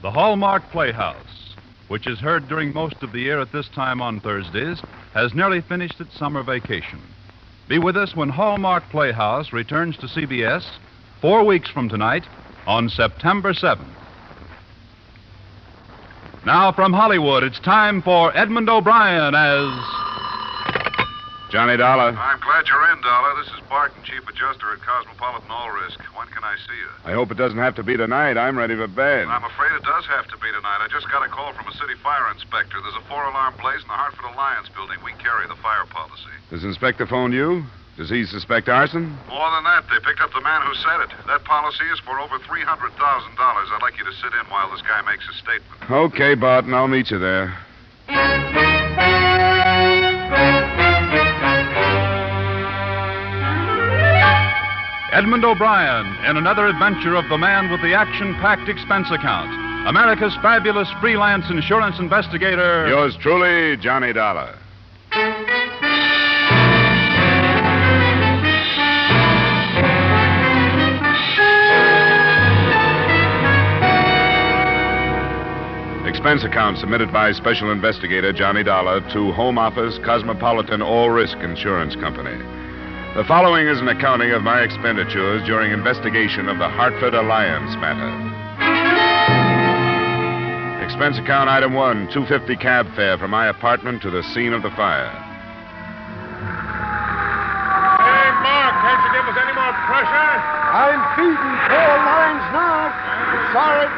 The Hallmark Playhouse, which is heard during most of the year at this time on Thursdays, has nearly finished its summer vacation. Be with us when Hallmark Playhouse returns to CBS 4 weeks from tonight on September 7th. Now from Hollywood, it's time for Edmond O'Brien as... Johnny Dollar. I'm glad you're in, Dollar. This is Barton, Chief Adjuster at Cosmopolitan All Risk. When can I see you? I hope it doesn't have to be tonight. I'm ready for bed. I'm afraid it does have to be tonight. I just got a call from a city fire inspector. There's a 4-alarm blaze in the Hartford Alliance building. We carry the fire policy. This inspector phoned you? Does he suspect arson? More than that, they picked up the man who said it. That policy is for over $300,000. I'd like you to sit in while this guy makes his statement. Okay, Barton. I'll meet you there. Edmond O'Brien in another adventure of the man with the action-packed expense account. America's fabulous freelance insurance investigator. Yours truly, Johnny Dollar. Expense account submitted by Special Investigator Johnny Dollar to Home Office Cosmopolitan All Risk Insurance Company. The following is an accounting of my expenditures during investigation of the Hartford Alliance matter. Expense account item 1, $2.50 cab fare from my apartment to the scene of the fire. Hey, Mark, can't you give us any more pressure? I'm feeding 4 lines now. Sorry.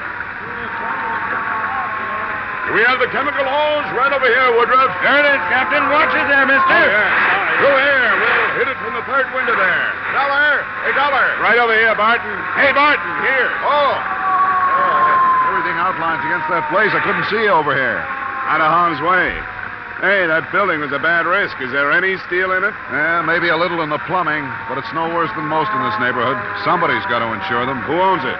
We have the chemical hose right over here, Woodruff. There it is, Captain. Watch it there, mister. Oh, yeah. Through here. We'll hit it from the third window there. Dollar. Hey, Dollar. Right over here, Barton. Hey, Barton, here. Oh, everything outlines against that blaze. I couldn't see you over here. Out of harm's way. Hey, that building was a bad risk. Is there any steel in it? Yeah, maybe a little in the plumbing, but it's no worse than most in this neighborhood. Somebody's got to insure them. Who owns it?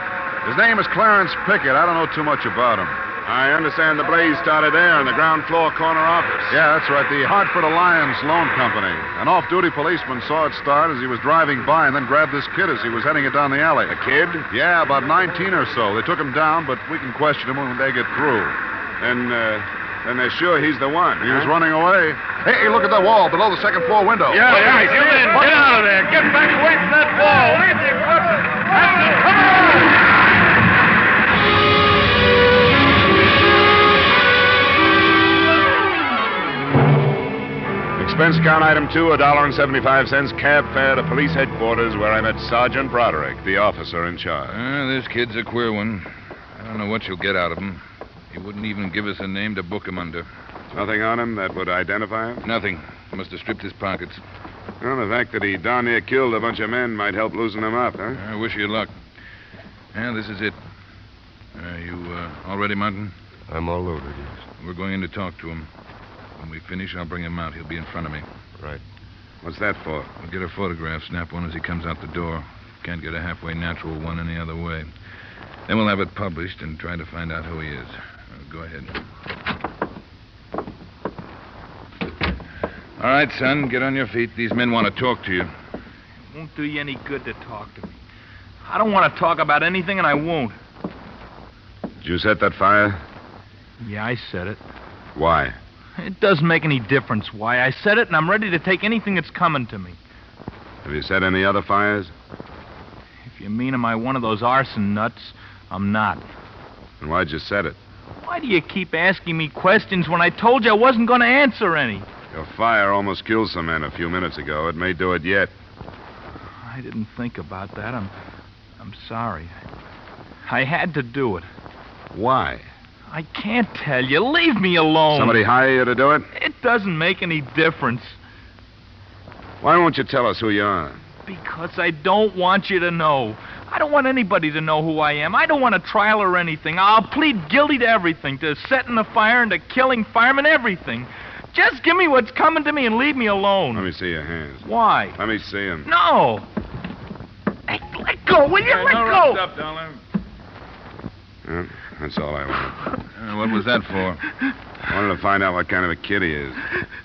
His name is Clarence Pickett. I don't know too much about him. I understand the blaze started there in the ground floor corner office. Yeah, that's right. The Hartford Alliance Loan Company. An off-duty policeman saw it start as he was driving by and then grabbed this kid as he was heading it down the alley. A kid? Yeah, about 19 or so. They took him down, but we can question him when they get through. Then they're sure he's the one. He was running away. Hey, look at that wall below the second floor window. Yeah, get in. Get out of there. Get back away from that wall. Leave the equipment. Come on! Expense account item 2, $1.75 cab fare to police headquarters where I met Sergeant Broderick, the officer in charge. This kid's a queer one. I don't know what you'll get out of him. He wouldn't even give us a name to book him under. Nothing on him that would identify him? Nothing. Must have stripped his pockets. Well, the fact that he darn near killed a bunch of men might help loosen him up, huh? I wish you luck. Yeah, this is it. You all ready, Martin? I'm all loaded, yes. We're going in to talk to him. When we finish, I'll bring him out. He'll be in front of me. Right. What's that for? We'll get a photograph, snap one as he comes out the door. Can't get a halfway natural one any other way. Then we'll have it published and try to find out who he is. Go ahead. All right, son, get on your feet. These men want to talk to you. It won't do you any good to talk to me. I don't want to talk about anything, and I won't. Did you set that fire? Yeah, I said it. Why? It doesn't make any difference why. I said it, and I'm ready to take anything that's coming to me. Have you set any other fires? If you mean am I one of those arson nuts, I'm not. And why'd you set it? Why do you keep asking me questions when I told you I wasn't going to answer any? Your fire almost killed some men a few minutes ago. It may do it yet. I didn't think about that. I'm sorry. I had to do it. Why? I can't tell you. Leave me alone. Somebody hire you to do it? It doesn't make any difference. Why won't you tell us who you are? Because I don't want you to know. I don't want anybody to know who I am. I don't want a trial or anything. I'll plead guilty to everything, to setting the fire and to killing firemen, everything. Just give me what's coming to me and leave me alone. Let me see your hands. Why? Let me see them. No. Hey, let go, will you? Let go. Up, darling. Well, that's all I want. What was that for? I wanted to find out what kind of a kid he is.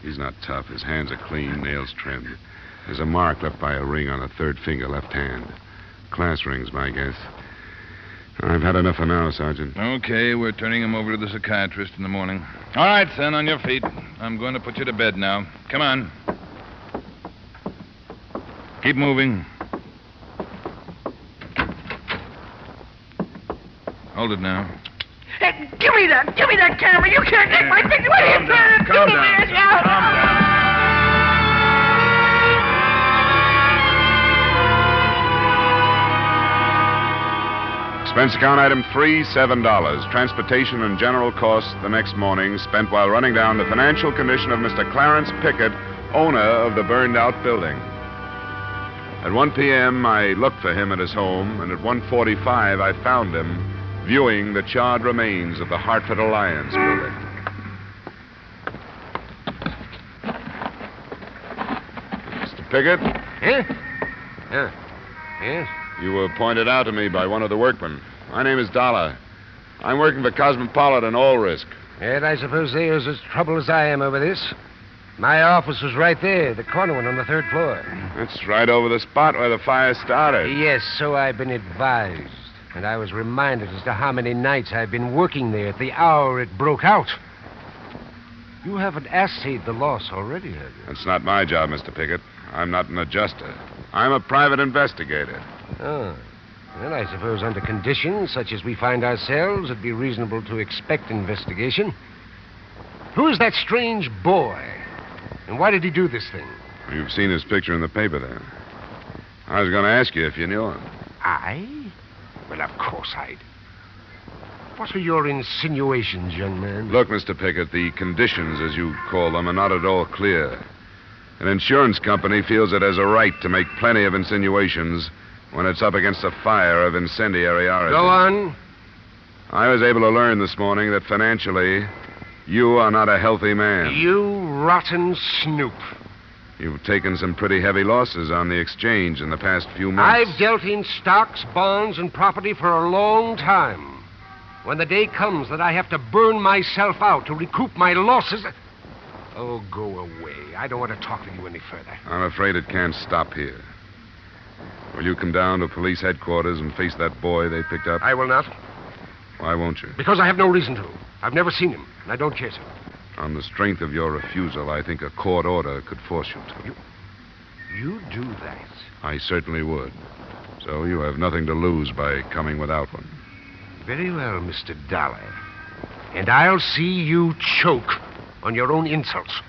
He's not tough. His hands are clean, nails trimmed. There's a mark left by a ring on the third finger, left hand. Class rings, my guess. I've had enough for now, Sergeant. Okay, we're turning him over to the psychiatrist in the morning. All right, son, on your feet. I'm going to put you to bed now. Come on. Keep moving. Hold it now. Hey, give me that camera. You can't take my picture. What are you trying to do to me? Calm down. Expense account item 3, $7. Transportation and general costs the next morning spent while running down the financial condition of Mr. Clarence Pickett, owner of the burned-out building. At 1 p.m., I looked for him at his home, and at 1:45, I found him viewing the charred remains of the Hartford Alliance building. Mr. Pickett? Huh? Yes? You were pointed out to me by one of the workmen. My name is Dollar. I'm working for Cosmopolitan All Risk. And I suppose they're as troubled as I am over this. My office was right there, the corner one on the 3rd floor. That's right over the spot where the fire started. Yes, so I've been advised. And I was reminded as to how many nights I've been working there at the hour it broke out. You haven't assayed the loss already, have you? That's not my job, Mr. Pickett. I'm not an adjuster. I'm a private investigator. Oh. Well, I suppose under conditions such as we find ourselves, it'd be reasonable to expect investigation. Who's that strange boy? And why did he do this thing? You've seen his picture in the paper there. I was going to ask you if you knew him. I? Well, of course I'd. What are your insinuations, young man? Look, Mr. Pickett, the conditions, as you call them, are not at all clear. An insurance company feels it has a right to make plenty of insinuations when it's up against a fire of incendiary origin. Go on. I was able to learn this morning that financially, you are not a healthy man. You rotten snoop. You've taken some pretty heavy losses on the exchange in the past few months. I've dealt in stocks, bonds, and property for a long time. When the day comes that I have to burn myself out to recoup my losses... Oh, go away. I don't want to talk to you any further. I'm afraid it can't stop here. Will you come down to police headquarters and face that boy they picked up? I will not. Why won't you? Because I have no reason to. I've never seen him, and I don't care to. On the strength of your refusal, I think a court order could force you to. You do that? I certainly would. So you have nothing to lose by coming without one. Very well, Mr. Dollar. And I'll see you choke on your own insults.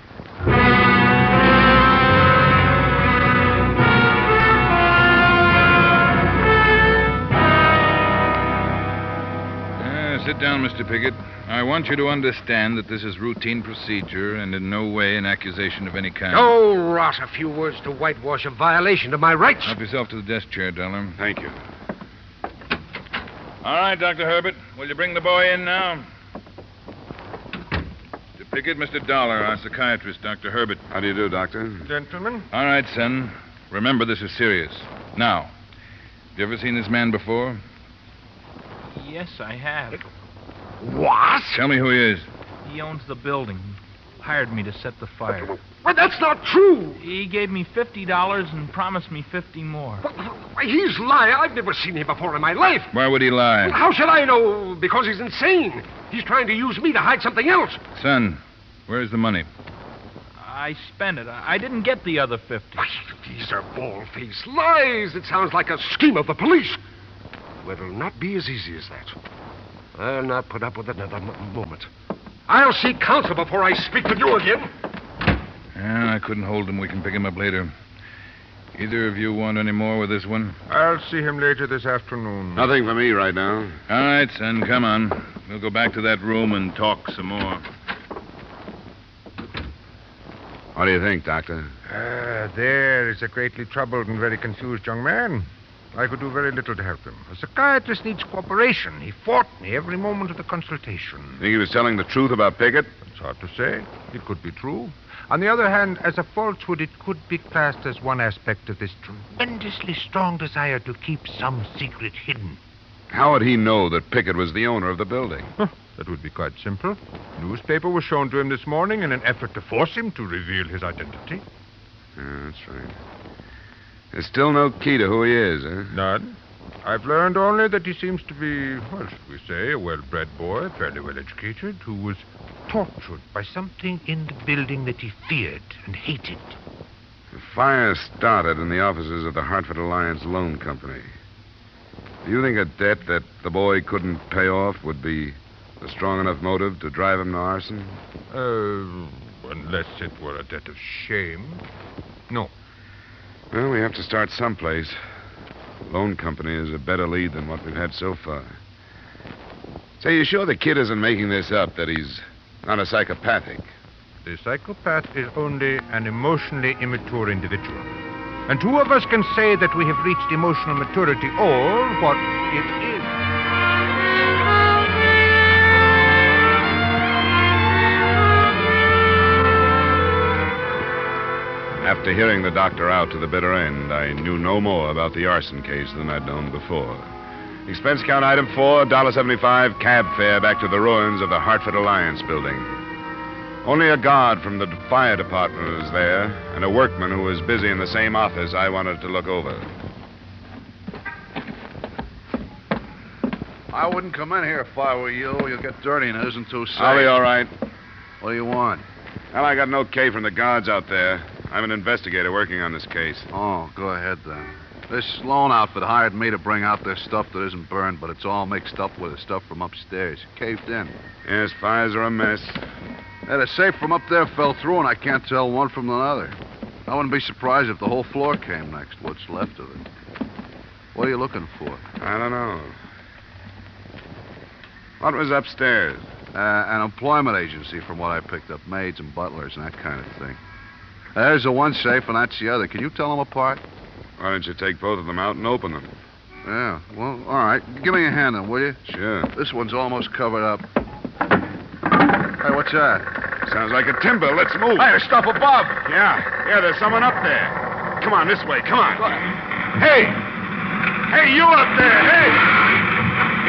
Sit down, Mr. Pickett. I want you to understand that this is routine procedure and in no way an accusation of any kind. Oh, rot. A few words to whitewash a violation of my rights. Help yourself to the desk chair, Dollar. Thank you. All right, Dr. Herbert. Will you bring the boy in now? Mr. Pickett, Mr. Dollar, our psychiatrist, Dr. Herbert. How do you do, Doctor? Gentlemen. All right, son. Remember, this is serious. Now, have you ever seen this man before? Yes, I have. What? Tell me who he is. He owns the building. He hired me to set the fire. Well, that's not true. He gave me $50 and promised me 50 more. Why, he's lying. I've never seen him before in my life. Why would he lie? How should I know? Because he's insane. He's trying to use me to hide something else. Son, where's the money? I spent it. I didn't get the other 50. Why, these are bald-faced lies. It sounds like a scheme of the police. Well, it'll not be as easy as that. I'll not put up with it another moment. I'll seek counsel before I speak with you again. Yeah, I couldn't hold him. We can pick him up later. Either of you want any more with this one? I'll see him later this afternoon. Nothing for me right now. All right, son, come on. We'll go back to that room and talk some more. What do you think, Doctor? There is a greatly troubled and very confused young man. I could do very little to help him. A psychiatrist needs cooperation. He fought me every moment of the consultation. Think he was telling the truth about Pickett? It's hard to say. It could be true. On the other hand, as a falsehood, it could be classed as one aspect of this tremendously strong desire to keep some secret hidden. How would he know that Pickett was the owner of the building? That would be quite simple. Newspaper was shown to him this morning in an effort to force him to reveal his identity. Yeah, that's right. There's still no key to who he is, huh? None. I've learned only that he seems to be, well, shall we say, a well-bred boy, fairly well-educated, who was tortured by something in the building that he feared and hated. The fire started in the offices of the Hartford Alliance Loan Company. Do you think a debt that the boy couldn't pay off would be a strong enough motive to drive him to arson? Unless it were a debt of shame. No. Well, we have to start someplace. The loan company is a better lead than what we've had so far. Say, you sure the kid isn't making this up, that he's not a psychopathic? The psychopath is only an emotionally immature individual. And two of us can say that we have reached emotional maturity, or what it is. After hearing the doctor out to the bitter end, I knew no more about the arson case than I'd known before. Expense account item 4, $1.75, cab fare back to the ruins of the Hartford Alliance building. Only a guard from the fire department was there, and a workman who was busy in the same office I wanted to look over. I wouldn't come in here if I were you. You'll get dirty and it isn't too safe. I'll be all right. What do you want? Well, I got an okay from the guards out there. I'm an investigator working on this case. Oh, go ahead then. This loan outfit hired me to bring out their stuff that isn't burned, but it's all mixed up with the stuff from upstairs. Caved in. Yes, fires are a mess. Yeah, the safe from up there fell through, and I can't tell one from another. I wouldn't be surprised if the whole floor came next, what's left of it. What are you looking for? I don't know. What was upstairs? An employment agency, from what I picked up. Maids and butlers and that kind of thing. There's the one safe, and that's the other. Can you tell them apart? Why don't you take both of them out and open them? Yeah, well, all right. Give me a hand then, will you? Sure. This one's almost covered up. Hey, what's that? Sounds like a timber. Let's move. Hey, there's stuff above. Yeah, there's someone up there. Come on, this way. Come on. Hey! Hey, you up there! Hey!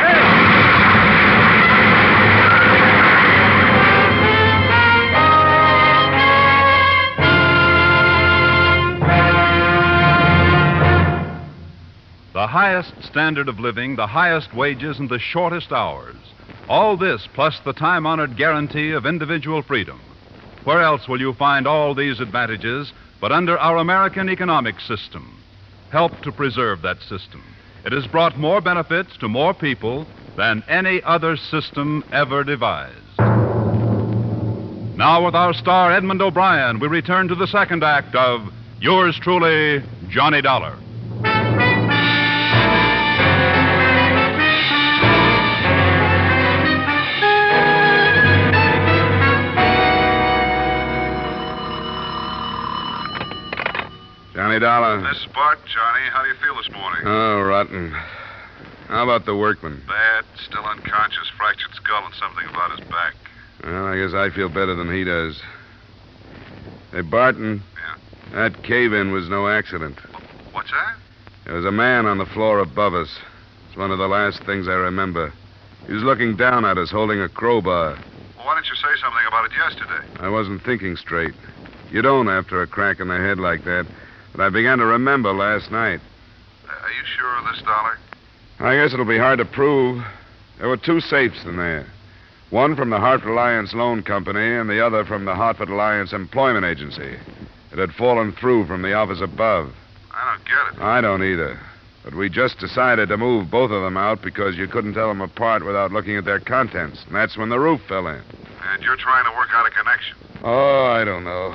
Hey! The highest standard of living, the highest wages, and the shortest hours. All this plus the time-honored guarantee of individual freedom. Where else will you find all these advantages but under our American economic system? Help to preserve that system. It has brought more benefits to more people than any other system ever devised. Now, with our star Edmond O'Brien, we return to the second act of Yours Truly, Johnny Dollar. Johnny Dollar. This is Bart, Johnny. How do you feel this morning? Oh, rotten. How about the workman? Bad. Still unconscious. Fractured skull and something about his back. Well, I guess I feel better than he does. Hey, Barton. Yeah? That cave-in was no accident. What's that? There was a man on the floor above us. It's one of the last things I remember. He was looking down at us, holding a crowbar. Well, why didn't you say something about it yesterday? I wasn't thinking straight. You don't after a crack in the head like that. But I began to remember last night. Are you sure of this, Dollar? I guess it'll be hard to prove. There were two safes in there. One from the Hartford Alliance Loan Company and the other from the Hartford Alliance Employment Agency. It had fallen through from the office above. I don't get it. I don't either. But we just decided to move both of them out because you couldn't tell them apart without looking at their contents. And that's when the roof fell in. And you're trying to work out a connection. Oh, I don't know.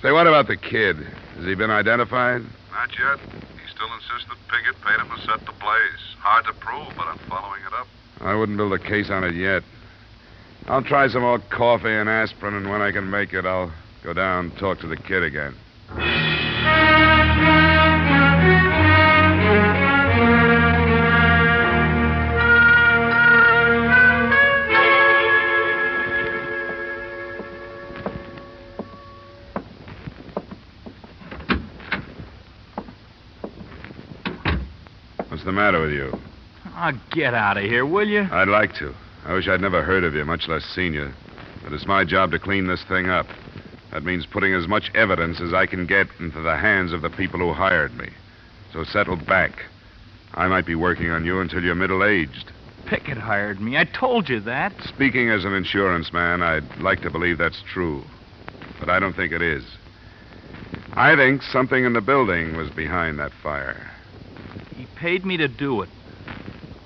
Say, what about the kid? Has he been identified? Not yet. He still insists that Piggott paid him to set the blaze. Hard to prove, but I'm following it up. I wouldn't build a case on it yet. I'll try some more coffee and aspirin, and when I can make it, I'll go down and talk to the kid again. What's the matter with you? Oh, get out of here, will you? I'd like to. I wish I'd never heard of you, much less seen you. But it's my job to clean this thing up. That means putting as much evidence as I can get into the hands of the people who hired me. So settle back. I might be working on you until you're middle-aged. Pickett hired me. I told you that. Speaking as an insurance man, I'd like to believe that's true. But I don't think it is. I think something in the building was behind that fire. He paid me to do it.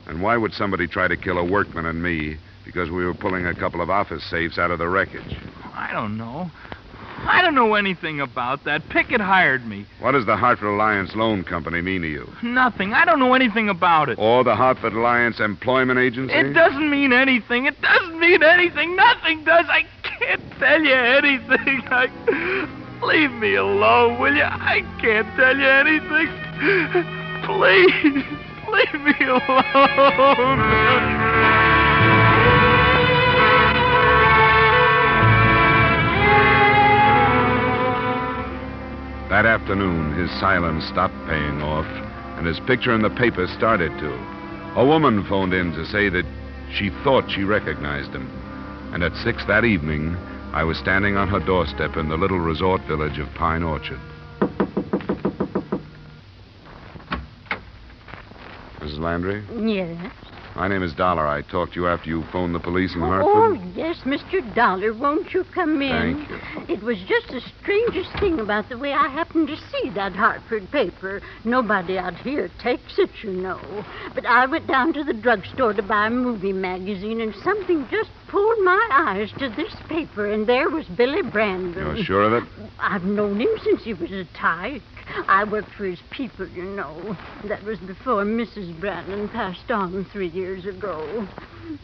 And why would somebody try to kill a workman and me because we were pulling a couple of office safes out of the wreckage? I don't know. I don't know anything about that. Pickett hired me. What does the Hartford Alliance Loan Company mean to you? Nothing. I don't know anything about it. Or the Hartford Alliance Employment Agency? It doesn't mean anything. It doesn't mean anything. Nothing does. I can't tell you anything. Leave me alone, will you? I can't tell you anything. Please, leave me alone. That afternoon, his silence stopped paying off, and his picture in the paper started to. A woman phoned in to say that she thought she recognized him. And at 6 that evening, I was standing on her doorstep in the little resort village of Pine Orchard. Mrs. Landry? Yes? My name is Dollar. I talked to you after you phoned the police in Hartford. Oh, yes, Mr. Dollar. Won't you come in? Thank you. It was just the strangest thing about the way I happened to see that Hartford paper. Nobody out here takes it, you know. But I went down to the drugstore to buy a movie magazine, and something just pulled my eyes to this paper, and there was Billy Brandon. You're sure of it? I've known him since he was a tyke. I worked for his people, you know. That was before Mrs. Brandon passed on 3 years ago.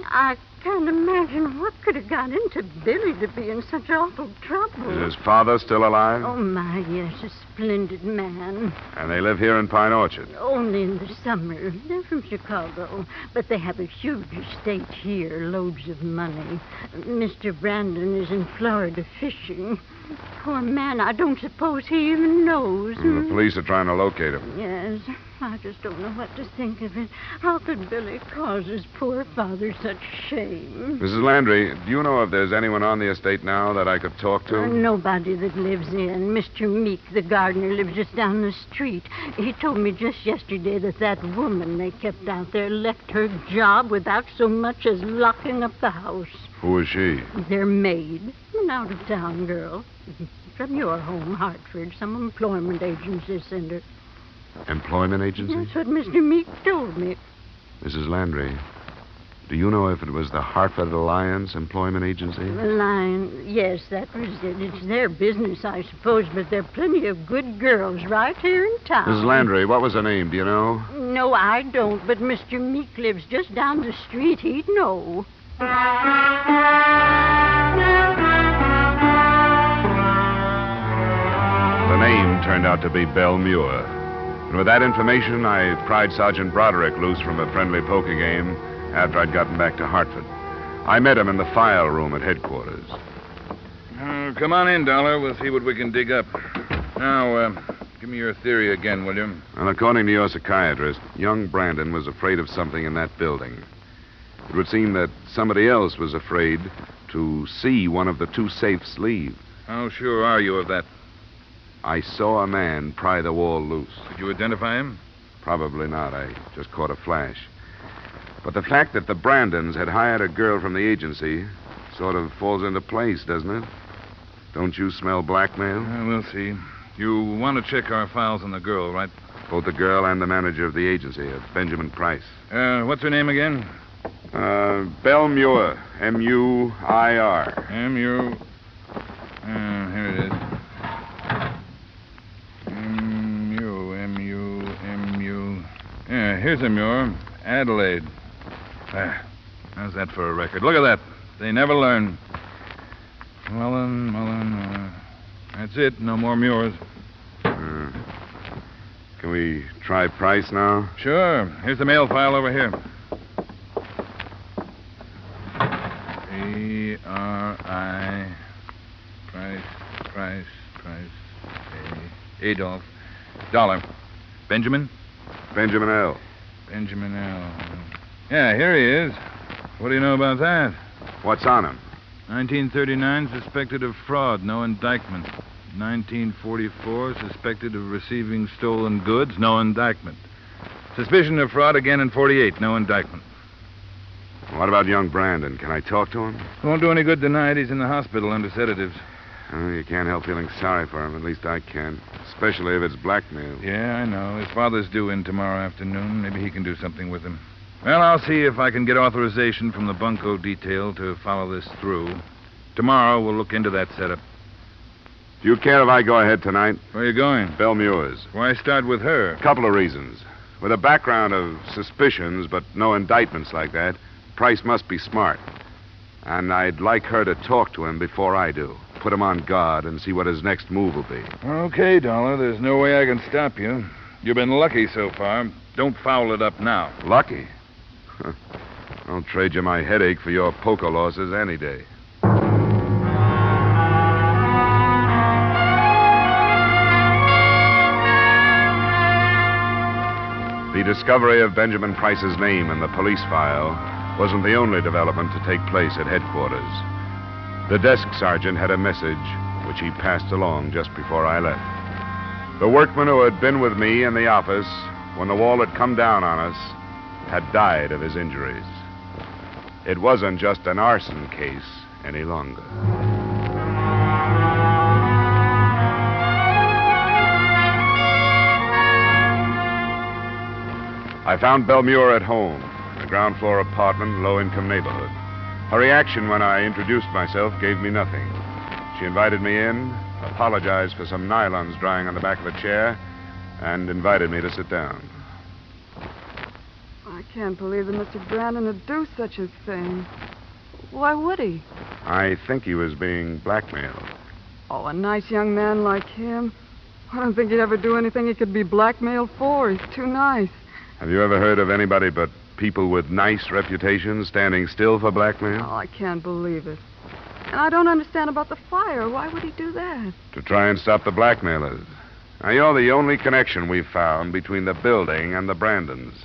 I can't imagine what could have got into Billy to be in such awful trouble. Is his father still alive? Oh, my, yes, a splendid man. And they live here in Pine Orchard? Only in the summer. They're from Chicago, but they have a huge estate here, loads of money. Mr. Brandon is in Florida fishing. Poor man, I don't suppose he even knows. The police are trying to locate him. Yes, I just don't know what to think of it. How could Billy cause his poor father such shame? Mrs. Landry, do you know if there's anyone on the estate now that I could talk to? Nobody that lives in. Mr. Meek, the gardener, lives just down the street. He told me just yesterday that woman they kept out there left her job without so much as locking up the house. Who is she? Their maid. An out-of-town girl. From your home, Hartford. Some employment agency sent her. Employment agency? That's what Mr. Meek told me. Mrs. Landry, do you know if it was the Hartford Alliance Employment Agency? Yes, that was it. It's their business, I suppose, but there are plenty of good girls right here in town. Mrs. Landry, what was her name? Do you know? No, I don't, but Mr. Meek lives just down the street. He'd know. The name turned out to be Belle Muir. And with that information, I pried Sergeant Broderick loose from a friendly poker game after I'd gotten back to Hartford. I met him in the file room at headquarters. Come on in, Dollar. We'll see what we can dig up. Now, give me your theory again, will you? Well, according to your psychiatrist, young Brandon was afraid of something in that building. It would seem that somebody else was afraid to see one of the two safes leave. How sure are you of that? I saw a man pry the wall loose. Did you identify him? Probably not. I just caught a flash. But the fact that the Brandons had hired a girl from the agency sort of falls into place, doesn't it? Don't you smell blackmail? We'll see. You want to check our files on the girl, right? Both the girl and the manager of the agency, Benjamin Price. What's her name again? Belle Muir. M-U-I-R. M-U... here it is. M-U... Yeah, here's a Muir. Adelaide. How's that for a record? Look at that. They never learn. Mullen. That's it. No more Muirs. Can we try Price now? Sure. Here's the mail file over here. A-R-I... Price... Adolph. Dollar. Benjamin? Benjamin L. Benjamin L. Yeah, here he is. What do you know about that? What's on him? 1939, suspected of fraud, no indictment. 1944, suspected of receiving stolen goods, no indictment. Suspicion of fraud again in 48. No indictment. What about young Brandon? Can I talk to him? Won't do any good tonight. He's in the hospital under sedatives. Oh, you can't help feeling sorry for him. At least I can. Especially if it's blackmail. Yeah, I know. His father's due in tomorrow afternoon. Maybe he can do something with him. Well, I'll see if I can get authorization from the bunco detail to follow this through. Tomorrow, we'll look into that setup. Do you care if I go ahead tonight? Where are you going? Belmuir's. Why start with her? A couple of reasons. With a background of suspicions, but no indictments like that, Price must be smart. And I'd like her to talk to him before I do. Put him on guard and see what his next move will be. Okay, Dollar. There's no way I can stop you. You've been lucky so far. Don't foul it up now. Lucky? I'll trade you my headache for your poker losses any day. The discovery of Benjamin Price's name in the police file wasn't the only development to take place at headquarters. The desk sergeant had a message which he passed along just before I left. The workman who had been with me in the office when the wall had come down on us had died of his injuries. It wasn't just an arson case any longer. I found Belmuir at home, in a ground floor apartment, low-income neighborhood. Her reaction when I introduced myself gave me nothing. She invited me in, apologized for some nylons drying on the back of a chair, and invited me to sit down. I can't believe that Mr. Brandon would do such a thing. Why would he? I think he was being blackmailed. Oh, a nice young man like him. I don't think he'd ever do anything he could be blackmailed for. He's too nice. Have you ever heard of anybody but people with nice reputations standing still for blackmail? Oh, I can't believe it. And I don't understand about the fire. Why would he do that? To try and stop the blackmailers. Now, you're the only connection we've found between the building and the Brandons.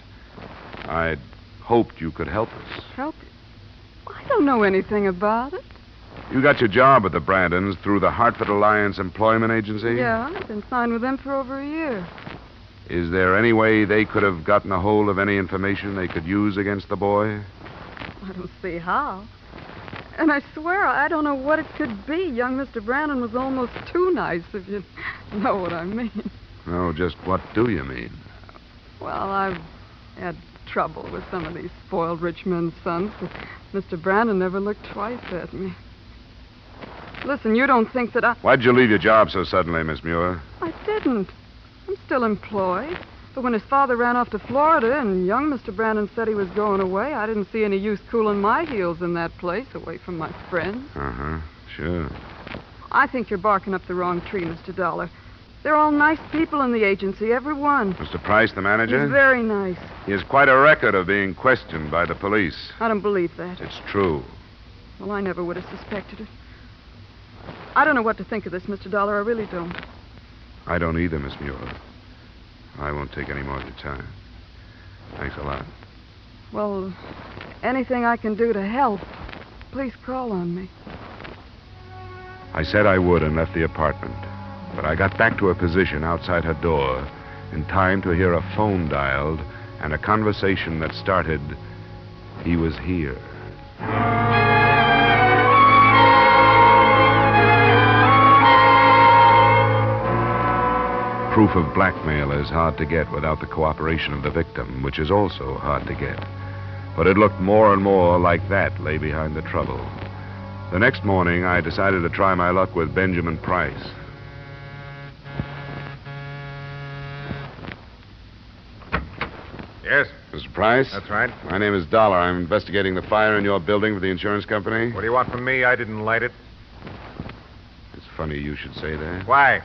I'd hoped you could help us. Help you? I don't know anything about it. You got your job with the Brandons through the Hartford Alliance Employment Agency? Yeah, I've been signed with them for over a year. Is there any way they could have gotten a hold of any information they could use against the boy? I don't see how. And I swear I don't know what it could be. Young Mr. Brandon was almost too nice, if you know what I mean. Oh, just what do you mean? Well, I've had trouble with some of these spoiled rich men's sons, but Mr. Brandon never looked twice at me. Listen, you don't think that I... Why'd you leave your job so suddenly, Miss Muir? I didn't. I'm still employed. But when his father ran off to Florida and young Mr. Brandon said he was going away, I didn't see any use cooling my heels in that place away from my friends. Uh-huh, sure. I think you're barking up the wrong tree, Mr. Dollar. They're all nice people in the agency, every one. Mr. Price, the manager? He's very nice. He has quite a record of being questioned by the police. I don't believe that. It's true. Well, I never would have suspected it. I don't know what to think of this, Mr. Dollar. I really don't. I don't either, Miss Muir. I won't take any more of your time. Thanks a lot. Well, anything I can do to help, please call on me. I said I would and left the apartment. But I got back to a position outside her door in time to hear a phone dialed and a conversation that started, "He was here." Proof of blackmail is hard to get without the cooperation of the victim, which is also hard to get. But it looked more and more like that lay behind the trouble. The next morning, I decided to try my luck with Benjamin Price. Yes? Mr. Price? That's right. My name is Dollar. I'm investigating the fire in your building for the insurance company. What do you want from me? I didn't light it. It's funny you should say that. Why?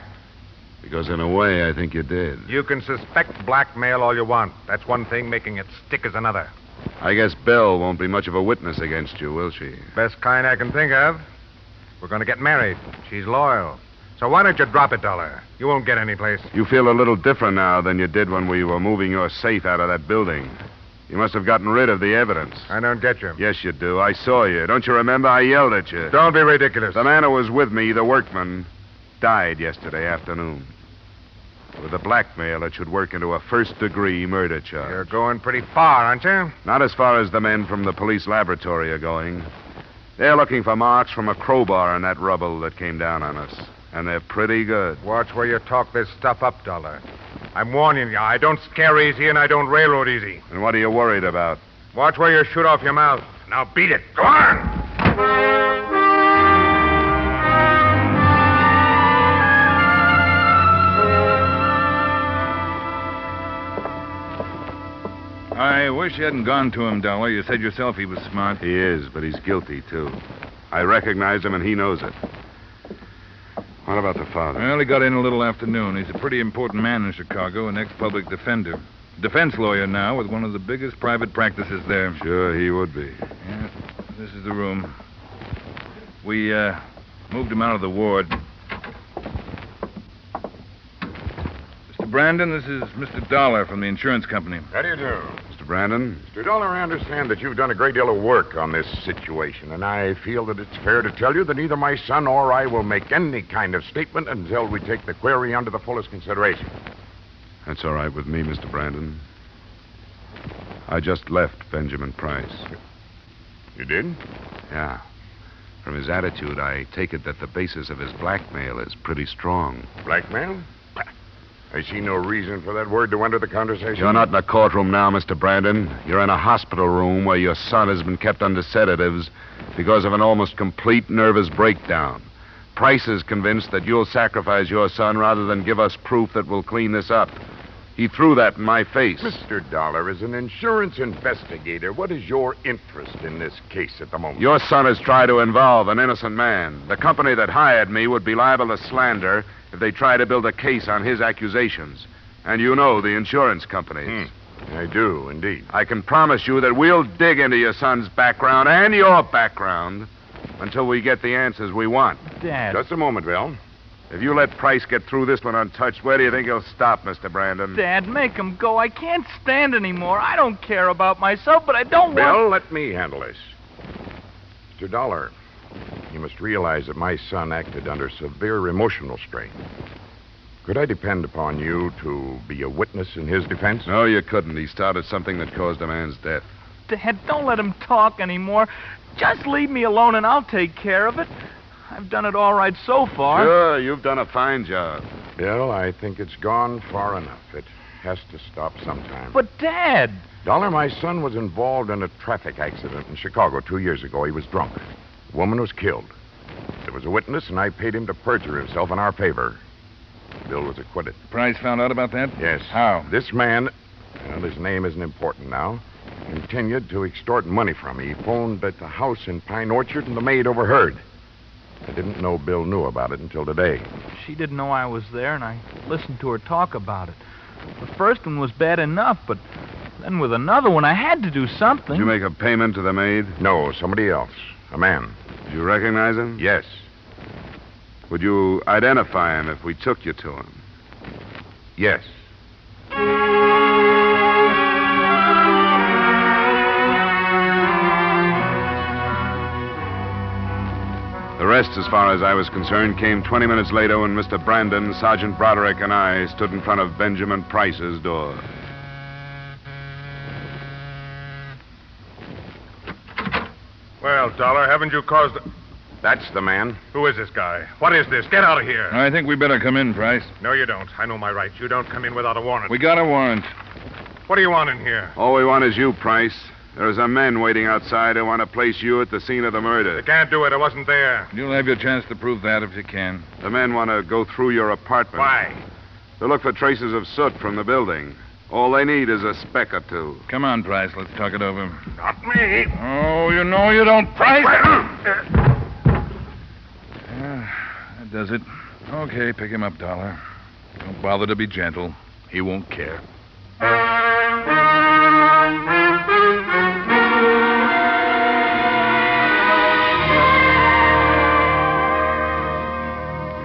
Because in a way, I think you did. You can suspect blackmail all you want. That's one thing. Making it stick is another. I guess Belle won't be much of a witness against you, will she? Best kind I can think of. We're going to get married. She's loyal. So why don't you drop it, Dollar? You won't get any place. You feel a little different now than you did when we were moving your safe out of that building. You must have gotten rid of the evidence. I don't get you. Yes, you do. I saw you. Don't you remember? I yelled at you. Don't be ridiculous. The man who was with me, the workman, died yesterday afternoon. with a blackmail that should work into a first-degree murder charge. You're going pretty far, aren't you? Not as far as the men from the police laboratory are going. They're looking for marks from a crowbar in that rubble that came down on us. And they're pretty good. Watch where you talk this stuff up, Dollar. I'm warning you, I don't scare easy and I don't railroad easy. And what are you worried about? Watch where you shoot off your mouth. Now beat it. Go on! I wish you hadn't gone to him, Dollar. You said yourself he was smart. He is, but he's guilty, too. I recognize him, and he knows it. What about the father? Well, he got in a little afternoon. He's a pretty important man in Chicago, an ex-public defender. Defense lawyer now with one of the biggest private practices there. Sure, he would be. Yeah, this is the room. We, moved him out of the ward. Mr. Brandon, this is Mr. Dollar from the insurance company. How do you do? Mr. Brandon? Mr. Dollar, I understand that you've done a great deal of work on this situation, and I feel that it's fair to tell you that neither my son or I will make any kind of statement until we take the query under the fullest consideration. That's all right with me, Mr. Brandon. I just left Benjamin Price. You did? Yeah. From his attitude, I take it that the basis of his blackmail is pretty strong. Blackmail? I see no reason for that word to enter the conversation. You're not in a courtroom now, Mr. Brandon. You're in a hospital room where your son has been kept under sedatives because of an almost complete nervous breakdown. Price is convinced that you'll sacrifice your son rather than give us proof that will clean this up. He threw that in my face. Mr. Dollar, as an insurance investigator, what is your interest in this case at the moment? Your son has tried to involve an innocent man. The company that hired me would be liable to slander if they try to build a case on his accusations. And you know the insurance companies. I do, indeed. I can promise you that we'll dig into your son's background and your background until we get the answers we want. Dad. Just a moment, Bill. If you let Price get through this one untouched, where do you think he'll stop, Mr. Brandon? Dad, make him go. I can't stand anymore. I don't care about myself, but I don't Bill, let me handle this. Mr. Dollar, you must realize that my son acted under severe emotional strain. Could I depend upon you to be a witness in his defense? No, you couldn't. He started something that caused a man's death. Dad, don't let him talk anymore. Just leave me alone and I'll take care of it. I've done it all right so far. Sure, you've done a fine job. Bill, I think it's gone far enough. It has to stop sometime. But, Dad... Dollar, my son was involved in a traffic accident in Chicago 2 years ago. He was drunk. A woman was killed. There was a witness, and I paid him to perjure himself in our favor. Bill was acquitted. Price found out about that? Yes. How? This man, well, his name isn't important now, continued to extort money from me. He phoned at the house in Pine Orchard, and the maid overheard. I didn't know Bill knew about it until today. She didn't know I was there, and I listened to her talk about it. The first one was bad enough, but then with another one, I had to do something. Did you make a payment to the maid? No, somebody else. A man. Did you recognize him? Yes. Would you identify him if we took you to him? Yes. The rest, as far as I was concerned, came 20 minutes later when Mr. Brandon, Sergeant Broderick, and I stood in front of Benjamin Price's door. Well, Dollar, haven't you caused... That's the man. Who is this guy? What is this? Get out of here. I think we better come in, Price. No, you don't. I know my rights. You don't come in without a warrant. We got a warrant. What do you want in here? All we want is you, Price. There's a men waiting outside who want to place you at the scene of the murder. They can't do it. I wasn't there. You'll have your chance to prove that if you can. The men want to go through your apartment. Why? They look for traces of soot from the building. All they need is a speck or two. Come on, Price. Let's talk it over. Not me. Oh, you know you don't, Price. That does it. Okay, pick him up, Dollar. Don't bother to be gentle. He won't care.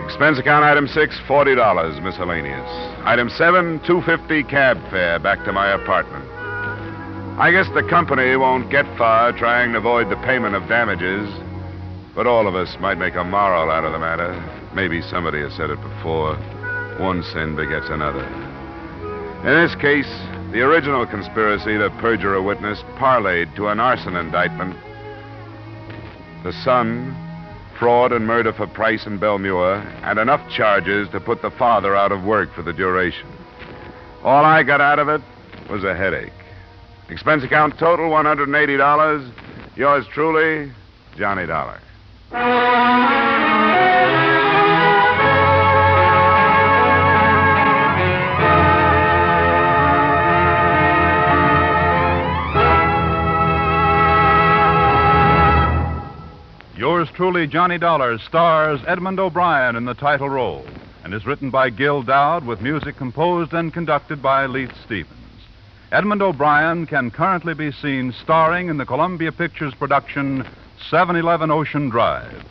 Expense account item 6, $40, miscellaneous. Item 7, $2.50 cab fare back to my apartment. I guess the company won't get far trying to avoid the payment of damages, but all of us might make a moral out of the matter. Maybe somebody has said it before. one sin begets another. In this case, the original conspiracy to perjure a witness parlayed to an arson indictment. The son, fraud and murder for Price and Belmure, and enough charges to put the father out of work for the duration. All I got out of it was a headache. Expense account total, $180. Yours truly, Johnny Dollar. Yours truly, Johnny Dollar, stars Edmond O'Brien in the title role and is written by Gil Dowd with music composed and conducted by Leith Stevens. Edmond O'Brien can currently be seen starring in the Columbia Pictures production 711 Ocean Drive.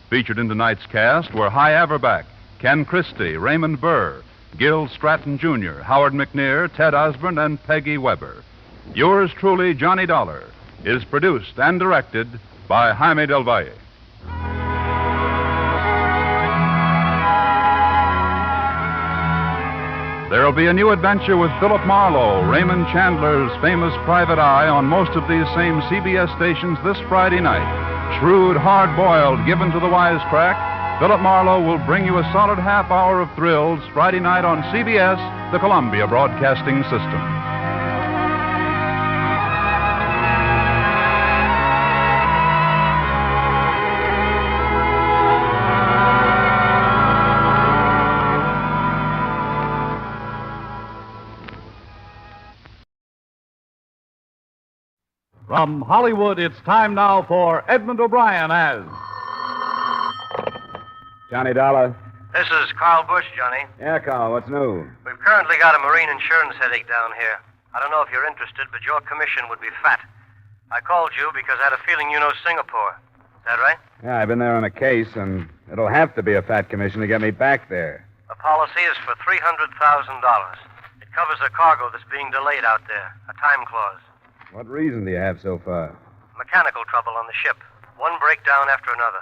Featured in tonight's cast were Hy Averback, Ken Christie, Raymond Burr, Gil Stratton Jr., Howard McNear, Ted Osborne, and Peggy Weber. Yours truly, Johnny Dollar, is produced and directed by Jaime Del Valle. There'll be a new adventure with Philip Marlowe, Raymond Chandler's famous private eye, on most of these same CBS stations this Friday night. Shrewd, hard-boiled, given to the wisecrack, Philip Marlowe will bring you a solid half hour of thrills Friday night on CBS, the Columbia Broadcasting System. From Hollywood, it's time now for Edmond O'Brien as... Johnny Dollar. This is Carl Bush, Johnny. Yeah, Carl, what's new? We've currently got a marine insurance headache down here. I don't know if you're interested, but your commission would be fat. I called you because I had a feeling you know Singapore. Is that right? Yeah, I've been there on a case, and it'll have to be a fat commission to get me back there. The policy is for $300,000. It covers a cargo that's being delayed out there, a time clause. What reason do you have so far? Mechanical trouble on the ship. One breakdown after another.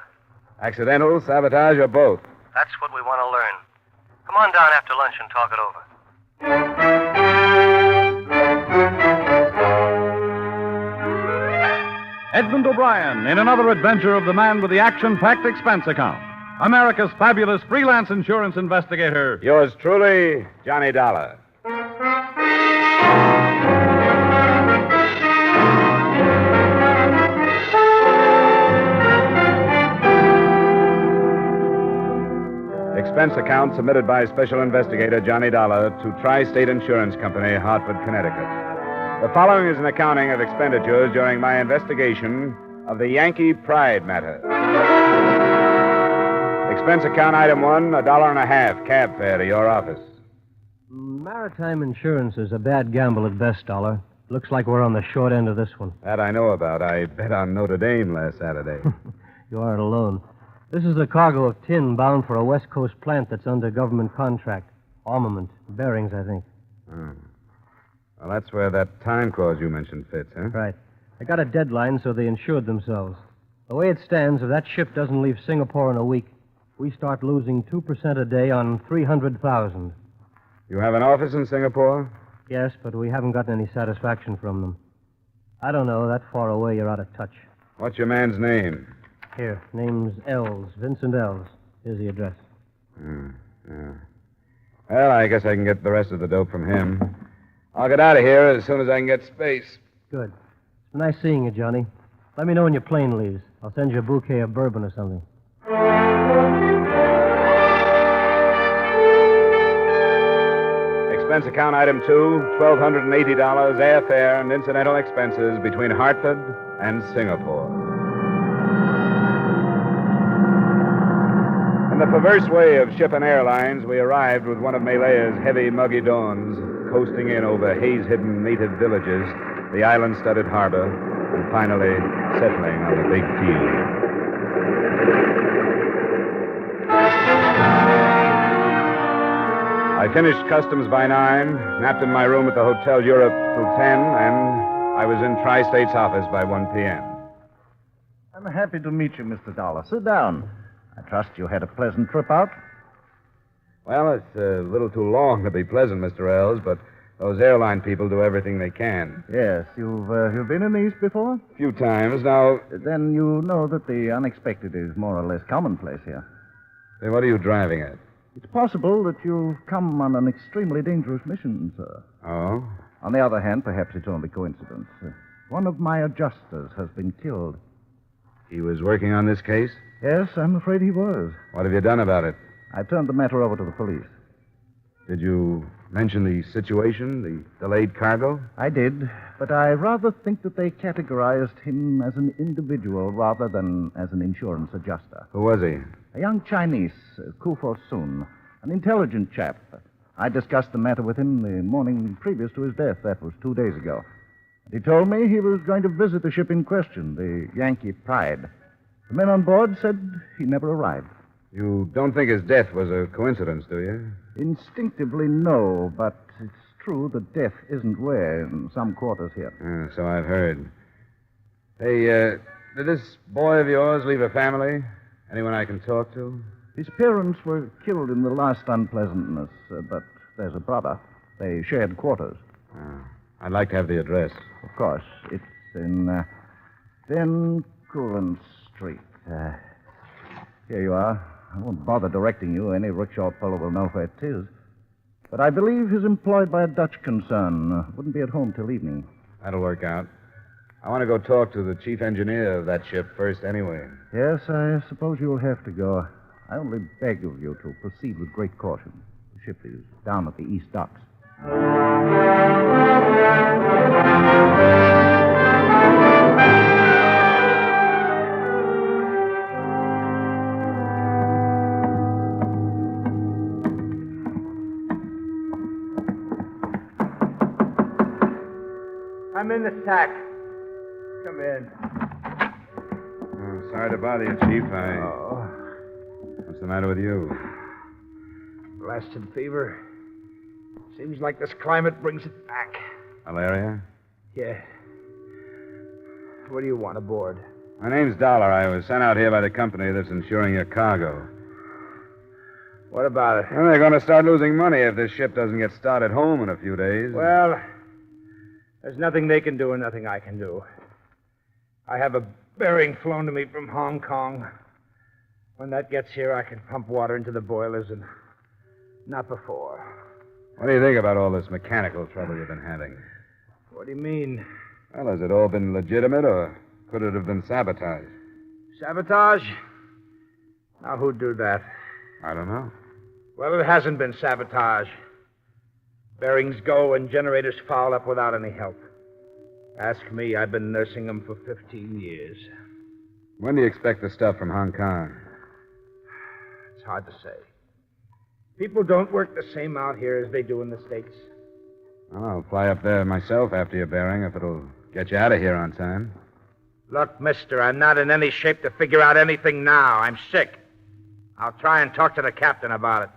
Accidental, sabotage, or both? That's what we want to learn. Come on down after lunch and talk it over. Edmond O'Brien in another adventure of the man with the action-packed expense account. America's fabulous freelance insurance investigator. Yours truly, Johnny Dollar. Expense account submitted by Special Investigator Johnny Dollar to Tri-State Insurance Company, Hartford, Connecticut. The following is an accounting of expenditures during my investigation of the Yankee Pride matter. Expense account item 1, $1.50 cab fare to your office. Maritime insurance is a bad gamble at best, Dollar. Looks like we're on the short end of this one. That I know about. I bet on Notre Dame last Saturday. You aren't alone. This is a cargo of tin bound for a West Coast plant that's under government contract. Armament. Bearings, I think. Oh. Well, that's where that time clause you mentioned fits, huh? Right. They got a deadline, so they insured themselves. The way it stands, if that ship doesn't leave Singapore in a week, we start losing 2% a day on $300,000. You have an office in Singapore? Yes, but we haven't gotten any satisfaction from them. I don't know. That far away, you're out of touch. What's your man's name? Here, name's Ells, Vincent Ells. Here's the address. Yeah. Well, I guess I can get the rest of the dope from him. I'll get out of here as soon as I can get space. Good. It's been nice seeing you, Johnny. Let me know when your plane leaves. I'll send you a bouquet of bourbon or something. Expense account item 2, $1,280 airfare and incidental expenses between Hartford and Singapore. In the perverse way of ship and airlines, we arrived with one of Malaya's heavy, muggy dawns, coasting in over haze-hidden native villages, the island-studded harbor, and finally settling on the big field. I finished customs by 9, napped in my room at the Hotel Europe till 10, and I was in Tri-State's office by 1 p.m. I'm happy to meet you, Mr. Dollar. Sit down. I trust you had a pleasant trip out. Well, it's a little too long to be pleasant, Mr. Ells, but those airline people do everything they can. Yes, you've been in the East before? A few times. Now... Then you know that the unexpected is more or less commonplace here. Say, what are you driving at? It's possible that you've come on an extremely dangerous mission, sir. Oh? On the other hand, perhaps it's only coincidence. One of my adjusters has been killed. He was working on this case? Yes, I'm afraid he was. What have you done about it? I turned the matter over to the police. Did you mention the situation, the delayed cargo? I did, but I rather think that they categorized him as an individual rather than as an insurance adjuster. Who was he? A young Chinese, Kufo Sun, an intelligent chap. I discussed the matter with him the morning previous to his death. That was 2 days ago. He told me he was going to visit the ship in question, the Yankee Pride. The men on board said he never arrived. You don't think his death was a coincidence, do you? Instinctively, no, but it's true that death isn't rare in some quarters here. So I've heard. Hey, did this boy of yours leave a family? Anyone I can talk to? His parents were killed in the last unpleasantness, but there's a brother. They shared quarters. I'd like to have the address. Of course. It's in 10 Coolant Street. Here you are. I won't bother directing you. Any rickshaw fellow will know where it is. But I believe he's employed by a Dutch concern. Wouldn't be at home till evening. That'll work out. I want to go talk to the chief engineer of that ship first anyway. Yes, I suppose you'll have to go. I only beg of you to proceed with great caution. The ship is down at the east docks. I'm in the sack. Come in. Oh, sorry to bother you, Chief. What's the matter with you? Blasted fever. Seems like this climate brings it back. Malaria? Yeah. What do you want aboard? My name's Dollar. I was sent out here by the company that's insuring your cargo. What about it? Well, they're going to start losing money if this ship doesn't get started home in a few days. Well, there's nothing they can do and nothing I can do. I have a bearing flown to me from Hong Kong. When that gets here, I can pump water into the boilers, and not before. What do you think about all this mechanical trouble you've been having? What do you mean? Well, has it all been legitimate, or could it have been sabotage? Sabotage? Now, who'd do that? I don't know. Well, it hasn't been sabotage. Bearings go and generators foul up without any help. Ask me, I've been nursing them for 15 years. When do you expect the stuff from Hong Kong? It's hard to say. People don't work the same out here as they do in the States. Well, I'll fly up there myself after your bearing if it'll get you out of here on time. Look, mister, I'm not in any shape to figure out anything now. I'm sick. I'll try and talk to the captain about it.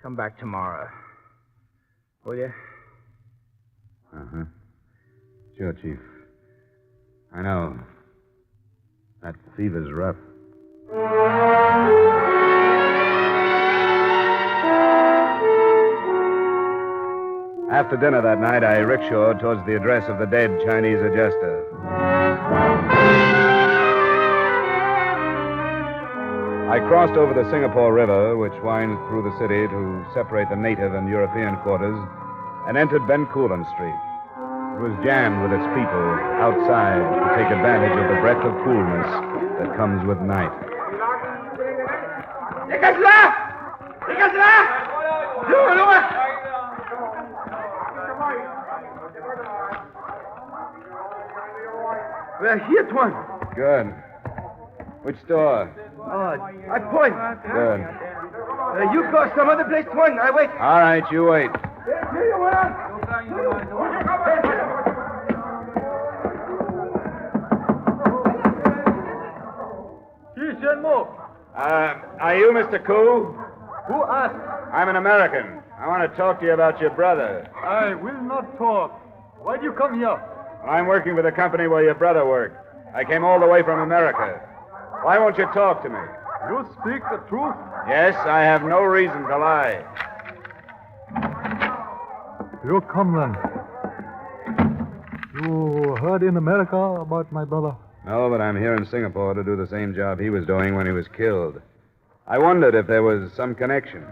Come back tomorrow. Will you? Uh-huh. Sure, Chief. I know. That fever's rough. After dinner that night, I rickshawed towards the address of the dead Chinese adjuster. I crossed over the Singapore River, which winds through the city to separate the native and European quarters, and entered Bencoolen Street. It was jammed with its people outside to take advantage of the breath of coolness that comes with night. We're here, Twan. Good. Which store? I point. Good. You go some other place, Twan. I wait. All right, you wait. Here you are. Are you Mr. Koo? Who asked? I'm an American. I want to talk to you about your brother. I will not talk. Why do you come here? I'm working for the company where your brother worked. I came all the way from America. Why won't you talk to me? You speak the truth? Yes, I have no reason to lie. You come then. You heard in America about my brother? No, but I'm here in Singapore to do the same job he was doing when he was killed. I wondered if there was some connection.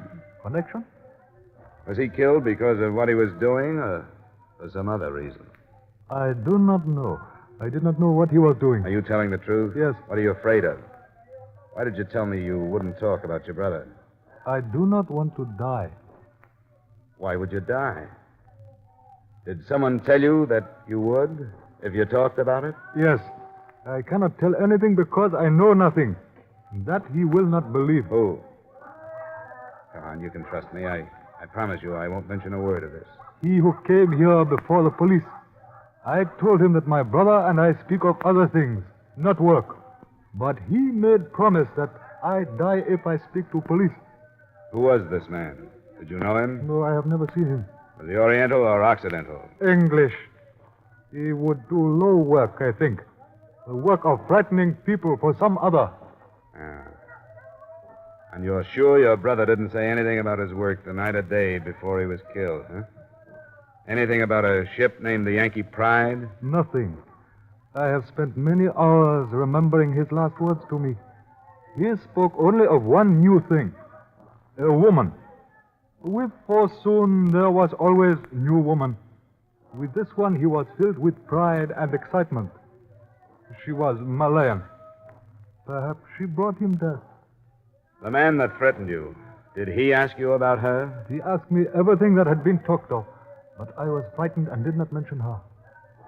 Connection? Was he killed because of what he was doing or for some other reason? I do not know. I did not know what he was doing. Are you telling the truth? Yes. What are you afraid of? Why did you tell me you wouldn't talk about your brother? I do not want to die. Why would you die? Did someone tell you that you would if you talked about it? Yes. I cannot tell anything because I know nothing. That he will not believe. Who? Come on, you can trust me. I promise you I won't mention a word of this. He who came here before the police. I told him that my brother and I speak of other things, not work. But he made promise that I die if I speak to police. Who was this man? Did you know him? No, I have never seen him. Was he Oriental or Occidental? English. He would do low work, I think. The work of frightening people for some other. Ah. And you're sure your brother didn't say anything about his work the night or day before he was killed, huh? Anything about a ship named the Yankee Pride? Nothing. I have spent many hours remembering his last words to me. He spoke only of one new thing. A woman. With Forsoon, there was always new woman. With this one, he was filled with pride and excitement. She was Malayan. Perhaps she brought him death. The man that threatened you, did he ask you about her? He asked me everything that had been talked of, but I was frightened and did not mention her.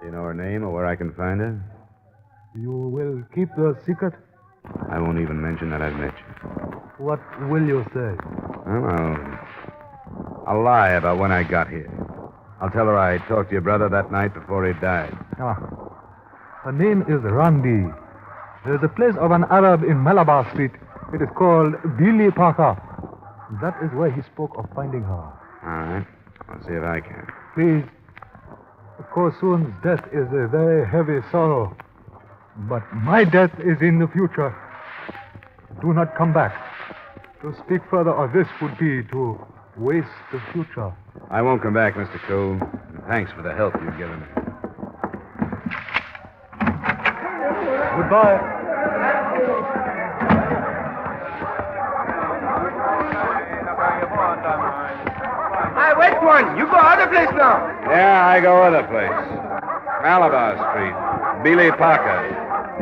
Do you know her name or where I can find her? You will keep the secret? I won't even mention that I've met you. What will you say? Well, I'll lie about when I got here. I'll tell her I talked to your brother that night before he died. Ah. Her name is Randi. There's a place of an Arab in Malabar Street. It is called Billy Parker. That is where he spoke of finding her. All right. I'll see if I can. Please. Korsoon's death is a very heavy sorrow. But my death is in the future. Do not come back. To speak further of this would be to waste the future. I won't come back, Mr. Cole. Thanks for the help you've given me. Goodbye. I wait one. You go other place now. Yeah, I go other place. Malabar Street. Billy Parker.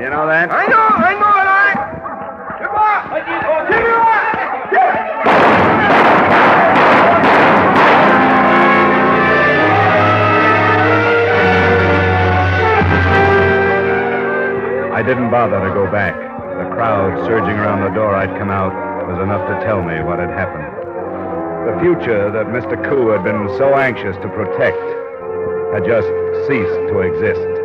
You know that? I know, all right. I didn't bother to go back. The crowd surging around the door I'd come out was enough to tell me what had happened. The future that Mr. Koo had been so anxious to protect had just ceased to exist.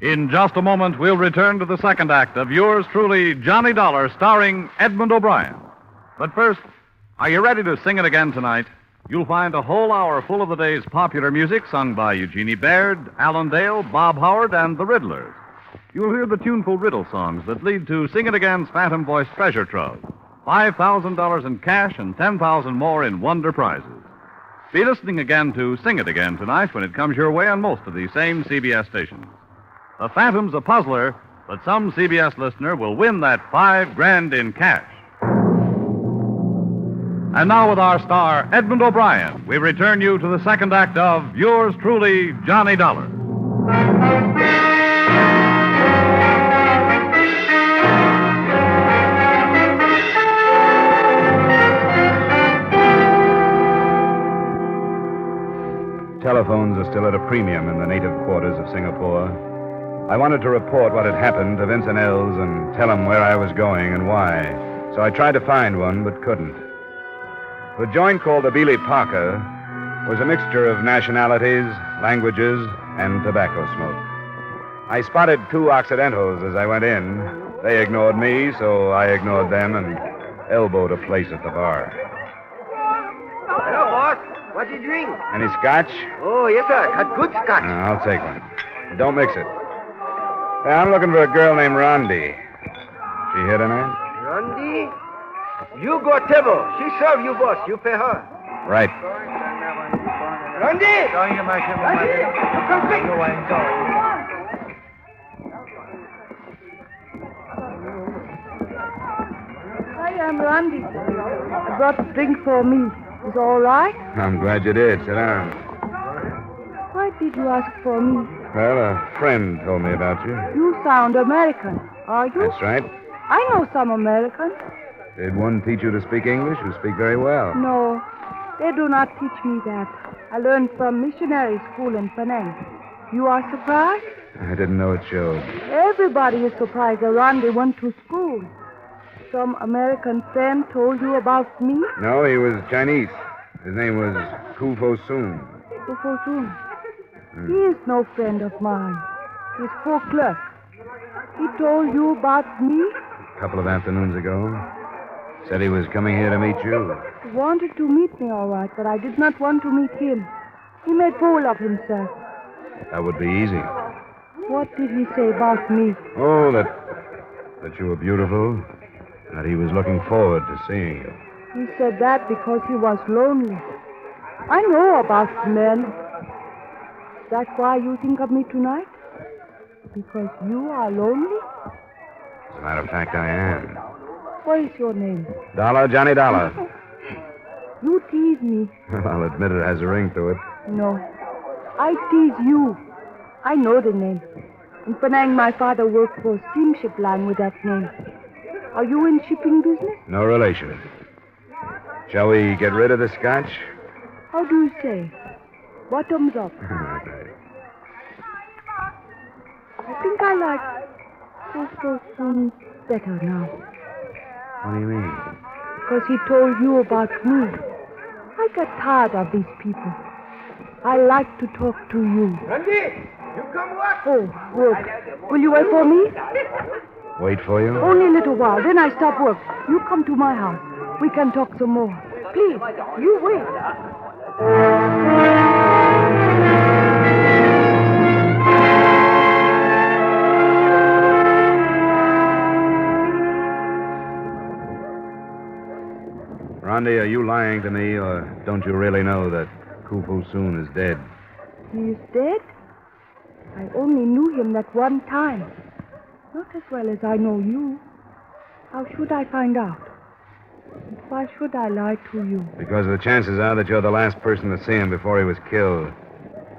In just a moment, we'll return to the second act of yours truly, Johnny Dollar, starring Edmond O'Brien. But first, are you ready to sing it again tonight? You'll find a whole hour full of the day's popular music sung by Eugenie Baird, Alan Dale, Bob Howard, and the Riddlers. You'll hear the tuneful riddle songs that lead to Sing It Again's Phantom Voice Treasure Trove. $5,000 in cash and $10,000 more in wonder prizes. Be listening again to Sing It Again tonight when it comes your way on most of these same CBS stations. The Phantom's a puzzler, but some CBS listener will win that $5,000 in cash. And now with our star, Edmond O'Brien, we return you to the second act of yours truly, Johnny Dollar. Telephones are still at a premium in the native quarters of Singapore. I wanted to report what had happened to Vincent Ells and tell him where I was going and why. So I tried to find one, but couldn't. The joint called the Billy Parker was a mixture of nationalities, languages, and tobacco smoke. I spotted two Occidentals as I went in. They ignored me, so I ignored them and elbowed a place at the bar. Hello, boss. What do you drink? Any scotch? Oh, yes, sir. Got good scotch. I'll take one. Don't mix it. I'm looking for a girl named Rondi. She here tonight? Rondi? You go table. She serve you, boss. You pay her. Right. Rondi! Rondi, you come quick. I am Randy. I brought a drink for me. Is all right? I'm glad you did. Sit down. Why did you ask for me? Well, a friend told me about you. You sound American, are you? That's right. I know some Americans. Did one teach you to speak English? You speak very well. No, they do not teach me that. I learned from missionary school in Penang. You are surprised? I didn't know it showed. Everybody is surprised that Randy went to school. Some American friend told you about me? No, he was Chinese. His name was Kufo Soon. Kufo Soon. He is no friend of mine. He's poor clerk. He told you about me? A couple of afternoons ago. Said he was coming here to meet you. He wanted to meet me, all right, but I did not want to meet him. He made fool of himself. That would be easy. What did he say about me? Oh, that you were beautiful. That he was looking forward to seeing you. He said that because he was lonely. I know about men. Is that why you think of me tonight? Because you are lonely? As a matter of fact, I am. What is your name? Dollar, Johnny Dollar. You tease me. Well, I'll admit it has a ring to it. No. I tease you. I know the name. In Penang, my father worked for a steamship line with that name. Are you in shipping business? No relation. Shall we get rid of the scotch? How do you say? Bottoms up. I think I like Kufo Soon better now. What do you mean? Because he told you about me. I got tired of these people. I like to talk to you. Randy, you come work? Oh, work. Will you wait for me? Wait for you? Only a little while, then I stop work. You come to my house. We can talk some more. Please, you wait. Rondi, are you lying to me, or don't you really know that Kufo Soon is dead? He is dead? I only knew him that one time. Not as well as I know you. How should I find out? And why should I lie to you? Because the chances are that you're the last person to see him before he was killed.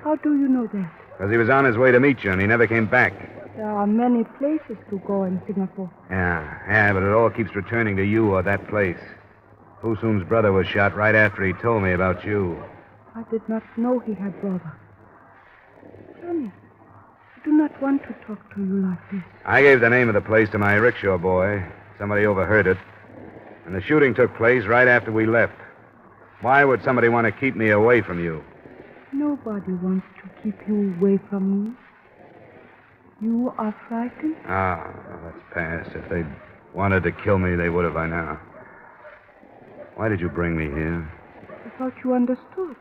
How do you know that? Because he was on his way to meet you, and he never came back. There are many places to go in Singapore. Yeah, but it all keeps returning to you or that place. Soon's brother was shot right after he told me about you. I did not know he had brother. Johnny, I do not want to talk to you like this. I gave the name of the place to my rickshaw boy. Somebody overheard it. And the shooting took place right after we left. Why would somebody want to keep me away from you? Nobody wants to keep you away from me. You are frightened? That's past. If they'd wanted to kill me, they would have by now. Why did you bring me here? I thought you understood.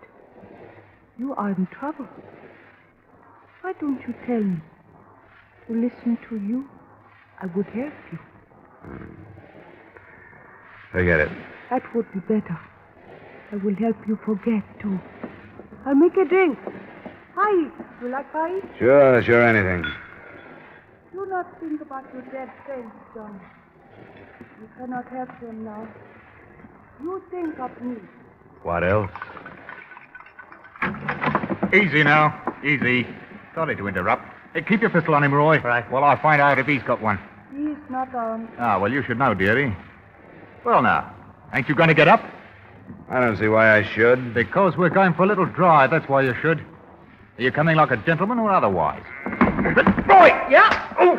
You are in trouble. Why don't you tell me? To listen to you, I would help you. Forget it. That would be better. I will help you forget, too. I'll make a drink. Pie. You like pie? Sure, anything. Do not think about your dead friends, John. You cannot help them now. You think of me. What else? Easy now. Easy. Sorry to interrupt. Hey, keep your pistol on him, Roy. Right. Well, I'll find out if he's got one. He's not on. Well, you should know, dearie. Well, now, ain't you going to get up? I don't see why I should. Because we're going for a little drive, that's why you should. Are you coming like a gentleman or otherwise? Roy! Yeah? Oh!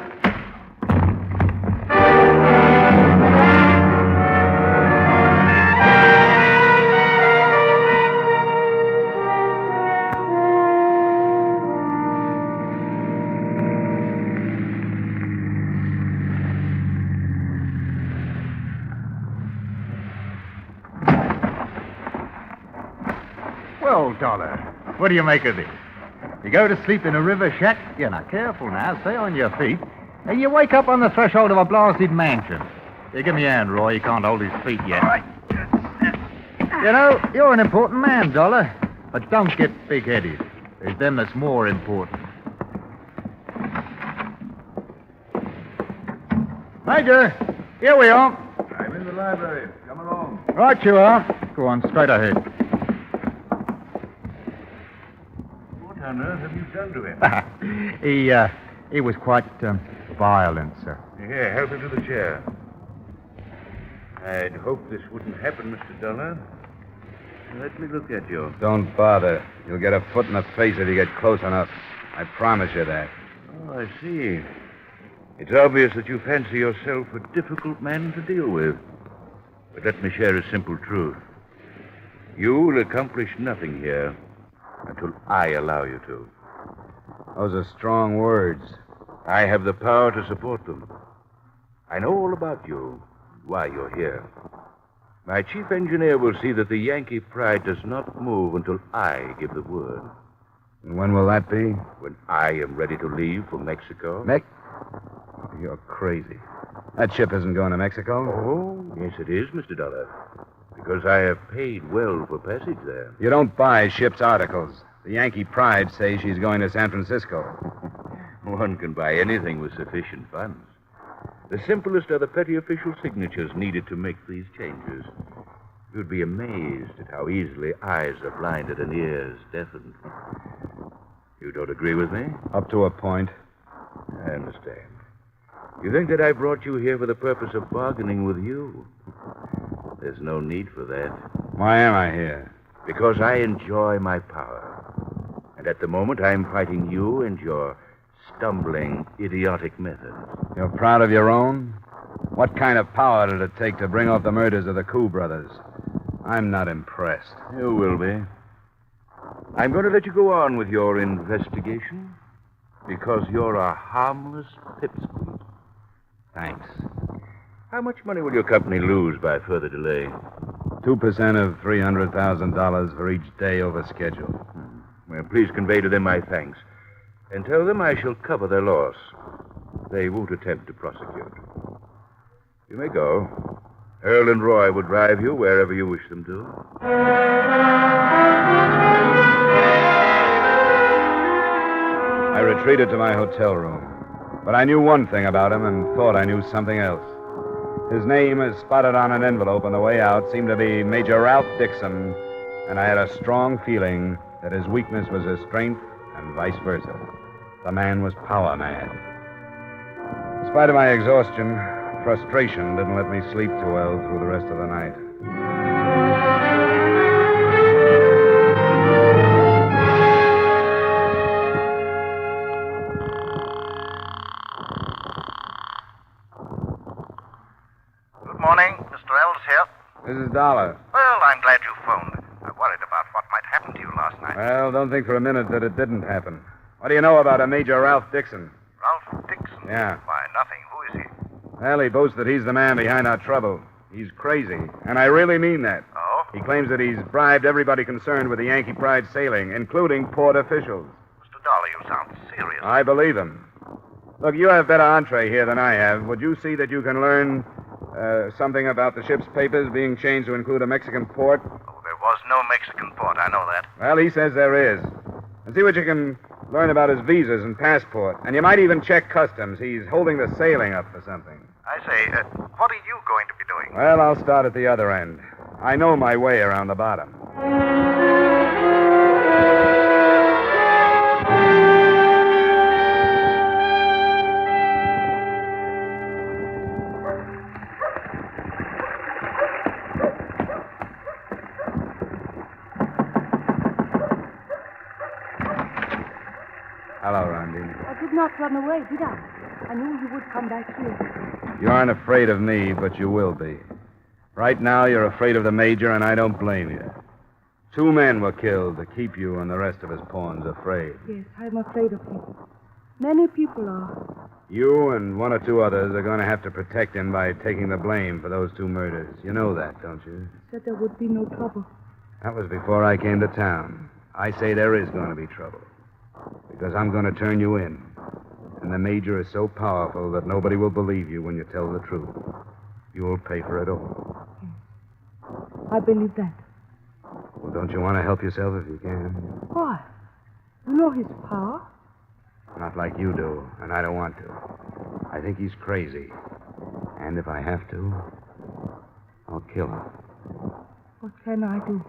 Well, Dollar, what do you make of this? You go to sleep in a river shack. You're not careful now. Stay on your feet. And you wake up on the threshold of a blasted mansion. Here, give me a hand, Roy. He can't hold his feet yet. All right. You know, you're an important man, Dollar. But don't get big-headed. There's them that's more important. Major, here we are. I'm in the library. Come along. Right you are. Go on, straight ahead. What on earth have you done to him? He was quite violent, sir. Here, help him to the chair. I'd hoped this wouldn't happen, Mr. Dollar. Let me look at you. Don't bother. You'll get a foot in the face if you get close enough. I promise you that. Oh, I see. It's obvious that you fancy yourself a difficult man to deal with. But let me share a simple truth. You will accomplish nothing here until I allow you to. Those are strong words. I have the power to support them. I know all about you, why you're here. My chief engineer will see that the Yankee pride does not move until I give the word. And when will that be? When I am ready to leave for Mexico. Oh, you're crazy. That ship isn't going to Mexico. Oh, yes, it is, Mr. Dollar. Because I have paid well for passage there. You don't buy ship's articles. The Yankee pride says she's going to San Francisco. One can buy anything with sufficient funds. The simplest are the petty official signatures needed to make these changes. You'd be amazed at how easily eyes are blinded and ears deafened. You don't agree with me? Up to a point. I understand. You think that I brought you here for the purpose of bargaining with you? There's no need for that. Why am I here? Because I enjoy my power. And at the moment, I'm fighting you and your stumbling, idiotic methods. You're proud of your own? What kind of power did it take to bring off the murders of the Koo brothers? I'm not impressed. You will be. I'm going to let you go on with your investigation because you're a harmless pipsqueak. Thanks. How much money will your company lose by further delay? 2% of $300,000 for each day over schedule. Well, please convey to them my thanks. And tell them I shall cover their loss. They won't attempt to prosecute. You may go. Earl and Roy will drive you wherever you wish them to. I retreated to my hotel room. But I knew one thing about him and thought I knew something else. His name, as spotted on an envelope on the way out, seemed to be Major Ralph Dixon, and I had a strong feeling that his weakness was his strength and vice versa. The man was power mad. In spite of my exhaustion, frustration didn't let me sleep too well through the rest of the night. Good morning. Mr. Ells here. This is Dollar. Well, I'm glad you phoned. I worried about what might happen to you last night. Well, don't think for a minute that it didn't happen. What do you know about a Major Ralph Dixon? Ralph Dixon? Yeah. Why, nothing. Who is he? Well, he boasts that he's the man behind our trouble. He's crazy, and I really mean that. Oh? He claims that he's bribed everybody concerned with the Yankee Pride sailing, including port officials. Mr. Dollar, you sound serious. I believe him. Look, you have better entree here than I have. Would you see that you can learn something about the ship's papers being changed to include a Mexican port? Oh, there was no Mexican port. I know that. Well, he says there is. And see what you can learn about his visas and passport. And you might even check customs. He's holding the sailing up for something. I say, what are you going to be doing? Well, I'll start at the other end. I know my way around the bottom. Hello, Randy. I did not run away, did I? I knew you would come back here. You aren't afraid of me, but you will be. Right now, you're afraid of the Major, and I don't blame you. 2 men were killed to keep you and the rest of his pawns afraid. Yes, I'm afraid of him. Many people are. You and 1 or 2 others are going to have to protect him by taking the blame for those 2 murders. You know that, don't you? Said there would be no trouble. That was before I came to town. I say there is going to be trouble. Because I'm going to turn you in. And the Major is so powerful that nobody will believe you when you tell the truth. You'll pay for it all. I believe that. Well, don't you want to help yourself if you can? Why? You know his power. Not like you do, and I don't want to. I think he's crazy. And if I have to, I'll kill him. What can I do?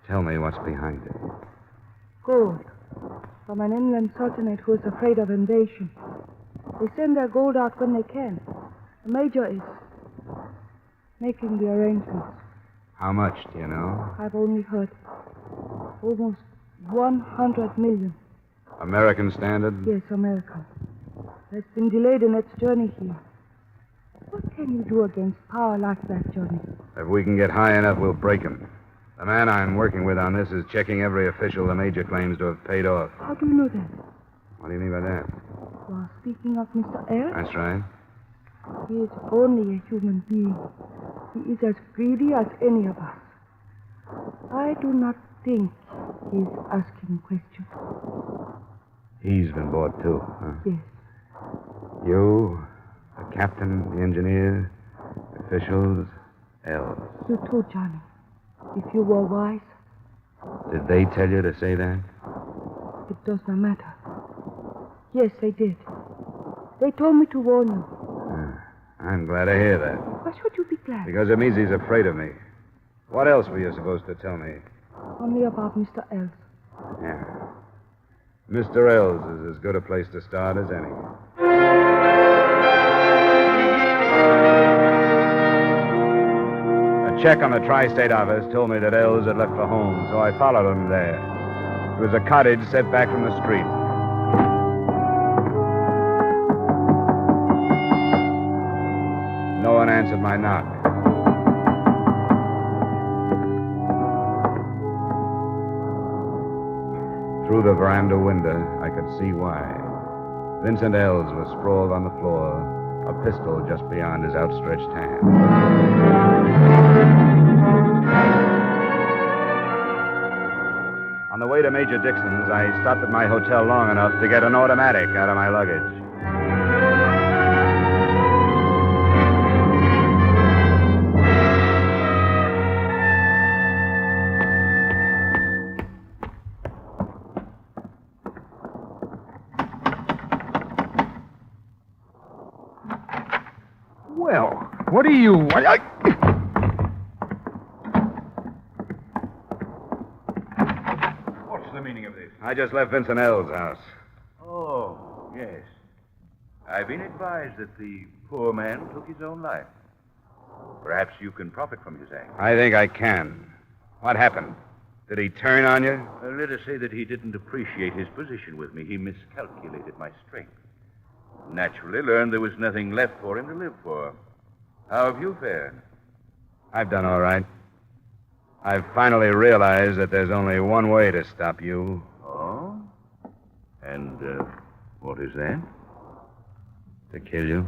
Tell me what's behind it. Gold. From an inland sultanate who is afraid of invasion. They send their gold out when they can. The Major is making the arrangements. How much, do you know? I've only heard. Almost 100 million. American standard? Yes, American. It's been delayed in its journey here. What can you do against power like that, Johnny? If we can get high enough, we'll break him. The man I'm working with on this is checking every official the Major claims to have paid off. How do you know that? What do you mean by that? You are speaking of Mr. L? That's right. He is only a human being. He is as greedy as any of us. I do not think he is asking questions. He's been bought, too, huh? Yes. You, the captain, the engineer, officials, elves. You too, Johnny. If you were wise. Did they tell you to say that? It does not matter. Yes, they did. They told me to warn you. I'm glad to hear that. Why should you be glad? Because it means he's afraid of me. What else were you supposed to tell me? Only about Mr. Els. Yeah. Mr. Els is as good a place to start as any. A check on the tri-state office told me that Els had left for home, so I followed him there. It was a cottage set back from the street. No one answered my knock. Through the veranda window, I could see why. Vincent Els was sprawled on the floor, a pistol just beyond his outstretched hand. On the way to Major Dixon's, I stopped at my hotel long enough to get an automatic out of my luggage. Well, what do you... What's the meaning of this? I just left Vincent Els' house. Oh, yes. I've been advised that the poor man took his own life. Perhaps you can profit from his act. I think I can. What happened? Did he turn on you? Let us say that he didn't appreciate his position with me. He miscalculated my strength. Naturally learned there was nothing left for him to live for. How have you fared? I've done all right. I've finally realized that there's only one way to stop you. Oh? And, what is that? To kill you.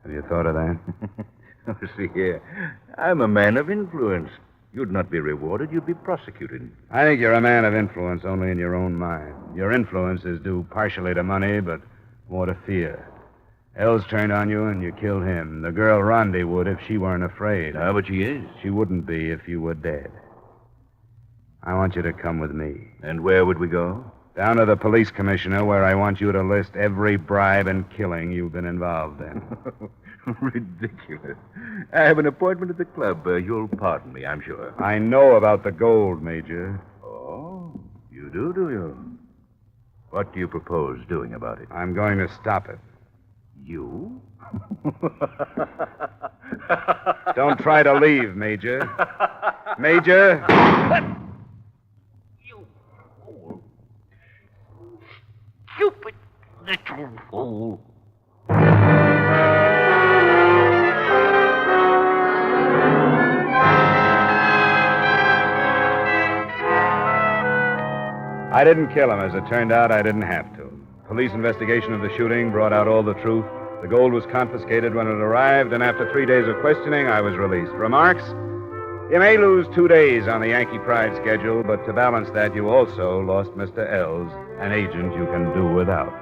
Have you thought of that? See here, I'm a man of influence. You'd not be rewarded, you'd be prosecuted. I think you're a man of influence only in your own mind. Your influence is due partially to money, but more to fear. Els turned on you and you killed him. The girl Rondi would if she weren't afraid. Ah, but she is. She wouldn't be if you were dead. I want you to come with me. And where would we go? Down to the police commissioner, where I want you to list every bribe and killing you've been involved in. Ridiculous. I have an appointment at the club. You'll pardon me, I'm sure. I know about the gold, Major. Oh, you do you? What do you propose doing about it? I'm going to stop it. You? Don't try to leave, Major. Major! You fool. Stupid little fool. I didn't kill him. As it turned out, I didn't have to. Police investigation of the shooting brought out all the truth. The gold was confiscated when it arrived, and after 3 days of questioning, I was released. Remarks? You may lose 2 days on the Yankee Pride schedule, but to balance that, you also lost Mr. Ells, an agent you can do without.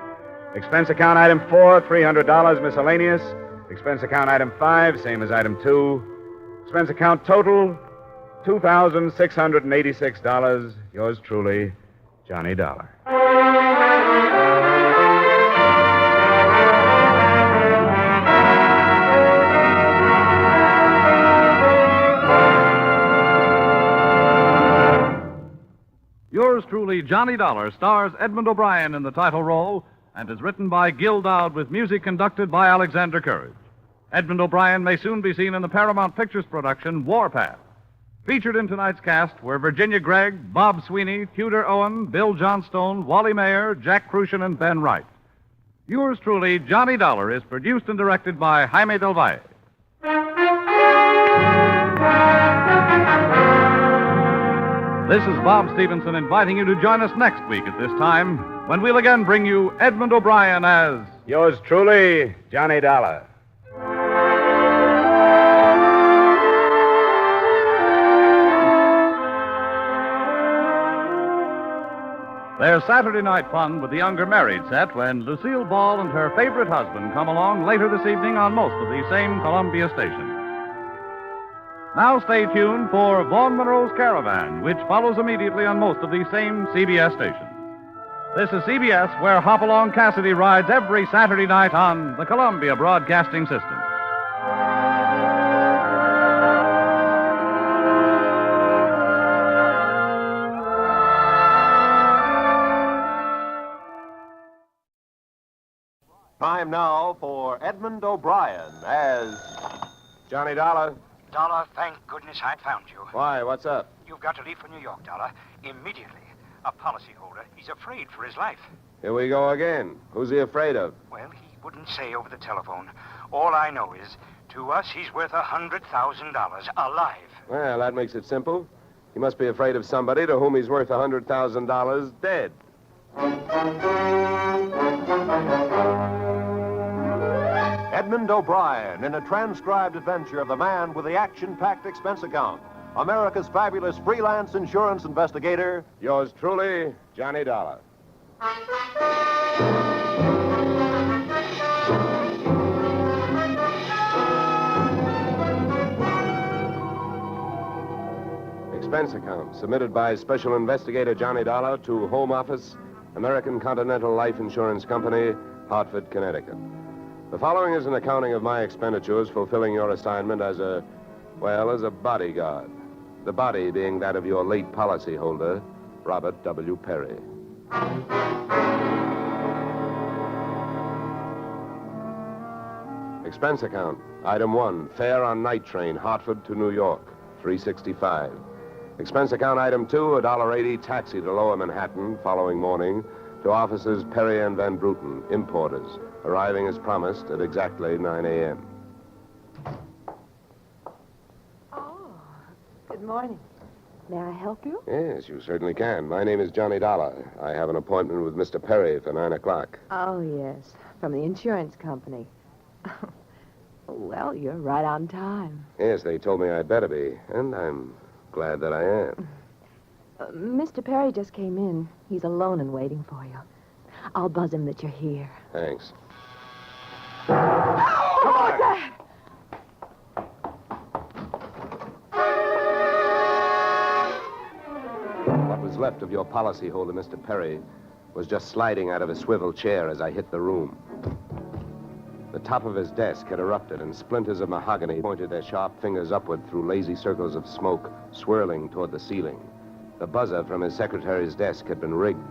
Expense account item 4, $300 miscellaneous. Expense account item 5, same as item 2. Expense account total, $2,686. Yours truly, Johnny Dollar. Yours truly, Johnny Dollar, stars Edmond O'Brien in the title role and is written by Gil Dowd with music conducted by Alexander Courage. Edmond O'Brien may soon be seen in the Paramount Pictures production Warpath. Featured in tonight's cast were Virginia Gregg, Bob Sweeney, Tudor Owen, Bill Johnstone, Wally Mayer, Jack Crucian, and Ben Wright. Yours truly, Johnny Dollar, is produced and directed by Jaime Del Valle. This is Bob Stevenson inviting you to join us next week at this time when we'll again bring you Edmond O'Brien as... Yours truly, Johnny Dollar. There's Saturday night fun with the Unger married set when Lucille Ball and her favorite husband come along later this evening on most of these same Columbia stations. Now stay tuned for Vaughn Monroe's Caravan, which follows immediately on most of these same CBS stations. This is CBS, where Hopalong Cassidy rides every Saturday night on the Columbia Broadcasting System. Time now for Edmond O'Brien as Johnny Dollar. Dollar, thank goodness I found you. Why, what's up? You've got to leave for New York, Dollar, immediately. A policyholder, he's afraid for his life. Here we go again. Who's he afraid of? Well, he wouldn't say over the telephone. All I know is, to us, he's worth $100,000 alive. Well, that makes it simple. He must be afraid of somebody to whom he's worth $100,000 dead. Edmond O'Brien in a transcribed adventure of the man with the action-packed expense account. America's fabulous freelance insurance investigator. Yours truly, Johnny Dollar. Expense account submitted by Special Investigator Johnny Dollar to Home Office, American Continental Life Insurance Company, Hartford, Connecticut. The following is an accounting of my expenditures fulfilling your assignment as a bodyguard. The body being that of your late policyholder, Robert W. Perry. Expense account. Item 1, fare on night train, Hartford to New York, $3.65. Expense account item 2, $1.80 taxi to Lower Manhattan following morning to offices Perry and Van Bruten, importers, arriving as promised at exactly 9 a.m. Good morning. May I help you? Yes, you certainly can. My name is Johnny Dollar. I have an appointment with Mr. Perry for 9 o'clock. Oh, yes. From the insurance company. Well, you're right on time. Yes, they told me I'd better be, and I'm glad that I am. Mr. Perry just came in. He's alone and waiting for you. I'll buzz him that you're here. Thanks. What's that? What was left of your policyholder, Mr. Perry, was just sliding out of a swivel chair as I hit the room. The top of his desk had erupted, and splinters of mahogany pointed their sharp fingers upward through lazy circles of smoke, swirling toward the ceiling. The buzzer from his secretary's desk had been rigged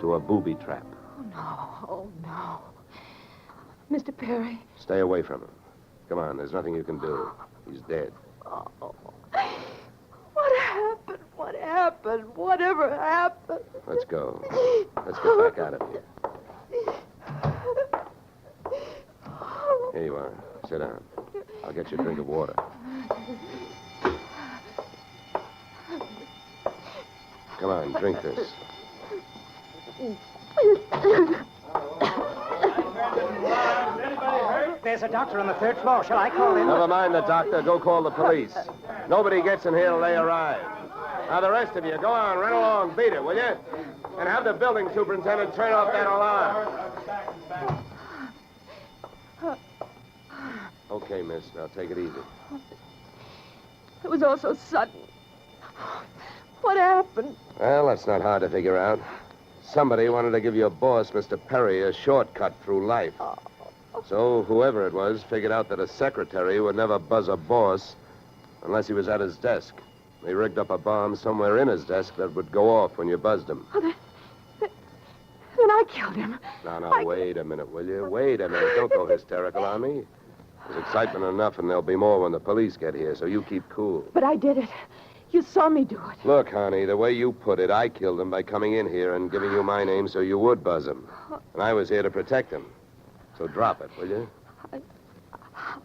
to a booby trap. Oh, no. Mr. Perry. Stay away from him. Come on, there's nothing you can do. He's dead. Oh. What happened? What happened? Whatever happened? Let's go. Let's get back out of here. Here you are. Sit down. I'll get you a drink of water. Come on, drink this. There's a doctor on the third floor. Shall I call him? Never mind the doctor. Go call the police. Nobody gets in here till they arrive. Now, the rest of you, go on, run along, beat it, will you? And have the building superintendent turn off that alarm. Okay, miss. Now, take it easy. It was all so sudden. What happened? Well, that's not hard to figure out. Somebody wanted to give your boss, Mr. Perry, a shortcut through life. So whoever it was figured out that a secretary would never buzz a boss unless he was at his desk. They rigged up a bomb somewhere in his desk that would go off when you buzzed him. Oh, then I killed him. Now, wait a minute, will you? Wait a minute. Don't go hysterical on me. There's excitement enough, and there'll be more when the police get here, so you keep cool. But I did it. You saw me do it. Look, honey, the way you put it, I killed him by coming in here and giving you my name so you would buzz him. And I was here to protect him. So drop it, will you?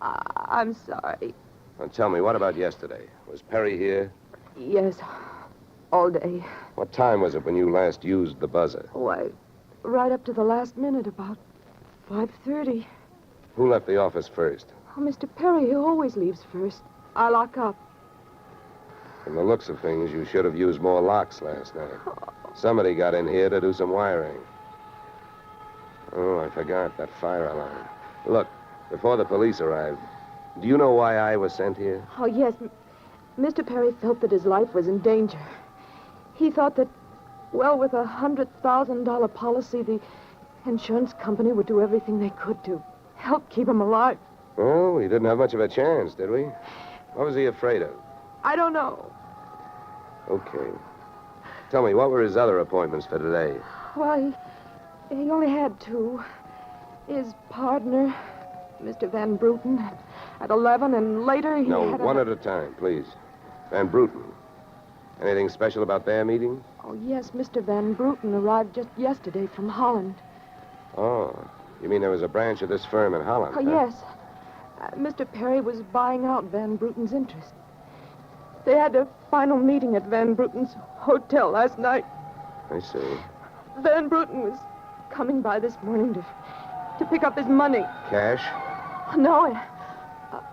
I'm sorry. Now, tell me, what about yesterday? Was Perry here? Yes, all day. What time was it when you last used the buzzer? Why, right up to the last minute, about 5:30. Who left the office first? Oh, Mr. Perry, he always leaves first. I lock up. From the looks of things, you should have used more locks last night. Somebody got in here to do some wiring. Oh, I forgot that fire alarm. Look, before the police arrived, do you know why I was sent here? Oh, yes. Mr. Perry felt that his life was in danger. He thought that, well, with a $100,000 policy, the insurance company would do everything they could to help keep him alive. Oh, we didn't have much of a chance, did we? What was he afraid of? I don't know. Okay. Tell me, what were his other appointments for today? Well, he only had two. His partner, Mr. Van Bruten, at 11, and later he No, had one at a time, please. Van Bruten. Anything special about their meeting? Oh, yes, Mr. Van Bruten arrived just yesterday from Holland. Oh, you mean there was a branch of this firm in Holland? Oh, huh? yes. Mr. Perry was buying out Van Bruten's interest. They had a final meeting at Van Bruten's hotel last night. I see. Van Bruten was coming by this morning to pick up his money. Cash? No,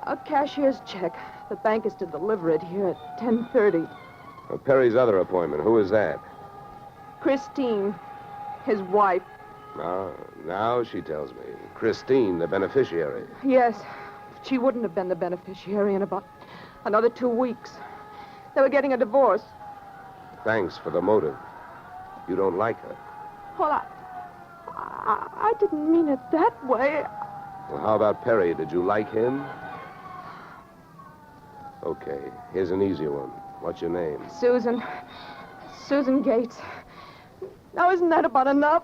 a cashier's check. The bank is to deliver it here at 10:30. Well, Perry's other appointment, who is that? Christine, his wife. Now she tells me. Christine, the beneficiary. Yes, she wouldn't have been the beneficiary in about another 2 weeks. They were getting a divorce. Thanks for the motive. You don't like her. Well, I didn't mean it that way. Well, how about Perry? Did you like him? Okay, here's an easy one. What's your name? Susan Gates. Now, isn't that about enough?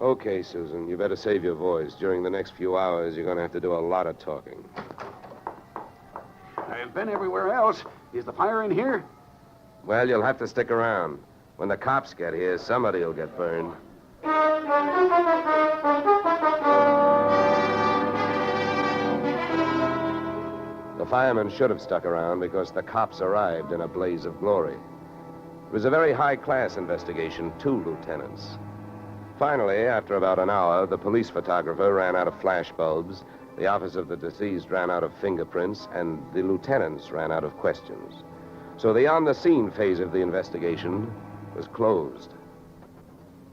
Okay, Susan, you better save your voice. During the next few hours, you're going to have to do a lot of talking. I've been everywhere else. Is the fire in here? Well, you'll have to stick around. When the cops get here, somebody will get burned. The firemen should have stuck around because the cops arrived in a blaze of glory. It was a very high-class investigation, 2 lieutenants. Finally, after about an hour, the police photographer ran out of flash bulbs, the office of the deceased ran out of fingerprints, and the lieutenants ran out of questions. So the on-the-scene phase of the investigation was closed.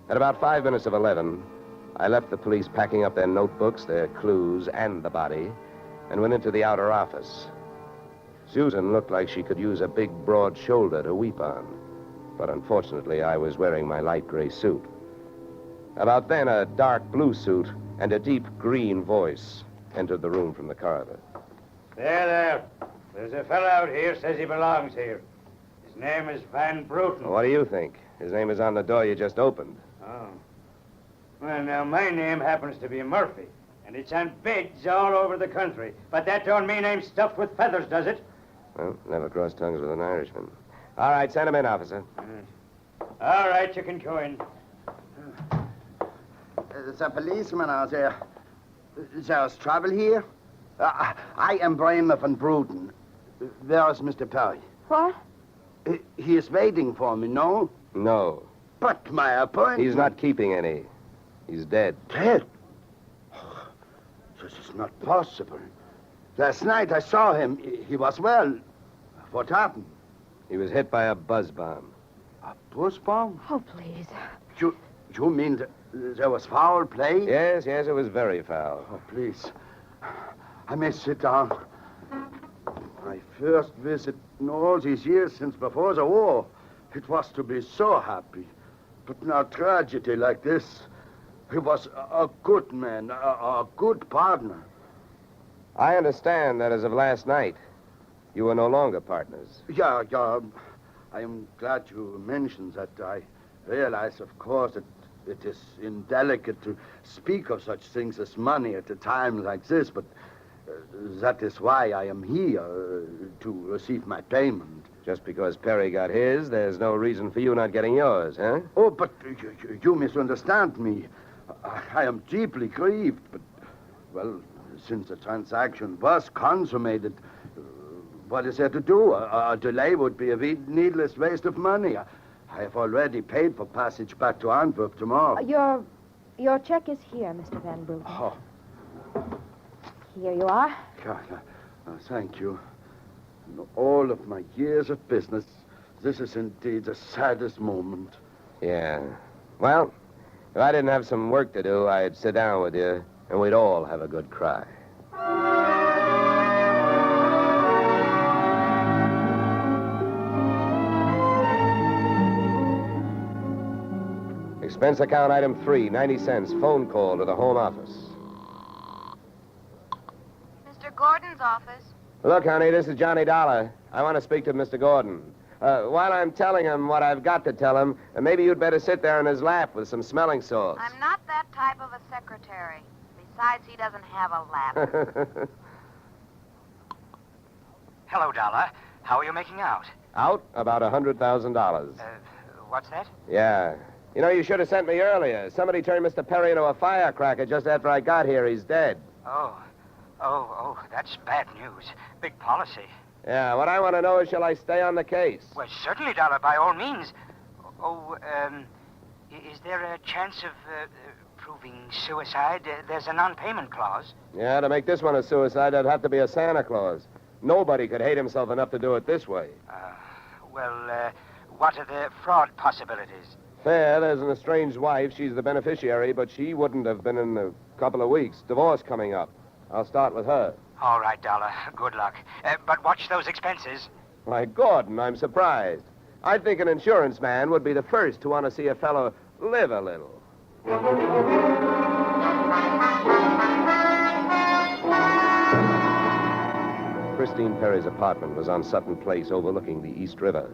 At about 5 minutes of 11, I left the police packing up their notebooks, their clues, and the body, and went into the outer office. Susan looked like she could use a big, broad shoulder to weep on, but unfortunately, I was wearing my light gray suit. About then, a dark blue suit and a deep green voice entered the room from the corridor. There. There's a fellow out here says he belongs here. His name is Van Bruten. What do you think? His name is on the door you just opened. Oh. Well, now, my name happens to be Murphy, and it's on bids all over the country. But that don't mean I'm stuffed with feathers, does it? Well, never cross tongues with an Irishman. All right, send him in, officer. All right, you can go in. There's a policeman out there. There's trouble here? I am Brian Van Bruten. Where is Mr. Perry? What? He is waiting for me, no? No. But my appointment... He's not keeping any. He's dead. Dead? This is not possible. Last night I saw him. He was well. What happened? He was hit by a buzz bomb. A buzz bomb? Oh, please. You mean there was foul play? Yes, it was very foul. Oh, please. I may sit down. My first visit in all these years since before the war. It was to be so happy. But now tragedy like this. He was a good man, a good partner. I understand that as of last night, you were no longer partners. Yeah. I am glad you mentioned that. I realize, of course, that it is indelicate to speak of such things as money at a time like this, but that is why I am here, to receive my payment. Just because Perry got his, there's no reason for you not getting yours, huh? Oh, but you misunderstand me. I am deeply grieved, but, well, since the transaction was consummated, what is there to do? A delay would be a needless waste of money. I have already paid for passage back to Antwerp tomorrow. Your check is here, Mr. Van Bruggen. Oh. Here you are. Thank you. In all of my years of business, this is indeed the saddest moment. Yeah. Well, if I didn't have some work to do, I'd sit down with you, and we'd all have a good cry. Expense account item 3, 90 cents, phone call to the home office. Mr. Gordon's office. Look, honey, this is Johnny Dollar. I want to speak to Mr. Gordon. While I'm telling him what I've got to tell him, maybe you'd better sit there in his lap with some smelling salts. I'm not that type of a secretary. Besides, he doesn't have a lap. Hello, Dollar. How are you making out? Out? About $100,000. What's that? Yeah. You know, you should have sent me earlier. Somebody turned Mr. Perry into a firecracker just after I got here. He's dead. Oh, that's bad news. Big policy. Yeah, what I want to know is, shall I stay on the case? Well, certainly, Dollar, by all means. Is there a chance of proving suicide? There's a non-payment clause. Yeah, to make this one a suicide, there'd have to be a Santa Claus. Nobody could hate himself enough to do it this way. What are the fraud possibilities? Fair, there's an estranged wife. She's the beneficiary, but she wouldn't have been in a couple of weeks. Divorce coming up. I'll start with her. All right, Dollar. Good luck. But watch those expenses. Why, Gordon, I'm surprised. I think an insurance man would be the first to want to see a fellow live a little. Christine Perry's apartment was on Sutton Place overlooking the East River.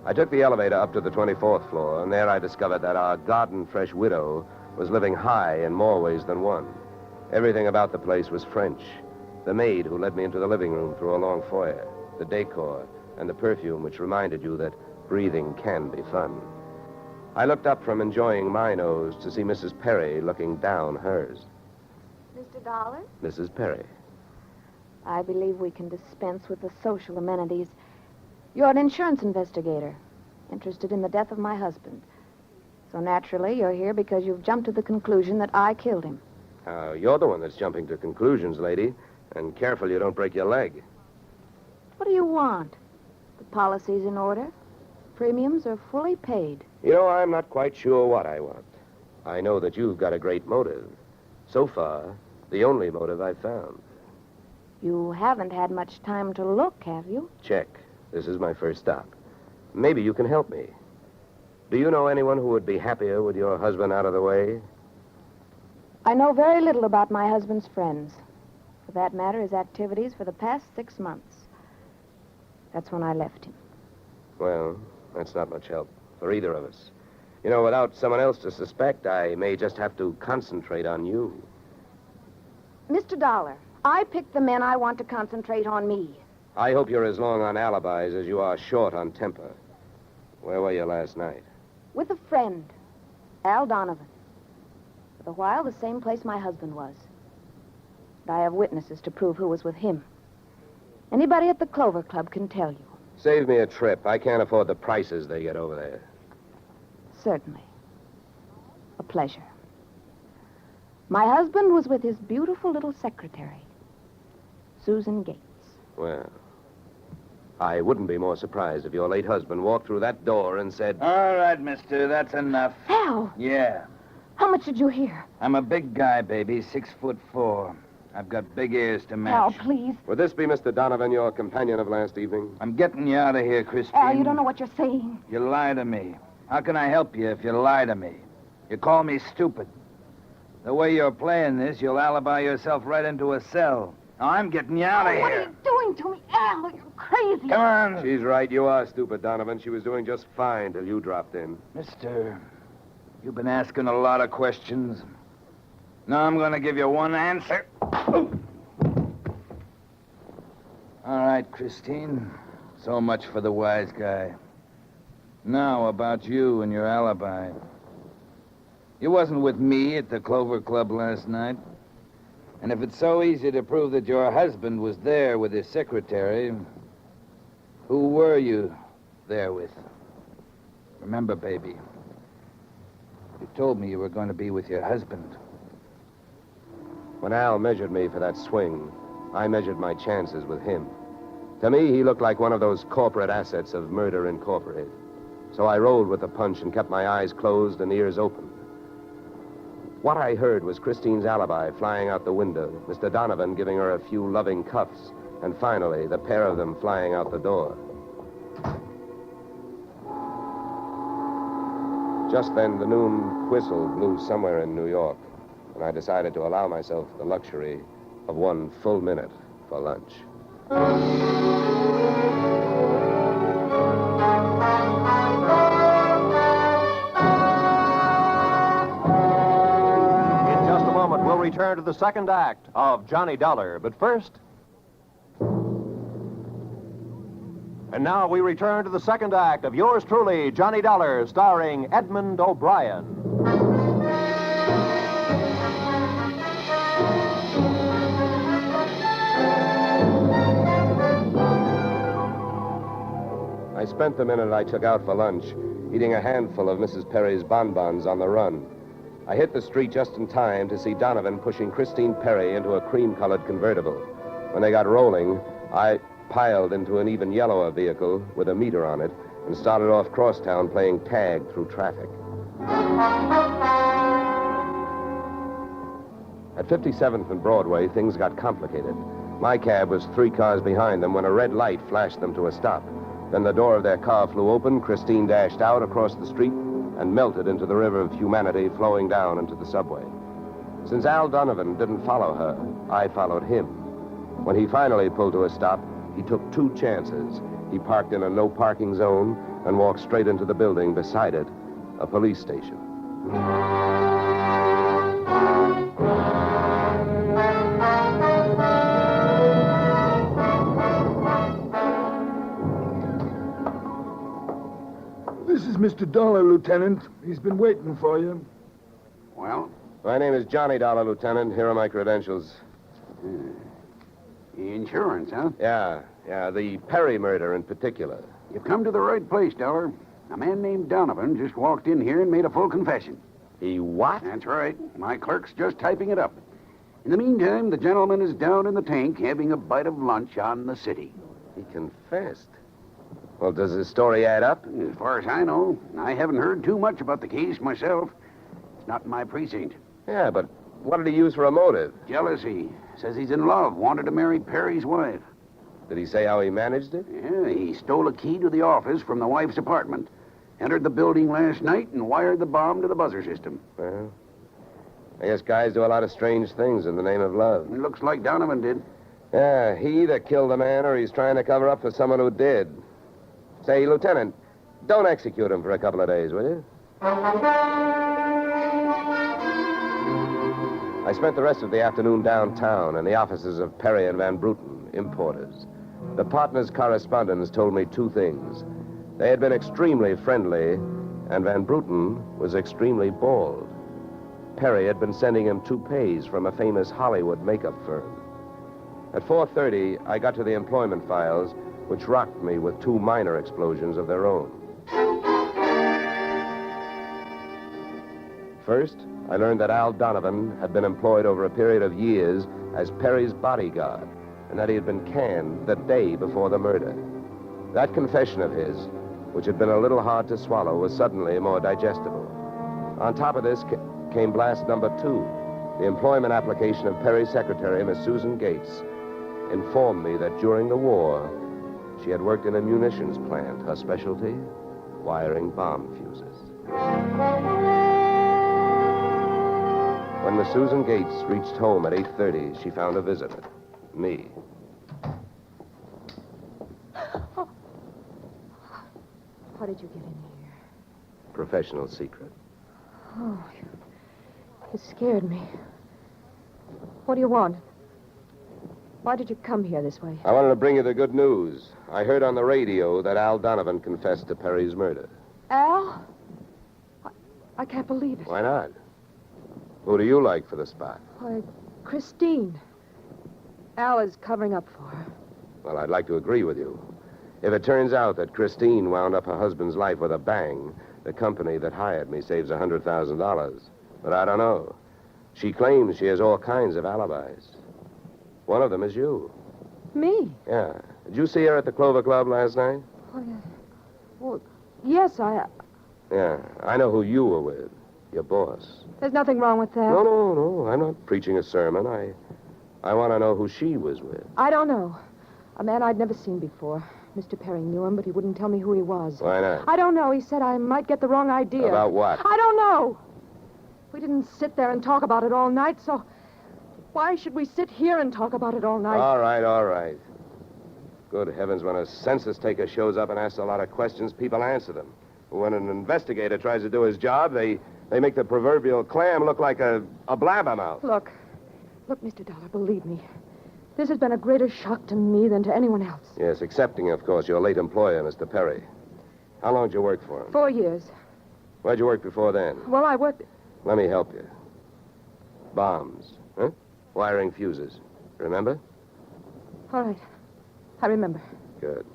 I took the elevator up to the 24th floor, and there I discovered that our garden-fresh widow was living high in more ways than one. Everything about the place was French. The maid who led me into the living room through a long foyer, the decor, and the perfume which reminded you that breathing can be fun. I looked up from enjoying my nose to see Mrs. Perry looking down hers. Mr. Dollar? Mrs. Perry. I believe we can dispense with the social amenities. You're an insurance investigator, interested in the death of my husband. So naturally, you're here because you've jumped to the conclusion that I killed him. You're the one that's jumping to conclusions, lady. And careful you don't break your leg. What do you want? The policy's in order. Premiums are fully paid. You know, I'm not quite sure what I want. I know that you've got a great motive. So far, the only motive I've found. You haven't had much time to look, have you? Check. This is my first stop. Maybe you can help me. Do you know anyone who would be happier with your husband out of the way? I know very little about my husband's friends. For that matter, his activities for the past 6 months. That's when I left him. Well, that's not much help for either of us. You know, without someone else to suspect, I may just have to concentrate on you. Mr. Dollar, I picked the men I want to concentrate on me. I hope you're as long on alibis as you are short on temper. Where were you last night? With a friend, Al Donovan. For a while, the same place my husband was. But I have witnesses to prove who was with him. Anybody at the Clover Club can tell you. Save me a trip. I can't afford the prices they get over there. Certainly. A pleasure. My husband was with his beautiful little secretary, Susan Gates. Well, I wouldn't be more surprised if your late husband walked through that door and said... All right, mister, that's enough. Al! Yeah. How much did you hear? I'm a big guy, baby, 6'4". I've got big ears to match. Al, please. Would this be Mr. Donovan, your companion of last evening? I'm getting you out of here, Christine. Al, you don't know what you're saying. You lie to me. How can I help you if you lie to me? You call me stupid. The way you're playing this, you'll alibi yourself right into a cell. Now, I'm getting you out of What here. are you doing to me, Al? You're crazy. Come on. She's right. You are stupid, Donovan. She was doing just fine till you dropped in. Mister, you've been asking a lot of questions. Now I'm going to give you one answer. All right, Christine. So much for the wise guy. Now, about you and your alibi. You wasn't with me at the Clover Club last night. And if it's so easy to prove that your husband was there with his secretary, who were you there with? Remember, baby, you told me you were going to be with your husband. When Al measured me for that swing, I measured my chances with him. To me, he looked like one of those corporate assets of Murder Incorporated. So I rolled with the punch and kept my eyes closed and ears open. What I heard was Christine's alibi flying out the window, Mr. Donovan giving her a few loving cuffs, and finally, the pair of them flying out the door. Just then, the noon whistle blew somewhere in New York, and I decided to allow myself the luxury of 1 full minute for lunch. Return to the second act of Johnny Dollar. But first... And now we return to the second act of yours truly, Johnny Dollar, starring Edmond O'Brien. I spent the minute I took out for lunch eating a handful of Mrs. Perry's bonbons on the run. I hit the street just in time to see Donovan pushing Christine Perry into a cream-colored convertible. When they got rolling, I piled into an even yellower vehicle with a meter on it and started off crosstown playing tag through traffic. At 57th and Broadway, things got complicated. My cab was 3 cars behind them when a red light flashed them to a stop. Then the door of their car flew open, Christine dashed out across the street, and melted into the river of humanity flowing down into the subway. Since Al Donovan didn't follow her, I followed him. When he finally pulled to a stop, he took 2 chances. He parked in a no-parking zone and walked straight into the building beside it, a police station. This is Mr. Dollar, Lieutenant. He's been waiting for you. Well? My name is Johnny Dollar, Lieutenant. Here are my credentials. Insurance, huh? Yeah, the Perry murder in particular. You've come to the right place, Dollar. A man named Donovan just walked in here and made a full confession. He what? That's right. My clerk's just typing it up. In the meantime, the gentleman is down in the tank having a bite of lunch on the city. He confessed. Well, does his story add up? As far as I know, I haven't heard too much about the case myself. It's not in my precinct. Yeah, but what did he use for a motive? Jealousy. Says he's in love, wanted to marry Perry's wife. Did he say how he managed it? Yeah, he stole a key to the office from the wife's apartment, entered the building last night, and wired the bomb to the buzzer system. Well, I guess guys do a lot of strange things in the name of love. It looks like Donovan did. Yeah, he either killed the man or he's trying to cover up for someone who did. Say, Lieutenant, don't execute him for a couple of days, will you? I spent the rest of the afternoon downtown in the offices of Perry and Van Bruten, importers. The partners' correspondents told me 2 things. They had been extremely friendly, and Van Bruten was extremely bald. Perry had been sending him toupees from a famous Hollywood makeup firm. At 4:30, I got to the employment files, which rocked me with 2 minor explosions of their own. First, I learned that Al Donovan had been employed over a period of years as Perry's bodyguard, and that he had been canned the day before the murder. That confession of his, which had been a little hard to swallow, was suddenly more digestible. On top of this came blast number 2. The employment application of Perry's secretary, Miss Susan Gates, informed me that during the war, she had worked in a munitions plant, her specialty, wiring bomb fuses. When Miss Susan Gates reached home at 8:30, she found a visitor, me. How did you get in here? Professional secret. Oh, you scared me. What do you want? Why did you come here this way? I wanted to bring you the good news. I heard on the radio that Al Donovan confessed to Perry's murder. Al? I can't believe it. Why not? Who do you like for the spot? Why, Christine. Al is covering up for her. Well, I'd like to agree with you. If it turns out that Christine wound up her husband's life with a bang, the company that hired me saves $100,000. But I don't know. She claims she has all kinds of alibis. One of them is you. Me? Yeah. Did you see her at the Clover Club last night? Well, yes, Yeah. I know who you were with. Your boss. There's nothing wrong with that. No. I'm not preaching a sermon. I want to know who she was with. I don't know. A man I'd never seen before. Mr. Perry knew him, but he wouldn't tell me who he was. Why not? I don't know. He said I might get the wrong idea. About what? I don't know. We didn't sit there and talk about it all night, so why should we sit here and talk about it all night? All right. Good heavens, when a census taker shows up and asks a lot of questions, people answer them. When an investigator tries to do his job, they make the proverbial clam look like a blabbermouth. Look, Mr. Dollar, believe me. This has been a greater shock to me than to anyone else. Yes, excepting, of course, your late employer, Mr. Perry. How long did you work for him? 4 years. Where'd you work before then? Well, I worked... Let me help you. Bombs, huh? Wiring fuses. Remember? All right. I remember. Good.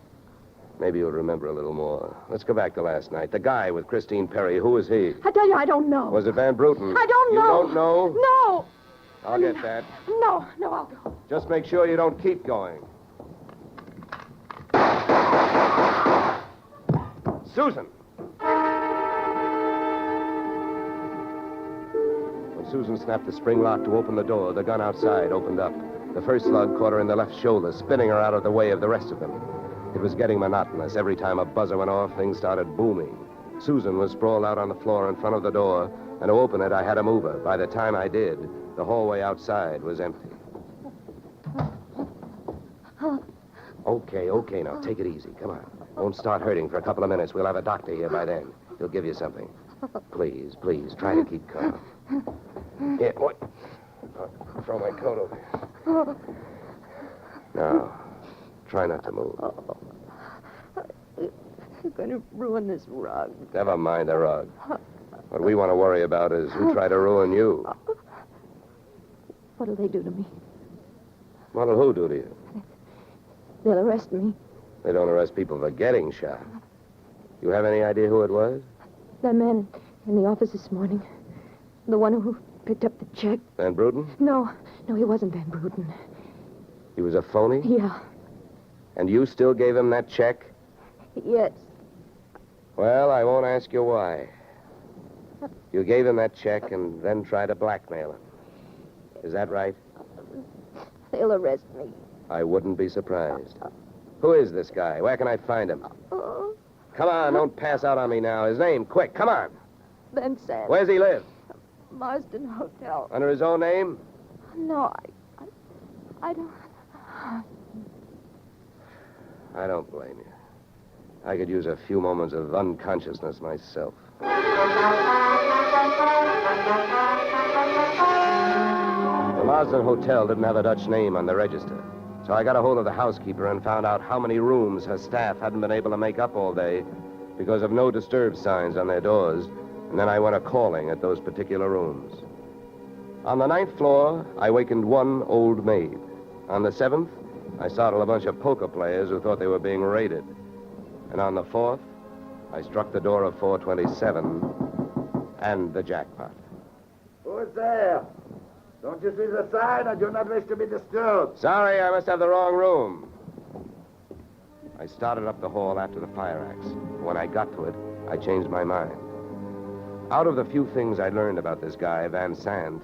Maybe you'll remember a little more. Let's go back to last night. The guy with Christine Perry, who was he? I tell you, I don't know. Was it Van Bruten? I don't know. You don't know? No. I'll get that. No, I'll go. Just make sure you don't keep going. Susan! When Susan snapped the spring lock to open the door, the gun outside opened up. The first slug caught her in the left shoulder, spinning her out of the way of the rest of them. It was getting monotonous. Every time a buzzer went off, things started booming. Susan was sprawled out on the floor in front of the door, and to open it, I had to move her. By the time I did, the hallway outside was empty. Okay, now, take it easy. Come on. Won't start hurting for a couple of minutes. We'll have a doctor here by then. He'll give you something. Please, try to keep calm. Yeah, what? I'll throw my coat over here. Now, try not to move. You're going to ruin this rug. Never mind the rug. What we want to worry about is who tried to ruin you. What'll they do to me? What'll who do to you? They'll arrest me. They don't arrest people for getting shot. You have any idea who it was? That man in the office this morning. The one who picked up the check. Van Bruten? No, he wasn't Van Bruten. He was a phony? Yeah. And you still gave him that check? Yes. Well, I won't ask you why. You gave him that check and then tried to blackmail him. Is that right? They'll arrest me. I wouldn't be surprised. Who is this guy? Where can I find him? Come on, don't pass out on me now. His name, quick, come on. Ben Sands. Where's he live? Marsden Hotel. Under his own name? No, I don't... I don't blame you. I could use a few moments of unconsciousness myself. The Marsden Hotel didn't have a Dutch name on the register, so I got a hold of the housekeeper and found out how many rooms her staff hadn't been able to make up all day because of no disturb signs on their doors, and then I went a-calling at those particular rooms. On the 9th floor, I wakened one old maid. On the 7th, I startled a bunch of poker players who thought they were being raided. And on the 4th, I struck the door of 427 and the jackpot. Who's there? Don't you see the sign? I do not wish to be disturbed. Sorry, I must have the wrong room. I started up the hall after the fire axe. When I got to it, I changed my mind. Out of the few things I learned about this guy, Van Sant,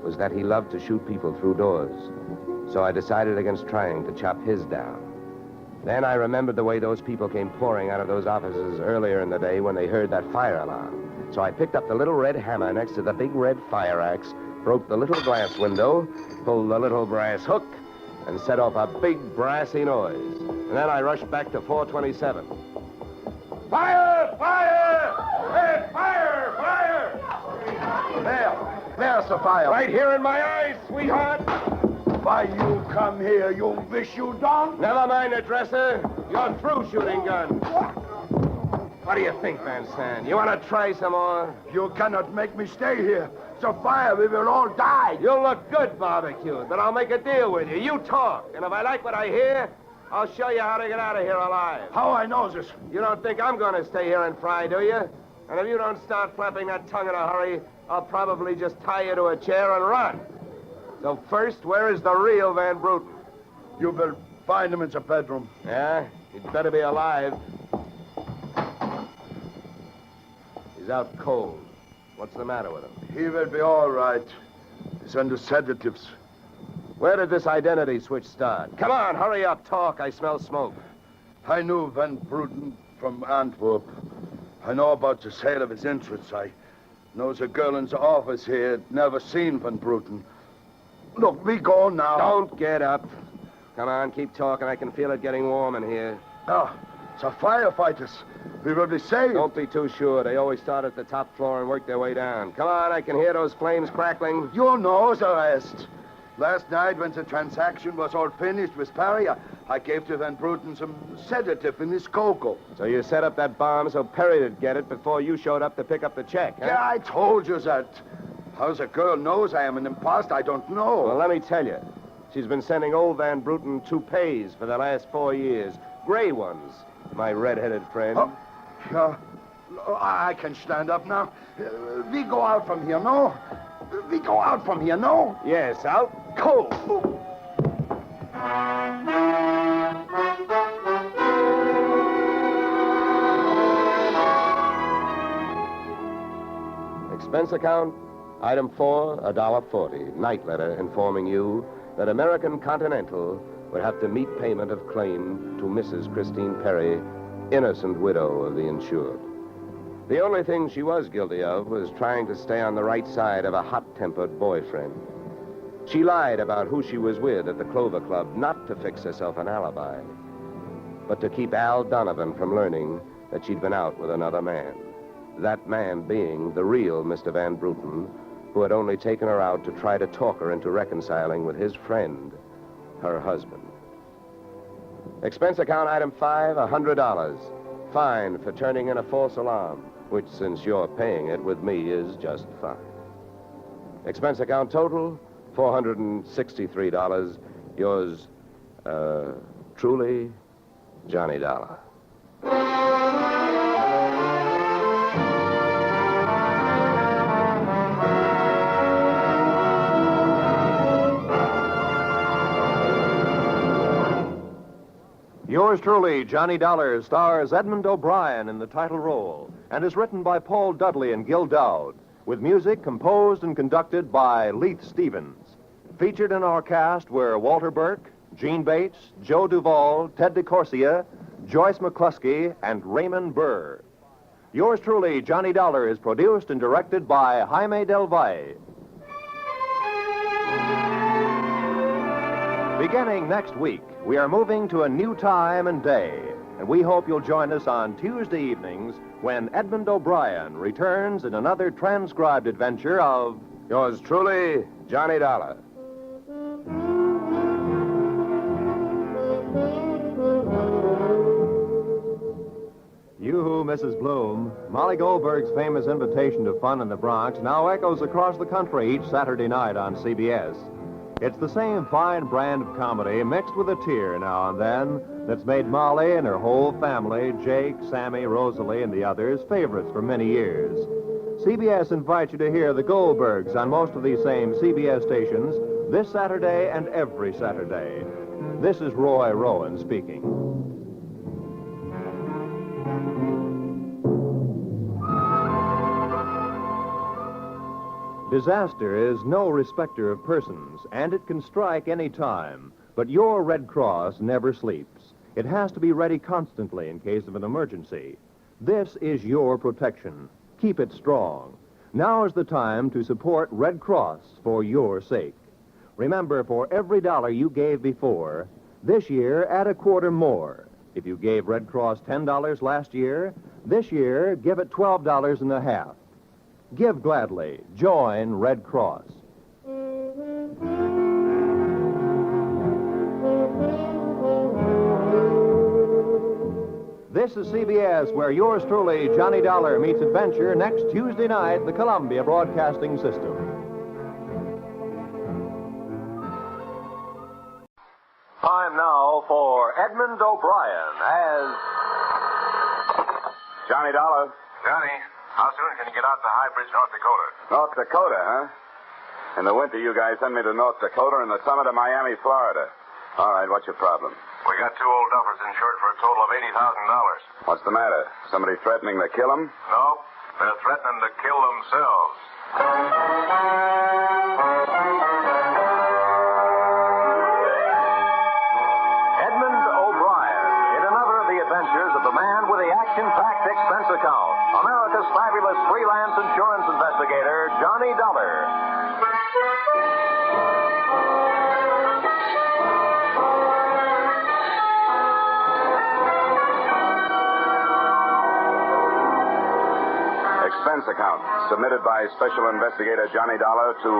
was that he loved to shoot people through doors. So I decided against trying to chop his down. Then I remembered the way those people came pouring out of those offices earlier in the day when they heard that fire alarm. So I picked up the little red hammer next to the big red fire axe, broke the little glass window, pulled the little brass hook, and set off a big brassy noise. And then I rushed back to 427. Fire! Fire! Hey, fire! Fire! There's the fire. Right here in my eyes, sweetheart. Why you come here, you wish you don't? Never mind the dresser. You're through shooting guns. What do you think, Van Sant? You want to try some more? You cannot make me stay here. So fire, we will all die. You'll look good barbecued, but I'll make a deal with you. You talk, and if I like what I hear, I'll show you how to get out of here alive. How I know this? You don't think I'm going to stay here and fry, do you? And if you don't start flapping that tongue in a hurry, I'll probably just tie you to a chair and run. So first, where is the real Van Bruten? You will find him in the bedroom. Yeah? He'd better be alive. He's out cold. What's the matter with him? He will be all right. He's under sedatives. Where did this identity switch start? Come on, hurry up, talk. I smell smoke. I knew Van Bruten from Antwerp. I know about the sale of his interests. I know the girl in the office here had never seen Van Bruten. Look, we go now. Don't get up. Come on, keep talking. I can feel it getting warm in here. Ah, the firefighters. We will be saved. Don't be too sure. They always start at the top floor and work their way down. Come on, I can hear those flames crackling. You know the rest. Last night, when the transaction was all finished with Perry, I gave to Van Bruten some sedative in his cocoa. So you set up that bomb so Perry would get it before you showed up to pick up the check, huh? Yeah, I told you that. How the girl knows I am an imposter, I don't know. Well, let me tell you. She's been sending old Van Bruten toupees for the last 4 years. Gray ones, my red-headed friend. Oh, I can stand up now. We go out from here, no? We go out from here, no? Yes, out cold. Expense account, item 4, $1.40. Night letter informing you that American Continental would have to meet payment of claim to Mrs. Christine Perry, innocent widow of the insured. The only thing she was guilty of was trying to stay on the right side of a hot-tempered boyfriend. She lied about who she was with at the Clover Club, not to fix herself an alibi, but to keep Al Donovan from learning that she'd been out with another man. That man being the real Mr. Van Bruten, who had only taken her out to try to talk her into reconciling with his friend, her husband. Expense account item 5, $100. Fine for turning in a false alarm, which, since you're paying it with me, is just fine. Expense account total, $463. Yours, truly, Johnny Dollar. Yours truly, Johnny Dollar, stars Edmond O'Brien in the title role and is written by Paul Dudley and Gil Dowd, with music composed and conducted by Leith Stevens. Featured in our cast were Walter Burke, Gene Bates, Joe Duvall, Ted DeCorsia, Joyce McCluskey, and Raymond Burr. Yours truly, Johnny Dollar, is produced and directed by Jaime Del Valle. Beginning next week, we are moving to a new time and day, and we hope you'll join us on Tuesday evenings when Edmond O'Brien returns in another transcribed adventure of Yours truly, Johnny Dollar. You, Mrs. Bloom, Molly Goldberg's famous invitation to fun in the Bronx now echoes across the country each Saturday night on CBS. It's the same fine brand of comedy mixed with a tear now and then that's made Molly and her whole family, Jake, Sammy, Rosalie, and the others, favorites for many years. CBS invites you to hear the Goldbergs on most of these same CBS stations this Saturday and every Saturday. This is Roy Rowan speaking. Disaster is no respecter of persons, and it can strike any time. But your Red Cross never sleeps. It has to be ready constantly in case of an emergency. This is your protection. Keep it strong. Now is the time to support Red Cross for your sake. Remember, for every dollar you gave before, this year add a quarter more. If you gave Red Cross $10 last year, this year give it $12.50. Give gladly. Join Red Cross. This is CBS, where yours truly, Johnny Dollar, meets adventure next Tuesday night, the Columbia Broadcasting System. Time now for Edmond O'Brien as Johnny Dollar. Johnny, how soon can you get out to High Bridge, North Dakota? North Dakota, huh? In the winter, you guys send me to North Dakota and the summer to Miami, Florida. All right, what's your problem? We got two old duffers insured for a total of $80,000. What's the matter? Somebody threatening to kill them? No, they're threatening to kill themselves. Edmond O'Brien in another of the adventures of the man with the action-packed expense account, America's fabulous freelance insurance investigator, Johnny Dollar. Expense account submitted by Special Investigator Johnny Dollar to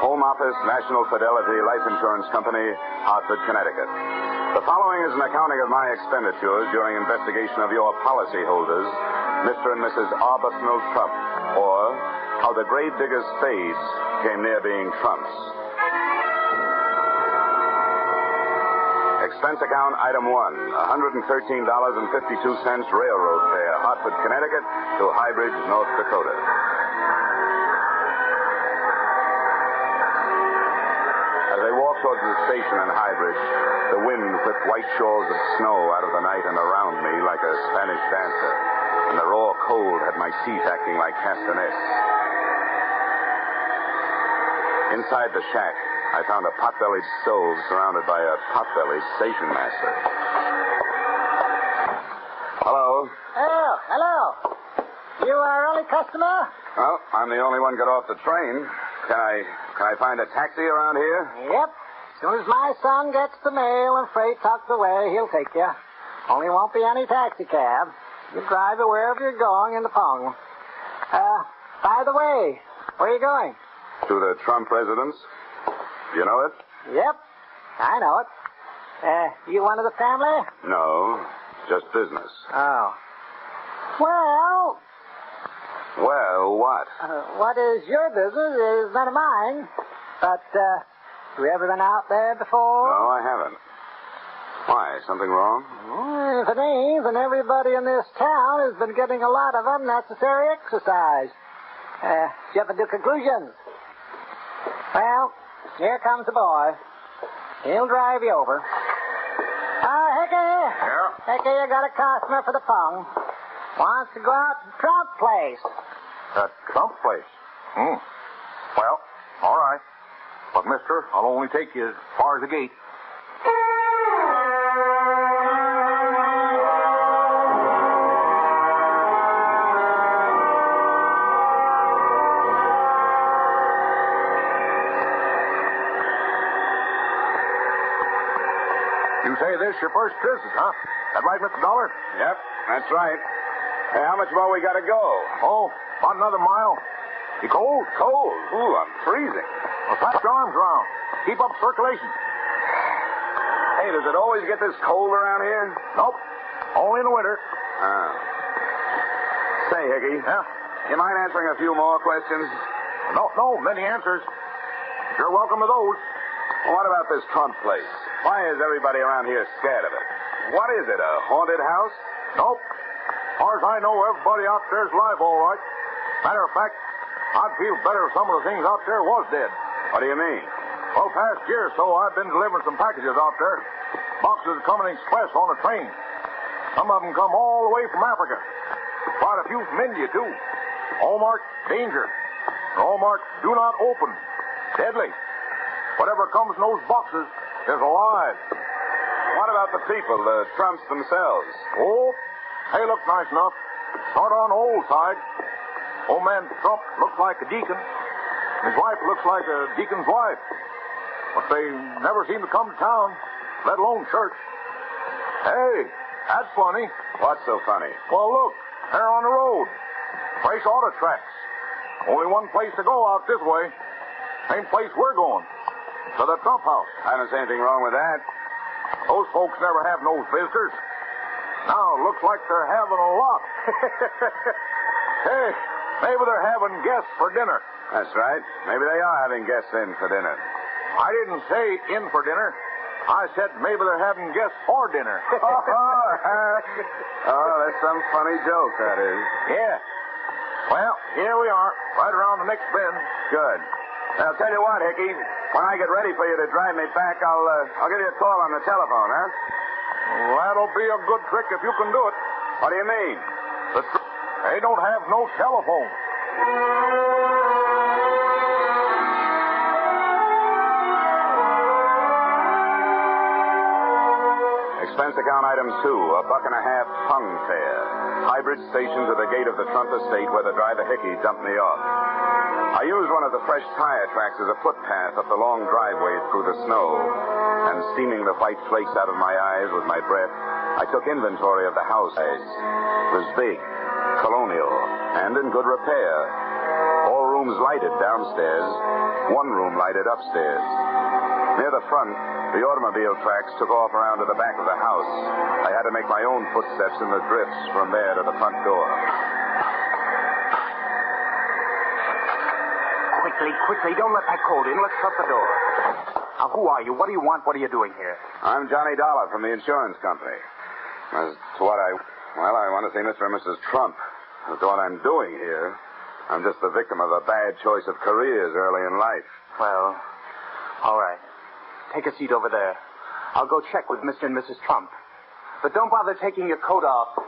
Home Office, National Fidelity Life Insurance Company, Hartford, Connecticut. The following is an accounting of my expenditures during investigation of your policyholders, Mr. and Mrs. Arbuthnel Trump, or how the Gravedigger Spades came near being Trumps. Expense account item 1, $113.52 railroad fare, Hartford, Connecticut to High Bridge, North Dakota. As I walked towards the station in High Bridge, the wind whipped white shawls of snow out of the night and around me like a Spanish dancer, and the raw cold had my teeth acting like castanets. Inside the shack, I found a pot-bellied stove surrounded by a pot-bellied station master. Hello? Oh, hello. You are early customer? Well, I'm the only one got off the train. Can I find a taxi around here? Yep. As soon as my son gets the mail and freight tucked away, he'll take you. Only won't be any taxi cab. You drive it wherever you're going in the Pong. By the way, where are you going? To the Trump residence. You know it? Yep, I know it. You one of the family? No, just business. Oh. Well... Well, what? What is your business is none of mine. But, have you ever been out there before? No, I haven't. Why, something wrong? If it ain't, then everybody in this town has been getting a lot of unnecessary exercise. Jumping to conclusions. Well... Here comes the boy. He'll drive you over. Hickey. Yeah? Hickey, you got a customer for the Pong. Wants to go out to Trump place. That Trump place? Well, all right. But, mister, I'll only take you as far as the gate. You say this your first visit, huh? That right, Mr. Dollar? Yep, that's right. Hey, how much more we got to go? Oh, about another mile. You cold? Cold? Ooh, I'm freezing. Well, pass your arms around. Keep up circulation. Hey, does it always get this cold around here? Nope. Only in the winter. Oh. Say, Hickey. Yeah? You mind answering a few more questions? No, many answers. You're welcome to those. Well, what about this Trump place? Why is everybody around here scared of it? What is it, a haunted house? Nope. As far as I know, everybody out there's alive, all right. Matter of fact, I'd feel better if some of the things out there was dead. What do you mean? Well, past year or so, I've been delivering some packages out there. Boxes coming express on a train. Some of them come all the way from Africa. Quite a few from India, too. All marked danger. No, Mark, do not open. Deadly. Whatever comes in those boxes is alive. What about the people, the Trumps themselves? Oh, they look nice enough. Not on the old side. Old man Trump looks like a deacon. His wife looks like a deacon's wife. But they never seem to come to town, let alone church. Hey, that's funny. What's so funny? Well, look, they're on the road. Fresh auto tracks. Only one place to go out this way. Same place we're going. To the Trump house. I don't see anything wrong with that. Those folks never have no visitors. Now, looks like they're having a lot. Hey, maybe they're having guests for dinner. That's right. Maybe they are having guests in for dinner. I didn't say in for dinner. I said maybe they're having guests for dinner. Oh, that's some funny joke, that is. Yeah. Well, here we are, right around the next bend. Good. I'll tell you what, Hickey. When I get ready for you to drive me back, I'll give you a call on the telephone, huh? Well, that'll be a good trick if you can do it. What do you mean? They don't have no telephone. Expense account item 2, $1.50 tongue fare. Hybrid station to the gate of the Trump estate where the driver Hickey dumped me off. I used one of the fresh tire tracks as a footpath up the long driveway through the snow. And steaming the white flakes out of my eyes with my breath, I took inventory of the house. It was big, colonial, and in good repair. All rooms lighted downstairs, one room lighted upstairs. Near the front, the automobile tracks took off around to the back of the house. I had to make my own footsteps in the drifts from there to the front door. Quickly, don't let that cold in. Let's shut the door. Now, who are you? What do you want? What are you doing here? I'm Johnny Dollar from the insurance company. As to what I want to say Mr. and Mrs. Trump. As to what I'm doing here, I'm just the victim of a bad choice of careers early in life. Well, all right. Take a seat over there. I'll go check with Mr. and Mrs. Trump. But don't bother taking your coat off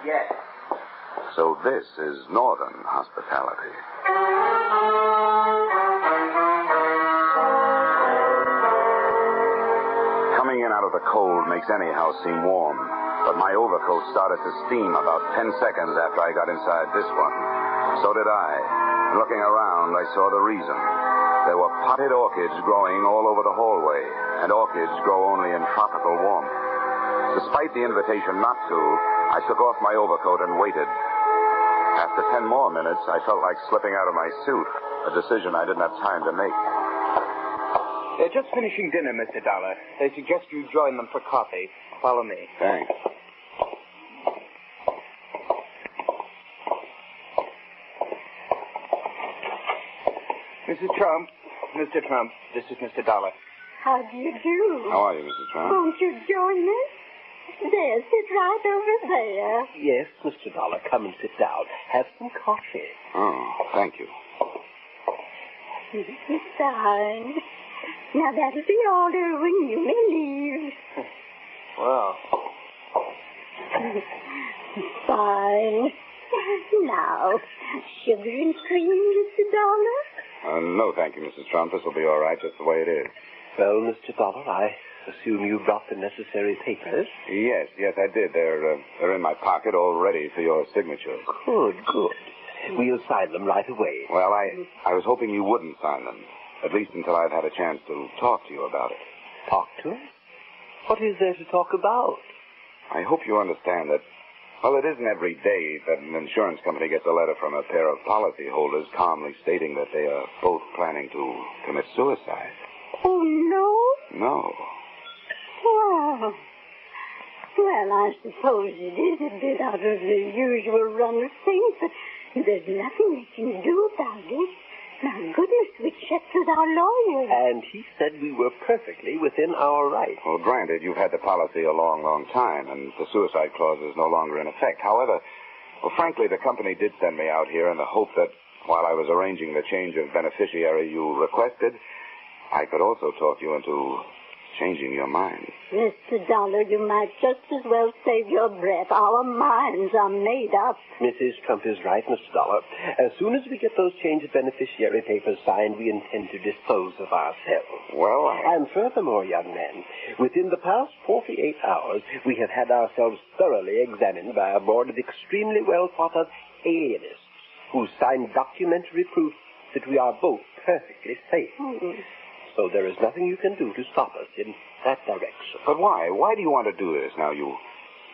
yet. So this is Northern hospitality. Coming in out of the cold makes any house seem warm, but my overcoat started to steam about 10 seconds after I got inside this one. So did I. Looking around, I saw the reason. There were potted orchids growing all over the hallway, and orchids grow only in tropical warmth. Despite the invitation not to, I took off my overcoat and waited. After 10 more minutes, I felt like slipping out of my suit, a decision I didn't have time to make. They're just finishing dinner, Mr. Dollar. They suggest you join them for coffee. Follow me. Thanks. Mrs. Trump, Mr. Trump, this is Mr. Dollar. How do you do? How are you, Mrs. Trump? Won't you join us? There, sit right over there. Yes, Mr. Dollar, come and sit down. Have some coffee. Oh, thank you. Fine. Now, that'll be all, Irwin. You may leave. Well. Fine. Now, sugar and cream, Mr. Dollar? No, thank you, Mrs. Trump. This will be all right just the way it is. Well, Mr. Dollar, I assume you brought the necessary papers? Yes, I did. They're in my pocket, all ready for your signature. Good. We'll sign them right away. Well, I was hoping you wouldn't sign them, at least until I've had a chance to talk to you about it. Talk to us? What is there to talk about? I hope you understand that, well, it isn't every day that an insurance company gets a letter from a pair of policyholders calmly stating that they are both planning to commit suicide. Oh, no? No. Well, I suppose it is a bit out of the usual run of things, but there's nothing we can do about it. My goodness, we checked with our lawyer. And he said we were perfectly within our rights. Well, granted, you've had the policy a long, long time, and the suicide clause is no longer in effect. However, frankly, the company did send me out here in the hope that while I was arranging the change of beneficiary you requested, I could also talk you into changing your mind. Mr. Dollar, you might just as well save your breath. Our minds are made up. Mrs. Trump is right, Mr. Dollar. As soon as we get those change of beneficiary papers signed, we intend to dispose of ourselves. Well, And furthermore, young man, within the past 48 hours, we have had ourselves thoroughly examined by a board of extremely well-thought-of alienists who signed documentary proof that we are both perfectly safe. So there is nothing you can do to stop us in that direction. But why? Why do you want to do this? Now, you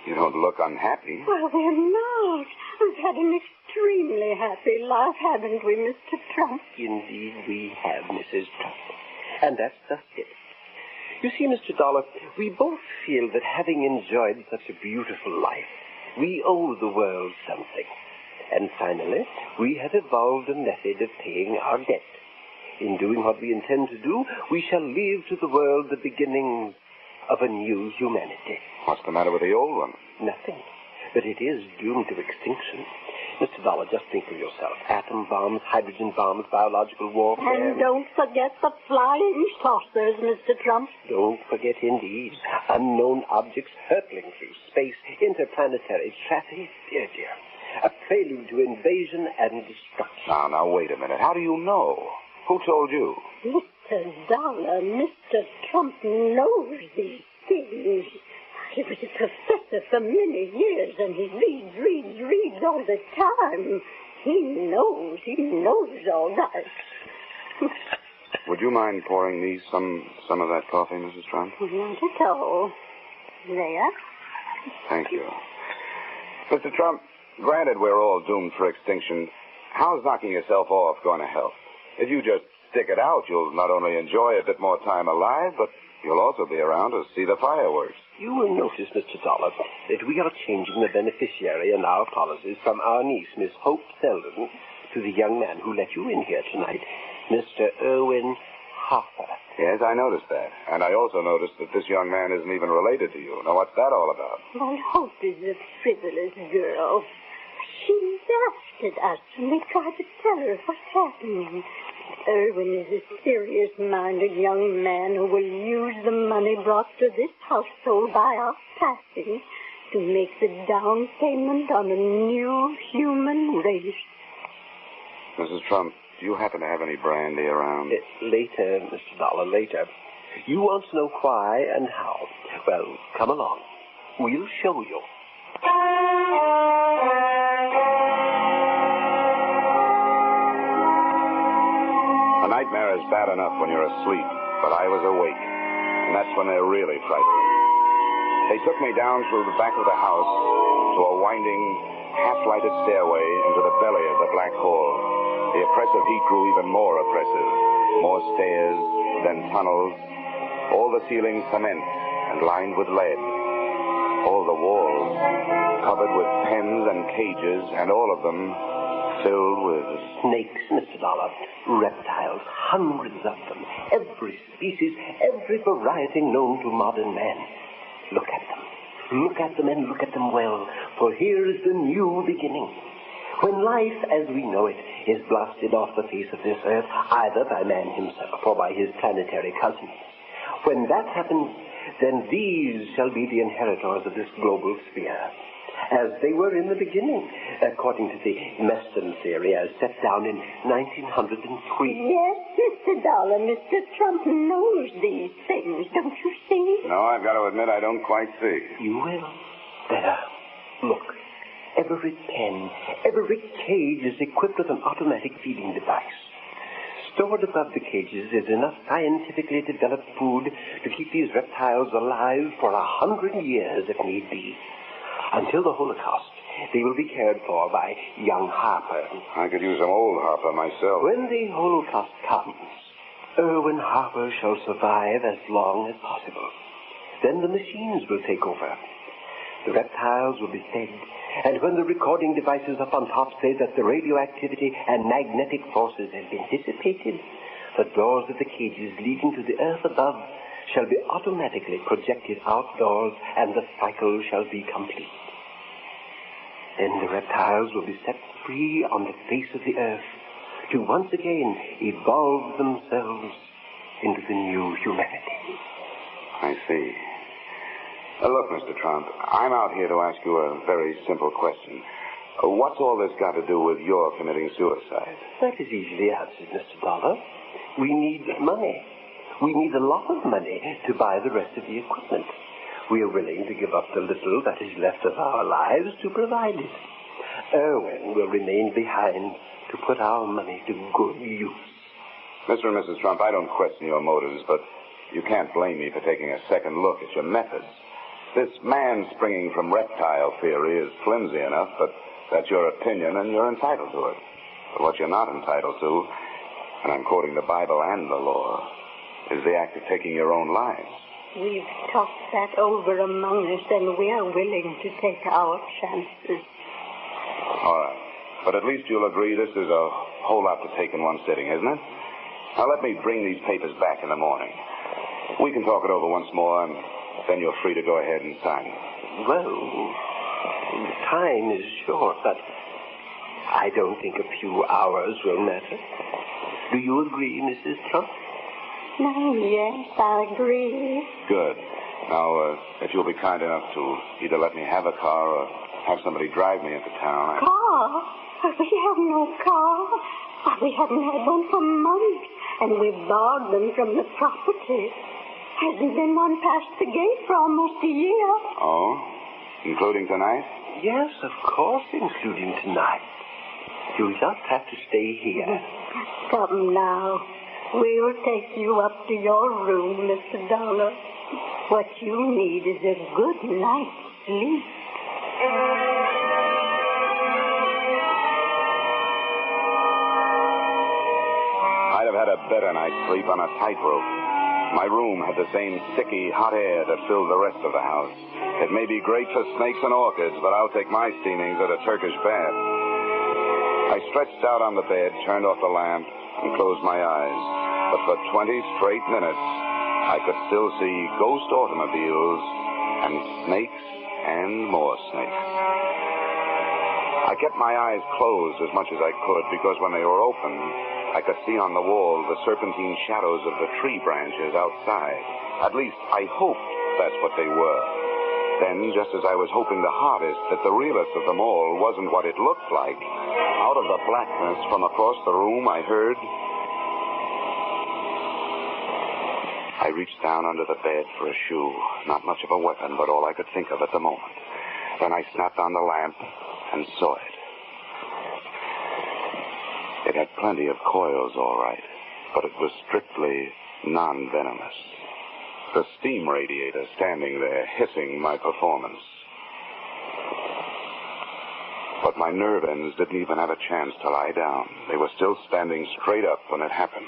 don't look unhappy. Well, we're not. We've had an extremely happy life, haven't we, Mr. Trump? Indeed, we have, Mrs. Trump. And that's just it. You see, Mr. Dollar, we both feel that having enjoyed such a beautiful life, we owe the world something. And finally, we have evolved a method of paying our debt. In doing what we intend to do, we shall leave to the world the beginnings of a new humanity. What's the matter with the old one? Nothing. But it is doomed to extinction. Mr. Dollar, just think of yourself. Atom bombs, hydrogen bombs, biological warfare. And don't forget the flying saucers, Mr. Trump. Don't forget, indeed, unknown objects hurtling through space, interplanetary traffic. Dear, dear. A prelude to invasion and destruction. Now, wait a minute. How do you know? Who told you? Mr. Dollar, Mr. Trump knows these things. He was a professor for many years, and he reads all the time. He knows all that. Would you mind pouring me some of that coffee, Mrs. Trump? Not at all. There. Thank you. Mr. Trump, granted we're all doomed for extinction, how's knocking yourself off going to help? If you just stick it out, you'll not only enjoy a bit more time alive, but you'll also be around to see the fireworks. You will notice, Mr. Dollar, that we are changing the beneficiary in our policies from our niece, Miss Hope Selden, to the young man who let you in here tonight, Mr. Irwin Hartford. Yes, I noticed that. And I also noticed that this young man isn't even related to you. Now, what's that all about? Well, Hope is a frivolous girl. She laughed at us when we tried to tell her what's happening. Irwin is a serious-minded young man who will use the money brought to this household by our passing to make the down payment on a new human race. Mrs. Trump, do you happen to have any brandy around? Later, Mr. Dollar, later. You want to know why and how. Well, come along. We'll show you. A nightmare is bad enough when you're asleep, but I was awake, and that's when they're really frightening. They took me down through the back of the house to a winding, half-lighted stairway into the belly of the black hole. The oppressive heat grew even more oppressive. More stairs, then tunnels, all the ceilings cement and lined with lead. All the walls covered with pens and cages, and all of them filled with snakes, Mr. Dollar. Reptiles, hundreds of them. Every species, every variety known to modern man. Look at them. Look at them and look at them well, for here is the new beginning. When life as we know it is blasted off the face of this earth, either by man himself or by his planetary cousins. When that happens, then these shall be the inheritors of this global sphere, as they were in the beginning, according to the Meston theory as set down in 1903. Yes, Mr. Dollar, Mr. Trump knows these things, don't you see? No, I've got to admit I don't quite see. You will. There. Look. Every pen, every cage is equipped with an automatic feeding device. Stored above the cages is enough scientifically developed food to keep these reptiles alive for 100 years if need be. Until the Holocaust, they will be cared for by young Harper. I could use some old Harper myself. When the Holocaust comes, Irwin Harper shall survive as long as possible. Then the machines will take over. The reptiles will be fed, and when the recording devices up on top say that the radioactivity and magnetic forces have been dissipated, the doors of the cages leading to the earth above shall be automatically projected outdoors, and the cycle shall be complete. Then the reptiles will be set free on the face of the earth to once again evolve themselves into the new humanity. I see. Look, Mr. Trump, I'm out here to ask you a very simple question. What's all this got to do with your committing suicide? That is easily answered, Mr. Dollar. We need money. We need a lot of money to buy the rest of the equipment. We are willing to give up the little that is left of our lives to provide it. Irwin will remain behind to put our money to good use. Mr. and Mrs. Trump, I don't question your motives, but you can't blame me for taking a second look at your methods. This man springing from reptile theory is flimsy enough, but that's your opinion, and you're entitled to it. But what you're not entitled to, and I'm quoting the Bible and the law, is the act of taking your own lives. We've talked that over among us, and we are willing to take our chances. All right. But at least you'll agree this is a whole lot to take in one sitting, isn't it? Now, let me bring these papers back in the morning. We can talk it over once more, and then you're free to go ahead and sign. Well, time is short, but I don't think a few hours will matter. Do you agree, Mrs. Trump? Yes, I agree. Good. Now, if you'll be kind enough to either let me have a car or have somebody drive me into town. Car? We have no car. We haven't had one for months, and we've borrowed them from the property. Hasn't been one past the gate for almost a year. Oh? Including tonight? Yes, of course, including tonight. You'll just have to stay here. Come now. We'll take you up to your room, Mr. Dollar. What you need is a good night's sleep. I'd have had a better night's sleep on a tightrope. My room had the same sticky, hot air that filled the rest of the house. It may be great for snakes and orchids, but I'll take my steamings at a Turkish bath. I stretched out on the bed, turned off the lamp, and closed my eyes. But for 20 straight minutes, I could still see ghost automobiles and snakes and more snakes. I kept my eyes closed as much as I could because when they were open, I could see on the wall the serpentine shadows of the tree branches outside. At least, I hoped that's what they were. Then, just as I was hoping the hardest that the realest of them all wasn't what it looked like, out of the blackness from across the room, I heard... I reached down under the bed for a shoe. Not much of a weapon, but all I could think of at the moment. Then I snapped on the lamp and saw it. It had plenty of coils, all right, but it was strictly non-venomous. The steam radiator standing there, hissing my performance. But my nerve ends didn't even have a chance to lie down. They were still standing straight up when it happened.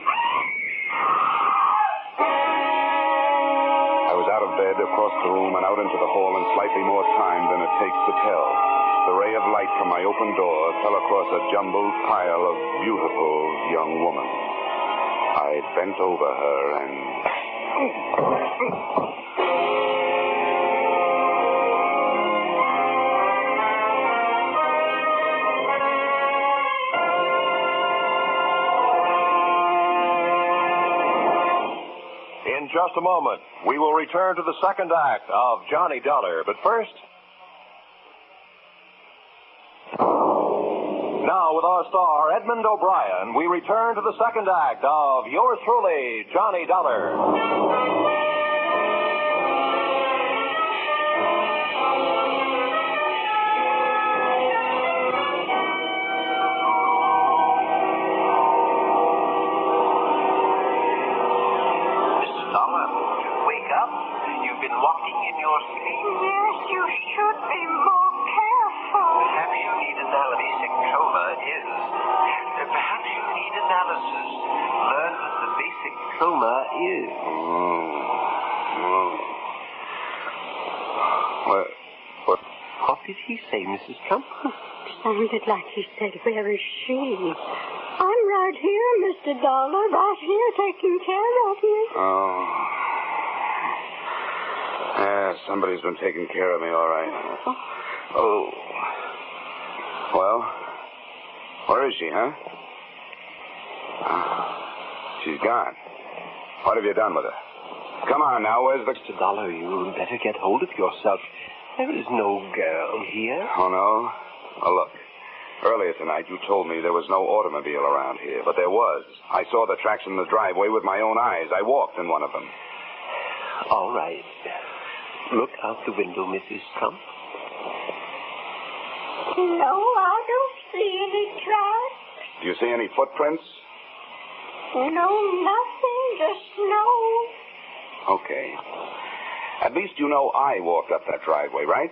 I was out of bed, across the room, and out into the hall in slightly more time than it takes to tell. The ray of light from my open door fell across a jumbled pile of beautiful young women. I bent over her and... In just a moment, we will return to the second act of Johnny Dollar. But first... Now, with our star, Edmond O'Brien, we return to the second act of yours truly, Johnny Dollar. Walking in your sleep? Yes, you should be more careful. Perhaps you need an analytic trauma is. Perhaps you need analysis. Learn what the basic trauma is. What did he say, Mrs. Trump? Sounded like he said, where is she? I'm right here, Mr. Dollar, right here taking care of you. Oh. Yeah, somebody's been taking care of me, all right. Oh. Well, where is she, huh? She's gone. What have you done with her? Come on now, where's the... Mr. Dollar, you better get hold of yourself. There is no girl here. Oh, no? Oh, look. Earlier tonight, you told me there was no automobile around here, but there was. I saw the tracks in the driveway with my own eyes. I walked in one of them. All right. Look out the window, Mrs. Trump. No, I don't see any tracks. Do you see any footprints? No, nothing, just snow. Okay. At least you know I walked up that driveway, right?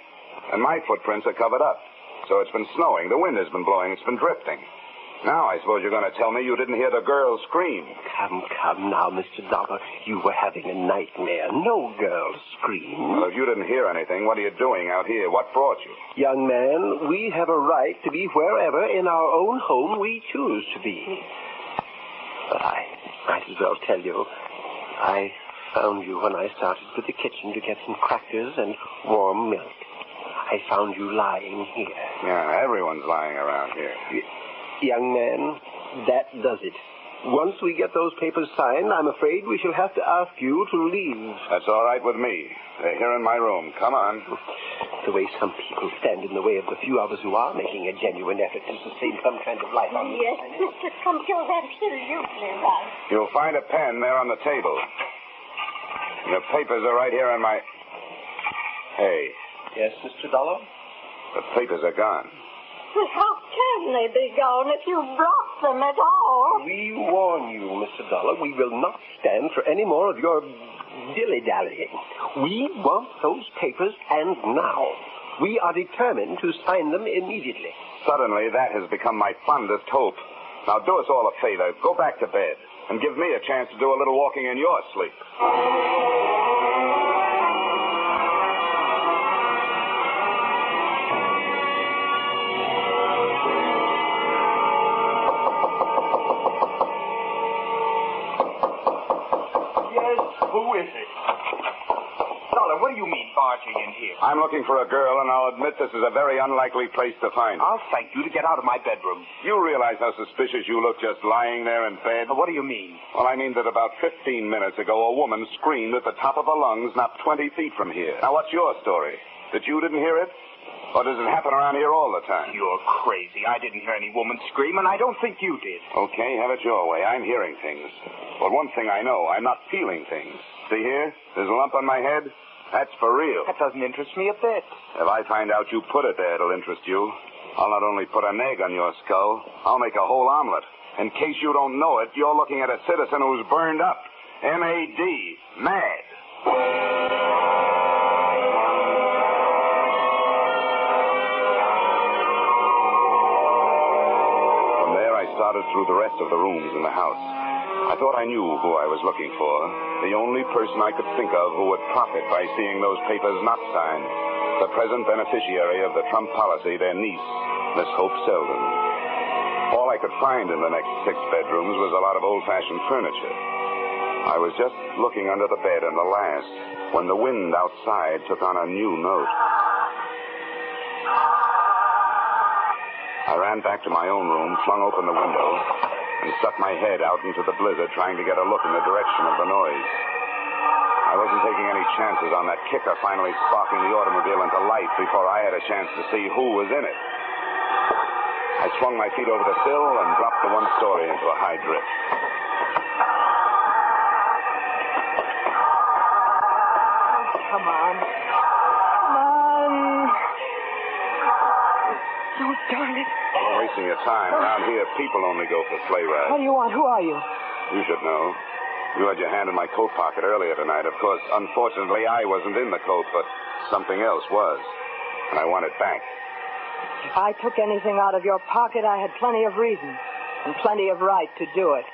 And my footprints are covered up. So it's been snowing. The wind has been blowing. It's been drifting. Now I suppose you're going to tell me you didn't hear the girl scream. Come now, Mr. Dollar. You were having a nightmare. No girl scream. Well, if you didn't hear anything, what are you doing out here? What brought you? Young man, we have a right to be wherever in our own home we choose to be. But I might as well tell you, I found you when I started to the kitchen to get some crackers and warm milk. I found you lying here. Yeah, everyone's lying around here. Young man, that does it. Once we get those papers signed, I'm afraid we shall have to ask you to leave. That's all right with me. They're here in my room. Come on. The way some people stand in the way of the few of us who are making a genuine effort to sustain some kind of life on Yes, Mr. Trump, you're absolutely right. You'll find a pen there on the table. The papers are right here in my... Hey. Yes, Mr. Dollar? The papers are gone. But how can they be gone if you brought them at all? We warn you, Mr. Dollar, we will not stand for any more of your dilly-dallying. We want those papers, and now. We are determined to sign them immediately. Suddenly, that has become my fondest hope. Now, do us all a favor. Go back to bed and give me a chance to do a little walking in your sleep. What do you mean, barging in here? I'm looking for a girl, and I'll admit this is a very unlikely place to find her. I'll thank you to get out of my bedroom. You realize how suspicious you look just lying there in bed? What do you mean? Well, I mean that about 15 minutes ago, a woman screamed at the top of her lungs not 20 feet from here. Now, what's your story? That you didn't hear it? Or does it happen around here all the time? You're crazy. I didn't hear any woman scream, and I don't think you did. Okay, have it your way. I'm hearing things. But one thing I know, I'm not feeling things. See here? There's a lump on my head. That's for real. That doesn't interest me a bit. If I find out you put it there, it'll interest you. I'll not only put an egg on your skull, I'll make a whole omelet. In case you don't know it, you're looking at a citizen who's burned up. M-A-D. Mad. From there, I started through the rest of the rooms in the house. I thought I knew who I was looking for. The only person I could think of who would profit by seeing those papers not signed. The present beneficiary of the Trump policy, their niece, Miss Hope Selden. All I could find in the next 6 bedrooms was a lot of old-fashioned furniture. I was just looking under the bed in the last when the wind outside took on a new note. I ran back to my own room, flung open the window, and stuck my head out into the blizzard trying to get a look in the direction of the noise. I wasn't taking any chances on that kicker finally sparking the automobile into life before I had a chance to see who was in it. I swung my feet over the sill and dropped the one story into a high drift. Come on. Come on. Oh, darn it. Wasting your time. Around here, people only go for sleigh rides. What do you want? Who are you? You should know. You had your hand in my coat pocket earlier tonight. Of course, unfortunately, I wasn't in the coat, but something else was. And I want it back. If I took anything out of your pocket, I had plenty of reason and plenty of right to do it.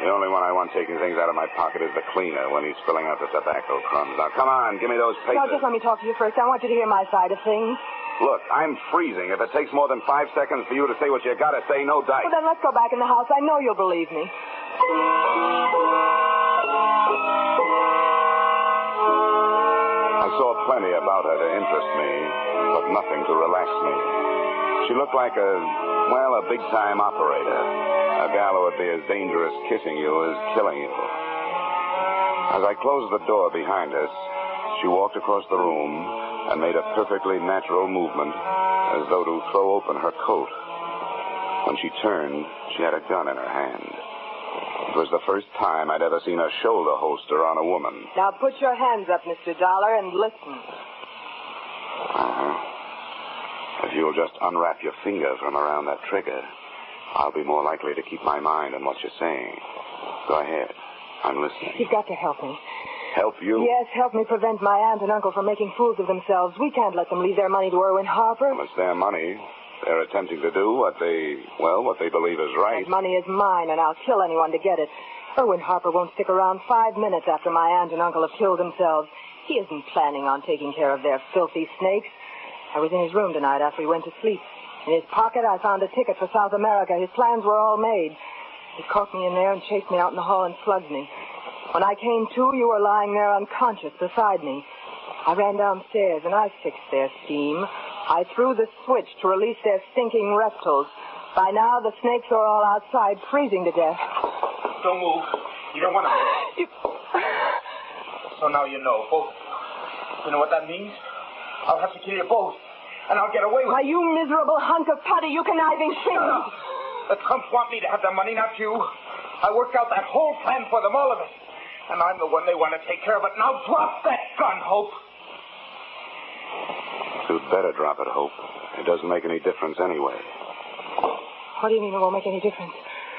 The only one I want taking things out of my pocket is the cleaner when he's spilling out the tobacco crumbs. Now, come on, give me those papers. No, just let me talk to you first. I want you to hear my side of things. Look, I'm freezing. If it takes more than 5 seconds for you to say what you gotta say, no dice. Well, then let's go back in the house. I know you'll believe me. I saw plenty about her to interest me, but nothing to relax me. She looked like a big-time operator. A gal who would be as dangerous kissing you as killing you. As I closed the door behind us, she walked across the room and made a perfectly natural movement as though to throw open her coat. When she turned, she had a gun in her hand. It was the first time I'd ever seen a shoulder holster on a woman. Now put your hands up, Mr. Dollar, and listen. If you'll just unwrap your finger from around that trigger, I'll be more likely to keep my mind on what you're saying. Go ahead. I'm listening. You've got to help me. Help you? Yes, help me prevent my aunt and uncle from making fools of themselves. We can't let them leave their money to Irwin Harper. Well, it's their money. They're attempting to do what they believe is right. That money is mine, and I'll kill anyone to get it. Irwin Harper won't stick around 5 minutes after my aunt and uncle have killed themselves. He isn't planning on taking care of their filthy snakes. I was in his room tonight after he went to sleep. In his pocket, I found a ticket for South America. His plans were all made. He caught me in there and chased me out in the hall and slugged me. When I came to, you were lying there unconscious beside me. I ran downstairs, and I fixed their steam. I threw the switch to release their stinking reptiles. By now, the snakes are all outside, freezing to death. Don't move. You don't want to. So now you know, both. You know what that means? I'll have to kill you both, and I'll get away with it. Why, you miserable hunk of putty, you conniving thing. The Trumps want me to have the money, not you. I worked out that whole plan for them, all of it. And I'm the one they want to take care of it. Now drop that gun, Hope. You'd better drop it, Hope. It doesn't make any difference anyway. What do you mean it won't make any difference?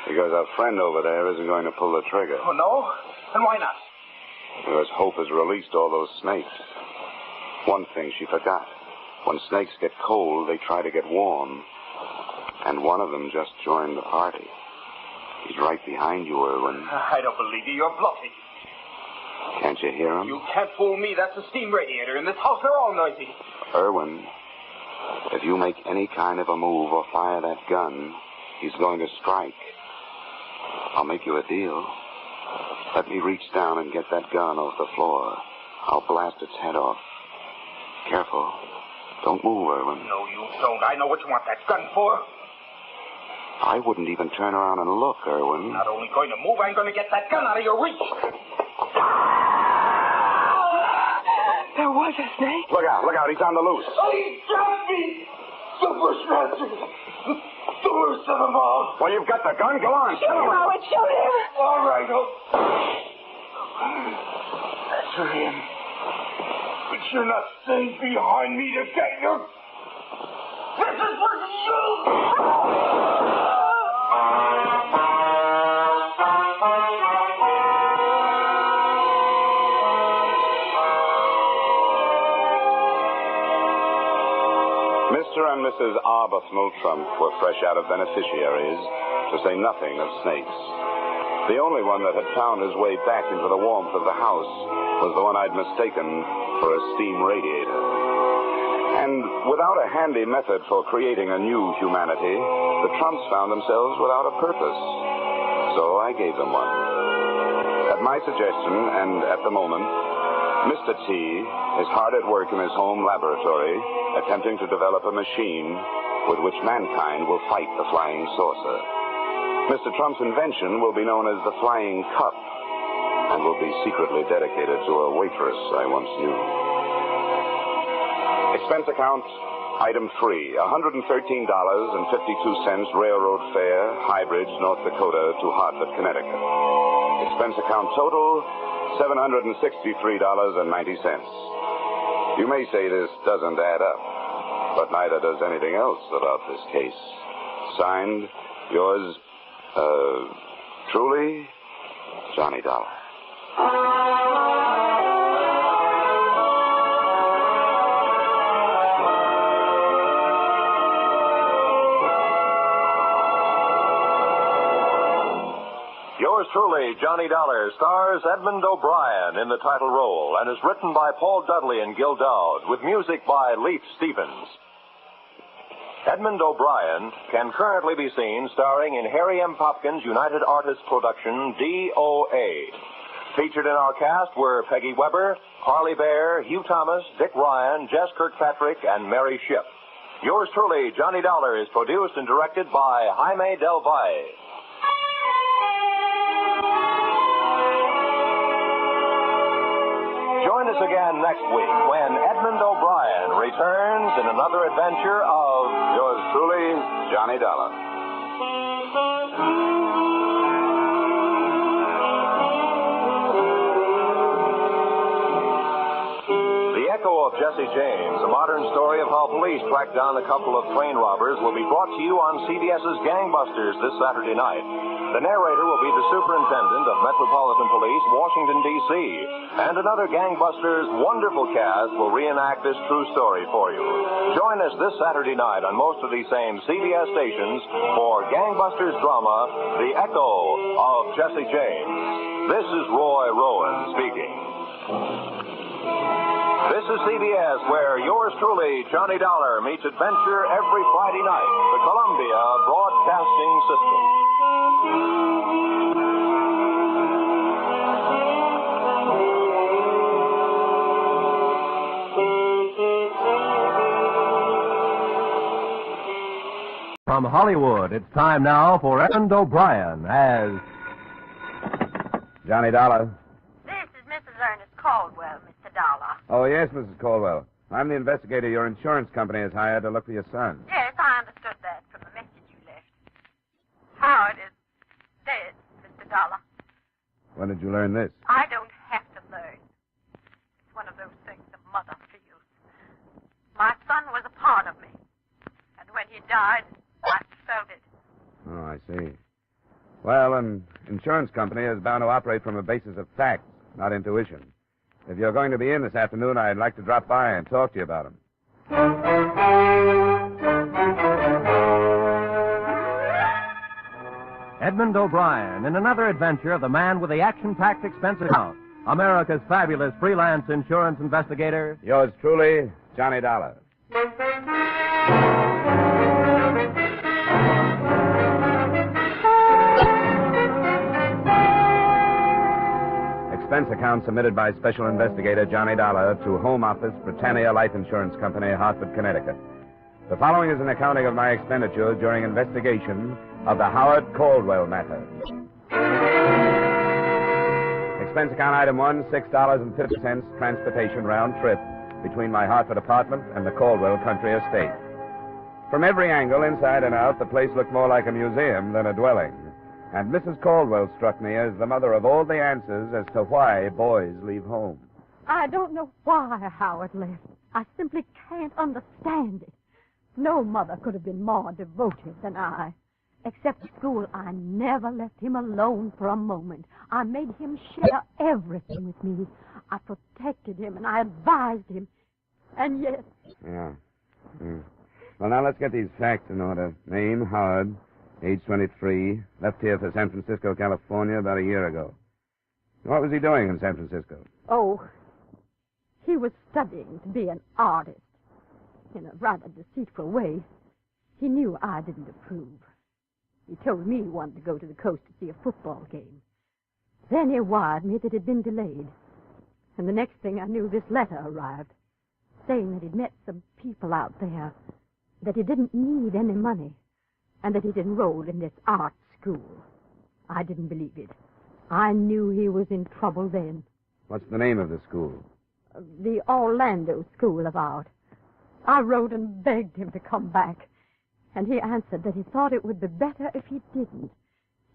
Because our friend over there isn't going to pull the trigger. Oh, no? And why not? Because Hope has released all those snakes. One thing she forgot. When snakes get cold, they try to get warm. And one of them just joined the party. He's right behind you, Irwin. I don't believe you. You're bluffing. Can't you hear him? You can't fool me. That's a steam radiator. In this house, they're all noisy. Irwin, if you make any kind of a move or fire that gun, he's going to strike. I'll make you a deal. Let me reach down and get that gun off the floor. I'll blast its head off. Careful. Don't move, Irwin. No, you don't. I know what you want that gun for. I wouldn't even turn around and look, Irwin. Not only going to move, I'm going to get that gun out of your reach. There was a snake. Look out, he's on the loose. Oh, he dropped me! The bushmaster! The worst of them all! Well, you've got the gun. Go on. Shoot him, Howard, shoot him! All right, That's for him. But you're not staying behind me to get your... This is for you! Mr. and Mrs. Arbuthnel Trump were fresh out of beneficiaries, to say nothing of snakes. The only one that had found his way back into the warmth of the house was the one I'd mistaken for a steam radiator. And without a handy method for creating a new humanity, the Trumps found themselves without a purpose. So I gave them one. At my suggestion, and at the moment, Mr. T is hard at work in his home laboratory, attempting to develop a machine with which mankind will fight the flying saucer. Mr. Trump's invention will be known as the Flying Cup and will be secretly dedicated to a waitress I once knew. Expense account, item 3, $113.52 railroad fare, High Bridge, North Dakota to Hartford, Connecticut. Expense account total, $763.90. You may say this doesn't add up, but neither does anything else about this case. Signed, yours, truly, Johnny Dollar. Yours truly, Johnny Dollar, stars Edmond O'Brien in the title role and is written by Paul Dudley and Gil Dowd with music by Leith Stevens. Edmond O'Brien can currently be seen starring in Harry M. Popkin's United Artists production, DOA. Featured in our cast were Peggy Weber, Harley Bear, Hugh Thomas, Dick Ryan, Jess Kirkpatrick, and Mary Shipp. Yours truly, Johnny Dollar, is produced and directed by Jaime Del Valle. Join us again next week when Edmond O'Brien returns in another adventure of yours truly, Johnny Dollar. The Echo of Jesse James, a modern story of how police tracked down a couple of train robbers, will be brought to you on CBS's Gangbusters this Saturday night. The narrator will be the Superintendent of Metropolitan Police, Washington, D.C., and another Gangbusters wonderful cast will reenact this true story for you. Join us this Saturday night on most of these same CBS stations for Gangbusters drama, The Echo of Jesse James. This is Roy Rowan speaking. This is CBS, where yours truly, Johnny Dollar, meets adventure every Friday night. The Columbia Broadcasting System. From Hollywood, it's time now for Edmond O'Brien as Johnny Dollar. This is Mrs. Ernest Caldwell, Mr. Dollar. Oh, yes, Mrs. Caldwell. I'm the investigator your insurance company has hired to look for your son. Yes, I understood that from the message you left. Howard is dead, Mr. Dollar. When did you learn this? I don't have to learn. It's one of those things a mother feels. My son was a part of me. And when he died, I felt it. Oh, I see. Well, an insurance company is bound to operate from a basis of fact, not intuition. If you're going to be in this afternoon, I'd like to drop by and talk to you about him. Edmond O'Brien in another adventure of the man with the action-packed expense account, America's fabulous freelance insurance investigator. Yours truly, Johnny Dollar. Expense account submitted by Special Investigator Johnny Dollar to Home Office, Britannia Life Insurance Company, Hartford, Connecticut. The following is an accounting of my expenditures during investigation of the Howard Caldwell matter. Expense account item 1, $6.50 transportation round trip between my Hartford apartment and the Caldwell country estate. From every angle, inside and out, the place looked more like a museum than a dwelling. And Mrs. Caldwell struck me as the mother of all the answers as to why boys leave home. I don't know why Howard left. I simply can't understand it. No mother could have been more devoted than I. Except school, I never left him alone for a moment. I made him share everything with me. I protected him and I advised him. And yet... Yeah. Well, now let's get these facts in order. Name, Howard. Age 23. Left here for San Francisco, California about a year ago. What was he doing in San Francisco? Oh, he was studying to be an artist. In a rather deceitful way. He knew I didn't approve. He told me he wanted to go to the coast to see a football game. Then he wired me that it had been delayed. And the next thing I knew, this letter arrived, saying that he'd met some people out there, that he didn't need any money, and that he'd enrolled in this art school. I didn't believe it. I knew he was in trouble then. What's the name of the school? The Orlando School of Art. I wrote and begged him to come back, and he answered that he thought it would be better if he didn't,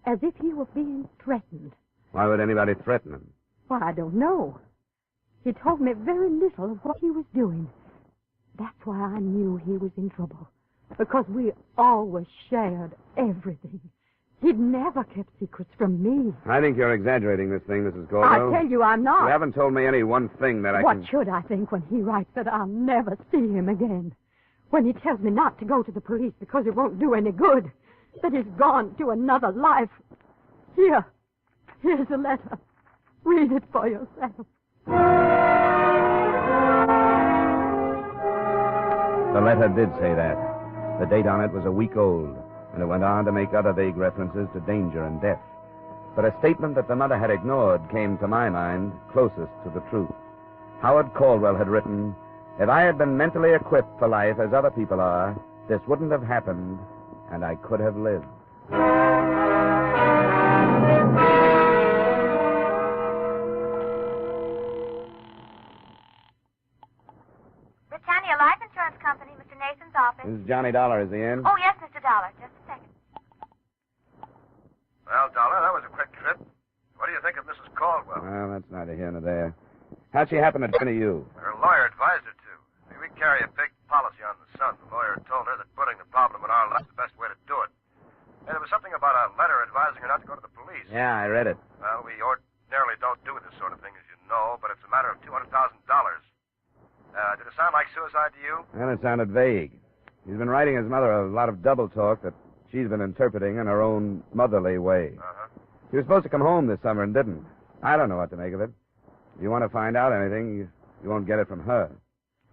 as if he were being threatened. Why would anybody threaten him? Well, I don't know. He told me very little of what he was doing. That's why I knew he was in trouble. Because we always shared everything. He'd never kept secrets from me. I think you're exaggerating this thing, Mrs. Caldwell. I tell you I'm not. You haven't told me any one thing that I can... What should I think when he writes that I'll never see him again? When he tells me not to go to the police because it won't do any good? That he's gone to another life? Here's a letter. Read it for yourself. The letter did say that. The date on it was a week old, and it went on to make other vague references to danger and death. But a statement that the mother had ignored came to my mind closest to the truth. Howard Caldwell had written, "If I had been mentally equipped for life as other people are, this wouldn't have happened, and I could have lived." This is Johnny Dollar. Is he in? Oh, yes, Mr. Dollar. Just a second. Well, Dollar, that was a quick trip. What do you think of Mrs. Caldwell? Well, that's neither here nor there. How'd she happen to turn to you? Her lawyer advised her to. We carry a big policy on the son. The lawyer told her that putting the problem in our lap is the best way to do it. And there was something about a letter advising her not to go to the police. Yeah, I read it. Well, we ordinarily don't do this sort of thing, as you know, but it's a matter of $200,000. Did it sound like suicide to you? Well, it sounded vague. He's been writing his mother a lot of double talk that she's been interpreting in her own motherly way. Uh-huh. He was supposed to come home this summer and didn't. I don't know what to make of it. If you want to find out anything, you won't get it from her.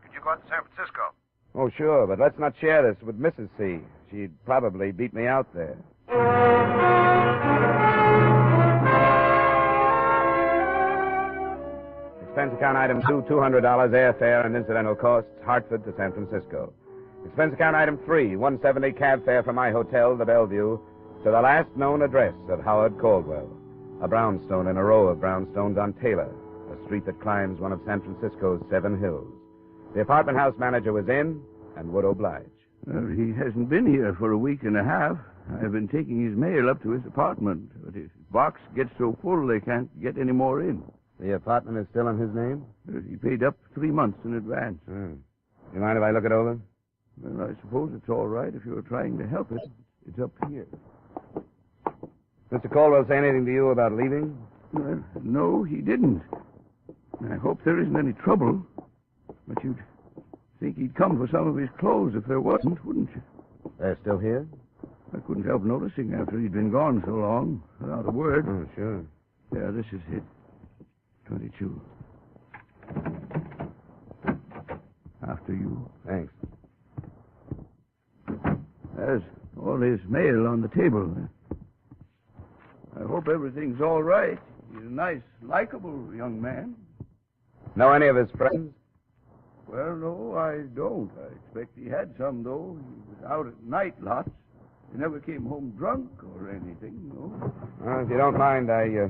Could you go out to San Francisco? Oh, sure, but let's not share this with Mrs. C. She'd probably beat me out there. Expense account item 2, $200 airfare and incidental costs, Hartford to San Francisco. Expense account item 3, $170 cab fare from my hotel, the Bellevue, to the last known address of Howard Caldwell, a brownstone in a row of brownstones on Taylor, a street that climbs one of San Francisco's 7 hills. The apartment house manager was in and would oblige. Well, he hasn't been here for a week and a half. I've been taking his mail up to his apartment, but his box gets so full they can't get any more in. The apartment is still in his name? He paid up 3 months in advance. You mind if I look it over? Well, I suppose it's all right if you're trying to help it. It's up here. Mr. Caldwell say anything to you about leaving? Well, no, he didn't. I hope there isn't any trouble. But you'd think he'd come for some of his clothes if there wasn't, wouldn't you? They're still here? I couldn't help noticing after he'd been gone so long, without a word. Oh, sure. Yeah, this is it. 22. After you. Thanks. There's all his mail on the table. I hope everything's all right. He's a nice, likable young man. Know any of his friends? Well, no, I don't. I expect he had some, though. He was out at night lots. He never came home drunk or anything, no. Well, if you don't mind, I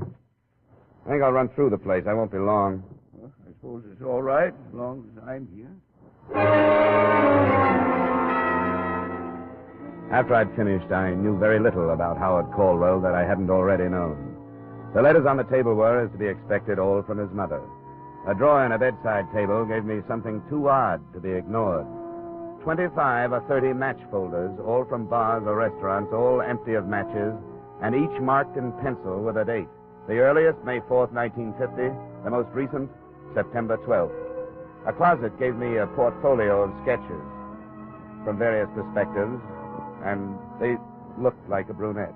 think I'll run through the place. I won't be long. Well, I suppose it's all right as long as I'm here. After I'd finished, I knew very little about Howard Caldwell that I hadn't already known. The letters on the table were, as to be expected, all from his mother. A drawer in a bedside table gave me something too odd to be ignored. 25 or 30 match folders, all from bars or restaurants, all empty of matches, and each marked in pencil with a date. The earliest, May 4th, 1950. The most recent, September 12th. A closet gave me a portfolio of sketches from various perspectives, and they looked like a brunette.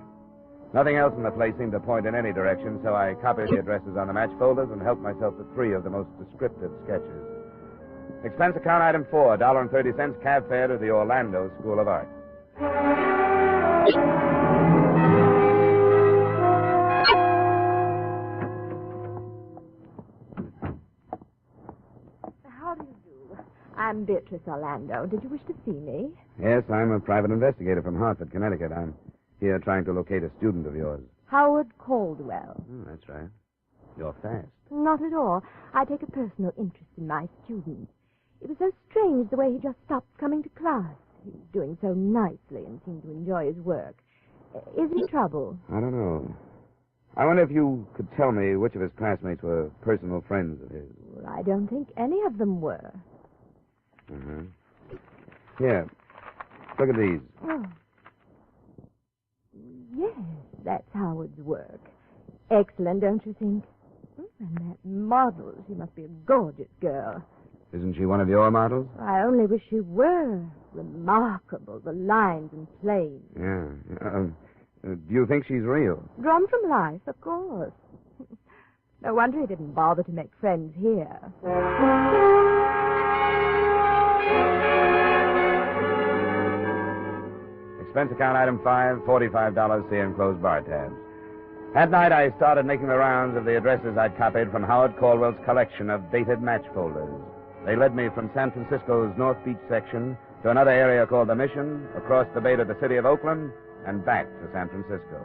Nothing else in the place seemed to point in any direction, so I copied the addresses on the match folders and helped myself to 3 of the most descriptive sketches. Expense account item 4, $1.30 cab fare to the Orlando School of Art. How do you do? I'm Beatrice Orlando. Did you wish to see me? Yes, I'm a private investigator from Hartford, Connecticut. I'm here trying to locate a student of yours. Howard Caldwell. That's right. You're fast. Not at all. I take a personal interest in my student. It was so strange the way he just stopped coming to class. He was doing so nicely and seemed to enjoy his work. Is he in trouble? I don't know. I wonder if you could tell me which of his classmates were personal friends of his. Well, I don't think any of them were. Uh-huh. Here. Look at these. Oh. Yes, that's Howard's work. Excellent, don't you think? And that model, she must be a gorgeous girl. Isn't she one of your models? I only wish she were. Remarkable, the lines and planes. Yeah. Do you think she's real? Drawn from life, of course. No wonder he didn't bother to make friends here. Expense account item 5, $45, see enclosed bar tabs. At night, I started making the rounds of the addresses I'd copied from Howard Caldwell's collection of dated match folders. They led me from San Francisco's North Beach section to another area called the Mission, across the bay to the city of Oakland, and back to San Francisco.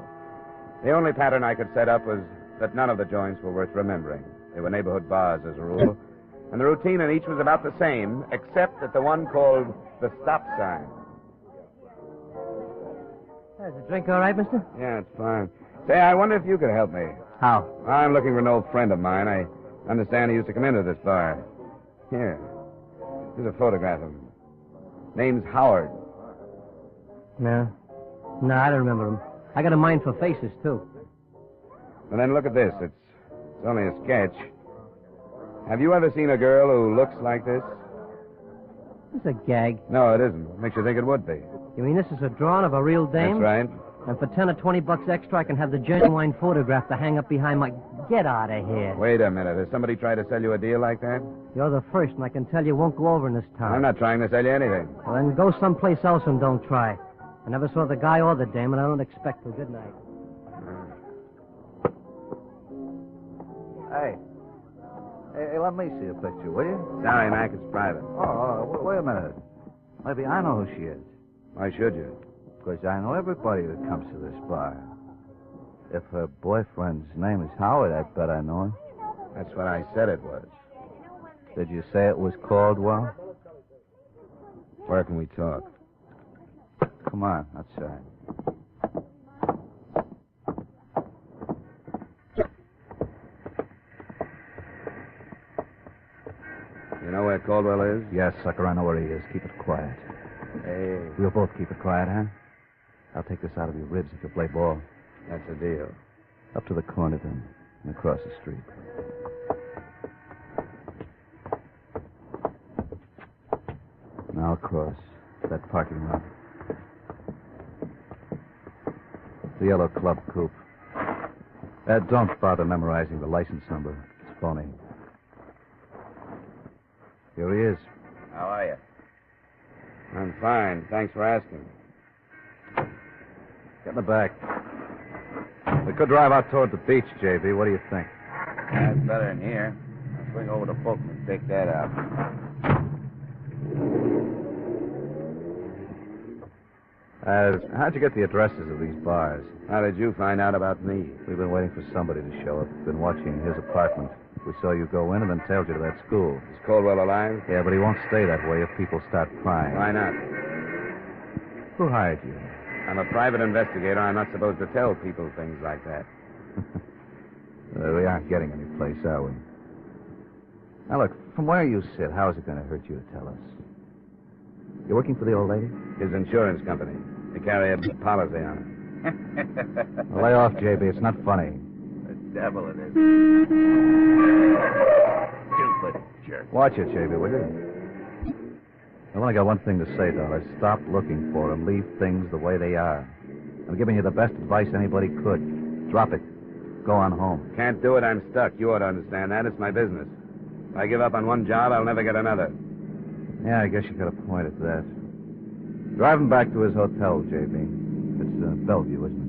The only pattern I could set up was that none of the joints were worth remembering. They were neighborhood bars, as a rule, and the routine in each was about the same, except that the one called the stop sign Is the drink all right, mister? Yeah, it's fine. Say, I wonder if you could help me. How? I'm looking for an old friend of mine. I understand he used to come into this bar. Here. Here's a photograph of him. Name's Howard. No. No, I don't remember him. I got a mind for faces, too. And then look at this. It's only a sketch. Have you ever seen a girl who looks like this? It's a gag. No, it isn't. Makes you think it would be. You mean this is a drawing of a real dame? That's right. And for 10 or 20 bucks extra, I can have the genuine photograph to hang up behind my... Get out of here. Wait a minute. Has somebody tried to sell you a deal like that? You're the first, and I can tell you won't go over in this town. I'm not trying to sell you anything. Well, then go someplace else and don't try. I never saw the guy or the dame, and I don't expect to. Good night. Hey, let me see a picture, will you? Sorry, Mac, it's private. Wait a minute. Maybe I know who she is. Why should you? Because I know everybody that comes to this bar. If her boyfriend's name is Howard, I bet I know him. That's what I said it was. Did you say it was Caldwell? Where can we talk? Come on, outside. You know where Caldwell is? Yes, sucker, I know where he is. Keep it quiet. Hey. We'll both keep it quiet, huh? I'll take this out of your ribs if you play ball. That's a deal. Up to the corner, then, and across the street. Now across that parking lot. The yellow club coupe. Don't bother memorizing the license number. It's phony. Here he is. How are you? I'm fine. Thanks for asking. Get in the back. We could drive out toward the beach, JB. What do you think? That's better than here. I'll swing over to Fulton and take that out. How'd you get the addresses of these bars? How did you find out about me? We've been waiting for somebody to show up. Been watching his apartment. We saw you go in and then tailed you to that school. Is Caldwell alive? Yeah, but he won't stay that way if people start prying. Why not? Who hired you? I'm a private investigator. I'm not supposed to tell people things like that. We aren't getting any place, are we? Now, look, from where you sit, how is it going to hurt you to tell us? You're working for the old lady? His insurance company. They carry a policy on it. Well, lay off, JB. It's not funny. The devil it is. Stupid jerk. Watch it, JB, will you? I've only got one thing to say, Dollar. Stop looking for him. Leave things the way they are. I'm giving you the best advice anybody could. Drop it. Go on home. Can't do it. I'm stuck. You ought to understand that. It's my business. If I give up on one job, I'll never get another. Yeah, I guess you got a point at that. Drive him back to his hotel, JB. It's Bellevue, isn't it?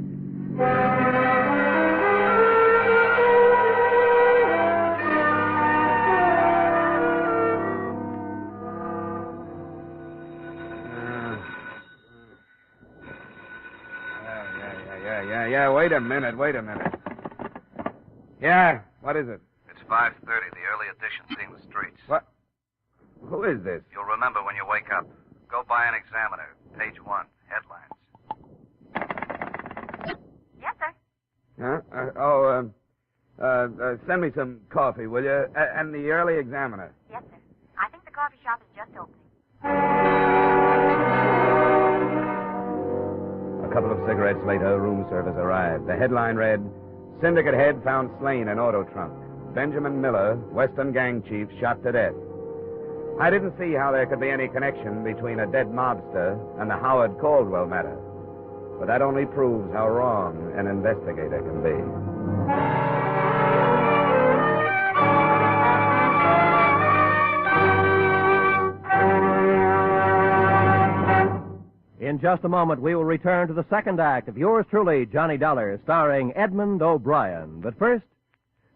Yeah, wait a minute. Yeah, what is it? It's 5:30, the early edition seeing the streets. What? Who is this? You'll remember when you wake up. Go buy an Examiner, page 1, headlines. Yes, sir. Huh? Send me some coffee, will you? And the early Examiner. Yes, sir. I think the coffee shop is just opening. A couple of cigarettes later, room service arrived. The headline read, Syndicate head found slain in auto trunk. Benjamin Miller, Western gang chief, shot to death. I didn't see how there could be any connection between a dead mobster and the Howard Caldwell matter. But that only proves how wrong an investigator can be. In just a moment, we will return to the second act of yours truly, Johnny Dollar, starring Edmond O'Brien. But first,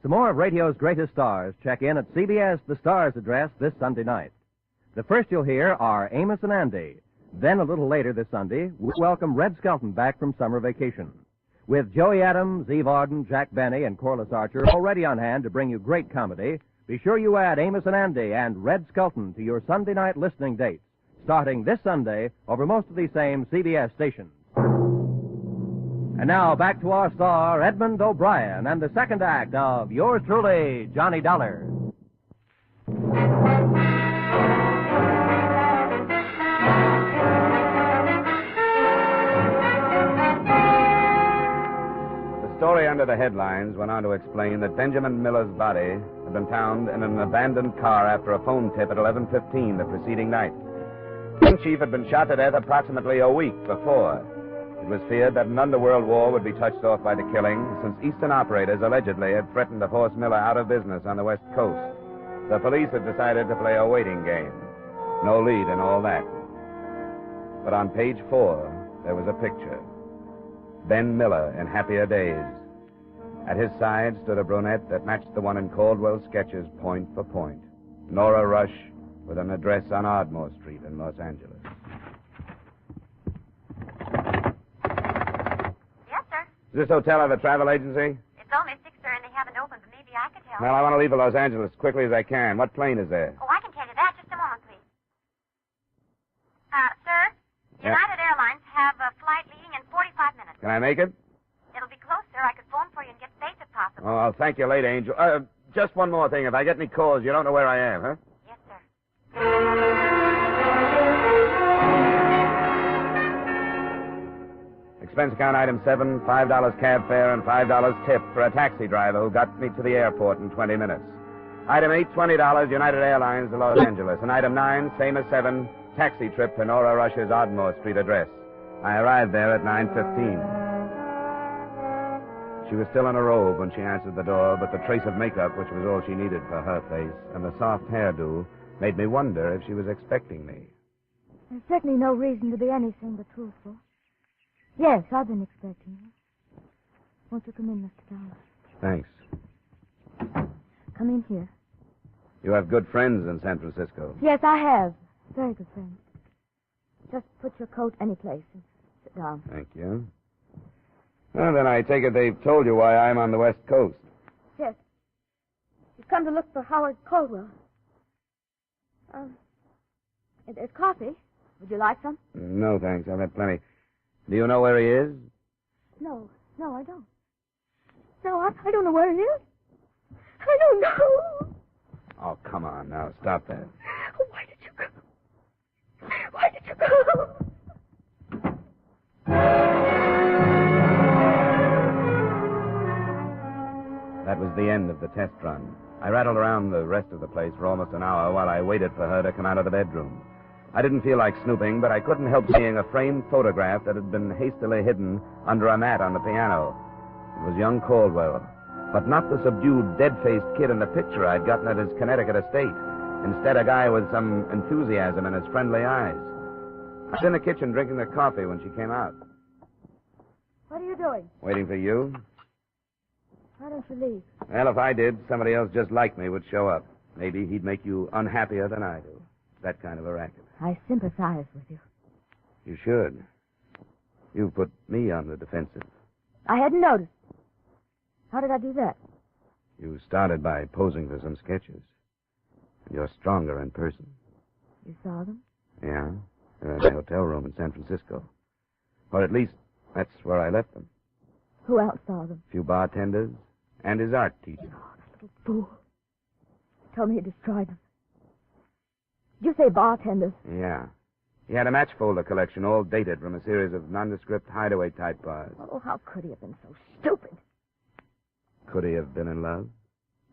some more of radio's greatest stars check in at CBS The Stars address this Sunday night. The first you'll hear are Amos and Andy. Then a little later this Sunday, we welcome Red Skelton back from summer vacation. With Joey Adams, Eve Arden, Jack Benny, and Corliss Archer already on hand to bring you great comedy, be sure you add Amos and Andy and Red Skelton to your Sunday night listening dates, starting this Sunday over most of these same CBS stations. And now back to our star, Edmond O'Brien, and the second act of yours truly, Johnny Dollar. The story under the headlines went on to explain that Benjamin Miller's body had been found in an abandoned car after a phone tip at 11:15 the preceding night. The chief had been shot to death approximately a week before. It was feared that an underworld war would be touched off by the killing, since Eastern operators allegedly had threatened to force Miller out of business on the West Coast. The police had decided to play a waiting game. No lead in all that. But on page 4, there was a picture. Ben Miller in happier days. At his side stood a brunette that matched the one in Caldwell's sketches point for point. Nora Rush, with an address on Ardmore Street in Los Angeles. Yes, sir. Does this hotel have a travel agency? It's only 6, sir, and they haven't opened, but maybe I could help. Well, I want to leave for Los Angeles as quickly as I can. What plane is there? Oh, I can tell you that. Just a moment, please. Sir, Yeah. United Airlines have a flight leaving in 45 minutes. Can I make it? It'll be close, sir. I could phone for you and get space if possible. Oh, I'll thank you later, Angel. Just one more thing. If I get any calls, you don't know where I am, huh? Yes, sir. Expense account item 7, $5 cab fare and $5 tip for a taxi driver who got me to the airport in 20 minutes. Item 8, $20, United Airlines to Los Angeles. And item 9, same as 7, taxi trip to Nora Rush's Ardmore Street address. I arrived there at 9:15. She was still in a robe when she answered the door, but the trace of makeup, which was all she needed for her face, and the soft hairdo, made me wonder if she was expecting me. There's certainly no reason to be anything but truthful. Yes, I've been expecting you. Won't you come in, Mr. Dollar? Thanks. Come in here. You have good friends in San Francisco. Yes, I have. Very good friend. Just put your coat any place and sit down. Thank you. Well, then I take it they've told you why I'm on the West Coast. Yes. You've come to look for Howard Caldwell. There's coffee. Would you like some? No, thanks. I've had plenty. Do you know where he is? No, I don't. No, I don't know where he is. I don't know. Oh, come on now. Stop that. Why did you go? Why did you go? That was the end of the test run. I rattled around the rest of the place for almost an hour while I waited for her to come out of the bedroom. I didn't feel like snooping, but I couldn't help seeing a framed photograph that had been hastily hidden under a mat on the piano. It was young Caldwell, but not the subdued, dead-faced kid in the picture I'd gotten at his Connecticut estate. Instead, a guy with some enthusiasm in his friendly eyes. I was in the kitchen drinking the coffee when she came out. What are you doing? Waiting for you? Why don't you leave? Well, if I did, somebody else just like me would show up. Maybe he'd make you unhappier than I do. That kind of a racket. I sympathize with you. You should. You put me on the defensive. I hadn't noticed. How did I do that? You started by posing for some sketches. You're stronger in person. You saw them? Yeah. They're in my hotel room in San Francisco. Or at least, that's where I left them. Who else saw them? A few bartenders and his art teacher. Oh, that little fool. Told me he destroyed them. Did you say bartenders? Yeah. He had a match folder collection, all dated from a series of nondescript hideaway-type bars. Oh, how could he have been so stupid? Could he have been in love?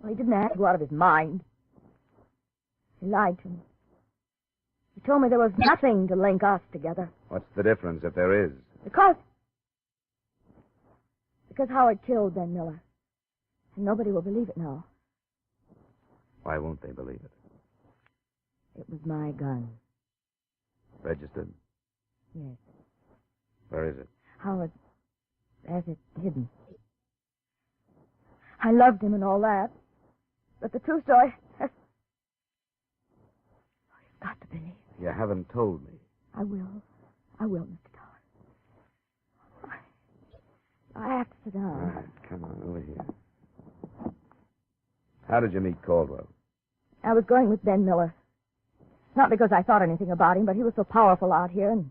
Well, he didn't have to go out of his mind. He lied to me. He told me there was nothing to link us together. What's the difference if there is? Because Howard killed Ben Miller. And nobody will believe it now. Why won't they believe it? It was my gun. Registered? Yes. Where is it? Howard has it hidden. I loved him and all that. But the true story... You've got to believe. You haven't told me. I will, Mr. Dollar. I have to sit down. All right, come on, over here. How did you meet Caldwell? I was going with Ben Miller. Not because I thought anything about him, but he was so powerful out here, and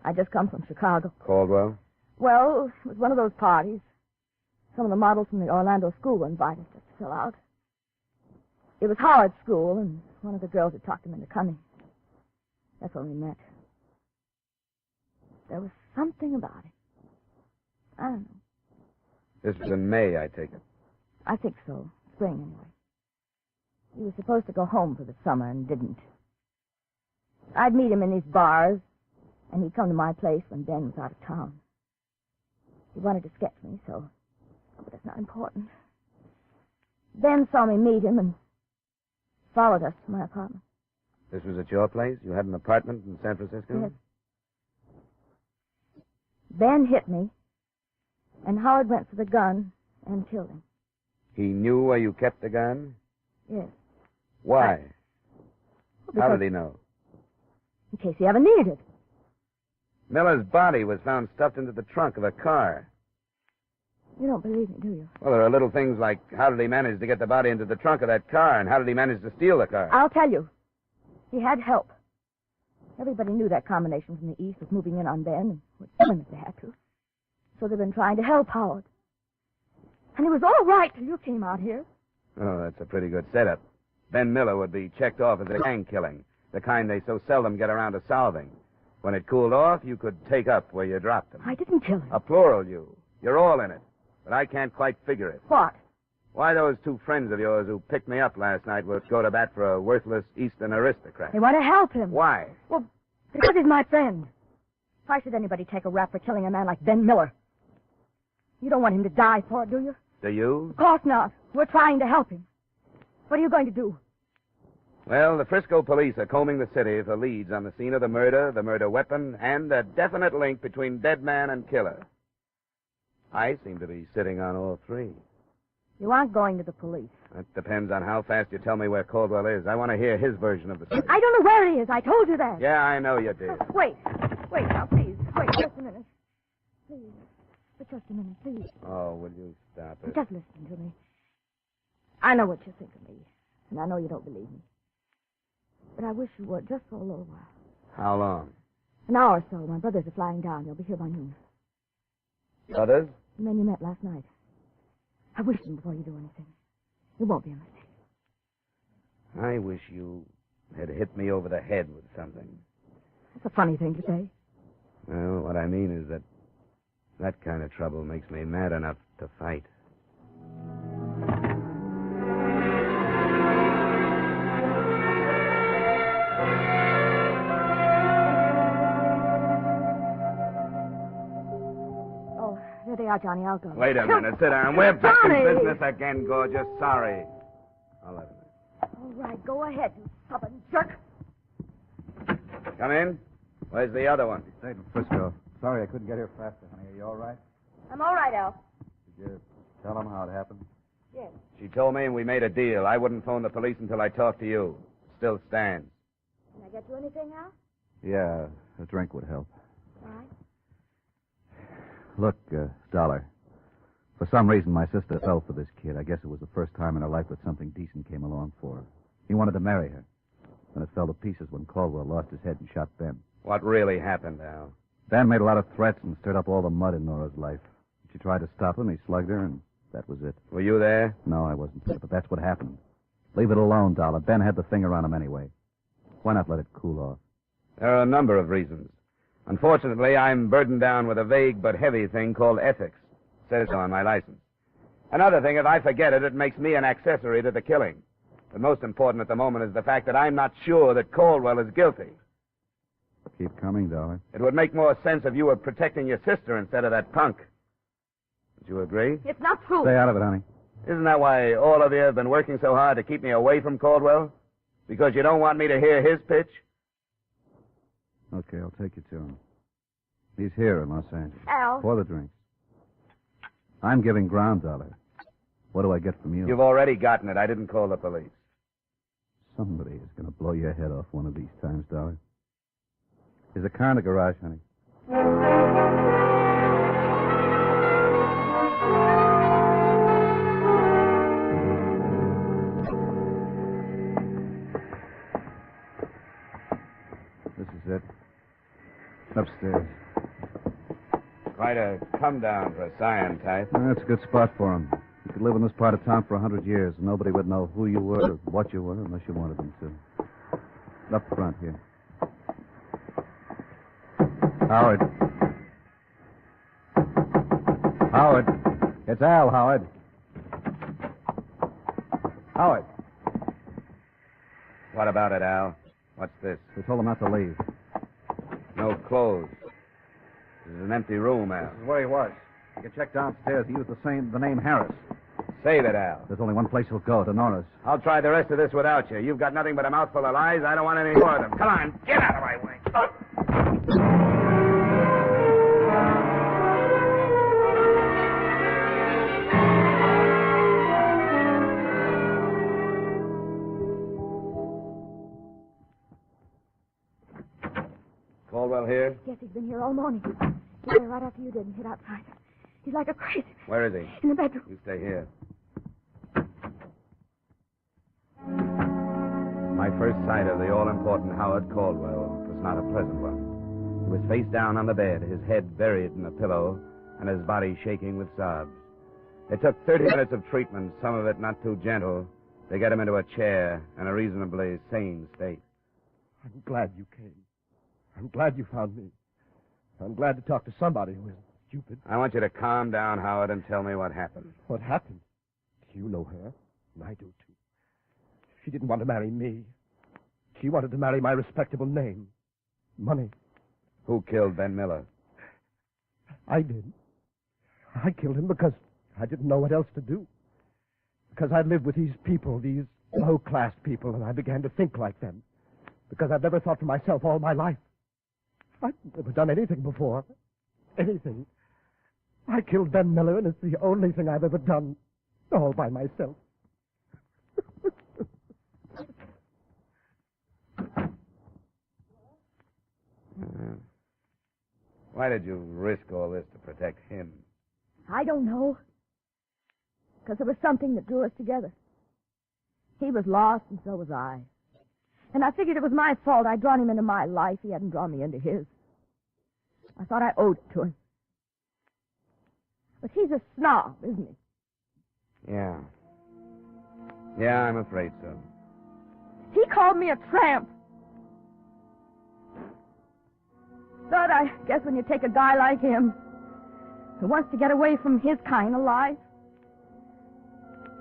I'd just come from Chicago. Caldwell? Well, it was one of those parties. Some of the models from the Orlando school were invited just to fill out. It was Howard's school, and one of the girls had talked him into coming. That's when we met. There was something about it. I don't know. This was in May, I take it. I think so. Spring, anyway. He was supposed to go home for the summer and didn't. I'd meet him in these bars, and he'd come to my place when Ben was out of town. He wanted to sketch me, so... But that's not important. Ben saw me meet him and followed us to my apartment. This was at your place? You had an apartment in San Francisco? Yes. Ben hit me, and Howard went for the gun and killed him. He knew where you kept the gun? Yes. Why? How did he know? In case he ever needed it. Miller's body was found stuffed into the trunk of a car. You don't believe me, do you? Well, there are little things like how did he manage to get the body into the trunk of that car, and how did he manage to steal the car? I'll tell you. He had help. Everybody knew that combination from the east was moving in on Ben and would kill him if they had to. So they've been trying to help Howard. And it was all right till you came out here. Oh, that's a pretty good setup. Ben Miller would be checked off as a gang killing, the kind they so seldom get around to solving. When it cooled off, you could take up where you dropped him. I didn't kill him. A plural you. You're all in it. But I can't quite figure it. What? Why those two friends of yours who picked me up last night would go to bat for a worthless Eastern aristocrat. They want to help him. Why? Well, because he's my friend. Why should anybody take a rap for killing a man like Ben Miller? You don't want him to die for it, do you? Do you? Of course not. We're trying to help him. What are you going to do? Well, the Frisco police are combing the city for leads on the scene of the murder weapon, and a definite link between dead man and killer. I seem to be sitting on all three. You aren't going to the police. That depends on how fast you tell me where Caldwell is. I want to hear his version of the story. I don't know where he is. I told you that. Yeah, I know you did. Wait now, please. Wait just a minute. Please. But just a minute, please. Oh, will you stop it? Just listen to me. I know what you think of me, and I know you don't believe me. But I wish you would, just for a little while. How long? An hour or so. My brothers are flying down. They'll be here by noon. Brothers? The men you met last night. I wish them before you do anything. It won't be a mistake. I wish you had hit me over the head with something. That's a funny thing to say. Well, what I mean is that kind of trouble makes me mad enough to fight. There they are, Johnny. I'll go. Wait a minute. Sit down. We're back in business again, gorgeous. Sorry. I'll let him in. All right, go ahead, you stubborn jerk. Come in. Where's the other one? Stayed in Frisco. Sorry I couldn't get here faster, honey. Are you all right? I'm all right, Al. Did you tell them how it happened? Yes. She told me and we made a deal. I wouldn't phone the police until I talked to you. Still stands. Can I get you anything, Al? Yeah, a drink would help. All right. Look, Dollar, for some reason my sister fell for this kid. I guess it was the first time in her life that something decent came along for her. He wanted to marry her. And it fell to pieces when Caldwell lost his head and shot Ben. What really happened, Al? Ben made a lot of threats and stirred up all the mud in Nora's life. She tried to stop him, he slugged her, and that was it. Were you there? No, I wasn't there, but that's what happened. Leave it alone, Dollar. Ben had the finger on him anyway. Why not let it cool off? There are a number of reasons. Unfortunately, I'm burdened down with a vague but heavy thing called ethics. It says so on my license. Another thing, if I forget it, it makes me an accessory to the killing. But most important at the moment is the fact that I'm not sure that Caldwell is guilty. Keep coming, Dollar. It would make more sense if you were protecting your sister instead of that punk. Would you agree? It's not true. Stay out of it, honey. Isn't that why all of you have been working so hard to keep me away from Caldwell? Because you don't want me to hear his pitch? Okay, I'll take you to him. He's here in Los Angeles. Al. For the drinks. I'm giving ground, Dollar. What do I get from you? You've already gotten it. I didn't call the police. Somebody is going to blow your head off one of these times, Dollar. There's a car in the garage, honey. This is it. Upstairs. Quite a come down for a scion type. That's a good spot for him. You could live in this part of town for 100 years, and nobody would know who you were or what you were unless you wanted them to. Up front here. Howard. Howard. It's Al, Howard. Howard. What about it, Al? What's this? They told him not to leave. No clothes. This is an empty room, Al. This is where he was. You can check downstairs. He used the name Harris. Save it, Al. There's only one place he'll go, to Nora's. I'll try the rest of this without you. You've got nothing but a mouthful of lies. I don't want any more of them. Come on, get out of my way. Caldwell here? Yes, he's been here all morning. He came right after you did and hid outside. He's like a crazy. Where is he? In the bedroom. You stay here. My first sight of the all-important Howard Caldwell was not a pleasant one. He was face down on the bed, his head buried in a pillow, and his body shaking with sobs. It took 30 minutes of treatment, some of it not too gentle, to get him into a chair in a reasonably sane state. I'm glad you came. I'm glad you found me. I'm glad to talk to somebody who isn't stupid. I want you to calm down, Howard, and tell me what happened. What happened? You know her, and I do, too. She didn't want to marry me. She wanted to marry my respectable name. Money. Who killed Ben Miller? I did. I killed him because I didn't know what else to do. Because I'd lived with these people, these low-class people, and I began to think like them. Because I've never thought for myself all my life. I've never done anything before. Anything. I killed Ben Miller, and it's the only thing I've ever done all by myself. Why did you risk all this to protect him? I don't know. Because there was something that drew us together. He was lost, and so was I. And I figured it was my fault. I'd drawn him into my life. He hadn't drawn me into his. I thought I owed it to him. But he's a snob, isn't he? Yeah. Yeah, I'm afraid so. He called me a tramp. But I guess when you take a guy like him, who wants to get away from his kind of life,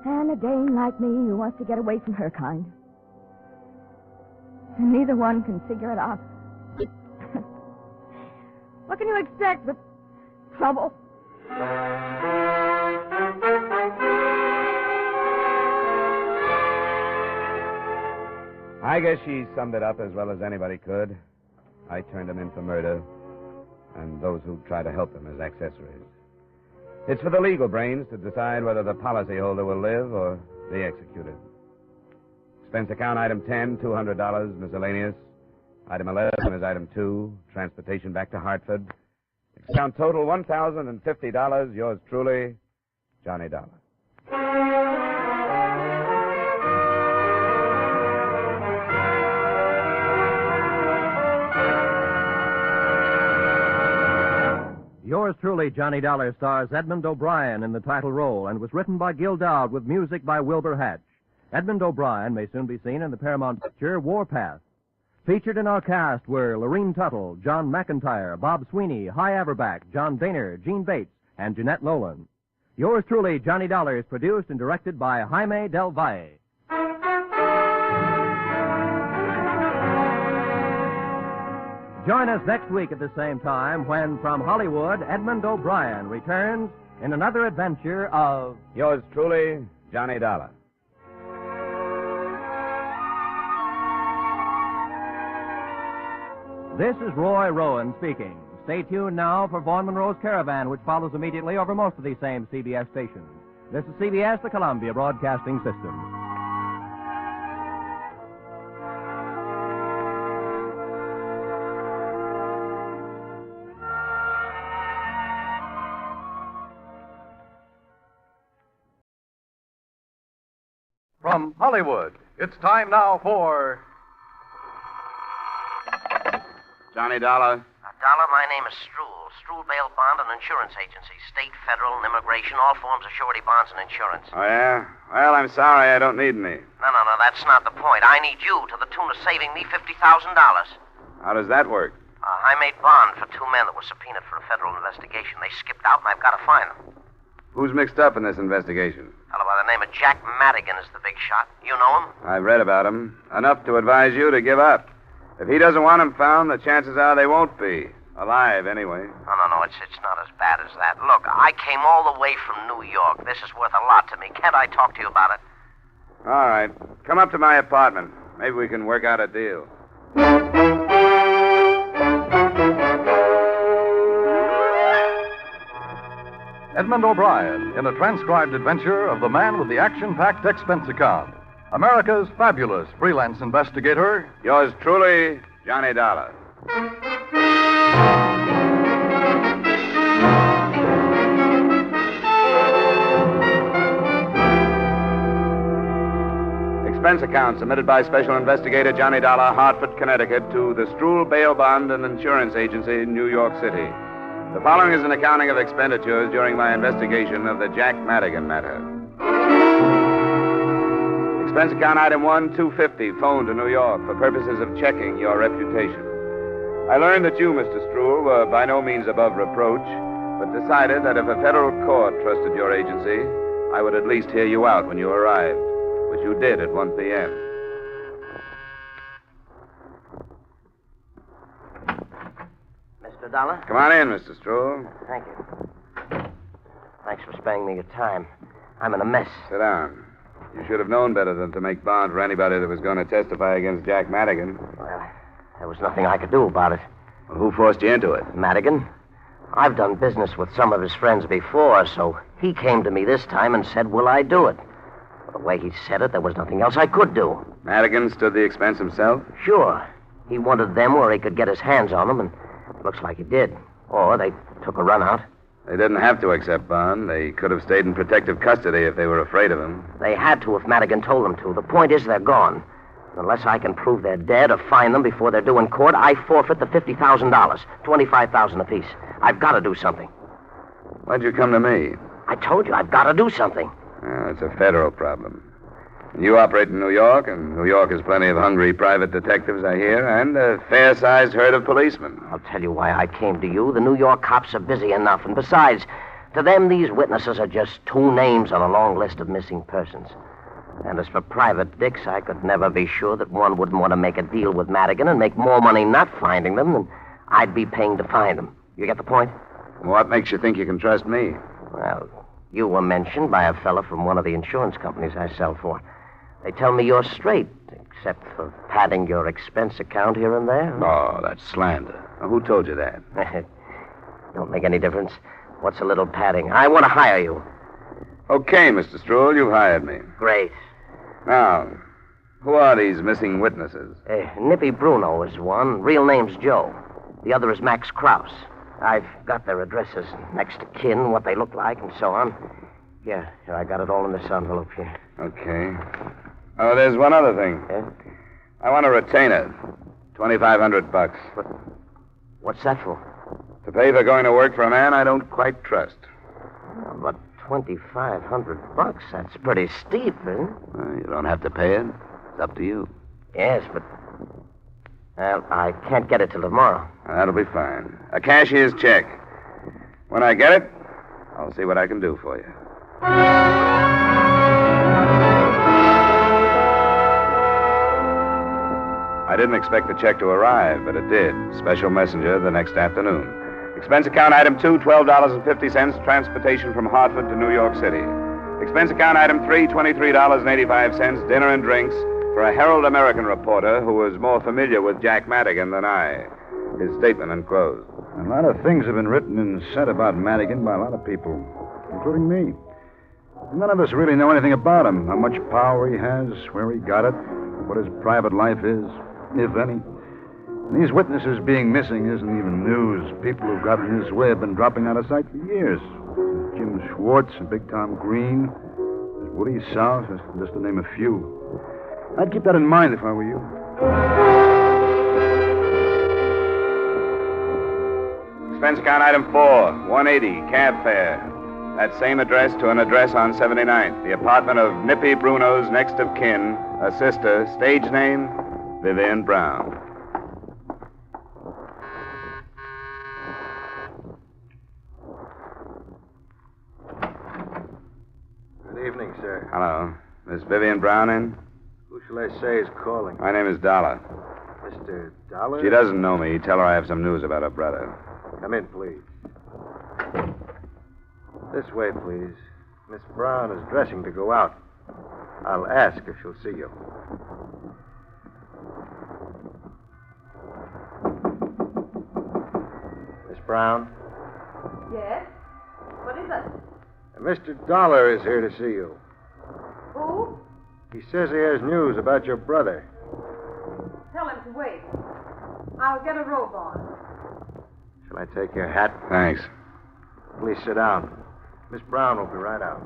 and a dame like me who wants to get away from her kind, and neither one can figure it out. What can you expect but trouble? I guess she summed it up as well as anybody could. I turned him in for murder, and those who try to help him as accessories. It's for the legal brains to decide whether the policyholder will live or be executed. Expense account item 10, $200, miscellaneous. Item 11 is item 2, transportation back to Hartford. Account total $1,050. Yours truly, Johnny Dollar. Yours truly, Johnny Dollar, stars Edmond O'Brien in the title role and was written by Gil Dowd with music by Wilbur Hatch. Edmond O'Brien may soon be seen in the Paramount picture Warpath. Featured in our cast were Lorene Tuttle, John McIntyre, Bob Sweeney, Hy Averback, John Daner, Gene Bates, and Jeanette Nolan. Yours truly, Johnny Dollar, is produced and directed by Jaime Del Valle. Join us next week at the same time when, from Hollywood, Edmond O'Brien returns in another adventure of... Yours truly, Johnny Dollar. This is Roy Rowan speaking. Stay tuned now for Vaughn Monroe's Caravan, which follows immediately over most of these same CBS stations. This is CBS, the Columbia Broadcasting System. From Hollywood, it's time now for... Johnny Dollar. Not Dollar, my name is Struhl. Struhl Bail Bond and Insurance Agency. State, federal, and immigration. All forms of surety bonds and insurance. Oh, yeah? Well, I'm sorry. I don't need any. No, that's not the point. I need you to the tune of saving me $50,000. How does that work? I made bond for 2 men that were subpoenaed for a federal investigation. They skipped out, and I've got to find them. Who's mixed up in this investigation? A fellow by the name of Jack Madigan is the big shot. You know him? I've read about him. Enough to advise you to give up. If he doesn't want him found, the chances are they won't be. Alive, anyway. No, it's not as bad as that. Look, I came all the way from New York. This is worth a lot to me. Can't I talk to you about it? All right. Come up to my apartment. Maybe we can work out a deal. Edmond O'Brien in a transcribed adventure of the man with the action-packed expense account. America's fabulous freelance investigator. Yours truly, Johnny Dollar. Expense account submitted by Special Investigator Johnny Dollar, Hartford, Connecticut, to the Struhl Bail Bond and Insurance Agency in New York City. The following is an accounting of expenditures during my investigation of the Jack Madigan matter. Expense account item 1, $250, phone to New York for purposes of checking your reputation. I learned that you, Mr. Struhl, were by no means above reproach, but decided that if a federal court trusted your agency, I would at least hear you out when you arrived, which you did at 1 p.m. Mr. Dollar? Come on in, Mr. Struhl. Thank you. Thanks for sparing me your time. I'm in a mess. Sit down. You should have known better than to make bond for anybody that was going to testify against Jack Madigan. Well, there was nothing I could do about it. Well, who forced you into it? Madigan. I've done business with some of his friends before, so he came to me this time and said, will I do it? Well, the way he said it, there was nothing else I could do. Madigan stood the expense himself? Sure. He wanted them where he could get his hands on them, and it looks like he did. Or they took a run out. They didn't have to accept bond. They could have stayed in protective custody if they were afraid of him. They had to if Madigan told them to. The point is they're gone. Unless I can prove they're dead or find them before they're due in court, I forfeit the $50,000, $25,000 apiece. I've got to do something. Why'd you come to me? I told you, I've got to do something. Well, it's a federal problem. You operate in New York, and New York has plenty of hungry private detectives, I hear, and a fair-sized herd of policemen. I'll tell you why I came to you. The New York cops are busy enough, and besides, to them, these witnesses are just 2 names on a long list of missing persons. And as for private dicks, I could never be sure that one wouldn't want to make a deal with Madigan and make more money not finding them than I'd be paying to find them. You get the point? What makes you think you can trust me? Well, you were mentioned by a fella from one of the insurance companies I sell for. They tell me you're straight, except for padding your expense account here and there. Oh, that's slander. Now, who told you that? Don't make any difference. What's a little padding? I want to hire you. Okay, Mr. Struhl, you've hired me. Great. Now, who are these missing witnesses? Nippy Bruno is one. Real name's Joe. The other is Max Krause. I've got their addresses, next to kin, what they look like, and so on. Here, I got it all in this envelope here. Okay. Oh, there's one other thing. I want a retainer. $2,500. What's that for? To pay for going to work for a man I don't quite trust. But $2,500, that's pretty steep, eh? Well, you don't have to pay it. It's up to you. Yes, but... Well, I can't get it till tomorrow. That'll be fine. A cashier's check. When I get it, I'll see what I can do for you. I didn't expect the check to arrive, but it did. Special messenger the next afternoon. Expense account item 2, $12.50, transportation from Hartford to New York City. Expense account item 3, $23.85, dinner and drinks for a Herald American reporter who was more familiar with Jack Madigan than I. His statement enclosed. A lot of things have been written and said about Madigan by a lot of people, including me. None of us really know anything about him, how much power he has, where he got it, what his private life is, if any. And these witnesses being missing isn't even news. People who've gotten in his way have been dropping out of sight for years. There's Jim Schwartz and Big Tom Green. There's Woody South, just to name a few. I'd keep that in mind if I were you. Expense account item 4, 180, cab fare. That same address to an address on 79th. The apartment of Nippy Bruno's next of kin, a sister, stage name, Vivian Brown. Good evening, sir. Hello. Miss Vivian Brown in? Who shall I say is calling? My name is Dollar. Mr. Dollar? She doesn't know me. Tell her I have some news about her brother. Come in, please. This way, please. Miss Brown is dressing to go out. I'll ask if she'll see you. Miss Brown? Yes? What is it? Mr. Dollar is here to see you. Who? He says he has news about your brother. Tell him to wait. I'll get a robe on. Shall I take your hat? Thanks. Please sit down. Miss Brown will be right out.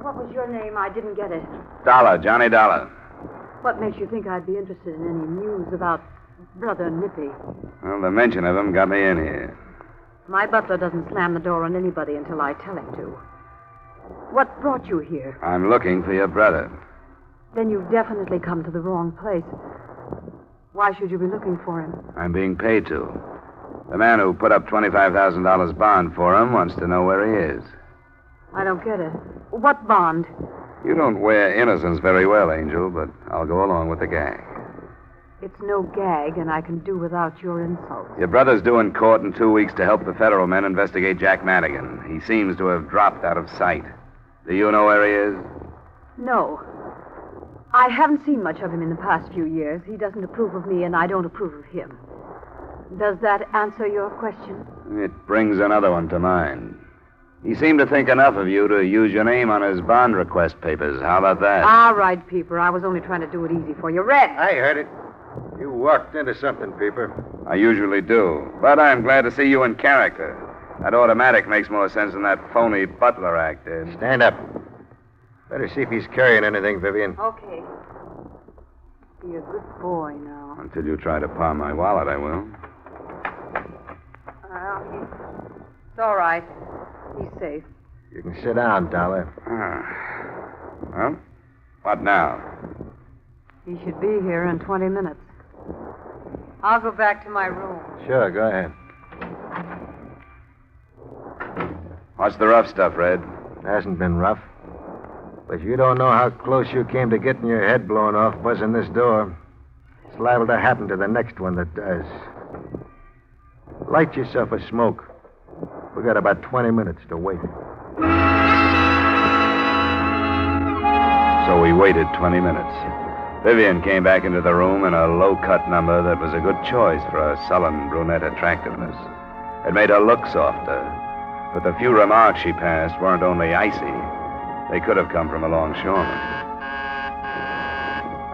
What was your name? I didn't get it. Dollar, Johnny Dollar. What makes you think I'd be interested in any news about Brother Nippy? Well, the mention of him got me in here. My butler doesn't slam the door on anybody until I tell him to. What brought you here? I'm looking for your brother. Then you've definitely come to the wrong place. Why should you be looking for him? I'm being paid to. The man who put up $25,000 bond for him wants to know where he is. I don't get it. What bond? You don't wear innocence very well, Angel, but I'll go along with the gag. It's no gag, and I can do without your insults. Your brother's due in court in 2 weeks to help the federal men investigate Jack Madigan. He seems to have dropped out of sight. Do you know where he is? No. I haven't seen much of him in the past few years. He doesn't approve of me, and I don't approve of him. Does that answer your question? It brings another one to mind. He seemed to think enough of you to use your name on his bond request papers. How about that? All right, Peeper. I was only trying to do it easy for you. Red! I heard it. You walked into something, Peeper. I usually do. But I'm glad to see you in character. That automatic makes more sense than that phony butler act did. Stand up. Better see if he's carrying anything, Vivian. Okay. Be a good boy now. Until you try to pawn my wallet, I will. It's all right. He's safe. You can sit down, Dollar. Well, what now? He should be here in 20 minutes. I'll go back to my room. Sure, go ahead. What's the rough stuff, Red? It hasn't been rough. But you don't know how close you came to getting your head blown off buzzing this door. It's liable to happen to the next one that does. Light yourself a smoke. We got about 20 minutes to wait. So we waited 20 minutes. Vivian came back into the room in a low-cut number that was a good choice for her sullen brunette attractiveness. It made her look softer, but the few remarks she passed weren't only icy. They could have come from a longshoreman.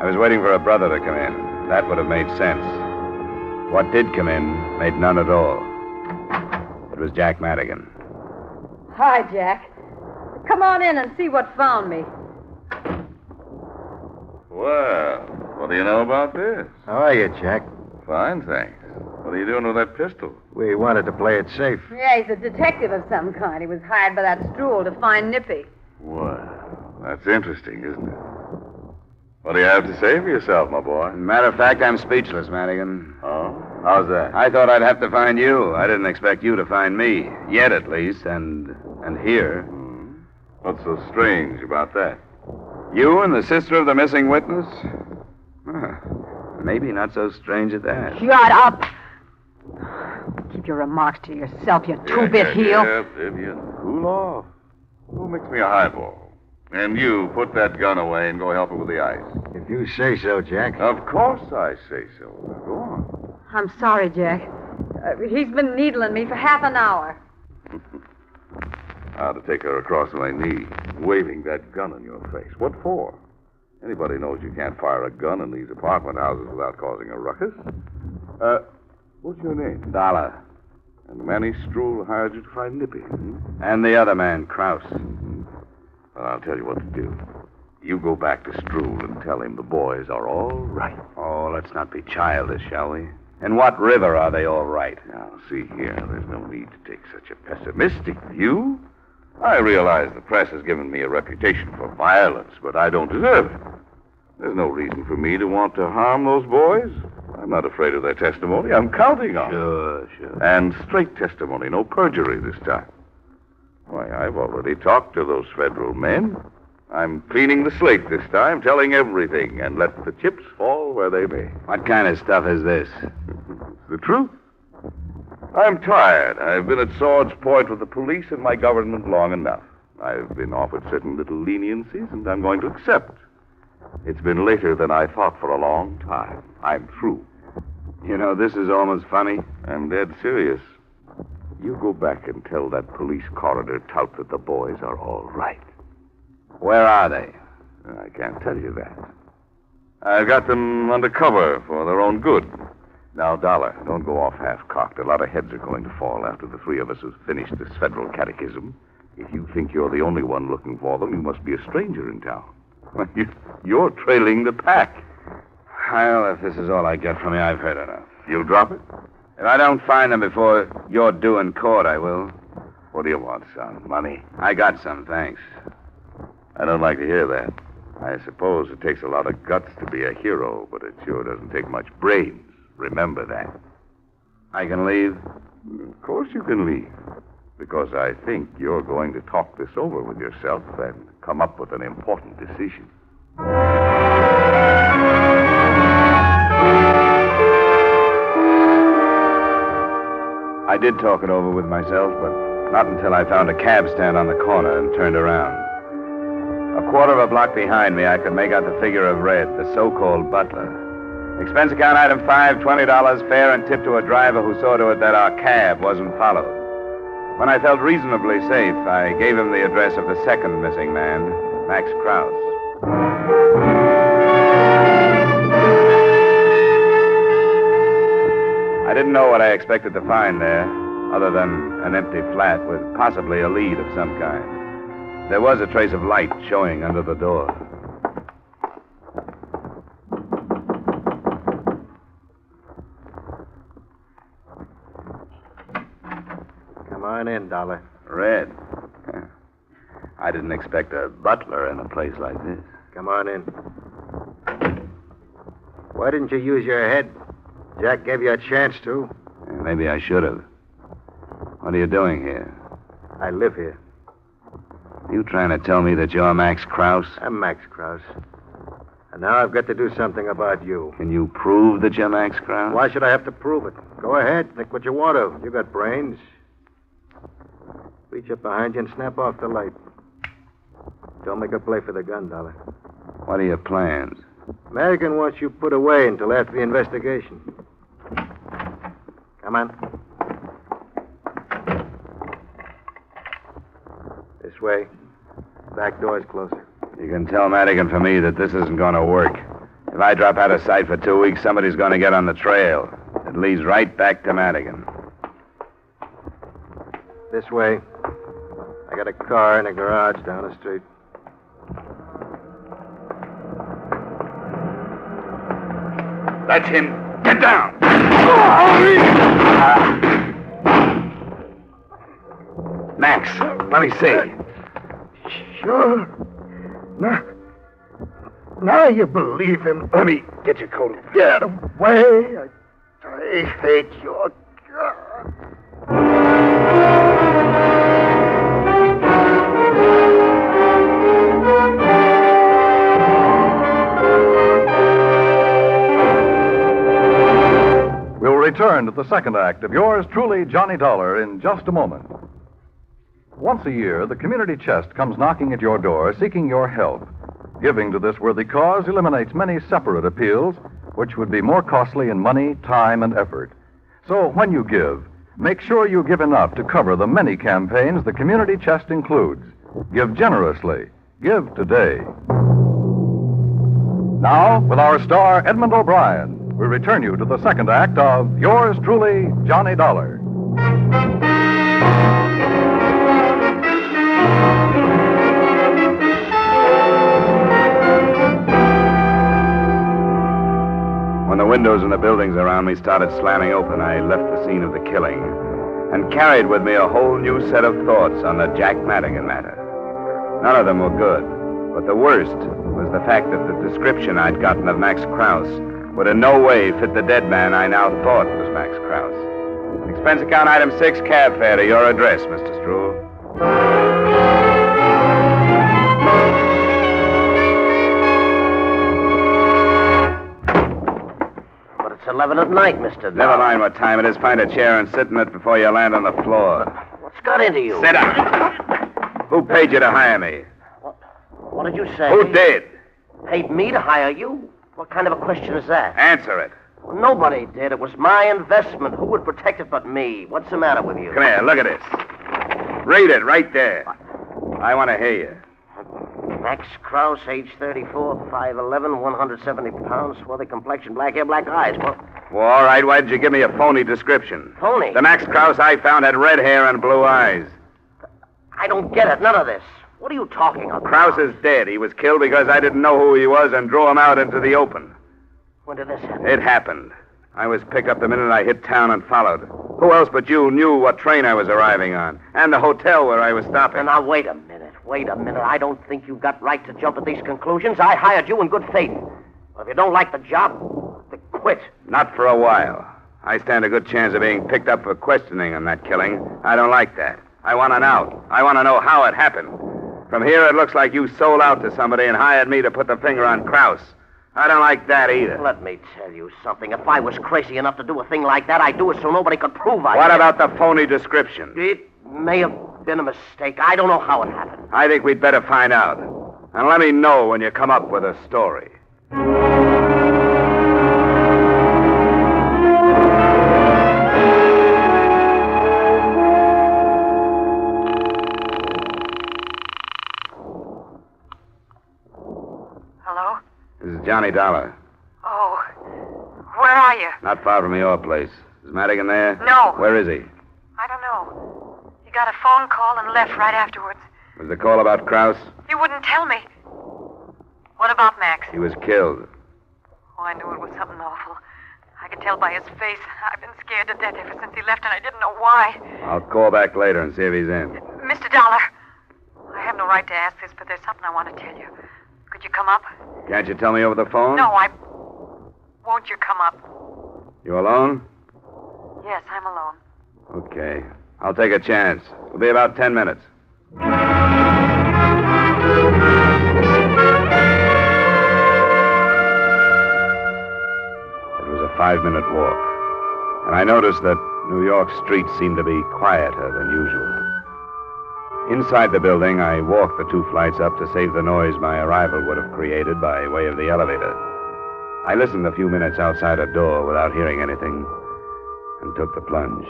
I was waiting for her brother to come in. That would have made sense. What did come in made none at all. It was Jack Madigan. Hi, Jack. Come on in and see what found me. Well, what do you know about this? How are you, Jack? Fine, thanks. What are you doing with that pistol? We wanted to play it safe. Yeah, he's a detective of some kind. He was hired by that Stroll to find Nippy. Well, that's interesting, isn't it? What do you have to say for yourself, my boy? Matter of fact, I'm speechless, Madigan. Oh? How's that? I thought I'd have to find you. I didn't expect you to find me. Yet, at least, and here. What's so strange about that? You and the sister of the missing witness? Maybe not so strange at that. Shut up! Keep your remarks to yourself, you two-bit heel. Yeah, Vivian. Cool off. Go mix me a highball. And you, put that gun away and go help her with the ice. If you say so, Jack. Of course I say so. Now, go on. I'm sorry, Jack. He's been needling me for half an hour. I ought to take her across my knee, waving that gun in your face. What for? Anybody knows you can't fire a gun in these apartment houses without causing a ruckus. What's your name? Dollar. And Manny Stroll hired you to find Nippy. And the other man, Krause. Well, I'll tell you what to do. You go back to Stroll and tell him the boys are all right. Oh, let's not be childish, shall we? In what river are they all right? Now, see here, there's no need to take such a pessimistic view. I realize the press has given me a reputation for violence, but I don't deserve it. There's no reason for me to want to harm those boys. I'm not afraid of their testimony. I'm counting on it. Sure. And straight testimony, no perjury this time. Why, I've already talked to those federal men. I'm cleaning the slate this time, telling everything, and let the chips fall where they may. What kind of stuff is this? The truth. I'm tired. I've been at sword's point with the police and my government long enough. I've been offered certain little leniencies, and I'm going to accept. It's been later than I thought for a long time. I'm through. You know, this is almost funny. I'm dead serious. You go back and tell that police coroner tout that the boys are all right. Where are they? I can't tell you that. I've got them under cover for their own good. Now, Dollar, don't go off half-cocked. A lot of heads are going to fall after the three of us have finished this federal catechism. If you think you're the only one looking for them, you must be a stranger in town. You're trailing the pack. Well, if this is all I get from you, I've heard enough. You'll drop it? If I don't find them before you're due in court, I will. What do you want, son? Money? I got some, thanks. I don't like to hear that. I suppose it takes a lot of guts to be a hero, but it sure doesn't take much brains. Remember that. I can leave? Of course you can leave. Because I think you're going to talk this over with yourself and come up with an important decision. I did talk it over with myself, but not until I found a cab stand on the corner and turned around. A quarter of a block behind me, I could make out the figure of Red, the so-called butler. Expense account item 5, $20, fare and tip to a driver who saw to it that our cab wasn't followed. When I felt reasonably safe, I gave him the address of the second missing man, Max Krause. I didn't know what I expected to find there, other than an empty flat with possibly a lead of some kind. There was a trace of light showing under the door. Come on in, Dollar. Red. I didn't expect a butler in a place like this. Come on in. Why didn't you use your head? Jack gave you a chance to. Maybe I should have. What are you doing here? I live here. You trying to tell me that you're Max Krause? I'm Max Krause. And now I've got to do something about you. Can you prove that you're Max Krause? Why should I have to prove it? Go ahead. Think what you want to. You got brains. Reach up behind you and snap off the light. Don't make a play for the gun, Dollar. What are your plans? Madigan wants you put away until after the investigation. Come on. This way. Back door's closer. You can tell Madigan for me that this isn't going to work. If I drop out of sight for 2 weeks, somebody's going to get on the trail. It leads right back to Madigan. This way. I got a car in a garage down the street. That's him. Get down. Max, let me see. Sure. Now you believe him. Let me get your coat. Get away. I hate your God. We'll return to the second act of yours truly, Johnny Dollar, in just a moment. Once a year, the community chest comes knocking at your door, seeking your help. Giving to this worthy cause eliminates many separate appeals, which would be more costly in money, time, and effort. So when you give, make sure you give enough to cover the many campaigns the community chest includes. Give generously. Give today. Now, with our star, Edmond O'Brien, we return you to the second act of yours truly, Johnny Dollar. the windows in the buildings around me started slamming open, I left the scene of the killing and carried with me a whole new set of thoughts on the Jack Madigan matter. None of them were good, but the worst was the fact that the description I'd gotten of Max Krause would in no way fit the dead man I now thought was Max Krause. Expense account item 6, cab fare to your address, Mr. Struhl. But it's 11 at night, Mr. Dollar. Never mind what time it is. Find a chair and sit in it before you land on the floor. What's got into you? Sit down. Who paid you to hire me? What did you say? Who did? Paid me to hire you? What kind of a question is that? Answer it. Well, nobody did. It was my investment. Who would protect it but me? What's the matter with you? Come here, look at this. Read it right there. I want to hear you. Max Krause, age 34, 5'11", 170 pounds, swarthy complexion, black hair, black eyes. Well, all right, why did you give me a phony description? Phony? The Max Krause I found had red hair and blue eyes. I don't get it, none of this. What are you talking about? Krause is dead. He was killed because I didn't know who he was and drew him out into the open. When did this happen? It happened. I was picked up the minute I hit town and followed. Who else but you knew what train I was arriving on and the hotel where I was stopping? Now, wait a minute. I don't think you've got right to jump at these conclusions. I hired you in good faith. But if you don't like the job, then quit. Not for a while. I stand a good chance of being picked up for questioning on that killing. I don't like that. I want an out. I want to know how it happened. From here, it looks like you sold out to somebody and hired me to put the finger on Krause. I don't like that either. Let me tell you something. If I was crazy enough to do a thing like that, I'd do it so nobody could prove I did. What about the phony description? It may have been a mistake. I don't know how it happened. I think we'd better find out. And let me know when you come up with a story. Hello? This is Johnny Dollar. Oh, where are you? Not far from your place. Is Madigan there? No. Where is he? I don't know. He got a phone call and left right afterwards. Was the call about Krause? He wouldn't tell me. What about Max? He was killed. Oh, I knew it was something awful. I could tell by his face. I've been scared to death ever since he left, and I didn't know why. I'll call back later and see if he's in. Mr. Dollar, I have no right to ask this, but there's something I want to tell you. Could you come up? Can't you tell me over the phone? No, Won't you come up? You alone? Yes, I'm alone. Okay. I'll take a chance. It'll be about 10 minutes. It was a 5-minute walk, and I noticed that New York streets seemed to be quieter than usual. Inside the building, I walked the 2 flights up to save the noise my arrival would have created by way of the elevator. I listened a few minutes outside a door without hearing anything and took the plunge.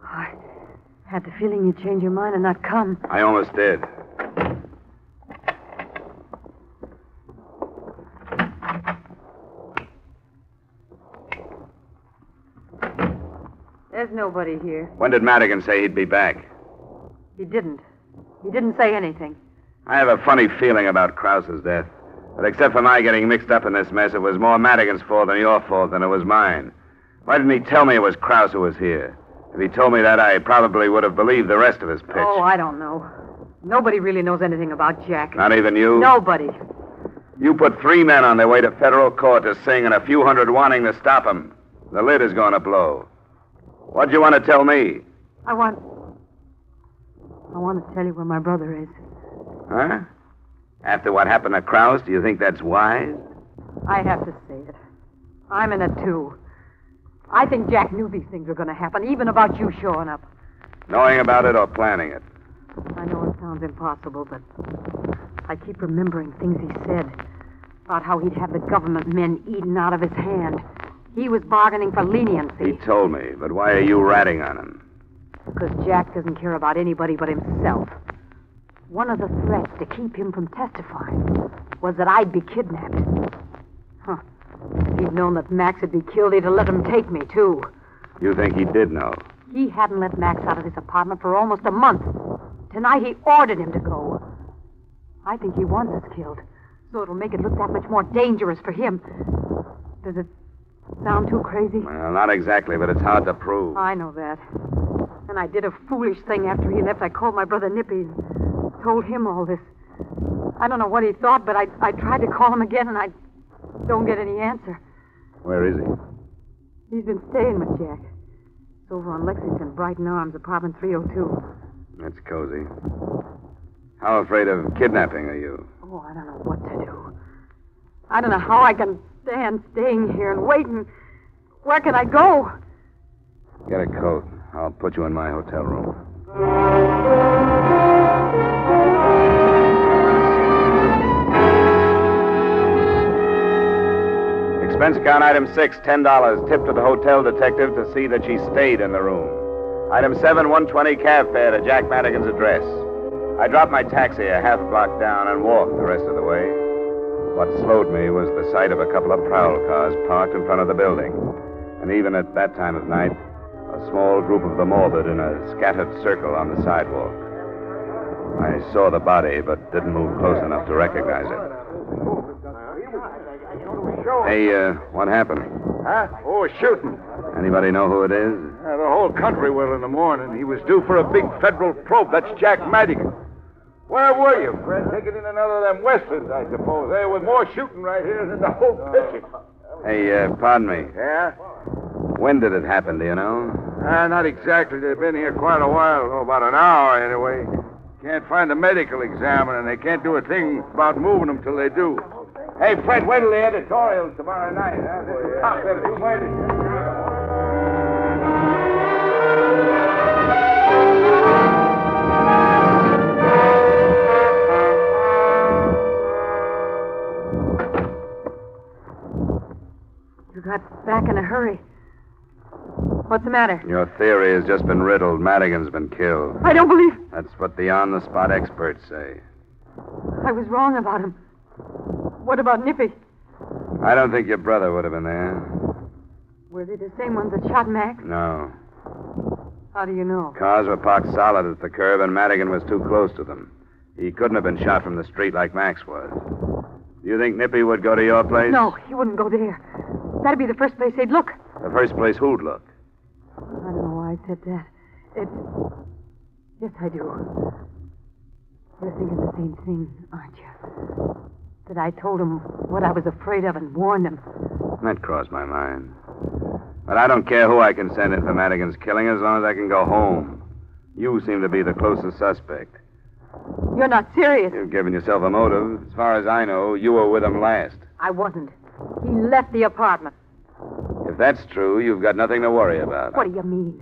I had the feeling you'd change your mind and not come. I almost did. There's nobody here. When did Madigan say he'd be back? He didn't. He didn't say anything. I have a funny feeling about Krause's death. But except for my getting mixed up in this mess, it was more Madigan's fault than your fault than it was mine. Why didn't he tell me it was Krause who was here? If he told me that, I probably would have believed the rest of his pitch. Oh, I don't know. Nobody really knows anything about Jack. Not even you? Nobody. You put 3 men on their way to federal court to sing and a few hundred wanting to stop him. The lid is going to blow. What'd you want to tell me? I want to tell you where my brother is. Huh? After what happened to Krause, do you think that's wise? I have to say it. I'm in it, too. I think Jack knew these things were going to happen, even about you showing up. Knowing about it or planning it? I know it sounds impossible, but I keep remembering things he said about how he'd have the government men eaten out of his hand. He was bargaining for leniency. He told me, but why are you ratting on him? Because Jack doesn't care about anybody but himself. One of the threats to keep him from testifying was that I'd be kidnapped. Huh. If he'd known that Max would be killed, he'd have let him take me, too. You think he did know? He hadn't let Max out of his apartment for almost a month. Tonight he ordered him to go. I think he wants us killed, so it'll make it look that much more dangerous for him. Does it sound too crazy? Well, not exactly, but it's hard to prove. I know that. And I did a foolish thing after he left. I called my brother Nippy and told him all this. I don't know what he thought, but I tried to call him again, and I don't get any answer. Where is he? He's been staying with Jack. It's over on Lexington, Brighton Arms, apartment 302. That's cozy. How afraid of kidnapping are you? Oh, I don't know what to do. I don't know how I can stand staying here and waiting. Where can I go? Get a coat. I'll put you in my hotel room. Expense account item 6, $10. Tip to the hotel detective to see that she stayed in the room. Item 7, $120 cab fare to Jack Madigan's address. I dropped my taxi a half block down and walked the rest of the way. What slowed me was the sight of a couple of prowl cars parked in front of the building. And even at that time of night, a small group of the morbid in a scattered circle on the sidewalk. I saw the body, but didn't move close enough to recognize it. Hey, what happened? Huh? Oh, a shooting. Anybody know who it is? The whole country will in the morning. He was due for a big federal probe. That's Jack Madigan. Where were you, Fred? Taking in another of them westerns, I suppose. There was more shooting right here than the whole picture. Hey, pardon me. Yeah? When did it happen, do you know? Not exactly. They've been here quite a while. Oh, about an hour, anyway. Can't find a medical examiner, and they can't do a thing about moving them till they do. Hey, Fred, wait till the editorials tomorrow night. Huh? You got back in a hurry. What's the matter? Your theory has just been riddled. Madigan's been killed. I don't believe... That's what the on-the-spot experts say. I was wrong about him. What about Nippy? I don't think your brother would have been there. Were they the same ones that shot Max? No. How do you know? Cars were parked solid at the curb, and Madigan was too close to them. He couldn't have been shot from the street like Max was. Do you think Nippy would go to your place? No, he wouldn't go there. That'd be the first place they'd look. The first place who'd look? I don't know why I said that. Yes, I do. You're thinking the same thing, aren't you? That I told him what I was afraid of and warned him. That crossed my mind. But I don't care who I can send in for Madigan's killing as long as I can go home. You seem to be the closest suspect. You're not serious. You've given yourself a motive. As far as I know, you were with him last. I wasn't. He left the apartment. If that's true, you've got nothing to worry about. What do you mean?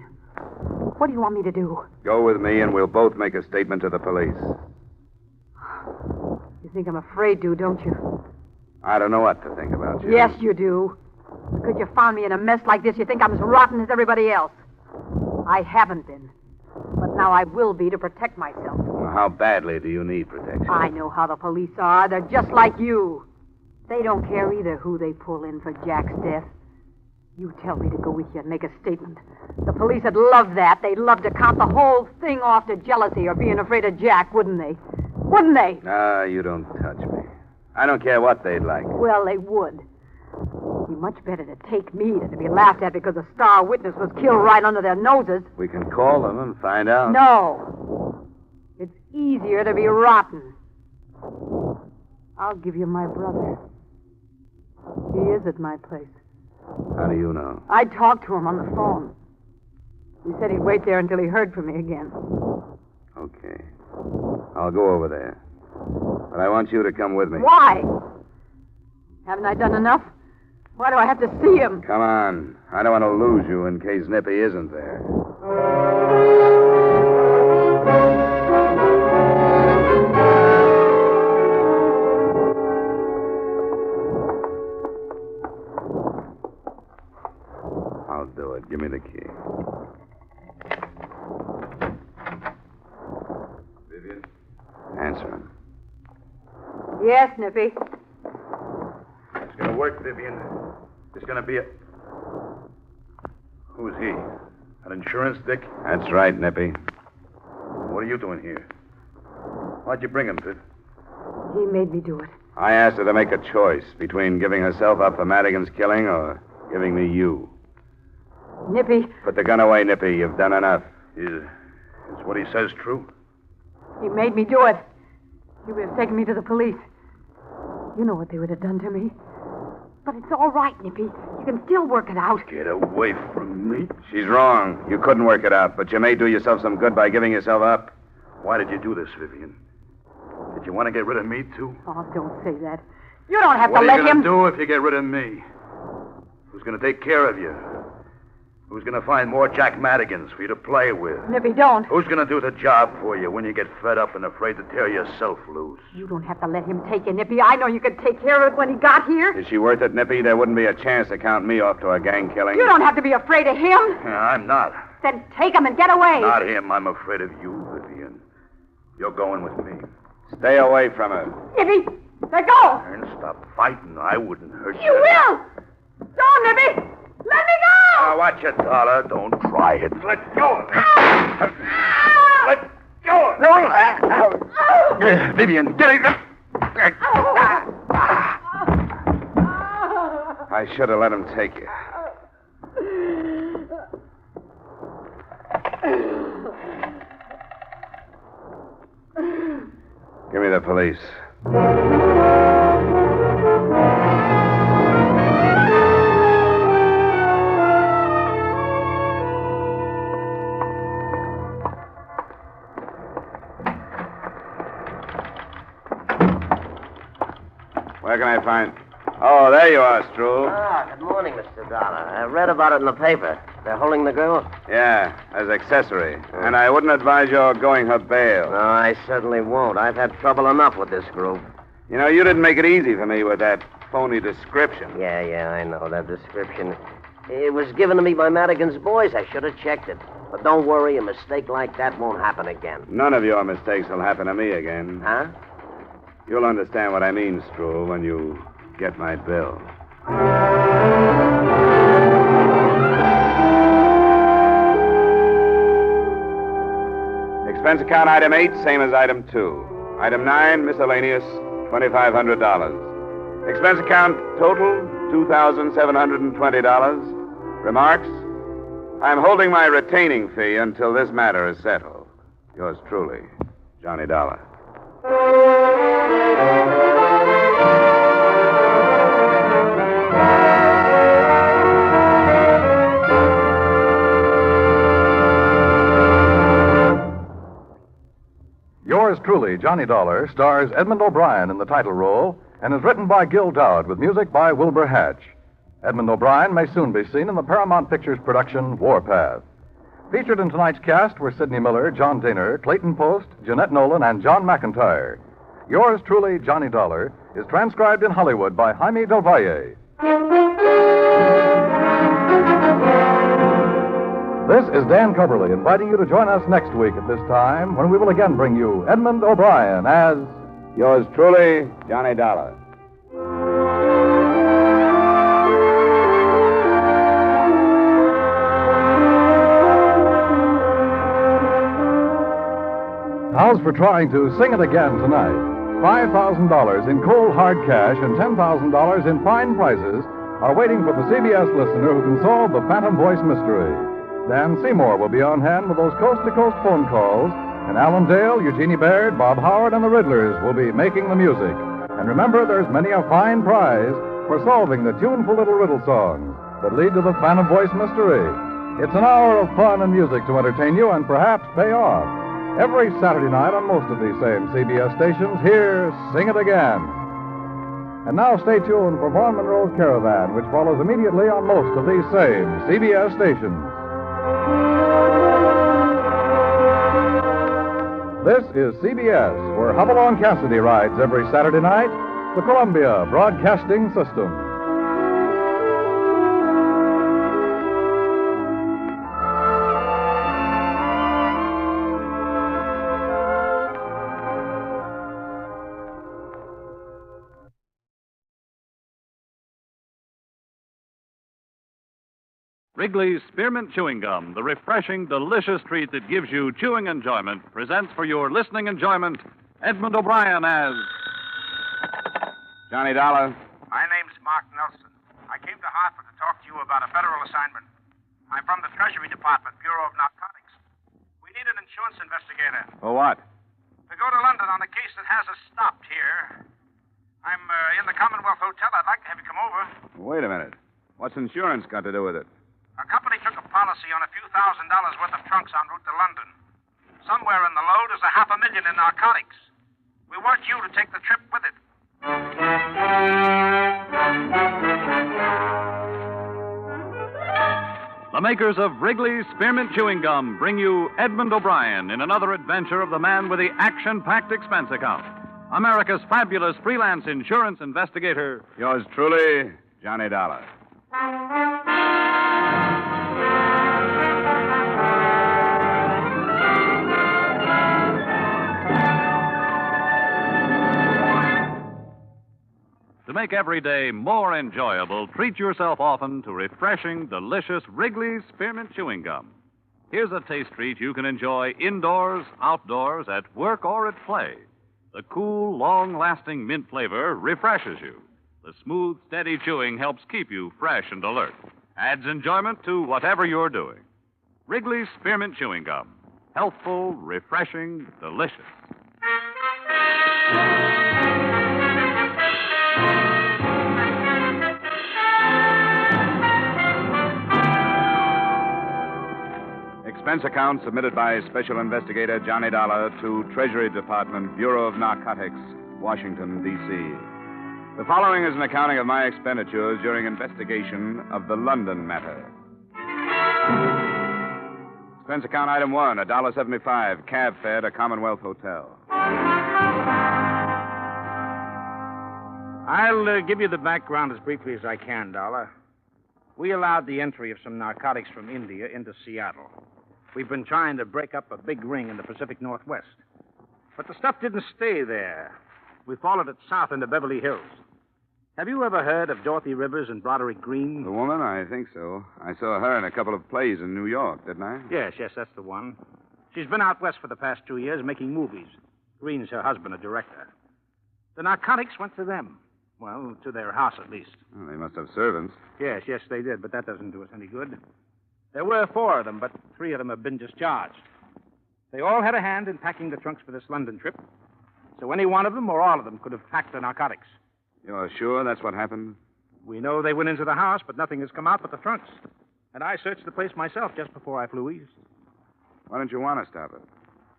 What do you want me to do? Go with me and we'll both make a statement to the police. You think I'm afraid to, don't you? I don't know what to think about you. Yes, you do. Because you found me in a mess like this, you think I'm as rotten as everybody else. I haven't been. But now I will be to protect myself. Well, how badly do you need protection? I know how the police are. They're just like you. They don't care either who they pull in for Jack's death. You tell me to go with you and make a statement. The police would love that. They'd love to count the whole thing off to jealousy or being afraid of Jack, wouldn't they? Wouldn't they? Ah, you don't touch me. I don't care what they'd like. Well, they would. It'd be much better to take me than to be laughed at because a star witness was killed right under their noses. We can call them and find out. No. It's easier to be rotten. I'll give you my brother. He is at my place. How do you know? I talked to him on the phone. He said he'd wait there until he heard from me again. Okay. I'll go over there. But I want you to come with me. Why? Haven't I done enough? Why do I have to see him? Come on. I don't want to lose you in case Nippy isn't there. I'll do it. Give me the key. Vivian? Answer him. Yes, Nippy. It's going to work, Vivian. It's going to be a... Who's he? An insurance dick? That's right, Nippy. What are you doing here? Why'd you bring him, Pitt? He made me do it. I asked her to make a choice between giving herself up for Madigan's killing or giving me you. Nippy, Put the gun away, Nippy. You've done enough. Is what he says true? he made me do it. He would have taken me to the police. You know what they would have done to me. But it's all right, Nippy. You can still work it out. Get away from me. She's wrong. You couldn't work it out, but you may do yourself some good by giving yourself up. Why did you do this, Vivian? Did you want to get rid of me, too? Oh, don't say that. You don't have What to are let you going him... to do if you get rid of me? Who's going to take care of you? Who's going to find more Jack Madigans for you to play with? Nippy, don't. Who's going to do the job for you when you get fed up and afraid to tear yourself loose? You don't have to let him take you, Nippy. I know you could take care of it when he got here. Is she worth it, Nippy? There wouldn't be a chance to count me off to a gang killing. You don't have to be afraid of him. I'm not. Then take him and get away. Not him. I'm afraid of you, Vivian. You're going with me. Stay away from her. Nippy, let go. And stop fighting. I wouldn't hurt you. You will. Go, Nippy. Let me go. Now, watch it, Dollar. Don't try it. Let go of me. Let go of me. No. Vivian, get it. I should have let him take you. Give me the police. Where can I find... Oh, there you are, Stroll. Ah, good morning, Mr. Dollar. I read about it in the paper. They're holding the girl? Yeah, as accessory. And I wouldn't advise your going her bail. No, I certainly won't. I've had trouble enough with this group. You know, you didn't make it easy for me with that phony description. Yeah, I know. That description. It was given to me by Madigan's boys. I should have checked it. But don't worry, a mistake like that won't happen again. None of your mistakes will happen to me again. Huh? You'll understand what I mean, Stroll, when you get my bill. Expense account item 8, same as item 2. Item 9, miscellaneous, $2,500. Expense account total, $2,720. Remarks? I'm holding my retaining fee until this matter is settled. Yours truly, Johnny Dollar. Yours truly, Johnny Dollar, stars Edmond O'Brien in the title role and is written by Gil Dowd with music by Wilbur Hatch. Edmond O'Brien may soon be seen in the Paramount Pictures production Warpath. Featured in tonight's cast were Sidney Miller, John Daner, Clayton Post, Jeanette Nolan, and John McIntyre. Yours truly, Johnny Dollar, is transcribed in Hollywood by Jaime Del Valle. This is Dan Coverly inviting you to join us next week at this time when we will again bring you Edmond O'Brien as... Yours truly, Johnny Dollar. How's for trying to sing it again tonight? $5,000 in cold hard cash and $10,000 in fine prizes are waiting for the CBS listener who can solve the Phantom Voice mystery. Dan Seymour will be on hand with those coast-to-coast phone calls, and Alan Dale, Eugenie Baird, Bob Howard, and the Riddlers will be making the music. And remember, there's many a fine prize for solving the tuneful little riddle songs that lead to the Phantom Voice mystery. It's an hour of fun and music to entertain you and perhaps pay off. Every Saturday night on most of these same CBS stations, hear Sing It Again. And now stay tuned for Vaughn Monroe's Caravan, which follows immediately on most of these same CBS stations. This is CBS, where Hopalong Cassidy rides every Saturday night, the Columbia Broadcasting System. Wrigley's Spearmint Chewing Gum, the refreshing, delicious treat that gives you chewing enjoyment, presents for your listening enjoyment Edmond O'Brien as Johnny Dollar. My name's Mark Nelson. I came to Hartford to talk to you about a federal assignment. I'm from the Treasury Department, Bureau of Narcotics. We need an insurance investigator For what? to go to London on a case that has us stopped here. I'm in the Commonwealth Hotel. I'd like to have you come over. Wait a minute. What's insurance got to do with it? Our company took a policy on a few $1,000s worth of trunks en route to London. Somewhere in the load is $500,000 in narcotics. We want you to take the trip with it. the makers of Wrigley's Spearmint Chewing Gum bring you Edmond O'Brien in another adventure of the man with the action-packed expense account. America's fabulous freelance insurance investigator. Yours truly, Johnny Dollar. To make every day more enjoyable, treat yourself often to refreshing, delicious Wrigley's Spearmint Chewing Gum. Here's a taste treat you can enjoy indoors, outdoors, at work, or at play. The cool, long-lasting mint flavor refreshes you. The smooth, steady chewing helps keep you fresh and alert. Adds enjoyment to whatever you're doing. Wrigley's Spearmint Chewing Gum. Healthful, refreshing, delicious. Expense account submitted by Special Investigator Johnny Dollar to Treasury Department, Bureau of Narcotics, Washington, D.C. The following is an accounting of my expenditures during investigation of the London matter. Expense account item 1, $1.75, cab fare to Commonwealth Hotel. I'll give you the background as briefly as I can, Dollar. We allowed the entry of some narcotics from India into Seattle. We've been trying to break up a big ring in the Pacific Northwest. But the stuff didn't stay there. We followed it south into Beverly Hills. Have you ever heard of Dorothy Rivers and Broderick Green? The woman? I think so. I saw her in a couple of plays in New York, didn't I? Yes, that's the one. She's been out west for the past 2 years making movies. Green's her husband, a director. The narcotics went to them. Well, to their house, at least. Well, they must have servants. Yes, they did, but that doesn't do us any good. There were 4 of them, but 3 of them have been discharged. They all had a hand in packing the trunks for this London trip. So any one of them or all of them could have packed the narcotics. You're sure that's what happened? We know they went into the house, but nothing has come out but the trunks. And I searched the place myself just before I flew east. Why don't you want to stop it?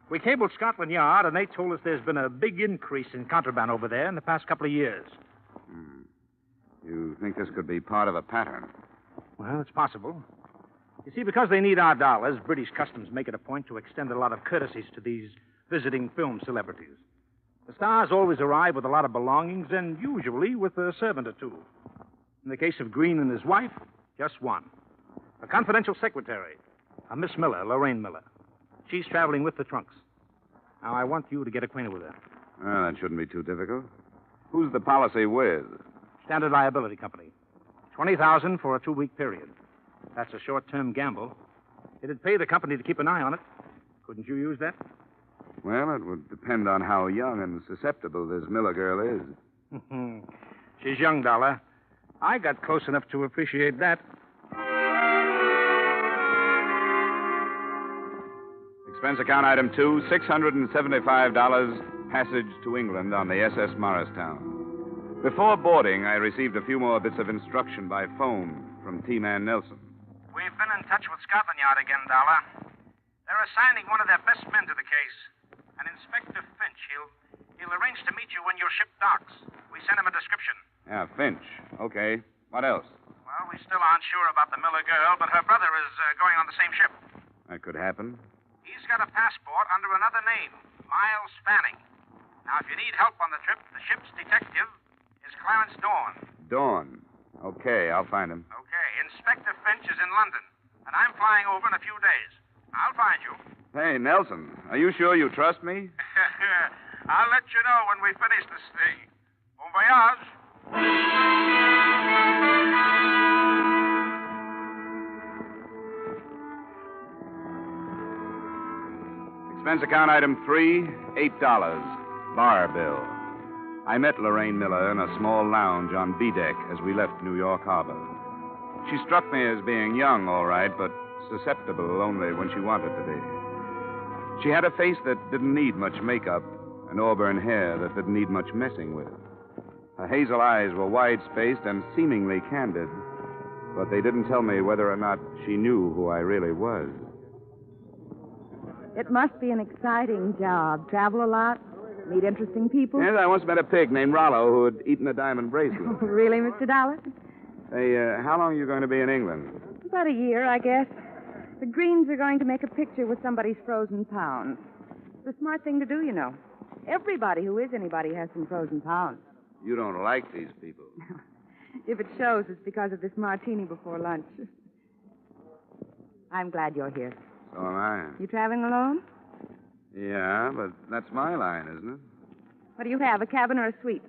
We cabled Scotland Yard, and they told us there's been a big increase in contraband over there in the past couple of years. You think this could be part of a pattern? Well, it's possible. You see, because they need our dollars, British Customs make it a point to extend a lot of courtesies to these visiting film celebrities. The stars always arrive with a lot of belongings and usually with a servant or 2. In the case of Green and his wife, just 1. A confidential secretary, a Miss Miller, Lorraine Miller. She's traveling with the trunks. Now, I want you to get acquainted with her. Well, that shouldn't be too difficult. Who's the policy with? Standard Liability Company. $20,000 for a 2-week period. That's a short-term gamble. It'd pay the company to keep an eye on it. Couldn't you use that? Well, it would depend on how young and susceptible this Miller girl is. She's young, Dollar. I got close enough to appreciate that. Expense account item 2, $675 passage to England on the SS Morristown. Before boarding, I received a few more bits of instruction by phone from T-Man Nelson. We've been in touch with Scotland Yard again, Dollar. They're assigning one of their best men to the case. An Inspector Finch. He'll arrange to meet you when your ship docks. We sent him a description. Yeah, Finch. Okay. What else? Well, we still aren't sure about the Miller girl, but her brother is going on the same ship. That could happen. He's got a passport under another name, Miles Fanning. Now, if you need help on the trip, the ship's detective is Clarence Dorn. Dorn. Okay, I'll find him. Okay, Inspector Finch is in London, and I'm flying over in a few days. I'll find you. Hey, Nelson, are you sure you trust me? I'll let you know when we finish this thing. Bon voyage. Expense account item 3, $8. Bar bill. I met Lorraine Miller in a small lounge on B deck as we left New York Harbor. She struck me as being young, all right, but susceptible only when she wanted to be. She had a face that didn't need much makeup and auburn hair that didn't need much messing with. Her hazel eyes were wide-spaced and seemingly candid, but they didn't tell me whether or not she knew who I really was. It must be an exciting job. Travel a lot? Meet interesting people? Yes, I once met a pig named Rollo who had eaten a diamond bracelet. Really, Mr. Dollar? Hey, how long are you going to be in England? About a year, I guess. The Greens are going to make a picture with somebody's frozen pounds. It's a smart thing to do, you know. Everybody who is anybody has some frozen pounds. You don't like these people. If it shows, it's because of this martini before lunch. I'm glad you're here. So am I. You traveling alone? Yeah, but that's my line, isn't it? What do you have, a cabin or a suite?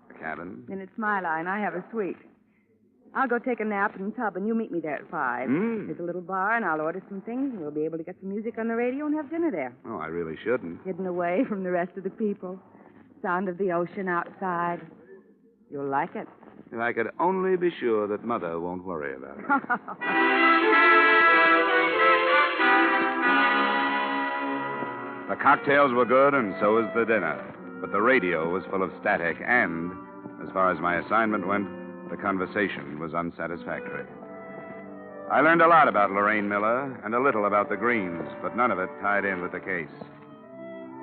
A cabin. Then it's my line. I have a suite. I'll go take a nap in the tub, and you meet me there at 5. There's a little bar, and I'll order some things, and we'll be able to get some music on the radio and have dinner there. Oh, I really shouldn't. Hidden away from the rest of the people. Sound of the ocean outside. You'll like it. If I could only be sure that Mother won't worry about it. The cocktails were good, and so was the dinner. But the radio was full of static, and, as far as my assignment went, the conversation was unsatisfactory. I learned a lot about Lorraine Miller and a little about the Greens, but none of it tied in with the case.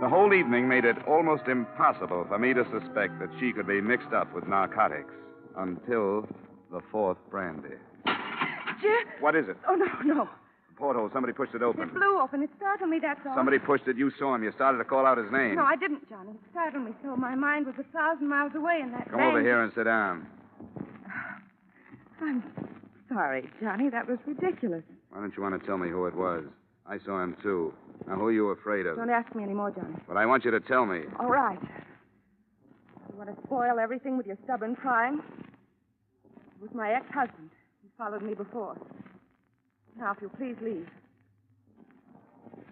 The whole evening made it almost impossible for me to suspect that she could be mixed up with narcotics until the fourth brandy. Jim? What is it? Oh, no. Porthole. Somebody pushed it open. It flew open. It startled me, that's all. Somebody pushed it. You saw him. You started to call out his name. No, I didn't, Johnny. It startled me so. My mind was 1,000 miles away in that Come over here and sit down. I'm sorry, Johnny. That was ridiculous. Why don't you want to tell me who it was? I saw him, too. Now, who are you afraid of? Don't ask me anymore, Johnny. But I want you to tell me. All right. You want to spoil everything with your stubborn prying? It was my ex-husband. He followed me before. Now, if you'll please leave.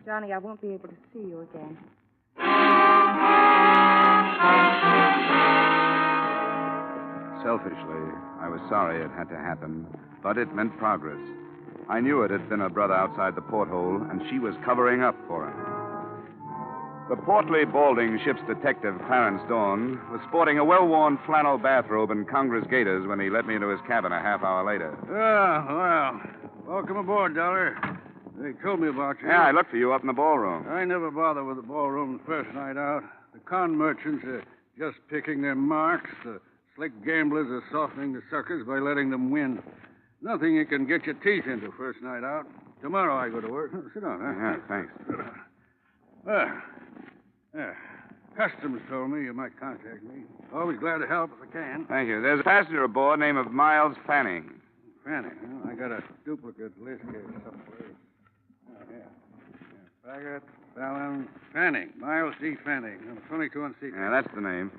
Johnny, I won't be able to see you again. Selfishly, I was sorry it had to happen, but it meant progress. I knew it had been a brother outside the porthole, and she was covering up for him. The portly, balding ship's detective, Clarence Dawn, was sporting a well-worn flannel bathrobe and Congress gaiters when he let me into his cabin a half hour later. Well, welcome aboard, Dollar. They told me about you. Yeah, I looked for you up in the ballroom. I never bother with the ballroom the first night out. The con merchants are just picking their marks. The slick gamblers are softening the suckers by letting them win. Nothing you can get your teeth into first night out. Tomorrow I go to work. Sit down, huh? Yeah, thanks. Customs told me you might contact me. Always glad to help if I can. Thank you. There's a passenger aboard named Miles Fanning. Fanning? Well, I got a duplicate list here somewhere. Baggett, Fallon, Fanning. Miles D. Fanning. 22 on secret. Yeah, that's the name.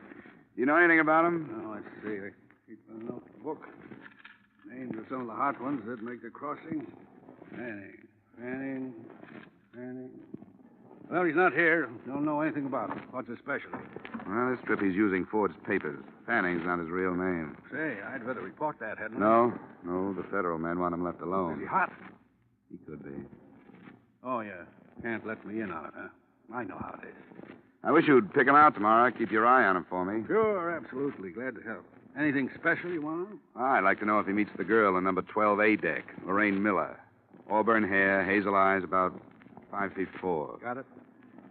You know anything about him? Oh, let's see. I keep a notebook. Names of some of the hot ones that make the crossing. Fanning. Well, he's not here. Don't know anything about him. What's his specialty? Well, this trip he's using Ford's papers. Fanning's not his real name. Say, I'd better report that, hadn't I? No, the federal men want him left alone. Is he hot? He could be. Oh, yeah. Can't let me in on it, huh? I know how it is. I wish you'd pick him out tomorrow. Keep your eye on him for me. Sure, absolutely. Glad to help. Anything special you want to know? I'd like to know if he meets the girl on number 12A deck, Lorraine Miller. Auburn hair, hazel eyes, about 5'4". Got it?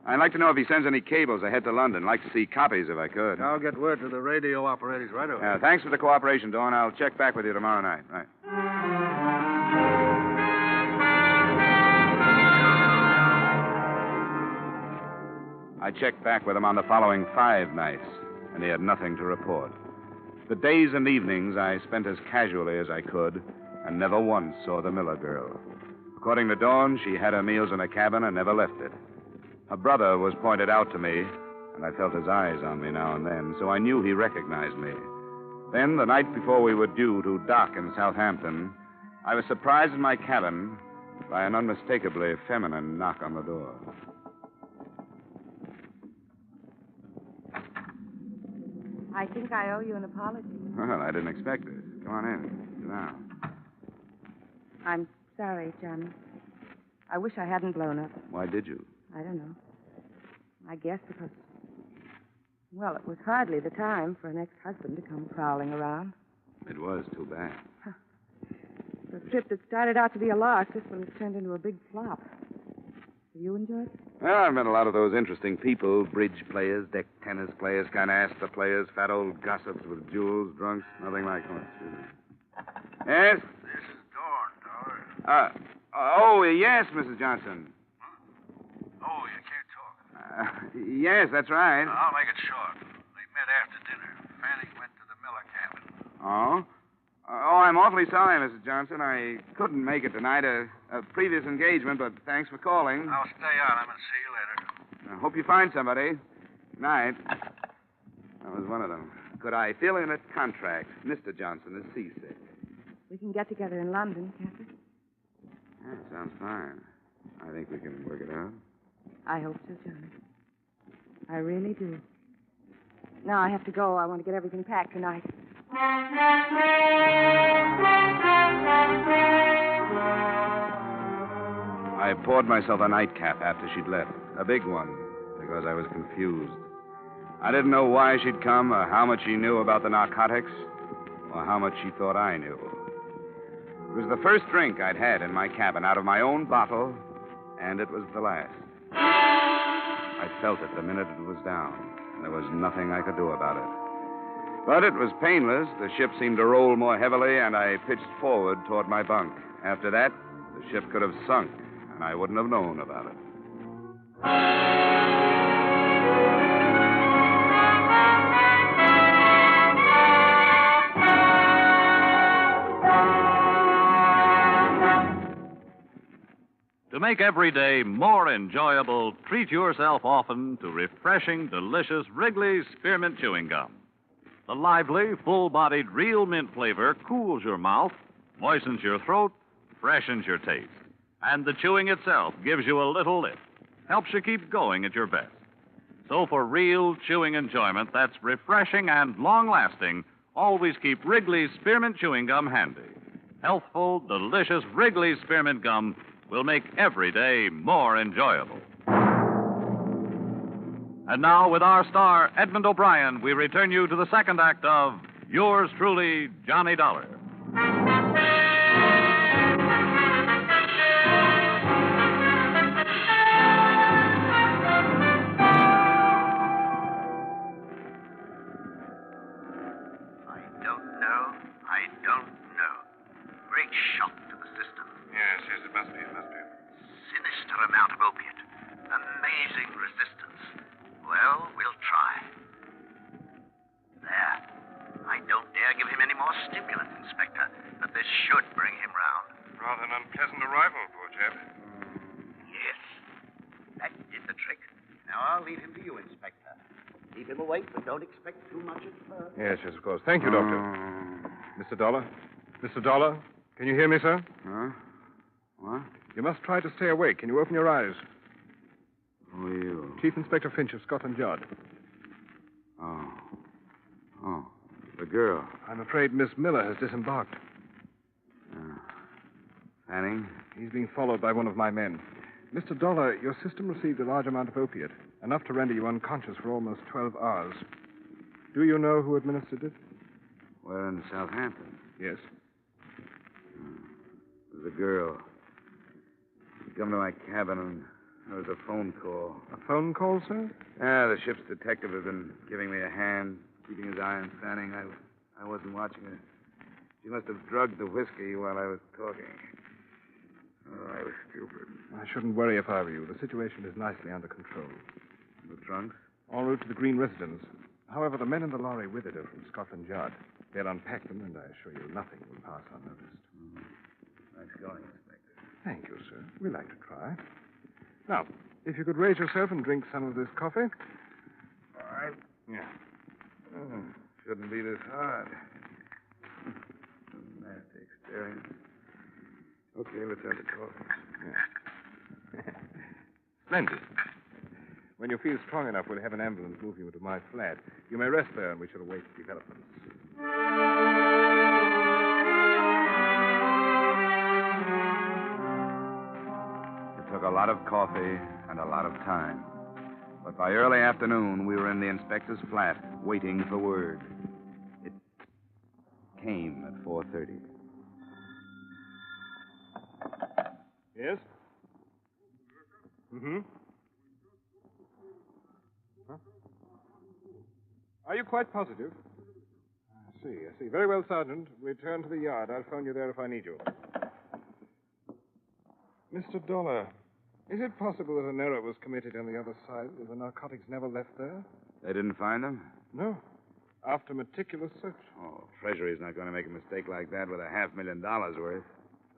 I'd like to know if he sends any cables ahead to London. Like to see copies if I could. I'll get word to the radio operators right away. Thanks for the cooperation, Dawn. I'll check back with you tomorrow night. Right. I checked back with him on the following 5 nights, and he had nothing to report. The days and evenings I spent as casually as I could, and never once saw the Miller girl. According to Dawn, she had her meals in a cabin and never left it. Her brother was pointed out to me, and I felt his eyes on me now and then, so I knew he recognized me. Then, the night before we were due to dock in Southampton, I was surprised in my cabin by an unmistakably feminine knock on the door. I think I owe you an apology. Well, I didn't expect this. Come on in. Sit down. I'm sorry, Johnny. I wish I hadn't blown up. Why did you? I don't know. I guess because, well, it was hardly the time for an ex-husband to come prowling around. It was too bad. The trip that started out to be a lark, this one has turned into a big flop. Have you enjoyed it? Well, I've met a lot of those interesting people, bridge players, deck tennis players, kind of Astor players, fat old gossips with jewels, drunks, nothing like us. Yes? This is Dawn, Dollar. Yes, Mrs. Johnson. Oh, you can't talk. Yes, that's right. I'll make it short. They met after dinner. Fanning went to the Miller cabin. Oh? I'm awfully sorry, Mrs. Johnson. I couldn't make it tonight. A previous engagement, but thanks for calling. I'll stay on him and see you later. I hope you find somebody. Night. That was one of them. Could I fill in a contract? Mr. Johnson is seasick. We can get together in London, can't we? Yeah, sounds fine. I think we can work it out. I hope so, Johnny. I really do. Now I have to go. I want to get everything packed tonight. I poured myself a nightcap after she'd left. A big one, because I was confused. I didn't know why she'd come, or how much she knew about the narcotics, or how much she thought I knew. It was the first drink I'd had in my cabin out of my own bottle, and it was the last. I felt it the minute it was down. There was nothing I could do about it. But it was painless. The ship seemed to roll more heavily, and I pitched forward toward my bunk. After that, the ship could have sunk, and I wouldn't have known about it. To make every day more enjoyable, treat yourself often to refreshing, delicious Wrigley's Spearmint Chewing Gum. The lively, full-bodied real mint flavor cools your mouth, moistens your throat, freshens your taste. And the chewing itself gives you a little lift, helps you keep going at your best. So for real chewing enjoyment that's refreshing and long-lasting, always keep Wrigley's Spearmint Chewing Gum handy. Healthful, delicious Wrigley's Spearmint Gum will make every day more enjoyable. And now, with our star, Edmond O'Brien, we return you to the second act of Yours Truly, Johnny Dollar. I don't know. Great shock to the system. Yes, it must be. Sinister amount of opiate. Amazing resistance. Well, we'll try. There. I don't dare give him any more stimulants, Inspector, but this should bring him round. Rather an unpleasant arrival, poor chap. Yes. That did the trick. Now I'll leave him to you, Inspector. Keep him awake, but don't expect too much at first. Yes, of course. Thank you, Doctor. Mr. Dollar? Mr. Dollar? Can you hear me, sir? Huh? What? You must try to stay awake. Can you open your eyes? Who are you? Chief Inspector Finch of Scotland Yard. Oh, the girl. I'm afraid Miss Miller has disembarked. Fanning? He's being followed by one of my men. Mr. Dollar, your system received a large amount of opiate, enough to render you unconscious for almost 12 hours. Do you know who administered it? We're in Southampton. Yes. It was a girl. She come to my cabin and there was a phone call. A phone call, sir? Yeah, the ship's detective has been giving me a hand, keeping his eye on Fanning. I wasn't watching her. She must have drugged the whiskey while I was talking. Oh, I was stupid. I shouldn't worry if I were you. The situation is nicely under control. The trunks? En route to the Green residence. However, the men in the lorry with it are from Scotland Yard. They'll unpack them, and I assure you nothing will pass unnoticed. Nice going, Inspector. Thank you, sir. We like to try. Now, if you could raise yourself and drink some of this coffee. All right. Yeah. Shouldn't be this hard. Nasty experience. Okay, let's have the coffee. Yeah. Splendid. When you feel strong enough, we'll have an ambulance move you to my flat. You may rest there, and we shall await developments. It took a lot of coffee and a lot of time. But by early afternoon, we were in the inspector's flat, waiting for word. It came at 4:30. Yes? Mm-hmm. Huh? Are you quite positive? I see. Very well, Sergeant. Return to the yard. I'll phone you there if I need you. Mr. Dollar, is it possible that an error was committed on the other side, that the narcotics never left there? They didn't find him? No. After meticulous search. Oh, Treasury's not going to make a mistake like that with $500,000 worth.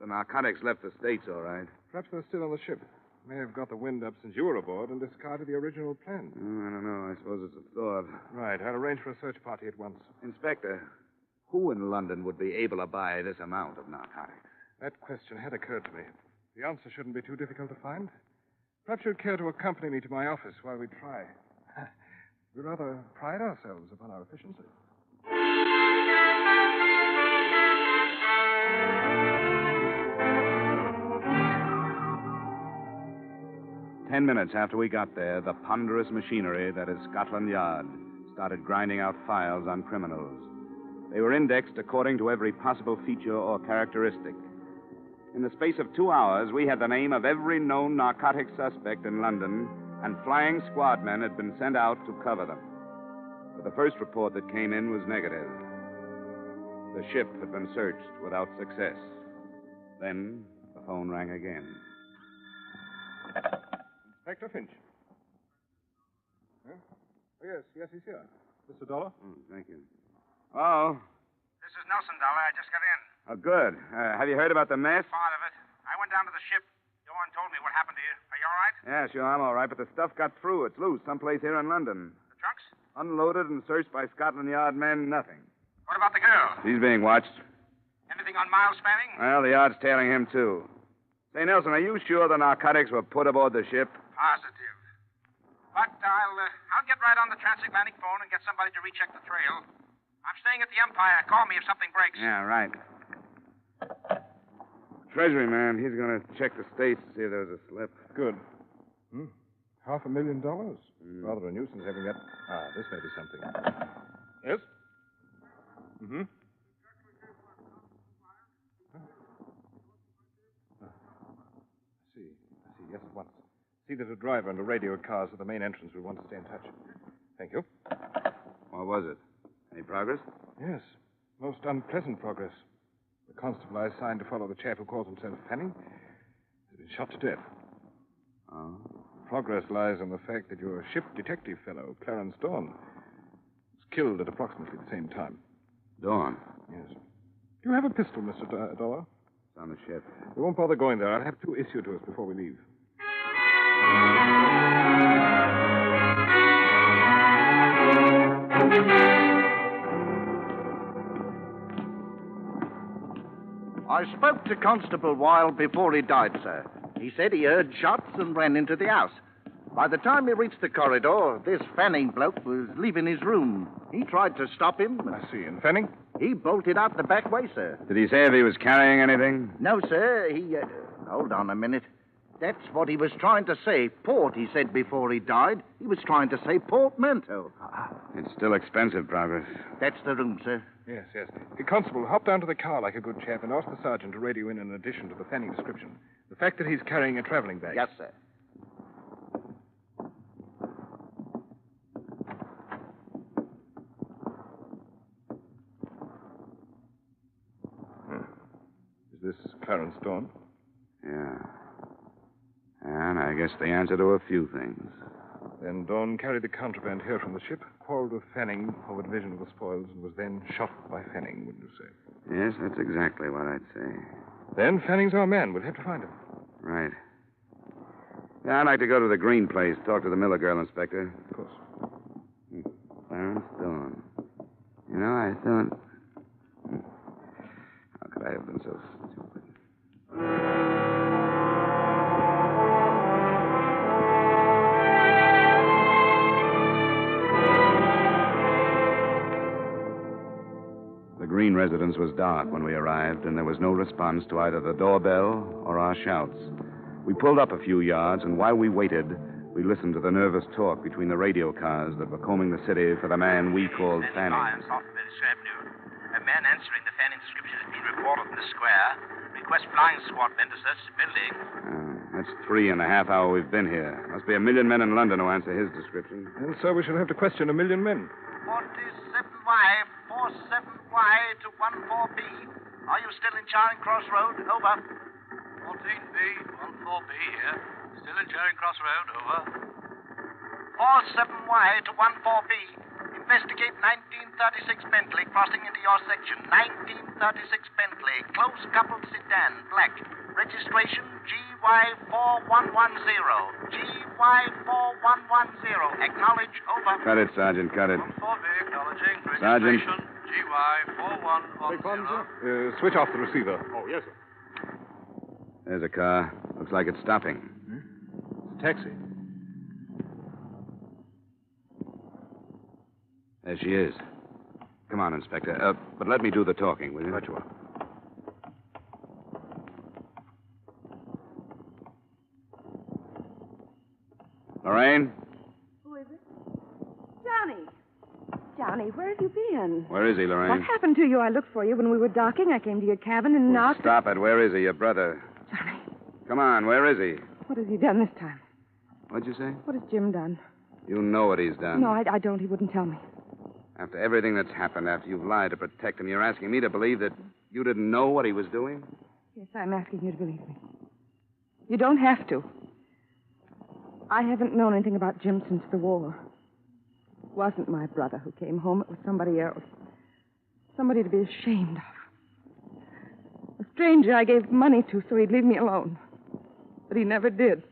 The narcotics left the States, all right. Perhaps they're still on the ship. May have got the wind up since you were aboard and discarded the original plan. I don't know. I suppose it's a thought. Right. I'll arrange for a search party at once. Inspector, who in London would be able to buy this amount of narcotics? That question had occurred to me. The answer shouldn't be too difficult to find. Perhaps you'd care to accompany me to my office while we try. We rather pride ourselves upon our efficiency. 10 minutes after we got there, the ponderous machinery that is Scotland Yard started grinding out files on criminals. They were indexed according to every possible feature or characteristic. In the space of 2 hours, we had the name of every known narcotic suspect in London, and flying squad men had been sent out to cover them. But the first report that came in was negative. The ship had been searched without success. Then the phone rang again. Inspector Finch. Huh? Oh, yes, he's here. Mr. Dollar? Thank you. Oh. This is Nelson, Dollar. I just got in. Oh, good. Have you heard about the mess? Part of it. I went down to the ship. Johan told me what happened to you. Are you all right? Yeah, sure, I'm all right, but the stuff got through. It's loose someplace here in London. The trunks? Unloaded and searched by Scotland Yard men, nothing. What about the girl? She's being watched. Anything on Miles Fanning? Well, the Yard's tailing him, too. Say, Nelson, are you sure the narcotics were put aboard the ship? Positive. But I'll get right on the transatlantic phone and get somebody to recheck the trail. I'm staying at the Empire. Call me if something breaks. Yeah, right. Treasury man, he's going to check the States to see if there's a slip. Good. $500,000? Rather a nuisance having that. This may be something. Yes? Mm-hmm. I see. Yes, at once. See that a driver and a radio cars at the main entrance will want to stay in touch. Thank you. What was it? Any progress? Yes. Most unpleasant progress. The constable I assigned to follow the chap who calls himself Fanning has been shot to death. Oh? Progress lies in the fact that your ship detective fellow, Clarence Dawn, was killed at approximately the same time. Dawn? Yes. Do you have a pistol, Mr. Dollar? It's on the ship. We won't bother going there. I'll have two issued to us before we leave. I spoke to Constable Wilde before he died, sir. He said he heard shots and ran into the house. By the time he reached the corridor, this Fanning bloke was leaving his room. He tried to stop him. I see. And Fanning? He bolted out the back way, sir. Did he say if he was carrying anything? No, sir. He, hold on a minute. That's what he was trying to say. Port, he said before he died. He was trying to say portmanteau. It's still expensive, Progress. That's the room, sir. Yes. Hey, Constable, hop down to the car like a good chap and ask the sergeant to radio in an addition to the Fanning description. The fact that he's carrying a traveling bag. Yes, sir. Is this Clarence Dawn? Yeah. And I guess the answer to a few things. Then Dawn carried the contraband here from the ship, quarreled with Fanning over division of the spoils, and was then shot by Fanning, wouldn't you say? Yes, that's exactly what I'd say. Then Fanning's our man. We'll have to find him. Right. Yeah, I'd like to go to the Green place, talk to the Miller girl, Inspector. Of course. Clarence Dawn. You know, I thought... How could I have been so stupid? Green residence was dark when we arrived, and there was no response to either the doorbell or our shouts. We pulled up a few yards, and while we waited, we listened to the nervous talk between the radio cars that were combing the city for the man we called Fanning. A man answering the Fanning description has been reported in the square. Request flying squad men to search the building. That's 3.5 hours we've been here. Must be 1 million men in London who answer his description. And so we shall have to question 1 million men. 47Y, 47Y to 14B. Are you still in Charing Cross Road? Over. 14B, 14B here. Still in Charing Cross Road. Over. 47Y to 14B. Investigate 1936 Bentley crossing into your section. 1936 Bentley. Close coupled sedan. Black. Registration GY4110. GY4110. Acknowledge. Over. Cut it, Sergeant. Cut it. 14B acknowledging. Sergeant. Registration GY4110. Switch off the receiver. Oh, yes, sir. There's a car. Looks like it's stopping. It's a taxi. There she is. Come on, Inspector. But let me do the talking, will you? Right you are. Lorraine? Who is it? Johnny. Johnny, where have you been? Where is he, Lorraine? What happened to you? I looked for you when we were docking. I came to your cabin and knocked. Stop it. Where is he, your brother? Johnny. Come on, where is he? What has he done this time? What'd you say? What has Jim done? You know what he's done. No, I don't. He wouldn't tell me. After everything that's happened, after you've lied to protect him, you're asking me to believe that you didn't know what he was doing? Yes, I'm asking you to believe me. You don't have to. I haven't known anything about Jim since the war. It wasn't my brother who came home. It was somebody else. Somebody to be ashamed of. A stranger I gave money to so he'd leave me alone. But he never did.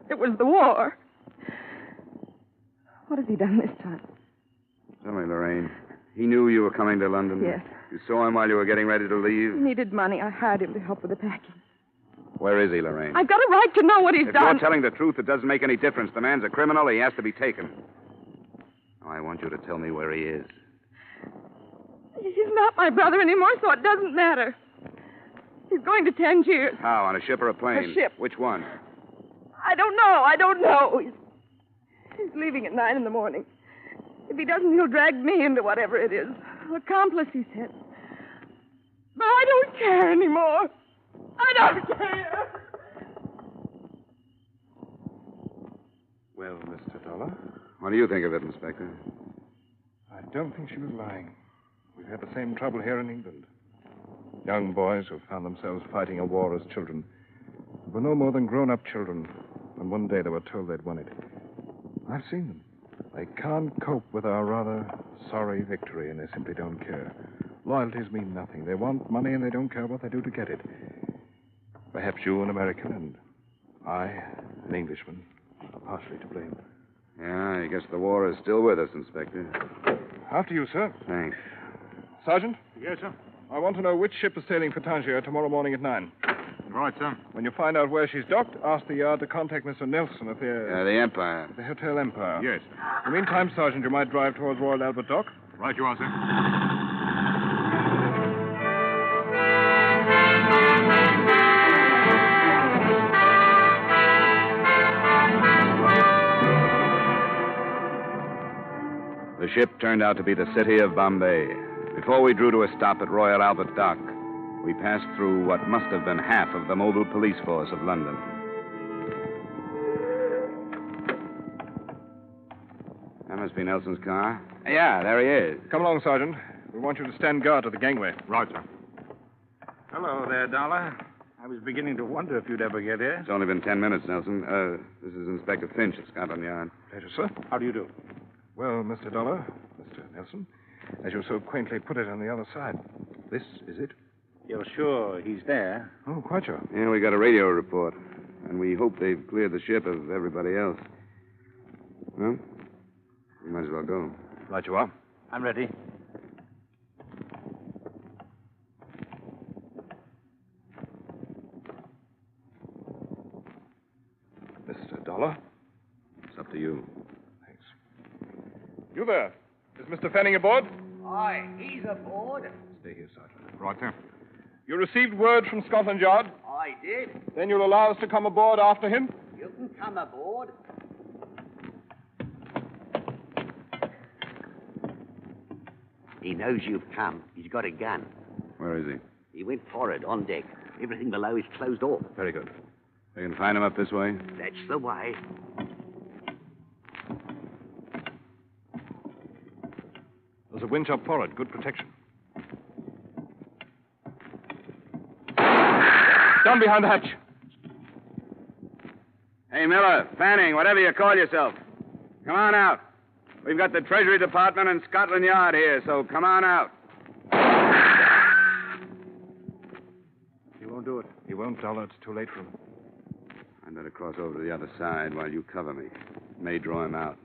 It was the war. What has he done this time? Tell me, Lorraine. He knew you were coming to London? Yes. You saw him while you were getting ready to leave? He needed money. I hired him to help with the packing. Where is he, Lorraine? I've got a right to know what he's If done. you're telling the truth, it doesn't make any difference. The man's a criminal. He has to be taken. Now, I want you to tell me where he is. He's not my brother anymore, so it doesn't matter. He's going to Tangiers. How, on a ship or a plane? A ship. Which one? I don't know. He's leaving at 9 a.m. If he doesn't, he'll drag me into whatever it is. Accomplice, he said. But I don't care anymore. I don't care. Well, Mr. Dollar? What do you think of it, Inspector? I don't think she was lying. We've had the same trouble here in England. Young boys who found themselves fighting a war as children were no more than grown-up children, and one day they were told they'd won it. I've seen them. They can't cope with our rather sorry victory, and they simply don't care. Loyalties mean nothing. They want money, and they don't care what they do to get it. Perhaps you, an American, and I, an Englishman, are partially to blame. Yeah, I guess the war is still with us, Inspector. After you, sir. Thanks. Sergeant? Yes, sir. I want to know which ship is sailing for Tangier tomorrow morning at 9. Right, sir. When you find out where she's docked, ask the yard to contact Mr. Nelson at the Empire. The Hotel Empire. Yes. In the meantime, Sergeant, you might drive towards Royal Albert Dock. Right you are, sir. The ship turned out to be the city of Bombay. Before we drew to a stop at Royal Albert Dock, we passed through what must have been half of the mobile police force of London. That must be Nelson's car. Yeah, there he is. Come along, Sergeant. We want you to stand guard at the gangway. Right, sir. Hello there, Dollar. I was beginning to wonder if you'd ever get here. It's only been 10 minutes, Nelson. This is Inspector Finch at Scotland Yard. Pleasure, sir. How do you do? Well, Mr. Dollar, Mr. Nelson, as you so quaintly put it on the other side, this is it? You're sure he's there? Oh, quite sure. Yeah, we got a radio report, and we hope they've cleared the ship of everybody else. Well, we might as well go. Right you are. I'm ready. Mr. Dollar? It's up to you. Thanks. You there. Is Mr. Fanning aboard? Aye, he's aboard. Stay here, Sergeant. Right there. You received word from Scotland Yard? I did. Then you'll allow us to come aboard after him? You can come aboard. He knows you've come. He's got a gun. Where is he? He went forward, on deck. Everything below is closed off. Very good. We can find him up this way? That's the way. There's a winch up forward. Good protection. Down behind the hatch. Hey, Miller, Fanning, whatever you call yourself. Come on out. We've got the Treasury Department and Scotland Yard here, so come on out. He won't do it. He won't, Dollar. It's too late for him. I'd better cross over to the other side while you cover me. May draw him out.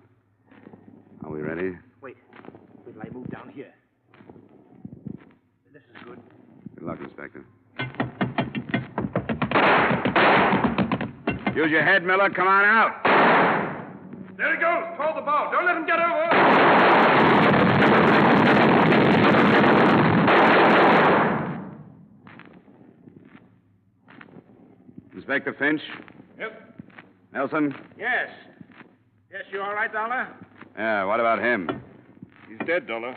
Are we ready? Wait till I move down here. This is good. Good luck, Inspector. Use your head, Miller. Come on out. There he goes. Throw the bow. Don't let him get over. Inspector Finch? Yep. Nelson? Yes. Yes, you all right, Dollar? Yeah, what about him? He's dead, Dollar.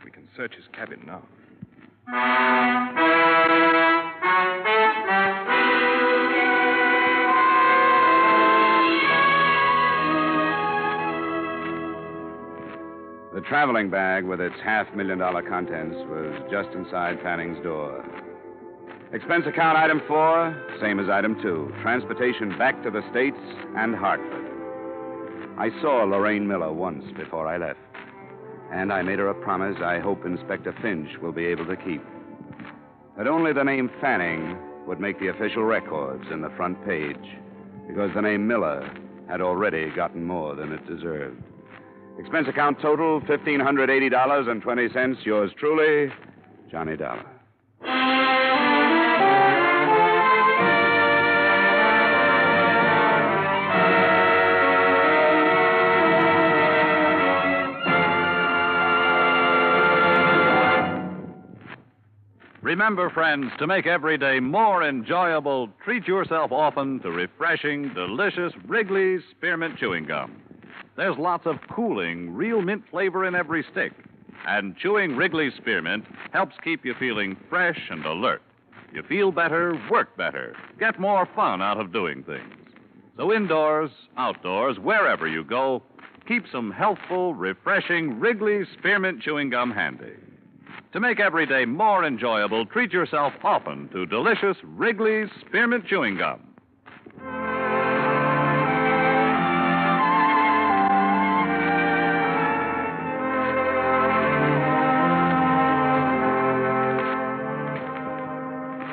We can search his cabin now. The traveling bag with its $500,000 contents was just inside Fanning's door. Expense account item 4, same as item 2. Transportation back to the States and Hartford. I saw Lorraine Miller once before I left. And I made her a promise I hope Inspector Finch will be able to keep. That only the name Fanning would make the official records in the front page, because the name Miller had already gotten more than it deserved. Expense account total, $1,580.20. Yours truly, Johnny Dollar. Remember, friends, to make every day more enjoyable, treat yourself often to refreshing, delicious Wrigley's Spearmint Chewing Gum. There's lots of cooling, real mint flavor in every stick. And chewing Wrigley's Spearmint helps keep you feeling fresh and alert. You feel better, work better, get more fun out of doing things. So indoors, outdoors, wherever you go, keep some healthful, refreshing Wrigley's Spearmint Chewing Gum handy. To make every day more enjoyable, treat yourself often to delicious Wrigley's Spearmint Chewing Gum.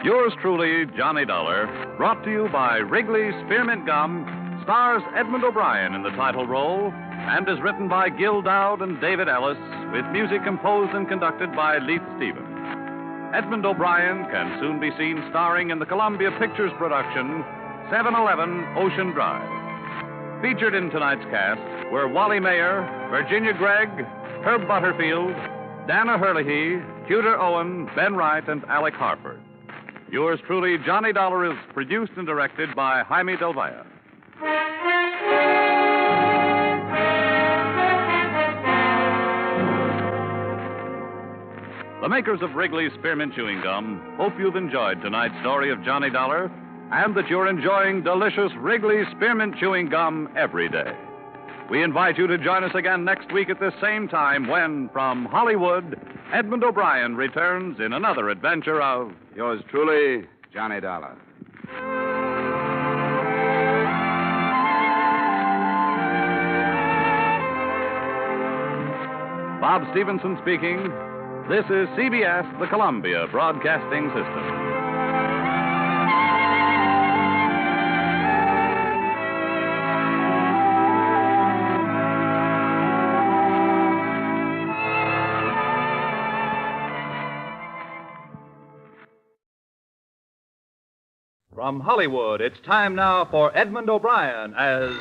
Yours truly, Johnny Dollar, brought to you by Wrigley's Spearmint Gum, stars Edmond O'Brien in the title role, and is written by Gil Dowd and David Ellis, with music composed and conducted by Leith Stevens. Edmond O'Brien can soon be seen starring in the Columbia Pictures production, 711 Ocean Drive. Featured in tonight's cast were Wally Mayer, Virginia Gregg, Herb Butterfield, Dana Herlihy, Tudor Owen, Ben Wright, and Alec Hartford. Yours truly, Johnny Dollar, is produced and directed by Jaime Del Valle. The makers of Wrigley's Spearmint Chewing Gum hope you've enjoyed tonight's story of Johnny Dollar and that you're enjoying delicious Wrigley's Spearmint Chewing Gum every day. We invite you to join us again next week at this same time when, from Hollywood, Edmond O'Brien returns in another adventure of... Yours truly, Johnny Dollar. Bob Stevenson speaking. This is CBS, the Columbia Broadcasting System. From Hollywood, it's time now for Edmond O'Brien as...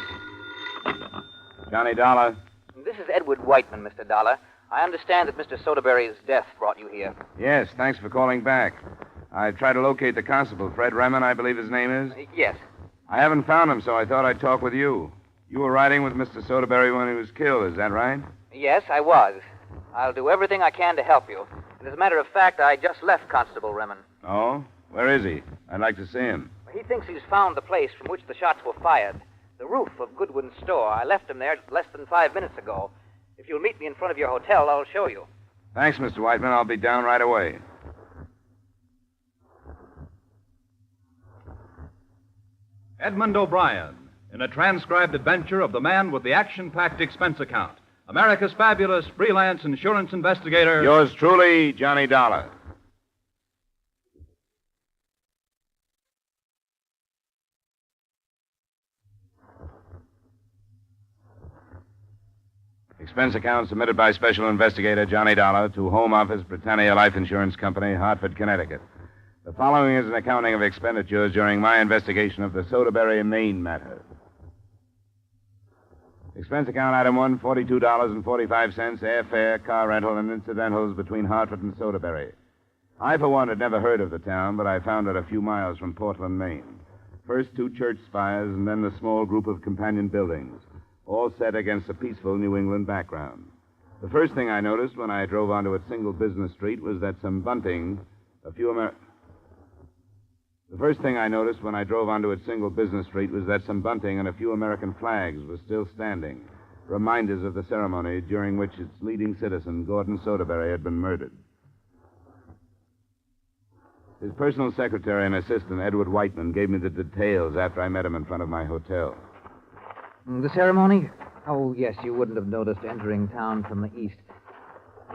Johnny Dollar. This is Edward Whiteman, Mr. Dollar. I understand that Mr. Soderbury's death brought you here. Yes, thanks for calling back. I tried to locate the constable, Fred Remen, I believe his name is. Yes. I haven't found him, so I thought I'd talk with you. You were riding with Mr. Soderbury when he was killed, is that right? Yes, I was. I'll do everything I can to help you. And as a matter of fact, I just left Constable Remen. Oh? Where is he? I'd like to see him. He thinks he's found the place from which the shots were fired. The roof of Goodwin's store. I left him there less than 5 minutes ago. If you'll meet me in front of your hotel, I'll show you. Thanks, Mr. Whiteman. I'll be down right away. Edmond O'Brien, in a transcribed adventure of the man with the action-packed expense account. America's fabulous freelance insurance investigator. Yours truly, Johnny Dollar. Expense account submitted by Special Investigator Johnny Dollar to Home Office, Britannia Life Insurance Company, Hartford, Connecticut. The following is an accounting of expenditures during my investigation of the Soderbury, Maine matter. Expense account item 1, $42.45, airfare, car rental, and incidentals between Hartford and Soderbury. I, for one, had never heard of the town, but I found it a few miles from Portland, Maine. First 2 church spires, and then the small group of companion buildings, all set against a peaceful New England background. The first thing I noticed when I drove onto its single business street was that some bunting, The first thing I noticed when I drove onto its single business street was that some bunting and a few American flags were still standing, reminders of the ceremony during which its leading citizen, Gordon Soderbury, had been murdered. His personal secretary and assistant, Edward Whiteman, gave me the details after I met him in front of my hotel. The ceremony? Oh, yes, you wouldn't have noticed entering town from the east.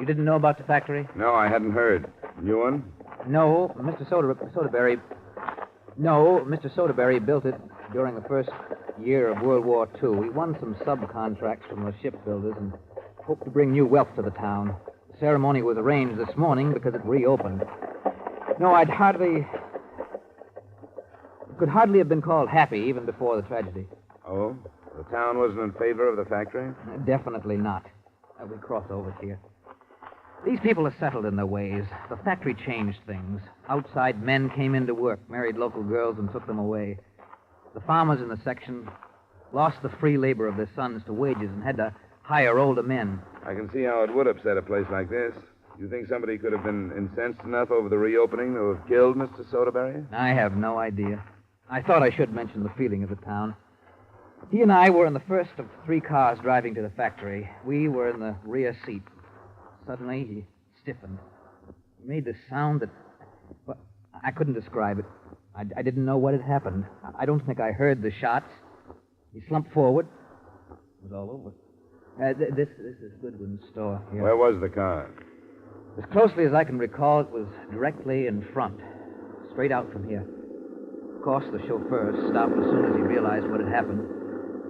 You didn't know about the factory? No, I hadn't heard. New one? No, Mr. Soderbury... No, Mr. Soderbury built it during the first year of World War II. He won some subcontracts from the shipbuilders and hoped to bring new wealth to the town. The ceremony was arranged this morning because it reopened. No, it could hardly have been called happy even before the tragedy. Oh? The town wasn't in favor of the factory? Definitely not. We cross over here. These people are settled in their ways. The factory changed things. Outside men came into work, married local girls, and took them away. The farmers in the section lost the free labor of their sons to wages and had to hire older men. I can see how it would upset a place like this. You think somebody could have been incensed enough over the reopening to have killed Mr. Soderbury? I have no idea. I thought I should mention the feeling of the town. He and I were in the first of 3 cars driving to the factory. We were in the rear seat. Suddenly, he stiffened. He made this sound that... Well, I couldn't describe it. I didn't know what had happened. I don't think I heard the shots. He slumped forward. It was all over. This is Goodwin's store here. Where was the car? As closely as I can recall, it was directly in front. Straight out from here. Of course, the chauffeur stopped as soon as he realized what had happened.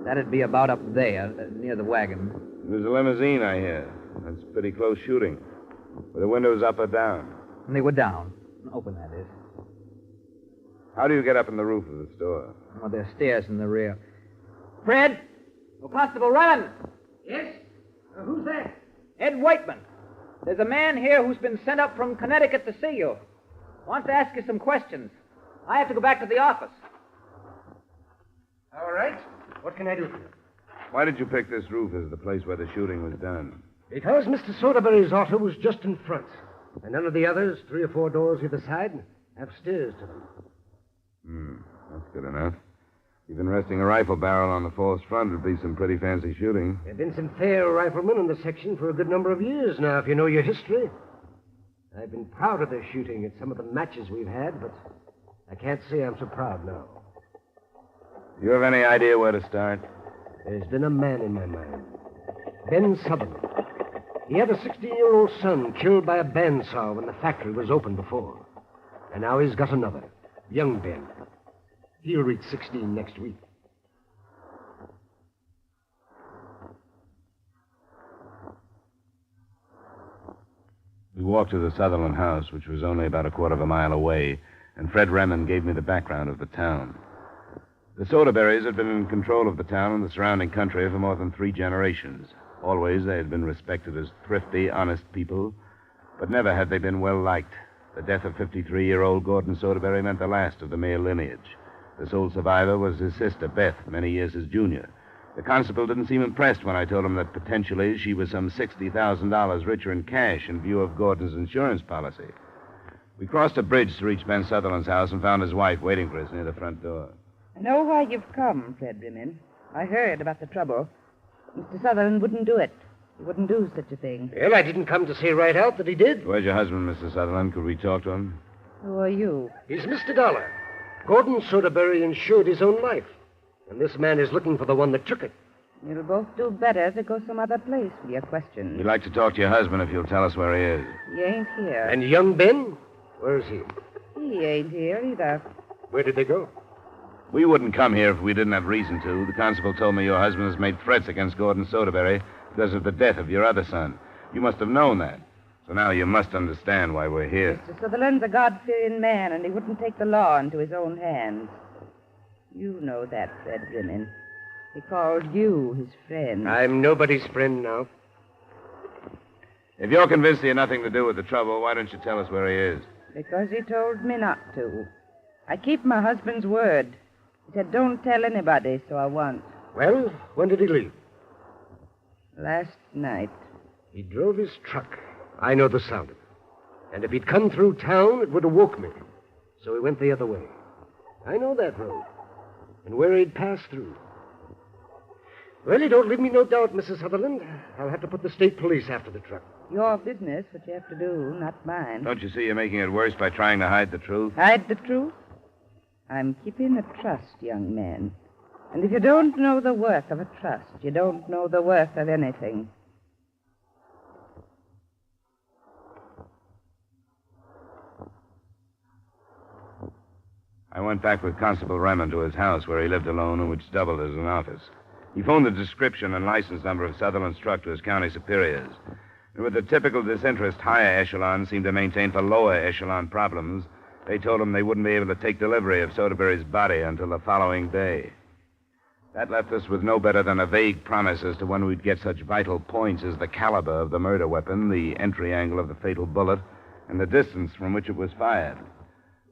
That'd be about up there, near the wagon. There's a limousine, I hear. That's pretty close shooting. Were the windows up or down? And they were down. Open, that is. How do you get up in the roof of the store? Oh, there are stairs in the rear. Fred! Oh, Constable Remen! Yes? Who's that? Ed Whiteman. There's a man here who's been sent up from Connecticut to see you. Wants to ask you some questions. I have to go back to the office. All right. What can I do for you? Why did you pick this roof as the place where the shooting was done? Because Mr. Soderbury's auto was just in front. And none of the others, 3 or 4 doors either side, have stairs to them. That's good enough. Even resting a rifle barrel on the false front would be some pretty fancy shooting. There have been some fair riflemen in the section for a good number of years now, if you know your history. I've been proud of their shooting at some of the matches we've had, but I can't say I'm so proud now. Do you have any idea where to start? There's been a man in my mind. Ben Sutherland. He had a 16-year-old son killed by a bandsaw when the factory was open before. And now he's got another, young Ben. He'll reach 16 next week. We walked to the Sutherland house, which was only about a quarter of a mile away, and Fred Remen gave me the background of the town. The Soderburys had been in control of the town and the surrounding country for more than 3 generations. Always they had been respected as thrifty, honest people, but never had they been well liked. The death of 53-year-old Gordon Soderbury meant the last of the male lineage. The sole survivor was his sister, Beth, many years his junior. The constable didn't seem impressed when I told him that potentially she was some $60,000 richer in cash in view of Gordon's insurance policy. We crossed a bridge to reach Ben Sutherland's house and found his wife waiting for us near the front door. I know why you've come, Fred Rimmon. I heard about the trouble. Mr. Sutherland wouldn't do it. He wouldn't do such a thing. Well, I didn't come to say right out that he did. Where's your husband, Mr. Sutherland? Could we talk to him? Who are you? He's Mr. Dollar. Gordon Soderbury insured his own life. And this man is looking for the one that took it. You'll both do better to go some other place with your questions. We'd like to talk to your husband if you'll tell us where he is. He ain't here. And young Ben? Where is he? He ain't here either. Where did they go? We wouldn't come here if we didn't have reason to. The constable told me your husband has made threats against Gordon Soderbury because of the death of your other son. You must have known that. So now you must understand why we're here. Mr. Sutherland's a God-fearing man, and he wouldn't take the law into his own hands. You know that, Fred Rimmon. He called you his friend. I'm nobody's friend now. If you're convinced he had nothing to do with the trouble, why don't you tell us where he is? Because he told me not to. I keep my husband's word. He said, don't tell anybody, so I won't. Well, when did he leave? Last night. He drove his truck. I know the sound of it. And if he'd come through town, it would have woke me. So he went the other way. I know that road. And where he'd passed through. Well, you don't leave me no doubt, Mrs. Sutherland. I'll have to put the state police after the truck. Your business, what you have to do, not mine. Don't you see you're making it worse by trying to hide the truth? Hide the truth? I'm keeping a trust, young man. And if you don't know the worth of a trust, you don't know the worth of anything. I went back with Constable Remond to his house where he lived alone and which doubled as an office. He phoned the description and license number of Sutherland's truck to his county superiors. And with the typical disinterest higher echelon seemed to maintain for lower echelon problems, they told him they wouldn't be able to take delivery of Soderbury's body until the following day. That left us with no better than a vague promise as to when we'd get such vital points as the caliber of the murder weapon, the entry angle of the fatal bullet, and the distance from which it was fired.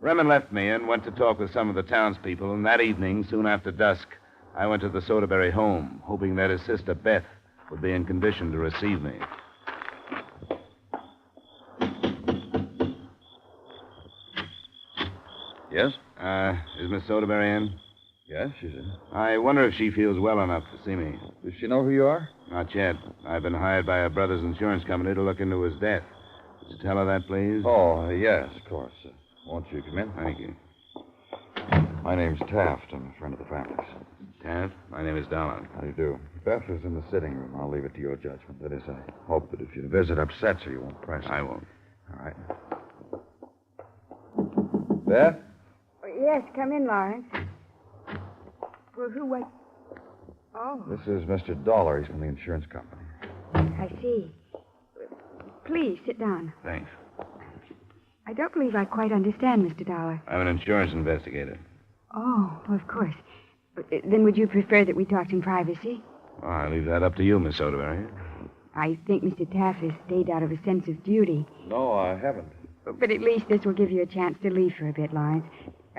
Remond left me and went to talk with some of the townspeople, and that evening, soon after dusk, I went to the Soderbury home, hoping that his sister, Beth, would be in condition to receive me. Yes? Is Miss Soderbury in? Yes, she's in. I wonder if she feels well enough to see me. Does she know who you are? Not yet. I've been hired by her brother's insurance company to look into his death. Would you tell her that, please? Oh, yes, of course. Won't you come in? Thank you. My name's Taft. I'm a friend of the family's. Taft, my name is Dollar. How do you do? Beth is in the sitting room. I'll leave it to your judgment. That is, I hope that if your visit upsets her, you won't press her. I won't. All right. Beth? Yes, come in, Lawrence. Well, who was... Oh, This is Mr. Dollar. He's from the insurance company. I see. Please, sit down. Thanks. I don't believe I quite understand, Mr. Dollar. I'm an insurance investigator. Oh, well, of course. Then would you prefer that we talked in privacy? Oh, I leave that up to you, Miss Soderbury. I think Mr. Taft has stayed out of a sense of duty. No, I haven't. But at least this will give you a chance to leave for a bit, Lawrence.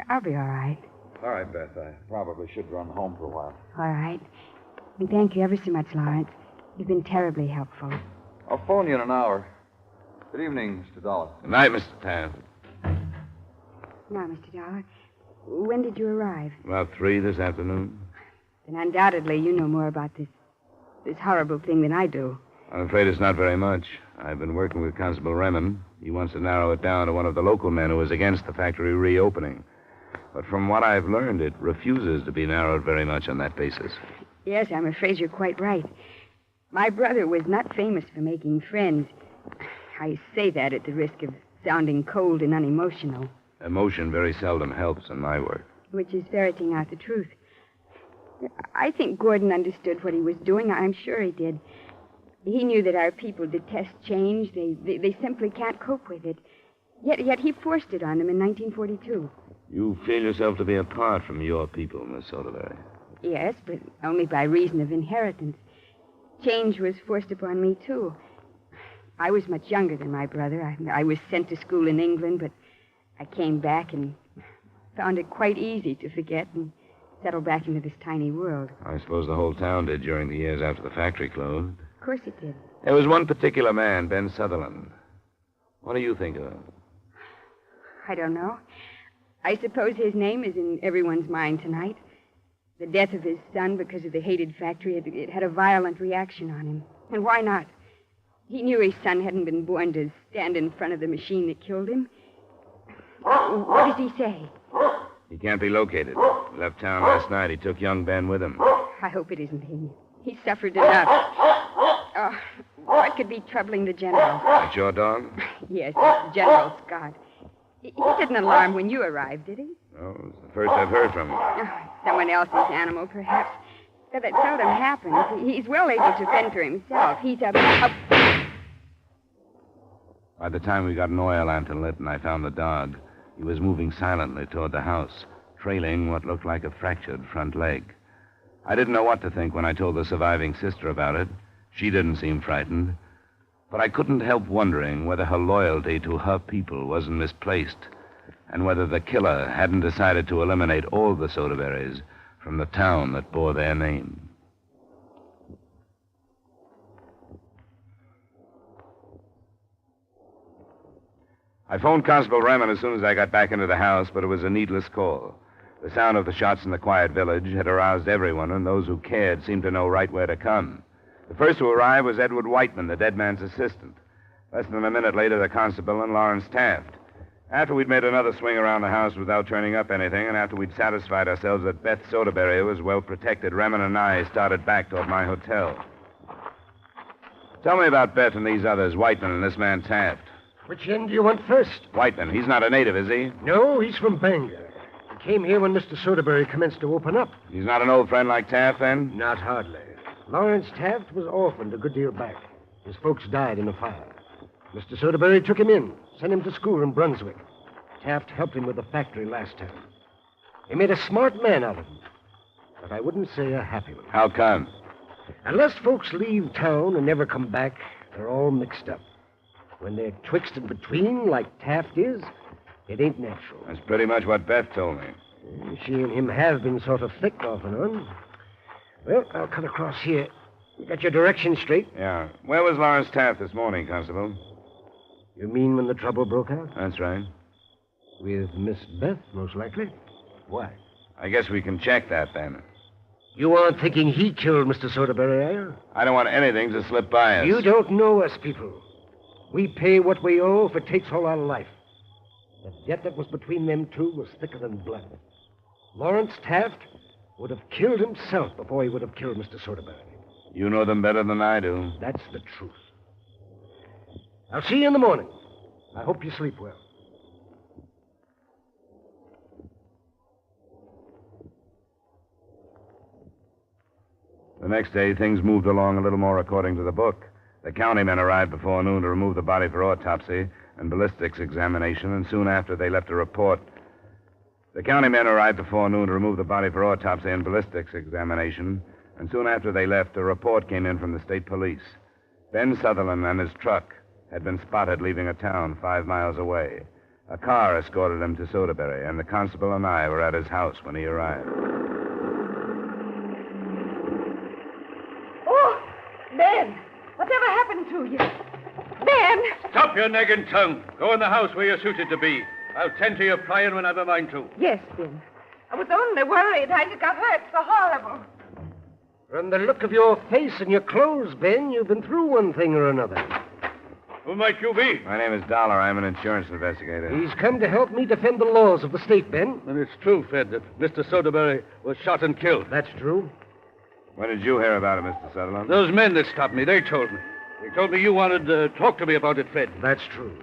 I'll be all right. All right, Beth. I probably should run home for a while. All right. And thank you ever so much, Lawrence. You've been terribly helpful. I'll phone you in an hour. Good evening, Mr. Dollar. Good night, Mr. Taft. Now, Mr. Dollar, when did you arrive? About 3 this afternoon. Then undoubtedly you know more about this horrible thing than I do. I'm afraid it's not very much. I've been working with Constable Remond. He wants to narrow it down to one of the local men who is against the factory reopening. But from what I've learned, it refuses to be narrowed very much on that basis. Yes, I'm afraid you're quite right. My brother was not famous for making friends. I say that at the risk of sounding cold and unemotional. Emotion very seldom helps in my work. Which is ferreting out the truth. I think Gordon understood what he was doing. I'm sure he did. He knew that our people detest change. They simply can't cope with it. Yet he forced it on them in 1942. You feel yourself to be apart from your people, Miss Soderbury. Yes, but only by reason of inheritance. change was forced upon me, too. I was much younger than my brother. I was sent to school in England, but I came back and found it quite easy to forget and settle back into this tiny world. I suppose the whole town did during the years after the factory closed. Of course it did. There was one particular man, Ben Sutherland. What do you think of him? I don't know. I suppose his name is in everyone's mind tonight. The death of his son because of the hated factory, it had a violent reaction on him. And why not? He knew his son hadn't been born to stand in front of the machine that killed him. What does he say? He can't be located. He left town last night. He took young Ben with him. I hope it isn't him. He suffered enough. Oh, what could be troubling the general? That's your dog? Yes, General Scott. He didn't alarm when you arrived, did he? No, it's the first I've heard from him. Oh, someone else's animal, perhaps. But that seldom happens. He's well able to fend for himself. He's a... By the time we got an oil lantern lit and I found the dog, he was moving silently toward the house, trailing what looked like a fractured front leg. I didn't know what to think when I told the surviving sister about it. She didn't seem frightened. But I couldn't help wondering whether her loyalty to her people wasn't misplaced, and whether the killer hadn't decided to eliminate all the Soderburys from the town that bore their name. I phoned Constable Raymond as soon as I got back into the house, but it was a needless call. The sound of the shots in the quiet village had aroused everyone, and those who cared seemed to know right where to come. The first to arrive was Edward Whiteman, the dead man's assistant. Less than a minute later, the constable and Lawrence Taft. After we'd made another swing around the house without turning up anything, and after we'd satisfied ourselves that Beth Soderbury was well protected, Raymond and I started back toward my hotel. Tell me about Beth and these others, Whiteman and this man Taft. Which end do you want first? Whiteman. He's not a native, is he? No, he's from Bangor. He came here when Mr. Soderbury commenced to open up. He's not an old friend like Taft, then? Not hardly. Lawrence Taft was orphaned a good deal back. His folks died in a fire. Mr. Soderbury took him in, sent him to school in Brunswick. Taft helped him with the factory last time. He made a smart man out of him, but I wouldn't say a happy one. How come? Unless folks leave town and never come back, they're all mixed up. When they're twixt and between, like Taft is, it ain't natural. That's pretty much what Beth told me. She and him have been sort of thick off and on. Well, I'll cut across here. You got your directions straight? Yeah. Where was Lawrence Taft this morning, Constable? You mean when the trouble broke out? That's right. With Miss Beth, most likely. Why? I guess we can check that, then. You aren't thinking he killed Mr. Soderbury, are you? I don't want anything to slip by us. You don't know us people. We pay what we owe if it takes all our life. The debt that was between them two was thicker than blood. Lawrence Taft would have killed himself before he would have killed Mr. Soderbury. You know them better than I do. That's the truth. I'll see you in the morning. I hope you sleep well. The next day, things moved along a little more according to the book. The county men arrived before noon to remove the body for autopsy and ballistics examination, and soon after they left a report. The county men arrived before noon to remove the body for autopsy and ballistics examination, and soon after they left, a report came in from the state police. Ben Sutherland and his truck had been spotted leaving a town 5 miles away. A car escorted him to Soderbury, and the constable and I were at his house when he arrived. Oh, Ben! Whatever happened to you? Ben! Stop your nagging tongue. Go in the house where you're suited to be. I'll tend to your prying when I've a mind to. Yes, Ben. I was only worried how you got hurt so horrible. From the look of your face and your clothes, Ben, you've been through one thing or another. Who might you be? My name is Dollar. I'm an insurance investigator. He's come to help me defend the laws of the state, Ben. Then it's true, Fed, that Mr. Soderbury was shot and killed. That's true. When did you hear about it, Mr. Sutherland? Those men that stopped me, they told me. They told me you wanted to talk to me about it, Fed. That's true.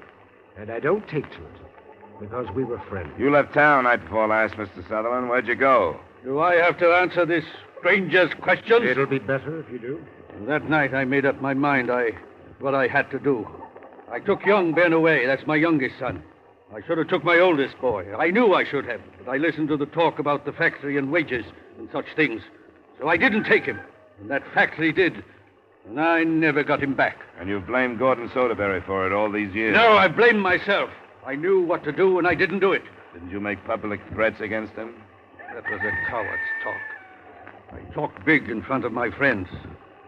And I don't take to it, because we were friends. You left town night before last, Mr. Sutherland. Where'd you go? Do I have to answer this stranger's questions? It'll be better if you do. That night I made up my mind what I had to do. I took young Ben away. That's my youngest son. I should have took my oldest boy. I knew I should have, but I listened to the talk about the factory and wages and such things. So I didn't take him. And that factory did And I never got him back. And you've blamed Gordon Soderbury for it all these years. No, I blame myself. I knew what to do, and I didn't do it. Didn't you make public threats against him? That was a coward's talk. I talked big in front of my friends.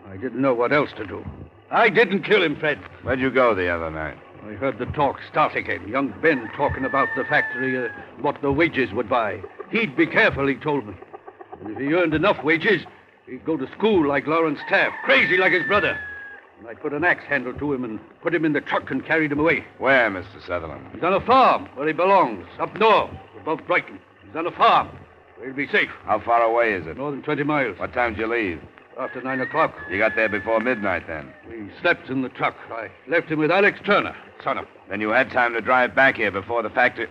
I didn't know what else to do. I didn't kill him, Fred. Where'd you go the other night? I heard the talk start again. Young Ben talking about the factory, what the wages would buy. He'd be careful, he told me. And if he earned enough wages, he'd go to school like Lawrence Taft, crazy like his brother. And I put an axe handle to him and put him in the truck and carried him away. Where, Mr. Sutherland? He's on a farm where he belongs, up north, above Brighton. He's on a farm where he'll be safe. How far away is it? More than 20 miles. What time did you leave? After 9 o'clock. You got there before midnight, then? We slept in the truck. I left him with Alex Turner, son of. Then you had time to drive back here before the factory...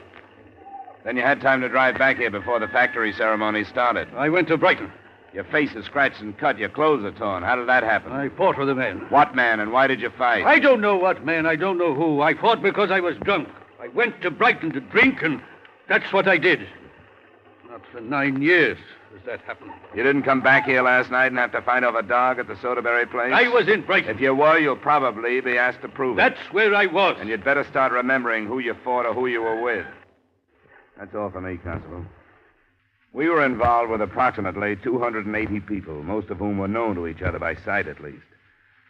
factory ceremony started. I went to Brighton. Your face is scratched and cut. Your clothes are torn. How did that happen? I fought with a man. What man, and why did you fight? I don't know what man. I don't know who. I fought because I was drunk. I went to Brighton to drink, and that's what I did. Not for 9 years has that happened. You didn't come back here last night and have to fight off a dog at the Soderbury place? I was in Brighton. If you were, you'll probably be asked to prove it. That's where I was. And you'd better start remembering who you fought or who you were with. That's all for me, Constable. We were involved with approximately 280 people, most of whom were known to each other by sight, at least.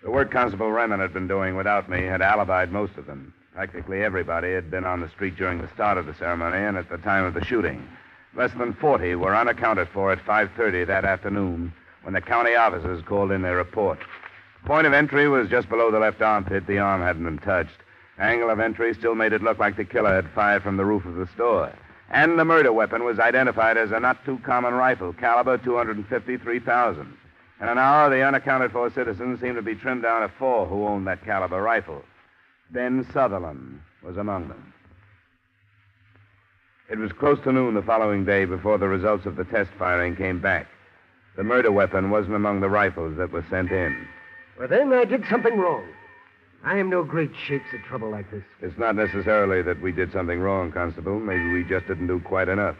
The work Constable Remen had been doing without me had alibied most of them. Practically everybody had been on the street during the start of the ceremony and at the time of the shooting. Less than 40 were unaccounted for at 5:30 that afternoon when the county officers called in their report. Point of entry was just below the left armpit. The arm hadn't been touched. Angle of entry still made it look like the killer had fired from the roof of the store. And the murder weapon was identified as a not-too-common rifle, caliber .253. In an hour, the unaccounted-for citizens seemed to be trimmed down to 4 who owned that caliber rifle. Ben Sutherland was among them. It was close to noon the following day before the results of the test firing came back. The murder weapon wasn't among the rifles that were sent in. Well, then I did something wrong. I am no great shakes at trouble like this. It's not necessarily that we did something wrong, Constable. Maybe we just didn't do quite enough.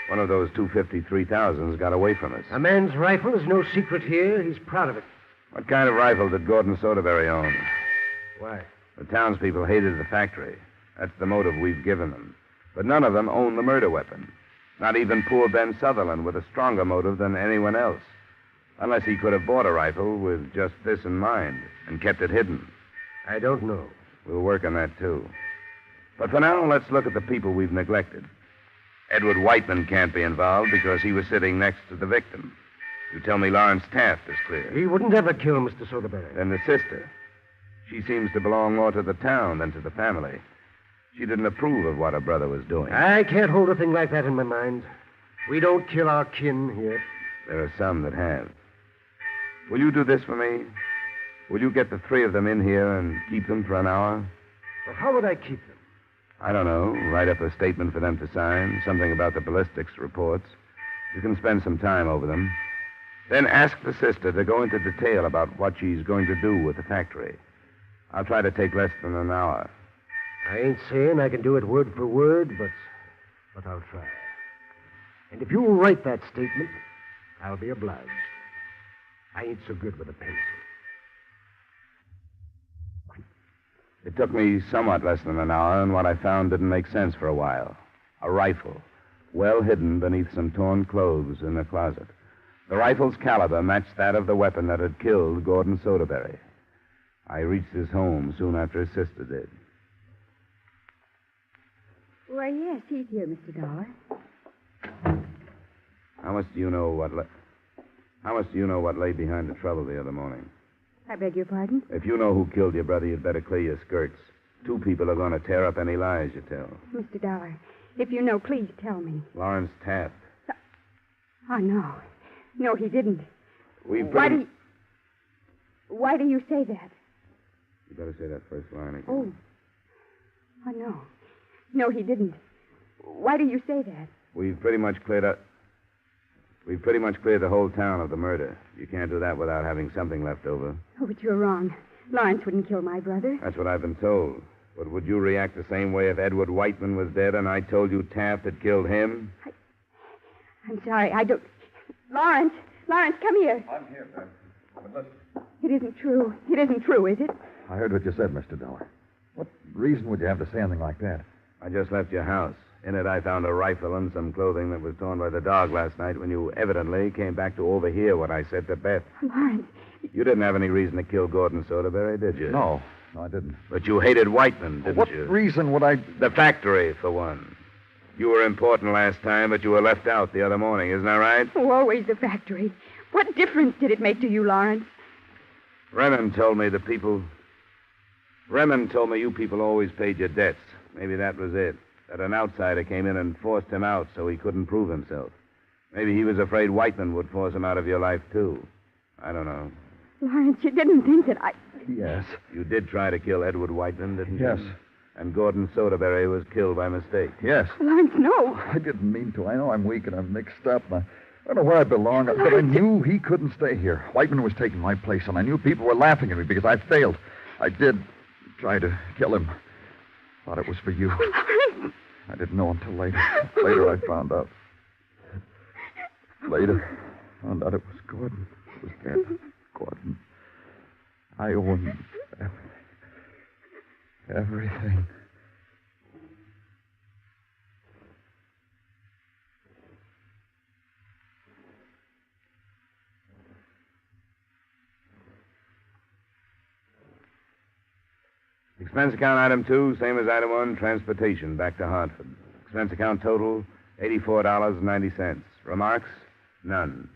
One of those 253,000s got away from us. A man's rifle is no secret here. He's proud of it. What kind of rifle did Gordon Soderbury own? Why? The townspeople hated the factory. That's the motive we've given them. But none of them owned the murder weapon. Not even poor Ben Sutherland, with a stronger motive than anyone else. Unless he could have bought a rifle with just this in mind and kept it hidden. I don't know. We'll work on that, too. But for now, let's look at the people we've neglected. Edward Whiteman can't be involved because he was sitting next to the victim. You tell me Lawrence Taft is clear. He wouldn't ever kill Mr. Soderbury. Then the sister. She seems to belong more to the town than to the family. She didn't approve of what her brother was doing. I can't hold a thing like that in my mind. We don't kill our kin here. There are some that have. Will you do this for me? Will you get the 3 of them in here and keep them for an hour? Well, how would I keep them? I don't know. Write up a statement for them to sign, something about the ballistics reports. You can spend some time over them. Then ask the sister to go into detail about what she's going to do with the factory. I'll try to take less than an hour. I ain't saying I can do it word for word, but I'll try. And if you'll write that statement, I'll be obliged. I ain't so good with a pencil. It took me somewhat less than an hour, and what I found didn't make sense for a while. A rifle, well hidden beneath some torn clothes in a closet. The rifle's caliber matched that of the weapon that had killed Gordon Soderbury. I reached his home soon after his sister did. Why, yes, he's here, Mr. Dollar. How much do you know what lay behind the trouble the other morning? I beg your pardon? If you know who killed your brother, you'd better clear your skirts. 2 people are going to tear up any lies you tell. Mr. Dollar, if you know, please tell me. Lawrence Taft. Oh, no. No, he didn't. Why do you say that? You better say that first line again. Oh, no. No, he didn't. Why do you say that? We've pretty much cleared the whole town of the murder. You can't do that without having something left over. Oh, but you're wrong. Lawrence wouldn't kill my brother. That's what I've been told. But would you react the same way if Edward Whiteman was dead and I told you Taft had killed him? I'm sorry. I don't... Lawrence, come here. I'm here, Ben. But It isn't true. It isn't true, is it? I heard what you said, Mr. Dollar. What reason would you have to say anything like that? I just left your house. In it, I found a rifle and some clothing that was torn by the dog last night when you evidently came back to overhear what I said to Beth. Lawrence. You didn't have any reason to kill Gordon Soderbury, did you? No, I didn't. But you hated Whiteman, didn't What you? reason would I... The factory, for one. You were important last time, but you were left out the other morning, isn't that right? Oh, always the factory. What difference did it make to you, Lawrence? Remen told me you people always paid your debts. Maybe that was it. That an outsider came in and forced him out so he couldn't prove himself. Maybe he was afraid Whiteman would force him out of your life, too. I don't know. Lawrence, you didn't think that I... Yes. You did try to kill Edward Whiteman, didn't you? Yes. And Gordon Soderbury was killed by mistake. Yes. Lawrence, no. I didn't mean to. I know I'm weak and I'm mixed up. And I don't know where I belong, but I knew he couldn't stay here. Whiteman was taking my place, and I knew people were laughing at me because I failed. I did try to kill him. Thought it was for you. I didn't know until later. Later I found out. Later, found out it was Gordon. It was dead. Gordon. I owe him everything. Expense account item 2, same as item 1, transportation back to Hartford. Expense account total, $84.90. Remarks? None.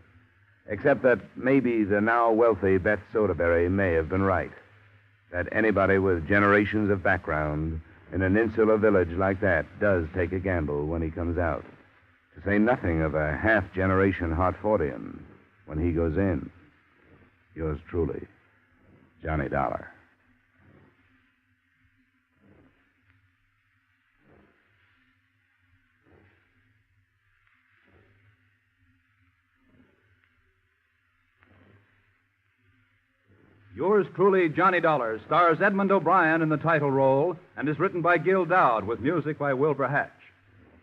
Except that maybe the now wealthy Beth Soderbury may have been right. That anybody with generations of background in an insular village like that does take a gamble when he comes out. To say nothing of a half-generation Hartfordian when he goes in. Yours truly, Johnny Dollar. Yours truly, Johnny Dollar, stars Edmond O'Brien in the title role and is written by Gil Dowd with music by Wilbur Hatch.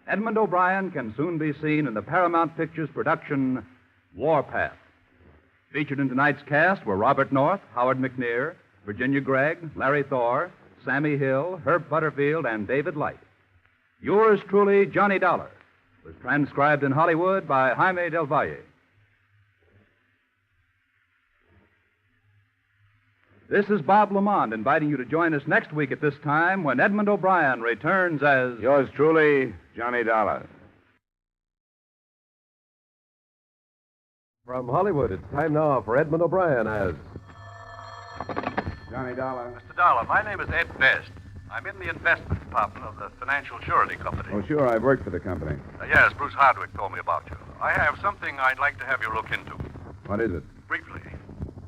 Edmond O'Brien can soon be seen in the Paramount Pictures production Warpath. Featured in tonight's cast were Robert North, Howard McNear, Virginia Gregg, Larry Thor, Sammy Hill, Herb Butterfield, and David Light. Yours truly, Johnny Dollar, was transcribed in Hollywood by Jaime Del Valle. This is Bob Lamont inviting you to join us next week at this time when Edmond O'Brien returns as... Yours truly, Johnny Dollar. From Hollywood, it's time now for Edmond O'Brien as... Johnny Dollar. Mr. Dollar, my name is Ed Best. I'm in the investment department of the Financial Surety Company. Oh, sure, I've worked for the company. Yes, Bruce Hardwick told me about you. I have something I'd like to have you look into. What is it? Briefly,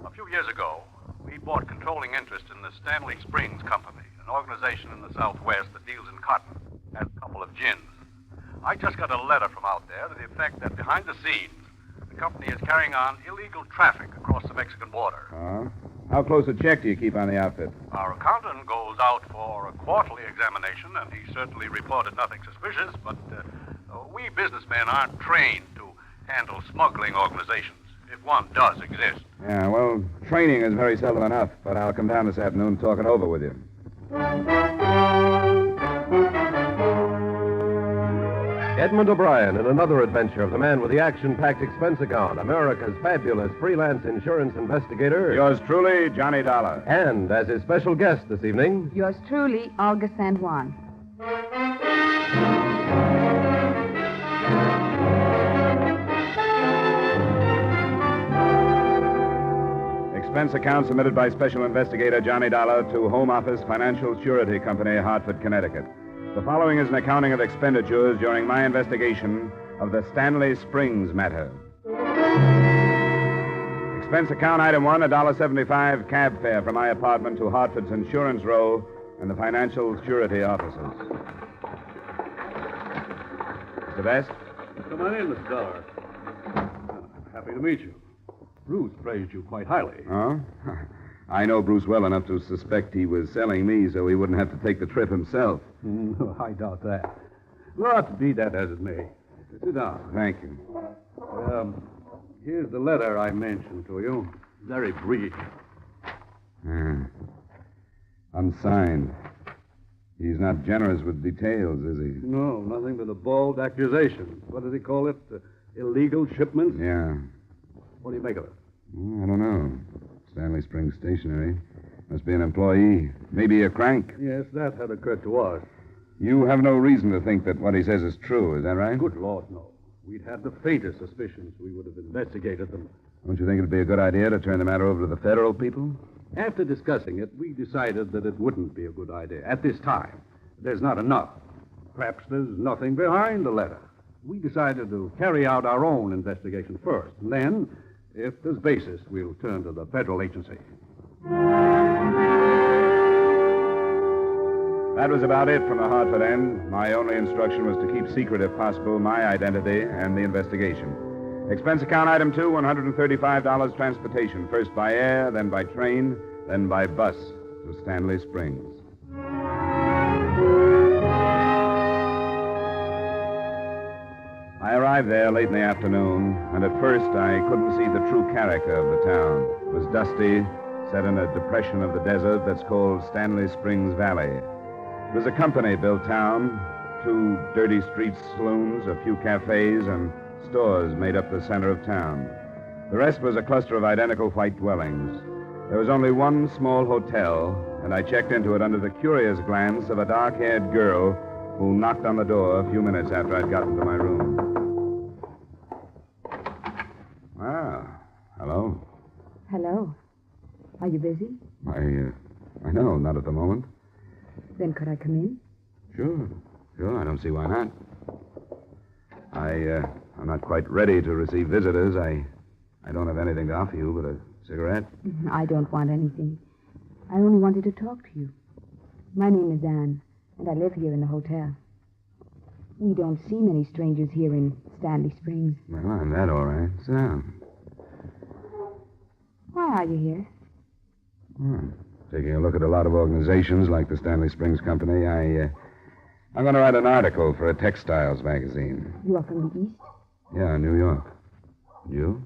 a few years ago, we bought controlling interest in the Stanley Springs Company, an organization in the Southwest that deals in cotton, has a couple of gins. I just got a letter from out there to the effect that behind the scenes, the company is carrying on illegal traffic across the Mexican border. How close a check do you keep on the outfit? Our accountant goes out for a quarterly examination, and he certainly reported nothing suspicious, but we businessmen aren't trained to handle smuggling organizations, if one does exist. Yeah, well, training is very seldom enough, but I'll come down this afternoon and talk it over with you. Edmond O'Brien in another adventure of the man with the action-packed expense account, America's fabulous freelance insurance investigator. Yours truly, Johnny Dollar. And as his special guest this evening... Yours truly, Olga San Juan. Expense account submitted by Special Investigator Johnny Dollar to Home Office Financial Surety Company, Hartford, Connecticut. The following is an accounting of expenditures during my investigation of the Stanley Springs matter. Expense account item 1, $1.75 cab fare from my apartment to Hartford's Insurance Row and the Financial Surety offices. Mr. Best? Come on in, Mr. Dollar. Happy to meet you. Bruce praised you quite highly. Oh? I know Bruce well enough to suspect he was selling me so he wouldn't have to take the trip himself. I doubt that. But be that as it may. Sit down. Thank you. Here's the letter I mentioned to you. Very brief. Unsigned. He's not generous with details, is he? No, nothing but a bald accusation. What does he call it? Illegal shipments? Yeah. What do you make of it? I don't know. Stanley Springs Stationery. Must be an employee. Maybe a crank. Yes, that had occurred to us. You have no reason to think that what he says is true, is that right? Good Lord, no. We'd had the faintest suspicions. We would have investigated them. Don't you think it'd be a good idea to turn the matter over to the federal people? After discussing it, we decided that it wouldn't be a good idea. At this time, there's not enough. Perhaps there's nothing behind the letter. We decided to carry out our own investigation first. And then, if there's basis, we'll turn to the federal agency. That was about it from the Hartford end. My only instruction was to keep secret, if possible, my identity and the investigation. Expense account item 2, $135 transportation. First by air, then by train, then by bus to Stanley Springs. I arrived there late in the afternoon, and at first I couldn't see the true character of the town. It was dusty, set in a depression of the desert that's called Stanley Springs Valley. It was a company-built town. 2 dirty street saloons, a few cafes, and stores made up the center of town. The rest was a cluster of identical white dwellings. There was only one small hotel, and I checked into it under the curious glance of a dark-haired girl who knocked on the door a few minutes after I'd gotten to my room. Ah, hello. Hello. Are you busy? I know, not at the moment. Then could I come in? Sure, I don't see why not. I'm not quite ready to receive visitors. I don't have anything to offer you but a cigarette. I don't want anything. I only wanted to talk to you. My name is Anne, and I live here in the hotel. We don't see many strangers here in Stanley Springs. Well, I'm that all right. Sit down. Why are you here? Taking a look at a lot of organizations like the Stanley Springs Company. I'm going to write an article for a textiles magazine. You are from the East? Yeah, New York. You?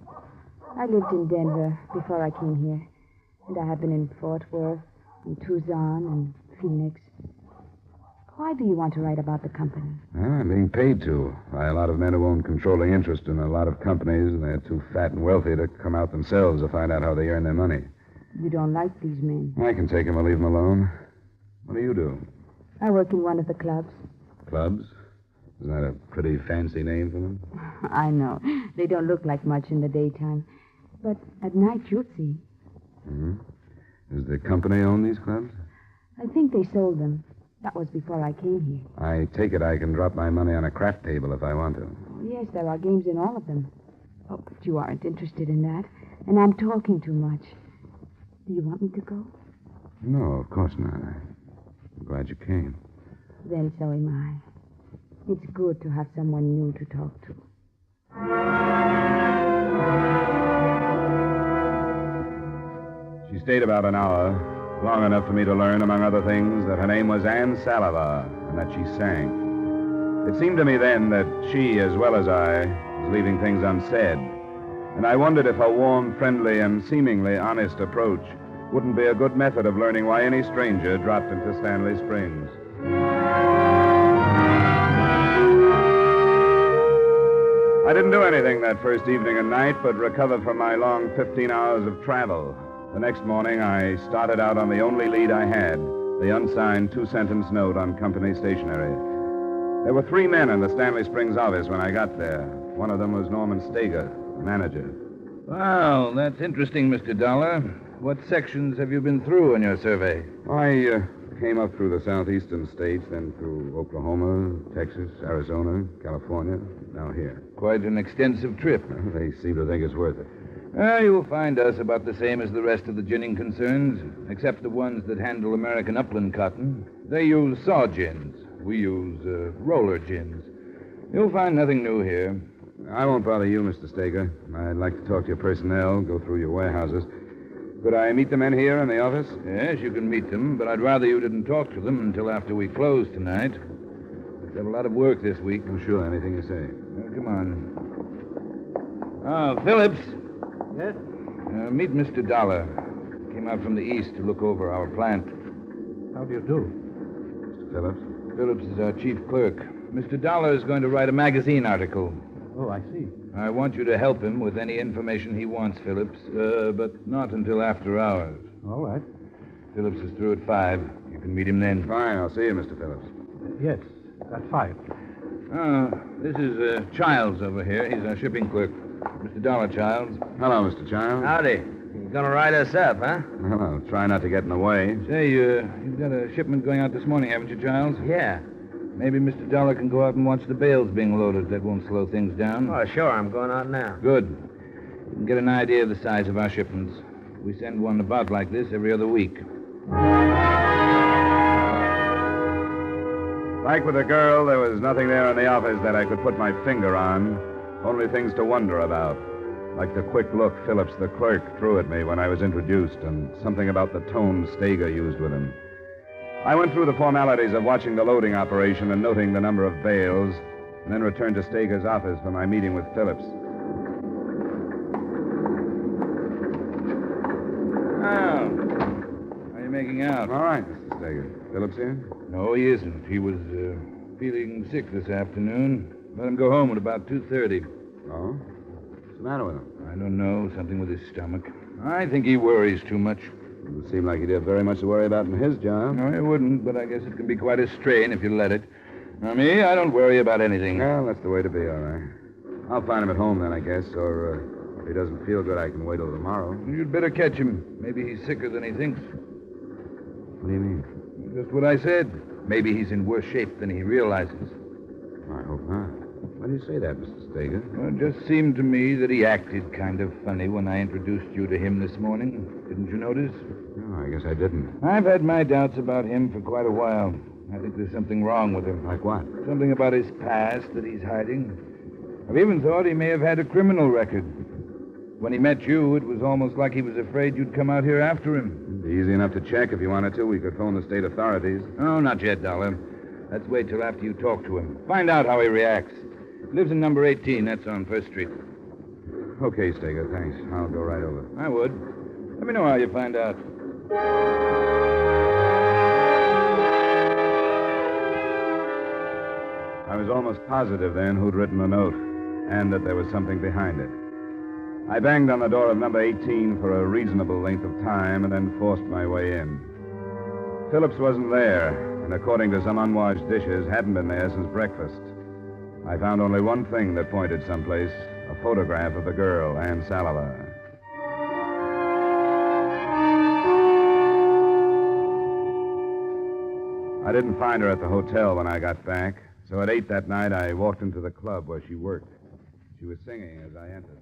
I lived in Denver before I came here. And I have been in Fort Worth, and Tucson, and Phoenix. Why do you want to write about the company? Well, I'm being paid to by a lot of men who own controlling interest in a lot of companies, and they're too fat and wealthy to come out themselves to find out how they earn their money. You don't like these men. I can take them or leave them alone. What do you do? I work in one of the clubs. Clubs? Isn't that a pretty fancy name for them? I know. They don't look like much in the daytime. But at night, you'll see. Does the company own these clubs? I think they sold them. That was before I came here. I take it I can drop my money on a craft table if I want to. Yes, there are games in all of them. Oh, but you aren't interested in that. And I'm talking too much. Do you want me to go? No, of course not. I'm glad you came. Then so am I. It's good to have someone new to talk to. She stayed about an hour, long enough for me to learn, among other things, that her name was Anne Salivar and that she sang. It seemed to me then that she, as well as I, was leaving things unsaid. And I wondered if her warm, friendly, and seemingly honest approach wouldn't be a good method of learning why any stranger dropped into Stanley Springs. I didn't do anything that first evening and night but recover from my long 15 hours of travel. The next morning, I started out on the only lead I had, the unsigned 2-sentence note on company stationery. There were 3 men in the Stanley Springs office when I got there. One of them was Norman Stager, the manager. Well, that's interesting, Mr. Dollar. What sections have you been through in your survey? I came up through the southeastern states, then through Oklahoma, Texas, Arizona, California, now here. Quite an extensive trip. Well, they seem to think it's worth it. You'll find us about the same as the rest of the ginning concerns, except the ones that handle American upland cotton. They use saw gins. We use roller gins. You'll find nothing new here. I won't bother you, Mr. Stager. I'd like to talk to your personnel, go through your warehouses. Could I meet the men here in the office? Yes, you can meet them, but I'd rather you didn't talk to them until after we close tonight. We've got a lot of work this week. Oh, sure, anything you say. Come on. Oh, Phillips. Yes? Meet Mr. Dollar. Came out from the east to look over our plant. How do you do? Mr. Phillips? Phillips is our chief clerk. Mr. Dollar is going to write a magazine article. Oh, I see. I want you to help him with any information he wants, Phillips, but not until after hours. All right. Phillips is through at 5. You can meet him then. Fine, I'll see you, Mr. Phillips. Yes, at 5. This is Childs over here. He's our shipping clerk. Mr. Dollar, Childs. Hello, Mr. Childs. Howdy. You gonna write us up, huh? Well, I'll try not to get in the way. Say, you've got a shipment going out this morning, haven't you, Childs? Yeah. Maybe Mr. Dollar can go out and watch the bales being loaded. That won't slow things down. Oh, sure. I'm going out now. Good. You can get an idea of the size of our shipments. We send one about like this every other week. Like with the girl, there was nothing there in the office that I could put my finger on. Only things to wonder about. Like the quick look Phillips, the clerk, threw at me when I was introduced, and something about the tone Steger used with him. I went through the formalities of watching the loading operation and noting the number of bales, and then returned to Steger's office for my meeting with Phillips. How are you making out? All right, Mr. Steger. Phillips here? No, he isn't. He was feeling sick this afternoon. Let him go home at about 2:30. Oh? What's the matter with him? I don't know. Something with his stomach. I think he worries too much. It would seem like he'd have very much to worry about in his job. No, he wouldn't, but I guess it can be quite a strain if you let it. Now, me, I don't worry about anything. Well, that's the way to be, all right. I'll find him at home then, I guess, or if he doesn't feel good, I can wait till tomorrow. You'd better catch him. Maybe he's sicker than he thinks. What do you mean? Just what I said. Maybe he's in worse shape than he realizes. I hope not. Why do you say that, Mr. Steger? Well, it just seemed to me that he acted kind of funny when I introduced you to him this morning. Didn't you notice? No, I guess I didn't. I've had my doubts about him for quite a while. I think there's something wrong with him. Like what? Something about his past that he's hiding. I've even thought he may have had a criminal record. When he met you, it was almost like he was afraid you'd come out here after him. It'd be easy enough to check if you wanted to. We could phone the state authorities. Oh, not yet, Dollar. Let's wait till after you talk to him. Find out how he reacts. He lives in number 18. That's on 1st Street. Okay, Steger, thanks. I'll go right over. I would. Let me know how you find out. I was almost positive then who'd written the note, and that there was something behind it. I banged on the door of number 18 for a reasonable length of time and then forced my way in. Phillips wasn't there, and according to some unwashed dishes, hadn't been there since breakfast. I found only one thing that pointed someplace, a photograph of the girl, Ann Salava. I didn't find her at the hotel when I got back, so at 8 that night I walked into the club where she worked. She was singing as I entered.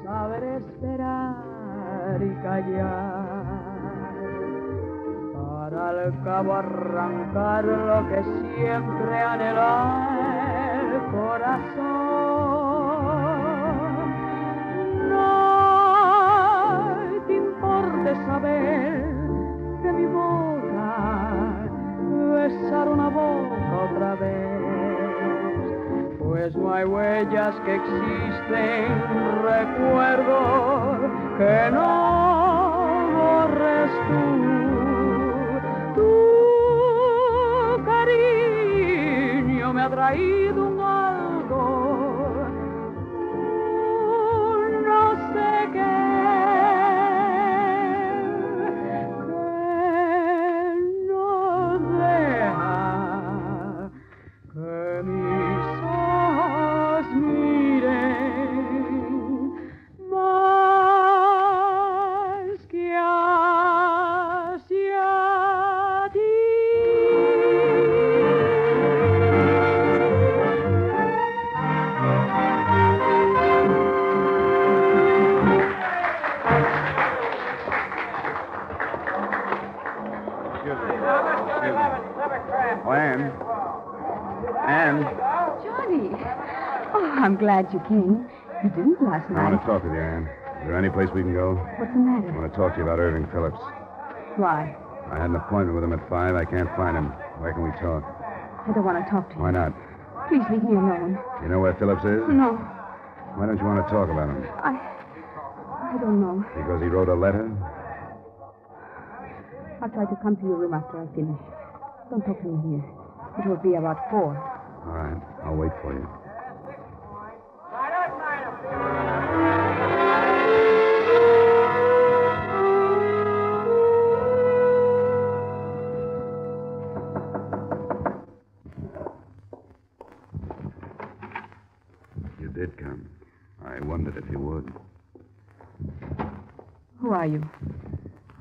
Saber esperar y callar, para al cabo arrancar lo que siempre anhela el corazón. No te importe saber que mi boca besar una boca otra vez, pues no hay huellas que existen, recuerdo que no borres tú. Tu cariño me ha traído un algo, no sé qué, que no deja que mis ojos miren más que hacia ti. Oh, Ann. Ann. Johnny. Oh, I'm glad you came. You didn't last I night. want to talk with you, Ann. Is there any place we can go? What's the matter? I want to talk to you about Irving Phillips. Why? I had an appointment with him at 5. I can't find him. Where can we talk? I don't want to talk to you. Why not? Please leave me alone. You know where Phillips is? No, Why don't you want to talk about him? I don't know. Because he wrote a letter? I'll try to come to your room after I finish. Don't talk to me here. It will be about 4. All right. I'll wait for you. You did come. I wondered if you would. Who are you?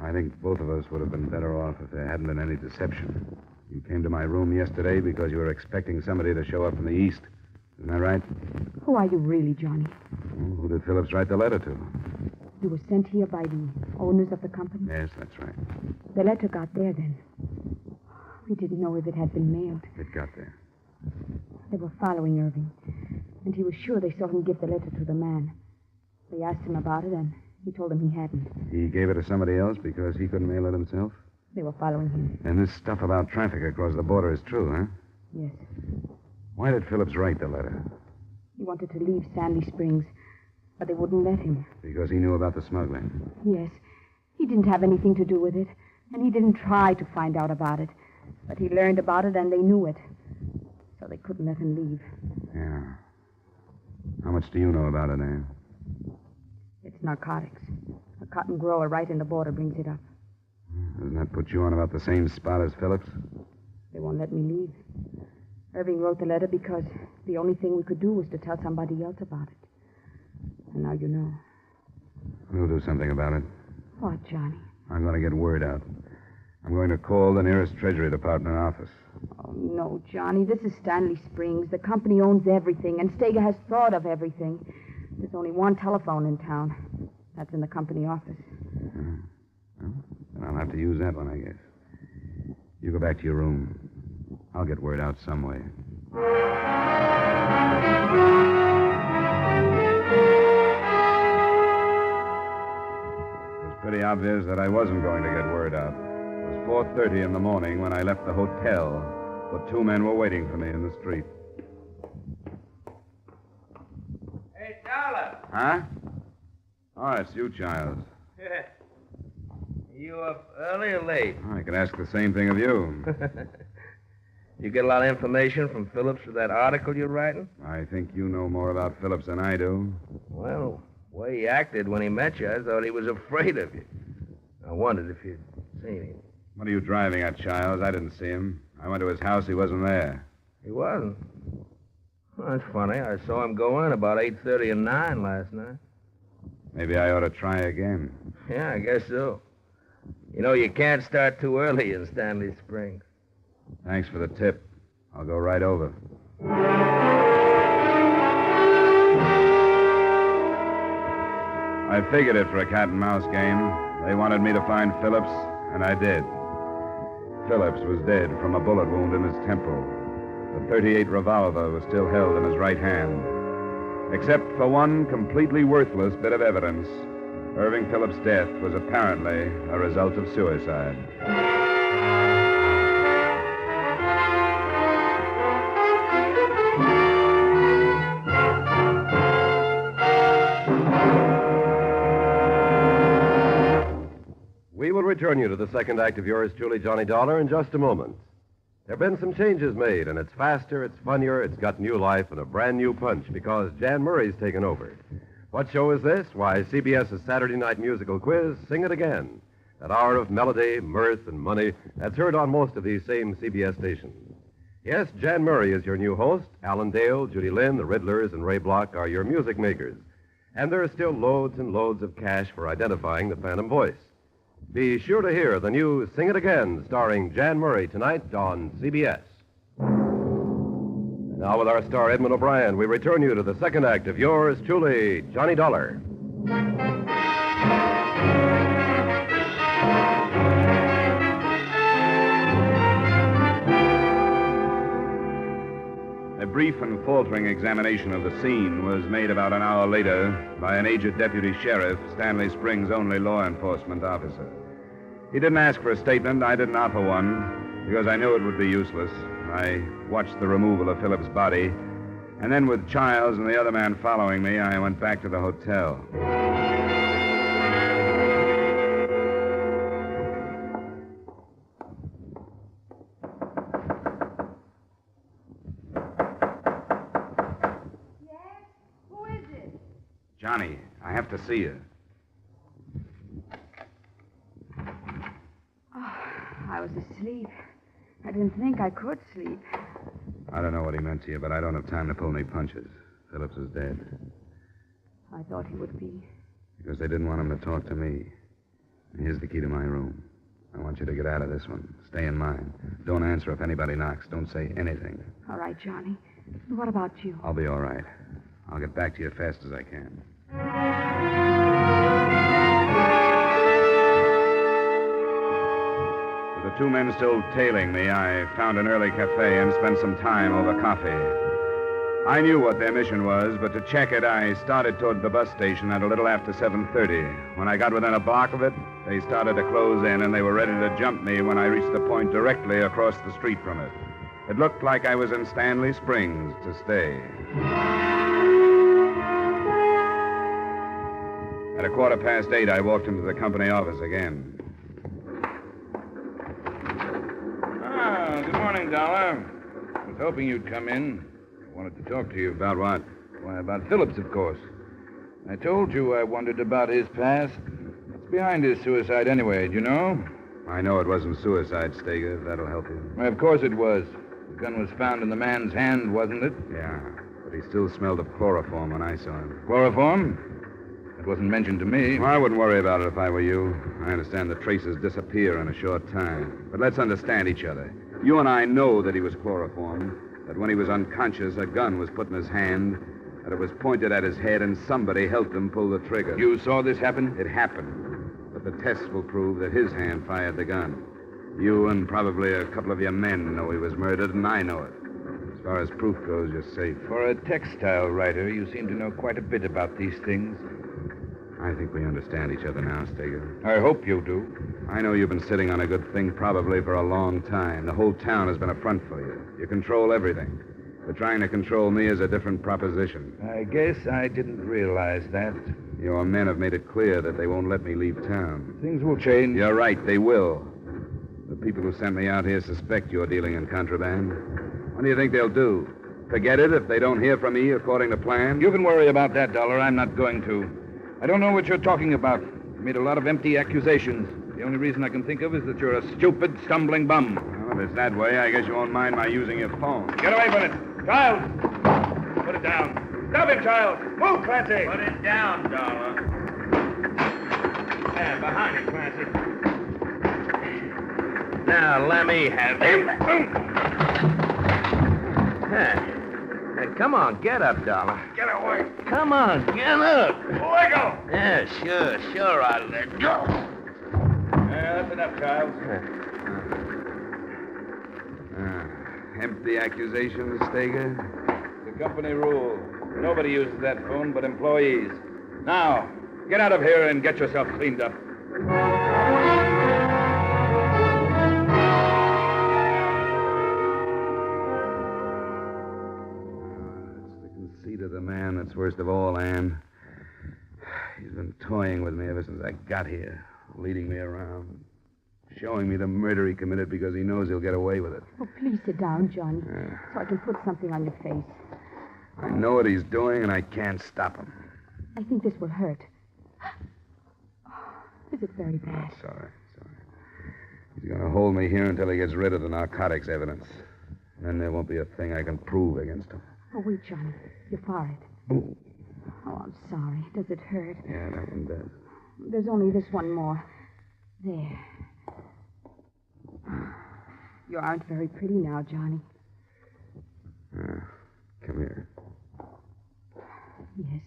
I think both of us would have been better off if there hadn't been any deception. You came to my room yesterday because you were expecting somebody to show up from the east. Isn't that right? Who are you really, Johnny? Well, who did Phillips write the letter to? You were sent here by the owners of the company? Yes, that's right. The letter got there then. We didn't know if it had been mailed. It got there. They were following Irving, and he was sure they saw him give the letter to the man. They asked him about it, and he told them he hadn't. He gave it to somebody else because he couldn't mail it himself? They were following him. And this stuff about traffic across the border is true, huh? Yes. Why did Phillips write the letter? He wanted to leave Stanley Springs, but they wouldn't let him. Because he knew about the smuggling. Yes. He didn't have anything to do with it, and he didn't try to find out about it. But he learned about it, and they knew it. So they couldn't let him leave. Yeah. How much do you know about it, Anne? It's narcotics. A cotton grower right in the border brings it up. Doesn't that put you on about the same spot as Phillips? They won't let me leave. Irving wrote the letter because the only thing we could do was to tell somebody else about it. And now you know. We'll do something about it. What, Johnny? I'm going to get word out. I'm going to call the nearest Treasury Department office. Oh, no, Johnny. This is Stanley Springs. The company owns everything, and Steger has thought of everything. There's only one telephone in town. That's in the company office. Well, then I'll have to use that one, I guess. You go back to your room. I'll get word out some way. It was pretty obvious that I wasn't going to get word out. It was 4:30 in the morning when I left the hotel, but 2 men were waiting for me in the street. Hey, Dollar. Huh? Oh, it's you, Childs. You up early or late? I could ask the same thing of you. You get a lot of information from Phillips for that article you're writing? I think you know more about Phillips than I do. Well, the way he acted when he met you, I thought he was afraid of you. I wondered if you'd seen him. What are you driving at, Childs? I didn't see him. I went to his house. He wasn't there. He wasn't? Well, that's funny. I saw him go in about 8:30 and 9 last night. Maybe I ought to try again. Yeah, I guess so. You know, you can't start too early in Stanley Springs. Thanks for the tip. I'll go right over. I figured it for a cat and mouse game. They wanted me to find Phillips, and I did. Phillips was dead from a bullet wound in his temple. The .38 revolver was still held in his right hand. Except for one completely worthless bit of evidence, Irving Phillips' death was apparently a result of suicide. We will return you to the second act of yours truly, Johnny Dollar, in just a moment. There have been some changes made, and it's faster, it's funnier, it's got new life and a brand new punch because Jan Murray's taken over. What show is this? Why, CBS's Saturday night musical quiz, Sing It Again. That hour of melody, mirth, and money that's heard on most of these same CBS stations. Yes, Jan Murray is your new host. Alan Dale, Judy Lynn, the Riddlers, and Ray Block are your music makers. And there are still loads and loads of cash for identifying the phantom voice. Be sure to hear the new Sing It Again, starring Jan Murray, tonight on CBS. And now with our star, Edmond O'Brien, we return you to the second act of yours truly, Johnny Dollar. A brief and faltering examination of the scene was made about an hour later by an aged deputy sheriff, Stanley Springs' only law enforcement officer. He didn't ask for a statement. I didn't offer one because I knew it would be useless. I watched the removal of Philip's body, and then with Childs and the other man following me, I went back to the hotel. Johnny, I have to see you. Oh, I was asleep. I didn't think I could sleep. I don't know what he meant to you, but I don't have time to pull any punches. Phillips is dead. I thought he would be. Because they didn't want him to talk to me. Here's the key to my room. I want you to get out of this one. Stay in mine. Don't answer if anybody knocks. Don't say anything. All right, Johnny. What about you? I'll be all right. I'll get back to you as fast as I can. With the two men still tailing me, I found an early cafe and spent some time over coffee. I knew what their mission was, but to check it, I started toward the bus station at a little after 7:30. When I got within a block of it, they started to close in, and they were ready to jump me when I reached the point directly across the street from it. It looked like I was in Stanley Springs to stay. At 8:15, I walked into the company office again. Ah, good morning, Dollar. I was hoping you'd come in. I wanted to talk to you. About what? Why, about Phillips, of course. I told you I wondered about his past. What's behind his suicide anyway, do you know? I know it wasn't suicide, Steger. That'll help you. Why, of course it was. The gun was found in the man's hand, wasn't it? Yeah, but he still smelled of chloroform when I saw him. Chloroform? It wasn't mentioned to me. Well, I wouldn't worry about it if I were you. I understand the traces disappear in a short time. But let's understand each other. You and I know that he was chloroformed, that when he was unconscious, a gun was put in his hand, that it was pointed at his head, and somebody helped him pull the trigger. You saw this happen? It happened. But the tests will prove that his hand fired the gun. You and probably a couple of your men know he was murdered, and I know it. As far as proof goes, you're safe. For a textile writer, you seem to know quite a bit about these things. I think we understand each other now, Steger. I hope you do. I know you've been sitting on a good thing probably for a long time. The whole town has been a front for you. You control everything. But trying to control me is a different proposition. I guess I didn't realize that. Your men have made it clear that they won't let me leave town. Things will change. You're right, they will. The people who sent me out here suspect you're dealing in contraband. What do you think they'll do? Forget it if they don't hear from me according to plan? You can worry about that, Dollar. I'm not going to. I don't know what you're talking about. You made a lot of empty accusations. The only reason I can think of is that you're a stupid, stumbling bum. Well, if it's that way, I guess you won't mind my using your phone. Get away from it. Child! Put it down. Stop him, child! Move, Clancy! Put it down, Dollar. Yeah, behind him, Clancy. Now, let me have him. Hey, come on, get up, Dollar. Get away. Come on, get up. Let go. Yeah, sure, I'll let go. That's enough, child. Empty accusations, Steger? The company rule. Nobody uses that phone but employees. Now, get out of here and get yourself cleaned up. It's the conceit of the man that's worst of all, Anne. He's been toying with me ever since I got here, leading me around, showing me the murder he committed because he knows he'll get away with it. Oh, please sit down, Johnny, so I can put something on your face. I know what he's doing, and I can't stop him. I think this will hurt. Is it very bad? Oh, sorry. He's going to hold me here until he gets rid of the narcotics evidence. Then there won't be a thing I can prove against him. Oh, wait, Johnny. Your forehead. Ooh. Oh, I'm sorry. Does it hurt? Yeah, that one does. There's only this one more. There. You aren't very pretty now, Johnny. Come here. Yes.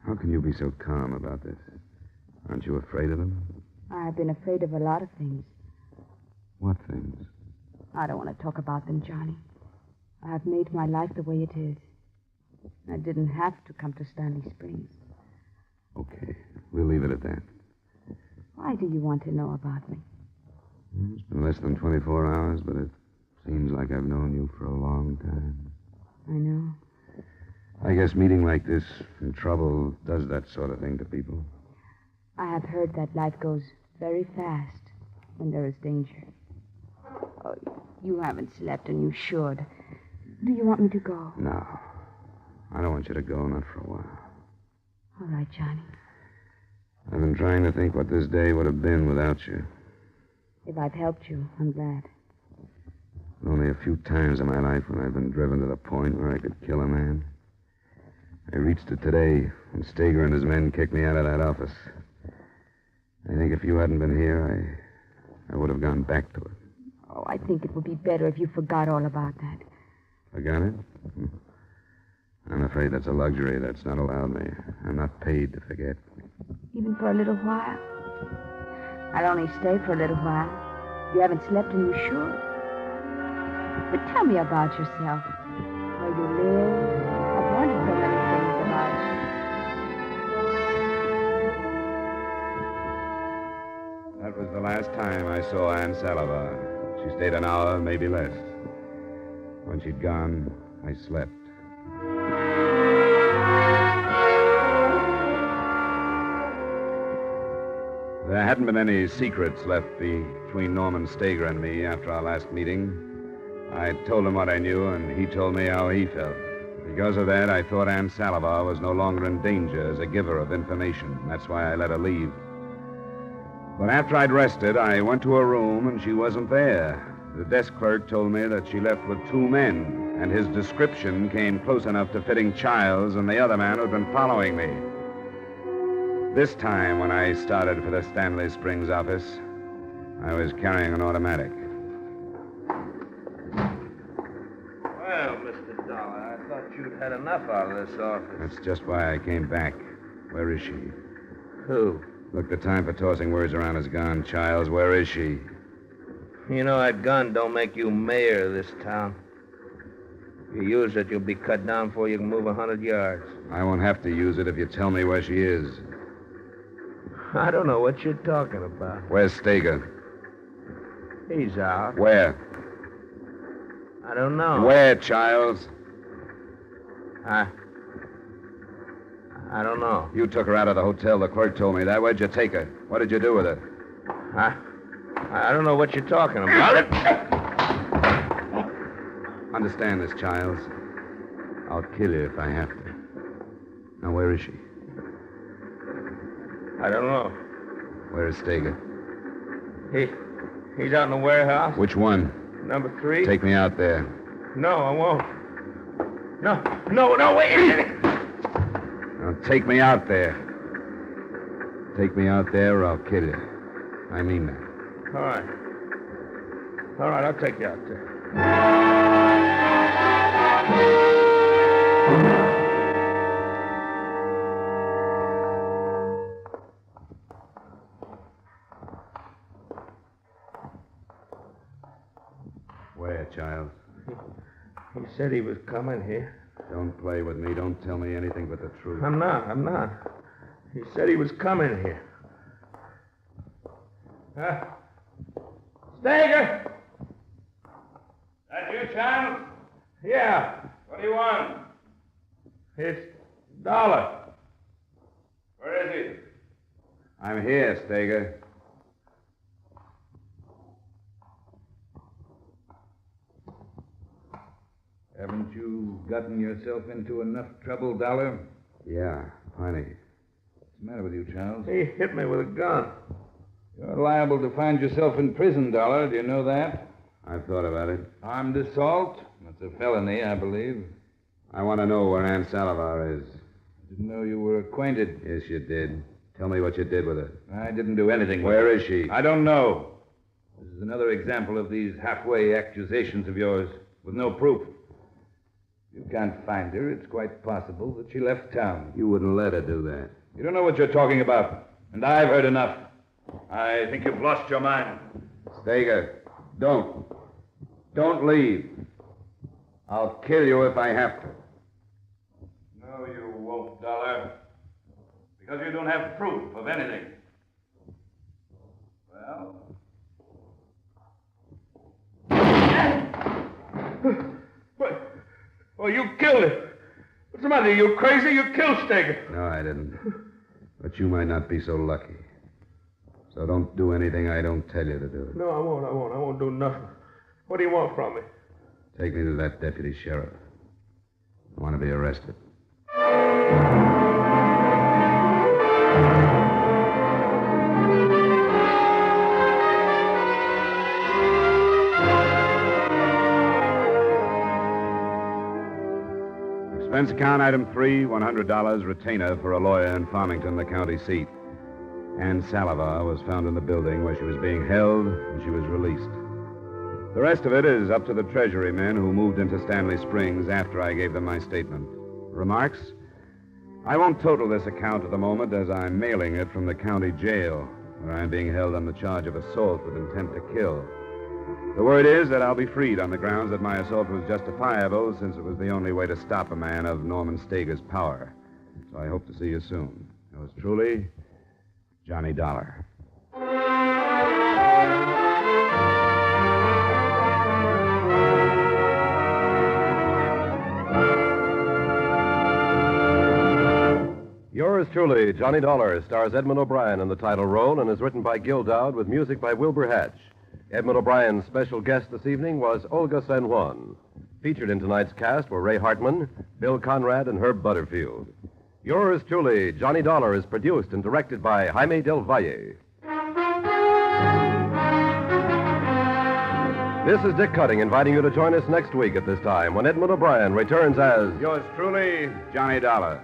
How can you be so calm about this? Aren't you afraid of them? I've been afraid of a lot of things. What things? I don't want to talk about them, Johnny. I've made my life the way it is. I didn't have to come to Stanley Springs. Okay. We'll leave it at that. Why do you want to know about me? It's been less than 24 hours, but it seems like I've known you for a long time. I know. I guess meeting like this in trouble does that sort of thing to people. I have heard that life goes very fast when there is danger. Oh, you haven't slept, and you should. Do you want me to go? No. I don't want you to go, not for a while. All right, Johnny. I've been trying to think what this day would have been without you. If I've helped you, I'm glad. Only a few times in my life when I've been driven to the point where I could kill a man. I reached it today when Steger and his men kicked me out of that office. I think if you hadn't been here, I would have gone back to it. Oh, I think it would be better if you forgot all about that. Forgot it? I'm afraid that's a luxury that's not allowed me. I'm not paid to forget. Even for a little while? I'll only stay for a little while. You haven't slept, and you should. But tell me about yourself. Where you live. I've wondered so many things about you. That was the last time I saw Ann Salivar. She stayed an hour, maybe less. When she'd gone, I slept. There hadn't been any secrets left between Norman Steger and me after our last meeting. I told him what I knew, and he told me how he felt. Because of that, I thought Ann Salivar was no longer in danger as a giver of information. That's why I let her leave. But after I'd rested, I went to her room, and she wasn't there. The desk clerk told me that she left with 2 men, and his description came close enough to fitting Childs and the other man who'd been following me. This time, when I started for the Stanley Springs office, I was carrying an automatic. Well, Mr. Dollar, I thought you'd had enough out of this office. That's just why I came back. Where is she? Who? Look, the time for tossing words around is gone, Childs. Where is she? You know that gun don't make you mayor of this town. If you use it, you'll be cut down before you can move 100 yards. I won't have to use it if you tell me where she is. I don't know what you're talking about. Where's Steger? He's out. Where? I don't know. Where, Childs? I don't know. You took her out of the hotel. The clerk told me that. Where'd you take her? What did you do with her? I don't know what you're talking about. Understand this, Childs. I'll kill you if I have to. Now, where is she? I don't know. Where is Steger? He's out in the warehouse. Which one? Number 3. Take me out there. No, I won't. No, wait a minute. Now, take me out there. Take me out there or I'll kill you. I mean that. All right, I'll take you out there. Where, Childs? He said he was coming here. Don't play with me. Don't tell me anything but the truth. I'm not. He said he was coming here. Steger! That you, Childs? Yeah. What do you want? It's Dollar. Where is he? I'm here, Steger. Haven't you gotten yourself into enough trouble, Dollar? Yeah, plenty. What's the matter with you, Charles? He hit me with a gun. You're liable to find yourself in prison, Dollar. Do you know that? I've thought about it. Armed assault? That's a felony, I believe. I want to know where Ann Salivar is. Didn't know you were acquainted. Yes, you did. Tell me what you did with her. I didn't do anything with Where her. is she? I don't know. This is another example of these halfway accusations of yours with no proof. If you can't find her, it's quite possible that she left town. You wouldn't let her do that. You don't know what you're talking about, and I've heard enough. I think you've lost your mind. Steger, don't. Don't leave. I'll kill you if I have to. No, you won't, Dollar. Because you don't have proof of anything. What? Oh, you killed him. What's the matter? You crazy? You killed Steger. No, I didn't. But you might not be so lucky. So don't do anything I don't tell you to do. No, I won't. I won't do nothing. What do you want from me? Take me to that deputy sheriff. I want to be arrested. Expense account item 3, $100 retainer for a lawyer in Farmington, the county seat. Ann Salivar was found in the building where she was being held, and she was released. The rest of it is up to the Treasury men who moved into Stanley Springs after I gave them my statement. Remarks? I won't total this account at the moment as I'm mailing it from the county jail, where I'm being held on the charge of assault with intent to kill. The word is that I'll be freed on the grounds that my assault was justifiable, since it was the only way to stop a man of Norman Steger's power. So I hope to see you soon. Yours truly, Johnny Dollar. Yours truly, Johnny Dollar, stars Edmond O'Brien in the title role and is written by Gil Dowd with music by Wilbur Hatch. Edmond O'Brien's special guest this evening was Olga San Juan. Featured in tonight's cast were Ray Hartman, Bill Conrad, and Herb Butterfield. Yours truly, Johnny Dollar, is produced and directed by Jaime Del Valle. This is Dick Cutting inviting you to join us next week at this time when Edmond O'Brien returns as... Yours truly, Johnny Dollar.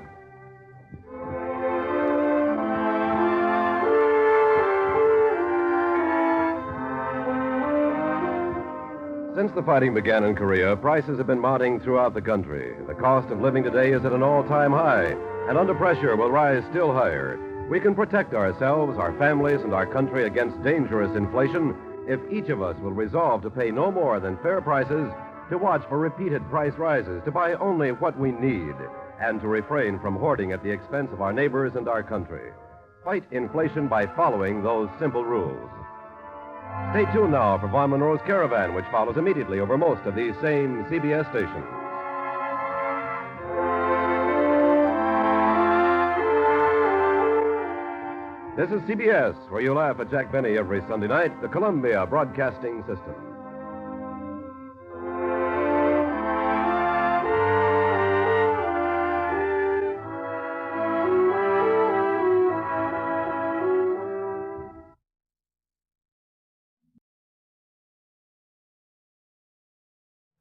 Since the fighting began in Korea, prices have been mounting throughout the country. The cost of living today is at an all-time high, and under pressure will rise still higher. We can protect ourselves, our families, and our country against dangerous inflation if each of us will resolve to pay no more than fair prices, to watch for repeated price rises, to buy only what we need, and to refrain from hoarding at the expense of our neighbors and our country. Fight inflation by following those simple rules. Stay tuned now for Von Monroe's Caravan, which follows immediately over most of these same CBS stations. This is CBS, where you laugh at Jack Benny every Sunday night, the Columbia Broadcasting System.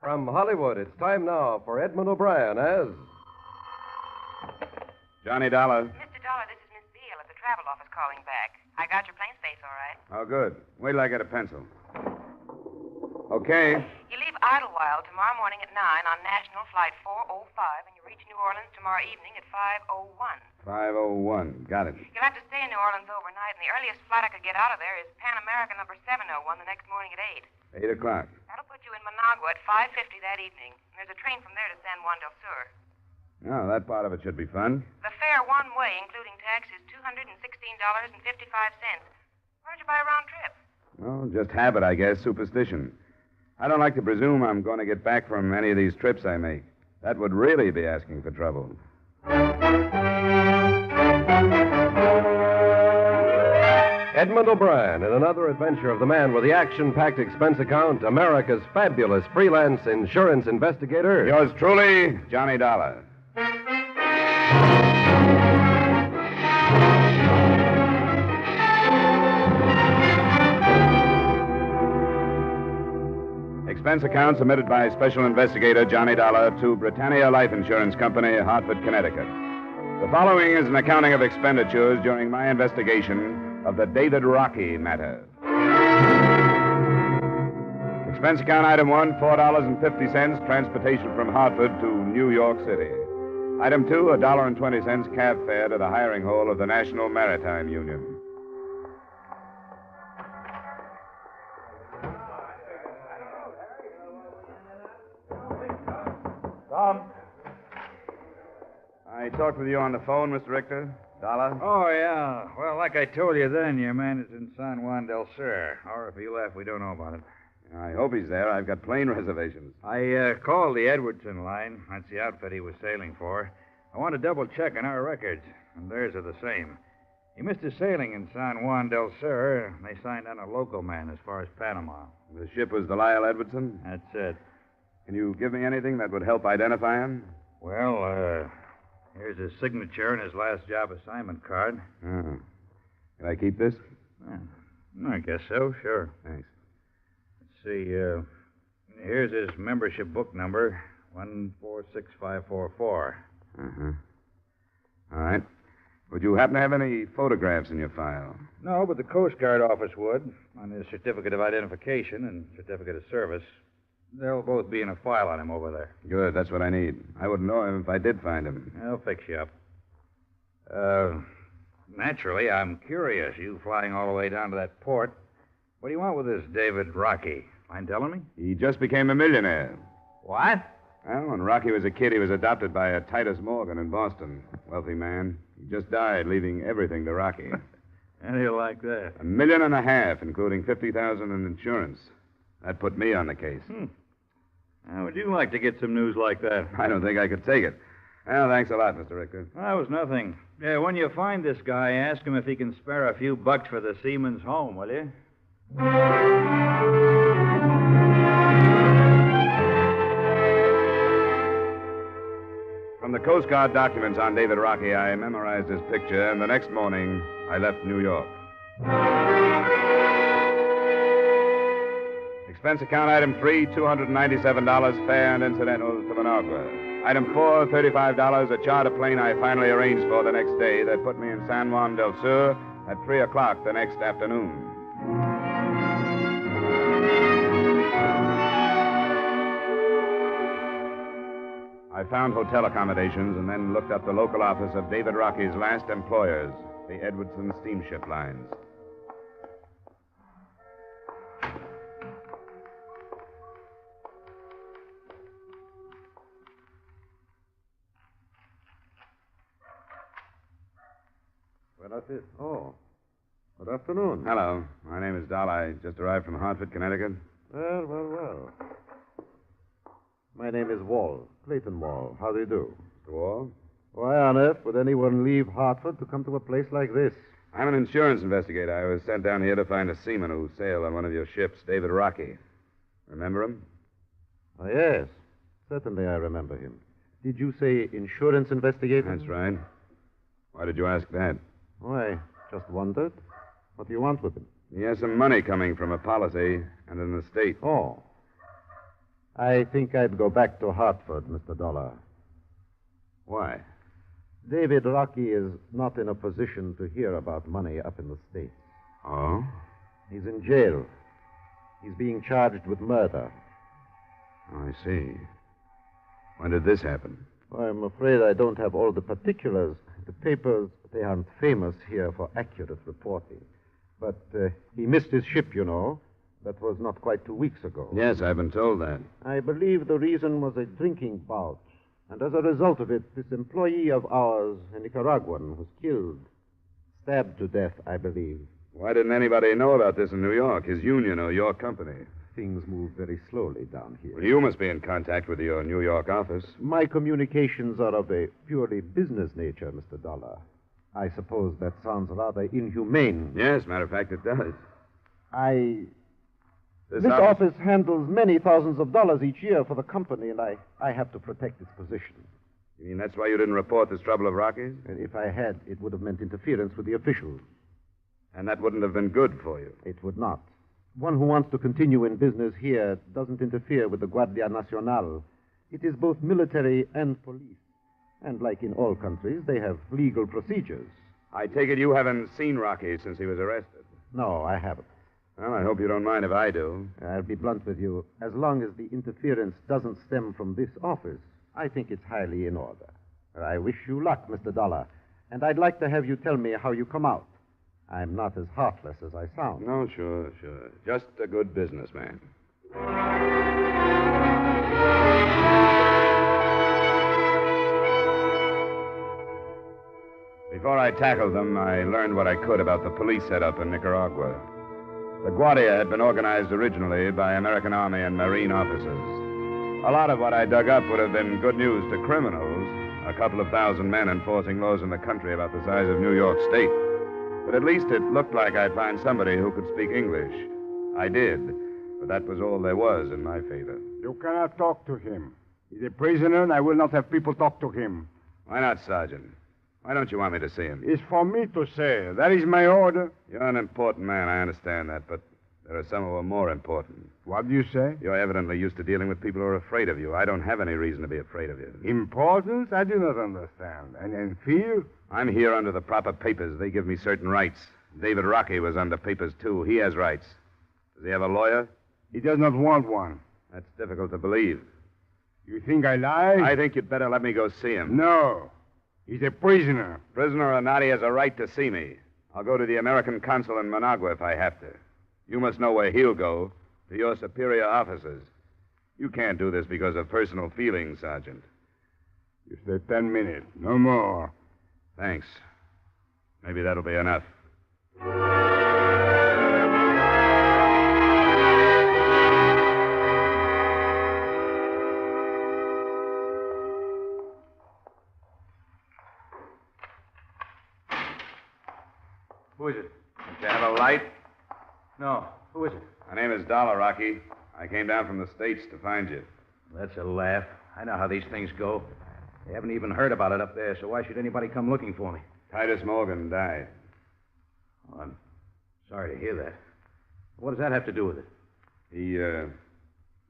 From Hollywood, it's time now for Edmond O'Brien as... Johnny Dollar. Mr. Dollar, this is Miss Beale at the travel office calling back. I got your plane space all right. Oh, good. Wait till I get a pencil. Okay. You leave Idlewild tomorrow morning at 9 on National Flight 405, and you reach New Orleans tomorrow evening at 5:01. 5:01. Got it. You'll have to stay in New Orleans overnight, and the earliest flight I could get out of there is Pan America number 701 the next morning at 8. 8 o'clock. That'll put you in Managua at 5:50 that evening. There's a train from there to San Juan del Sur. Oh, that part of it should be fun. The fare one way, including tax, is $216.55. Why don't you buy a round trip? Well, just habit, I guess, superstition. I don't like to presume I'm going to get back from any of these trips I make. That would really be asking for trouble. Edmond O'Brien in another adventure of the man with the action-packed expense account, America's fabulous freelance insurance investigator. Yours truly, Johnny Dollar. Expense account submitted by Special Investigator Johnny Dollar to Britannia Life Insurance Company, Hartford, Connecticut. The following is an accounting of expenditures during my investigation of the David Rockey matter. Expense account item 1, $4.50, transportation from Hartford to New York City. Item 2, $1.20 cab fare to the hiring hall of the National Maritime Union. Tom. I talked with you on the phone, Mr. Richter. Dollar? Oh, yeah. Well, like I told you then, your man is in San Juan del Sur. Or if he left, we don't know about it. I hope he's there. I've got plane reservations. I called the Edwardson line. That's the outfit he was sailing for. I want to double check on our records, and theirs are the same. He missed his sailing in San Juan del Sur. They signed on a local man as far as Panama. The ship was the Lyle Edwardson? That's it. Can you give me anything that would help identify him? Well, here's his signature and his last job assignment card. Oh. Can I keep this? I guess so, sure. Thanks. Let's see, here's his membership book number, 146544. Uh-huh. All right. Would you happen to have any photographs in your file? No, but the Coast Guard office would, on his certificate of identification and certificate of service. They'll both be in a file on him over there. Good, that's what I need. I wouldn't know him if I did find him. I'll fix you up. Naturally, I'm curious, you flying all the way down to that port. What do you want with this David Rockey? Mind telling me? He just became a millionaire. What? Well, when Rocky was a kid, he was adopted by a Titus Morgan in Boston. Wealthy man. He just died, leaving everything to Rocky. How do you like that? $1.5 million, including $50,000 in insurance. That put me on the case. How would you like to get some news like that? I don't think I could take it. Well, thanks a lot, Mr. Richter. That was nothing. Yeah, when you find this guy, ask him if he can spare a few bucks for the seaman's home, will you? From the Coast Guard documents on David Rockey, I memorized his picture, and the next morning, I left New York. Expense account item 3, $297, fare and incidentals to Managua. Item 4, $35, a charter plane I finally arranged for the next day that put me in San Juan del Sur at 3 o'clock the next afternoon. I found hotel accommodations and then looked up the local office of David Rockey's last employers, the Edwardson Steamship Lines. Oh, good afternoon. Hello. My name is Dahl. I just arrived from Hartford, Connecticut. Well. My name is Wall, Clayton Wall. How do you do? Mr. Wall? Why on earth would anyone leave Hartford to come to a place like this? I'm an insurance investigator. I was sent down here to find a seaman who sailed on one of your ships, David Rockey. Remember him? Oh, yes. Certainly I remember him. Did you say insurance investigator? That's right. Why did you ask that? Oh, I just wondered. What do you want with him? He has some money coming from a policy and an estate. Oh. I think I'd go back to Hartford, Mr. Dollar. Why? David Rockey is not in a position to hear about money up in the States. Oh? He's in jail. He's being charged with murder. Oh, I see. When did this happen? I'm afraid I don't have all the particulars. The papers, they aren't famous here for accurate reporting. But he missed his ship, you know. That was not quite 2 weeks ago. Yes, I've been told that. I believe the reason was a drinking bout. And as a result of it, this employee of ours, a Nicaraguan, was killed. Stabbed to death, I believe. Why didn't anybody know about this in New York, his union or your company? Things move very slowly down here. Well, you must be in contact with your New York office. My communications are of a purely business nature, Mr. Dollar. I suppose that sounds rather inhumane. Yes, matter of fact, it does. This office handles many thousands of dollars each year for the company, and I have to protect its position. You mean that's why you didn't report this trouble of Rocky's? And if I had, it would have meant interference with the officials. And that wouldn't have been good for you? It would not. One who wants to continue in business here doesn't interfere with the Guardia Nacional. It is both military and police. And like in all countries, they have legal procedures. I take it you haven't seen Rockey since he was arrested? No, I haven't. Well, I hope you don't mind if I do. I'll be blunt with you. As long as the interference doesn't stem from this office, I think it's highly in order. I wish you luck, Mr. Dollar. And I'd like to have you tell me how you come out. I'm not as heartless as I sound. No, sure. Just a good businessman. Before I tackled them, I learned what I could about the police setup in Nicaragua. The Guardia had been organized originally by American Army and Marine officers. A lot of what I dug up would have been good news to criminals, a couple of thousand men enforcing laws in the country about the size of New York State. But at least it looked like I'd find somebody who could speak English. I did, but that was all there was in my favor. You cannot talk to him. He's a prisoner, and I will not have people talk to him. Why not, Sergeant? Why don't you want me to see him? It's for me to say. That is my order. You're an important man, I understand that, but there are some who are more important. What do you say? You're evidently used to dealing with people who are afraid of you. I don't have any reason to be afraid of you. Importance? I do not understand. And fear? I'm here under the proper papers. They give me certain rights. David Rockey was under papers, too. He has rights. Does he have a lawyer? He does not want one. That's difficult to believe. You think I lie? I think you'd better let me go see him. No. He's a prisoner. Prisoner or not, he has a right to see me. I'll go to the American consul in Managua if I have to. You must know where he'll go, to your superior officers. You can't do this because of personal feelings, Sergeant. You stay 10 minutes, no more. Thanks. Maybe that'll be enough. Who is it? Don't you have a light? No. Who is it? My name is Dollar, Rocky. I came down from the States to find you. That's a laugh. I know how these things go. They haven't even heard about it up there, so why should anybody come looking for me? Titus Morgan died. Oh, I'm sorry to hear that. What does that have to do with it? He,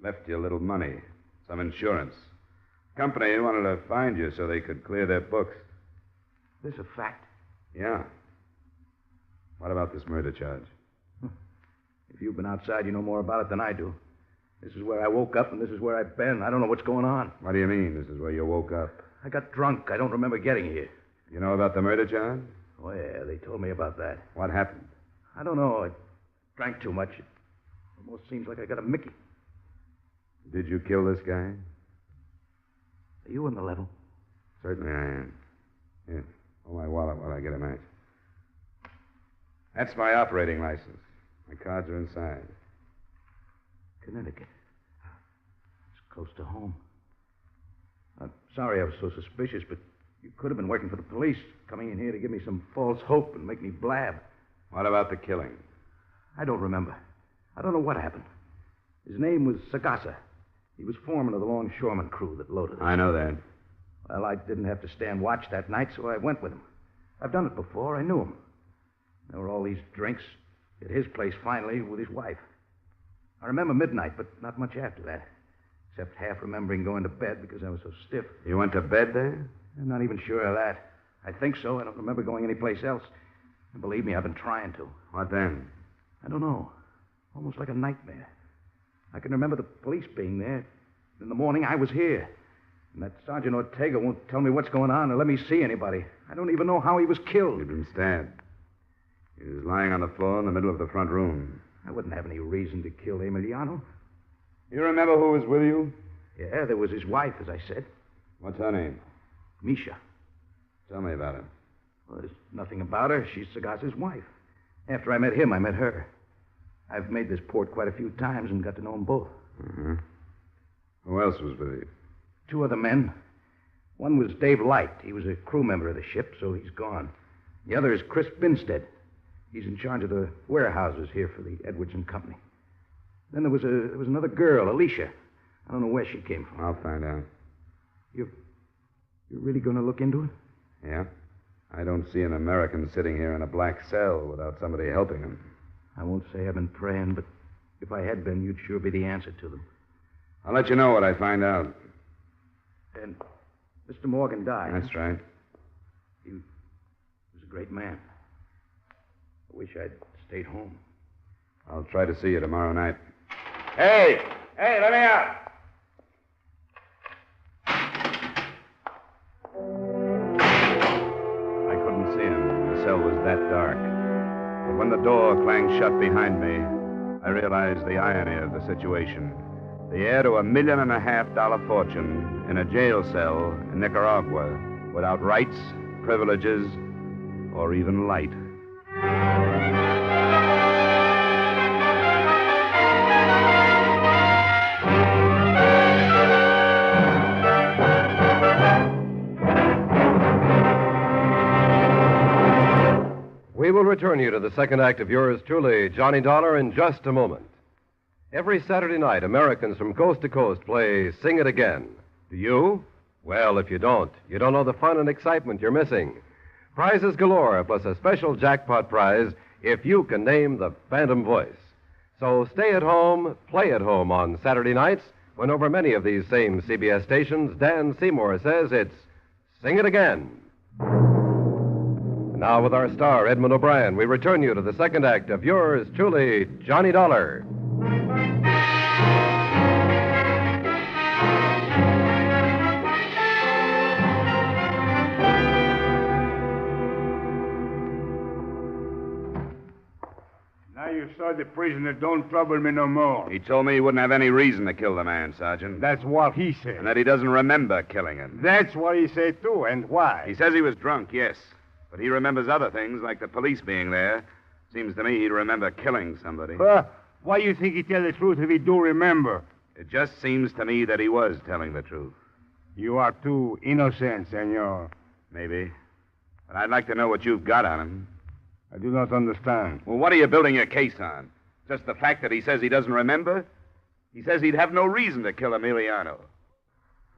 left you a little money, some insurance. Company wanted to find you so they could clear their books. This a fact? Yeah. What about this murder charge? If you've been outside, you know more about it than I do. This is where I woke up, and this is where I've been. I don't know what's going on. What do you mean, this is where you woke up? I got drunk. I don't remember getting here. You know about the murder charge? Oh, yeah, they told me about that. What happened? I don't know. I drank too much. It almost seems like I got a Mickey. Did you kill this guy? Are you on the level? Certainly I am. Here, hold my wallet while I get a match. That's my operating license. My cards are inside. Connecticut. It's close to home. I'm sorry I was so suspicious, but you could have been working for the police, coming in here to give me some false hope and make me blab. What about the killing? I don't remember. I don't know what happened. His name was Sagasa. He was foreman of the longshoreman crew that loaded us. I know that. Well, I didn't have to stand watch that night, so I went with him. I've done it before. I knew him. There were all these drinks at his place finally with his wife. I remember midnight, but not much after that, except half remembering going to bed because I was so stiff. You went to bed there? I'm not even sure of that. I think so. I don't remember going anyplace else. And believe me, I've been trying to. What then? I don't know. Almost like a nightmare. I can remember the police being there. In the morning, I was here. And that Sergeant Ortega won't tell me what's going on or let me see anybody. I don't even know how he was killed. He'd been stabbed. He was lying on the floor in the middle of the front room. I wouldn't have any reason to kill Emiliano. You remember who was with you? Yeah, there was his wife, as I said. What's her name? Misha. Tell me about her. Well, there's nothing about her. She's Sagasa's wife. After I met him, I met her. I've made this port quite a few times and got to know them both. Mm-hmm. Who else was with you? 2 other men. One was Dave Light. He was a crew member of the ship, so he's gone. The other is Chris Binstead. He's in charge of the warehouses here for the Edwards and Company. Then there was another girl, Alicia. I don't know where she came from. I'll find out. You're really going to look into it? Yeah. I don't see an American sitting here in a black cell without somebody helping him. I won't say I've been praying, but if I had been, you'd sure be the answer to them. I'll let you know what I find out. And Mr. Morgan died. That's right. He was a great man. I wish I'd stayed home. I'll try to see you tomorrow night. Hey, let me out. I couldn't see him. The cell was that dark. But when the door clanged shut behind me, I realized the irony of the situation. The heir to $1.5 million fortune in a jail cell in Nicaragua without rights, privileges, or even light. We will return you to the second act of yours truly, Johnny Dollar, in just a moment. Every Saturday night, Americans from coast to coast play Sing It Again. Do you? Well, if you don't know the fun and excitement you're missing. Prizes galore, plus a special jackpot prize if you can name the Phantom Voice. So stay at home, play at home on Saturday nights, when over many of these same CBS stations, Dan Seymour says it's Sing It Again. Now, with our star, Edmond O'Brien, we return you to the second act of yours truly, Johnny Dollar. Now you saw the prisoner don't trouble me no more. He told me he wouldn't have any reason to kill the man, Sergeant. That's what he said. And that he doesn't remember killing him. That's what he said, too. And why? He says he was drunk, yes. But he remembers other things, like the police being there. Seems to me he'd remember killing somebody. Why you think he tell the truth if he do remember? It just seems to me that he was telling the truth. You are too innocent, senor. Maybe. But I'd like to know what you've got on him. I do not understand. Well, what are you building your case on? Just the fact that he says he doesn't remember? He says he'd have no reason to kill Emiliano.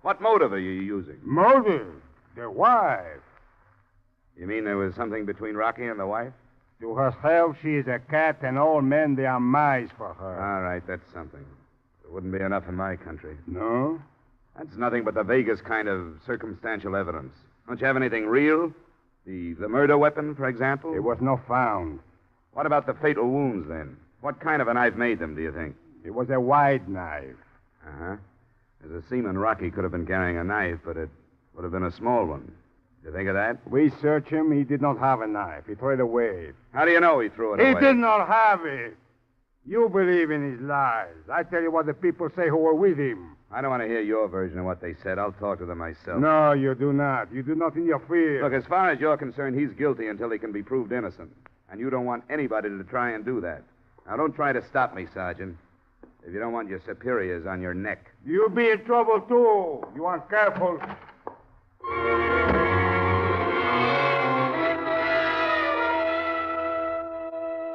What motive are you using? Motive? The wife. You mean there was something between Rockey and the wife? To herself, she is a cat, and all men, they are mice for her. All right, that's something. It wouldn't be enough in my country. No? That's nothing but the vaguest kind of circumstantial evidence. Don't you have anything real? The murder weapon, for example? It was not found. What about the fatal wounds, then? What kind of a knife made them, do you think? It was a wide knife. Uh-huh. As a seaman, Rockey could have been carrying a knife, but it would have been a small one. You think of that? We searched him. He did not have a knife. He threw it away. How do you know he threw it away? He did not have it. You believe in his lies. I tell you what the people say who were with him. I don't want to hear your version of what they said. I'll talk to them myself. No, you do not. You do not interfere. Look, as far as you're concerned, he's guilty until he can be proved innocent. And you don't want anybody to try and do that. Now, don't try to stop me, Sergeant. If you don't want your superiors on your neck. You'll be in trouble, too. You aren't careful.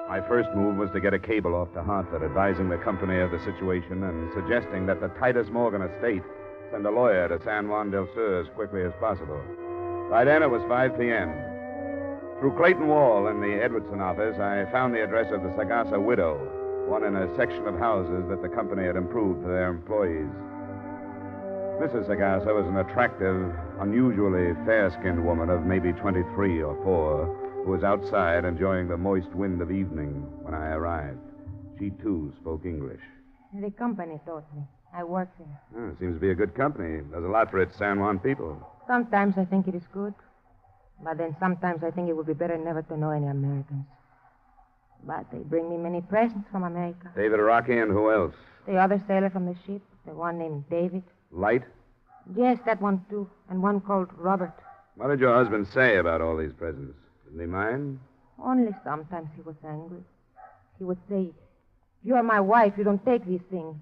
My first move was to get a cable off to Hartford, advising the company of the situation and suggesting that the Titus Morgan estate send a lawyer to San Juan del Sur as quickly as possible. By then, it was 5 p.m. Through Clayton Wall in the Edwardson office, I found the address of the Sagasa widow, one in a section of houses that the company had improved for their employees. Mrs. Sagasa was an attractive, unusually fair-skinned woman of maybe 23 or 4, who was outside enjoying the moist wind of evening when I arrived. She, too, spoke English. The company taught me. I work there. Oh, it seems to be a good company. Does a lot for its San Juan people. Sometimes I think it is good. But then sometimes I think it would be better never to know any Americans. But they bring me many presents from America. David Rockey and who else? The other sailor from the ship, the one named David. Light? Yes, that one, too. And one called Robert. What did your husband say about all these presents? Didn't he mind? Only sometimes he was angry. He would say, "You are my wife. You don't take these things."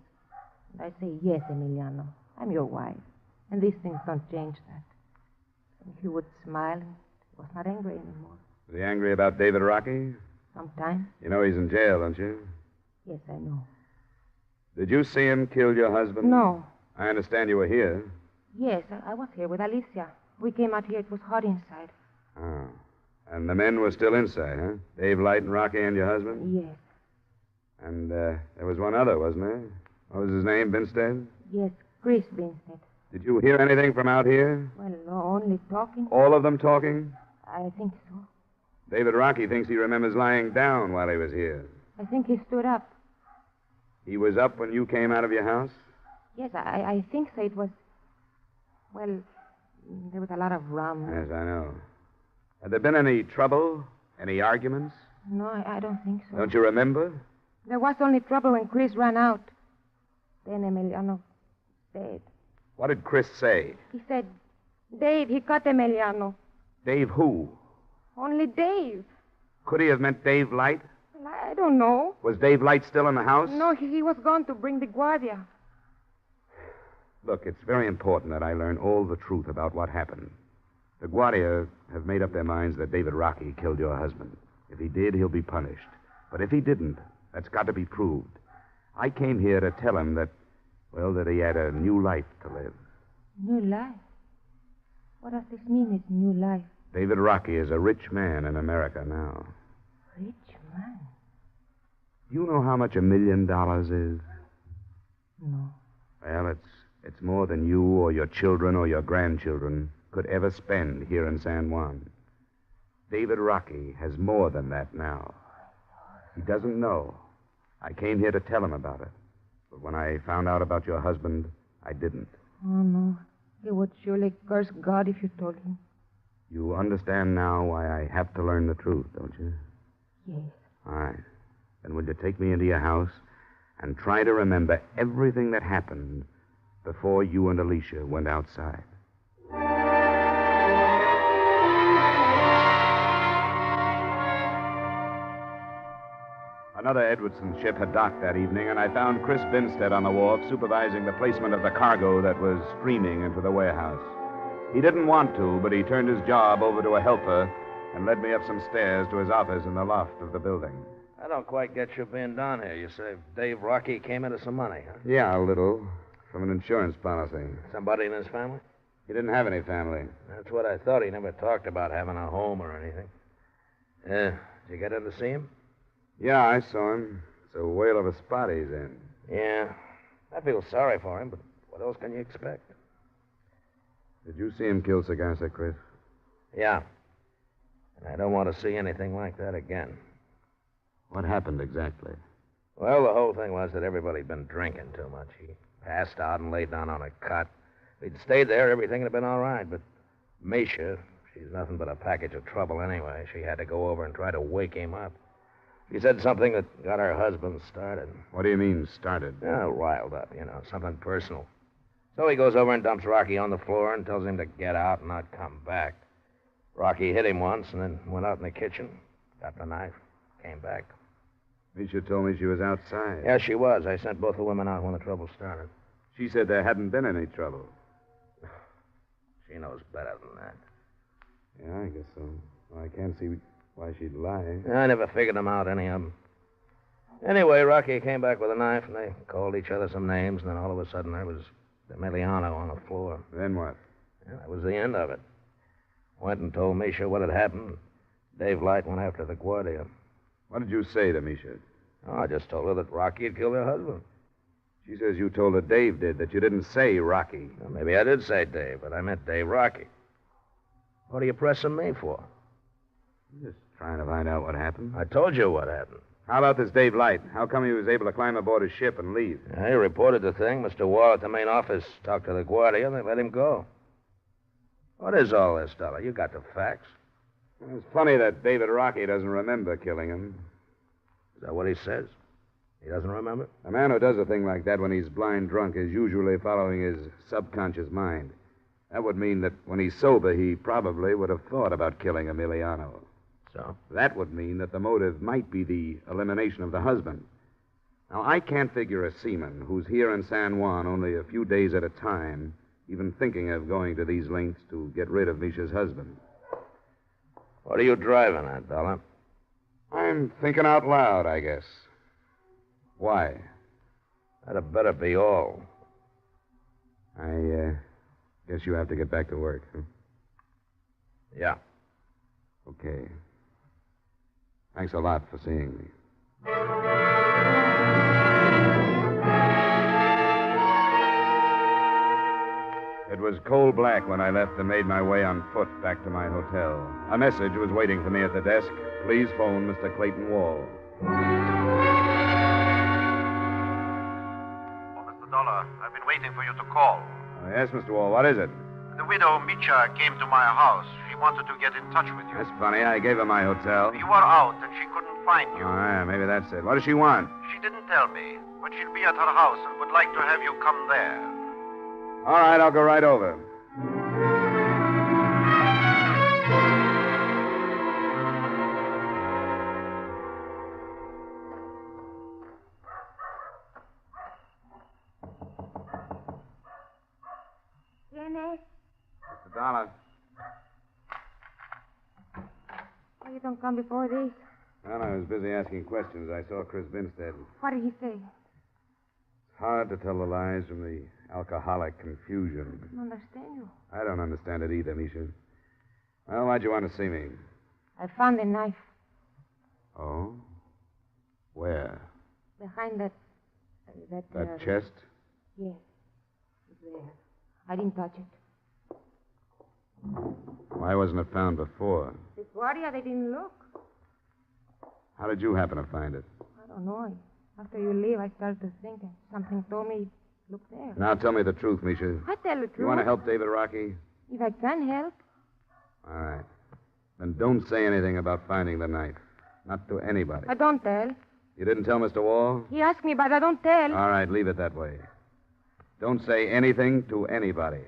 And I say, "Yes, Emiliano. I'm your wife. And these things don't change that." And he would smile and was not angry anymore. Was he angry about David Rockey? Sometimes. You know he's in jail, don't you? Yes, I know. Did you see him kill your husband? No. I understand you were here. Yes, I was here with Alicia. We came out here. It was hot inside. Oh. And the men were still inside, huh? Dave Light and Rockey and your husband? Yes. And there was one other, wasn't there? What was his name, Binstead? Yes, Chris Binstead. Did you hear anything from out here? Well, no, only talking. All of them talking? I think so. David Rockey thinks he remembers lying down while he was here. I think he stood up. He was up when you came out of your house? Yes, I think so. It was... Well, there was a lot of rum. Yes, I know. Had there been any trouble? Any arguments? No, I don't think so. Don't you remember? There was only trouble when Chris ran out. Then Emiliano stayed. What did Chris say? He said, "Dave, he cut Emiliano." Dave who? Only Dave. Could he have meant Dave Light? Well, I don't know. Was Dave Light still in the house? No, he was gone to bring the Guardia. Look, it's very important that I learn all the truth about what happened. The Guardia have made up their minds that David Rockey killed your husband. If he did, he'll be punished. But if he didn't, that's got to be proved. I came here to tell him that, well, that he had a new life to live. New life? What does this mean, this new life? David Rockey is a rich man in America now. Rich man? You know how much $1 million is? No. Well, it's more than you or your children or your grandchildren could ever spend here in San Juan. David Rockey has more than that now. He doesn't know. I came here to tell him about it. But when I found out about your husband, I didn't. Oh, no. He would surely curse God if you told him. You understand now why I have to learn the truth, don't you? Yes. All right. Then will you take me into your house and try to remember everything that happened before you and Alicia went outside? Another Edwardson ship had docked that evening, and I found Chris Binstead on the wharf supervising the placement of the cargo that was streaming into the warehouse. He didn't want to, but he turned his job over to a helper and led me up some stairs to his office in the loft of the building. I don't quite get you being down here. You say Dave Rockey came into some money, huh? Yeah, a little. From an insurance policy. Somebody in his family? He didn't have any family. That's what I thought. He never talked about having a home or anything. Did you get in to see him? Yeah, I saw him. It's a whale of a spot he's in. Yeah. I feel sorry for him, but what else can you expect? Did you see him kill Sagasa, Chris? Yeah. And I don't want to see anything like that again. What happened exactly? Well, the whole thing was that everybody had been drinking too much. He passed out and laid down on a cot. If he'd stayed there, everything would have been all right. But Misha, she's nothing but a package of trouble anyway. She had to go over and try to wake him up. She said something that got her husband started. What do you mean, started? Yeah, riled up, something personal. So he goes over and dumps Rockey on the floor and tells him to get out and not come back. Rockey hit him once and then went out in the kitchen, got the knife, came back. Misha told me she was outside. Yeah, she was. I sent both the women out when the trouble started. She said there hadn't been any trouble. She knows better than that. Yeah, I guess so. Well, I can't see why she'd lie. I never figured them out, any of them. Anyway, Rockey came back with a knife, and they called each other some names, and then all of a sudden there was Emiliano on the floor. Then what? Yeah, that was the end of it. Went and told Misha what had happened. Dave Light went after the Guardia. What did you say to Misha? Oh, I just told her that Rockey had killed her husband. She says you told her Dave did, that you didn't say Rockey. Well, maybe I did say Dave, but I meant Dave Rockey. What are you pressing me for? Just trying to find out what happened. I told you what happened. How about this Dave Light? How come he was able to climb aboard his ship and leave? He reported the thing. Mr. Wall at the main office talked to the Guardia, and they let him go. What is all this, Dollar? You got the facts. Well, it's funny that David Rockey doesn't remember killing him. Is that what he says? He doesn't remember? A man who does a thing like that when he's blind drunk is usually following his subconscious mind. That would mean that when he's sober, he probably would have thought about killing Emiliano. So? That would mean that the motive might be the elimination of the husband. Now, I can't figure a seaman who's here in San Juan only a few days at a time even thinking of going to these lengths to get rid of Misha's husband. What are you driving at, Dollar? I'm thinking out loud, I guess. Why? That'd better be all. I guess you have to get back to work, huh? Yeah. Okay. Thanks a lot for seeing me. It was coal black when I left and made my way on foot back to my hotel. A message was waiting for me at the desk. Please phone Mr. Clayton Wall. Oh, Mr. Dollar, I've been waiting for you to call. Yes, Mr. Wall, what is it? The widow, Micha, came to my house. She wanted to get in touch with you. That's funny. I gave her my hotel. You were out and she couldn't find you. Oh, yeah, maybe that's it. What does she want? She didn't tell me, but she'll be at her house and would like to have you come there. All right, I'll go right over. Dollar. Oh, you don't come before this? Well, I was busy asking questions. I saw Chris Binstead. What did he say? It's hard to tell the lies from the alcoholic confusion. I don't understand you. I don't understand it either, Misha. Well, why'd you want to see me? I found the knife Oh? Where? behind that... That chest? Yes. It's there. I didn't touch it. Why wasn't it found before? The guardia, they didn't look. How did you happen to find it? I don't know. After you leave, I started to think, and something told me, look there. Now tell me the truth, Misha. I tell the truth. You want to help David Rockey? If I can help. All right. Then don't say anything about finding the knife. Not to anybody. I don't tell. You didn't tell Mr. Wall? He asked me, but I don't tell. All right, leave it that way. Don't say anything to anybody.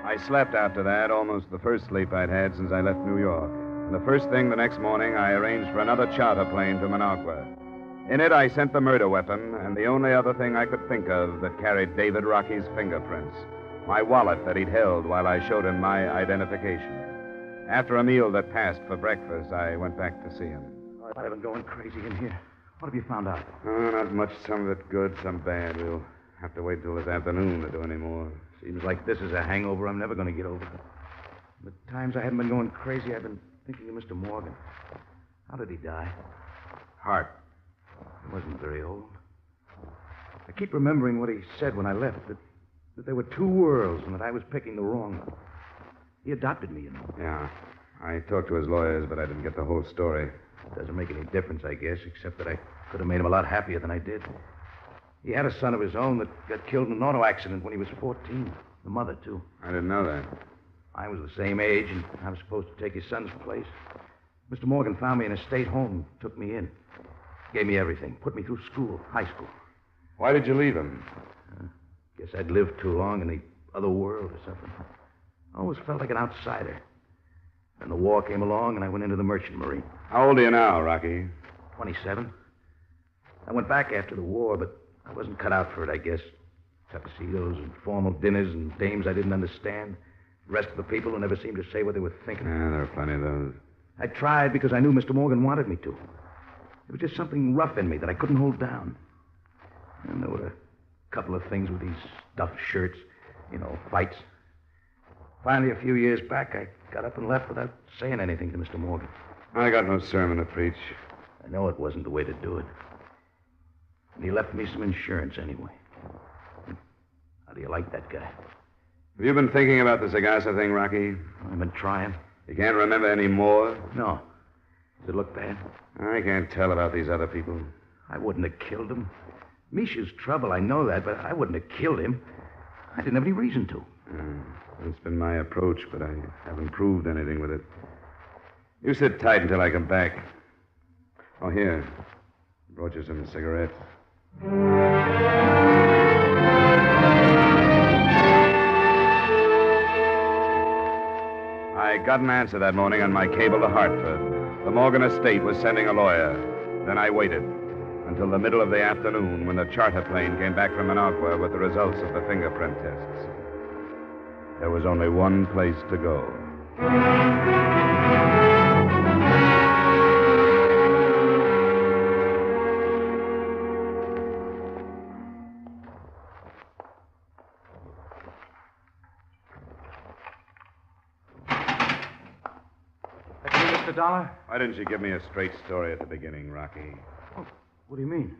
I slept after that, almost the first sleep I'd had since I left New York. And the first thing the next morning, I arranged for another charter plane to Managua. In it, I sent the murder weapon and the only other thing I could think of that carried David Rockey's fingerprints. My wallet that he'd held while I showed him my identification. After a meal that passed for breakfast, I went back to see him. I've been going crazy in here. What have you found out? Oh, not much. Some of it good, some bad. We'll have to wait till this afternoon to do any more. Seems like this is a hangover I'm never going to get over. The times I haven't been going crazy, I've been thinking of Mr. Morgan. How did he die? Heart. He wasn't very old. I keep remembering what he said when I left, that there were two worlds and that I was picking the wrong one. He adopted me, you know. Yeah. I talked to his lawyers, but I didn't get the whole story. It doesn't make any difference, I guess, except that I could have made him a lot happier than I did. He had a son of his own that got killed in an auto accident when he was 14. The mother, too. I didn't know that. I was the same age, and I was supposed to take his son's place. Mr. Morgan found me in a state home and took me in. Gave me everything. Put me through school, high school. Why did you leave him? Guess I'd lived too long in the other world or something. I always felt like an outsider. Then the war came along, and I went into the Merchant Marine. How old are you now, Rockey? 27. I went back after the war, but I wasn't cut out for it, I guess. Tuxedos and formal dinners and dames I didn't understand. The rest of the people who never seemed to say what they were thinking. Yeah, there are plenty of those. I tried because I knew Mr. Morgan wanted me to. There was just something rough in me that I couldn't hold down. And there were a couple of things with these stuffed shirts, fights. Finally, a few years back, I got up and left without saying anything to Mr. Morgan. I got no sermon to preach. I know it wasn't the way to do it. And he left me some insurance anyway. How do you like that guy? Have you been thinking about the Sagasa thing, Rockey? I've been trying. You can't remember any more? No. Does it look bad? I can't tell about these other people. I wouldn't have killed him. Misha's trouble, I know that, but I wouldn't have killed him. I didn't have any reason to. It's been my approach, but I haven't proved anything with it. You sit tight until I come back. Oh, here. Brought you some cigarettes. I got an answer that morning on my cable to Hartford. The Morgan estate was sending a lawyer. Then I waited until the middle of the afternoon when the charter plane came back from Managua with the results of the fingerprint tests. There was only one place to go. Mr. Dollar? Why didn't you give me a straight story at the beginning, Rockey? Oh, what do you mean?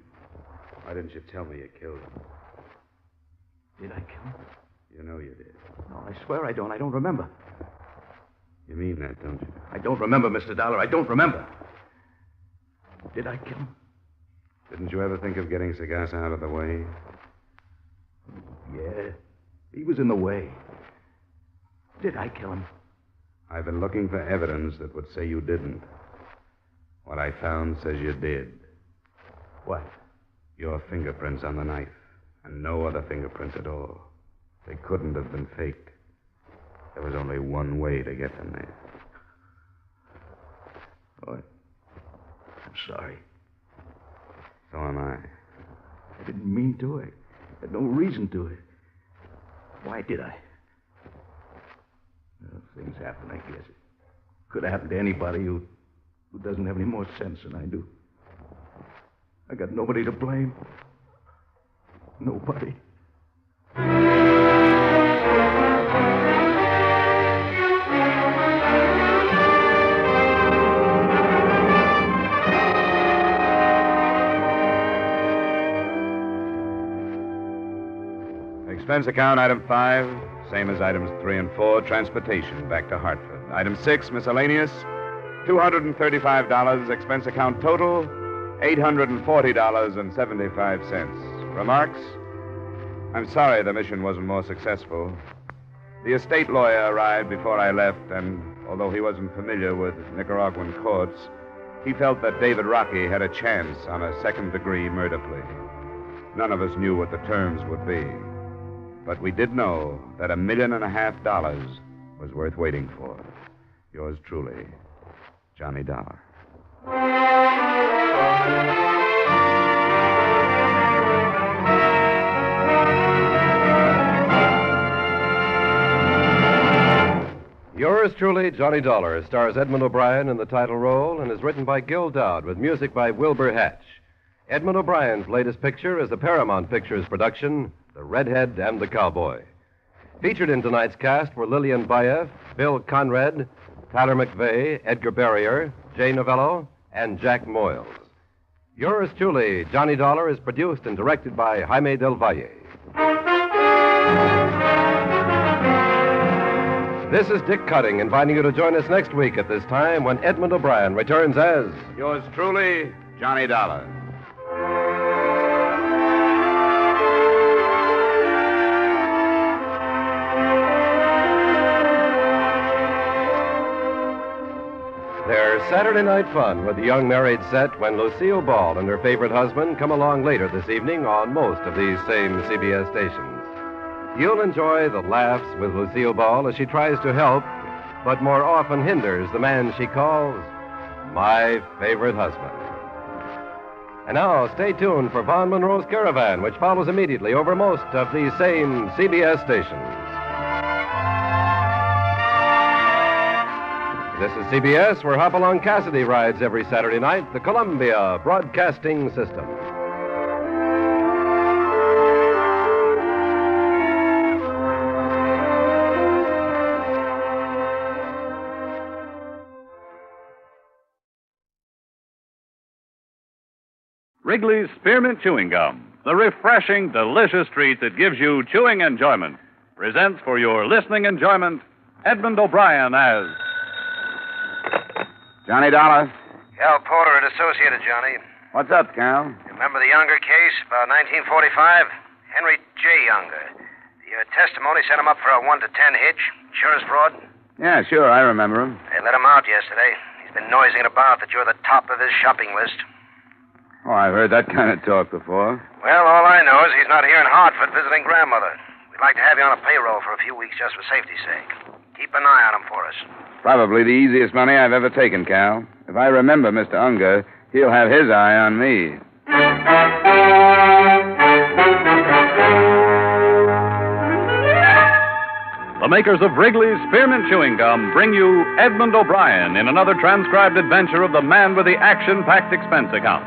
Why didn't you tell me you killed him? Did I kill him? You know you did. No, I swear I don't. I don't remember. You mean that, don't you? I don't remember, Mr. Dollar. I don't remember. Did I kill him? Didn't you ever think of getting Sagasa out of the way? Yeah. He was in the way. Did I kill him? I've been looking for evidence that would say you didn't. What I found says you did. What? Your fingerprints on the knife, and no other fingerprints at all. They couldn't have been faked. There was only one way to get them there. Oh, I'm sorry. So am I. didn't mean to. I had no reason to. Why did I? Well, things happen, I guess. It could have happened to anybody who doesn't have any more sense than I do. I got nobody to blame. Nobody. Expense account, item 5, same as items 3 and 4, transportation back to Hartford. Item 6, miscellaneous, $235. Expense account total, $840.75. Remarks? I'm sorry the mission wasn't more successful. The estate lawyer arrived before I left, and although he wasn't familiar with Nicaraguan courts, he felt that David Rockey had a chance on a second-degree murder plea. None of us knew what the terms would be. But we did know that $1.5 million was worth waiting for. Yours truly, Johnny Dollar. Yours truly, Johnny Dollar, stars Edmond O'Brien in the title role and is written by Gil Dowd with music by Wilbur Hatch. Edmond O'Brien's latest picture is the Paramount Pictures production, The Redhead and the Cowboy. Featured in tonight's cast were Lillian Baeff, Bill Conrad, Tyler McVeigh, Edgar Barrier, Jay Novello, and Jack Moyles. Yours truly, Johnny Dollar, is produced and directed by Jaime Del Valle. This is Dick Cutting, inviting you to join us next week at this time when Edmond O'Brien returns as... Yours truly, Johnny Dollar. There's Saturday night fun with the young married set when Lucille Ball and her favorite husband come along later this evening on most of these same CBS stations. You'll enjoy the laughs with Lucille Ball as she tries to help, but more often hinders the man she calls my favorite husband. And now, stay tuned for Von Monroe's Caravan, which follows immediately over most of these same CBS stations. This is CBS, where Hopalong Cassidy rides every Saturday night, the Columbia Broadcasting System. Wrigley's Spearmint Chewing Gum, the refreshing, delicious treat that gives you chewing enjoyment, presents for your listening enjoyment Edmond O'Brien as... Johnny Dollar. Cal Porter at Associated, Johnny. What's up, Cal? Remember the Unger case, about 1945? Henry J. Unger. The testimony sent him up for a 1 to 10 hitch. Insurance fraud? Yeah, sure, I remember him. They let him out yesterday. He's been noising it about that you're the top of his shopping list. Oh, I've heard that kind of talk before. Well, all I know is he's not here in Hartford visiting grandmother. We'd like to have you on a payroll for a few weeks just for safety's sake. Keep an eye on him for us. Probably the easiest money I've ever taken, Cal. If I remember Mr. Unger, he'll have his eye on me. The makers of Wrigley's Spearmint Chewing Gum bring you Edmond O'Brien in another transcribed adventure of the man with the action-packed expense account.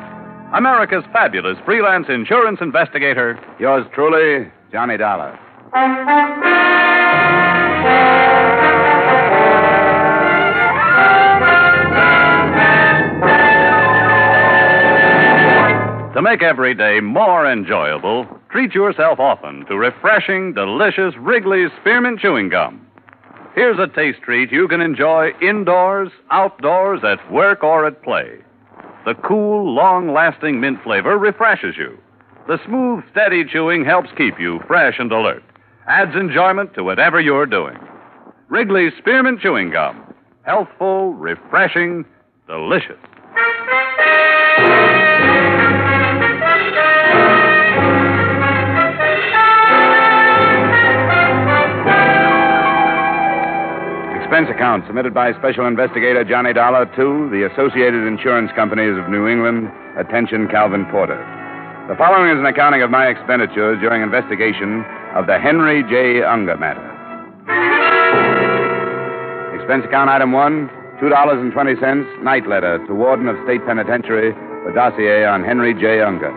America's fabulous freelance insurance investigator. Yours truly, Johnny Dollar. To make every day more enjoyable, treat yourself often to refreshing, delicious Wrigley's Spearmint Chewing Gum. Here's a taste treat you can enjoy indoors, outdoors, at work, or at play. The cool, long-lasting mint flavor refreshes you. The smooth, steady chewing helps keep you fresh and alert. Adds enjoyment to whatever you're doing. Wrigley's Spearmint Chewing Gum. Healthful, refreshing, delicious. Expense account submitted by Special Investigator Johnny Dollar to the Associated Insurance Companies of New England. Attention, Calvin Porter. The following is an accounting of my expenditures during investigation of the Henry J. Unger matter. Expense account item 1, $2.20, night letter to Warden of State Penitentiary for dossier on Henry J. Unger.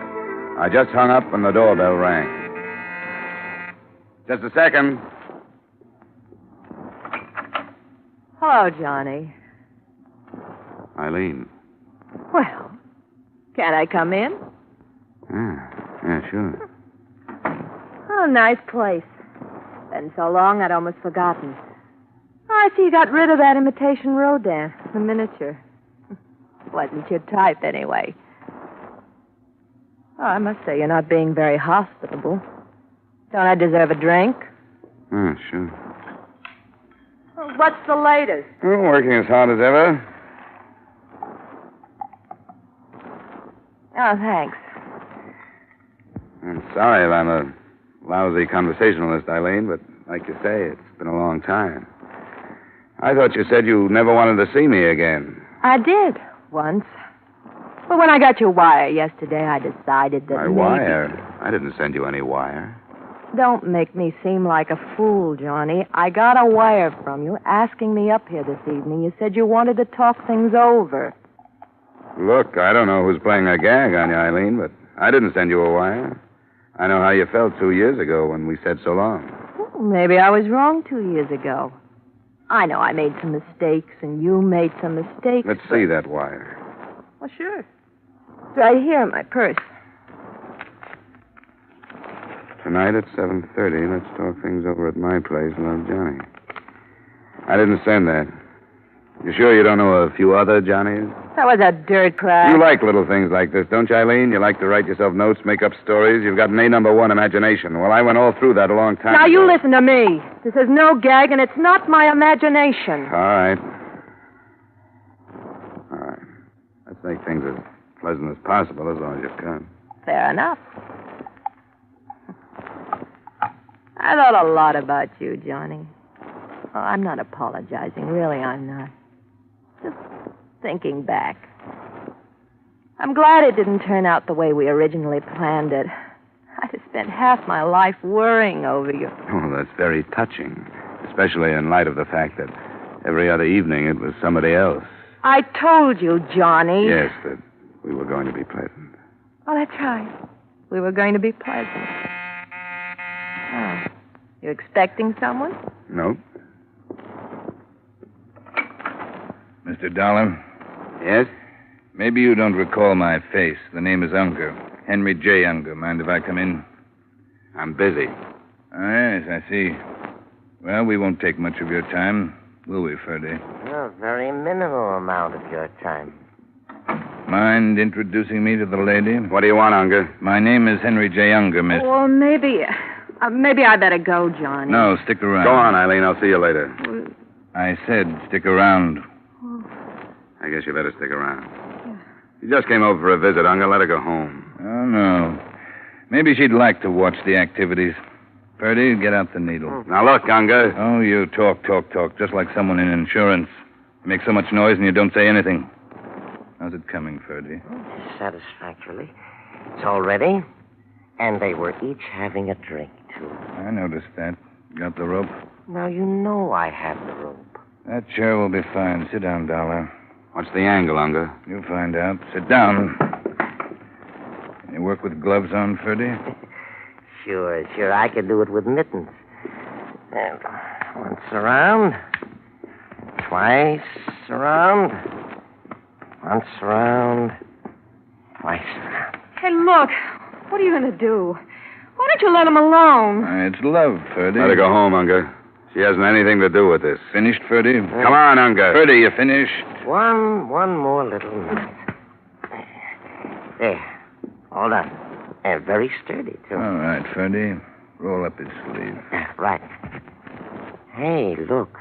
I just hung up and the doorbell rang. Just a second. Hello, Johnny. Eileen. Well, can't I come in? Yeah, sure. Oh, nice place. Been so long I'd almost forgotten. Oh, I see you got rid of that imitation Rodin, the miniature. Wasn't your type, anyway. Oh, I must say, you're not being very hospitable. Don't I deserve a drink? Sure. Oh, what's the latest? Oh, working as hard as ever. Oh, thanks. I'm sorry if I'm a lousy conversationalist, Eileen, but like you say, it's been a long time. I thought you said you never wanted to see me again. I did, once. But when I got your wire yesterday, I decided that My wire? I didn't send you any wire. Don't make me seem like a fool, Johnny. I got a wire from you asking me up here this evening. You said you wanted to talk things over. Look, I don't know who's playing a gag on you, Eileen, but I didn't send you a wire. I know how you felt 2 years ago when we said so long. Well, maybe I was wrong 2 years ago. I know I made some mistakes, and you made some mistakes. Let's see that wire. Well, sure. It's right here in my purse. Tonight at 7:30, let's talk things over at my place. Love, Johnny. I didn't send that. You sure you don't know a few other Johnnies? That was a dirt crack. You like little things like this, don't you, Eileen? You like to write yourself notes, make up stories. You've got an A1 imagination. Well, I went all through that a long time Now, ago. you listen to me. This is no gag, and it's not my imagination. All right. Let's make things as pleasant as possible as long as you can. Fair enough. I thought a lot about you, Johnny. Oh, I'm not apologizing. Really, I'm not. Just thinking back. I'm glad it didn't turn out the way we originally planned it. I'd have spent half my life worrying over you. Oh, that's very touching, especially in light of the fact that every other evening it was somebody else. I told you, Johnny. Yes, that we were going to be pleasant. Oh, that's right. We were going to be pleasant. Oh, you expecting someone? Nope. Mr. Dollar? Yes? Maybe you don't recall my face. The name is Unger. Henry J. Unger. Mind if I come in? I'm busy. Oh, yes, I see. Well, we won't take much of your time, will we, Ferdy? A very minimal amount of your time. Mind introducing me to the lady? What do you want, Unger? My name is Henry J. Unger, miss. Well, maybe I better go, Johnny. No, stick around. Go on, Eileen. I'll see you later. I said stick around. I guess you better stick around. She just came over for a visit, Unger. Let her go home. Oh, no. Maybe she'd like to watch the activities. Ferdy, get out the needle. Now, look, Unger. Oh, you talk, just like someone in insurance. You make so much noise and you don't say anything. How's it coming, Ferdy? Satisfactorily. It's all ready. And they were each having a drink, too. I noticed that. Got the rope? Now, you know I have the rope. That chair will be fine. Sit down, Dollar. What's the angle, Unger? You'll find out. Sit down. You work with gloves on, Ferdy? Sure. I could do it with mittens. And once around. Twice around. Once around. Twice around. Hey, look. What are you going to do? Why don't you let him alone? It's love, Ferdy. Let her go home, Unger. She hasn't anything to do with this. Finished, Ferdy? Come on, Unger. Ferdy, you finished? One more little knot. There. All done. And very sturdy, too. All right, Ferdy. Roll up his sleeve. Right. Hey, look.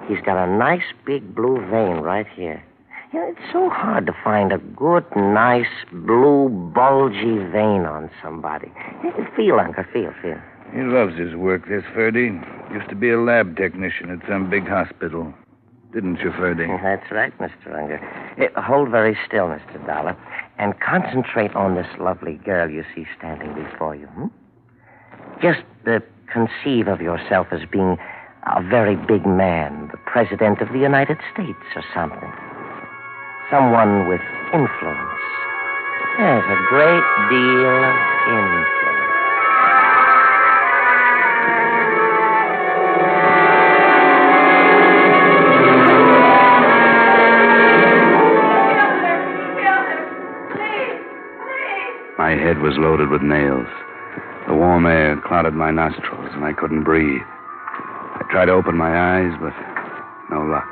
He's got a nice big blue vein right here. You know, it's so hard to find a good, nice, blue, bulgy vein on somebody. Feel, Uncle, feel. He loves his work, this Ferdy. Used to be a lab technician at some big hospital. Didn't you, Ferdy? That's right, Mr. Unger. Hold very still, Mr. Dollar, and concentrate on this lovely girl you see standing before you. Just conceive of yourself as being a very big man, the President of the United States or something. Someone with influence. Yes, a great deal of influence. My head was loaded with nails. The warm air clouded my nostrils, and I couldn't breathe. I tried to open my eyes, but no luck.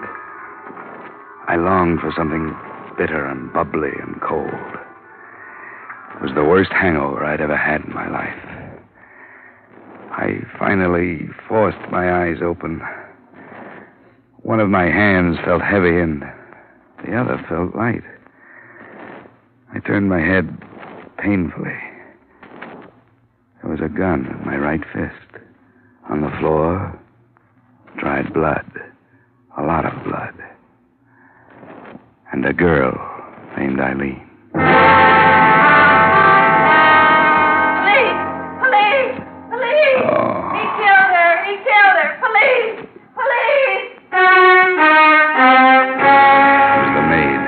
I longed for something bitter and bubbly and cold. It was the worst hangover I'd ever had in my life. I finally forced my eyes open. One of my hands felt heavy, and the other felt light. I turned my head painfully. There was a gun in my right fist. On the floor, dried blood. A lot of blood. And a girl named Eileen. Police! Police! Oh. He killed her! He killed her! Police! Police! It was the maid.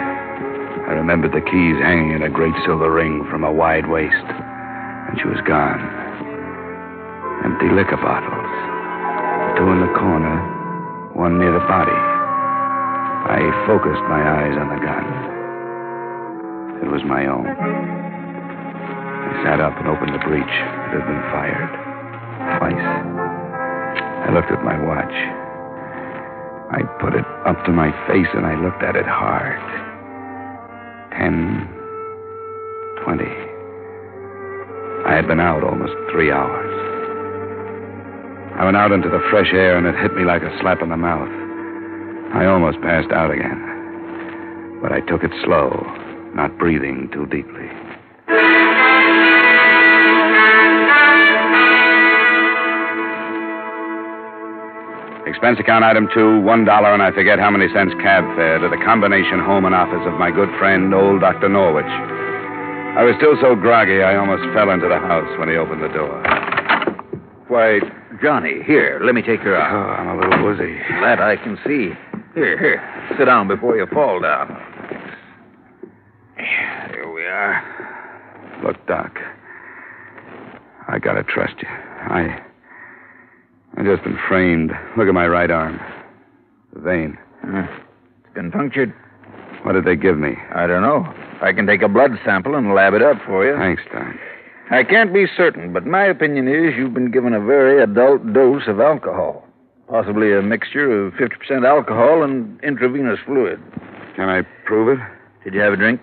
I remembered the keys hanging in a great silver ring from a wide waist. And she was gone. Empty liquor bottles. 2 in the corner, 1 near the body. I focused my eyes on the gun. It was my own. I sat up and opened the breech. It had been fired. Twice. I looked at my watch. I put it up to my face and I looked at it hard. 10, 20. I had been out almost 3 hours. I went out into the fresh air and it hit me like a slap in the mouth. I almost passed out again. But I took it slow, not breathing too deeply. Expense account item 2, $1, and I forget how many cents cab fare to the combination home and office of my good friend, old Dr. Norwich. I was still so groggy I almost fell into the house when he opened the door. Why, Johnny, here, let me take your arm. Oh, I'm a little woozy. That I can see. Here, sit down before you fall down. Here we are. Look, Doc, I gotta trust you. I've just been framed. Look at my right arm. The vein. It's been punctured. What did they give me? I don't know. I can take a blood sample and lab it up for you. Thanks, Doc. I can't be certain, but my opinion is you've been given a very adult dose of alcohol. Possibly a mixture of 50% alcohol and intravenous fluid. Can I prove it? Did you have a drink?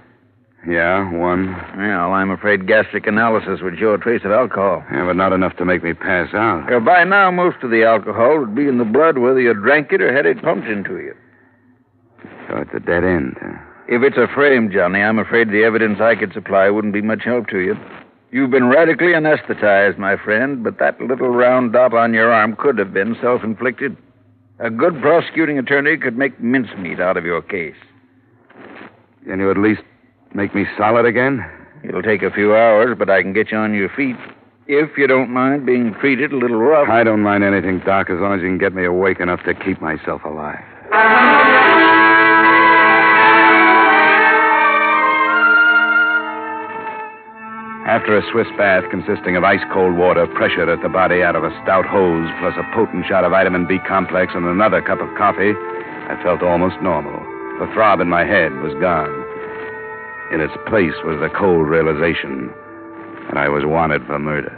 Yeah, 1. Well, I'm afraid gastric analysis would show a trace of alcohol. Yeah, but not enough to make me pass out. Well, by now, most of the alcohol would be in the blood whether you drank it or had it pumped into you. So it's a dead end, huh? If it's a frame, Johnny, I'm afraid the evidence I could supply wouldn't be much help to you. You've been radically anesthetized, my friend, but that little round dot on your arm could have been self-inflicted. A good prosecuting attorney could make mincemeat out of your case. Can you at least make me solid again? It'll take a few hours, but I can get you on your feet. If you don't mind being treated a little rough. I don't mind anything, Doc, as long as you can get me awake enough to keep myself alive. After a Swiss bath consisting of ice-cold water pressured at the body out of a stout hose, plus a potent shot of vitamin B complex and another cup of coffee, I felt almost normal. The throb in my head was gone. In its place was the cold realization that I was wanted for murder.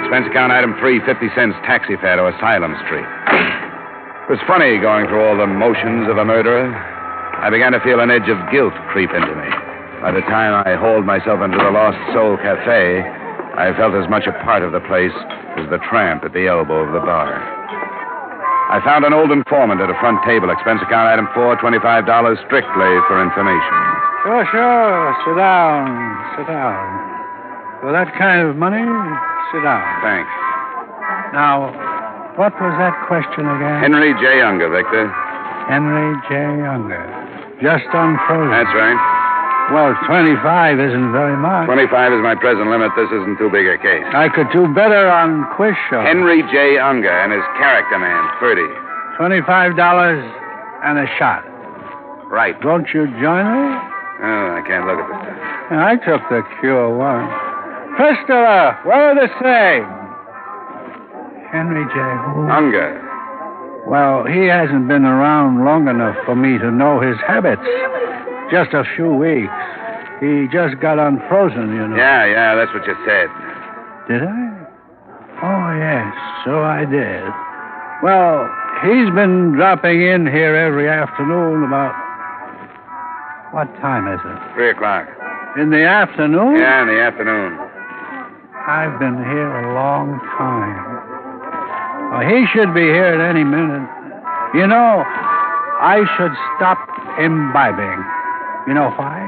Expense account item 3, 50 cents taxi fare to Asylum Street. It was funny going through all the motions of a murderer. I began to feel an edge of guilt creep into me. By the time I hauled myself into the Lost Soul Cafe, I felt as much a part of the place as the tramp at the elbow of the bar. I found an old informant at a front table. Expense account item 4, $25 strictly for information. Sure. Sit down. For that kind of money, sit down. Thanks. Now, What was that question again? Henry J. Unger, Victor. Henry J. Unger. Just unfrozen. That's right. Well, 25 isn't very much. 25 is my present limit. This isn't too big a case. I could do better on quiz show. Henry J. Unger and his character man, Ferdy. $25 and a shot. Right. Won't you join me? Oh, I can't look at this stuff. I took the cure once. Pistol, we're the same. Henry J. Who? Unger. Well, he hasn't been around long enough for me to know his habits. Just a few weeks. He just got unfrozen, you know. Yeah, that's what you said. Did I? Oh, yes, so I did. Well, he's been dropping in here every afternoon about... What time is it? 3 o'clock. In the afternoon? Yeah, in the afternoon. I've been here a long time. Well, he should be here at any minute. You know, I should stop imbibing. You know why?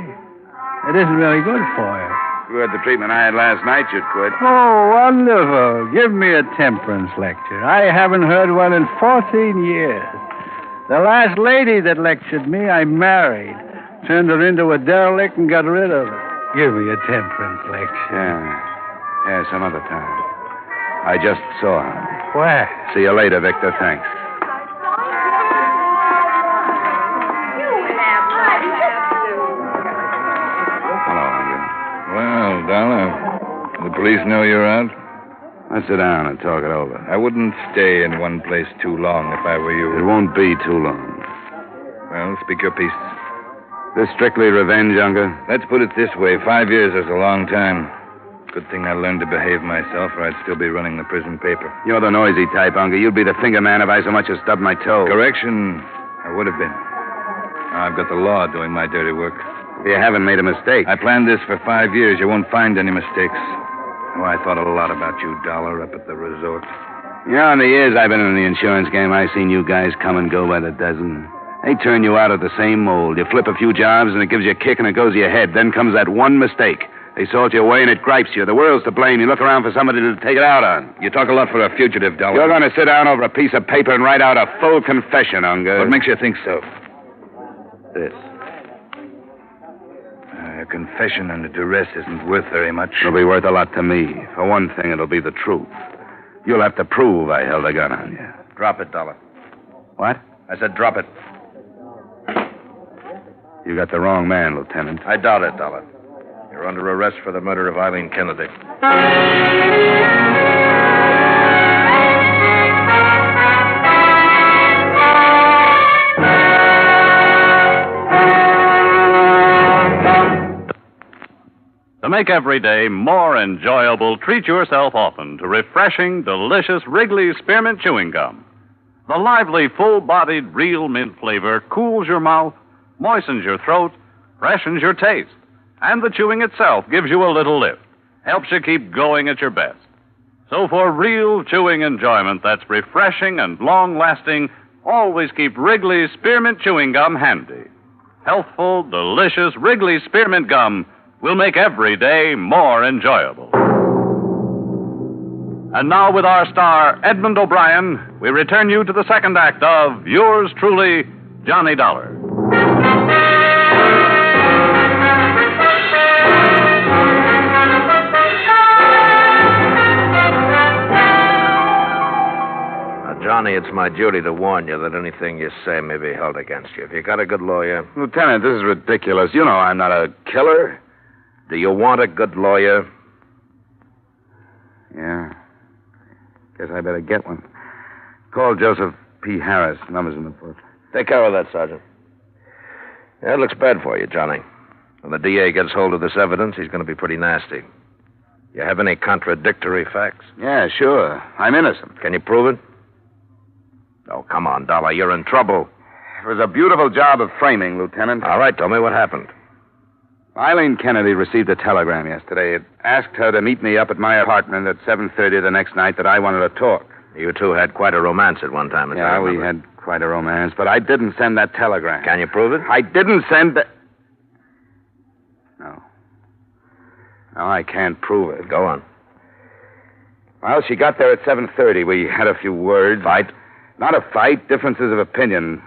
It isn't really good for you. If you had the treatment I had last night, you'd quit. Oh, wonderful. Give me a temperance lecture. I haven't heard one in 14 years. The last lady that lectured me, I married. Turned her into a derelict and got rid of her. Give me a temperance lecture. Yeah, some other time. I just saw him. Where? See you later, Victor. Thanks. Hello, Unger. Well, Dollar, the police know you're out? Let's sit down and talk it over. I wouldn't stay in one place too long if I were you. It won't be too long. Well, speak your piece. This strictly revenge, Unger? Let's put it this way. 5 years is a long time. Good thing I learned to behave myself, or I'd still be running the prison paper. You're the noisy type, Unger. You'd be the finger man if I so much as stubbed my toe. Correction, I would have been. Now I've got the law doing my dirty work. You haven't made a mistake. I planned this for 5 years. You won't find any mistakes. Oh, I thought a lot about you, Dollar, up at the resort. You know, in the years I've been in the insurance game, I've seen you guys come and go by the dozen. They turn you out of the same mold. You flip a few jobs, and it gives you a kick, and it goes to your head. Then comes that one mistake. They salt you away, and it gripes you. The world's to blame. You look around for somebody to take it out on. You talk a lot for a fugitive, Dollar. You're going to sit down over a piece of paper and write out a full confession, Unger. What makes you think so? This. A confession and a duress isn't worth very much. It'll be worth a lot to me. For one thing, it'll be the truth. You'll have to prove I held a gun on you. Drop it, Dollar. What? I said drop it. You got the wrong man, Lieutenant. I doubt it, Dollar. You're under arrest for the murder of Eileen Kennedy. To make every day more enjoyable, treat yourself often to refreshing, delicious Wrigley's Spearmint Chewing Gum. The lively, full-bodied, real mint flavor cools your mouth, moistens your throat, freshens your taste, and the chewing itself gives you a little lift, helps you keep going at your best. So for real chewing enjoyment that's refreshing and long-lasting, always keep Wrigley's Spearmint Chewing Gum handy. Healthful, delicious Wrigley's Spearmint Gum will make every day more enjoyable. And now, with our star, Edmond O'Brien, we return you to the second act of Yours Truly, Johnny Dollar. Johnny, it's my duty to warn you that anything you say may be held against you. If you got a good lawyer... Lieutenant, this is ridiculous. You know I'm not a killer. Do you want a good lawyer? Yeah. Guess I better get one. Call Joseph P. Harris. Number's in the book. Take care of that, Sergeant. Yeah, it looks bad for you, Johnny. When the DA gets hold of this evidence, he's going to be pretty nasty. You have any contradictory facts? Yeah, sure. I'm innocent. Can you prove it? Oh, come on, Dollar. You're in trouble. It was a beautiful job of framing, Lieutenant. All right, tell me what happened. Eileen Kennedy received a telegram yesterday. It asked her to meet me up at my apartment at 7:30 the next night that I wanted to talk. You two had quite a romance at one time. Yeah, we had quite a romance, but I didn't send that telegram. Can you prove it? I didn't send the... No, I can't prove it. Go on. Well, she got there at 7:30. We had a few words. Fight? Not a fight, differences of opinion.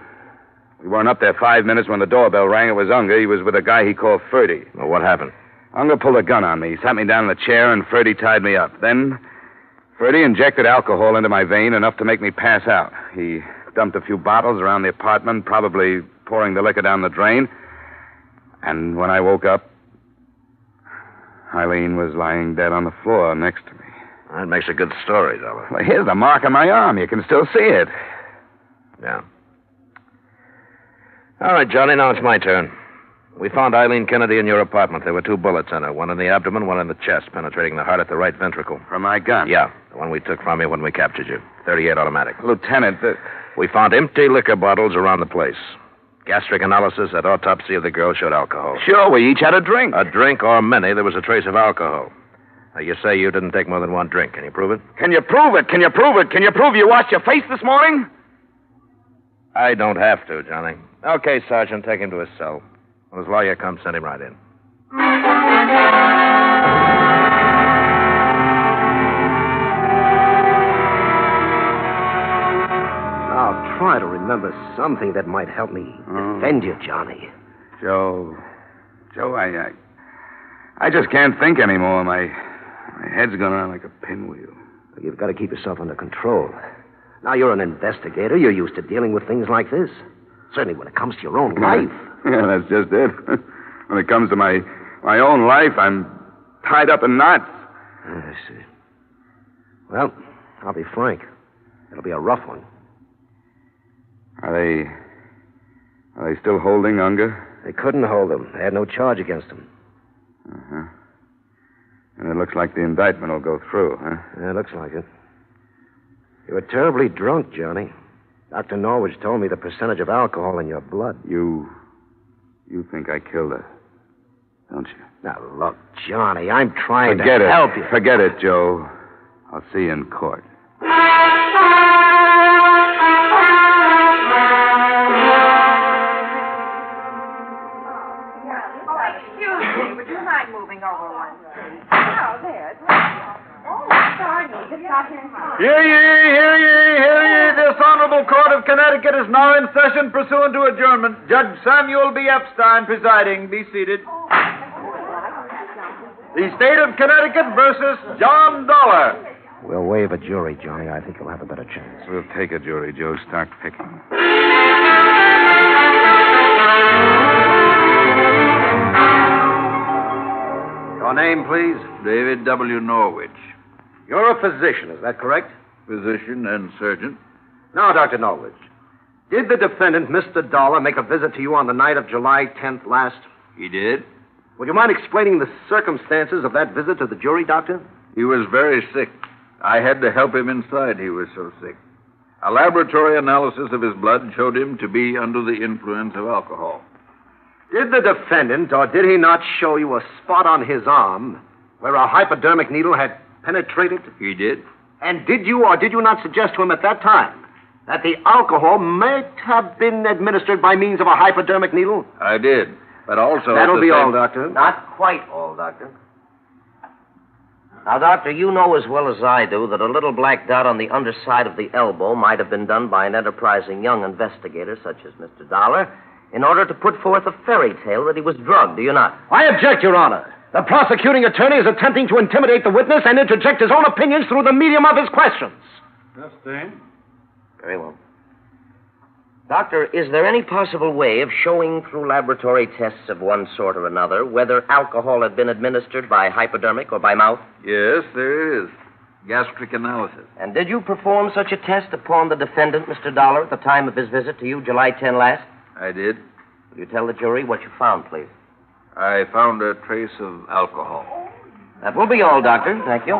We weren't up there 5 minutes when the doorbell rang. It was Unger. He was with a guy he called Ferdy. Well, what happened? Unger pulled a gun on me. He sat me down in the chair, and Ferdy tied me up. Then Ferdy injected alcohol into my vein, enough to make me pass out. He dumped a few bottles around the apartment, probably pouring the liquor down the drain. And when I woke up, Eileen was lying dead on the floor next to me. That makes a good story, Dollar. Well, here's the mark on my arm. You can still see it. Yeah. All right, Johnny, now it's my turn. We found Eileen Kennedy in your apartment. There were 2 bullets in her, one in the abdomen, one in the chest, penetrating the heart at the right ventricle. From my gun? Yeah, the one we took from you when we captured you. 38 automatic. Lieutenant, We found empty liquor bottles around the place. Gastric analysis at autopsy of the girl showed alcohol. Sure, we each had a drink. A drink or many, there was a trace of alcohol. Now, you say you didn't take more than 1 drink. Can you prove it? Can you prove it? Can you prove it? Can you prove you washed your face this morning? I don't have to, Johnny. Okay, Sergeant, take him to his cell. When his lawyer comes, send him right in. Now, try to remember something that might help me defend you, Johnny. Joe, I just can't think anymore. My head's going around like a pinwheel. You've got to keep yourself under control. Now, you're an investigator. You're used to dealing with things like this. Certainly when it comes to your own life. Yeah, that's just it. When it comes to my own life, I'm tied up in knots. I see. Well, I'll be frank. It'll be a rough one. Are they still holding Unger? They couldn't hold him. They had no charge against him. Uh-huh. And it looks like the indictment will go through, huh? Yeah, it looks like it. You were terribly drunk, Johnny. Dr. Norwich told me the percentage of alcohol in your blood. You think I killed her, don't you? Now, look, Johnny, I'm trying Forget to it. help you. Forget it, Joe. I'll see you in court. Excuse me, would you mind moving over one, please? Oh, there. Oh, sorry. Just got here in time. Hear ye, hear ye, hear ye. This Honorable Court of Connecticut is now in session pursuant to adjournment. Judge Samuel B. Epstein presiding. Be seated. The State of Connecticut versus John Dollar. We'll waive a jury, Johnny. I think you'll have a better chance. We'll take a jury, Joe. Start picking. Your name, please? David W. Norwich. You're a physician, is that correct? Physician and surgeon. Now, Dr. Norwich, did the defendant, Mr. Dollar, make a visit to you on the night of July 10th last? He did. Would you mind explaining the circumstances of that visit to the jury, Doctor? He was very sick. I had to help him inside. He was so sick. A laboratory analysis of his blood showed him to be under the influence of alcohol. Did the defendant, or did he not show you a spot on his arm where a hypodermic needle had penetrated? He did. And did you or did you not suggest to him at that time that the alcohol might have been administered by means of a hypodermic needle? I did. But also... That'll be all, Doctor. Not quite all, Doctor. Now, Doctor, you know as well as I do that a little black dot on the underside of the elbow might have been done by an enterprising young investigator such as Mr. Dollar in order to put forth a fairy tale that he was drugged, do you not? I object, Your Honor. The prosecuting attorney is attempting to intimidate the witness and interject his own opinions through the medium of his questions. Justine? Very well. Doctor, is there any possible way of showing through laboratory tests of one sort or another whether alcohol had been administered by hypodermic or by mouth? Yes, there is. Gastric analysis. And did you perform such a test upon the defendant, Mr. Dollar, at the time of his visit to you, July 10 last? I did. Will you tell the jury what you found, please? I found a trace of alcohol. That will be all, Doctor. Thank you.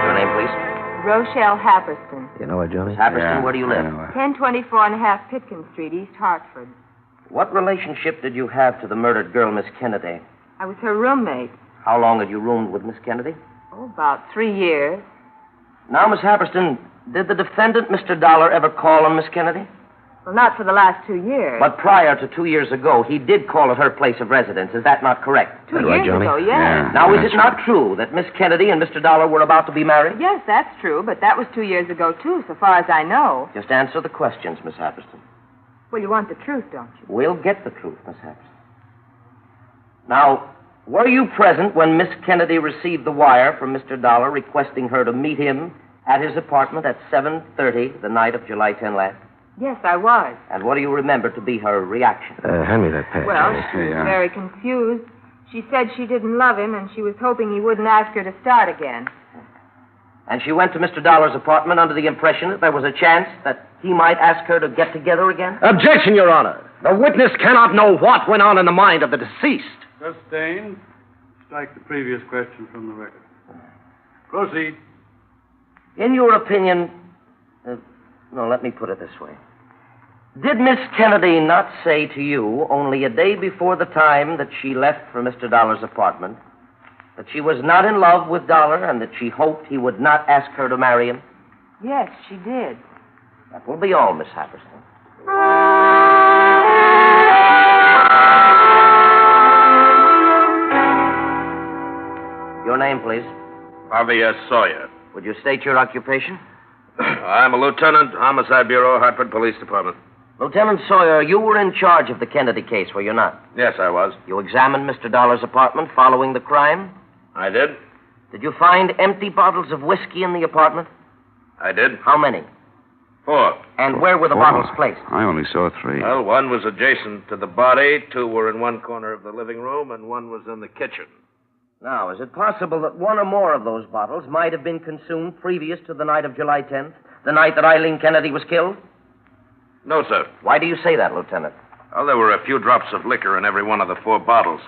Your name, please? Rochelle Happerston. You know her, Johnny? Happerston, where do you live? 1024 and a half Pitkin Street, East Hartford. What relationship did you have to the murdered girl, Miss Kennedy? I was her roommate. How long had you roomed with Miss Kennedy? Oh, about 3 years. Now, Miss Happerston, did the defendant, Mr. Dollar, ever call on Miss Kennedy? Well, not for the last 2 years. But prior to 2 years ago, he did call at her place of residence. Is that not correct? 2 years ago, yes. Yeah, Now, is that's it not true that Miss Kennedy and Mr. Dollar were about to be married? Yes, that's true, but that was 2 years ago, too, so far as I know. Just answer the questions, Miss Happerston. Well, you want the truth, don't you? We'll get the truth, Miss Happerston. Now, were you present when Miss Kennedy received the wire from Mr. Dollar requesting her to meet him at his apartment at 7:30 the night of July 10 last? Yes, I was. And what do you remember to be her reaction? Hand me that pad. Well, she was very confused. She said she didn't love him, and she was hoping he wouldn't ask her to start again. And she went to Mr. Dollar's apartment under the impression that there was a chance that he might ask her to get together again? Objection, Your Honor. The witness cannot know what went on in the mind of the deceased. Sustained. Strike the previous question from the record. Proceed. In your opinion, no, let me put it this way. Did Miss Kennedy not say to you only a day before the time that she left for Mr. Dollar's apartment that she was not in love with Dollar and that she hoped he would not ask her to marry him? Yes, she did. That will be all, Miss Happerston. Your name, please. Harvey S. Sawyer. Would you state your occupation? I'm a lieutenant, Homicide Bureau, Hartford Police Department. Lieutenant Sawyer, you were in charge of the Kennedy case, were you not? Yes, I was. You examined Mr. Dollar's apartment following the crime? I did. Did you find empty bottles of whiskey in the apartment? I did. How many? 4. And where were the bottles placed? I only saw 3. Well, one was adjacent to the body, 2 were in one corner of the living room, and 1 was in the kitchen. Now, is it possible that one or more of those bottles might have been consumed previous to the night of July 10th, the night that Eileen Kennedy was killed? No, sir. Why do you say that, Lieutenant? Well, there were a few drops of liquor in every one of the 4 bottles.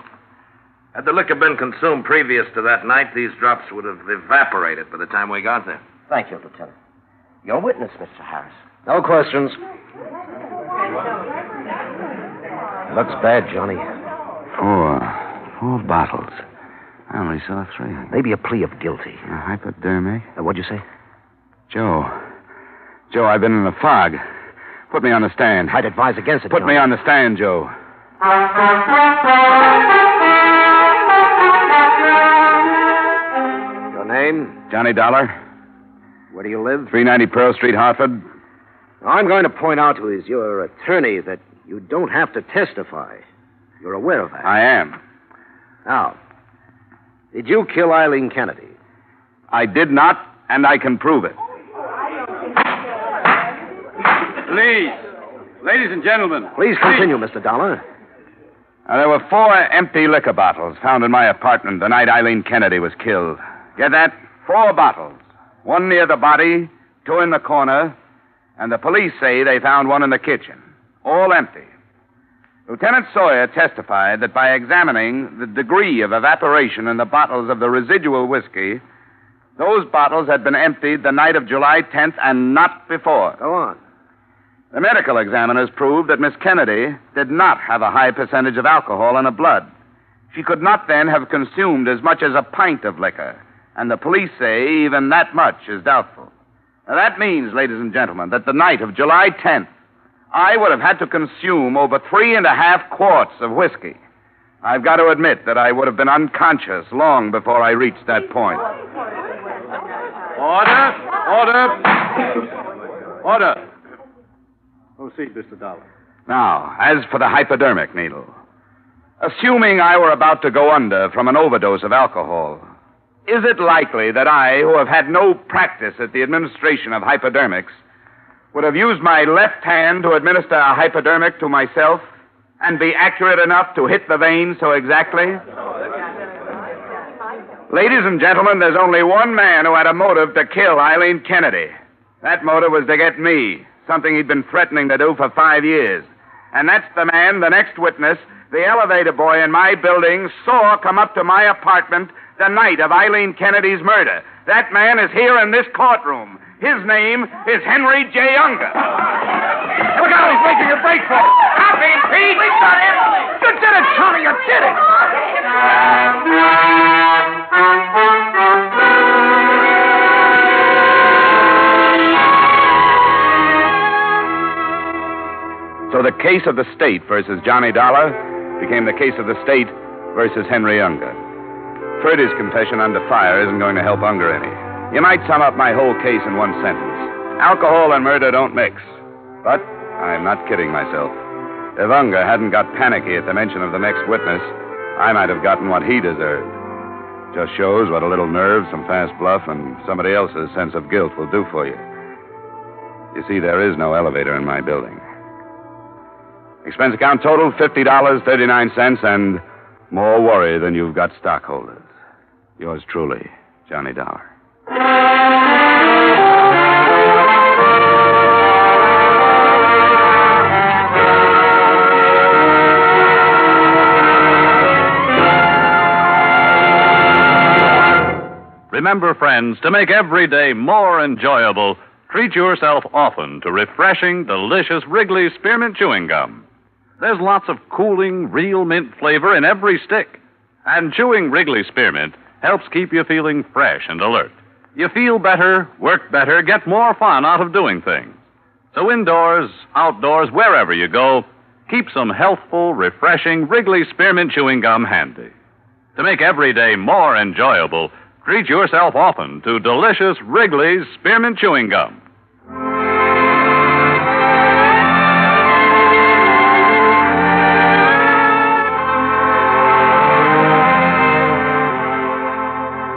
Had the liquor been consumed previous to that night, these drops would have evaporated by the time we got there. Thank you, Lieutenant. Your witness, Mr. Harris. No questions. Looks bad, Johnny. 4 bottles. I only saw 3. Maybe a plea of guilty. A hypodermic? What'd you say? Joe, I've been in a fog. Put me on the stand. I'd advise against it, Put me on the stand, Joe. Your name? Johnny Dollar. Where do you live? 390 Pearl Street, Hartford. I'm going to point out to your attorney that you don't have to testify. You're aware of that. I am. Now, did you kill Eileen Kennedy? I did not, and I can prove it. Please. Ladies and gentlemen. Please continue, Mr. Dollar. There were 4 empty liquor bottles found in my apartment the night Eileen Kennedy was killed. Get that? 4 bottles. 1 near the body, 2 in the corner, and the police say they found 1 in the kitchen. All empty. Lieutenant Sawyer testified that by examining the degree of evaporation in the bottles of the residual whiskey, those bottles had been emptied the night of July 10th and not before. Go on. The medical examiners proved that Miss Kennedy did not have a high percentage of alcohol in her blood. She could not then have consumed as much as a pint of liquor, and the police say even that much is doubtful. Now, that means, ladies and gentlemen, that the night of July 10th, I would have had to consume over 3.5 quarts of whiskey. I've got to admit that I would have been unconscious long before I reached that point. Order. Proceed, Mr. Dollar. Now, as for the hypodermic needle, assuming I were about to go under from an overdose of alcohol, is it likely that I, who have had no practice at the administration of hypodermics, would have used my left hand to administer a hypodermic to myself and be accurate enough to hit the vein so exactly? Ladies and gentlemen, there's only one man who had a motive to kill Eileen Kennedy. That motive was to get me, something he'd been threatening to do for 5 years. And that's the man, the next witness, the elevator boy in my building, saw come up to my apartment the night of Eileen Kennedy's murder. That man is here in this courtroom. His name is Henry J. Unger. Look out, he's making a break for it. Copy, Pete! We got him! You did it, Tony, you did it! case of the state versus Johnny Dollar became the case of the state versus Henry Unger. Furdy's confession under fire isn't going to help Unger any. You might sum up my whole case in one sentence. Alcohol and murder don't mix. But I'm not kidding myself. If Unger hadn't got panicky at the mention of the next witness, I might have gotten what he deserved. Just shows what a little nerve, some fast bluff, and somebody else's sense of guilt will do for you. You see, there is no elevator in my building. Expense account total, $50.39, and more worry than you've got stockholders. Yours truly, Johnny Dollar. Remember, friends, to make every day more enjoyable, treat yourself often to refreshing, delicious Wrigley's Spearmint Chewing Gum. There's lots of cooling, real mint flavor in every stick. And chewing Wrigley's Spearmint helps keep you feeling fresh and alert. You feel better, work better, get more fun out of doing things. So indoors, outdoors, wherever you go, keep some healthful, refreshing Wrigley's Spearmint Chewing Gum handy. To make every day more enjoyable, treat yourself often to delicious Wrigley's Spearmint Chewing Gum.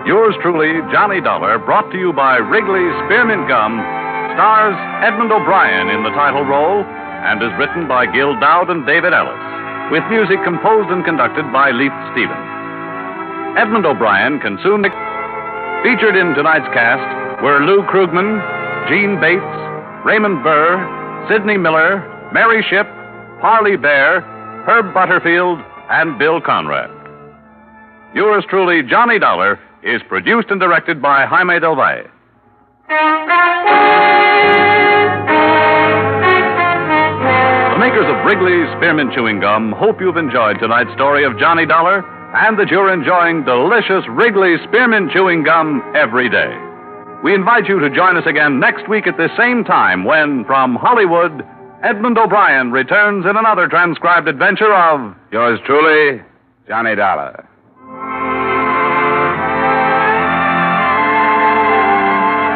Yours truly, Johnny Dollar, brought to you by Wrigley's Spearmint Gum, stars Edmond O'Brien in the title role and is written by Gil Dowd and David Ellis, with music composed and conducted by Leith Stevens. Edmond O'Brien can soon... Featured in tonight's cast were Lou Krugman, Gene Bates, Raymond Burr, Sidney Miller, Mary Shipp, Parley Bear, Herb Butterfield, and Bill Conrad. Yours truly, Johnny Dollar, is produced and directed by Jaime Del Valle. The makers of Wrigley's Spearmint Chewing Gum hope you've enjoyed tonight's story of Johnny Dollar and that you're enjoying delicious Wrigley's Spearmint Chewing Gum every day. We invite you to join us again next week at this same time when, from Hollywood, Edmond O'Brien returns in another transcribed adventure of... Yours truly, Johnny Dollar.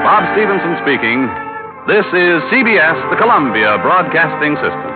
Bob Stevenson speaking. This is CBS, the Columbia Broadcasting System.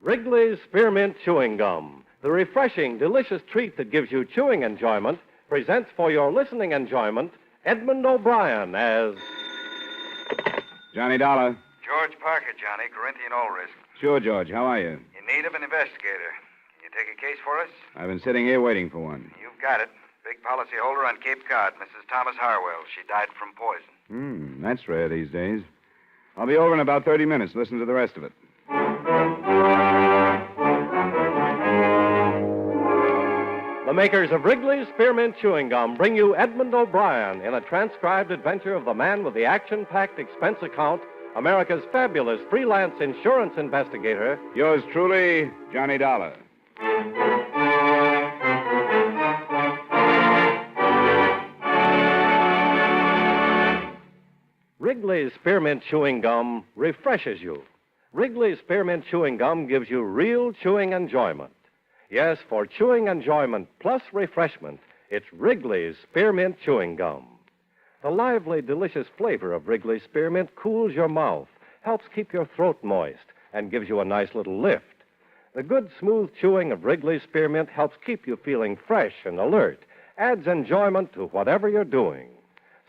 Wrigley's Spearmint Chewing Gum, the refreshing, delicious treat that gives you chewing enjoyment, presents for your listening enjoyment Edmond O'Brien as... Johnny Dollar. George Parker, Johnny, Corinthian Ulrisk. Sure, George. How are you? In need of an investigator. Can you take a case for us? I've been sitting here waiting for one. You've got it. Big policyholder on Cape Cod, Mrs. Thomas Harwell. She died from poison. That's rare these days. I'll be over in about 30 minutes. Listen to the rest of it. The makers of Wrigley's Spearmint Chewing Gum bring you Edmond O'Brien in a transcribed adventure of the man with the action-packed expense account, America's fabulous freelance insurance investigator. Yours truly, Johnny Dollar. Wrigley's Spearmint Chewing Gum refreshes you. Wrigley's Spearmint Chewing Gum gives you real chewing enjoyment. Yes, for chewing enjoyment plus refreshment, it's Wrigley's Spearmint Chewing Gum. The lively, delicious flavor of Wrigley's Spearmint cools your mouth, helps keep your throat moist, and gives you a nice little lift. The good, smooth chewing of Wrigley's Spearmint helps keep you feeling fresh and alert, adds enjoyment to whatever you're doing.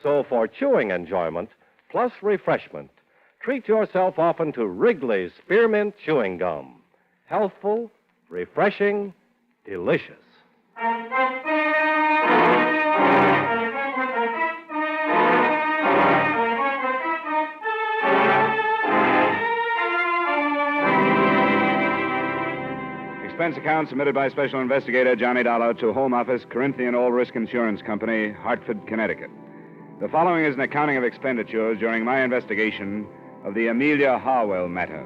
So for chewing enjoyment plus refreshment, treat yourself often to Wrigley's Spearmint Chewing Gum. Healthful, refreshing, delicious. Expense account submitted by Special Investigator Johnny Dollar to Home Office, Corinthian All Risk Insurance Company, Hartford, Connecticut. The following is an accounting of expenditures during my investigation of the Amelia Harwell matter.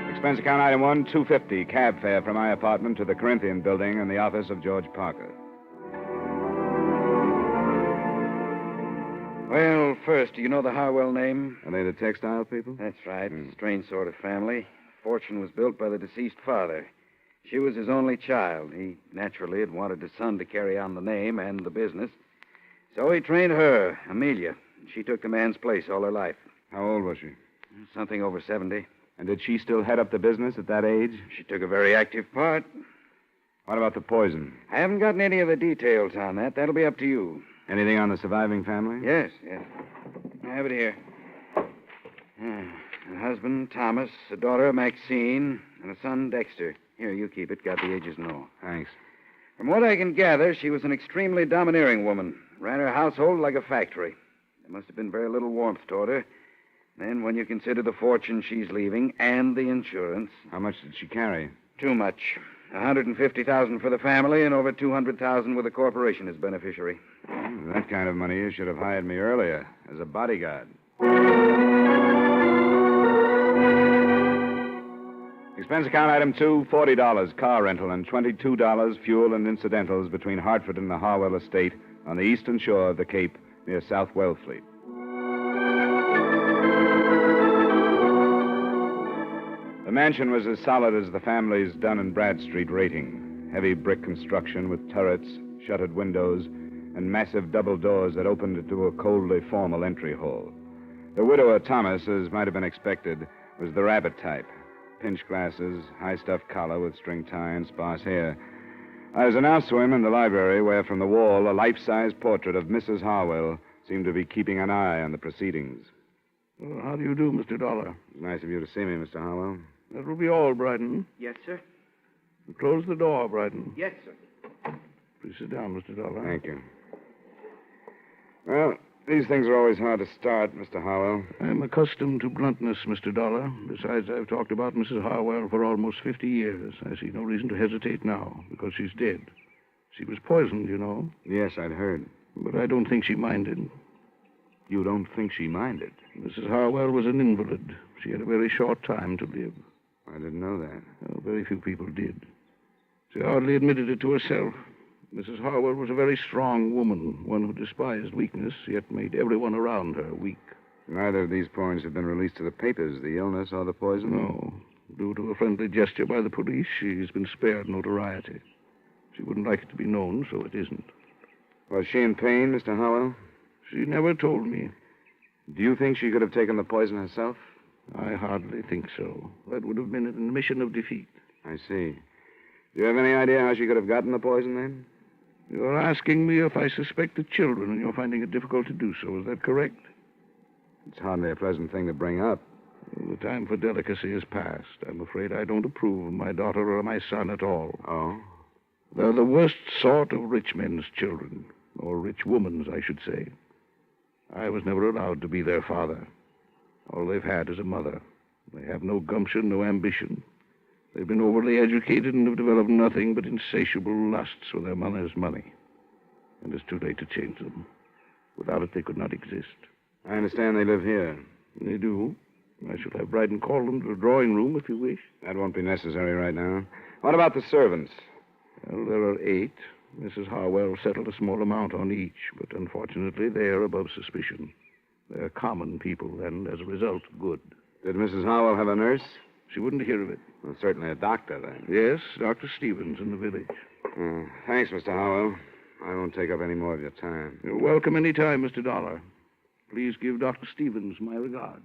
Expense account item 1, $250, cab fare from my apartment to the Corinthian building and the office of George Parker. Well, first, do you know the Harwell name? Are they the textile people? That's right. Strange sort of family. Fortune was built by the deceased father. She was his only child. He naturally had wanted a son to carry on the name and the business. So he trained her, Amelia. She took the man's place all her life. How old was she? Something over 70. And did she still head up the business at that age? She took a very active part. What about the poison? I haven't gotten any of the details on that. That'll be up to you. Anything on the surviving family? Yes. I have it here. A husband, Thomas, a daughter, Maxine, and a son, Dexter. Here, you keep it. Got the ages and all. Thanks. From what I can gather, she was an extremely domineering woman. Ran her household like a factory. There must have been very little warmth toward her. Then, when you consider the fortune she's leaving and the insurance... How much did she carry? Too much. $150,000 for the family and over $200,000 with the corporation as beneficiary. That kind of money, you should have hired me earlier as a bodyguard. Expense account item 2, $40, car rental, and $22 fuel and incidentals between Hartford and the Harwell estate on the eastern shore of the Cape near South Wellfleet. The mansion was as solid as the family's Dun and Bradstreet rating. Heavy brick construction with turrets, shuttered windows, and massive double doors that opened into a coldly formal entry hall. The widower, Thomas, as might have been expected, was the rabbit type. Pinch glasses, high-stuffed collar with string tie and sparse hair. I was announced to him in the library where, from the wall, a life-size portrait of Mrs. Harwell seemed to be keeping an eye on the proceedings. Well, how do you do, Mr. Dollar? It's nice of you to see me, Mr. Harwell. That will be all, Brighton. Yes, sir. Close the door, Brighton. Yes, sir. Please sit down, Mr. Dollar. Thank you. Well, these things are always hard to start, Mr. Harwell. I'm accustomed to bluntness, Mr. Dollar. Besides, I've talked about Mrs. Harwell for almost 50 years. I see no reason to hesitate now, because she's dead. She was poisoned, you know. Yes, I'd heard. But I don't think she minded. You don't think she minded? Mrs. Harwell was an invalid. She had a very short time to live. I didn't know that. Well, very few people did. She hardly admitted it to herself. Mrs. Harwell was a very strong woman, one who despised weakness, yet made everyone around her weak. Neither of these points have been released to the papers, the illness or the poison? No. Due to a friendly gesture by the police, she's been spared notoriety. She wouldn't like it to be known, so it isn't. Was she in pain, Mr. Harwell? She never told me. Do you think she could have taken the poison herself? I hardly think so. That would have been an admission of defeat. I see. Do you have any idea how she could have gotten the poison, then? You're asking me if I suspect the children, and you're finding it difficult to do so. Is that correct? It's hardly a pleasant thing to bring up. The time for delicacy is past. I'm afraid I don't approve of my daughter or my son at all. Oh? They're the worst sort of rich men's children. Or rich women's, I should say. I was never allowed to be their father. All they've had is a mother. They have no gumption, no ambition. They've been overly educated and have developed nothing but insatiable lusts for their mother's money. And it's too late to change them. Without it, they could not exist. I understand they live here. They do. I shall have Brighton call them to the drawing room if you wish. That won't be necessary right now. What about the servants? Well, there are 8. Mrs. Harwell settled a small amount on each, but unfortunately they are above suspicion. They're common people, and as a result, good. Did Mrs. Harwell have a nurse? She wouldn't hear of it. Well, certainly a doctor, then. Yes, Dr. Stevens in the village. Thanks, Mr. Harwell. I won't take up any more of your time. You're welcome any time, Mr. Dollar. Please give Dr. Stevens my regards.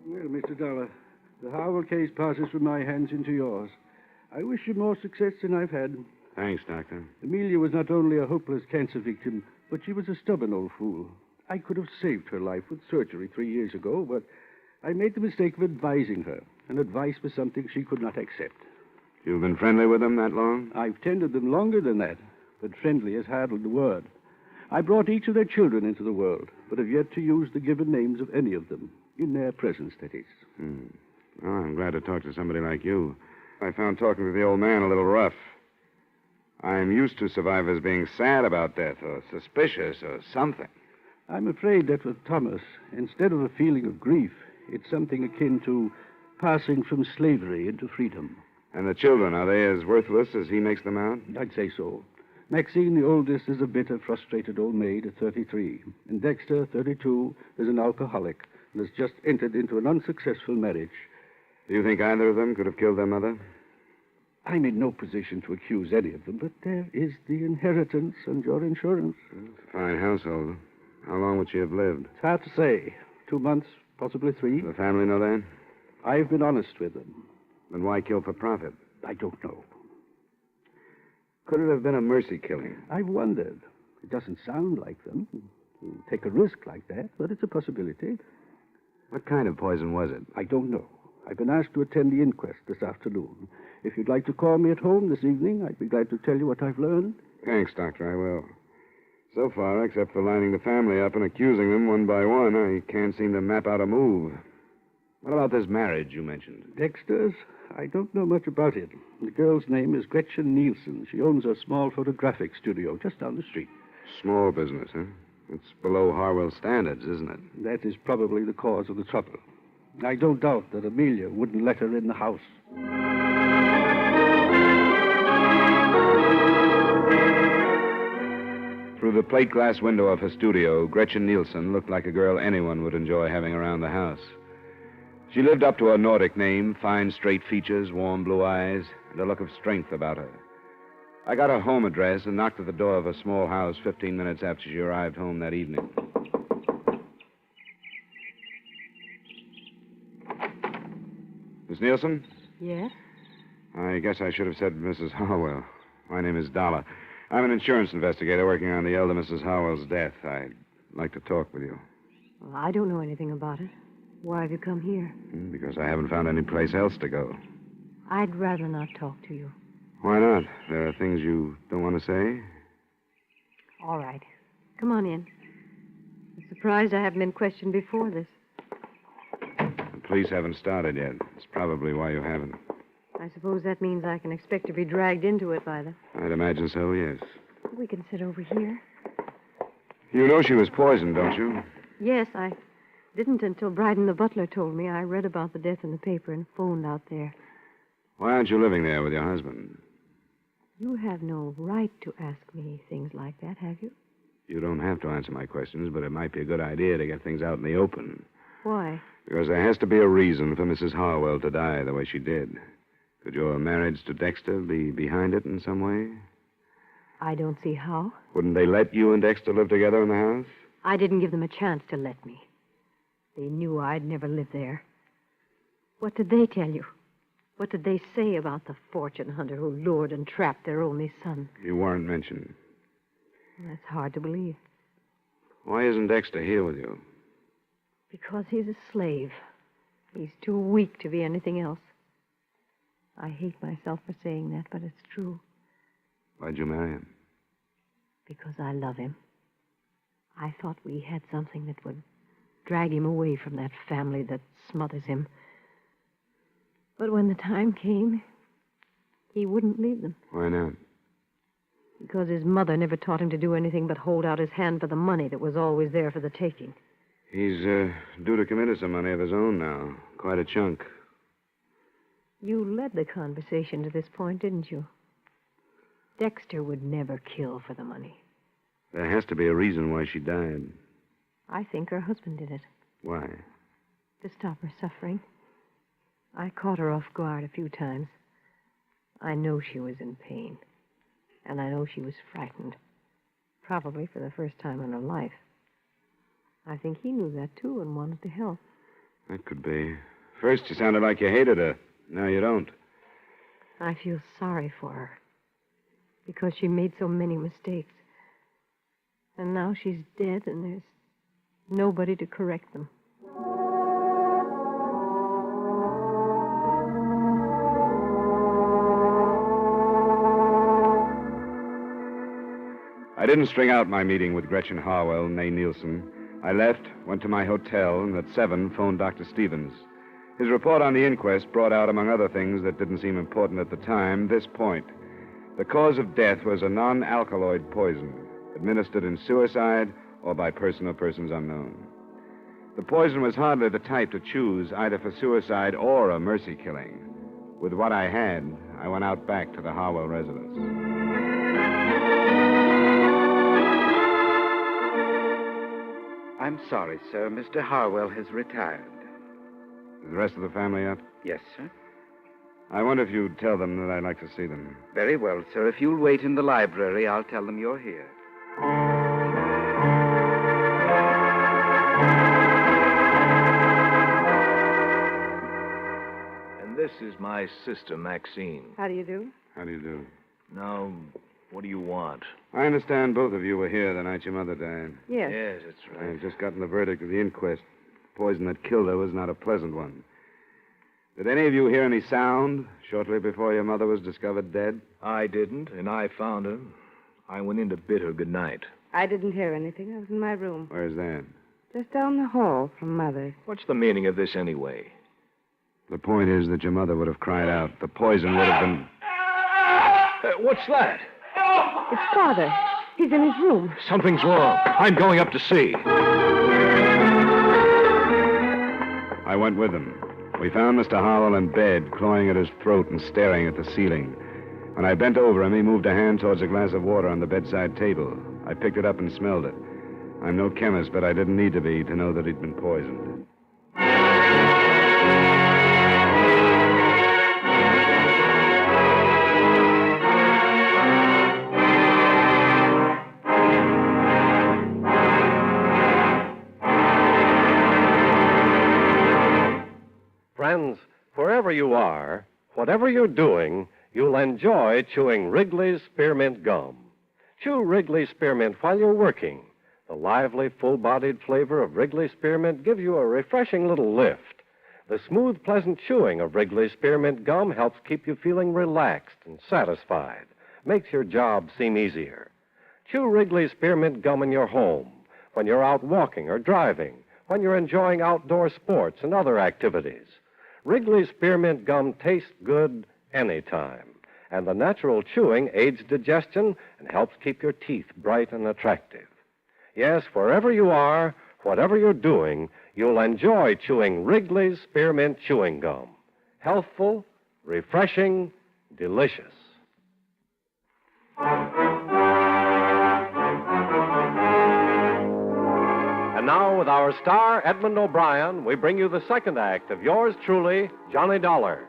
Well, Mr. Dollar, the Harwell case passes from my hands into yours. I wish you more success than I've had. Thanks, Doctor. Amelia was not only a hopeless cancer victim, but she was a stubborn old fool. I could have saved her life with surgery 3 years ago, but I made the mistake of advising her, and advice was something she could not accept. You've been friendly with them that long? I've tended them longer than that, but friendly is hardly the word. I brought each of their children into the world, but have yet to use the given names of any of them. In their presence, that is. Well, I'm glad to talk to somebody like you. I found talking to the old man a little rough. I'm used to survivors being sad about death or suspicious or something. I'm afraid that with Thomas, instead of a feeling of grief, it's something akin to passing from slavery into freedom. And the children, are they as worthless as he makes them out? I'd say so. Maxine, the oldest, is a bitter, frustrated old maid at 33. And Dexter, 32, is an alcoholic and has just entered into an unsuccessful marriage. Do you think either of them could have killed their mother? I'm in no position to accuse any of them, but there is the inheritance and your insurance. It's a fine household. How long would she have lived? It's hard to say. 2 months, possibly 3. Does the family know that? I've been honest with them. Then why kill for profit? I don't know. Could it have been a mercy killing? I've wondered. It doesn't sound like them to take a risk like that, but it's a possibility. What kind of poison was it? I don't know. I've been asked to attend the inquest this afternoon. If you'd like to call me at home this evening, I'd be glad to tell you what I've learned. Thanks, Doctor, I will. So far, except for lining the family up and accusing them one by one, I can't seem to map out a move. What about this marriage you mentioned? Dexter's? I don't know much about it. The girl's name is Gretchen Nielsen. She owns a small photographic studio just down the street. Small business, huh? It's below Harwell standards, isn't it? That is probably the cause of the trouble. I don't doubt that Amelia wouldn't let her in the house. Through the plate glass window of her studio, Gretchen Nielsen looked like a girl anyone would enjoy having around the house. She lived up to her Nordic name, fine straight features, warm blue eyes, and a look of strength about her. I got her home address and knocked at the door of her small house 15 minutes after she arrived home that evening. Miss Nielsen? Yes? I guess I should have said Mrs. Harwell. My name is Dollar. I'm an insurance investigator working on the elder Mrs. Harwell's death. I'd like to talk with you. Well, I don't know anything about it. Why have you come here? Because I haven't found any place else to go. I'd rather not talk to you. Why not? There are things you don't want to say? All right. Come on in. I'm surprised I haven't been questioned before this. The police haven't started yet. It's probably why you haven't. I suppose that means I can expect to be dragged into it by them. I'd imagine so, yes. We can sit over here. You know she was poisoned, don't you? Yes, I didn't until Bryden the butler told me. I read about the death in the paper and phoned out there. Why aren't you living there with your husband? You have no right to ask me things like that, have you? You don't have to answer my questions, but it might be a good idea to get things out in the open. Why? Because there has to be a reason for Mrs. Harwell to die the way she did. Could your marriage to Dexter be behind it in some way? I don't see how. Wouldn't they let you and Dexter live together in the house? I didn't give them a chance to let me. They knew I'd never live there. What did they tell you? What did they say about the fortune hunter who lured and trapped their only son? You weren't mentioned. That's hard to believe. Why isn't Dexter here with you? Because he's a slave. He's too weak to be anything else. I hate myself for saying that, but it's true. Why'd you marry him? Because I love him. I thought we had something that would drag him away from that family that smothers him. But when the time came, he wouldn't leave them. Why not? Because his mother never taught him to do anything but hold out his hand for the money that was always there for the taking. He's due to come into some money of his own now. Quite a chunk. You led the conversation to this point, didn't you? Dexter would never kill for the money. There has to be a reason why she died. I think her husband did it. Why? To stop her suffering. I caught her off guard a few times. I know she was in pain. And I know she was frightened. Probably for the first time in her life. I think he knew that, too, and wanted to help. That could be. First, you sounded like you hated her. Now you don't. I feel sorry for her. Because she made so many mistakes. And now she's dead, and there's nobody to correct them. I didn't string out my meeting with Gretchen Harwell and May Nielsen. I left, went to my hotel, and at 7 phoned Dr. Stevens. His report on the inquest brought out, among other things that didn't seem important at the time, this point. The cause of death was a non-alkaloid poison, administered in suicide or by person or persons unknown. The poison was hardly the type to choose either for suicide or a mercy killing. With what I had, I went out back to the Harwell residence. I'm sorry, sir. Mr. Harwell has retired. Is the rest of the family up? Yes, sir. I wonder if you'd tell them that I'd like to see them. Very well, sir. If you'll wait in the library, I'll tell them you're here. And this is my sister, Maxine. How do you do? How do you do? Now, what do you want? I understand both of you were here the night your mother died. Yes. Yes, that's right. I've just gotten the verdict of the inquest. The poison that killed her was not a pleasant one. Did any of you hear any sound shortly before your mother was discovered dead? I didn't, and I found her. I went in to bid her good night. I didn't hear anything. I was in my room. Where's that? Just down the hall from Mother's. What's the meaning of this anyway? The point is that your mother would have cried out. The poison would have been... What's that? It's Father. He's in his room. Something's wrong. I'm going up to see. I went with him. We found Mr. Harwell in bed, clawing at his throat and staring at the ceiling. When I bent over him, he moved a hand towards a glass of water on the bedside table. I picked it up and smelled it. I'm no chemist, but I didn't need to be to know that he'd been poisoned. Friends, wherever you are, whatever you're doing, you'll enjoy chewing Wrigley's Spearmint Gum. Chew Wrigley's Spearmint while you're working. The lively, full-bodied flavor of Wrigley's Spearmint gives you a refreshing little lift. The smooth, pleasant chewing of Wrigley's Spearmint Gum helps keep you feeling relaxed and satisfied. Makes your job seem easier. Chew Wrigley's Spearmint Gum in your home, when you're out walking or driving, when you're enjoying outdoor sports and other activities. Wrigley's Spearmint Gum tastes good anytime, and the natural chewing aids digestion and helps keep your teeth bright and attractive. Yes, wherever you are, whatever you're doing, you'll enjoy chewing Wrigley's Spearmint Chewing Gum. Healthful, refreshing, delicious. And now, with our star, Edmond O'Brien, we bring you the second act of yours truly, Johnny Dollar.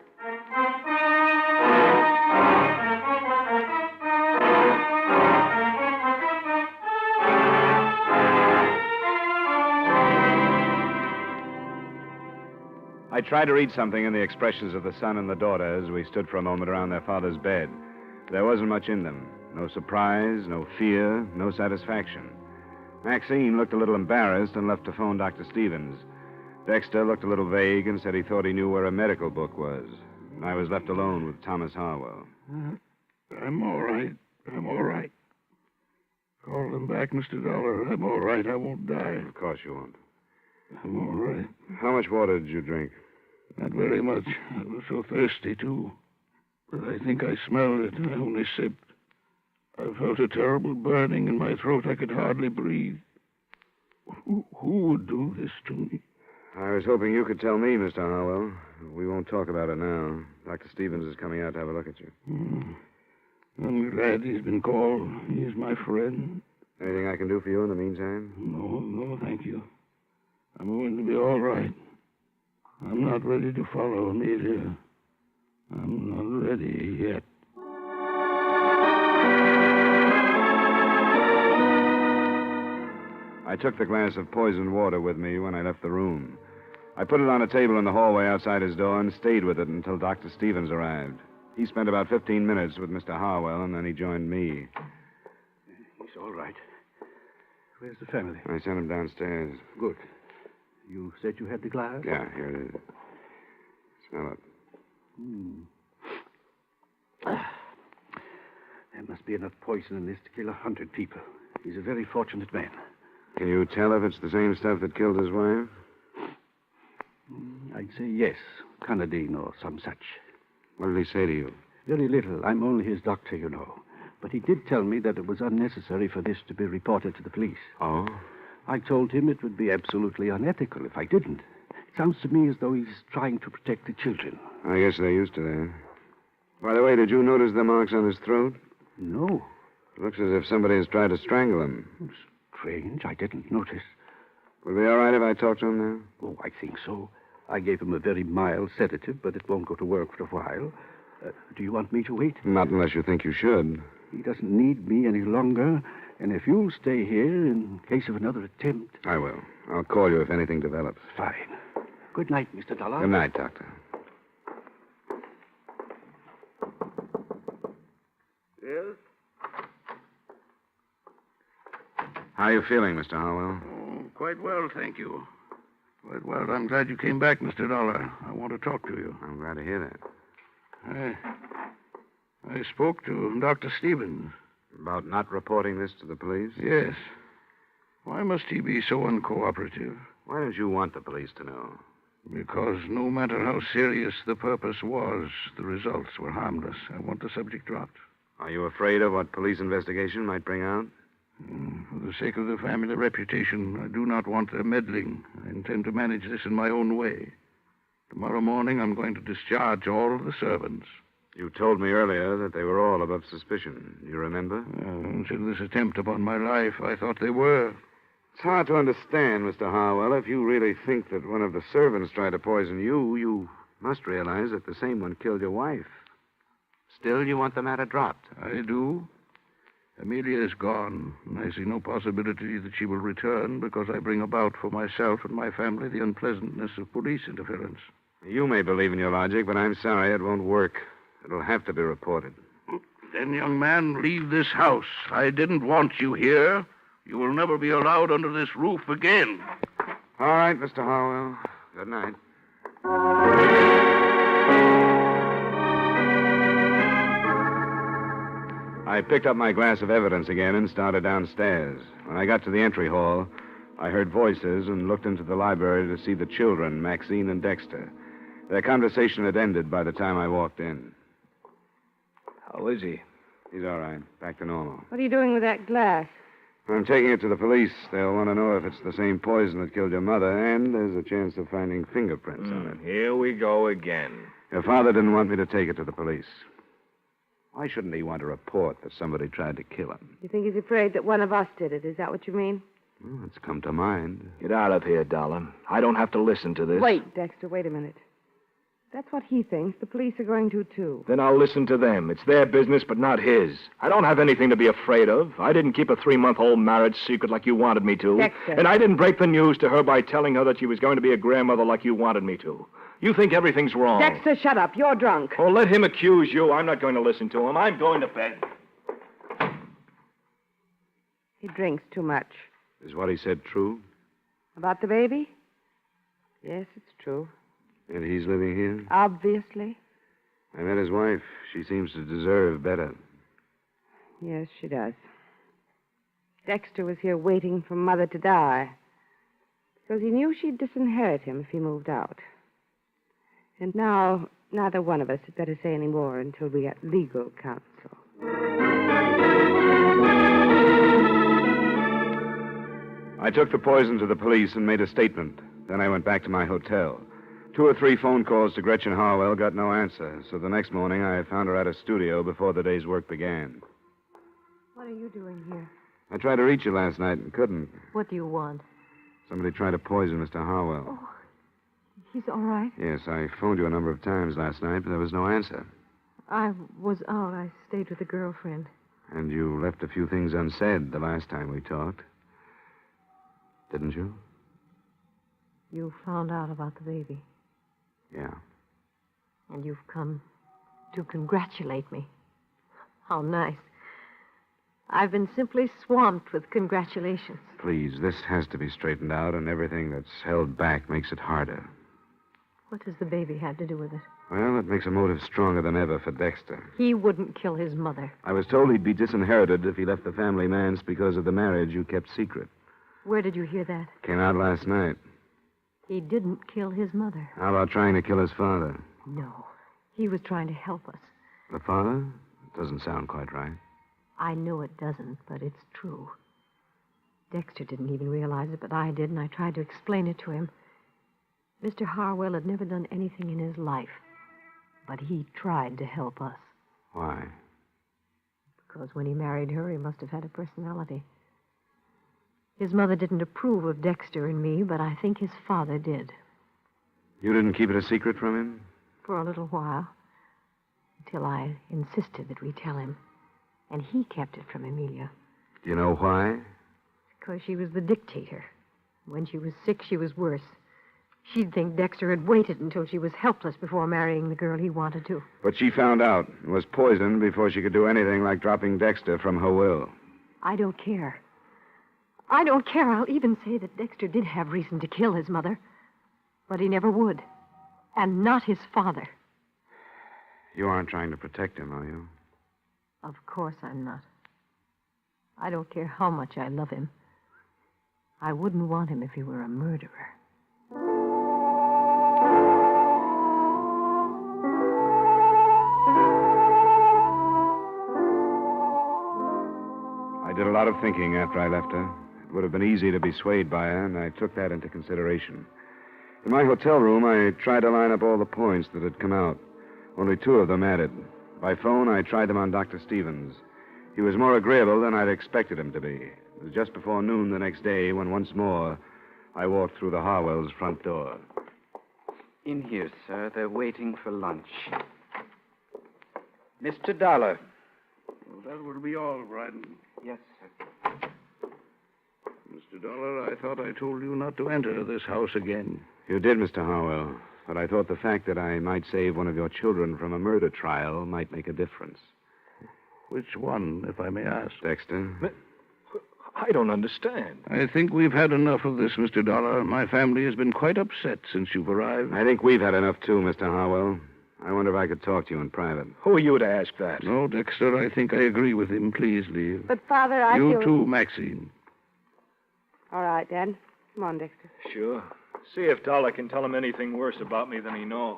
I tried to read something in the expressions of the son and the daughter as we stood for a moment around their father's bed. There wasn't much in them. No surprise, no fear, no satisfaction. Maxine looked a little embarrassed and left to phone Dr. Stevens. Dexter looked a little vague and said he thought he knew where a medical book was. I was left alone with Thomas Harwell. I'm all right. I'm all right. Call them back, Mr. Dollar. I'm all right. I won't die. Of course you won't. I'm all right. How much water did you drink? Not very much. I was so thirsty, too. But I think I smelled it. I only sipped. I felt a terrible burning in my throat. I could hardly breathe. Who would do this to me? I was hoping you could tell me, Mr. Harwell. We won't talk about it now. Dr. Stevens is coming out to have a look at you. I'm glad he's been called. He's my friend. Anything I can do for you in the meantime? No, thank you. I'm going to be all right. I'm not ready to follow Amelia. I'm not ready yet. I took the glass of poisoned water with me when I left the room. I put it on a table in the hallway outside his door and stayed with it until Dr. Stevens arrived. He spent about 15 minutes with Mr. Harwell, and then he joined me. He's all right. Where's the family? I sent him downstairs. Good. You said you had the glass? Yeah, here it is. Smell it. There must be enough poison in this to kill 100 people. He's a very fortunate man. Can you tell if it's the same stuff that killed his wife? I'd say yes. Canadine or some such. What did he say to you? Very little. I'm only his doctor, you know. But he did tell me that it was unnecessary for this to be reported to the police. Oh? I told him it would be absolutely unethical if I didn't. It sounds to me as though he's trying to protect the children. I guess they're used to that. By the way, did you notice the marks on his throat? No. It looks as if somebody has tried to strangle him. Strange. I didn't notice. Will it be all right if I talk to him now? Oh, I think so. I gave him a very mild sedative, but it won't go to work for a while. Do you want me to wait? Not unless you think you should. He doesn't need me any longer, and if you'll stay here in case of another attempt... I will. I'll call you if anything develops. Fine. Good night, Mr. Dollar. Good night, Doctor. Yes? How are you feeling, Mr. Harwell? Oh, quite well, thank you. Quite well. I'm glad you came back, Mr. Dollar. I want to talk to you. I'm glad to hear that. I spoke to Dr. Stevens. About not reporting this to the police? Yes. Why must he be so uncooperative? Why don't you want the police to know? Because no matter how serious the purpose was, the results were harmless. I want the subject dropped. Are you afraid of what police investigation might bring out? For the sake of the family reputation, I do not want their meddling. I intend to manage this in my own way. Tomorrow morning, I'm going to discharge all of the servants. You told me earlier that they were all above suspicion. You remember? Until this attempt upon my life, I thought they were. It's hard to understand, Mr. Harwell. If you really think that one of the servants tried to poison you, you must realize that the same one killed your wife. Still, you want the matter dropped. I do. Amelia is gone, and I see no possibility that she will return because I bring about for myself and my family the unpleasantness of police interference. You may believe in your logic, but I'm sorry it won't work. It'll have to be reported. Then, young man, leave this house. I didn't want you here. You will never be allowed under this roof again. All right, Mr. Harwell. Good night. I picked up my glass of evidence again and started downstairs. When I got to the entry hall, I heard voices and looked into the library to see the children, Maxine and Dexter. Their conversation had ended by the time I walked in. How is he? He's all right. Back to normal. What are you doing with that glass? I'm taking it to the police. They'll want to know if it's the same poison that killed your mother, and there's a chance of finding fingerprints on it. Here we go again. Your father didn't want me to take it to the police. Why shouldn't he want to report that somebody tried to kill him? You think he's afraid that one of us did it? Is that what you mean? Well, it's come to mind. Get out of here, Dollar. I don't have to listen to this. Wait, Dexter, wait a minute. That's what he thinks. The police are going to, too. Then I'll listen to them. It's their business, but not his. I don't have anything to be afraid of. I didn't keep a 3-month-old marriage secret like you wanted me to. Dexter. And I didn't break the news to her by telling her that she was going to be a grandmother like you wanted me to. You think everything's wrong. Dexter, shut up. You're drunk. Oh, let him accuse you. I'm not going to listen to him. I'm going to bed. He drinks too much. Is what he said true? About the baby? Yes, it's true. And he's living here? Obviously. I met his wife. She seems to deserve better. Yes, she does. Dexter was here waiting for Mother to die because he knew she'd disinherit him if he moved out. And now, neither one of us had better say any more until we get legal counsel. I took the poison to the police and made a statement. Then I went back to my hotel. 2 or 3 phone calls to Gretchen Harwell got no answer, so the next morning I found her at a studio before the day's work began. What are you doing here? I tried to reach you last night and couldn't. What do you want? Somebody tried to poison Mr. Harwell. Oh, he's all right. Yes, I phoned you a number of times last night, but there was no answer. I was out. I stayed with a girlfriend. And you left a few things unsaid the last time we talked. Didn't you? You found out about the baby. Yeah. And you've come to congratulate me. How nice. I've been simply swamped with congratulations. Please, this has to be straightened out, and everything that's held back makes it harder. What does the baby have to do with it? Well, it makes a motive stronger than ever for Dexter. He wouldn't kill his mother. I was told he'd be disinherited if he left the family manse because of the marriage you kept secret. Where did you hear that? Came out last night. He didn't kill his mother. How about trying to kill his father? No. He was trying to help us. The father? It doesn't sound quite right. I know it doesn't, but it's true. Dexter didn't even realize it, but I did, and I tried to explain it to him. Mr. Harwell had never done anything in his life, but he tried to help us. Why? Because when he married her, he must have had a personality. His mother didn't approve of Dexter and me, but I think his father did. You didn't keep it a secret from him? For a little while, until I insisted that we tell him. And he kept it from Amelia. Do you know why? Because she was the dictator. When she was sick, she was worse. She'd think Dexter had waited until she was helpless before marrying the girl he wanted to. But she found out and was poisoned before she could do anything like dropping Dexter from her will. I don't care. I don't care. I'll even say that Dexter did have reason to kill his mother. But he never would. And not his father. You aren't trying to protect him, are you? Of course I'm not. I don't care how much I love him. I wouldn't want him if he were a murderer. I did a lot of thinking after I left her. It would have been easy to be swayed by her, and I took that into consideration. In my hotel room, I tried to line up all the points that had come out. Only 2 of them added. By phone, I tried them on Dr. Stevens. He was more agreeable than I'd expected him to be. It was just before noon the next day when once more I walked through the Harwells' front door. In here, sir. They're waiting for lunch. Mr. Dollar. Well, that will be all, Bryden. Yes, sir. Mr. Dollar, I thought I told you not to enter this house again. You did, Mr. Harwell. But I thought the fact that I might save one of your children from a murder trial might make a difference. Which one, if I may ask? Dexter. I don't understand. I think we've had enough of this, Mr. Dollar. My family has been quite upset since you've arrived. I think we've had enough, too, Mr. Harwell. I wonder if I could talk to you in private. Who are you to ask that? No, Dexter, I think I agree with him. Please leave. But, Father, I You feel... too, Maxine. All right, Dad. Come on, Dexter. Sure. See if Dollar can tell him anything worse about me than he knows.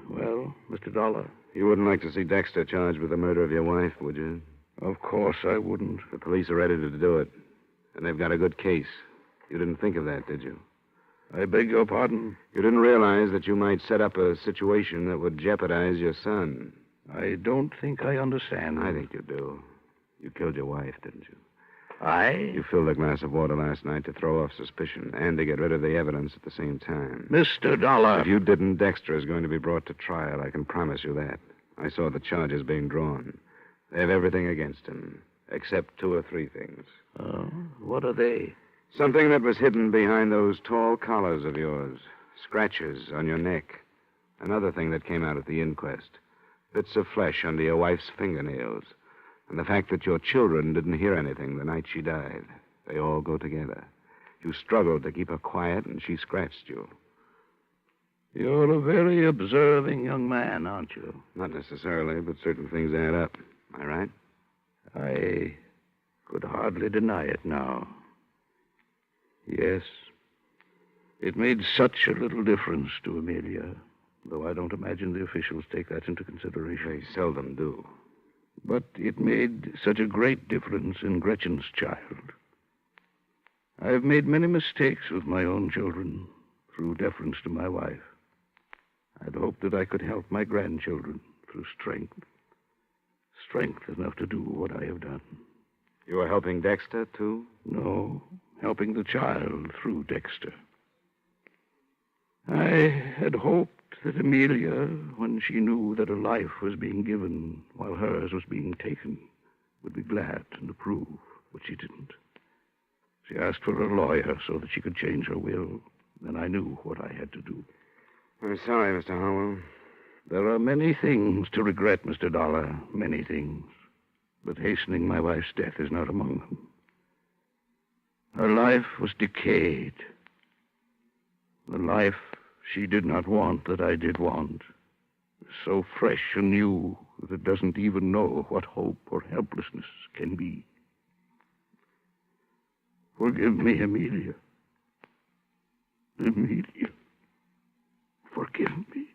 Well, Mr. Dollar. You wouldn't like to see Dexter charged with the murder of your wife, would you? Of course I wouldn't. The police are ready to do it. And they've got a good case. You didn't think of that, did you? I beg your pardon? You didn't realize that you might set up a situation that would jeopardize your son. I don't think I understand. I think you do. You killed your wife, didn't you? I? You filled a glass of water last night to throw off suspicion and to get rid of the evidence at the same time. Mr. Dollar. If you didn't, Dexter is going to be brought to trial. I can promise you that. I saw the charges being drawn. They have everything against him, except 2 or 3 things. Oh, what are they? Something that was hidden behind those tall collars of yours. Scratches on your neck. Another thing that came out at the inquest. Bits of flesh under your wife's fingernails. And the fact that your children didn't hear anything the night she died. They all go together. You struggled to keep her quiet, and she scratched you. You're a very observing young man, aren't you? Not necessarily, but certain things add up. Am I right? I could hardly deny it now. Yes. It made such a little difference to Amelia, though I don't imagine the officials take that into consideration. They seldom do. But it made such a great difference in Gretchen's child. I've made many mistakes with my own children through deference to my wife. I'd hoped that I could help my grandchildren through strength. Strength enough to do what I have done. You were helping Dexter, too? No, helping the child through Dexter. I had hoped that Amelia, when she knew that a life was being given while hers was being taken, would be glad and approve, but she didn't. She asked for a lawyer so that she could change her will. Then I knew what I had to do. I'm sorry, Mr. Harwell. There are many things to regret, Mr. Dollar, many things. But hastening my wife's death is not among them. Her life was decayed. The life she did not want that I did want. So fresh and new that it doesn't even know what hope or helplessness can be. Forgive me, Amelia. Amelia, forgive me.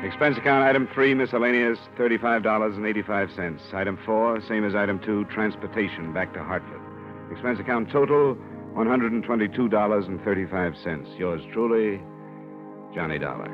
Expense account item 3, miscellaneous, $35.85. Item 4, same as item 2, transportation back to Hartford. Expense account total, $122.35. Yours truly, Johnny Dollar.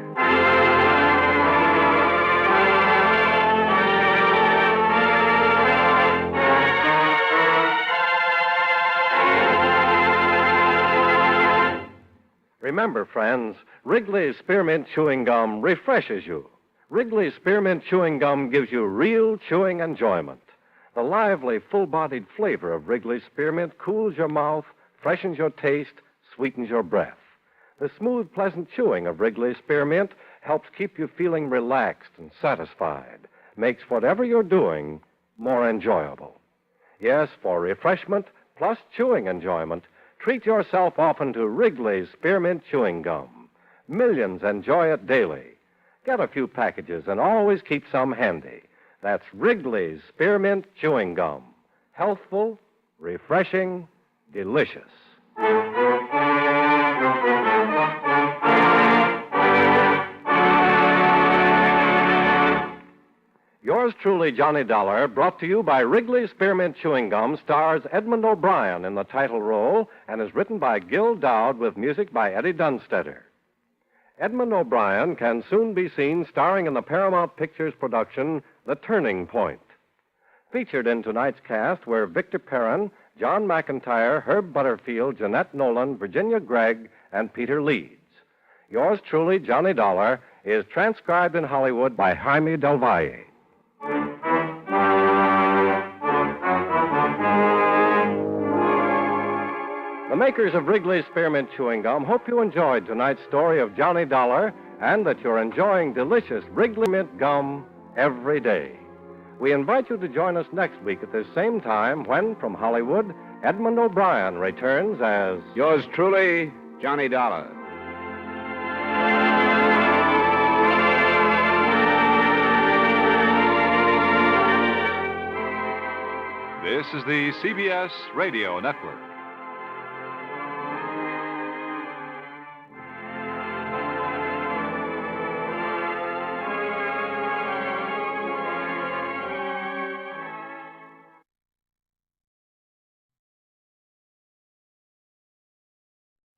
Remember, friends, Wrigley's Spearmint Chewing Gum refreshes you. Wrigley's Spearmint Chewing Gum gives you real chewing enjoyment. The lively, full-bodied flavor of Wrigley's Spearmint cools your mouth, freshens your taste, sweetens your breath. The smooth, pleasant chewing of Wrigley's Spearmint helps keep you feeling relaxed and satisfied, makes whatever you're doing more enjoyable. Yes, for refreshment plus chewing enjoyment, treat yourself often to Wrigley's Spearmint Chewing Gum. Millions enjoy it daily. Get a few packages and always keep some handy. That's Wrigley's Spearmint Chewing Gum. Healthful, refreshing, delicious. Yours truly, Johnny Dollar, brought to you by Wrigley's Spearmint Chewing Gum, stars Edmond O'Brien in the title role and is written by Gil Dowd with music by Eddie Dunstetter. Edmond O'Brien can soon be seen starring in the Paramount Pictures production, The Turning Point. Featured in tonight's cast were Victor Perrin, John McIntyre, Herb Butterfield, Jeanette Nolan, Virginia Gregg, and Peter Leeds. Yours truly, Johnny Dollar, is transcribed in Hollywood by Jaime Del Valle. The makers of Wrigley's Spearmint Chewing Gum hope you enjoyed tonight's story of Johnny Dollar and that you're enjoying delicious Wrigley Mint Gum every day. We invite you to join us next week at this same time when, from Hollywood, Edmond O'Brien returns as... Yours truly, Johnny Dollar. This is the CBS Radio Network.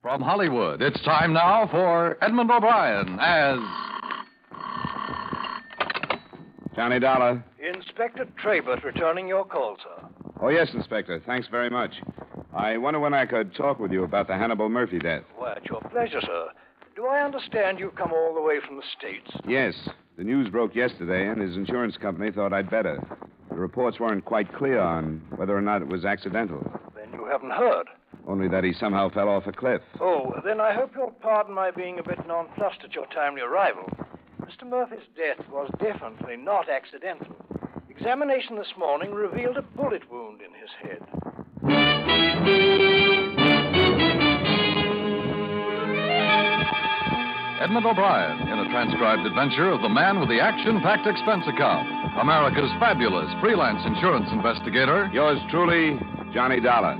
From Hollywood, it's time now for Edmond O'Brien as... Johnny Dollar. Inspector Trabert returning your call, sir. Oh, yes, Inspector. Thanks very much. I wonder when I could talk with you about the Hannibal Murphy death. Why, at your pleasure, sir. Do I understand you've come all the way from the States? Yes. The news broke yesterday, and his insurance company thought I'd better. The reports weren't quite clear on whether or not it was accidental. Then you haven't heard. Only that he somehow fell off a cliff. Oh, then I hope you'll pardon my being a bit nonplussed at your timely arrival. Mr. Murphy's death was definitely not accidental. Examination this morning revealed a bullet wound in his head. Edmond O'Brien in a transcribed adventure of the man with the action-packed expense account, America's fabulous freelance insurance investigator. Yours truly, Johnny Dollar.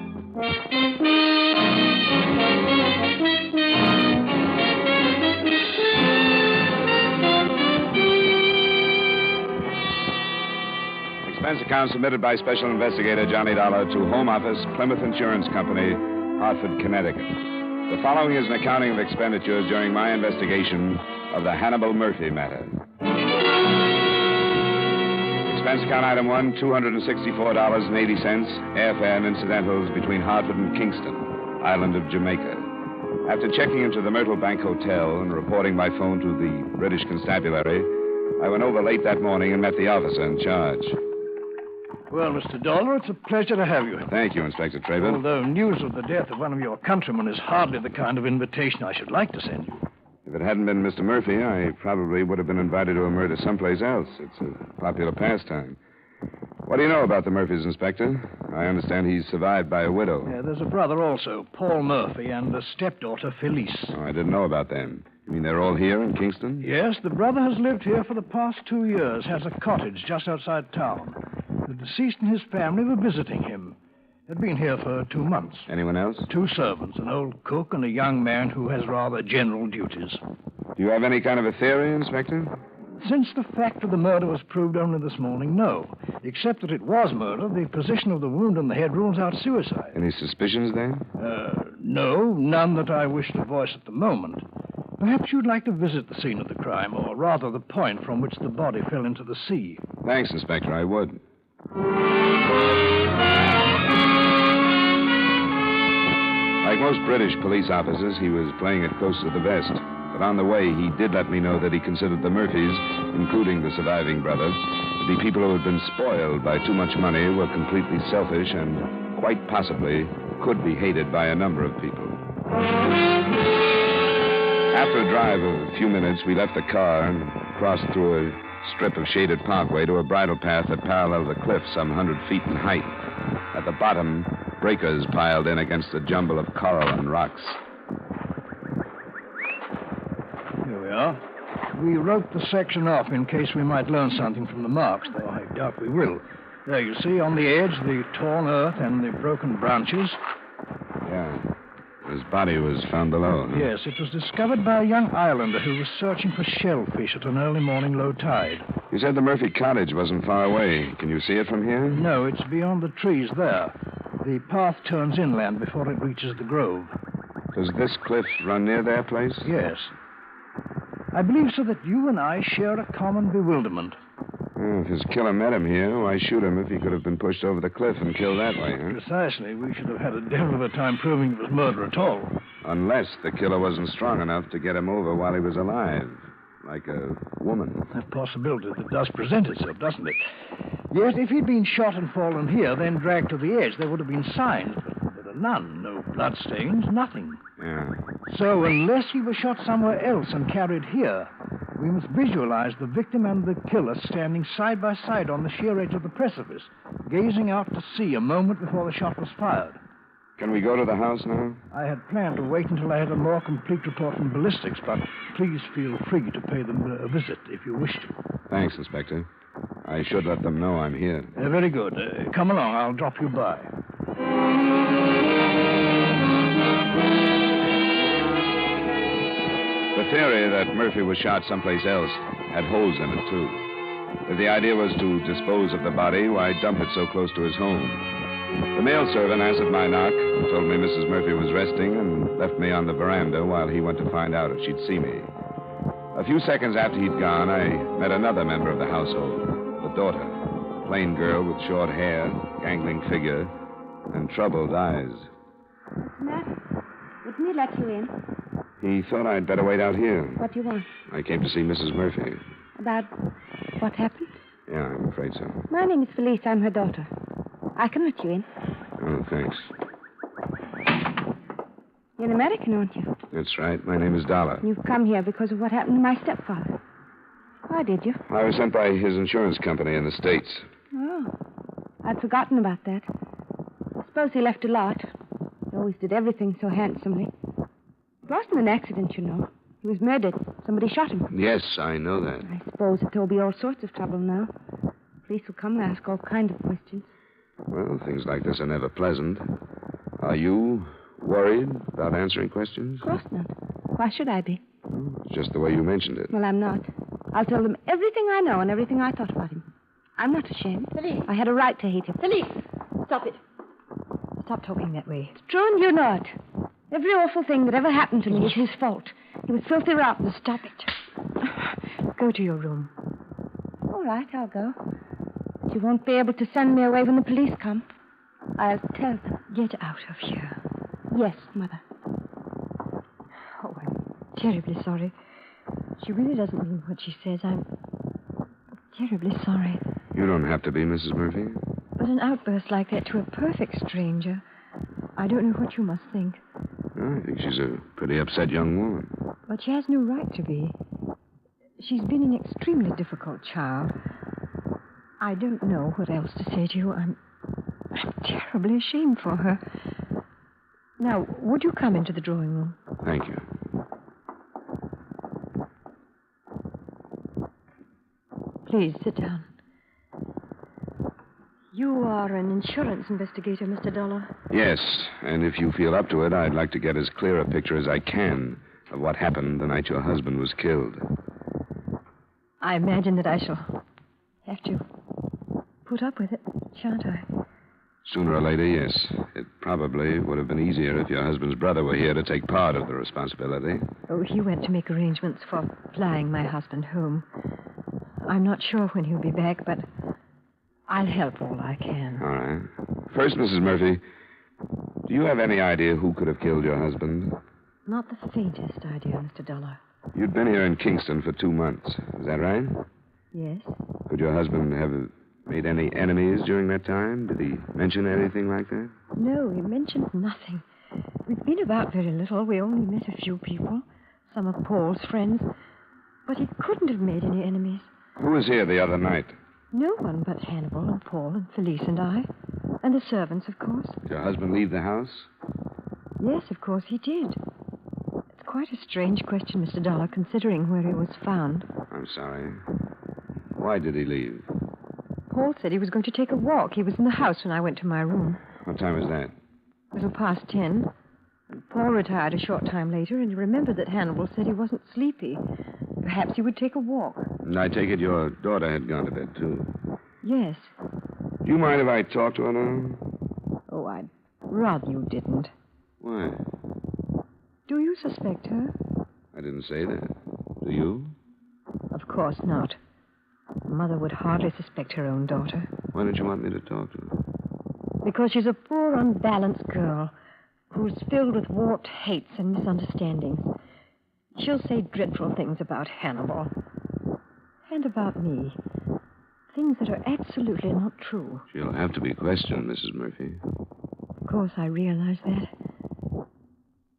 Expense account submitted by Special Investigator Johnny Dollar to Home Office, Plymouth Insurance Company, Hartford, Connecticut. The following is an accounting of expenditures during my investigation of the Hannibal Murphy matter. Expense account item 1, $264.80, airfare and incidentals between Hartford and Kingston, island of Jamaica. After checking into the Myrtle Bank Hotel and reporting by phone to the British Constabulary, I went over late that morning and met the officer in charge. Well, Mr. Dollar, it's a pleasure to have you. Thank you, Inspector Traven. Although news of the death of one of your countrymen is hardly the kind of invitation I should like to send you. If it hadn't been Mr. Murphy, I probably would have been invited to a murder someplace else. It's a popular pastime. What do you know about the Murphys, Inspector? I understand he's survived by a widow. Yeah, there's a brother also, Paul Murphy, and a stepdaughter, Felice. Oh, I didn't know about them. You mean they're all here in Kingston? Yes, the brother has lived here for the past 2 years, has a cottage just outside town. The deceased and his family were visiting him. They'd been here for 2 months. Anyone else? 2 servants, an old cook and a young man who has rather general duties. Do you have any kind of a theory, Inspector? Since the fact of the murder was proved only this morning, no. Except that it was murder, the position of the wound on the head rules out suicide. Any suspicions, then? No, none that I wish to voice at the moment. Perhaps you'd like to visit the scene of the crime, or rather the point from which the body fell into the sea. Thanks, Inspector, I would. Like most British police officers, he was playing it close to the vest. But on the way, he did let me know that he considered the Murphys, including the surviving brother, to be people who had been spoiled by too much money, were completely selfish, and quite possibly could be hated by a number of people. After a drive of a few minutes, we left the car and crossed through a strip of shaded parkway to a bridle path that paralleled the cliff some 100 feet in height. At the bottom, breakers piled in against a jumble of coral and rocks. Here we are. We wrote the section off in case we might learn something from the marks, though I doubt we will. There, you see, on the edge, the torn earth and the broken branches. Yeah. His body was found below. Huh? Yes, it was discovered by a young islander who was searching for shellfish at an early morning low tide. You said the Murphy cottage wasn't far away. Can you see it from here? No, it's beyond the trees there. The path turns inland before it reaches the grove. Does this cliff run near their place? Yes. I believe, sir, that you and I share a common bewilderment. Well, if his killer met him here, why shoot him if he could have been pushed over the cliff and killed that way, huh? Precisely. We should have had a devil of a time proving it was murder at all. Unless the killer wasn't strong enough to get him over while he was alive. Like a woman. A possibility that does present itself, doesn't it? Yet, if he'd been shot and fallen here, then dragged to the edge, there would have been signs. But there are none. No bloodstains, nothing. Yeah. So, unless he was shot somewhere else and carried here, we must visualize the victim and the killer standing side by side on the sheer edge of the precipice, gazing out to sea a moment before the shot was fired. Can we go to the house now? I had planned to wait until I had a more complete report from ballistics, but please feel free to pay them a visit if you wish to. Thanks, Inspector. I should let them know I'm here. Very good. Come along. I'll drop you by. The theory that Murphy was shot someplace else had holes in it, too. If the idea was to dispose of the body, why dump it so close to his home? The mail servant answered my knock, told me Mrs. Murphy was resting, and left me on the veranda while he went to find out if she'd see me. A few seconds after he'd gone, I met another member of the household, the daughter, a plain girl with short hair, gangling figure, and troubled eyes. What's the matter? Wouldn't he let you in? He thought I'd better wait out here. What do you want? I came to see Mrs. Murphy. About what happened? Yeah, I'm afraid so. My name is Felice. I'm her daughter. I can let you in. Oh, thanks. You're an American, aren't you? That's right. My name is Dollar. You've come here because of what happened to my stepfather. Why did you? I was sent by his insurance company in the States. Oh, I'd forgotten about that. I suppose he left a lot. He always did everything so handsomely. It wasn't an accident, you know. He was murdered. Somebody shot him. Yes, I know that. I suppose that there'll be all sorts of trouble now. Police will come and ask all kinds of questions. Well, things like this are never pleasant. Are you worried about answering questions? Of course not. Why should I be? It's just the way you mentioned it. Well, I'm not. I'll tell them everything I know and everything I thought about him. I'm not ashamed. Felice. I had a right to hate him. Felice, stop it. Stop talking that way. It's true and you know it. Every awful thing that ever happened to me is his fault. He was filthy rotten. Stop it. Go to your room. All right, I'll go. But you won't be able to send me away when the police come. I'll tell them. Get out of here. Yes, Mother. Oh, I'm terribly sorry. She really doesn't mean what she says. I'm terribly sorry. You don't have to be, Mrs. Murphy. But an outburst like that to a perfect stranger, I don't know what you must think. I think she's a pretty upset young woman. But she has no right to be. She's been an extremely difficult child. I don't know what else to say to you. I'm terribly ashamed for her. Now, would you come into the drawing room? Thank you. Please, sit down. You are an insurance investigator, Mr. Dollar. Yes, and if you feel up to it, I'd like to get as clear a picture as I can of what happened the night your husband was killed. I imagine that I shall have to put up with it, shan't I? Sooner or later, yes. It probably would have been easier if your husband's brother were here to take part of the responsibility. Oh, he went to make arrangements for flying my husband home. I'm not sure when he'll be back, but I'll help all I can. All right. First, Mrs. Murphy, do you have any idea who could have killed your husband? Not the faintest idea, Mr. Dollar. You'd been here in Kingston for 2 months. Is that right? Yes. Could your husband have made any enemies during that time? Did he mention anything like that? No, he mentioned nothing. We've been about very little. We only met a few people, some of Paul's friends. But he couldn't have made any enemies. Who was here the other night? No one but Hannibal and Paul and Felice and I. And the servants, of course. Did your husband leave the house? Yes, of course he did. It's quite a strange question, Mr. Dollar, considering where he was found. I'm sorry. Why did he leave? Paul said he was going to take a walk. He was in the house when I went to my room. What time was that? A little past 10. Paul retired a short time later, and he remembered that Hannibal said he wasn't sleepy. Perhaps he would take a walk. And I take it your daughter had gone to bed, too. Yes. Do you mind if I talk to her now? Oh, I'd rather you didn't. Why? Do you suspect her? I didn't say that. Do you? Of course not. Mother would hardly suspect her own daughter. Why don't you want me to talk to her? Because she's a poor, unbalanced girl who's filled with warped hates and misunderstandings. She'll say dreadful things about Hannibal. And about me. Things that are absolutely not true. She'll have to be questioned, Mrs. Murphy. Of course, I realize that. Well,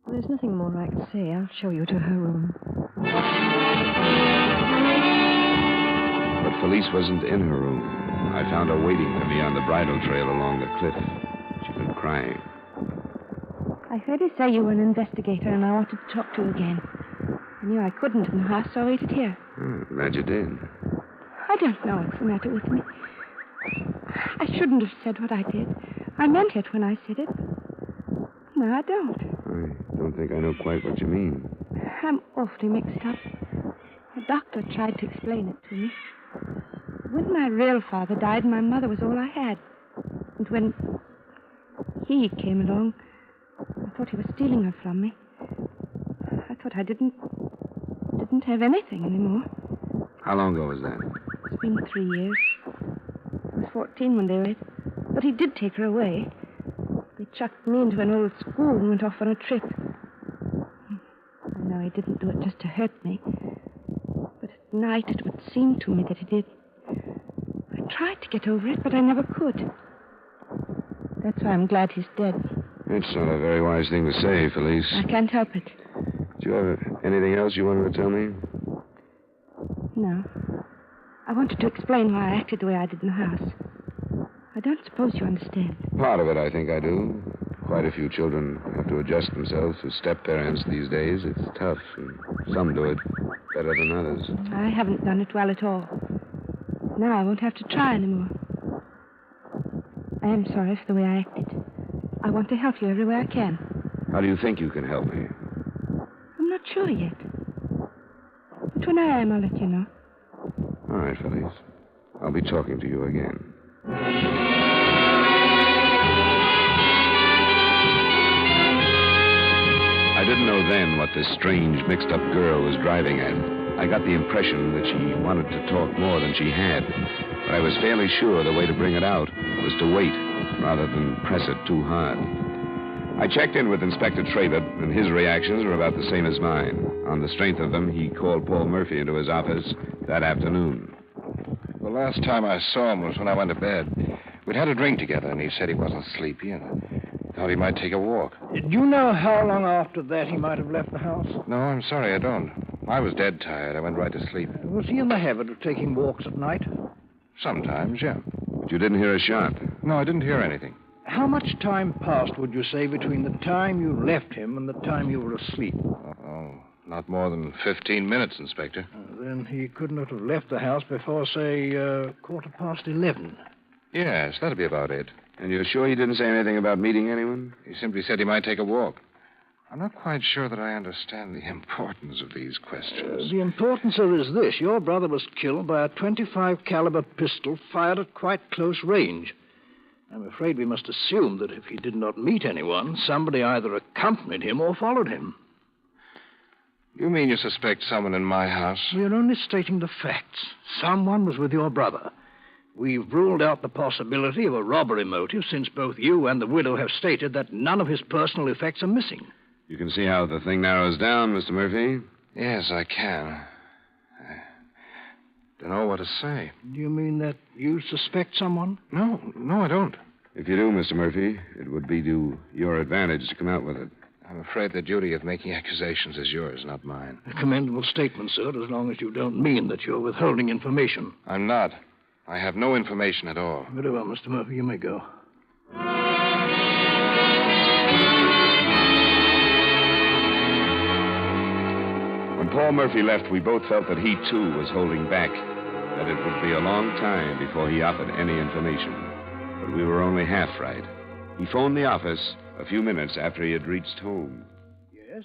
there's nothing more I can say. I'll show you to her room. But Felice wasn't in her room. I found her waiting for me on the bridle trail along the cliff. She'd been crying. I heard you say you were an investigator, and I wanted to talk to you again. I knew I couldn't in the house, so I waited here. Oh, glad you did. I don't know what's the matter with me. I shouldn't have said what I did. I meant it when I said it. No, I don't. I don't think I know quite what you mean. I'm awfully mixed up. The doctor tried to explain it to me. When my real father died, my mother was all I had. And when he came along, I thought he was stealing her from me. I thought I didn't have anything anymore. How long ago was that? It's been 3 years. I was 14 when they were. But he did take her away. They chucked me into an old school and went off on a trip. I know he didn't do it just to hurt me. But at night it would seem to me that he did. I tried to get over it, but I never could. That's why I'm glad he's dead. It's not a very wise thing to say, Felice. I can't help it. Do you have anything else you wanted to tell me? No. I wanted to explain why I acted the way I did in the house. I don't suppose you understand. Part of it, I think I do. Quite a few children have to adjust themselves to step-parents these days. It's tough, and some do it better than others. I haven't done it well at all. Now I won't have to try anymore. I am sorry for the way I acted. I want to help you every way I can. How do you think you can help me? I'm not sure yet. But when I am, I'll let you know. All right, Felice. I'll be talking to you again. I didn't know then what this strange, mixed-up girl was driving at. I got the impression that she wanted to talk more than she had. But I was fairly sure the way to bring it out was to wait rather than press it too hard. I checked in with Inspector Traybert, and his reactions were about the same as mine. On the strength of them, he called Paul Murphy into his office that afternoon. The last time I saw him was when I went to bed. We'd had a drink together, and he said he wasn't sleepy and thought he might take a walk. Do you know how long after that he might have left the house? No, I'm sorry, I don't. I was dead tired. I went right to sleep. Was he in the habit of taking walks at night? Sometimes, yeah. But you didn't hear a shot? No, I didn't hear anything. How much time passed, would you say, between the time you left him and the time you were asleep? Oh, not more than 15 minutes, Inspector. Then he could not have left the house before, say, 11:15. Yes, that'd be about it. And you're sure he didn't say anything about meeting anyone? He simply said he might take a walk. I'm not quite sure that I understand the importance of these questions. The importance, sir, is this. Your brother was killed by a .25 caliber pistol fired at quite close range. I'm afraid we must assume that if he did not meet anyone, somebody either accompanied him or followed him. You mean you suspect someone in my house? We're only stating the facts. Someone was with your brother. We've ruled out the possibility of a robbery motive since both you and the widow have stated that none of his personal effects are missing. You can see how the thing narrows down, Mr. Murphy. Yes, I can. I don't know what to say. Do you mean that you suspect someone? No, I don't. If you do, Mr. Murphy, it would be to your advantage to come out with it. I'm afraid the duty of making accusations is yours, not mine. A commendable statement, sir, as long as you don't mean that you're withholding information. I'm not. I have no information at all. Very well, Mr. Murphy, you may go. When Paul Murphy left, we both felt that he, too, was holding back, that it would be a long time before he offered any information. But we were only half right. He phoned the office a few minutes after he had reached home. Yes?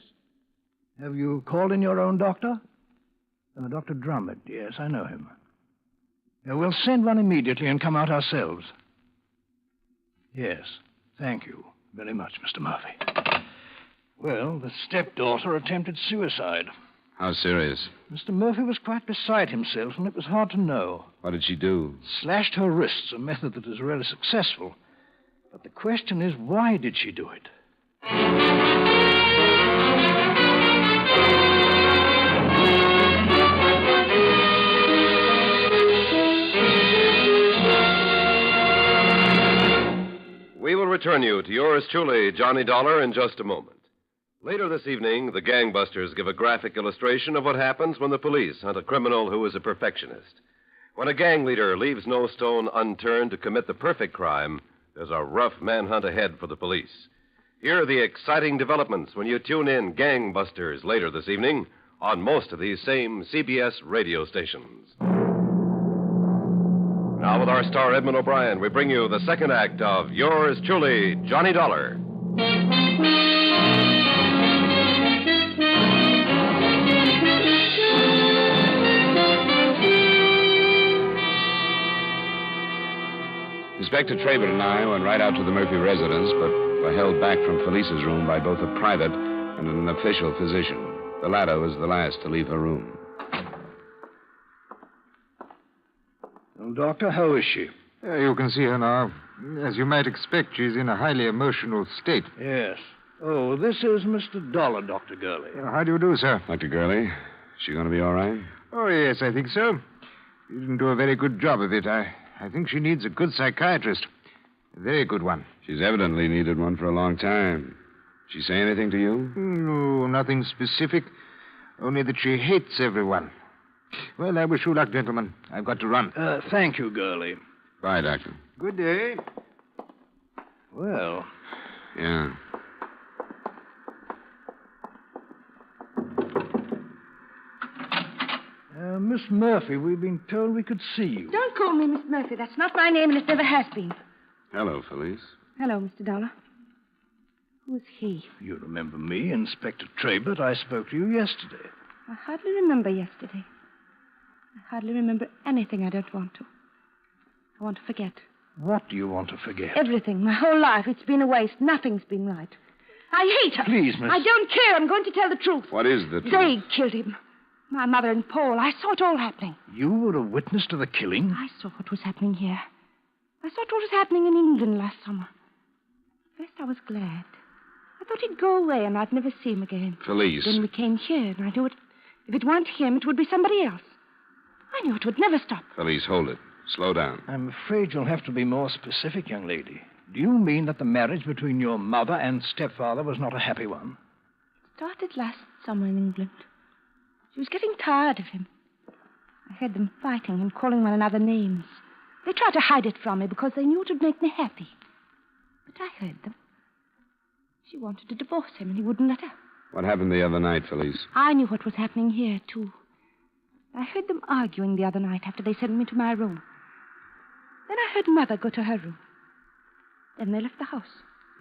Have you called in your own doctor? Dr. Drummond. Yes, I know him. We'll send one immediately and come out ourselves. Yes, thank you very much, Mr. Murphy. Well, the stepdaughter attempted suicide. How serious? Mr. Murphy was quite beside himself, and it was hard to know. What did she do? Slashed her wrists, a method that is really successful. But the question is, why did she do it? We will return you to yours truly, Johnny Dollar, in just a moment. Later this evening, the gangbusters give a graphic illustration of what happens when the police hunt a criminal who is a perfectionist. When a gang leader leaves no stone unturned to commit the perfect crime, there's a rough manhunt ahead for the police. Here are the exciting developments when you tune in Gangbusters later this evening on most of these same CBS radio stations. Now, with our star Edmond O'Brien, we bring you the second act of yours truly, Johnny Dollar. Inspector Traber and I went right out to the Murphy residence, but were held back from Felice's room by both a private and an official physician. The latter was the last to leave her room. Well, Doctor, how is she? You can see her now. As you might expect, she's in a highly emotional state. Yes. Oh, this is Mr. Dollar, Dr. Gurley. How do you do, sir? Dr. Gurley, she going to be all right? Oh, yes, I think so. You didn't do a very good job of it. I think she needs a good psychiatrist. A very good one. She's evidently needed one for a long time. She say anything to you? No, nothing specific. Only that she hates everyone. Well, I wish you luck, gentlemen. I've got to run. Thank you, Gurley. Bye, Doctor. Good day. Well. Yeah. Miss Murphy, we've been told we could see you. Don't call me Miss Murphy. That's not my name, and it never has been. Hello, Felice. Hello, Mr. Dollar. Who's he? You remember me, Inspector Traber. I spoke to you yesterday. I hardly remember yesterday. I hardly remember anything I don't want to. I want to forget. What do you want to forget? Everything. My whole life. It's been a waste. Nothing's been right. I hate her. Please, Miss... I don't care. I'm going to tell the truth. What is the truth? They killed him. My mother and Paul. I saw it all happening. You were a witness to the killing? I saw what was happening here. I saw what was happening in England last summer. First, I was glad. I thought he'd go away and I'd never see him again. Felice. Then we came here, and I knew it. If it weren't him, it would be somebody else. I knew it would never stop. Felice, hold it. Slow down. I'm afraid you'll have to be more specific, young lady. Do you mean that the marriage between your mother and stepfather was not a happy one? It started last summer in England. She was getting tired of him. I heard them fighting and calling one another names. They tried to hide it from me because they knew it would make me happy. But I heard them. She wanted to divorce him, and he wouldn't let her. What happened the other night, Felice? I knew what was happening here, too. I heard them arguing the other night after they sent me to my room. Then I heard Mother go to her room. Then they left the house.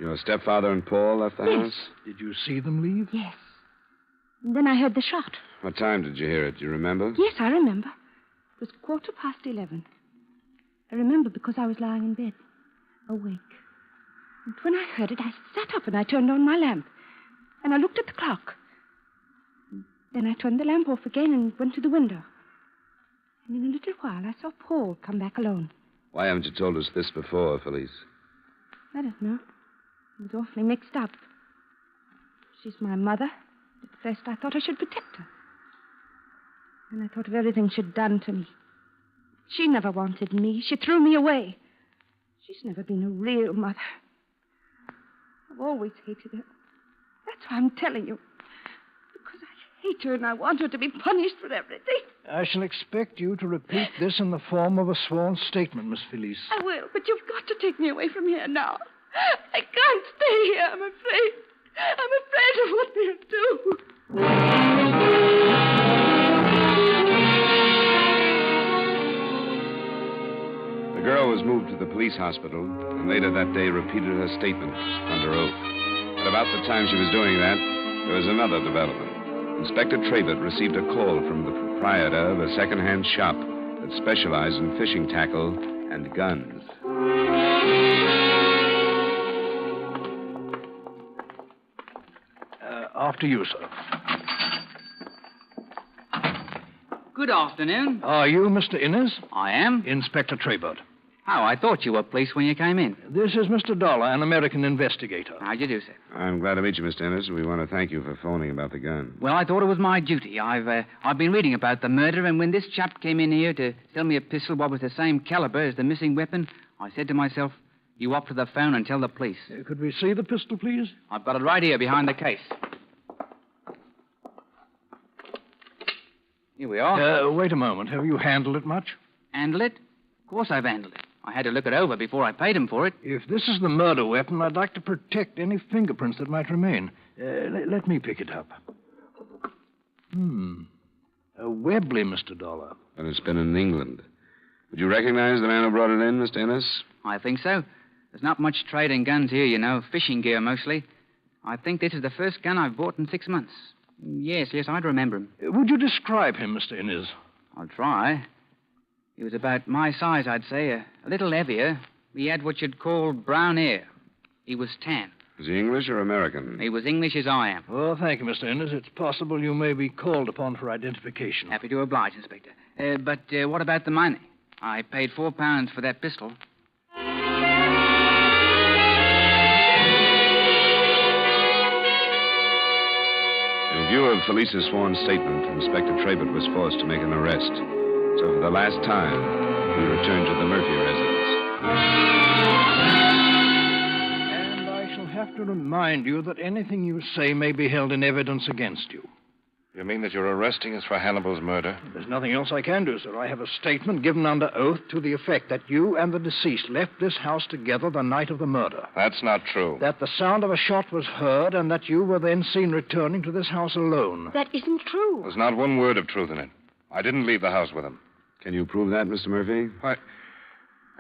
Your stepfather and Paul left the house? Did you see them leave? Yes. And then I heard the shot. What time did you hear it? Do you remember? Yes, I remember. It was 11:15. I remember because I was lying in bed, awake. And when I heard it, I sat up and I turned on my lamp. And I looked at the clock. Then I turned the lamp off again and went to the window. And in a little while, I saw Paul come back alone. Why haven't you told us this before, Felice? I don't know. I was awfully mixed up. She's my mother. At first, I thought I should protect her. And I thought of everything she'd done to me. She never wanted me. She threw me away. She's never been a real mother. I've always hated her. That's why I'm telling you. Because I hate her and I want her to be punished for everything. I shall expect you to repeat this in the form of a sworn statement, Miss Felice. I will, but you've got to take me away from here now. I can't stay here, I'm afraid. I'm afraid of what they'll do. The girl was moved to the police hospital and later that day repeated her statement under oath. At about the time she was doing that, there was another development. Inspector Trabert received a call from the proprietor of a second-hand shop that specialized in fishing tackle and guns. After you, sir. Good afternoon. Are you Mr. Innes? I am. Inspector Trabert. Oh, I thought you were police when you came in. This is Mr. Dollar, an American investigator. How'd you do, sir? I'm glad to meet you, Mr. Ennis. We want to thank you for phoning about the gun. Well, I thought it was my duty. I've been reading about the murder, and when this chap came in here to sell me a pistol what was the same caliber as the missing weapon, I said to myself, you up to the phone and tell the police. Could we see the pistol, please? I've got it right here behind the case. Here we are. Wait a moment. Have you handled it much? Handle it? Of course I've handled it. I had to look it over before I paid him for it. If this is the murder weapon, I'd like to protect any fingerprints that might remain. Let me pick it up. A Webley, Mr. Dollar. And it's been in England. Would you recognize the man who brought it in, Mr. Ennis? I think so. There's not much trade in guns here, you know. Fishing gear, mostly. I think this is the first gun I've bought in 6 months. Yes, I'd remember him. Would you describe him, Mr. Innes? I'll try. He was about my size, I'd say. A little heavier. He had what you'd call brown hair. He was tan. Was he English or American? He was English as I am. Well, thank you, Mr. Innes. It's possible you may be called upon for identification. Happy to oblige, Inspector. But what about the money? I paid £4 for that pistol. In view of Felice's sworn statement, Inspector Trabert was forced to make an arrest. So for the last time, we returned to the Murphy residence. And I shall have to remind you that anything you say may be held in evidence against you. You mean that you're arresting us for Hannibal's murder? There's nothing else I can do, sir. I have a statement given under oath to the effect that you and the deceased left this house together the night of the murder. That's not true. That the sound of a shot was heard and that you were then seen returning to this house alone. That isn't true. There's not one word of truth in it. I didn't leave the house with him. Can you prove that, Mr. Murphy? Why,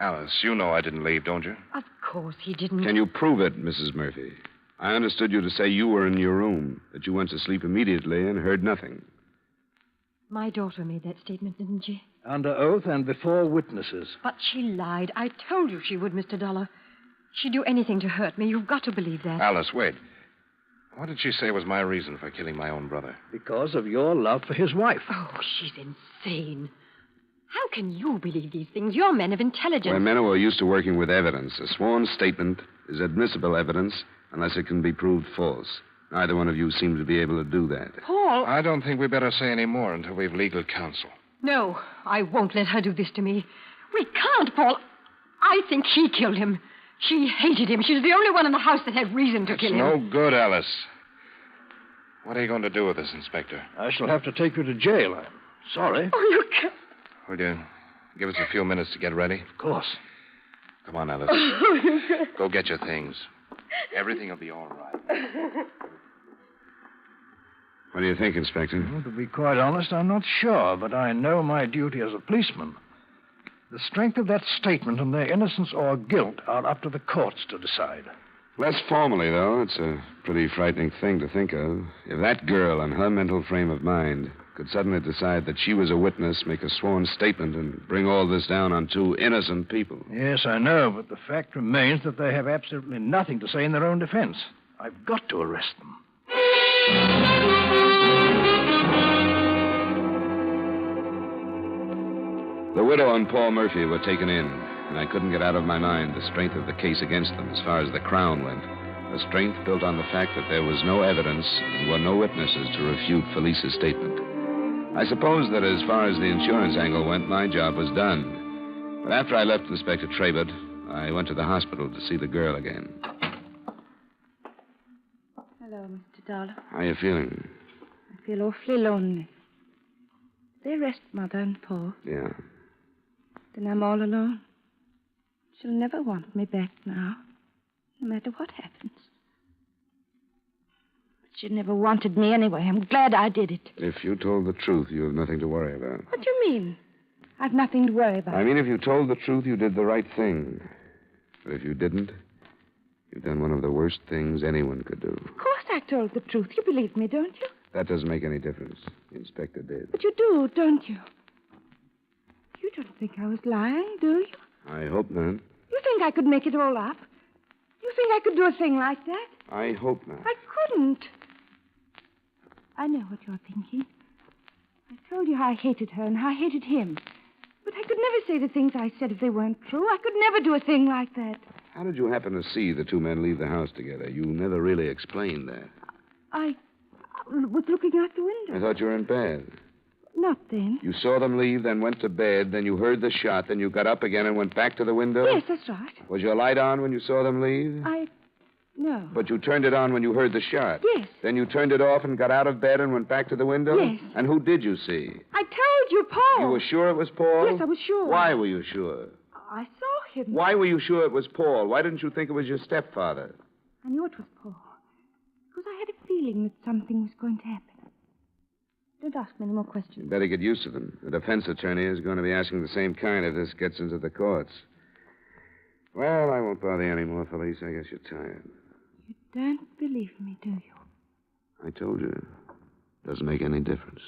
Alice, you know I didn't leave, don't you? Of course he didn't. Can you prove it, Mrs. Murphy? I understood you to say you were in your room, that you went to sleep immediately and heard nothing. My daughter made that statement, didn't she? Under oath and before witnesses. But she lied. I told you she would, Mr. Dollar. She'd do anything to hurt me. You've got to believe that. Alice, wait. What did she say was my reason for killing my own brother? Because of your love for his wife. Oh, she's insane. How can you believe these things? You're men of intelligence. We're men who are used to working with evidence. A sworn statement is admissible evidence unless it can be proved false. Neither one of you seem to be able to do that. Paul! I don't think we better say any more until we've legal counsel. No, I won't let her do this to me. We can't, Paul. I think she killed him. She hated him. She's the only one in the house that had reason to kill him. No good, Alice. What are you going to do with this, Inspector? I shall have to take you to jail. I'm sorry. Oh, you can't. Will you give us a few minutes to get ready? Of course. Come on, Alice. Oh, you can't. Go get your things. Everything will be all right. What do you think, Inspector? Well, to be quite honest, I'm not sure, but I know my duty as a policeman. The strength of that statement and their innocence or guilt are up to the courts to decide. Less formally, though, it's a pretty frightening thing to think of. If that girl, in her mental frame of mind, could suddenly decide that she was a witness, make a sworn statement, and bring all this down on two innocent people. Yes, I know, but the fact remains that they have absolutely nothing to say in their own defense. I've got to arrest them. The widow and Paul Murphy were taken in, and I couldn't get out of my mind the strength of the case against them as far as the Crown went. A strength built on the fact that there was no evidence and were no witnesses to refute Felice's statement. I suppose that as far as the insurance angle went, my job was done. But after I left Inspector Trabert, I went to the hospital to see the girl again. Hello, Mr. Dollar. How are you feeling? I feel awfully lonely. They arrest Mother and Paul. Yeah. Then I'm all alone. She'll never want me back now, no matter what happens. But she never wanted me anyway. I'm glad I did it. If you told the truth, you have nothing to worry about. What do you mean? I've nothing to worry about. I mean, if you told the truth, you did the right thing. But if you didn't, you've done one of the worst things anyone could do. Of course I told the truth. You believe me, don't you? That doesn't make any difference. The inspector did. But you do, don't you? You don't think I was lying, do you? I hope not. You think I could make it all up? You think I could do a thing like that? I hope not. I couldn't. I know what you're thinking. I told you how I hated her and how I hated him. But I could never say the things I said if they weren't true. I could never do a thing like that. How did you happen to see the two men leave the house together? You never really explained that. I was looking out the window. I thought you were in bed. Not then. You saw them leave, then went to bed, then you heard the shot, then you got up again and went back to the window? Yes, that's right. Was your light on when you saw them leave? No. But you turned it on when you heard the shot? Yes. Then you turned it off and got out of bed and went back to the window? Yes. And who did you see? I told you, Paul. You were sure it was Paul? Yes, I was sure. Why were you sure? I saw him. Why were you sure it was Paul? Why didn't you think it was your stepfather? I knew it was Paul. Because I had a feeling that something was going to happen. Don't ask me any more questions. You'd better get used to them. The defense attorney is going to be asking the same kind if this gets into the courts. Well, I won't bother you anymore, Felice. I guess you're tired. You don't believe me, do you? I told you. Doesn't make any difference.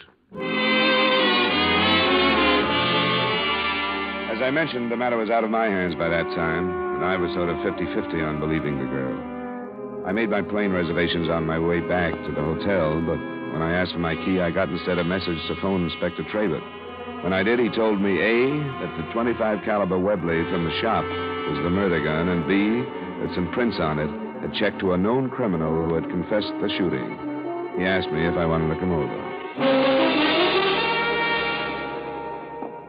As I mentioned, the matter was out of my hands by that time, and I was sort of 50-50 on believing the girl. I made my plane reservations on my way back to the hotel, but when I asked for my key, I got instead a message to phone Inspector Trabert. When I did, he told me, A, that the .25 caliber Webley from the shop was the murder gun, and B, that some prints on it had checked to a known criminal who had confessed the shooting. He asked me if I wanted to come over.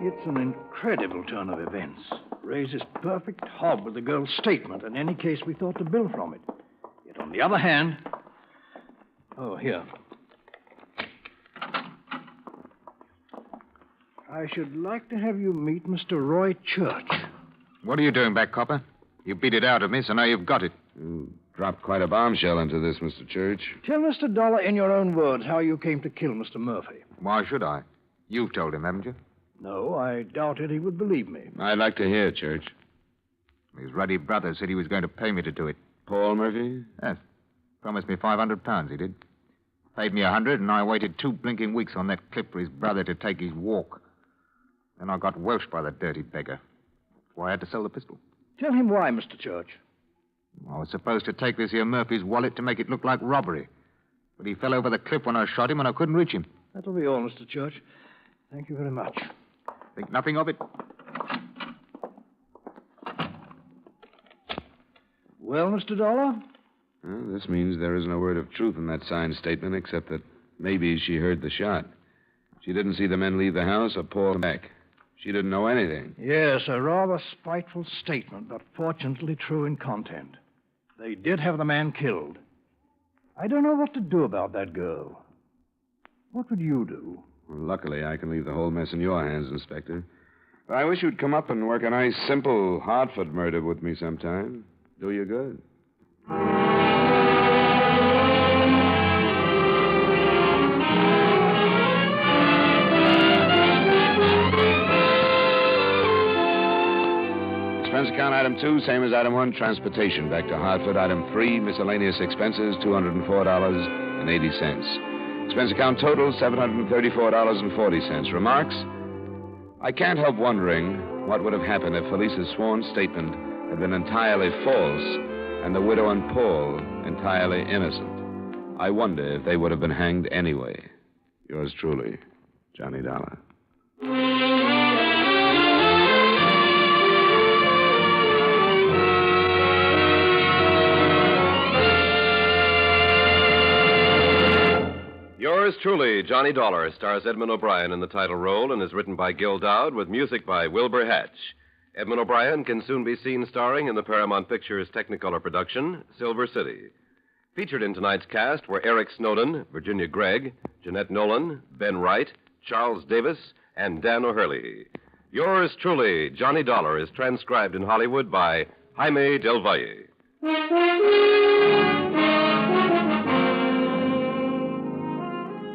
It's an incredible turn of events. Raises perfect hob with the girl's statement in any case we thought to build from it. Yet on the other hand... Oh, here. I should like to have you meet Mr. Roy Church. What are you doing back, Copper? You beat it out of me, so now you've got it. You dropped quite a bombshell into this, Mr. Church. Tell Mr. Dollar in your own words how you came to kill Mr. Murphy. Why should I? You've told him, haven't you? No, I doubted he would believe me. I'd like to hear, Church. His ruddy brother said he was going to pay me to do it. Paul Murphy? Yes. Promised me £500, he did. Paid me 100, and I waited 2 blinking weeks on that clip for his brother to take his walk. Then I got welshed by the dirty beggar. So I had to sell the pistol. Tell him why, Mr. Church. I was supposed to take this here Murphy's wallet to make it look like robbery. But he fell over the cliff when I shot him, and I couldn't reach him. That'll be all, Mr. Church. Thank you very much. Think nothing of it. Well, Mr. Dollar? Well, this means there isn't a word of truth in that signed statement, except that maybe she heard the shot. She didn't see the men leave the house or Paul back. She didn't know anything. Yes, a rather spiteful statement, but fortunately true in content. They did have the man killed. I don't know what to do about that girl. What would you do? Well, luckily, I can leave the whole mess in your hands, Inspector. I wish you'd come up and work a nice, simple Hartford murder with me sometime. Do you good. Expense account item 2, same as item 1, transportation back to Hartford. Item 3, miscellaneous expenses, $204.80. Expense account total, $734.40. Remarks? I can't help wondering what would have happened if Felice's sworn statement had been entirely false and the widow and Paul entirely innocent. I wonder if they would have been hanged anyway. Yours truly, Johnny Dollar. Yours truly, Johnny Dollar, stars Edmond O'Brien in the title role and is written by Gil Dowd with music by Wilbur Hatch. Edmond O'Brien can soon be seen starring in the Paramount Pictures Technicolor production, Silver City. Featured in tonight's cast were Eric Snowden, Virginia Gregg, Jeanette Nolan, Ben Wright, Charles Davis, and Dan O'Hurley. Yours truly, Johnny Dollar, is transcribed in Hollywood by Jaime Del Valle.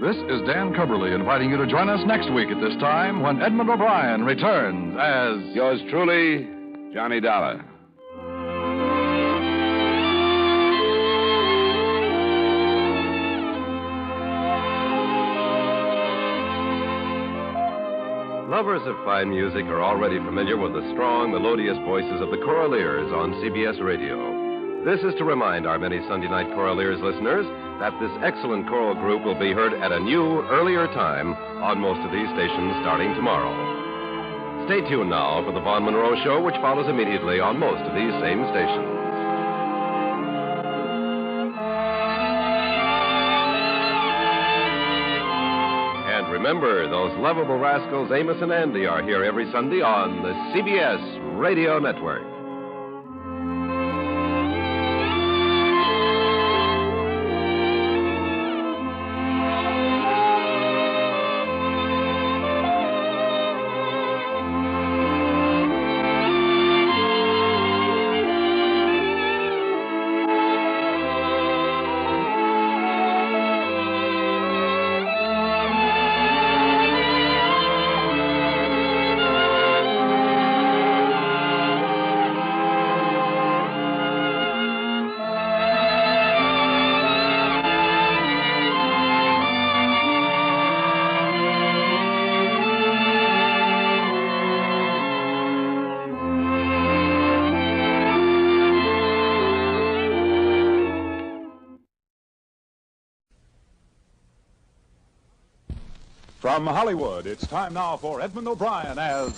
This is Dan Cubberly inviting you to join us next week at this time when Edmond O'Brien returns as... Yours truly, Johnny Dollar. Lovers of fine music are already familiar with the strong, melodious voices of the Choraleers on CBS Radio. This is to remind our many Sunday night Choraleers listeners that this excellent choral group will be heard at a new, earlier time on most of these stations starting tomorrow. Stay tuned now for the Vaughn Monroe Show, which follows immediately on most of these same stations. And remember, those lovable rascals Amos and Andy are here every Sunday on the CBS Radio Network. From Hollywood, it's time now for Edmond O'Brien as...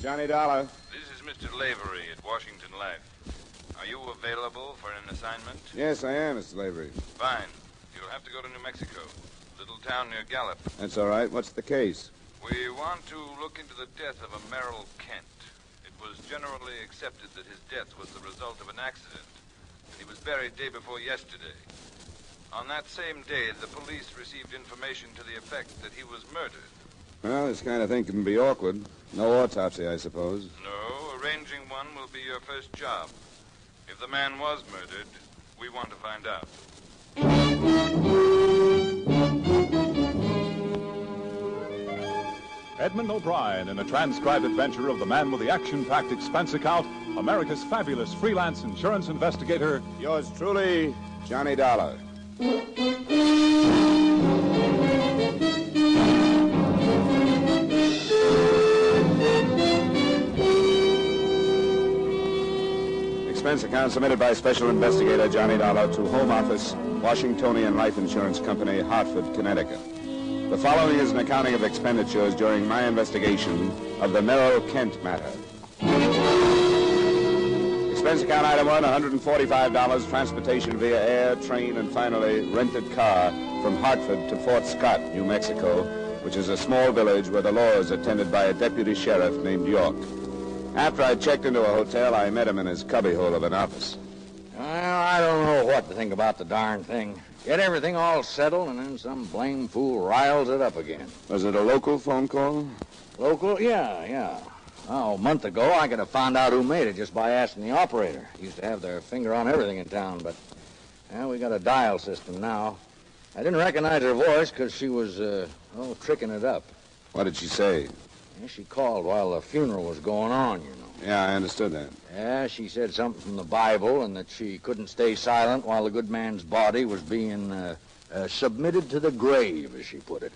Johnny Dollar. This is Mr. Lavery at Washington Life. Are you available for an assignment? Yes, I am, Mr. Lavery. Fine. You'll have to go to New Mexico, little town near Gallup. That's all right. What's the case? We want to look into the death of a Merrill Kent. It was generally accepted that his death was the result of an accident, and he was buried day before yesterday. On that same day, the police received information to the effect that he was murdered. Well, this kind of thing can be awkward. No autopsy, I suppose. No, arranging one will be your first job. If the man was murdered, we want to find out. Edmond O'Brien in a transcribed adventure of the man with the action-packed expense account, America's fabulous freelance insurance investigator. Yours truly, Johnny Dollar. Expense account submitted by Special Investigator Johnny Dollar to Home Office, Washingtonian Life Insurance Company, Hartford, Connecticut. The following is an accounting of expenditures during my investigation of the Merrill Kent matter. Expense account item 1, $145, transportation via air, train, and finally rented car from Hartford to Fort Scott, New Mexico, which is a small village where the law is attended by a deputy sheriff named York. After I checked into a hotel, I met him in his cubbyhole of an office. Well, I don't know what to think about the darn thing. Get everything all settled, and then some blame fool riles it up again. Was it a local phone call? Local? Yeah. Oh, a month ago, I could have found out who made it just by asking the operator. Used to have their finger on everything in town, but we got a dial system now. I didn't recognize her voice because she was, tricking it up. What did she say? Yeah, she called while the funeral was going on, you know. Yeah, I understood that. Yeah, she said something from the Bible and that she couldn't stay silent while the good man's body was being submitted to the grave, as she put it.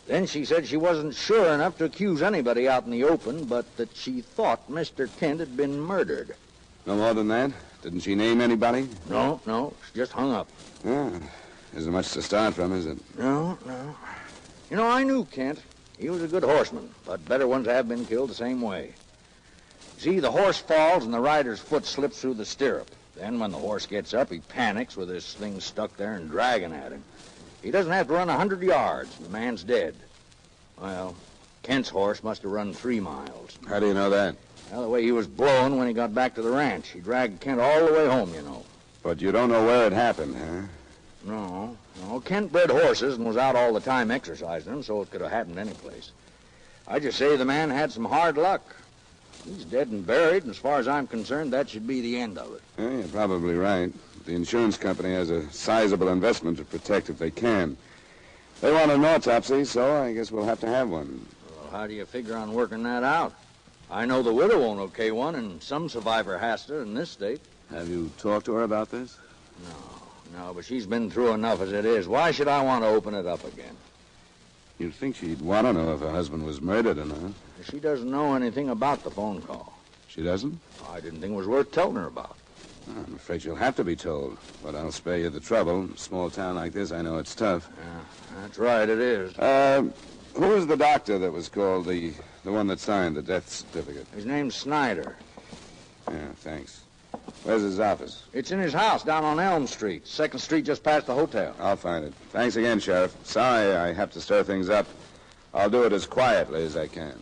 Then she said she wasn't sure enough to accuse anybody out in the open, but that she thought Mr. Kent had been murdered. No more than that? Didn't she name anybody? No, she just hung up. Yeah, isn't much to start from, is it? No. You know, I knew Kent. He was a good horseman, but better ones have been killed the same way. See, the horse falls and the rider's foot slips through the stirrup. Then when the horse gets up, he panics with his thing stuck there and dragging at him. He doesn't have to run 100 yards, and the man's dead. Well, Kent's horse must have run 3 miles. How do you know that? Well, the way he was blowing when he got back to the ranch. He dragged Kent all the way home, you know. But you don't know where it happened, huh? No. Kent bred horses and was out all the time exercising them, so it could have happened any place. I just say the man had some hard luck. He's dead and buried, and as far as I'm concerned, that should be the end of it. Yeah, you're probably right. The insurance company has a sizable investment to protect if they can. They want an autopsy, so I guess we'll have to have one. Well, how do you figure on working that out? I know the widow won't okay one, and some survivor has to in this state. Have you talked to her about this? No, but she's been through enough as it is. Why should I want to open it up again? You'd think she'd want to know if her husband was murdered or not. She doesn't know anything about the phone call. She doesn't? I didn't think it was worth telling her about. I'm afraid you'll have to be told, but I'll spare you the trouble. Small town like this, I know it's tough. Yeah, that's right, it is. Who was the doctor that was called, the one that signed the death certificate? His name's Snyder. Yeah, thanks. Where's his office? It's in his house down on Elm Street, 2nd Street just past the hotel. I'll find it. Thanks again, Sheriff. Sorry I have to stir things up. I'll do it as quietly as I can.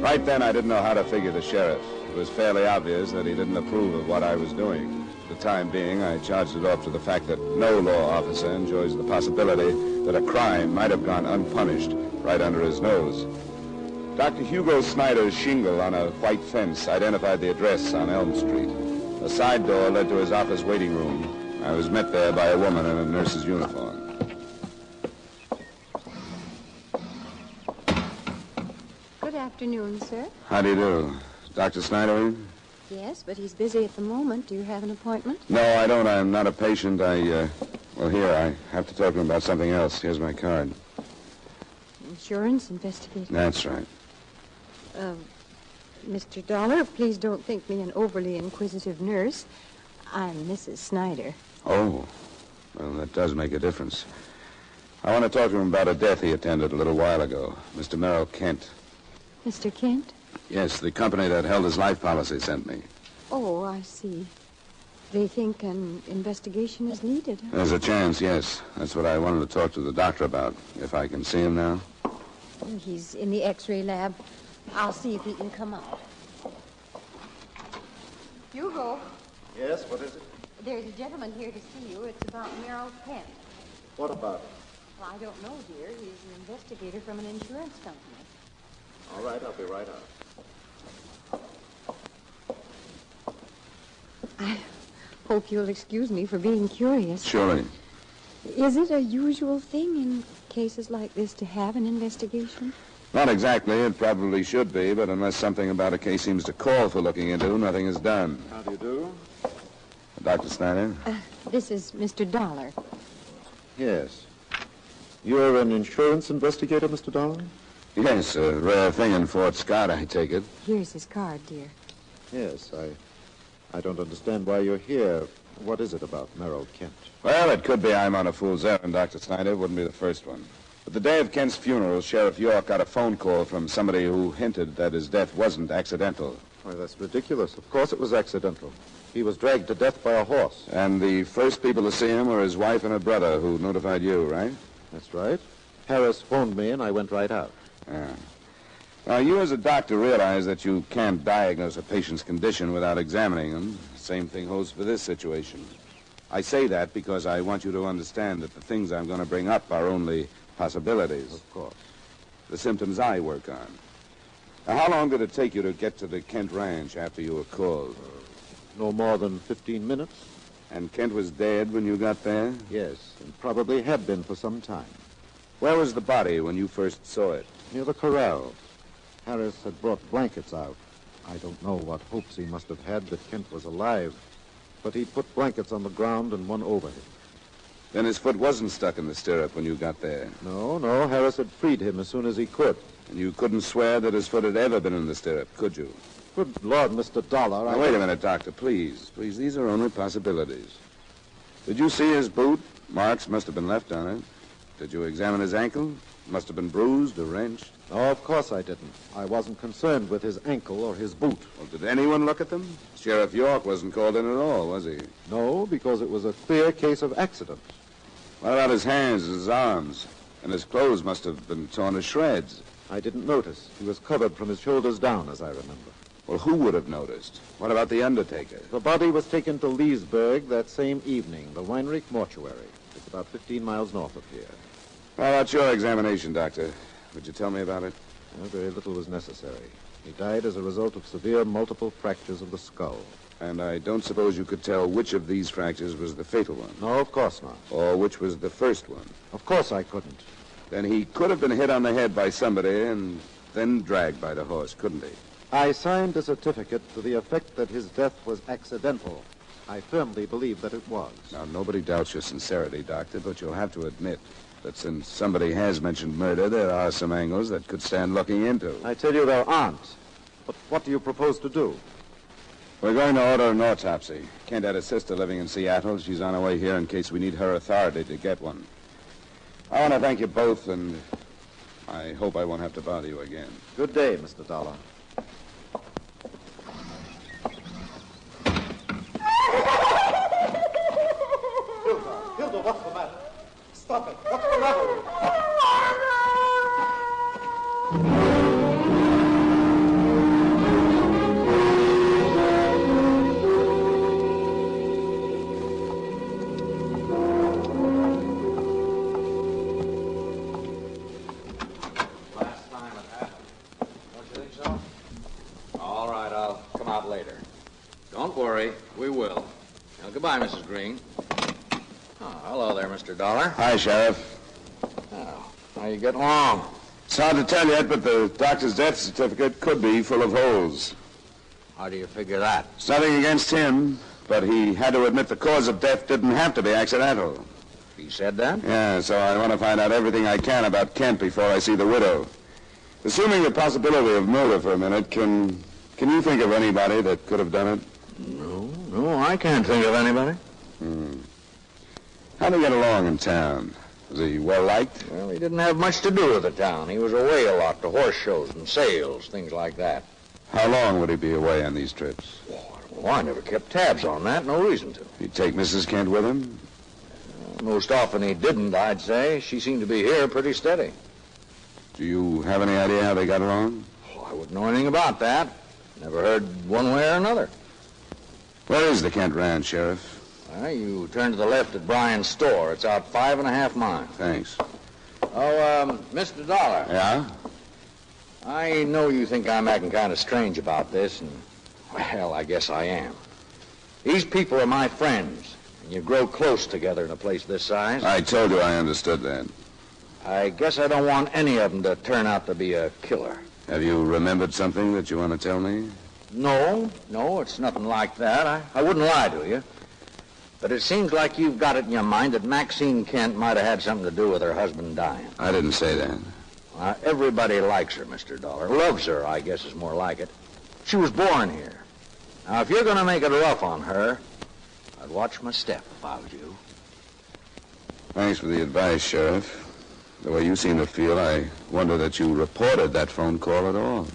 Right then, I didn't know how to figure the sheriff. It was fairly obvious that he didn't approve of what I was doing. For the time being, I charged it off to the fact that no law officer enjoys the possibility that a crime might have gone unpunished right under his nose. Dr. Hugo Snyder's shingle on a white fence identified the address on Elm Street. A side door led to his office waiting room. I was met there by a woman in a nurse's uniform. Good afternoon, sir. How do you do? Dr. Snyder in? Yes, but he's busy at the moment. Do you have an appointment? No, I don't. I'm not a patient. Here, I have to talk to him about something else. Here's my card. Insurance investigator. That's right. Mr. Dollar, please don't think me an overly inquisitive nurse. I'm Mrs. Snyder. Oh, well, that does make a difference. I want to talk to him about a death he attended a little while ago. Mr. Merrill Kent. Mr. Kent? Yes, the company that held his life policy sent me. Oh, I see. They think an investigation is needed. There's a chance, yes. That's what I wanted to talk to the doctor about. If I can see him now. He's in the X-ray lab. I'll see if he can come out. Hugo. Yes, what is it? There's a gentleman here to see you. It's about Merrill Kent. What about it? Well, I don't know, dear. He's an investigator from an insurance company. All right, I'll be right out. I hope you'll excuse me for being curious. Surely. Is it a usual thing in cases like this to have an investigation? Not exactly. It probably should be, but unless something about a case seems to call for looking into, nothing is done. How do you do? Dr. Snyder? This is Mr. Dollar. Yes. You're an insurance investigator, Mr. Dollar? Yes, a rare thing in Fort Scott, I take it. Here's his card, dear. Yes, I don't understand why you're here. What is it about Merrill Kent? Well, it could be I'm on a fool's errand, Dr. Snyder. It wouldn't be the first one. But the day of Kent's funeral, Sheriff York got a phone call from somebody who hinted that his death wasn't accidental. Why, that's ridiculous. Of course it was accidental. He was dragged to death by a horse. And the first people to see him were his wife and her brother, who notified you, right? That's right. Harris phoned me, and I went right out. Yeah. Now, you as a doctor realize that you can't diagnose a patient's condition without examining them. Same thing holds for this situation. I say that because I want you to understand that the things I'm going to bring up are only possibilities. Of course. The symptoms I work on. Now, how long did it take you to get to the Kent Ranch after you were called? No more than 15 minutes. And Kent was dead when you got there? Yes, and probably had been for some time. Where was the body when you first saw it? Near the corral. Harris had brought blankets out. I don't know what hopes he must have had that Kent was alive, but he put blankets on the ground and one over him. Then his foot wasn't stuck in the stirrup when you got there? No, Harris had freed him as soon as he could. And you couldn't swear that his foot had ever been in the stirrup, could you? Good Lord, Mr. Dollar, Now, wait a minute, Doctor, please. Please, these are only possibilities. Did you see his boot? Marks must have been left on it. Did you examine his ankle? Must have been bruised or wrenched. No, of course I didn't. I wasn't concerned with his ankle or his boot. Well, did anyone look at them? Sheriff York wasn't called in at all, was he? No, because it was a clear case of accident. What about his hands, his arms? And his clothes must have been torn to shreds. I didn't notice. He was covered from his shoulders down, as I remember. Well, who would have noticed? What about the undertaker? The body was taken to Leesburg that same evening, the Weinreich mortuary. It's about 15 miles north of here. How about your examination, Doctor? Would you tell me about it? Well, very little was necessary. He died as a result of severe multiple fractures of the skull. And I don't suppose you could tell which of these fractures was the fatal one? No, of course not. Or which was the first one? Of course I couldn't. Then he could have been hit on the head by somebody and then dragged by the horse, couldn't he? I signed a certificate to the effect that his death was accidental. I firmly believe that it was. Now, nobody doubts your sincerity, Doctor, but you'll have to admit that since somebody has mentioned murder, there are some angles that could stand looking into. I tell you there aren't. But what do you propose to do? We're going to order an autopsy. Kent had a sister living in Seattle. She's on her way here in case we need her authority to get one. I want to thank you both, and I hope I won't have to bother you again. Good day, Mr. Dollar. Hilda, what's the matter? Stop it. What's the matter with you? Last time it happened. Don't you think so? All right, I'll come out later. Don't worry, we will. Now, goodbye, Mrs. Green. Oh, hello there, Mr. Dollar. Hi, Sheriff. Oh, how you getting along? It's hard to tell yet, but the doctor's death certificate could be full of holes. How do you figure that? It's nothing against him, but he had to admit the cause of death didn't have to be accidental. He said that? Yeah, so I want to find out everything I can about Kent before I see the widow. Assuming the possibility of murder for a minute, can you think of anybody that could have done it? No, I can't think of anybody. How'd he get along in town? Was he well-liked? Well, he didn't have much to do with the town. He was away a lot to horse shows and sales, things like that. How long would he be away on these trips? Well, I never kept tabs on that. No reason to. He'd take Mrs. Kent with him? Most often he didn't, I'd say. She seemed to be here pretty steady. Do you have any idea how they got along? Oh, I wouldn't know anything about that. Never heard one way or another. Where is the Kent Ranch, Sheriff? You turn to the left at Bryan's store. It's out 5.5 miles. Thanks. Oh, Mr. Dollar. Yeah? I know you think I'm acting kind of strange about this, and, well, I guess I am. These people are my friends, and you grow close together in a place this size. I told you I understood that. I guess I don't want any of them to turn out to be a killer. Have you remembered something that you want to tell me? No, it's nothing like that. I wouldn't lie to you. But it seems like you've got it in your mind that Maxine Kent might have had something to do with her husband dying. I didn't say that. Everybody likes her, Mr. Dollar. Loves her, I guess is more like it. She was born here. Now, if you're going to make it rough on her, I'd watch my step if I was you. Thanks for the advice, Sheriff. The way you seem to feel, I wonder that you reported that phone call at all.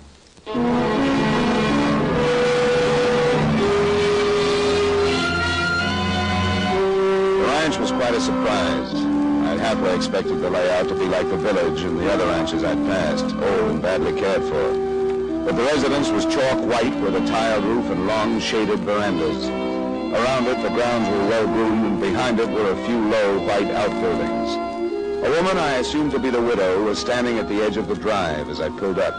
ranch was quite a surprise. I'd halfway expected the layout to be like the village and the other ranches I'd passed, old and badly cared for. But the residence was chalk white with a tiled roof and long shaded verandas. Around it, the grounds were well-groomed, and behind it were a few low white outbuildings. A woman I assumed to be the widow was standing at the edge of the drive as I pulled up.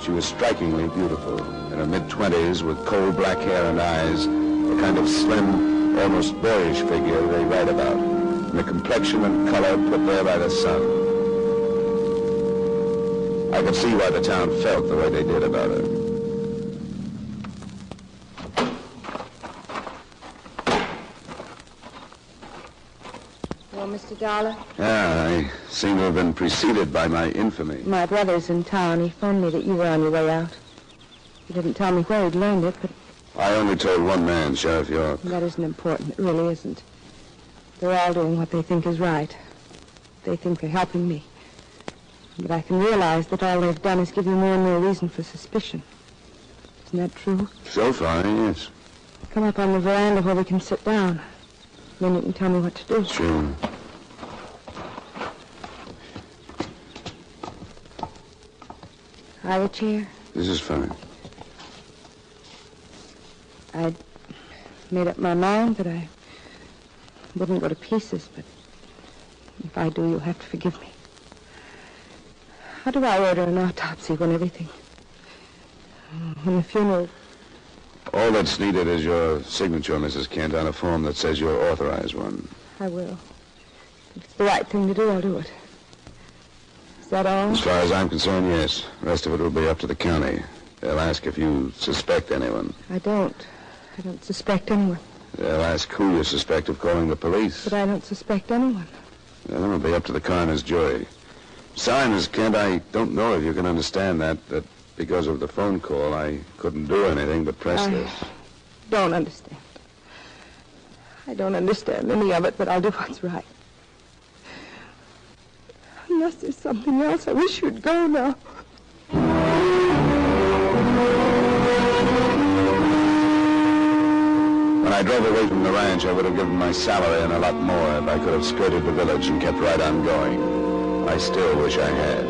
She was strikingly beautiful, in her mid-20s, with coal black hair and eyes, the kind of slim, almost boyish figure they write about, and the complexion and color put there by the sun. I could see why the town felt the way they did about her. Well, Mr. Dollar? Yeah, I seem to have been preceded by my infamy. My brother's in town. He phoned me that you were on your way out. He didn't tell me where he'd learned it, but... I only told one man, Sheriff York. That isn't important. It really isn't. They're all doing what they think is right. They think they're helping me. But I can realize that all they've done is give you more and more reason for suspicion. Isn't that true? So far, yes. Come up on the veranda where we can sit down. Then you can tell me what to do. Sure. Have a chair? This is fine. I'd made up my mind that I wouldn't go to pieces, but if I do, you'll have to forgive me. How do I order an autopsy when the funeral... All that's needed is your signature, Mrs. Kent, on a form that says you're authorized one. I will. If it's the right thing to do, I'll do it. Is that all? As far as I'm concerned, yes. The rest of it will be up to the county. They'll ask if you suspect anyone. I don't suspect anyone. They'll ask who you suspect of calling the police. But I don't suspect anyone. Then it'll be up to the coroner's jury. Sorry, Miss Kent, I don't know if you can understand that because of the phone call, I couldn't do anything but press this. Don't understand. I don't understand any of it, but I'll do what's right. Unless there's something else, I wish you'd go now. When I drove away from the ranch, I would have given my salary and a lot more if I could have skirted the village and kept right on going. I still wish I had.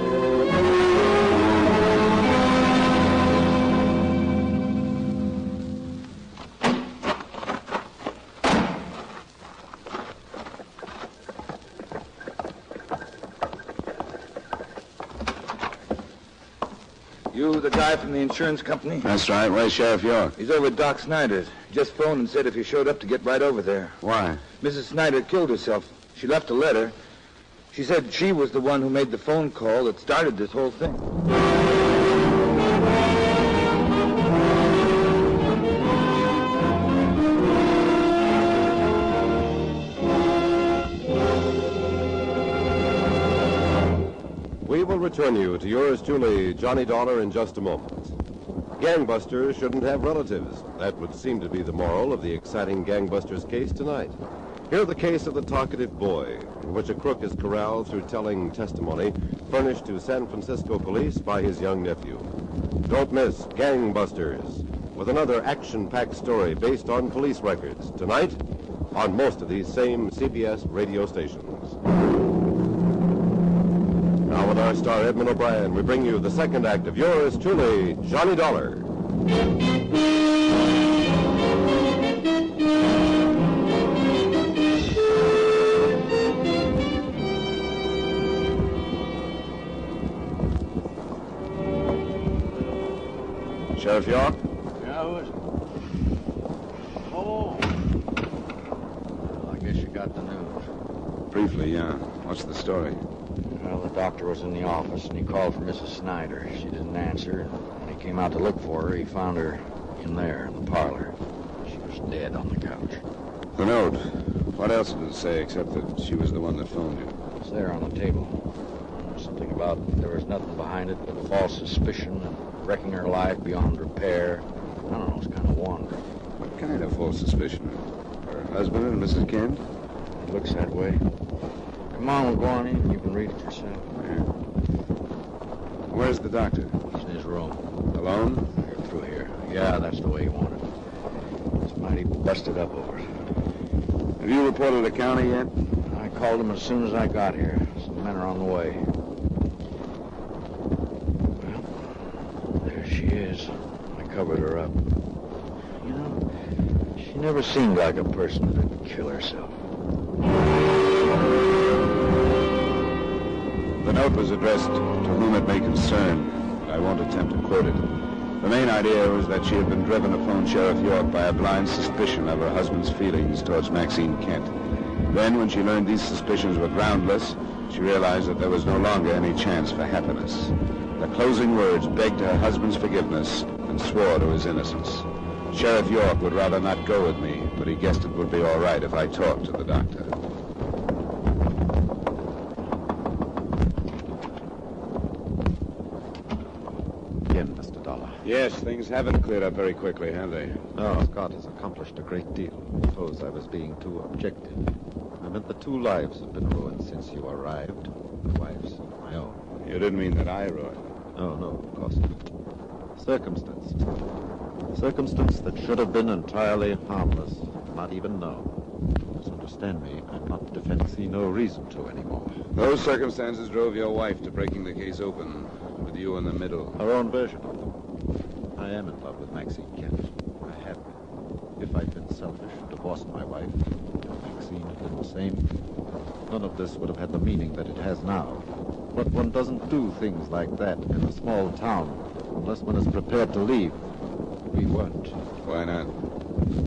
You the guy from the insurance company? That's right. Where's Sheriff York? He's over at Doc Snyder's. Just phoned and said if you showed up to get right over there. Why? Mrs. Snyder killed herself. She left a letter. She said she was the one who made the phone call that started this whole thing. We will return you to yours truly, Johnny Dollar, in just a moment. Gangbusters shouldn't have relatives. That would seem to be the moral of the exciting Gangbusters case tonight. Hear the case of the talkative boy, in which a crook is corralled through telling testimony furnished to San Francisco police by his young nephew. Don't miss Gangbusters, with another action-packed story based on police records, tonight on most of these same CBS radio stations. Now with our star Edmond O'Brien, we bring you the second act of yours truly, Johnny Dollar. Sheriff York? Yeah, who is it? Oh. Well, I guess you got the news. Briefly, yeah. What's the story? Well, the doctor was in the office, and he called for Mrs. Snyder. She didn't answer, and when he came out to look for her, he found her in there, in the parlor. She was dead on the couch. The note. What else did it say except that she was the one that phoned you? It's there on the table. Something about there was nothing behind it but a false suspicion and wrecking her life beyond repair. I don't know, it's kind of wandering. What kind of false suspicion? Her husband and Mrs. Kent? It looks that way. Come on, we'll go on in. You can read it yourself. Yeah. Where's the doctor? He's in his room. Alone? You're through here. Yeah, that's the way he wanted it. It's mighty busted up over it. Have you reported the county yet? I called them as soon as I got here. Some men are on the way. Well, there she is. I covered her up. You know, she never seemed like a person that'd kill herself. The note was addressed to whom it may concern. I won't attempt to quote it. The main idea was that she had been driven to phone Sheriff York by a blind suspicion of her husband's feelings towards Maxine Kent. Then, when she learned these suspicions were groundless, she realized that there was no longer any chance for happiness. The closing words begged her husband's forgiveness and swore to his innocence. Sheriff York would rather not go with me, but he guessed it would be all right if I talked to the doctor. Yes, things haven't cleared up very quickly, have they? No, Scott has accomplished a great deal. Suppose I was being too objective. I meant the 2 lives have been ruined since you arrived. The wife's my own. You didn't mean that I ruined? Oh, no, of course not. Circumstance. Circumstance that should have been entirely harmless. Not even known. Misunderstand me, I'm not defending. See no reason to anymore. Those circumstances drove your wife to breaking the case open, with you in the middle. Her own version of them. I am in love with Maxine Kent. I have been. If I'd been selfish and divorced my wife, if Maxine had been the same, none of this would have had the meaning that it has now. But one doesn't do things like that in a small town unless one is prepared to leave. We weren't. Why not?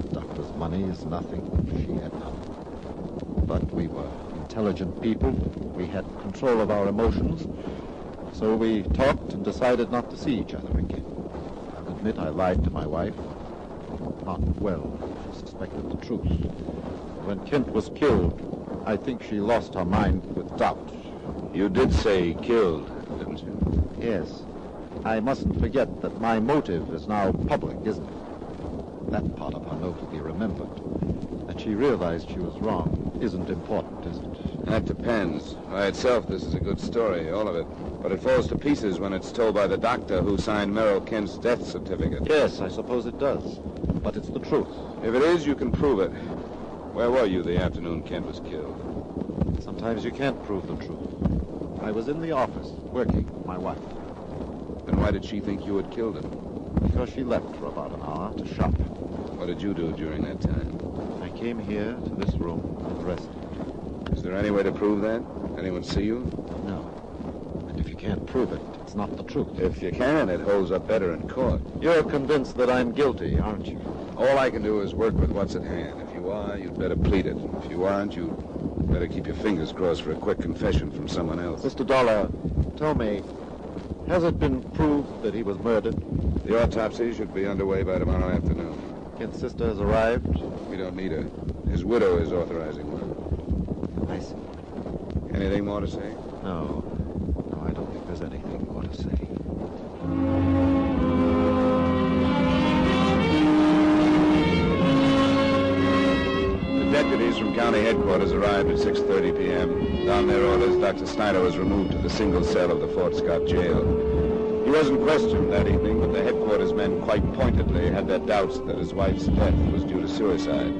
The doctor's money is nothing. She had none. But we were intelligent people. We had control of our emotions. So we talked and decided not to see each other again. I'll admit I lied to my wife. Not well. She suspected the truth. When Kent was killed, I think she lost her mind with doubt. You did say killed, didn't you? Yes. I mustn't forget that my motive is now public, isn't it? That part of her note will be remembered. That she realized she was wrong isn't important, is it? That depends. By itself, this is a good story, all of it. But it falls to pieces when it's told by the doctor who signed Merrill Kent's death certificate. Yes, I suppose it does. But it's the truth. If it is, you can prove it. Where were you the afternoon Kent was killed? Sometimes you can't prove the truth. I was in the office, working with my wife. Then why did she think you had killed him? Because she left for about an hour to shop. What did you do during that time? I came here to this room and rested. Is there any way to prove that? Anyone see you? No. And if you can't prove it, it's not the truth. If you can, it holds up better in court. You're convinced that I'm guilty, aren't you? All I can do is work with what's at hand. If you are, you'd better plead it. If you aren't, you'd better keep your fingers crossed for a quick confession from someone else. Mr. Dollar, tell me, has it been proved that he was murdered? The autopsy should be underway by tomorrow afternoon. Kent's sister has arrived? We don't need her. His widow is authorizing one. I see. Anything more to say? No. No, I don't think there's anything more to say. The deputies from county headquarters arrived at 6:30 p.m. On their orders, Dr. Snyder was removed to the single cell of the Fort Scott jail. He wasn't questioned that evening, but the headquarters men quite pointedly had their doubts that his wife's death was due to suicide.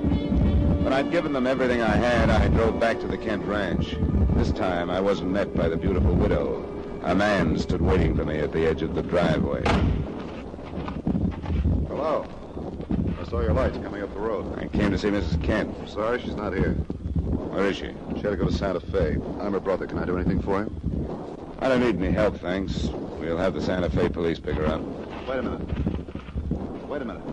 When I'd given them everything I had, I drove back to the Kent ranch. This time, I wasn't met by the beautiful widow. A man stood waiting for me at the edge of the driveway. Hello. I saw your lights coming up the road. I came to see Mrs. Kent. I'm sorry, she's not here. Where is she? She had to go to Santa Fe. I'm her brother. Can I do anything for you? I don't need any help, thanks. We'll have the Santa Fe police pick her up. Wait a minute. Wait a minute.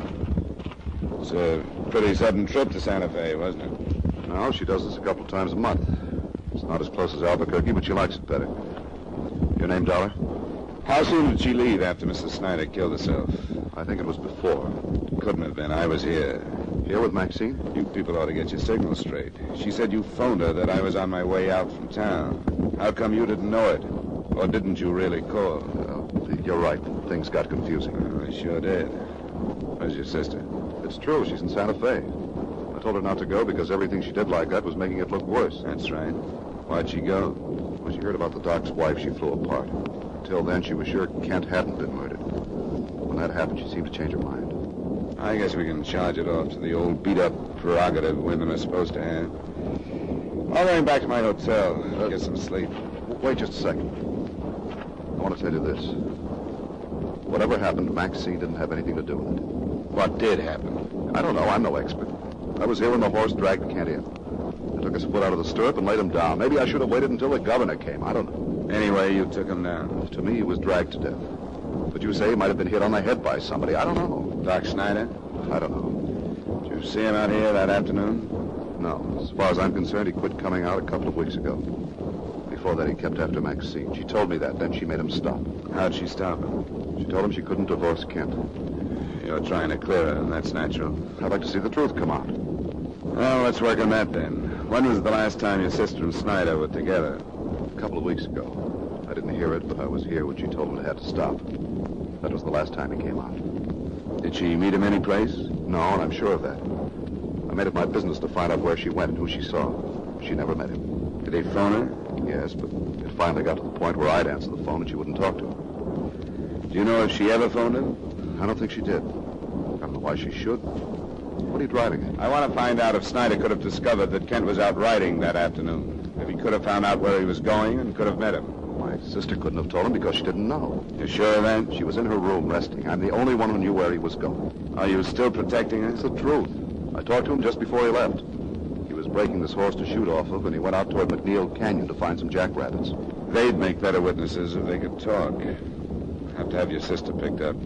It's a pretty sudden trip to Santa Fe, wasn't it? No, she does this a couple of times a month. It's not as close as Albuquerque, but she likes it better. Your name, Dollar? How soon did she leave after Mrs. Snyder killed herself? I think it was before. Couldn't have been. I was here. Here with Maxine? You people ought to get your signals straight. She said you phoned her that I was on my way out from town. How come you didn't know it? Or didn't you really call? You're right. Things got confusing. Oh, I sure did. Where's your sister? It's true. She's in Santa Fe. I told her not to go because everything she did like that was making it look worse. That's right. Why'd she go? When she heard about the doc's wife, she flew apart. Until then, she was sure Kent hadn't been murdered. When that happened, she seemed to change her mind. I guess we can charge it off to the old beat-up prerogative women are supposed to have. I'll go back to my hotel, get some sleep. Wait just a second. I want to tell you this. Whatever happened, Maxie didn't have anything to do with it. What did happen? I don't know. I'm no expert. I was here when the horse dragged Kent in. I took his foot out of the stirrup and laid him down. Maybe I should have waited until the governor came. I don't know. Anyway, you took him down. To me, he was dragged to death. But you say he might have been hit on the head by somebody. I don't know. Doc Snyder? I don't know. Did you see him out here that afternoon? No. As far as I'm concerned, he quit coming out a couple of weeks ago. Before that, he kept after Maxine. She told me that. Then she made him stop. How'd she stop him? She told him she couldn't divorce Kent. You're trying to clear her, and that's natural. I'd like to see the truth come out. Well, let's work on that then. When was the last time your sister and Snyder were together? A couple of weeks ago. I didn't hear it, but I was here when she told him it had to stop. That was the last time he came out. Did she meet him any place? No, and I'm sure of that. I made it my business to find out where she went and who she saw. She never met him. Did he phone her? Yes, but it finally got to the point where I'd answer the phone and she wouldn't talk to him. Do you know if she ever phoned him? I don't think she did. I don't know why she should. What are you driving at? I want to find out if Snyder could have discovered that Kent was out riding that afternoon. If he could have found out where he was going and could have met him. My sister couldn't have told him because she didn't know. You sure of that? She was in her room resting. I'm the only one who knew where he was going. Are you still protecting her? It's the truth. I talked to him just before he left. He was breaking this horse to shoot off of, and he went out toward McNeil Canyon to find some jackrabbits. They'd make better witnesses if they could talk. Have to have your sister picked up.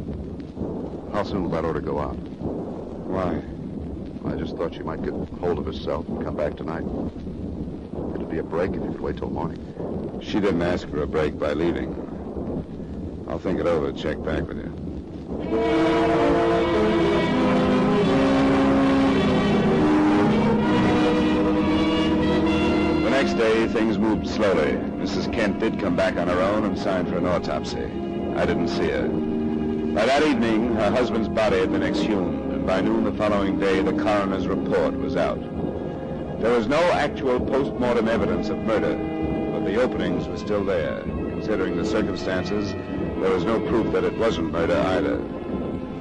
How soon will that order go out? Why? I just thought she might get hold of herself and come back tonight. It'd be a break if you could wait till morning. She didn't ask for a break by leaving. I'll think it over, check back with you. The next day, things moved slowly. Mrs. Kent did come back on her own and signed for an autopsy. I didn't see her. By that evening, her husband's body had been exhumed, and by noon the following day, the coroner's report was out. There was no actual post-mortem evidence of murder, but the openings were still there. Considering the circumstances, there was no proof that it wasn't murder either.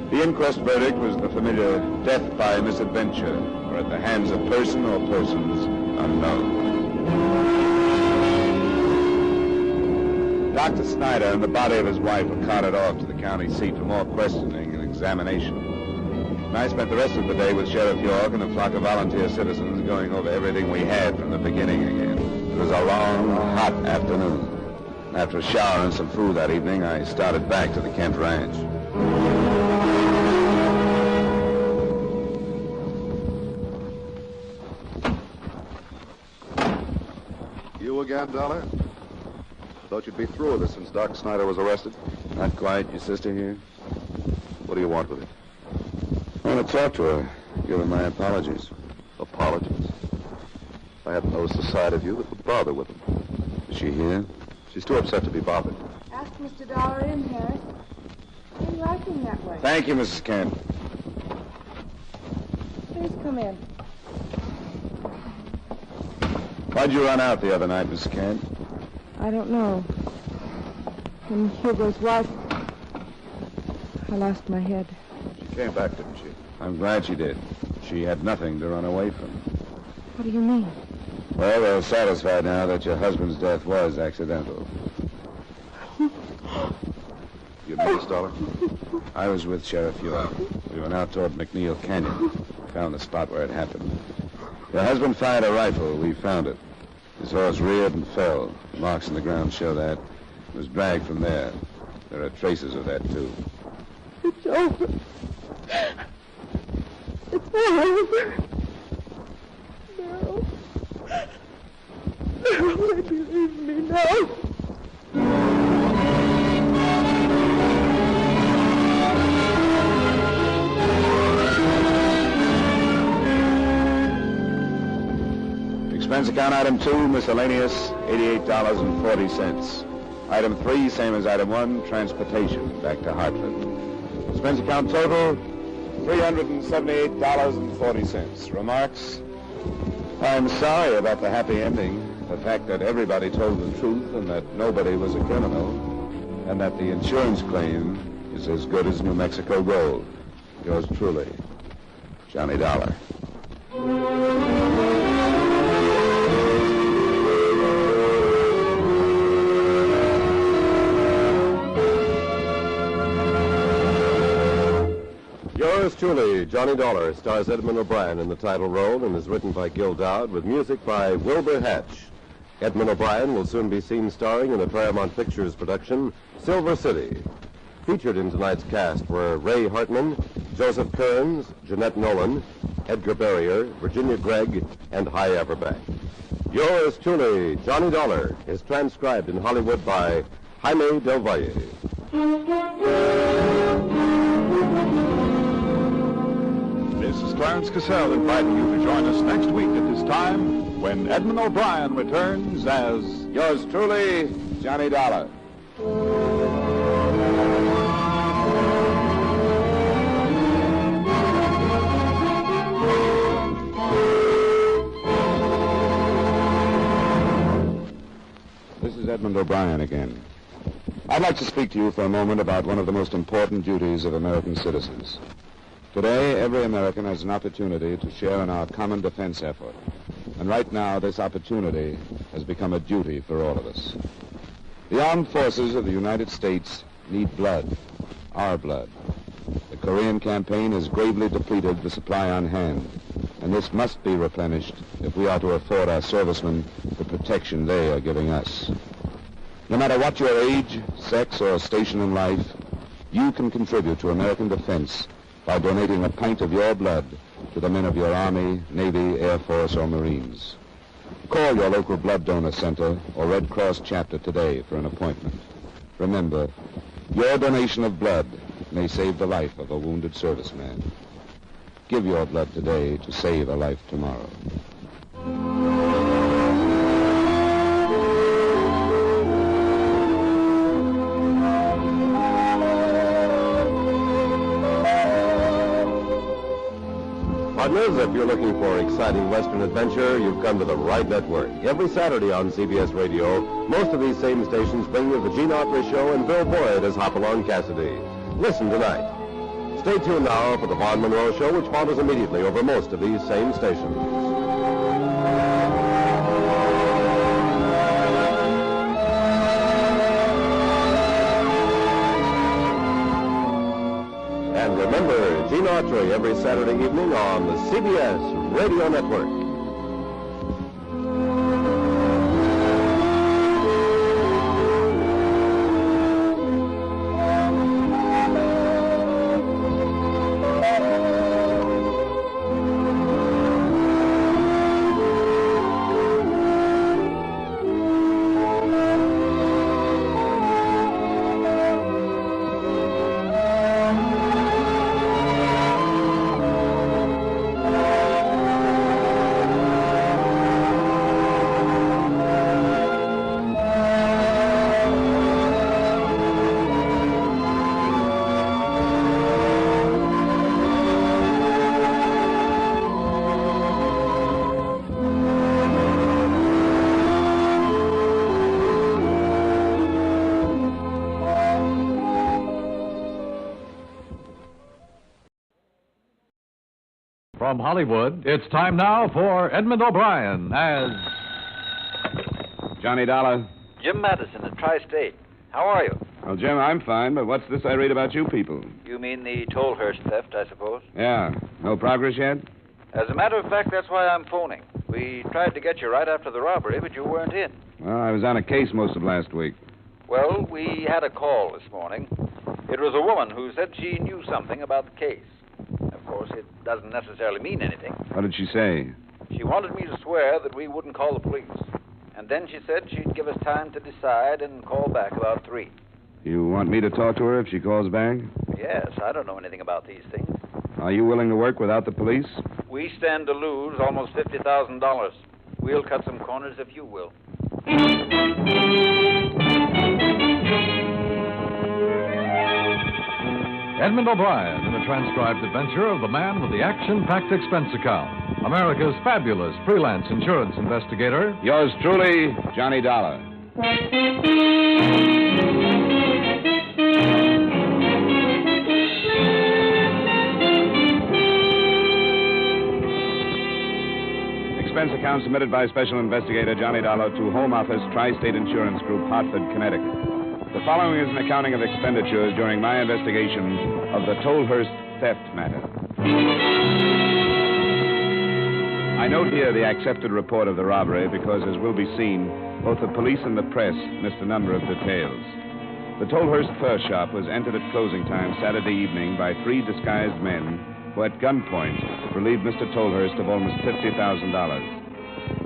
The inquest verdict was the familiar death by misadventure, or at the hands of person or persons unknown. Dr. Snyder and the body of his wife were carted off to the county seat for more questioning and examination. And I spent the rest of the day with Sheriff York and a flock of volunteer citizens going over everything we had from the beginning again. It was a long, hot afternoon. After a shower and some food that evening, I started back to the Kent Ranch. You again, Dollar? Thought you'd be through with this since Doc Snyder was arrested. Not quite. Your sister here? What do you want with her? I want to talk to her. Give her my apologies. Apologies? I hadn't noticed a side of you that would bother with them. Is she here? She's too upset to be bothered. Ask Mr. Dollar in, Harris. Why are you acting that way? Thank you, Mrs. Kent. Please come in. Why'd you run out the other night, Mrs. Kent? I don't know. When Hugo's wife, I lost my head. She came back, didn't she? I'm glad she did. She had nothing to run away from. What do you mean? Well, we're satisfied now that your husband's death was accidental. You know this, Dollar? I was with Sheriff York. We went out toward McNeil Canyon. Found the spot where it happened. Your husband fired a rifle. We found it. His horse reared and fell. The marks in the ground show that. It was dragged from there. There are traces of that, too. It's over. It's over. Merrill. Merrill, they believe me now. Expense account item 2, miscellaneous, $88.40. Item 3, same as item 1, transportation back to Hartford. Expense account total, $378.40. Remarks? I'm sorry about the happy ending. The fact that everybody told the truth and that nobody was a criminal, and that the insurance claim is as good as New Mexico gold. Yours truly, Johnny Dollar. Yours truly, Johnny Dollar, stars Edmond O'Brien in the title role and is written by Gil Dowd with music by Wilbur Hatch. Edmond O'Brien will soon be seen starring in the Paramount Pictures production, Silver City. Featured in tonight's cast were Ray Hartman, Joseph Kearns, Jeanette Nolan, Edgar Barrier, Virginia Gregg, and Hy Averback. Yours truly, Johnny Dollar, is transcribed in Hollywood by Jaime Del Valle. This is Clarence Cassell inviting you to join us next week at this time when Edmond O'Brien returns as Yours truly, Johnny Dollar. This is Edmond O'Brien again. I'd like to speak to you for a moment about one of the most important duties of American citizens. Today, every American has an opportunity to share in our common defense effort. And right now, this opportunity has become a duty for all of us. The armed forces of the United States need blood, our blood. The Korean campaign has gravely depleted the supply on hand, and this must be replenished if we are to afford our servicemen the protection they are giving us. No matter what your age, sex, or station in life, you can contribute to American defense by donating a pint of your blood to the men of your Army, Navy, Air Force, or Marines. Call your local blood donor center or Red Cross chapter today for an appointment. Remember, your donation of blood may save the life of a wounded serviceman. Give your blood today to save a life tomorrow. Partners, if you're looking for exciting Western adventure, you've come to the right network. Every Saturday on CBS Radio, most of these same stations bring you the Gene Autry Show and Bill Boyd as Hopalong Cassidy. Listen tonight. Stay tuned now for the Vaughn Monroe Show, which follows immediately over most of these same stations. And remember, Gene Autry every Saturday evening on the CBS Radio Network. From Hollywood, it's time now for Edmond O'Brien as Johnny Dollar. Jim Madison at Tri-State. How are you? Well, Jim, I'm fine, but what's this I read about you people? You mean the Tolhurst theft, I suppose? Yeah. No progress yet? As a matter of fact, that's why I'm phoning. We tried to get you right after the robbery, but you weren't in. Well, I was on a case most of last week. Well, we had a call this morning. It was a woman who said she knew something about the case. Of course, it doesn't necessarily mean anything. What did she say? She wanted me to swear that we wouldn't call the police. And then she said she'd give us time to decide and call back about 3. You want me to talk to her if she calls back? Yes, I don't know anything about these things. Are you willing to work without the police? We stand to lose almost $50,000. We'll cut some corners if you will. Edmond O'Brien in a transcribed adventure of the man with the action-packed expense account. America's fabulous freelance insurance investigator. Yours truly, Johnny Dollar. account submitted by Special Investigator Johnny Dollar to Home Office, Tri-State Insurance Group, Hartford, Connecticut. The following is an accounting of expenditures during my investigation of the Tolhurst theft matter. I note here the accepted report of the robbery because, as will be seen, both the police and the press missed a number of details. The Tolhurst fur shop was entered at closing time Saturday evening by 3 disguised men who, at gunpoint, relieved Mr. Tolhurst of almost $50,000.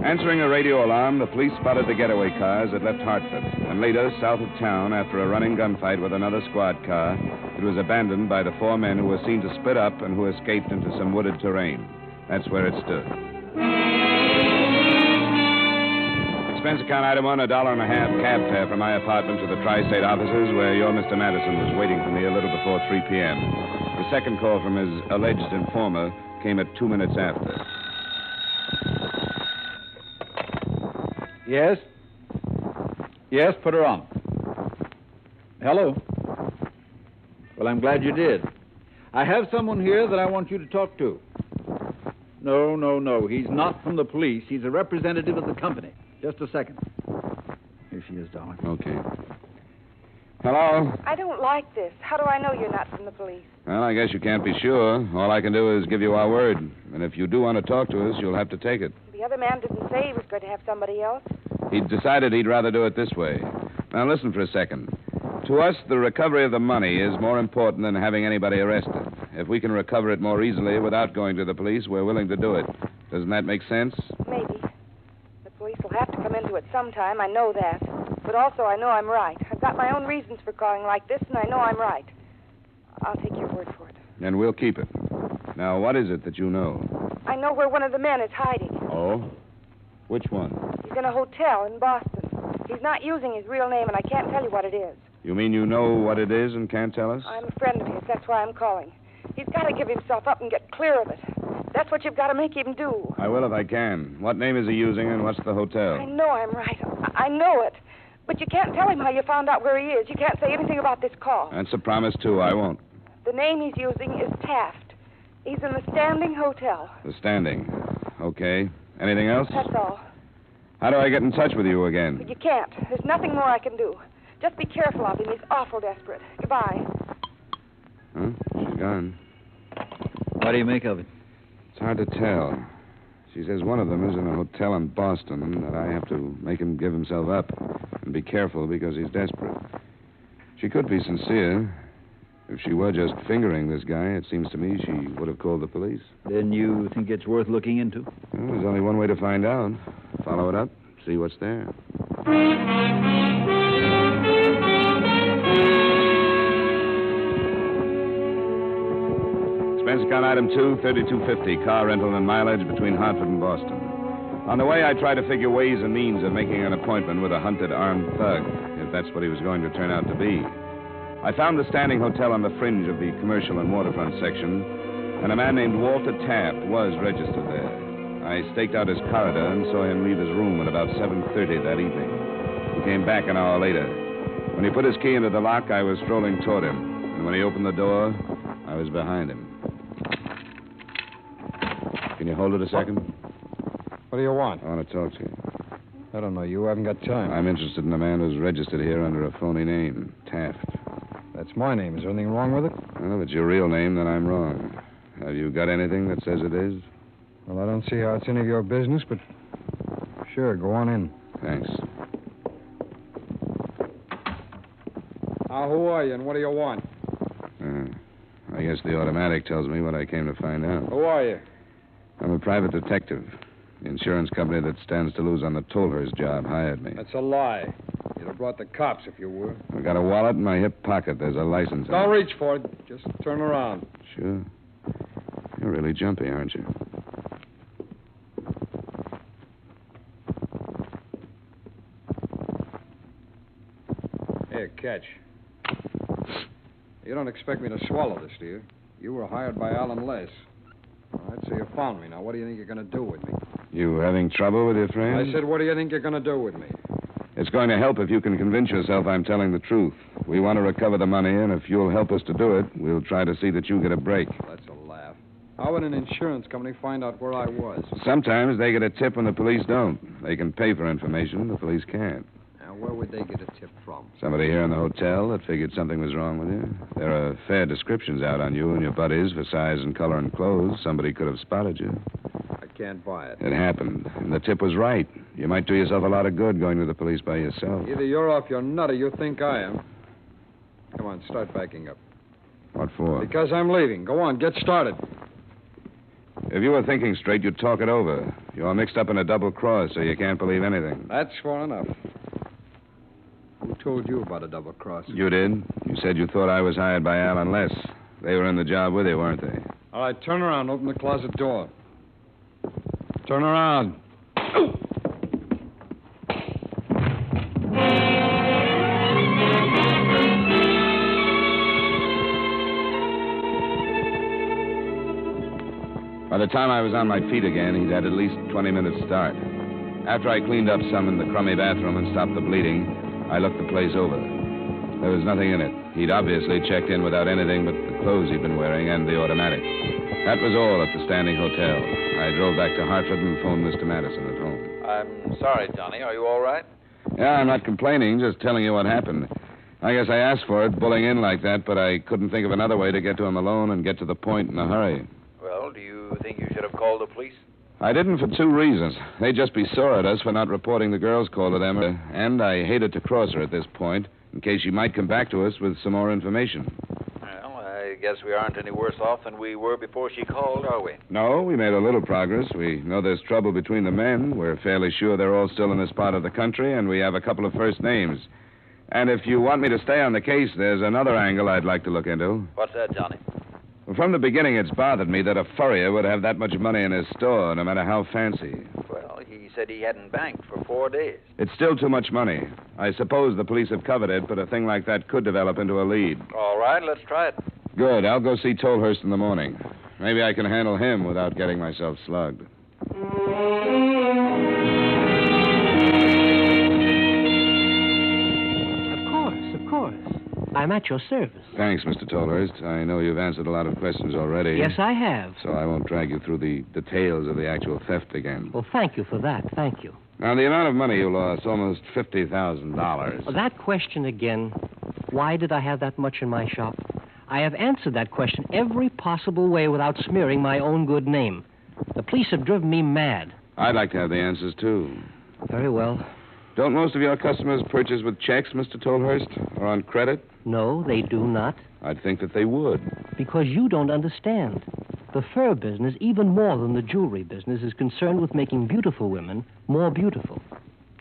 Answering a radio alarm, the police spotted the getaway cars that left Hartford, and later, south of town, after a running gunfight with another squad car, it was abandoned by the 4 men who were seen to split up and who escaped into some wooded terrain. That's where it stood. Expense account item 1, $1.50 cab fare from my apartment to the Tri-State offices where your Mr. Madison was waiting for me a little before 3 p.m. The second call from his alleged informer came at 2 minutes after. Yes? Yes, put her on. Hello? Well, I'm glad you did. I have someone here that I want you to talk to. No. He's not from the police. He's a representative of the company. Just a second. Here she is, darling. Okay. Hello? I don't like this. How do I know you're not from the police? Well, I guess you can't be sure. All I can do is give you our word. And if you do want to talk to us, you'll have to take it. The other man didn't say he was going to have somebody else. He decided he'd rather do it this way. Now, listen for a second. To us, the recovery of the money is more important than having anybody arrested. If we can recover it more easily without going to the police, we're willing to do it. Doesn't that make sense? Maybe. The police will have to come into it sometime, I know that. But also, I know I'm right. I've got my own reasons for calling like this, and I know I'm right. I'll take your word for it. And we'll keep it. Now, what is it that you know? I know where one of the men is hiding. Oh? Which one? He's in a hotel in Boston. He's not using his real name, and I can't tell you what it is. You mean you know what it is and can't tell us? I'm a friend of his. That's why I'm calling. He's got to give himself up and get clear of it. That's what you've got to make him do. I will if I can. What name is he using and what's the hotel? I know I'm right. I know it. But you can't tell him how you found out where he is. You can't say anything about this call. That's a promise, too. I won't. The name he's using is Taft. He's in the Standing Hotel. The Standing. Okay. Anything else? That's all. How do I get in touch with you again? You can't. There's nothing more I can do. Just be careful of him. He's awful desperate. Goodbye. Huh? She's gone. What do you make of it? It's hard to tell. She says one of them is in a hotel in Boston and that I have to make him give himself up and be careful because he's desperate. She could be sincere. If she were just fingering this guy, it seems to me she would have called the police. Then you think it's worth looking into? Well, there's only one way to find out. Follow it up, see what's there. Expense account item 2, $32.50, car rental and mileage between Hartford and Boston. On the way, I tried to figure ways and means of making an appointment with a hunted armed thug, if that's what he was going to turn out to be. I found the Standing Hotel on the fringe of the commercial and waterfront section, and a man named Walter Taft was registered there. I staked out his corridor and saw him leave his room at about 7:30 that evening. He came back an hour later. When he put his key into the lock, I was strolling toward him, and when he opened the door, I was behind him. Can you hold it a second? What do you want? I want to talk to you. I don't know. You haven't got time. I'm interested in a man who's registered here under a phony name, Taft. That's my name. Is there anything wrong with it? Well, if it's your real name, then I'm wrong. Have you got anything that says it is? Well, I don't see how it's any of your business, but sure, go on in. Thanks. Now, who are you and what do you want? I guess the automatic tells me what I came to find out. Who are you? I'm a private detective. The insurance company that stands to lose on the Tolhurst job hired me. That's a lie. You'd have brought the cops if you were. I've got a wallet in my hip pocket. There's a license. Don't reach for it. Just turn around. Sure. You're really jumpy, aren't you? Here, catch. You don't expect me to swallow this, do you? You were hired by Alan Les. All right, so you found me. Now, what do you think you're going to do with me? You having trouble with your friend? I said, what do you think you're going to do with me? It's going to help if you can convince yourself I'm telling the truth. We want to recover the money, and if you'll help us to do it, we'll try to see that you get a break. That's a laugh. How would an insurance company find out where I was? Sometimes they get a tip when the police don't. They can pay for information. The police can't. Now, where would they get a tip from? Somebody here in the hotel that figured something was wrong with you. There are fair descriptions out on you and your buddies for size and color and clothes. Somebody could have spotted you. I can't buy it. It happened, and the tip was right. You might do yourself a lot of good going to the police by yourself. Either you're off your nut or you think I am. Come on, start backing up. What for? Because I'm leaving. Go on, get started. If you were thinking straight, you'd talk it over. You're mixed up in a double cross, so you can't believe anything. That's far enough. Who told you about a double cross? You did. You said you thought I was hired by Alan Less. They were in the job with you, weren't they? All right, turn around. Open the closet door. Turn around. By the time I was on my feet again, he'd had at least 20 minutes start. After I cleaned up some in the crummy bathroom and stopped the bleeding, I looked the place over. There was nothing in it. He'd obviously checked in without anything but the clothes he'd been wearing and the automatic. That was all at the Standing Hotel. I drove back to Hartford and phoned Mr. Madison at home. I'm sorry, Johnny. Are you all right? Yeah, I'm not complaining, just telling you what happened. I guess I asked for it, bullying in like that, but I couldn't think of another way to get to him alone and get to the point in a hurry. Well, do you think you should have called the police? I didn't for two reasons. They'd just be sore at us for not reporting the girl's call to them, and I hated to cross her at this point, in case she might come back to us with some more information. Well, I guess we aren't any worse off than we were before she called, are we? No, we made a little progress. We know there's trouble between the men. We're fairly sure they're all still in this part of the country, and we have a couple of first names. And if you want me to stay on the case, there's another angle I'd like to look into. What's that, Johnny? From the beginning, it's bothered me that a furrier would have that much money in his store, no matter how fancy. Well, he said he hadn't banked for 4 days. It's still too much money. I suppose the police have covered it, but a thing like that could develop into a lead. All right, let's try it. Good. I'll go see Tolhurst in the morning. Maybe I can handle him without getting myself slugged. Of course. I'm at your service. Thanks, Mr. Tolhurst. I know you've answered a lot of questions already. Yes, I have. So I won't drag you through the details of the actual theft again. Well, thank you for that. Thank you. Now, the amount of money you lost, almost $50,000. Well, that question again, why did I have that much in my shop? I have answered that question every possible way without smearing my own good name. The police have driven me mad. I'd like to have the answers, too. Very well. Don't most of your customers purchase with checks, Mr. Tolhurst, or on credit? No, they do not. I'd think that they would. Because you don't understand. The fur business, even more than the jewelry business, is concerned with making beautiful women more beautiful.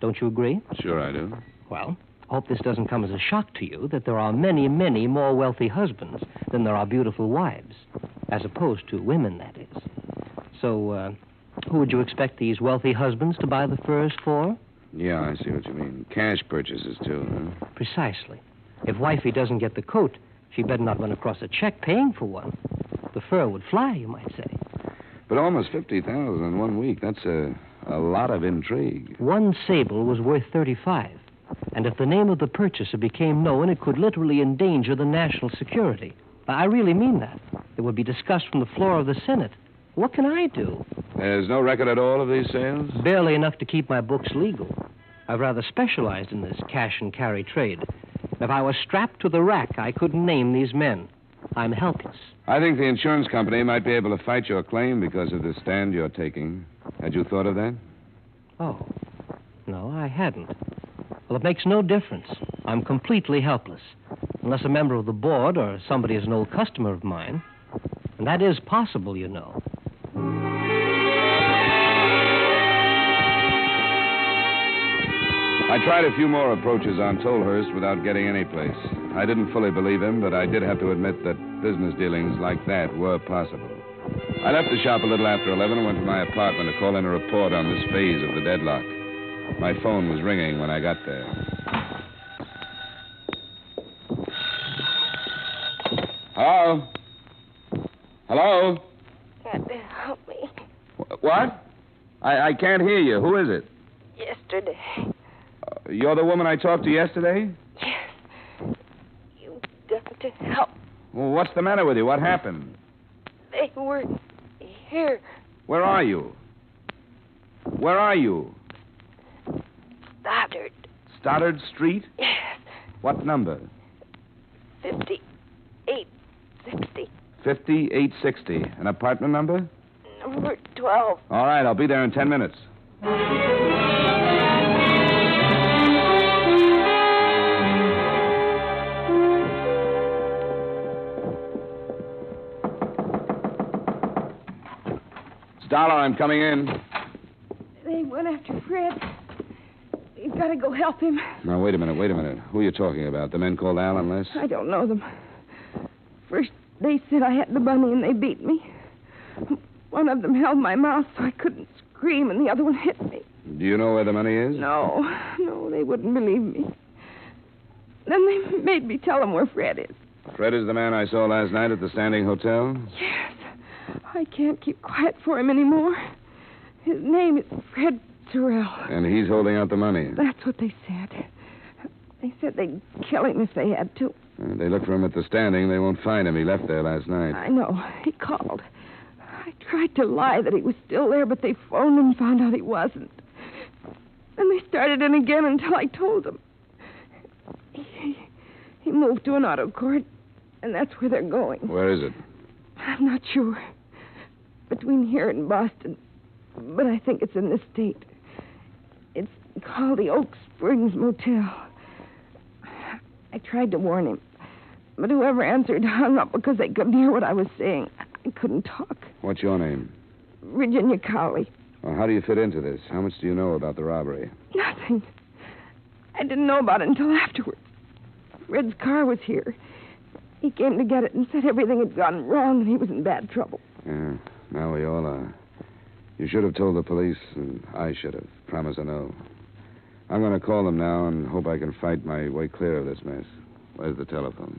Don't you agree? Sure I do. Well, I hope this doesn't come as a shock to you that there are many, many more wealthy husbands than there are beautiful wives. As opposed to women, that is. So, who would you expect these wealthy husbands to buy the furs for? Yeah, I see what you mean. Cash purchases, too, huh? Precisely. If wifey doesn't get the coat, she better not run across a check paying for one. The fur would fly, you might say. But almost $50,000 in 1 week, that's a lot of intrigue. One sable was worth $35,000. And if the name of the purchaser became known, it could literally endanger the national security. I really mean that. It would be discussed from the floor of the Senate. What can I do? There's no record at all of these sales? Barely enough to keep my books legal. I've rather specialized in this cash and carry trade. If I was strapped to the rack, I couldn't name these men. I'm helpless. I think the insurance company might be able to fight your claim because of the stand you're taking. Had you thought of that? Oh, no, I hadn't. Well, it makes no difference. I'm completely helpless. Unless a member of the board or somebody is an old customer of mine. And that is possible, you know. I tried a few more approaches on Tolhurst without getting any place. I didn't fully believe him, but I did have to admit that business dealings like that were possible. I left the shop a little after 11 and went to my apartment to call in a report on this phase of the deadlock. My phone was ringing when I got there. Hello? Hello? Can't they help me? What? I can't hear you. Who is it? Yesterday. You're the woman I talked to yesterday? Yes. You've got to help. Well, what's the matter with you? What happened? They were Here. Where are you? Where are you? Stoddard. Stoddard Street? Yes. What number? 5860. 5860. An apartment number? Number 12. All right, I'll be there in 10 minutes. Dollar, I'm coming in. They went after Fred. You've got to go help him. Now, wait a minute. Who are you talking about? The men called Al and Les? I don't know them. First, they said I had the money and they beat me. One of them held my mouth so I couldn't scream, and the other one hit me. Do you know where the money is? No, they wouldn't believe me. Then they made me tell them where Fred is. Fred is the man I saw last night at the Standing Hotel? Yes. I can't keep quiet for him anymore. His name is Fred Sorrell. And he's holding out the money. That's what they said. They said they'd kill him if they had to. They look for him at the Standing. They won't find him. He left there last night. I know. He called. I tried to lie that he was still there, but they phoned and found out he wasn't. Then they started in again until I told them. He moved to an auto court, and that's where they're going. Where is it? I'm not sure. Between here and Boston. But I think it's in the state. It's called the Oak Springs Motel. I tried to warn him. But whoever answered hung up because they couldn't hear what I was saying. I couldn't talk. What's your name? Virginia Cowley. Well, how do you fit into this? How much do you know about the robbery? Nothing. I didn't know about it until afterwards. Fred's car was here. He came to get it and said everything had gone wrong and he was in bad trouble. Yeah, now we all are. You should have told the police, and I should have. Promise I know. I'm going to call them now and hope I can fight my way clear of this mess. Where's the telephone?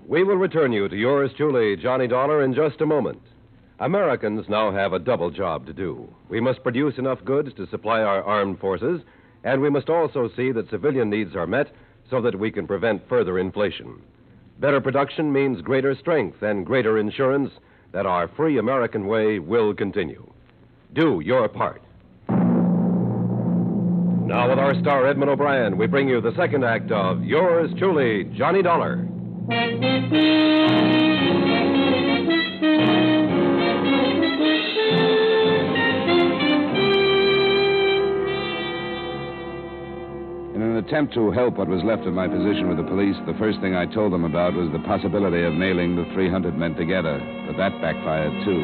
We will return you to yours truly, Johnny Dollar, in just a moment. Americans now have a double job to do. We must produce enough goods to supply our armed forces, and we must also see that civilian needs are met so that we can prevent further inflation. Better production means greater strength and greater insurance that our free American way will continue. Do your part. Now, with our star, Edmond O'Brien, we bring you the second act of Yours Truly, Johnny Dollar. In an attempt to help what was left of my position with the police, the first thing I told them about was the possibility of nailing the 300 men together, but that backfired, too.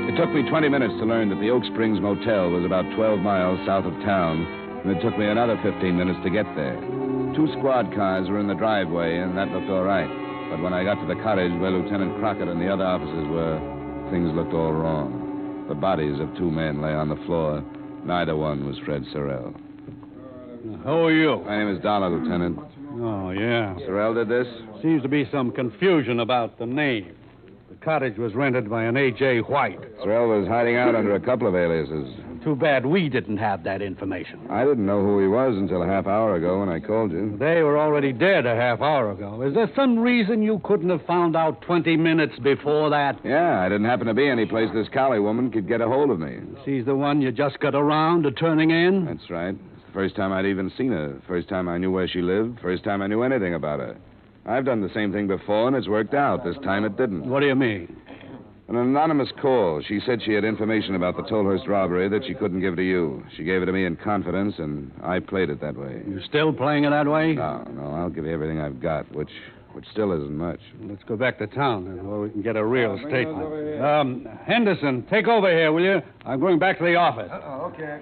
It took me 20 minutes to learn that the Oak Springs Motel was about 12 miles south of town, and it took me another 15 minutes to get there. 2 squad cars were in the driveway, and that looked all right. But when I got to the cottage where Lieutenant Crockett and the other officers were, things looked all wrong. The bodies of 2 men lay on the floor. Neither one was Fred Sorrell. Who are you? My name is Dollar, Lieutenant. Oh, yeah. Sorrell did this? Seems to be some confusion about the name. The cottage was rented by an A.J. White. Sorrell was hiding out under a couple of aliases. Too bad we didn't have that information. I didn't know who he was until a half hour ago when I called you. They were already dead a half hour ago. Is there some reason you couldn't have found out 20 minutes before that? Yeah, I didn't happen to be any place this Cowley woman could get a hold of me. She's the one you just got around to turning in? That's right. It's the first time I'd even seen her. First time I knew where she lived. First time I knew anything about her. I've done the same thing before, and it's worked out. This time it didn't. What do you mean? An anonymous call. She said she had information about the Tolhurst robbery that she couldn't give to you. She gave it to me in confidence, and I played it that way. You still playing it that way? No, I'll give you everything I've got, which still isn't much. Let's go back to town, then, where we can get a real statement. Henderson, take over here, will you? I'm going back to the office. Okay.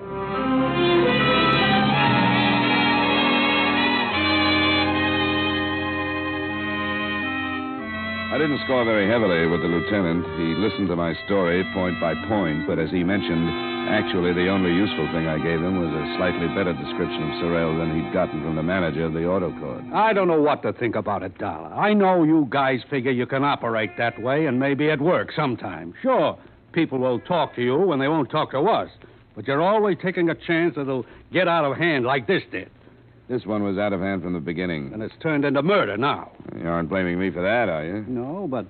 I didn't score very heavily with the lieutenant. He listened to my story point by point, but as he mentioned, Actually, the only useful thing I gave him was a slightly better description of Sorrell than he'd gotten from the manager of the auto court. I don't know what to think about it, Dollar. I know you guys figure you can operate that way, and maybe it works sometimes. Sure, people will talk to you when they won't talk to us. But you're always taking a chance that it'll get out of hand like this did. This one was out of hand from the beginning. And it's turned into murder now. You aren't blaming me for that, are you? No, but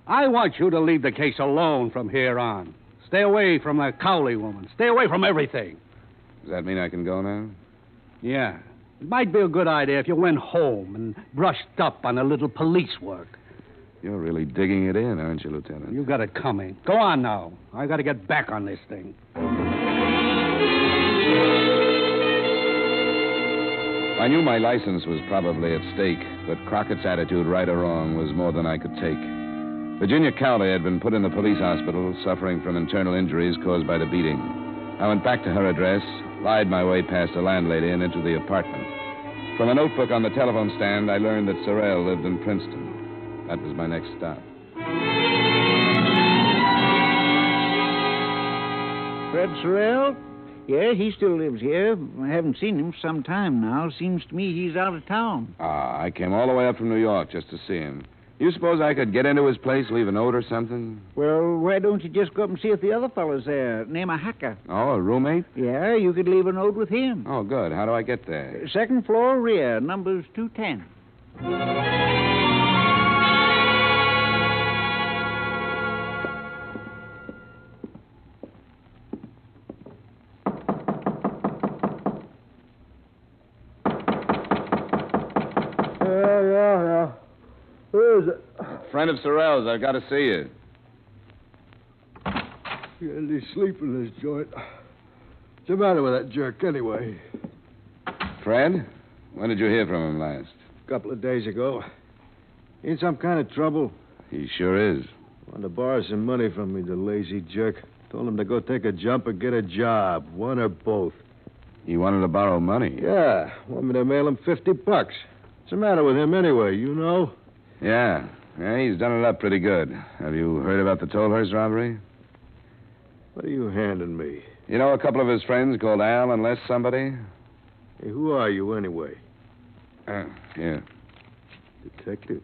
I want you to leave the case alone from here on. Stay away from that Cowley woman. Stay away from everything. Does that mean I can go now? Yeah. It might be a good idea if you went home and brushed up on a little police work. You're really digging it in, aren't you, Lieutenant? You got it coming. Go on now. I got to get back on this thing. I knew my license was probably at stake, but Crockett's attitude, right or wrong, was more than I could take. Virginia Cowley had been put in the police hospital, suffering from internal injuries caused by the beating. I went back to her address, lied my way past a landlady and into the apartment. From a notebook on the telephone stand, I learned that Sorrell lived in Princeton. That was my next stop. Fred Sorrell? Yeah, he still lives here. I haven't seen him for some time now. Seems to me he's out of town. I came all the way up from New York just to see him. You suppose I could get into his place, leave a note or something? Well, why don't you just go up and see if the other fellow's there? Name a Hacker. Oh, a roommate? Yeah, you could leave a note with him. Oh, good. How do I get there? Second floor rear, number's 210. Yeah. Who is it? Friend of Sorrell's. I've got to see you. He's sleeping in this joint. What's the matter with that jerk, anyway? Fred? When did you hear from him last? A couple of days ago. In some kind of trouble. He sure is. Wanted to borrow some money from me, the lazy jerk. Told him to go take a jump or get a job. One or both. He wanted to borrow money? Yeah. Want me to mail him $50. What's the matter with him, anyway? You know? Yeah, he's done it up pretty good. Have you heard about the Tolhurst robbery? What are you handing me? You know a couple of his friends called Al and Les somebody? Hey, who are you, anyway? Here. Detective?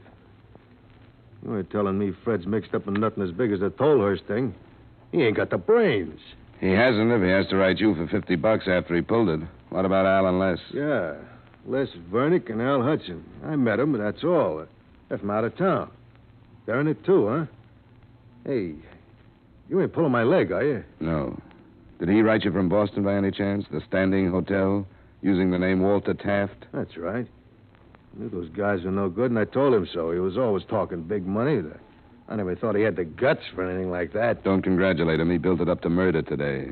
You ain't telling me Fred's mixed up in nothing as big as the Tolhurst thing. He ain't got the brains. He hasn't if he has to write you for $50 after he pulled it. What about Al and Les? Yeah, Les Vernick and Al Hudson. I met them, but that's all. They're from out of town. They're in it, too, huh? Hey, you ain't pulling my leg, are you? No. Did he write you from Boston by any chance? The Standing Hotel? Using the name Walter Taft? That's right. I knew those guys were no good, and I told him so. He was always talking big money. I never thought he had the guts for anything like that. Don't congratulate him. He built it up to murder today.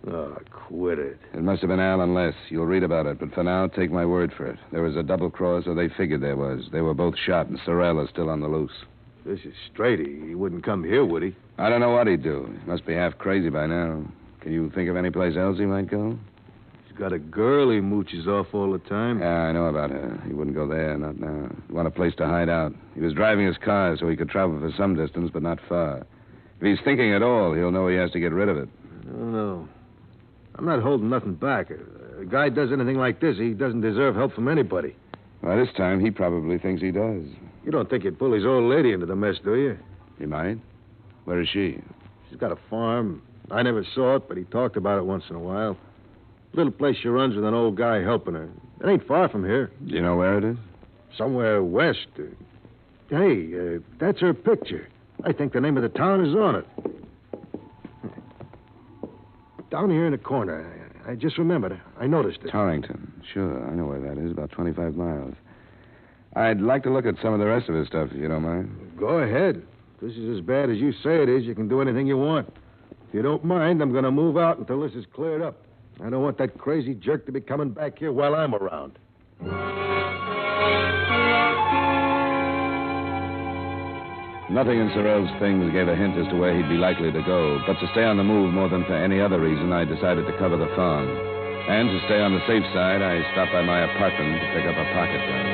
Oh, quit it. It must have been Al and Les. You'll read about it, but for now, take my word for it. There was a double cross, or they figured there was. They were both shot, and Sorrell is still on the loose. This is straight. He wouldn't come here, would he? I don't know what he'd do. He must be half crazy by now. Can you think of any place else he might go? He's got a girl he mooches off all the time. Yeah, I know about her. He wouldn't go there, not now. He'd want a place to hide out. He was driving his car so he could travel for some distance, but not far. If he's thinking at all, he'll know he has to get rid of it. I don't know. I'm not holding nothing back. A guy does anything like this, he doesn't deserve help from anybody. By this time, he probably thinks he does. You don't think he'd pull his old lady into the mess, do you? He might. Where is she? She's got a farm. I never saw it, but he talked about it once in a while. Little place she runs with an old guy helping her. It ain't far from here. Do you know where it is? Somewhere west. Hey, that's her picture. I think the name of the town is on it. Down here in the corner. I just remembered. I noticed it. Torrington. Sure, I know where that is. About 25 miles. I'd like to look at some of the rest of his stuff, if you don't mind. Go ahead. If this is as bad as you say it is, you can do anything you want. If you don't mind, I'm going to move out until this is cleared up. I don't want that crazy jerk to be coming back here while I'm around. Nothing in Sorrell's things gave a hint as to where he'd be likely to go, but to stay on the move more than for any other reason, I decided to cover the farm. And to stay on the safe side, I stopped by my apartment to pick up a pocket gun.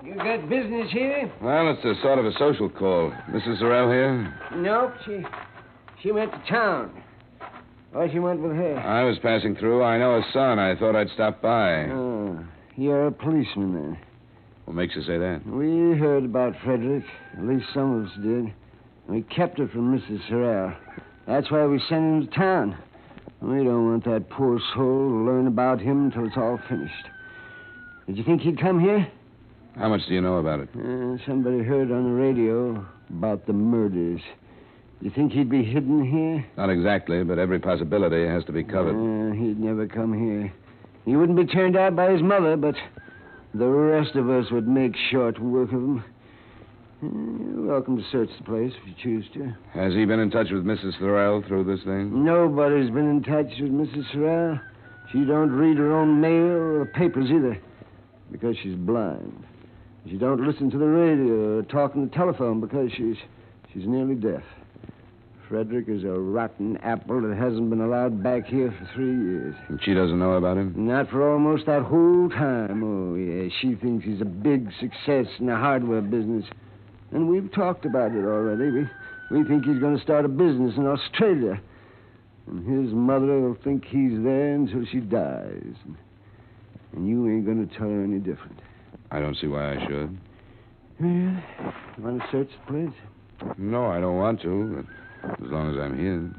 You got business here? Well, it's a sort of a social call. Mrs. Sorrell here? Nope, she went to town. Or she went with her. I was passing through. I know her son. I thought I'd stop by. Oh, you're a policeman then. What makes you say that? We heard about Frederick. At least some of us did. We kept it from Mrs. Sorrell. That's why we sent him to town. We don't want that poor soul to learn about him until it's all finished. Did you think he'd come here? How much do you know about it? Somebody heard on the radio about the murders. Do you think he'd be hidden here? Not exactly, but every possibility has to be covered. He'd never come here. He wouldn't be turned out by his mother, but the rest of us would make short work of him. You're welcome to search the place if you choose to. Has he been in touch with Mrs. Sorrell through this thing? Nobody's been in touch with Mrs. Sorrell. She don't read her own mail or the papers either, because she's blind. She don't listen to the radio or talk on the telephone because she's nearly deaf. Frederick is a rotten apple that hasn't been allowed back here for 3 years. And she doesn't know about him? Not for almost that whole time. Oh, yeah. She thinks he's a big success in the hardware business. And we've talked about it already. We think he's going to start a business in Australia. And his mother will think he's there until she dies. And you ain't going to tell her any different. I don't see why I should. Yeah. You want to search the place? No, I don't want to, but as long as I'm here.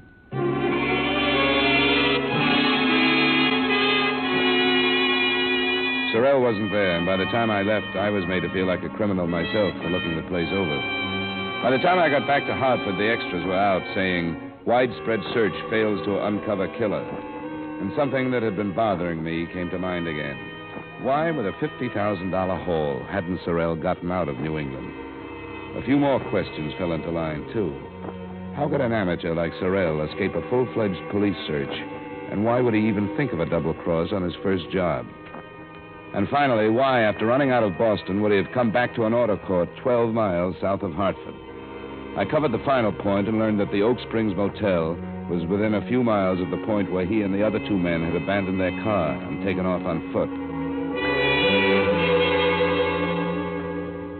Sorrell wasn't there, and by the time I left, I was made to feel like a criminal myself for looking the place over. By the time I got back to Hartford, the extras were out saying, widespread search fails to uncover killer. And something that had been bothering me came to mind again. Why, with a $50,000 haul, hadn't Sorrell gotten out of New England? A few more questions fell into line, too. How could an amateur like Sorrell escape a full-fledged police search? And why would he even think of a double cross on his first job? And finally, why, after running out of Boston, would he have come back to an auto court 12 miles south of Hartford? I covered the final point and learned that the Oak Springs Motel was within a few miles of the point where he and the other two men had abandoned their car and taken off on foot.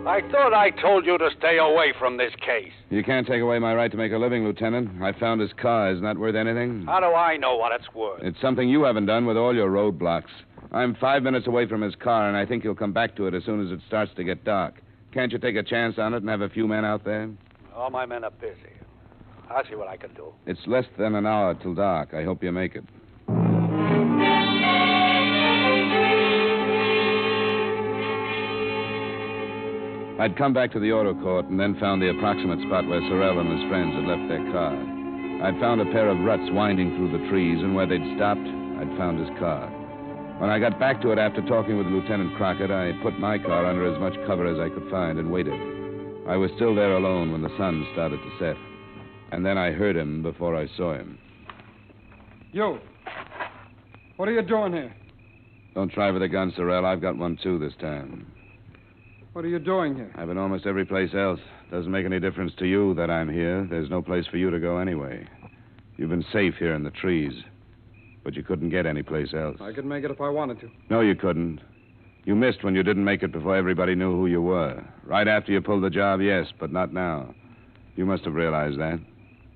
I thought I told you to stay away from this case. You can't take away my right to make a living, Lieutenant. I found his car. Isn't that worth anything? How do I know what it's worth? It's something you haven't done with all your roadblocks. I'm 5 minutes away from his car, and I think he'll come back to it as soon as it starts to get dark. Can't you take a chance on it and have a few men out there? All my men are busy. I'll see what I can do. It's less than an hour till dark. I hope you make it. I'd come back to the auto court and then found the approximate spot where Sorrell and his friends had left their car. I'd found a pair of ruts winding through the trees, and where they'd stopped, I'd found his car. When I got back to it after talking with Lieutenant Crockett, I put my car under as much cover as I could find and waited. I was still there alone when the sun started to set. And then I heard him before I saw him. You. What are you doing here? Don't try with a gun, Sorrell. I've got one, too, this time. What are you doing here? I've been almost every place else. Doesn't make any difference to you that I'm here. There's no place for you to go anyway. You've been safe here in the trees. But you couldn't get any place else. I could make it if I wanted to. No, you couldn't. You missed when you didn't make it before everybody knew who you were. Right after you pulled the job, yes, but not now. You must have realized that.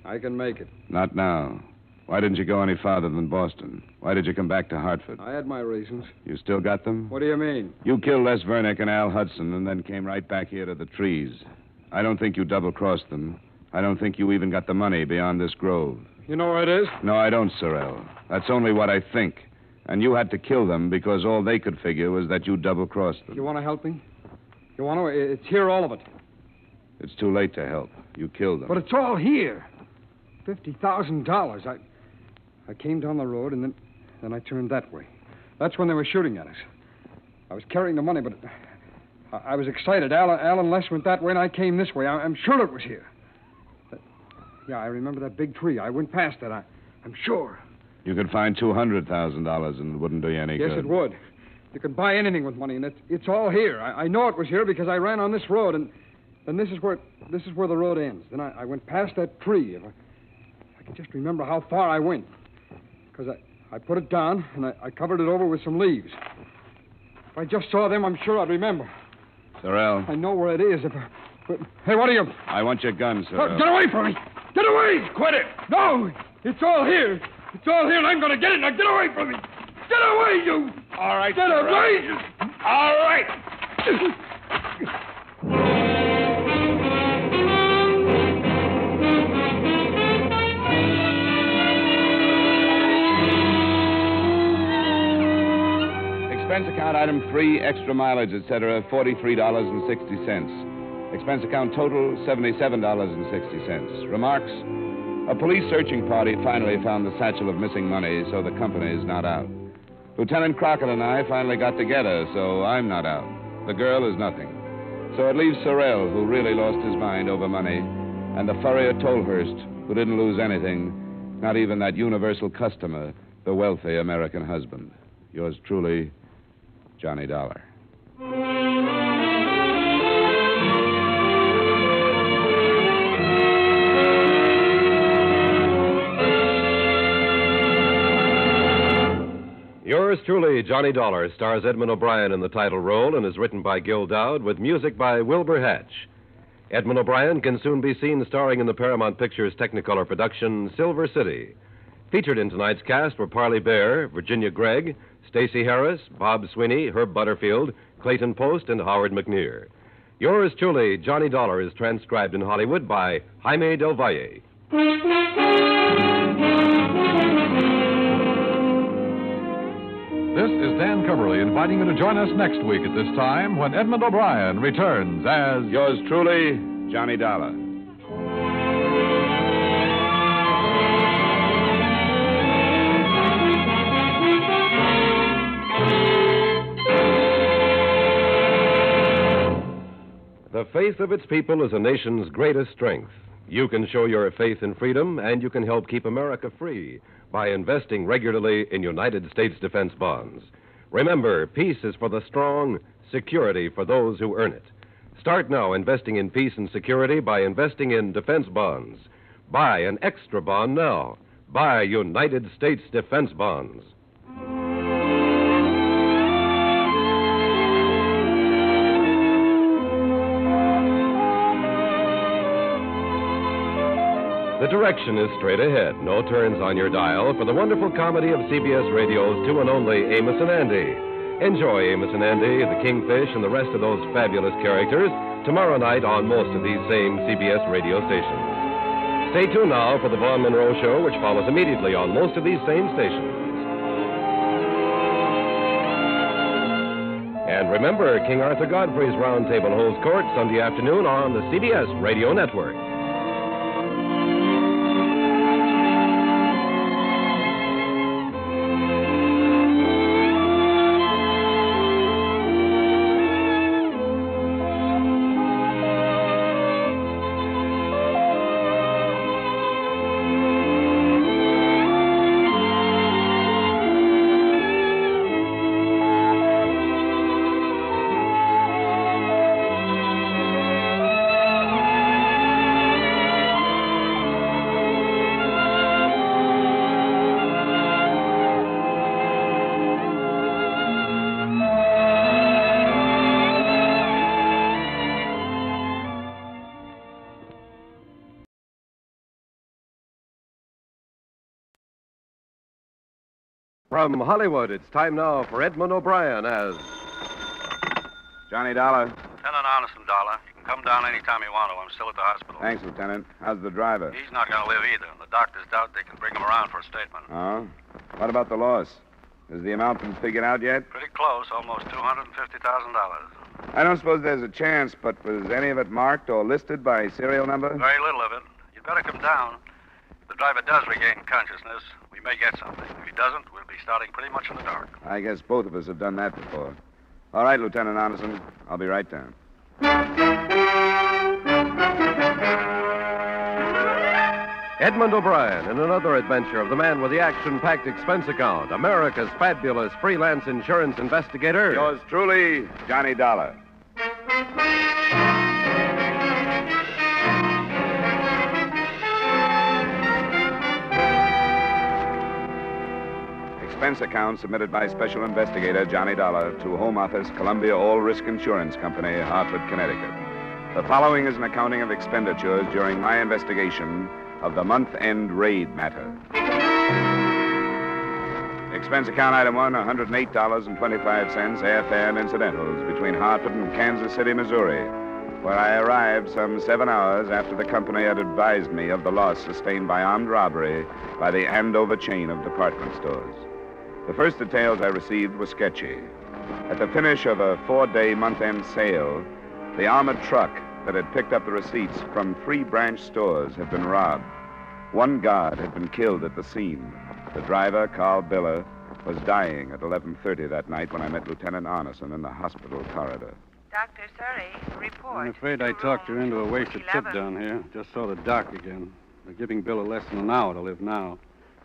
I can make it. Not now. Why didn't you go any farther than Boston? Why did you come back to Hartford? I had my reasons. You still got them? What do you mean? You killed Les Vernick and Al Hudson and then came right back here to the trees. I don't think you double-crossed them. I don't think you even got the money beyond this grove. You know where it is? No, I don't, Sorrell. That's only what I think. And you had to kill them because all they could figure was that you double-crossed them. You want to help me? You want to? It's here, all of it. It's too late to help. You killed them. But it's all here. $50,000. I came down the road, and then I turned that way. That's when they were shooting at us. I was carrying the money, but I was excited. Alan Les went that way, and I came this way. I'm sure it was here. Yeah, I remember that big tree. I went past that. I'm sure. You could find $200,000, and it wouldn't do you any good. Yes, it would. You could buy anything with money, and it's all here. I know it was here because I ran on this road, and then this is where the road ends. Then I went past that tree. If I can just remember how far I went. Because I put it down, and I covered it over with some leaves. If I just saw them, I'm sure I'd remember. Sorrel. I know where it is. But hey, what are you? I want your gun, Sorrel. Get away from me! Get away! Quit it! No! It's all here. It's all here, and I'm going to get it. Now get away from me! Get away, you! All right, Get Sorrel. away! All right! Expense account item 3, extra mileage, etc., $43.60. Expense account total, $77.60. Remarks: a police searching party finally found the satchel of missing money, so the company is not out. Lieutenant Crockett and I finally got together, so I'm not out. The girl is nothing. So it leaves Sorrel, who really lost his mind over money, and the furrier Tolhurst, who didn't lose anything, not even that universal customer, the wealthy American husband. Yours truly, Johnny Dollar. Yours truly, Johnny Dollar, stars Edmond O'Brien in the title role and is written by Gil Dowd with music by Wilbur Hatch. Edmond O'Brien can soon be seen starring in the Paramount Pictures Technicolor production Silver City. Featured in tonight's cast were Parley Bear, Virginia Gregg, Stacey Harris, Bob Sweeney, Herb Butterfield, Clayton Post, and Howard McNear. Yours truly, Johnny Dollar, is transcribed in Hollywood by Jaime Del Valle. This is Dan Coverly inviting you to join us next week at this time when Edmond O'Brien returns as... Yours truly, Johnny Dollar. The faith of its people is a nation's greatest strength. You can show your faith in freedom, and you can help keep America free by investing regularly in United States defense bonds. Remember, peace is for the strong, security for those who earn it. Start now investing in peace and security by investing in defense bonds. Buy an extra bond now. Buy United States defense bonds. The direction is straight ahead, no turns on your dial, for the wonderful comedy of CBS Radio's two and only Amos and Andy. Enjoy Amos and Andy, the Kingfish, and the rest of those fabulous characters tomorrow night on most of these same CBS radio stations. Stay tuned now for the Vaughn Monroe Show, which follows immediately on most of these same stations. And remember, King Arthur Godfrey's Round Table holds court Sunday afternoon on the CBS Radio Network. From Hollywood, it's time now for Edmond O'Brien as... Johnny Dollar. Lieutenant Anderson, Dollar. You can come down any time you want to. I'm still at the hospital. Thanks, Lieutenant. How's the driver? He's not going to live either. The doctors doubt they can bring him around for a statement. Oh? What about the loss? Has the amount been figured out yet? Pretty close, almost $250,000. I don't suppose there's a chance, but was any of it marked or listed by serial number? Very little of it. You'd better come down. If the driver does regain consciousness, we may get something. If he doesn't, we'll be starting pretty much in the dark. I guess both of us have done that before. All right, Lieutenant Anderson. I'll be right down. Edmond O'Brien in another adventure of the man with the action-packed expense account, America's fabulous freelance insurance investigator. Yours truly, Johnny Dollar. expense account submitted by Special Investigator Johnny Dollar to Home Office, Columbia All Risk Insurance Company, Hartford, Connecticut. The following is an accounting of expenditures during my investigation of the month-end raid matter. Expense account item 1, $108.25 airfare and incidentals between Hartford and Kansas City, Missouri, where I arrived some 7 hours after the company had advised me of the loss sustained by armed robbery by the Andover chain of department stores. The first details I received were sketchy. At the finish of a 4-day month-end sale, the armored truck that had picked up the receipts from 3 branch stores had been robbed. 1 guard had been killed at the scene. The driver, Carl Biller, was dying at 11:30 that night when I met Lieutenant Arneson in the hospital corridor. Dr. Surrey, report. I'm afraid I talked her into a wasted trip down here. Just saw the doc again. They're giving Biller less than an hour to live now.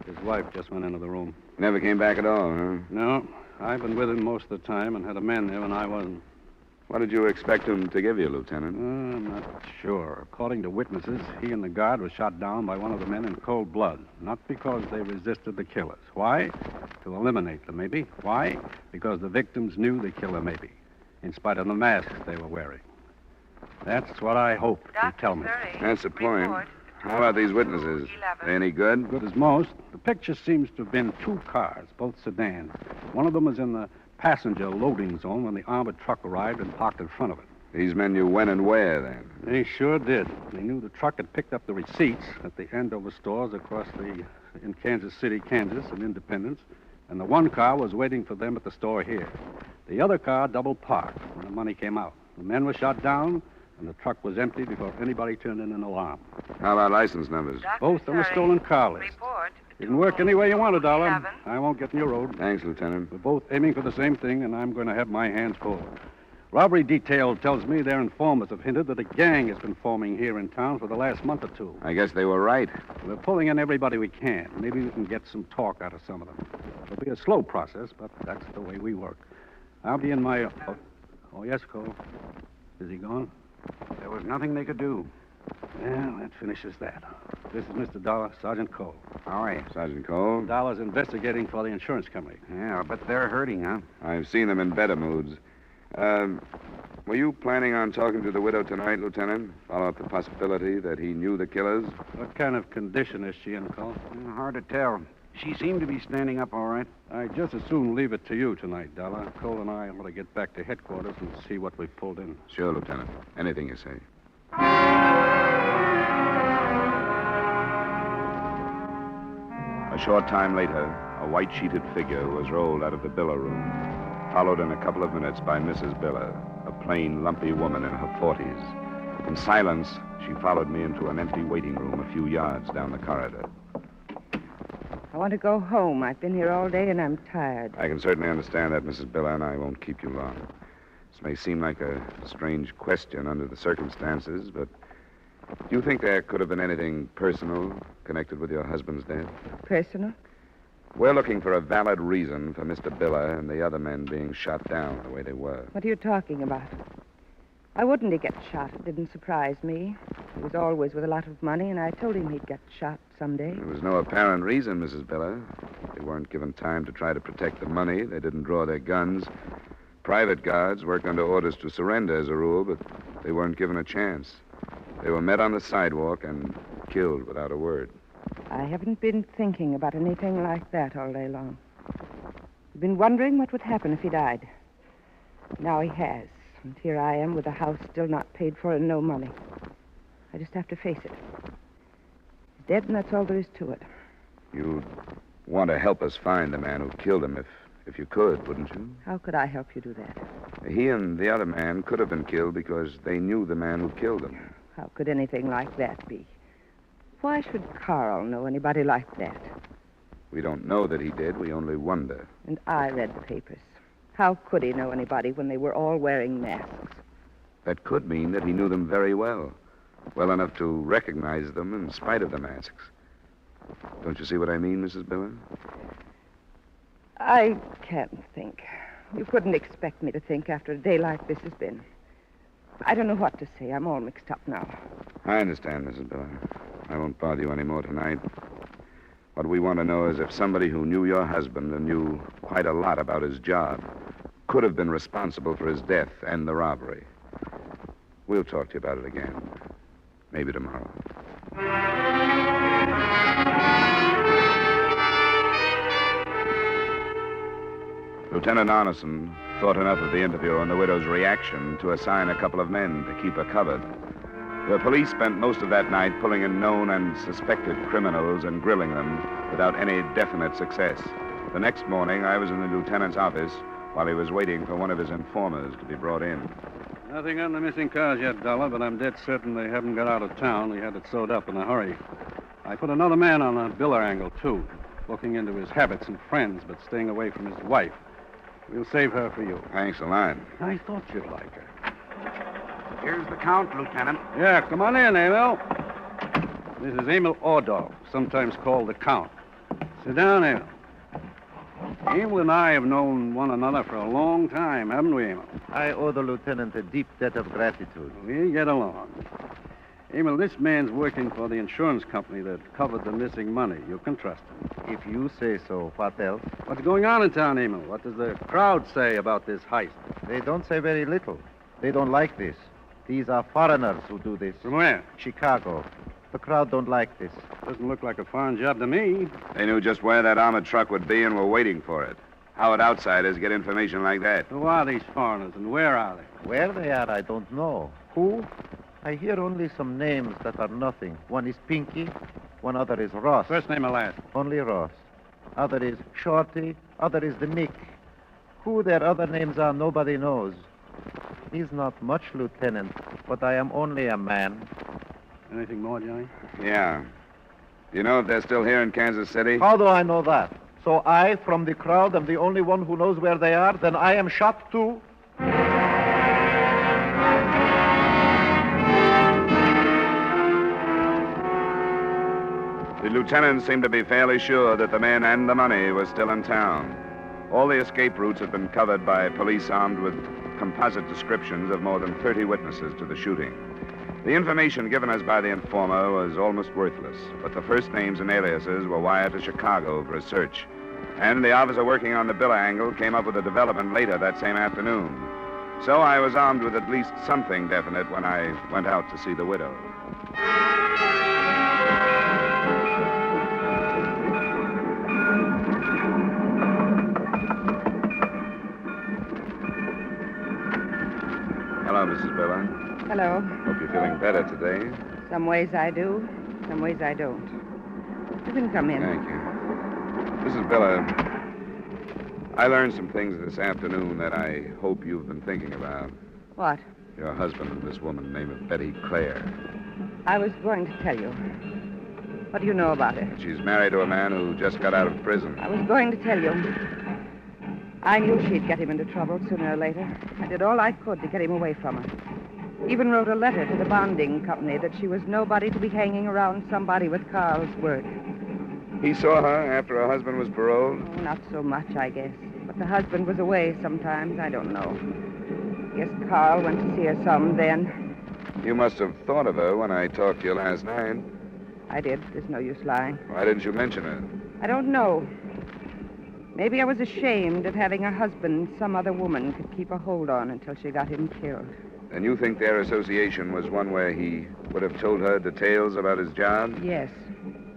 His wife just went into the room. Never came back at all, huh? No. I've been with him most of the time and had a man there when I wasn't. What did you expect him to give you, Lieutenant? I'm not sure. According to witnesses, he and the guard was shot down by one of the men in cold blood. Not because they resisted the killers. Why? To eliminate them, maybe. Why? Because the victims knew the killer, maybe. In spite of the masks they were wearing. That's what I hoped he'd tell me. That's the point. How about these witnesses? They any good? Good as most. The picture seems to have been 2 cars, both sedans. One of them was in the passenger loading zone when the armored truck arrived and parked in front of it. These men knew when and where, then? They sure did. They knew the truck had picked up the receipts at the Andover stores in Kansas City, Kansas, and Independence, and the 1 car was waiting for them at the store here. The other car double parked when the money came out. The men were shot down, and the truck was empty before anybody turned in an alarm. How about license numbers? Both on the stolen car list. You can work any way you want, Dollar. I won't get in your road. Thanks, Lieutenant. We're both aiming for the same thing, and I'm going to have my hands full. Robbery detail tells me their informers have hinted that a gang has been forming here in town for the last month or 2. I guess they were right. We're pulling in everybody we can. Maybe we can get some talk out of some of them. It'll be a slow process, but that's the way we work. I'll be in my... Oh, yes, Cole. Is he gone? There was nothing they could do. Well, that finishes that. This is Mr. Dollar, Sergeant Cole. All right. Sergeant Cole? Dollar's investigating for the insurance company. Yeah, but they're hurting, huh? I've seen them in better moods. Were you planning on talking to the widow tonight, Lieutenant? Follow up the possibility that he knew the killers? What kind of condition is she in, Cole? Hard to tell. She seemed to be standing up all right. I'd just as soon leave it to you tonight, Dollar. Cole and I ought to get back to headquarters and see what we've pulled in. Sure, Lieutenant. Anything you say. A short time later, a white-sheeted figure was rolled out of the Biller room, followed in a couple of minutes by Mrs. Biller, a plain, lumpy woman in her 40s. In silence, she followed me into an empty waiting room a few yards down the corridor. I want to go home. I've been here all day and I'm tired. I can certainly understand that, Mrs. Biller, and I won't keep you long. This may seem like a strange question under the circumstances, but do you think there could have been anything personal connected with your husband's death? Personal? We're looking for a valid reason for Mr. Biller and the other men being shot down the way they were. What are you talking about? Why wouldn't he get shot? It didn't surprise me. He was always with a lot of money, and I told him he'd get shot someday. There was no apparent reason, Mrs. Biller. They weren't given time to try to protect the money. They didn't draw their guns. Private guards worked under orders to surrender as a rule, but they weren't given a chance. They were met on the sidewalk and killed without a word. I haven't been thinking about anything like that all day long. I've been wondering what would happen if he died. Now he has. And here I am with the house still not paid for and no money. I just have to face it. He's dead, and that's all there is to it. You'd want to help us find the man who killed him if you could, wouldn't you? How could I help you do that? He and the other man could have been killed because they knew the man who killed them. How could anything like that be? Why should Carl know anybody like that? We don't know that he did. We only wonder. And I read the papers. How could he know anybody when they were all wearing masks? That could mean that he knew them very well. Well enough to recognize them in spite of the masks. Don't you see what I mean, Mrs. Biller? I can't think. You couldn't expect me to think after a day like this has been. I don't know what to say. I'm all mixed up now. I understand, Mrs. Biller. I won't bother you any more tonight. What we want to know is if somebody who knew your husband and knew quite a lot about his job could have been responsible for his death and the robbery. We'll talk to you about it again. Maybe tomorrow. Lieutenant Arneson thought enough of the interview and the widow's reaction to assign a couple of men to keep her covered. The police spent most of that night pulling in known and suspected criminals and grilling them without any definite success. The next morning, I was in the lieutenant's office while he was waiting for one of his informers to be brought in. Nothing on the missing cars yet, Dollar, but I'm dead certain they haven't got out of town. We had it sewed up in a hurry. I put another man on the biller angle, too, looking into his habits and friends, but staying away from his wife. We'll save her for you. Thanks a lot. I thought you'd like her. Here's the count, Lieutenant. Yeah, come on in, Emil. This is Emil Ordorf, sometimes called the Count. Sit down, Emil. Emil and I have known one another for a long time, haven't we, Emil? I owe the lieutenant a deep debt of gratitude. We get along. Emil, this man's working for the insurance company that covered the missing money. You can trust him. If you say so, what else? What's going on in town, Emil? What does the crowd say about this heist? They don't say very little. They don't like this. These are foreigners who do this. From where? Chicago. The crowd don't like this. Doesn't look like a foreign job to me. They knew just where that armored truck would be and were waiting for it. How would outsiders get information like that? Who are these foreigners and where are they? Where they are, I don't know. Who? I hear only some names that are nothing. One is Pinky, one other is Ross. First name or last? Only Ross. Other is Shorty, other is the Mick. Who their other names are, nobody knows. He's not much, Lieutenant, but I am only a man. Anything more, Johnny? Yeah. Do you know if they're still here in Kansas City? How do I know that? So I, from the crowd, am the only one who knows where they are? Then I am shot, too? The lieutenant seemed to be fairly sure that the men and the money were still in town. All the escape routes had been covered by police armed with composite descriptions of more than 30 witnesses to the shooting. The information given us by the informer was almost worthless, but the first names and aliases were wired to Chicago for a search. And the officer working on the biller angle came up with a development later that same afternoon. So I was armed with at least something definite when I went out to see the widow. Hello, Mrs. Biller. Hello. Hope you're feeling better today. Some ways I do, some ways I don't. You can come in. Thank you. Mrs. Biller, I learned some things this afternoon that I hope you've been thinking about. What? Your husband and this woman named Betty Clare. I was going to tell you. What do you know about her? She's married to a man who just got out of prison. I was going to tell you. I knew she'd get him into trouble sooner or later. I did all I could to get him away from her. Even wrote a letter to the bonding company that she was nobody to be hanging around somebody with Carl's word. He saw her after her husband was paroled? Oh, not so much, I guess. But the husband was away sometimes. I don't know. Guess Carl went to see her some then. You must have thought of her when I talked to you last night. I did. There's no use lying. Why didn't you mention her? I don't know. Maybe I was ashamed of having a husband some other woman could keep a hold on until she got him killed. And you think their association was one where he would have told her details about his job? Yes.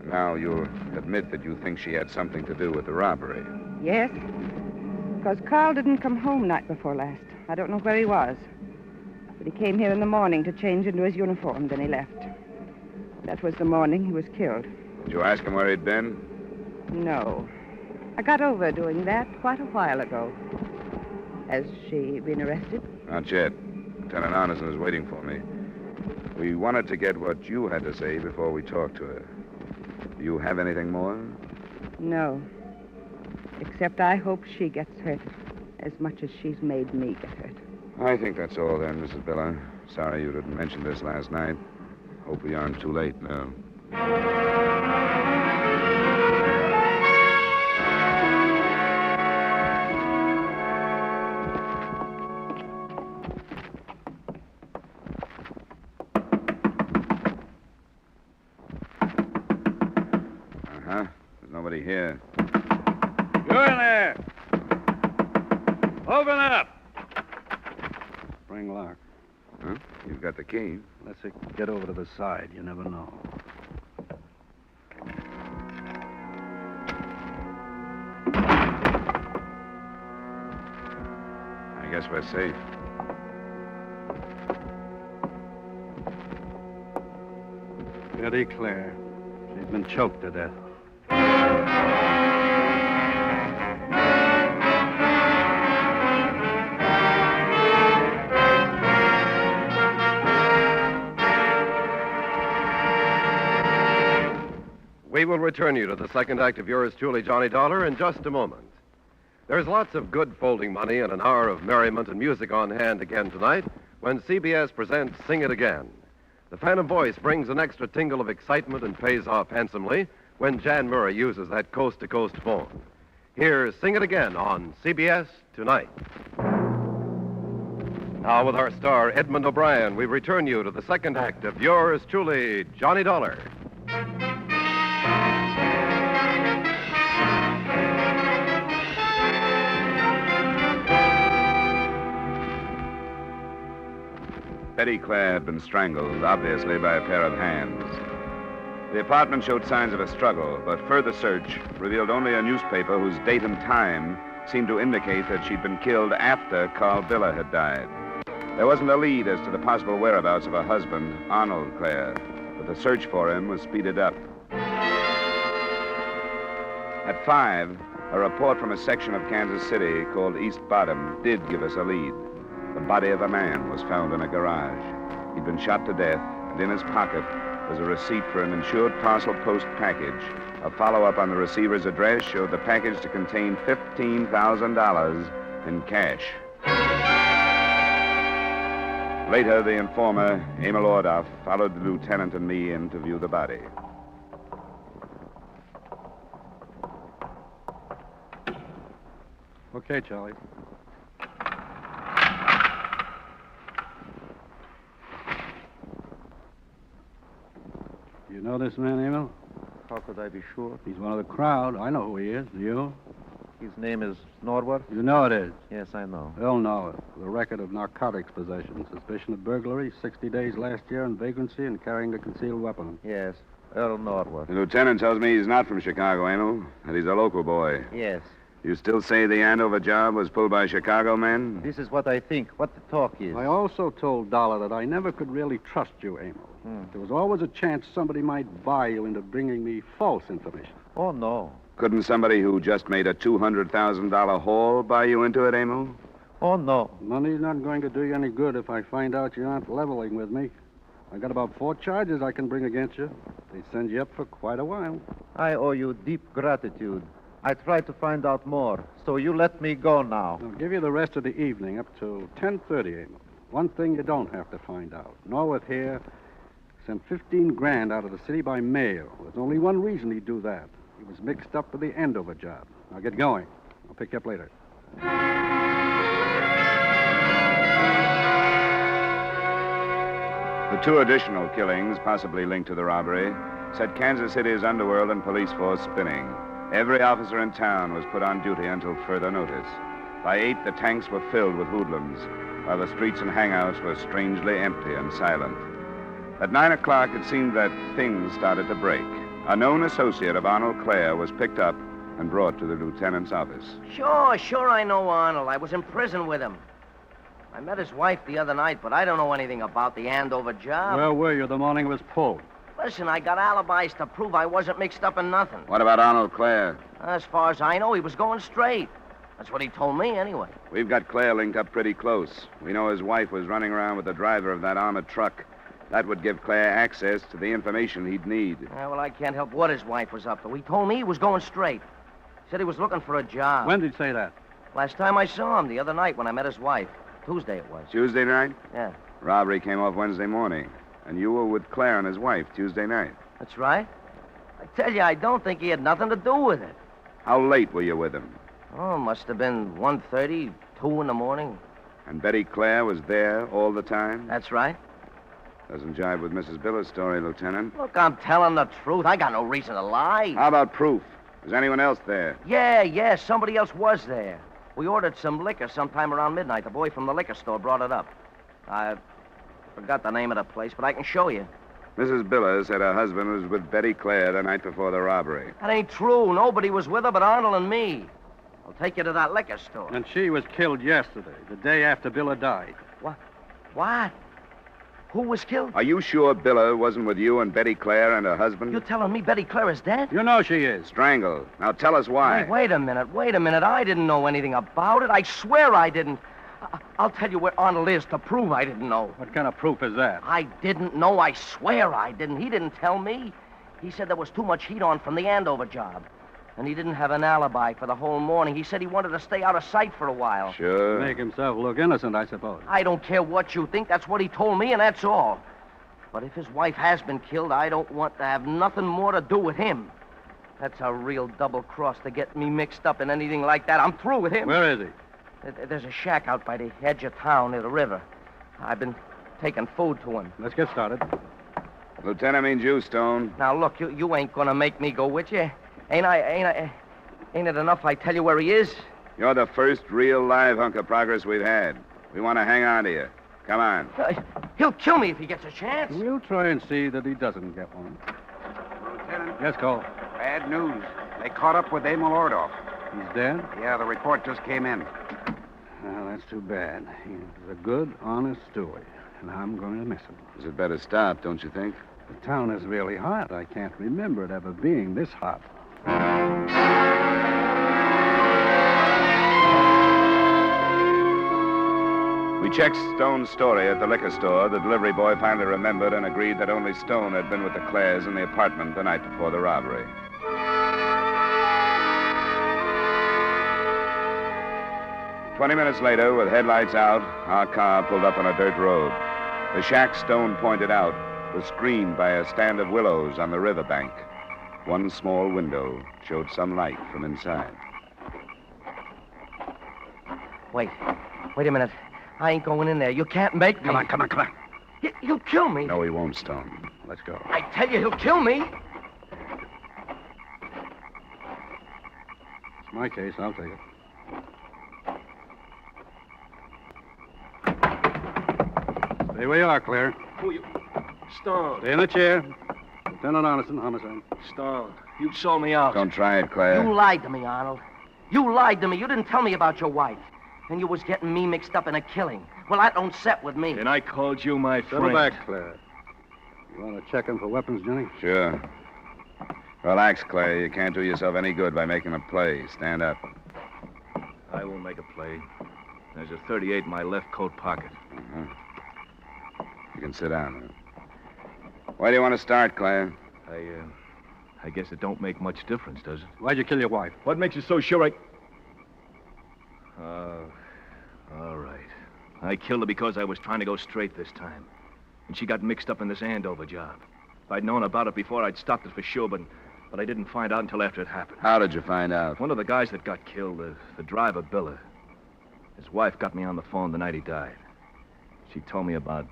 Now you'll admit that you think she had something to do with the robbery. Yes? Because Carl didn't come home night before last. I don't know where he was. But he came here in the morning to change into his uniform, then he left. That was the morning he was killed. Did you ask him where he'd been? No. I got over doing that quite a while ago. Has she been arrested? Not yet. Lieutenant Arneson is waiting for me. We wanted to get what you had to say before we talked to her. Do you have anything more? No. Except I hope she gets hurt as much as she's made me get hurt. I think that's all then, Mrs. Biller. Sorry you didn't mention this last night. Hope we aren't too late now. Nobody here. You in there? Open up! Spring lock. Huh? You've got the key. Let's get over to the side. You never know. I guess we're safe. Betty Clare. She's been choked to death. We will return you to the second act of yours truly, Johnny Dollar, in just a moment. There's lots of good folding money and an hour of merriment and music on hand again tonight when CBS presents Sing It Again. The Phantom Voice brings an extra tingle of excitement and pays off handsomely when Jan Murray uses that coast-to-coast phone. Here's Sing It Again on CBS tonight. Now, with our star, Edmond O'Brien, we return you to the second act of yours truly, Johnny Dollar. Betty Clare had been strangled, obviously by a pair of hands. The apartment showed signs of a struggle, but further search revealed only a newspaper whose date and time seemed to indicate that she'd been killed after Carl Biller had died. There wasn't a lead as to the possible whereabouts of her husband, Arnold Clare, but the search for him was speeded up. At 5, a report from a section of Kansas City called East Bottom did give us a lead. The body of a man was found in a garage. He'd been shot to death, and in his pocket was a receipt for an insured parcel post package. A follow-up on the receiver's address showed the package to contain $15,000 in cash. Later, the informer, Emil Ordoff, followed the lieutenant and me in to view the body. Okay, Charlie. You know this man, Emil? How could I be sure? He's one of the crowd. I know who he is. Do you? His name is Norwood? You know it is. Yes, I know. They'll know it. The record of narcotics possession, suspicion of burglary, 60 days last year in vagrancy, and carrying a concealed weapon. Yes, Earl Norwood. The lieutenant tells me he's not from Chicago, Emil, that he's a local boy. Yes. You still say the Andover job was pulled by Chicago men? This is what I think, what the talk is. I also told Dollar that I never could really trust you, Emil. There was always a chance somebody might buy you into bringing me false information. Oh, no. Couldn't somebody who just made a $200,000 haul buy you into it, Emil? Oh, no. Money's not going to do you any good if I find out you aren't leveling with me. I got about 4 charges I can bring against you. They send you up for quite a while. I owe you deep gratitude. I tried to find out more, so you let me go now. I'll give you the rest of the evening up to 10:30, Emil. One thing you don't have to find out. Norwood here sent $15,000 out of the city by mail. There's only one reason he'd do that. He was mixed up with the Andover job. Now get going. I'll pick you up later. The 2 additional killings, possibly linked to the robbery, set Kansas City's underworld and police force spinning. Every officer in town was put on duty until further notice. By 8, the tanks were filled with hoodlums, while the streets and hangouts were strangely empty and silent. At 9 o'clock, it seemed that things started to break. A known associate of Arnold Clare was picked up and brought to the lieutenant's office. Sure, I know Arnold. I was in prison with him. I met his wife the other night, but I don't know anything about the Andover job. Where were you the morning it was pulled? Listen, I got alibis to prove I wasn't mixed up in nothing. What about Arnold Clare? As far as I know, he was going straight. That's what he told me, anyway. We've got Clare linked up pretty close. We know his wife was running around with the driver of that armored truck. That would give Clare access to the information he'd need. Well, I can't help what his wife was up to. He told me he was going straight. Said he was looking for a job. When did he say that? Last time I saw him, the other night when I met his wife. Tuesday it was. Tuesday night? Yeah. Robbery came off Wednesday morning. And you were with Clare and his wife Tuesday night. That's right. I tell you, I don't think he had nothing to do with it. How late were you with him? Oh, must have been 1:30, 2 in the morning. And Betty Clare was there all the time? That's right. Doesn't jive with Mrs. Biller's story, Lieutenant. Look, I'm telling the truth. I got no reason to lie. How about proof? Was anyone else there? Yeah, somebody else was there. We ordered some liquor sometime around midnight. The boy from the liquor store brought it up. I forgot the name of the place, but I can show you. Mrs. Biller said her husband was with Betty Clare the night before the robbery. That ain't true. Nobody was with her but Arnold and me. I'll take you to that liquor store. And she was killed yesterday, the day after Biller died. What? Who was killed? Are you sure Biller wasn't with you and Betty Clare and her husband? You're telling me Betty Clare is dead? You know she is. Strangled. Now tell us why. Hey, wait a minute. I didn't know anything about it. I swear I didn't. I'll tell you where Arnold is to prove I didn't know. What kind of proof is that? I didn't know. I swear I didn't. He didn't tell me. He said there was too much heat on from the Andover job. And he didn't have an alibi for the whole morning. He said he wanted to stay out of sight for a while. Sure. Make himself look innocent, I suppose. I don't care what you think. That's what he told me, and that's all. But if his wife has been killed, I don't want to have nothing more to do with him. That's a real double cross to get me mixed up in anything like that. I'm through with him. Where is he? There's a shack out by the edge of town near the river. I've been taking food to him. Let's get started. Lieutenant means you, Stone. Now, look, you ain't gonna make me go with you. Ain't it enough I tell you where he is? You're the first real live hunk of progress we've had. We want to hang on to you. Come on. He'll kill me if he gets a chance. We'll try and see that he doesn't get one. Lieutenant. Yes, Cole. Bad news. They caught up with Emil Ordoff. He's dead? Yeah, the report just came in. Well, that's too bad. He was a good, honest steward, and I'm going to miss him. Is it better stop, don't you think? The town is really hot. I can't remember it ever being this hot. We checked Stone's story at the liquor store. The delivery boy finally remembered and agreed that only Stone had been with the Clares in the apartment the night before the robbery. "20 minutes later, with headlights out, our car pulled up on a dirt road. The shack Stone pointed out was screened by a stand of willows on the riverbank. One small window showed some light from inside. Wait a minute. I ain't going in there. You can't make me. Come on. He'll kill me. No, he won't, Stone. Let's go. I tell you, he'll kill me. It's my case. I'll take it. Stay where you are, Claire. Who you? Stone. Stay in the chair. Lieutenant Arneson, homicide. Stone. You sold me out. Don't try it, Claire. You lied to me, Arnold. You lied to me. You didn't tell me about your wife. And you was getting me mixed up in a killing. Well, that don't set with me. And I called you my friend. Settle back, Claire. You want to check him for weapons, Johnny? Sure. Relax, Claire. You can't do yourself any good by making a play. Stand up. I won't make a play. There's a .38 in my left coat pocket. Uh-huh. You can sit down. Where do you want to start, Claire? I guess it don't make much difference, does it? Why'd you kill your wife? What makes you so sure all right. I killed her because I was trying to go straight this time. And she got mixed up in this Andover job. If I'd known about it before, I'd stopped it for sure, but I didn't find out until after it happened. How did you find out? One of the guys that got killed, the driver, Biller. His wife got me on the phone the night he died. She told me about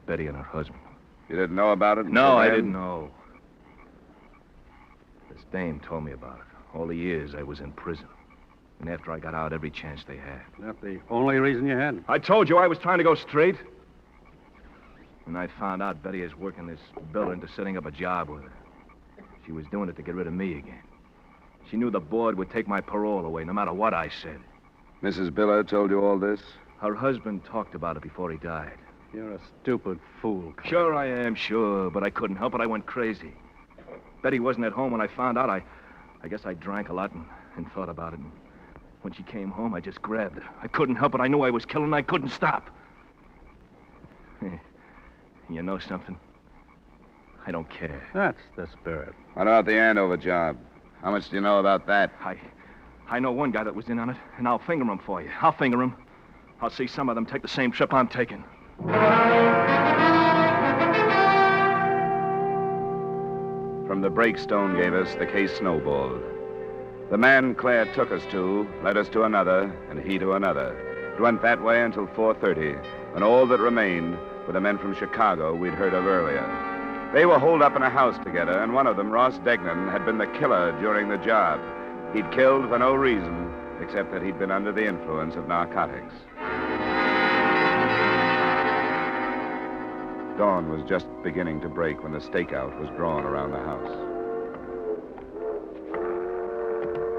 Betty and her husband. You didn't know about it? No, I didn't know. This dame told me about it. All the years I was in prison. And after I got out, every chance they had. That's the only reason you had? I told you I was trying to go straight. And I found out Betty is working this Biller into setting up a job with her. She was doing it to get rid of me again. She knew the board would take my parole away, no matter what I said. Mrs. Biller told you all this? Her husband talked about it before he died. You're a stupid fool, Claire. Sure I am, sure, but I couldn't help it. I went crazy. Betty wasn't at home when I found out. I guess I drank a lot and thought about it. And when she came home, I just grabbed her. I couldn't help it. I knew I was killing her. I couldn't stop. You know something? I don't care. That's the spirit. What about the Andover job? How much do you know about that? I know one guy that was in on it, and I'll finger him for you. I'll finger him. I'll see some of them take the same trip I'm taking. From the break Stone gave us, the case snowballed. The man Claire took us to led us to another, and he to another. It went that way until 4:30, when all that remained were the men from Chicago we'd heard of earlier. They were holed up in a house together, and one of them, Ross Degnan, had been the killer during the job. He'd killed for no reason, except that he'd been under the influence of narcotics. Dawn was just beginning to break when the stakeout was drawn around the house.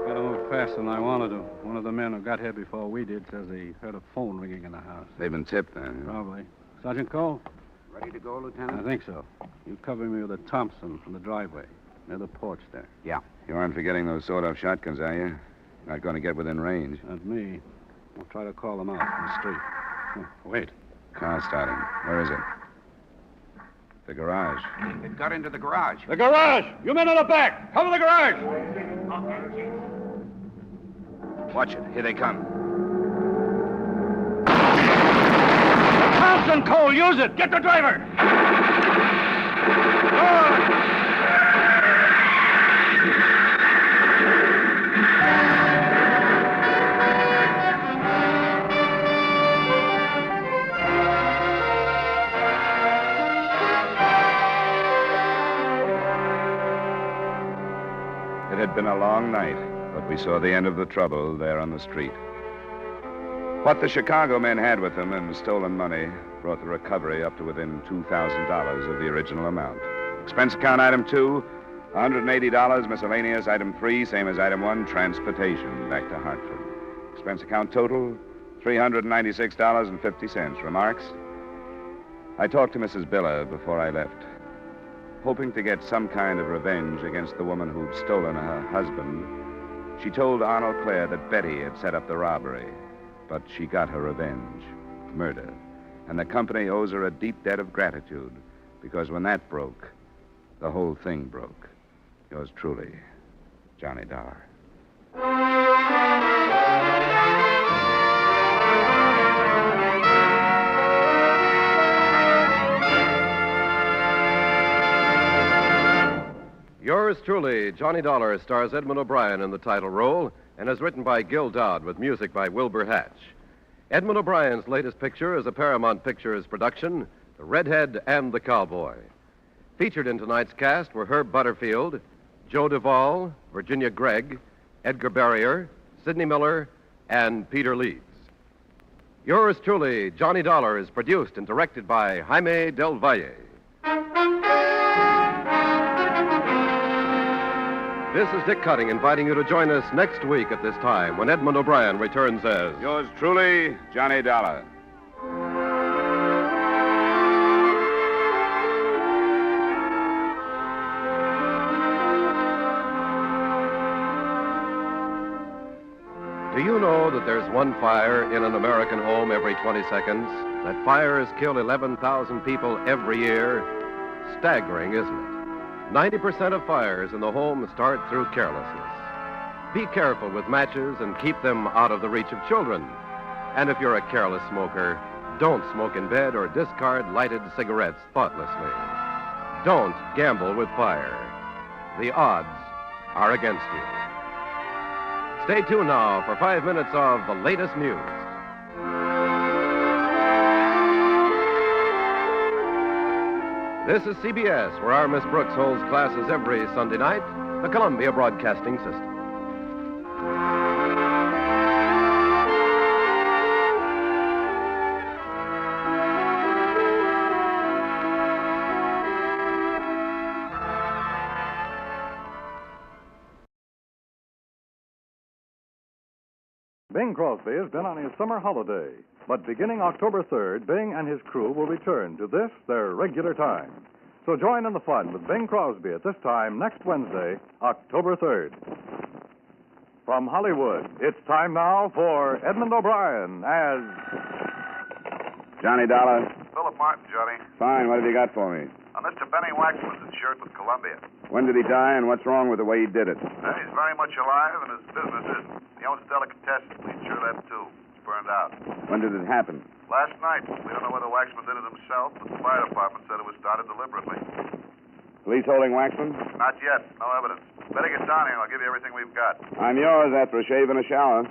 Got to move faster than I wanted to. One of the men who got here before we did says he heard a phone ringing in the house. They've been tipped, then. Probably. Sergeant Cole? Ready to go, Lieutenant? I think so. You cover me with a Thompson from the driveway, near the porch there. Yeah. You aren't forgetting those sawed-off shotguns, are you? Not going to get within range. Not me. I'll try to call them out from the street. Oh, wait. Car starting. Where is it? The garage. It got into the garage. The garage! You men in the back! Cover the garage! Watch it. Here they come. Thompson, Cole, use it! Get the driver! It had been a long night, but we saw the end of the trouble there on the street. What the Chicago men had with them and stolen money brought the recovery up to within $2,000 of the original amount. Expense account item 2, $180. Miscellaneous item 3, same as item 1, transportation back to Hartford. Expense account total, $396.50. Remarks? I talked to Mrs. Biller before I left, hoping to get some kind of revenge against the woman who'd stolen her husband. She told Arnold Clare that Betty had set up the robbery. But she got her revenge, murder. And the company owes her a deep debt of gratitude, because when that broke, the whole thing broke. Yours truly, Johnny Dollar. Yours truly, Johnny Dollar, stars Edmond O'Brien in the title role and is written by Gil Dodd with music by Wilbur Hatch. Edmond O'Brien's latest picture is a Paramount Pictures production, The Redhead and the Cowboy. Featured in tonight's cast were Herb Butterfield, Joe Duvall, Virginia Gregg, Edgar Barrier, Sidney Miller, and Peter Leeds. Yours truly, Johnny Dollar, is produced and directed by Jaime Del Valle. This is Dick Cutting inviting you to join us next week at this time when Edmond O'Brien returns as... Yours truly, Johnny Dollar. Do you know that there's one fire in an American home every 20 seconds? That fires kill 11,000 people every year? Staggering, isn't it? 90% of fires in the home start through carelessness. Be careful with matches and keep them out of the reach of children. And if you're a careless smoker, don't smoke in bed or discard lighted cigarettes thoughtlessly. Don't gamble with fire. The odds are against you. Stay tuned now for 5 minutes of the latest news. This is CBS, where our Miss Brooks holds classes every Sunday night, the Columbia Broadcasting System. Bing Crosby has been on his summer holiday, but beginning October 3rd, Bing and his crew will return to this, their regular time. So join in the fun with Bing Crosby at this time next Wednesday, October 3rd. From Hollywood, it's time now for Edmond O'Brien as... Johnny Dollar. Philip Martin, Johnny. Fine. What have you got for me? Mr. Benny Waxman's insured with Columbia. When did he die, and what's wrong with the way he did it? He's very much alive, and his business isn't. He owns Delicatessen. We insure that, too. It's burned out. When did it happen? Last night. We don't know whether Waxman did it himself, but the fire department said it was started deliberately. Police holding Waxman? Not yet. No evidence. Better get down here, and I'll give you everything we've got. I'm yours after a shave and a shower.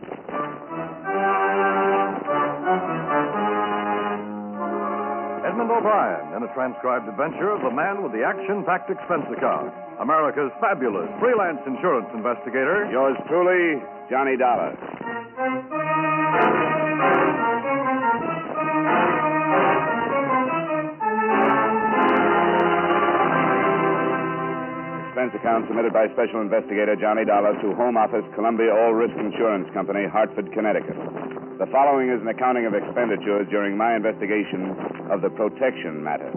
Edmond O'Brien in a transcribed adventure of the man with the action-packed expense account. America's fabulous freelance insurance investigator. Yours truly, Johnny Dollar. Expense account submitted by Special Investigator Johnny Dollar to Home Office, Columbia All Risk Insurance Company, Hartford, Connecticut. The following is an accounting of expenditures during my investigation of the protection matter.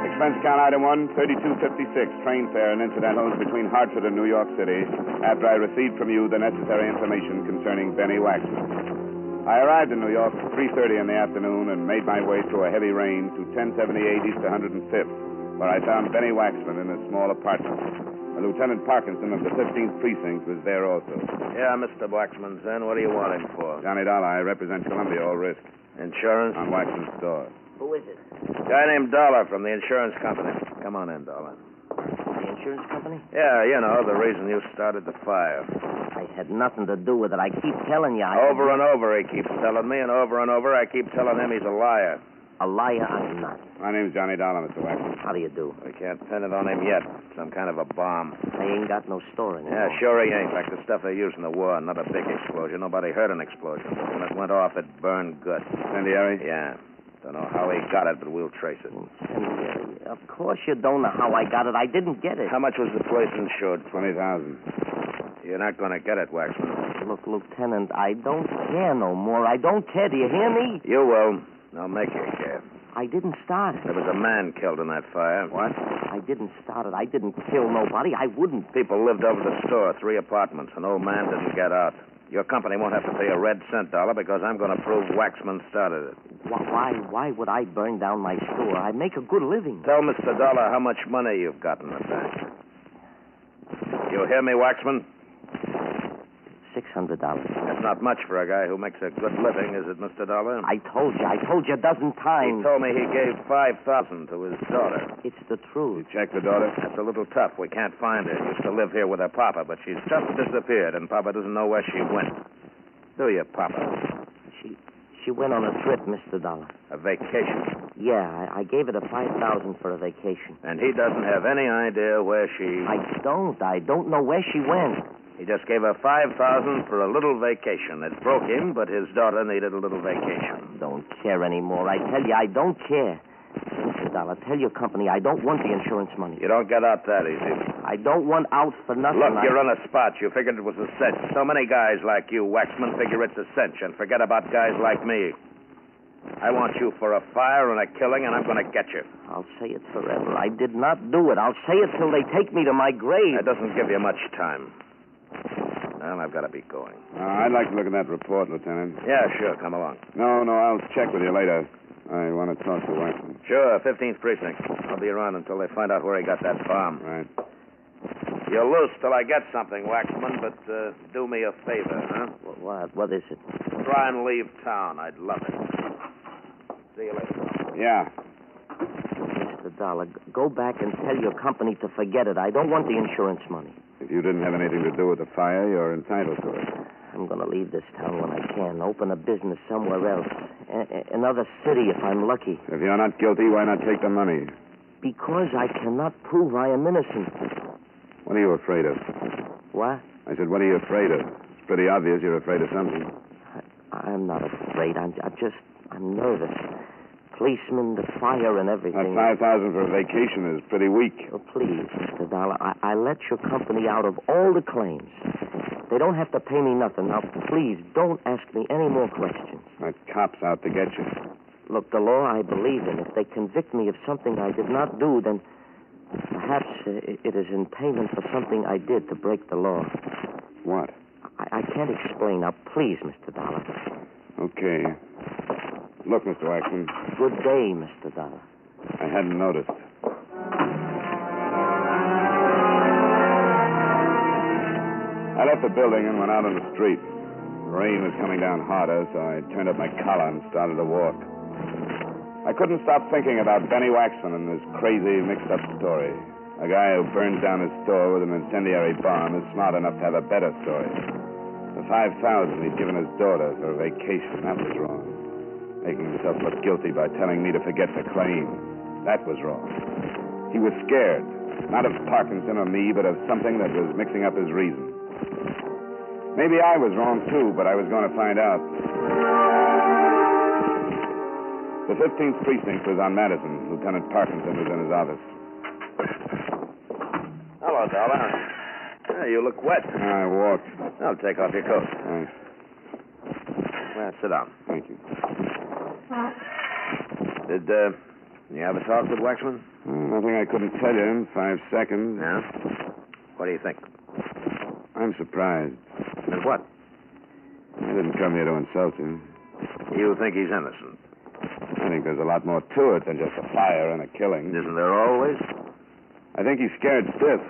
Expense account item 1, 3256, train fare and incidentals between Hartford and New York City after I received from you the necessary information concerning Benny Waxman. I arrived in New York at 3:30 in the afternoon and made my way through a heavy rain to 1078 East 105th, where I found Benny Waxman in a small apartment. Lieutenant Parkinson of the 15th Precinct was there also. Yeah, Mr. Waxman's in. What do you want him for? Johnny Dollar, I represent Columbia All Risk. Insurance? On Waxman's store. Who is it? Guy named Dollar from the insurance company. Come on in, Dollar. The insurance company? Yeah, you know, the reason you started the fire. I had nothing to do with it. I keep telling you. Over and over he keeps telling me, and over I keep telling him he's a liar. A liar I'm not. My name's Johnny Dollar, Mr. Waxman. How do you do? We can't pin it on him yet. Some kind of a bomb. I ain't got no store anymore. Yeah, sure he ain't. Like the stuff they used in the war. Not a big explosion. Nobody heard an explosion. When it went off, it burned good. Incendiary? Yeah. Don't know how he got it, but we'll trace it. Incendiary? Of course you don't know how I got it. I didn't get it. How much was the place insured? $20,000. You're not going to get it, Waxman. Look, Lieutenant, I don't care no more. I don't care. Do you hear me? You will. I'll make you care. I didn't start it. There was a man killed in that fire. What? I didn't start it. I didn't kill nobody. I wouldn't. People lived over the store, 3 apartments. An old man didn't get out. Your company won't have to pay a red cent, Dollar, because I'm going to prove Waxman started it. Why would I burn down my store? I make a good living. Tell Mr. Dollar how much money you've got in the bank. You hear me, Waxman? $600. That's not much for a guy who makes a good living, is it, Mr. Dollar? I told you a dozen times. He told me he gave $5,000 to his daughter. It's the truth. You checked the daughter? That's a little tough. We can't find her. Used to live here with her papa, but she's just disappeared, and Papa doesn't know where she went. Do you, Papa? She went on a trip, Mr. Dollar. A vacation? Yeah, I gave her the $5,000 for a vacation. And he doesn't have any idea where she... I don't know where she went. He just gave her $5,000 for a little vacation. It broke him, but his daughter needed a little vacation. I don't care anymore. I tell you, I don't care. Mr. Dollar, tell your company I don't want the insurance money. You don't get out that easy. I don't want out for nothing. Look, you're on a spot. You figured it was a cinch. So many guys like you, Waxman, figure it's a cinch and forget about guys like me. I want you for a fire and a killing, and I'm going to get you. I'll say it forever. I did not do it. I'll say it till they take me to my grave. That doesn't give you much time. Well, I've got to be going. I'd like to look at that report, Lieutenant. Yeah, sure. Come along. No, I'll check with you later. I want to talk to Waxman. Sure, 15th Precinct. I'll be around until they find out where he got that bomb. Right. You're loose till I get something, Waxman, but do me a favor, huh? What is it? Try and leave town. I'd love it. See you later. Yeah. Mr. Dollar, go back and tell your company to forget it. I don't want the insurance money. If you didn't have anything to do with the fire, you're entitled to it. I'm going to leave this town when I can. Open a business somewhere else. Another city if I'm lucky. If you're not guilty, why not take the money? Because I cannot prove I am innocent. What are you afraid of? What? I said, what are you afraid of? It's pretty obvious you're afraid of something. I'm not afraid. I'm nervous. Policemen, the fire, and everything. That $5,000 for a vacation is pretty weak. Oh, please, Mr. Dollar, I let your company out of all the claims. They don't have to pay me nothing. Now, please, don't ask me any more questions. That cop's out to get you. Look, the law I believe in. If they convict me of something I did not do, then perhaps it is in payment for something I did to break the law. What? I can't explain. Now, please, Mr. Dollar. Okay. Look, Mr. Waxman. Good day, Mr. Dollar. I hadn't noticed. I left the building and went out on the street. The rain was coming down harder, so I turned up my collar and started to walk. I couldn't stop thinking about Benny Waxman and his crazy, mixed-up story. A guy who burns down his store with an incendiary bomb is smart enough to have a better story. The $5,000 he'd given his daughter for a vacation, that was wrong. making himself look guilty by telling me to forget the claim. That was wrong. He was scared, not of Parkinson or me, but of something that was mixing up his reason. Maybe I was wrong, too, but I was going to find out. The 15th precinct was on Madison. Lieutenant Parkinson was in his office. Hello, Dollar. Yeah, you look wet. I walked. I'll take off your coat. Thanks. Well, sit down. Thank you. Did you have a talk with Waxman? Nothing I couldn't tell you in 5 seconds. Yeah? What do you think? I'm surprised. And what? I didn't come here to insult you. You think he's innocent? I think there's a lot more to it than just a fire and a killing. Isn't there always? I think he's scared stiff.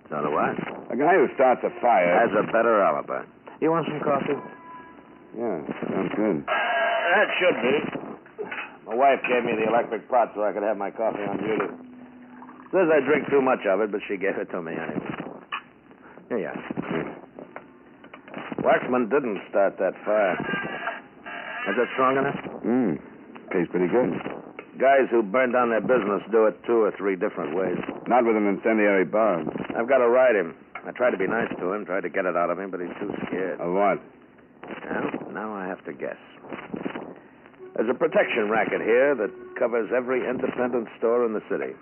So do I. A guy who starts a fire... has a better alibi. You want some coffee? Yeah, sounds good. That should be. My wife gave me the electric pot so I could have my coffee on duty. Says I drink too much of it, but she gave it to me anyway. Here you are. Waxman didn't start that fire. Is it strong enough? Tastes pretty good. Guys who burn down their business do it 2 or 3 different ways. Not with an incendiary bomb. I've got to ride him. I tried to be nice to him, tried to get it out of him, but he's too scared. Of what? Well, now I have to guess. There's a protection racket here that covers every independent store in the city.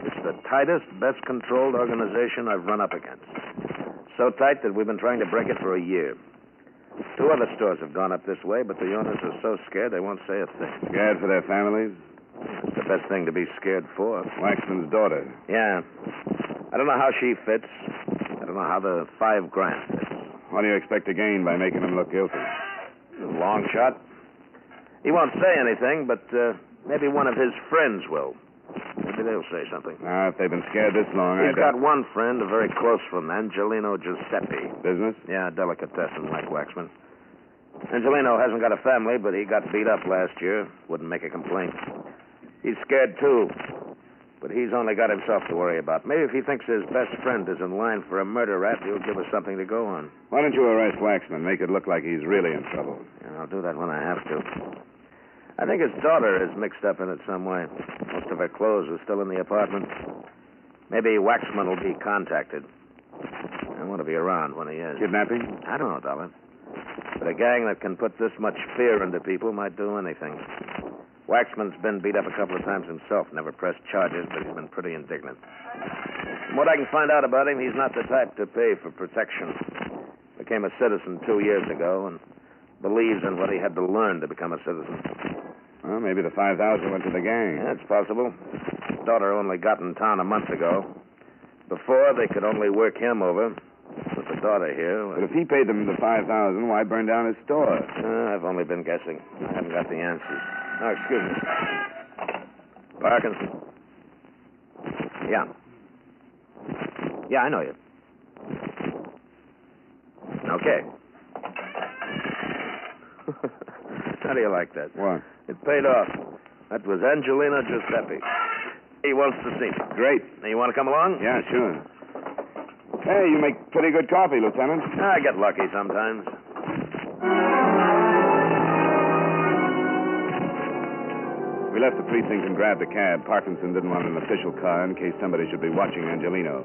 It's the tightest, best controlled organization I've run up against. So tight that we've been trying to break it for a year. 2 other stores have gone up this way, but the owners are so scared they won't say a thing. Scared for their families? It's the best thing to be scared for. Waxman's daughter. Yeah. I don't know how she fits. I don't know how the $5,000 fits. What do you expect to gain by making him look guilty? Long shot. He won't say anything, but maybe one of his friends will. Maybe they'll say something. If they've been scared this long, He's got one friend, a very close friend, Angelino Giuseppe. Business? Yeah, delicatessen like Waxman. Angelino hasn't got a family, but he got beat up last year. Wouldn't make a complaint. He's scared, too. But he's only got himself to worry about. Maybe if he thinks his best friend is in line for a murder rap, he'll give us something to go on. Why don't you arrest Waxman? Make it look like he's really in trouble. Yeah, I'll do that when I have to. I think his daughter is mixed up in it some way. Most of her clothes are still in the apartment. Maybe Waxman will be contacted. I want to be around when he is. Kidnapping? I don't know, Dollar. But a gang that can put this much fear into people might do anything. Waxman's been beat up a couple of times himself, never pressed charges, but he's been pretty indignant. From what I can find out about him, he's not the type to pay for protection. Became a citizen 2 years ago and believes in what he had to learn to become a citizen. Well, maybe the 5,000 went to the gang. Yeah, it's possible. His daughter only got in town a month ago. Before, they could only work him over. With the daughter here... But if he paid them the 5,000, why burn down his store? I've only been guessing. I haven't got the answers. Oh, excuse me. Parkinson. Yeah. Yeah, I know you. Okay. How do you like that? What? It paid off. That was Angelino Giuseppe. He wants to see me. Great. Now, you want to come along? Yeah, sure. Hey, you make pretty good coffee, Lieutenant. I get lucky sometimes. We left the precinct and grabbed a cab. Parkinson didn't want an official car in case somebody should be watching Angelino.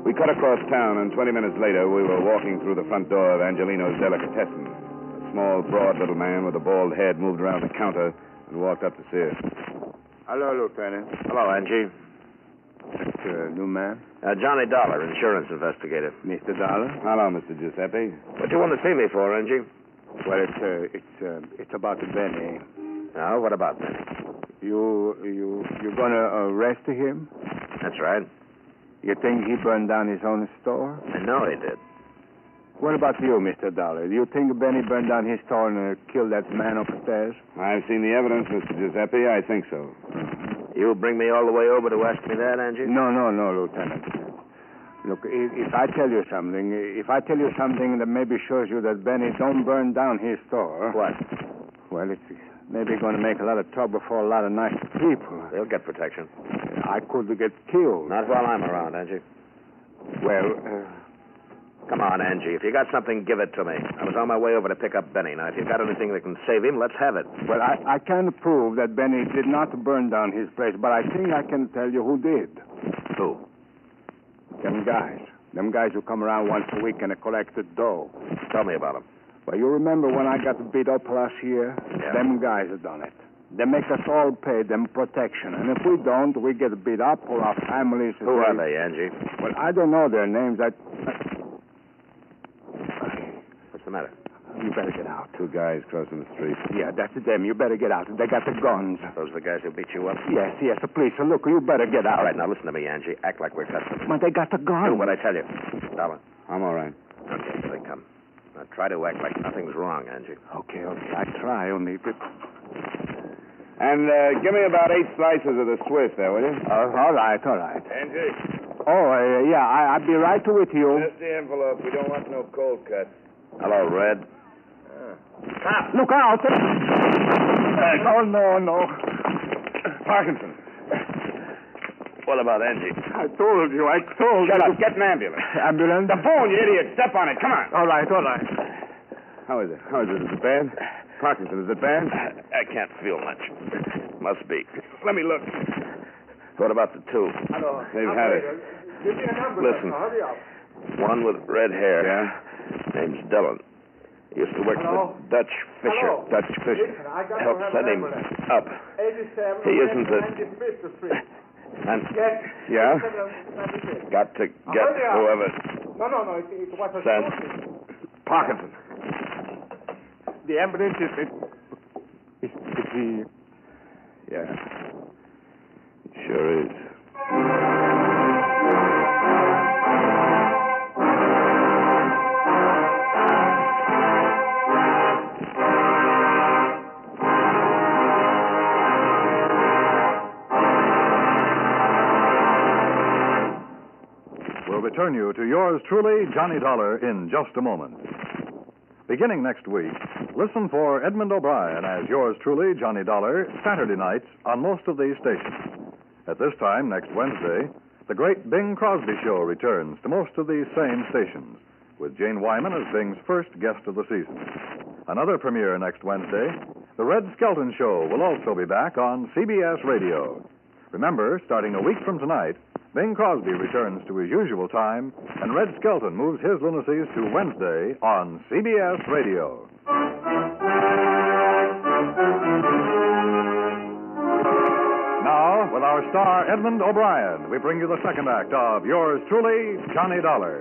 We cut across town, and 20 minutes later, we were walking through the front door of Angelino's delicatessen. A small, broad little man with a bald head moved around the counter and walked up to see us. Hello, Lieutenant. Hello, Angie. Mr. New man? Johnny Dollar, insurance investigator. Mr. Dollar? Hello, Mr. Giuseppe. What do you want to see me for, Angie? Well, it's about Benny. Oh, what about Benny? You're gonna arrest him? That's right. You think he burned down his own store? I know he did. What about you, Mr. Dollar? Do you think Benny burned down his store and killed that man upstairs? I've seen the evidence, Mr. Giuseppe. I think so. You bring me all the way over to ask me that, Angie? No, Lieutenant. Look, if I tell you something that maybe shows you that Benny don't burn down his store... What? Well, it's maybe going to make a lot of trouble for a lot of nice people. They'll get protection. I could get killed. Not while I'm around, Angie. Well, Come on, Angie. If you got something, give it to me. I was on my way over to pick up Benny. Now, if you've got anything that can save him, let's have it. Well, I can't prove that Benny did not burn down his place, but I think I can tell you who did. Who? Them guys. Them guys who come around once a week and collect the dough. Tell me about them. Well, you remember when I got beat up last year? Yeah. Them guys have done it. They make us all pay them protection. And if we don't, we get beat up or our families... Who are they, Angie? Well, I don't know their names. What's the matter? You better get out. Two guys crossing the street. Yeah, that's them. You better get out. They got the guns. Those are the guys who beat you up? Yes, the police. So look, you better get out. All right, now listen to me, Angie. Act like we're customers. But they got the guns. Do what I tell you. Dollar. I'm all right. Okay, here they come. Now try to act like nothing's wrong, Angie. Okay. I try, only... And give me about 8 slices of the Swiss there, will you? All right. Angie. Oh, yeah, I'll be right with you. Just the envelope. We don't want no cold cuts. Hello, Red. Stop. Look out. Oh, no. Parkinson. What about Angie? I told you. Shut up. Get an ambulance. Ambulance? The phone, you idiot. Step on it. Come on. All right. How is it? Is it bad? Parkinson, is it bad? I can't feel much. Must be. Let me look. What about the two? Hello. They've had it. Give me an ambulance. Listen. Hurry up. One with red hair. Yeah? Name's Dillon. He used to work for the Dutch Fisher. Hello. Dutch Fisher. Listen, I got Help to have send an him ambulance. up. 87 He isn't a... 95th Street. And Yes. Yeah? 87, 95th. got to get Hurry up. whoever No. It was a sent shooting. Parkinson. The ambulance is he... Yeah. It sure is. We'll return you to yours truly, Johnny Dollar, in just a moment. Beginning next week, listen for Edmond O'Brien as yours truly, Johnny Dollar, Saturday nights on most of these stations. At this time, next Wednesday, the great Bing Crosby Show returns to most of these same stations, with Jane Wyman as Bing's first guest of the season. Another premiere next Wednesday, the Red Skelton Show will also be back on CBS Radio. Remember, starting a week from tonight, Bing Crosby returns to his usual time, and Red Skelton moves his lunacies to Wednesday on CBS Radio. Now, with our star Edmond O'Brien, we bring you the second act of yours truly, Johnny Dollar.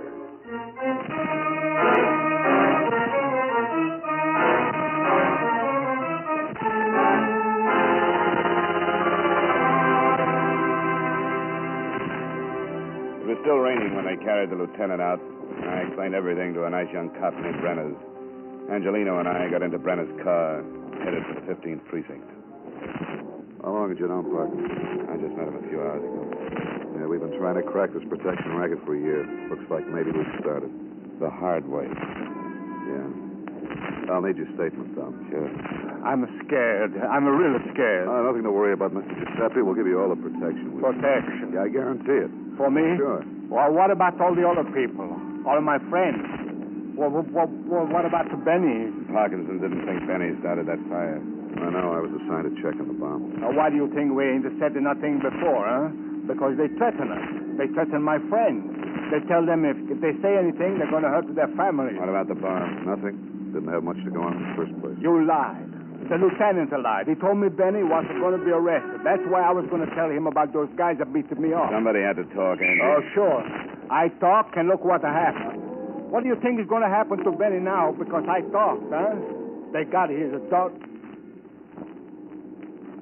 It was still raining when they carried the lieutenant out, and I explained everything to a nice young cop named Brenner's. Angelino and I got into Brenner's car, headed for the 15th precinct. How long had you known Parkinson? I just met him a few hours ago. Yeah, we've been trying to crack this protection racket for a year. Looks like maybe we've started. The hard way. Yeah. I'll need your statement, Tom. Sure. I'm scared. I'm really scared. Nothing to worry about, Mr. Giuseppe. We'll give you all the protection. Protection? Yeah, I guarantee it. For me? Sure. Well, what about all the other people? All of my friends? What about the Benny? Parkinson didn't think Benny started that fire. I know. I was assigned to check on the bomb. Now, why do you think we ain't said nothing before, huh? Because they threaten us. They threaten my friends. They tell them if they say anything, they're going to hurt their families. What about the bomb? Nothing. Didn't have much to go on in the first place. You lied. The lieutenant lied. He told me Benny wasn't going to be arrested. That's why I was going to tell him about those guys that beat me up. Somebody had to talk, Andy. Oh, sure. I talked, and look what happened. What do you think is going to happen to Benny now because I talked, huh? They got his adult.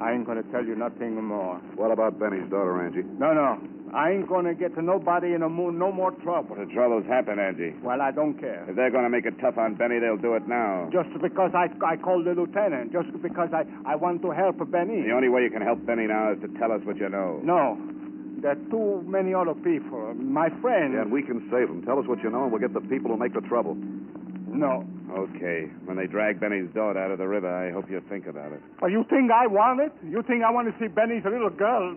I ain't going to tell you nothing more. What about Benny's daughter, Angie? No. I ain't going to get to nobody in the moon no more trouble. The trouble's happened, Angie. Well, I don't care. If they're going to make it tough on Benny, they'll do it now. Just because I called the lieutenant. Just because I want to help Benny. The only way you can help Benny now is to tell us what you know. No. There are too many other people. My friends. Yeah, and we can save them. Tell us what you know, and we'll get the people who make the trouble. No. Okay. When they drag Benny's daughter out of the river, I hope you think about it. Well, you think I want it? You think I want to see Benny's little girl?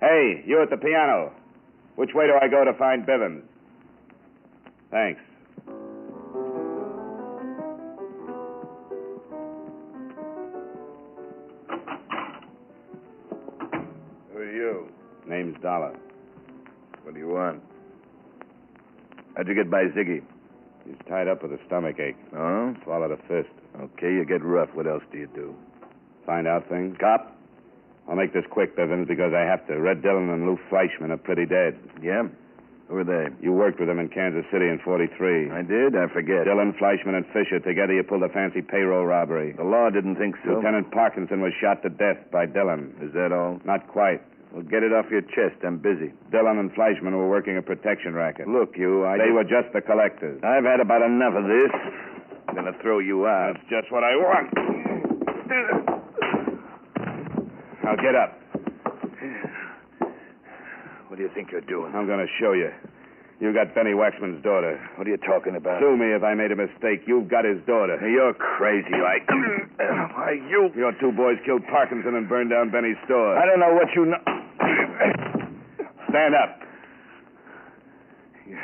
Hey, you at the piano. Which way do I go to find Bivens? Thanks. Who are you? Name's Dollar. What do you want? How'd you get by Ziggy? He's tied up with a stomach ache. Oh? Swallowed a fist. Okay, you get rough. What else do you do? Find out things? Cop? I'll make this quick, Bivens, because I have to. Red Dillon and Lou Fleischman are pretty dead. Yeah? Who are they? You worked with them in Kansas City in 43. I did? I forget. Dillon, Fleischman, and Fisher. Together you pulled a fancy payroll robbery. The law didn't think so. Lieutenant Parkinson was shot to death by Dillon. Is that all? Not quite. Well, get it off your chest. I'm busy. Dillon and Fleischman were working a protection racket. Look, They were just the collectors. I've had about enough of this. I'm going to throw you out. That's just what I want. Now get up. What do you think you're doing? I'm going to show you. You got Benny Waxman's daughter. What are you talking about? Sue me if I made a mistake. You've got his daughter. You're crazy. Why, you... Your two boys killed Parkinson and burned down Benny's store. I don't know what you know. Stand up. You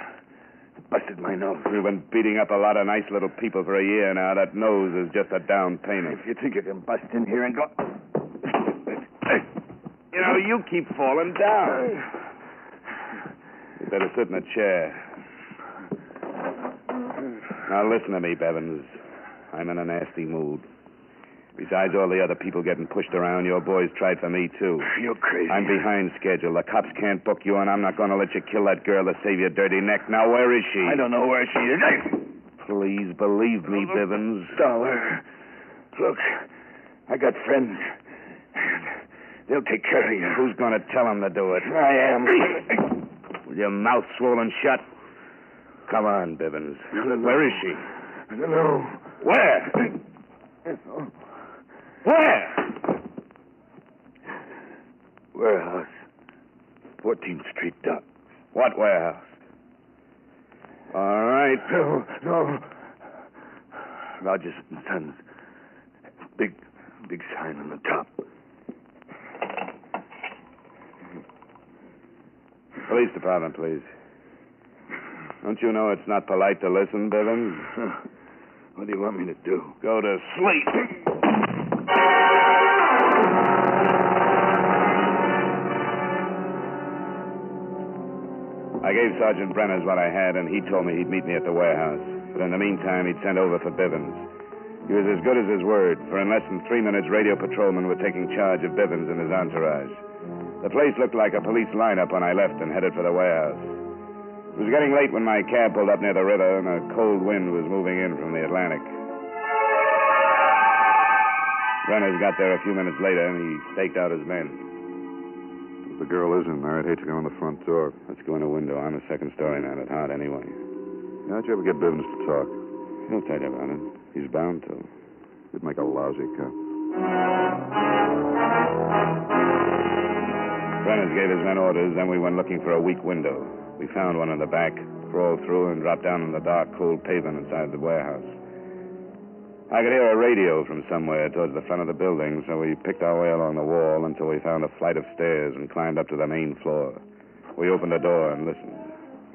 busted my nose. You've been beating up a lot of nice little people for a year now. That nose is just a down payment. If you think you can bust in here and go... You know, you keep falling down. You better sit in a chair. Now listen to me, Bevins. I'm in a nasty mood. Besides all the other people getting pushed around, your boys tried for me, too. You're crazy. I'm behind schedule. The cops can't book you, and I'm not going to let you kill that girl to save your dirty neck. Now, where is she? I don't know where she is. Please believe me, Bivens. Dollar. Look, I got friends. They'll take care of you. Who's going to tell them to do it? I am. With your mouth swollen shut? Come on, Bivens. Where is she? I don't know. Where? Where? Warehouse. 14th Street Dock. What warehouse? All right. No. Rogers and Sons. Big sign on the top. Police department, please. Don't you know it's not polite to listen, Bivens? What do you want me to do? Go to sleep. I gave Sergeant Brenners what I had, and he told me he'd meet me at the warehouse. But in the meantime, he'd sent over for Bivens. He was as good as his word, for in less than 3 minutes, radio patrolmen were taking charge of Bivens and his entourage. The place looked like a police lineup when I left and headed for the warehouse. It was getting late when my cab pulled up near the river, and a cold wind was moving in from the Atlantic. Brenners got there a few minutes later, and he staked out his men. If the girl is in there, I'd hate to go in the front door. Let's go in a window. I'm a second story man at heart anyway. How'd you ever get Bivens to talk? He'll tell you about it. He's bound to. You'd make a lousy cop. Brenners gave his men orders, then we went looking for a weak window. We found one in the back, crawled through, and dropped down on the dark, cold pavement inside the warehouse. I could hear a radio from somewhere towards the front of the building, so we picked our way along the wall until we found a flight of stairs and climbed up to the main floor. We opened the door and listened.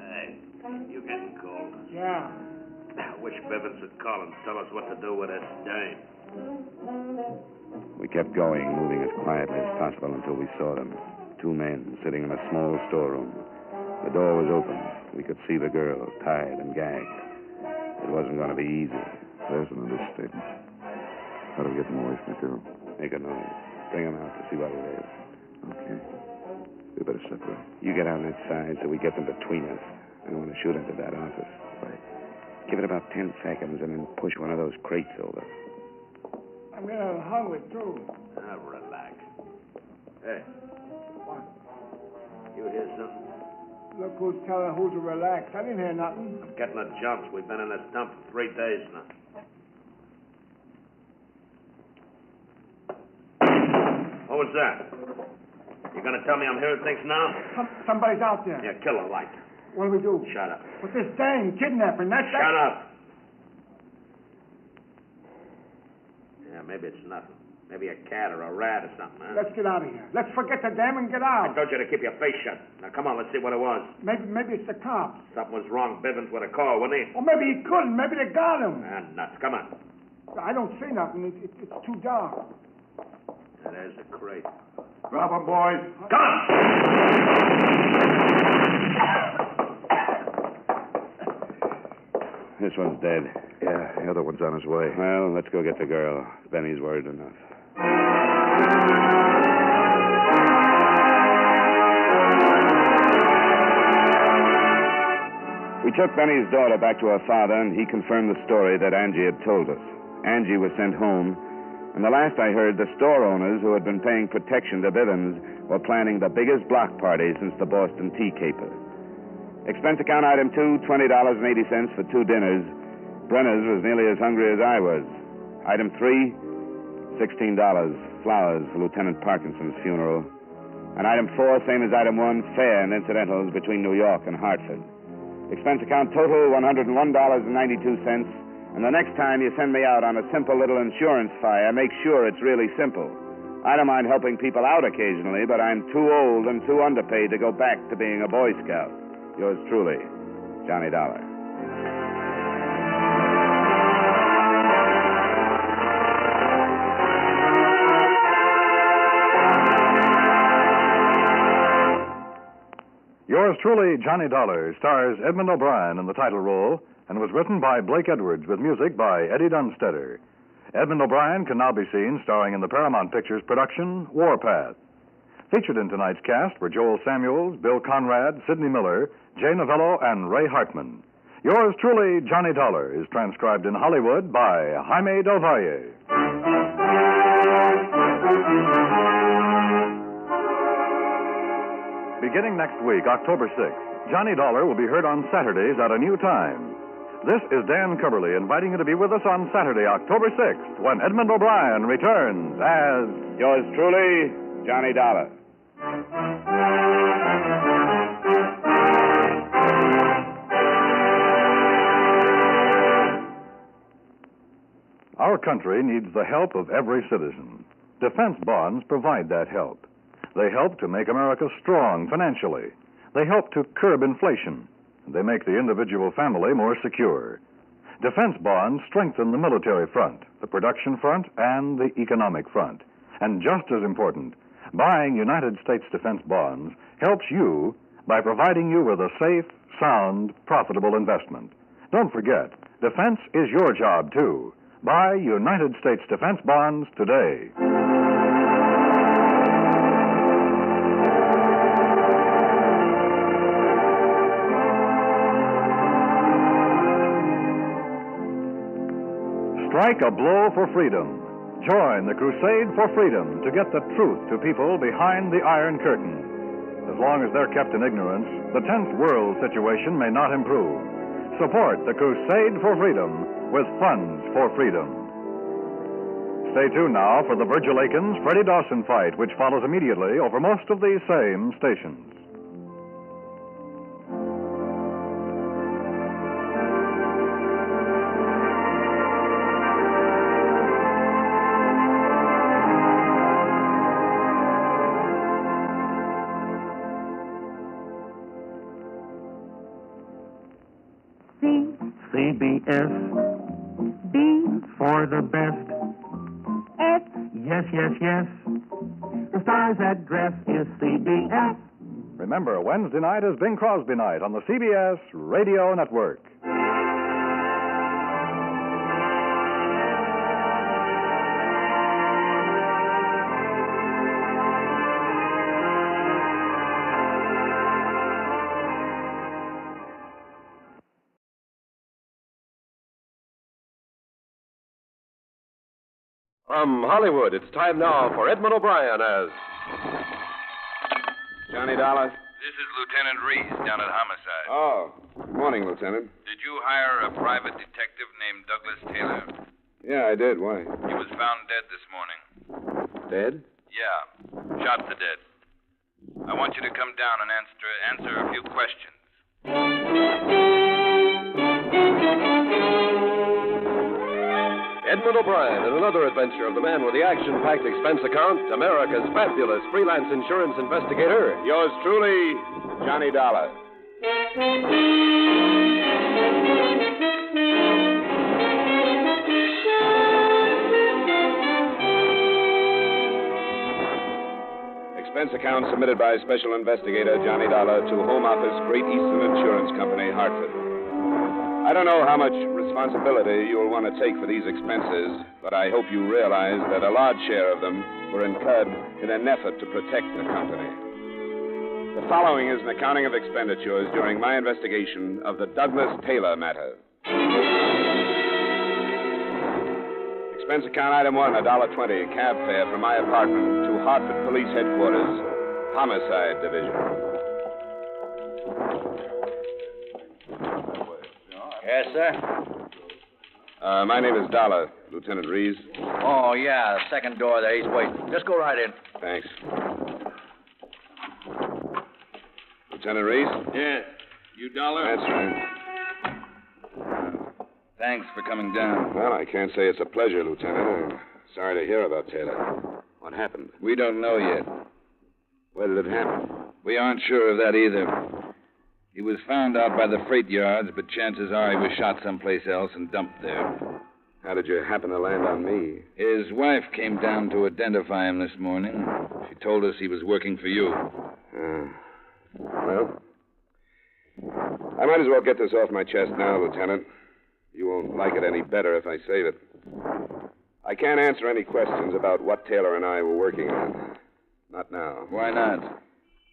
Hey, you getting cold? Yeah. I wish Bivens would call and tell us what to do with this dame. We kept going, moving as quietly as possible until we saw them. 2 men sitting in a small storeroom. The door was open. We could see the girl, tied and gagged. It wasn't going to be easy. There's an understatement. How do we get them away from the girl? Make a noise. Bring them out to see what it is. Okay. We better separate. You get on that side so we get them between us. I want to shoot into that office. Right. Give it about 10 seconds and then push one of those crates over. I'm getting hungry, too. Now, relax. Hey. What? You hear something? Look who's telling who to relax. I didn't hear nothing. I'm getting the jumps. We've been in this dump for 3 days now. What was that? You gonna tell me I'm hearing things now? Somebody's out there. Yeah, kill a light. What do we do? Shut up. With this dang kidnapping, Shut up. Yeah, maybe it's nothing. Maybe a cat or a rat or something, huh? Let's get out of here. Let's forget the dam and get out. I told you to keep your face shut. Now, come on, let's see what it was. Maybe it's the cops. Something was wrong. Bivens would have called, wouldn't he? Or maybe he couldn't. Maybe they got him. Ah, nuts. Come on. I don't see nothing. It's too dark. There's the crate. Drop 'em, boys. Guns! This one's dead. Yeah, the other one's on his way. Well, let's go get the girl. Benny's worried enough. We took Benny's daughter back to her father, and he confirmed the story that Angie had told us. Angie was sent home, and the last I heard, the store owners who had been paying protection to Bivens were planning the biggest block party since the Boston tea caper. Expense account item 2, $20.80 for 2 dinners. Brenner's was nearly as hungry as I was. Item 3, $16, flowers for Lieutenant Parkinson's funeral. And item 4, same as item 1, fare and incidentals between New York and Hartford. Expense account total, $101.92. And the next time you send me out on a simple little insurance fire, make sure it's really simple. I don't mind helping people out occasionally, but I'm too old and too underpaid to go back to being a Boy Scout. Yours truly, Johnny Dollar. Yours truly, Johnny Dollar, stars Edmond O'Brien in the title role and was written by Blake Edwards with music by Eddie Dunstetter. Edmond O'Brien can now be seen starring in the Paramount Pictures production Warpath. Featured in tonight's cast were Joel Samuels, Bill Conrad, Sidney Miller, Jay Novello, and Ray Hartman. Yours truly, Johnny Dollar, is transcribed in Hollywood by Jaime Del Valle. Beginning next week, October 6th, Johnny Dollar will be heard on Saturdays at a new time. This is Dan Cubberly inviting you to be with us on Saturday, October 6th, when Edmond O'Brien returns as... Yours truly, Johnny Dollar. Our country needs the help of every citizen. Defense bonds provide that help. They help to make America strong financially. They help to curb inflation. They make the individual family more secure. Defense bonds strengthen the military front, the production front, and the economic front. And just as important, buying United States defense bonds helps you by providing you with a safe, sound, profitable investment. Don't forget, defense is your job, too. Buy United States defense bonds today. Strike a blow for freedom. Join the crusade for freedom to get the truth to people behind the Iron Curtain. As long as they're kept in ignorance, the 10th world situation may not improve. Support the crusade for freedom with funds for freedom. Stay tuned now for the Virgil Akins-Freddie Dawson fight, which follows immediately over most of these same stations. CBS. B for the best. F. Yes, yes, yes. The star's address is CBS. Remember, Wednesday night is Bing Crosby night on the CBS Radio Network. From Hollywood, it's time now for Edmond O'Brien as... Johnny Dollar? This is Lieutenant Reese down at Homicide. Oh, good morning, Lieutenant. Did you hire a private detective named Douglas Taylor? Yeah, I did. Why? He was found dead this morning. Dead? Yeah, shot to death. I want you to come down and answer a few questions. Edmond O'Brien in another adventure of the man with the action-packed expense account, America's fabulous freelance insurance investigator. Yours truly, Johnny Dollar. Expense account submitted by Special Investigator Johnny Dollar to Home Office, Great Eastern Insurance Company, Hartford. I don't know how much responsibility you'll want to take for these expenses, but I hope you realize that a large share of them were incurred in an effort to protect the company. The following is an accounting of expenditures during my investigation of the Douglas Taylor matter. Expense account item 1, $1.20, cab fare from my apartment to Hartford Police Headquarters, Homicide Division. Yes, sir? My name is Dollar, Lieutenant Reeves. Oh, yeah, the second door there. He's waiting. Just go right in. Thanks. Lieutenant Reeves? Yeah. You Dollar? That's right. Thanks for coming down. Well, I can't say it's a pleasure, Lieutenant. I'm sorry to hear about Taylor. What happened? We don't know yet. Where did it happen? We aren't sure of that either. He was found out by the freight yards, but chances are he was shot someplace else and dumped there. How did you happen to land on me? His wife came down to identify him this morning. She told us he was working for you. Well, I might as well get this off my chest now, Lieutenant. You won't like it any better if I save it. I can't answer any questions about what Taylor and I were working on. Not now. Why not?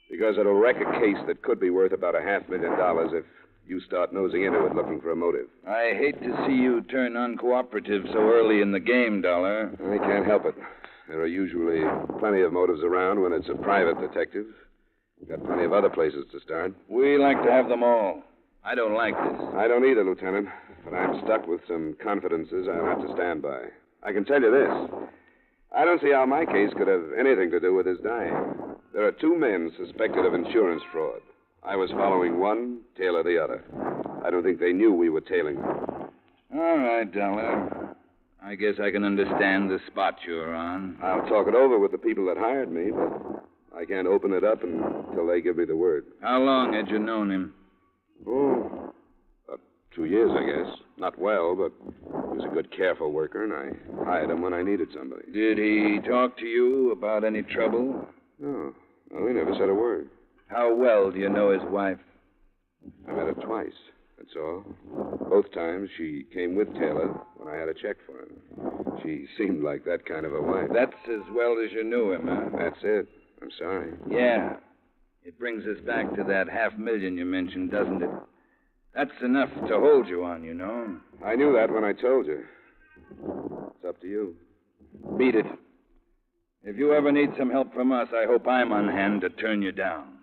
Because it'll wreck a case that could be worth about $500,000 if you start nosing into it looking for a motive. I hate to see you turn uncooperative so early in the game, Dollar. I can't help it. There are usually plenty of motives around when it's a private detective. Got plenty of other places to start. We like to have them all. I don't like this. I don't either, Lieutenant. But I'm stuck with some confidences I'll have to stand by. I can tell you this. I don't see how my case could have anything to do with his dying. There are 2 men suspected of insurance fraud. I was following one, Taylor the other. I don't think they knew we were tailing them. All right, Dollar. I guess I can understand the spot you're on. I'll talk it over with the people that hired me, but I can't open it up until they give me the word. How long had you known him? Oh, about 2 years, I guess. Not well, but he was a good, careful worker, and I hired him when I needed somebody. Did he talk to you about any trouble? No. No, he never said a word. How well do you know his wife? I met her twice, that's all. Both times she came with Taylor when I had a check for him. She seemed like that kind of a wife. That's as well as you knew him, huh? That's it. I'm sorry. Yeah. It brings us back to that $500,000 you mentioned, doesn't it? That's enough to hold you on, you know. I knew that when I told you. It's up to you. Beat it. If you ever need some help from us, I hope I'm on hand to turn you down.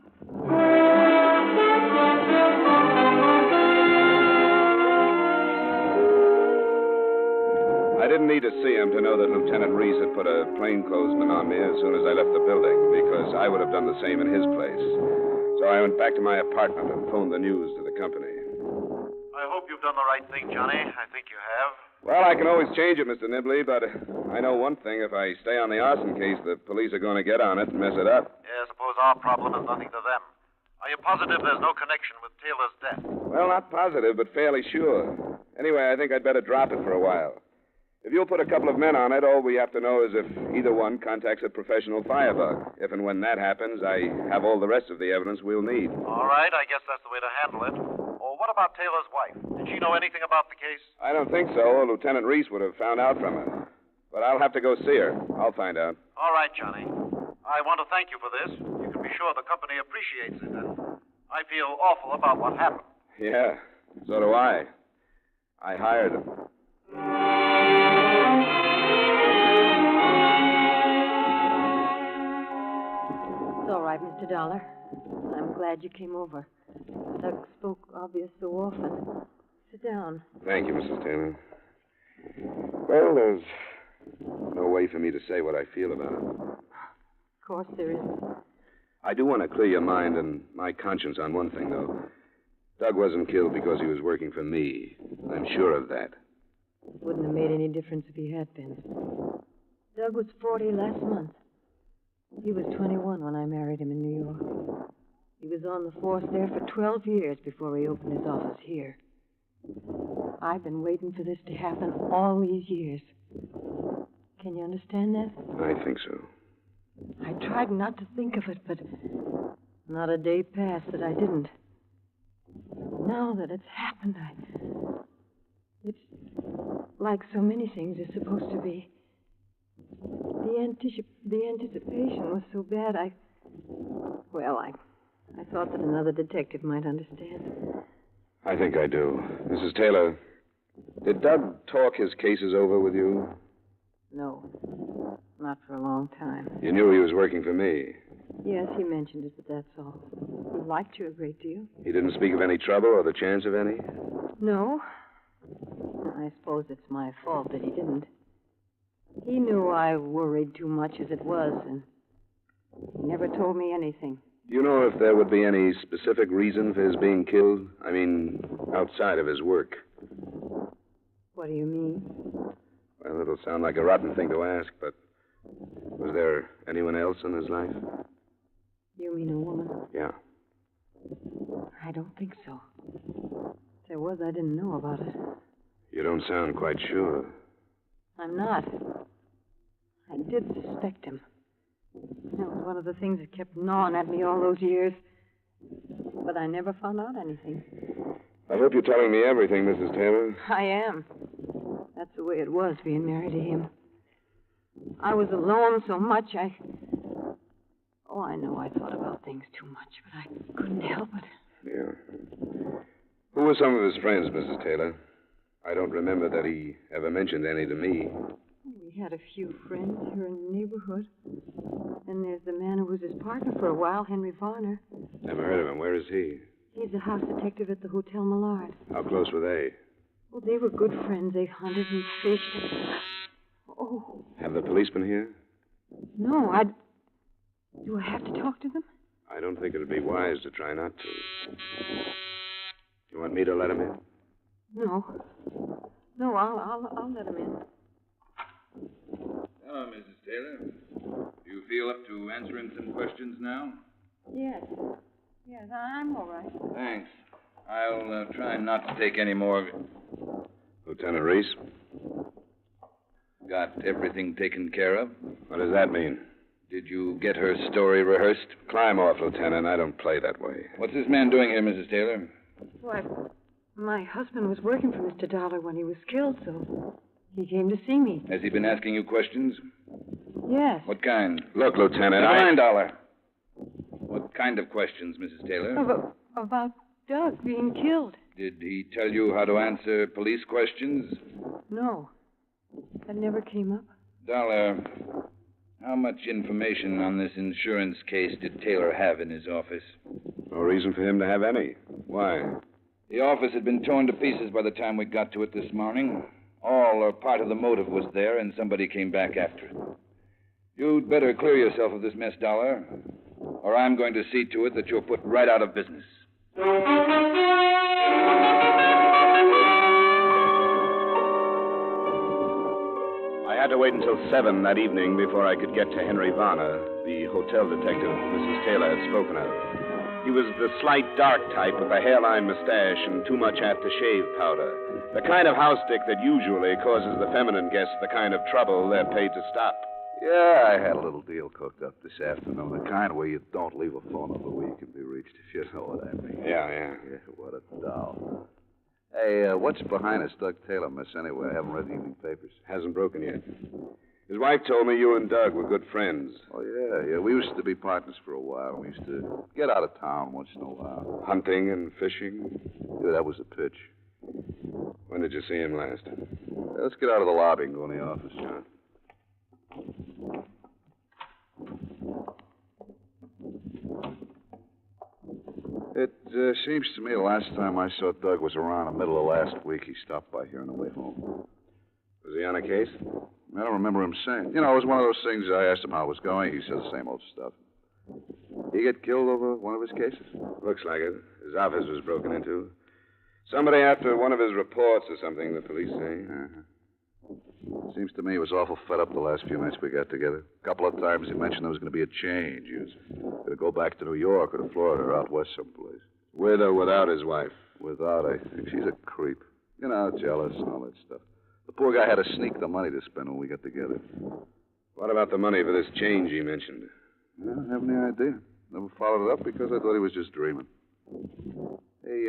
I didn't need to see him to know that Lieutenant Reese had put a plainclothesman on me as soon as I left the building, because I would have done the same in his place. So I went back to my apartment and phoned the news to the company. I hope you've done the right thing, Johnny. I think you have. Well, I can always change it, Mr. Nibley, but I know one thing. If I stay on the arson case, the police are going to get on it and mess it up. Yeah, I suppose our problem is nothing to them. Are you positive there's no connection with Taylor's death? Well, not positive, but fairly sure. Anyway, I think I'd better drop it for a while. If you'll put a couple of men on it, all we have to know is if either one contacts a professional firebug. If and when that happens, I have all the rest of the evidence we'll need. All right, I guess that's the way to handle it. Oh, what about Taylor's wife? Did she know anything about the case? I don't think so, or Lieutenant Reese would have found out from her. But I'll have to go see her. I'll find out. All right, Johnny. I want to thank you for this. You can be sure the company appreciates it, and I feel awful about what happened. Yeah, so do I. I hired him. It's all right, Mr. Dollar. I'm glad you came over. Doug spoke obvious so often. Sit down. Thank you, Mrs. Taylor. Well, there's no way for me to say what I feel about it. Of course there isn't. I do want to clear your mind and my conscience on one thing, though. Doug wasn't killed because he was working for me. I'm sure of that. It wouldn't have made any difference if he had been. Doug was 40 last month. He was 21 when I married him in New York. He was on the force there for 12 years before he opened his office here. I've been waiting for this to happen all these years. Can you understand that? I think so. I tried not to think of it, but not a day passed that I didn't. Now that it's happened, it's like so many things are supposed to be. The anticipation was so bad, I thought that another detective might understand. I think I do. Mrs. Taylor, did Doug talk his cases over with you? No, not for a long time. You knew he was working for me. Yes, he mentioned it, but that's all. He liked you a great deal. He didn't speak of any trouble or the chance of any? No. I suppose it's my fault that he didn't. He knew I worried too much as it was, and he never told me anything. Do you know if there would be any specific reason for his being killed? I mean, outside of his work. What do you mean? Well, it'll sound like a rotten thing to ask, but was there anyone else in his life? You mean a woman? Yeah. I don't think so. If there was, I didn't know about it. You don't sound quite sure. I'm not. I did suspect him. That was one of the things that kept gnawing at me all those years. But I never found out anything. I hope you're telling me everything, Mrs. Taylor. I am. That's the way it was, being married to him. I was alone so much, I know I thought about things too much, but I couldn't help it. Yeah. Who were some of his friends, Mrs. Taylor? I don't remember that he ever mentioned any to me. We had a few friends here in the neighborhood. And there's the man who was his partner for a while, Henry Varner. Never heard of him. Where is he? He's a house detective at the Hotel Millard. How close were they? Well, they were good friends. They hunted and fished. Oh. Have the police been here? No, do I have to talk to them? I don't think it'd be wise to try not to. You want me to let him in? No. No, I'll let him in. Hello, Mrs. Taylor. Do you feel up to answering some questions now? Yes. Yes, I'm all right. Thanks. I'll try not to take any more of it. Lieutenant Reese? Got everything taken care of? What does that mean? Did you get her story rehearsed? Climb off, Lieutenant. I don't play that way. What's this man doing here, Mrs. Taylor? Why, my husband was working for Mr. Dollar when he was killed, so he came to see me. Has he been asking you questions? Yes. What kind? Look, Lieutenant, Never mind, Dollar. What kind of questions, Mrs. Taylor? About Doug being killed. Did he tell you how to answer police questions? No. That never came up. Dollar, how much information on this insurance case did Taylor have in his office? No reason for him to have any. Why? The office had been torn to pieces by the time we got to it this morning. All or part of the motive was there, and somebody came back after it. You'd better clear yourself of this mess, Dollar, or I'm going to see to it that you're put right out of business. I had to wait until 7 that evening before I could get to Henry Varner, the hotel detective Mrs. Taylor had spoken of. He was the slight, dark type with a hairline mustache and too much aftershave powder. The kind of house dick that usually causes the feminine guests the kind of trouble they're paid to stop. Yeah, I had a little deal cooked up this afternoon. The kind where you don't leave a phone number where you can be reached, if you know what I mean. Yeah. Yeah, what a doll. Hey, what's behind this Doug Taylor mess anyway? I haven't read the evening papers. Hasn't broken yet. His wife told me you and Doug were good friends. Oh, yeah. We used to be partners for a while. We used to get out of town once in a while. Hunting and fishing? Yeah, that was the pitch. When did you see him last? Let's get out of the lobby and go in the office, John. It seems to me the last time I saw Doug was around the middle of last week. He stopped by here on the way home. Was he on a case? I don't remember him saying. You know, it was one of those things I asked him how it was going. He said the same old stuff. He get killed over one of his cases? Looks like it. His office was broken into. Somebody after one of his reports or something, the police say. Uh-huh. Seems to me he was awful fed up the last few nights we got together. A couple of times he mentioned there was going to be a change. He was going to go back to New York or to Florida or out west someplace. With or without his wife? Without, I think. She's a creep. You know, jealous and all that stuff. The poor guy had to sneak the money to spend when we got together. What about the money for this change he mentioned? I don't have any idea. Never followed it up because I thought he was just dreaming. Hey,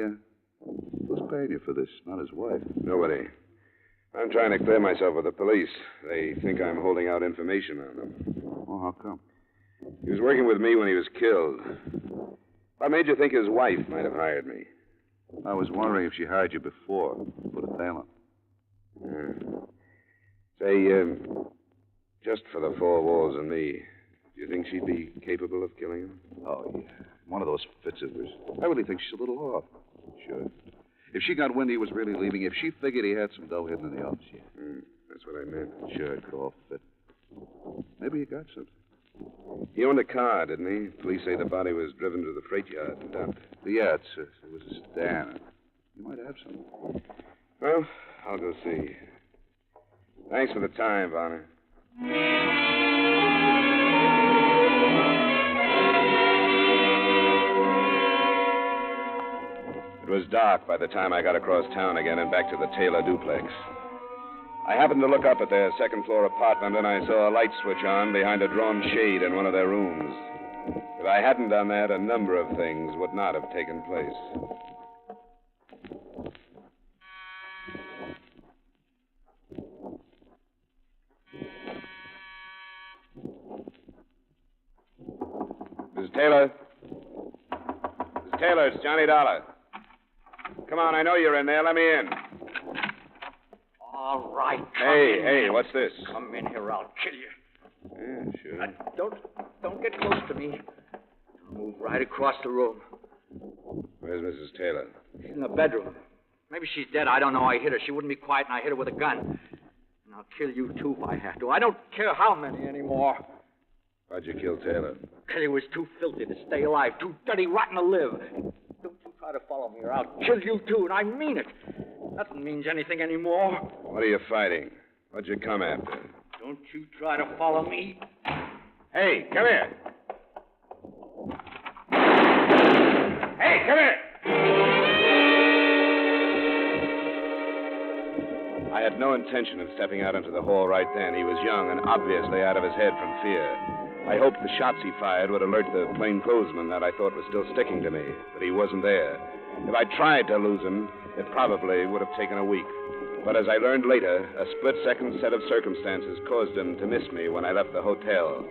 who's paying you for this? Not his wife. Nobody. I'm trying to clear myself with the police. They think I'm holding out information on them. Oh, how come? He was working with me when he was killed. What made you think his wife might have hired me? I was wondering if she hired you before. Put a tail on. Say, just for the four walls and me, do you think she'd be capable of killing him? Oh, yeah. One of those fits of hers. I really think she's a little off. Sure. If she got wind he was really leaving, if she figured he had some dough hidden in the office, yeah. That's what I meant. Sure, it could all fit. Maybe he got something. He owned a car, didn't he? Police say the body was driven to the freight yard and dumped. Yeah, it was a sedan. You might have something. Well, I'll go see. Thanks for the time, Bonner. It was dark by the time I got across town again and back to the Taylor duplex. I happened to look up at their second-floor apartment, and I saw a light switch on behind a drawn shade in one of their rooms. If I hadn't done that, a number of things would not have taken place. Mrs. Taylor? Mrs. Taylor, it's Johnny Dollar. Come on, I know you're in there. Let me in. All right. Hey, what's this? Come in here, I'll kill you. Yeah, sure. Don't get close to me. Move right across the room. Where's Mrs. Taylor? She's in the bedroom. Maybe she's dead. I don't know. I hit her. She wouldn't be quiet, and I hit her with a gun. And I'll kill you, too, if I have to. I don't care how many anymore. Why'd you kill Taylor? Because he was too filthy to stay alive, too dirty, rotten to live. Don't you try to follow me, or I'll kill you, too, and I mean it. Nothing means anything anymore. What are you fighting? What'd you come after? Don't you try to follow me. Hey, come here. Hey, come here. I had no intention of stepping out into the hall right then. He was young and obviously out of his head from fear. I hoped the shots he fired would alert the plainclothesman that I thought was still sticking to me, but he wasn't there. If I tried to lose him, it probably would have taken a week. But as I learned later, a split-second set of circumstances caused him to miss me when I left the hotel.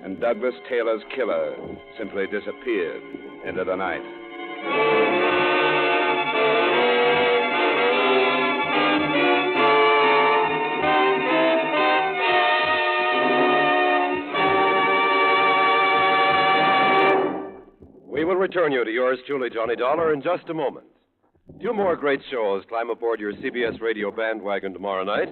And Douglas Taylor's killer simply disappeared into the night. We will return you to yours truly, Johnny Dollar, in just a moment. Two more great shows climb aboard your CBS radio bandwagon tomorrow night.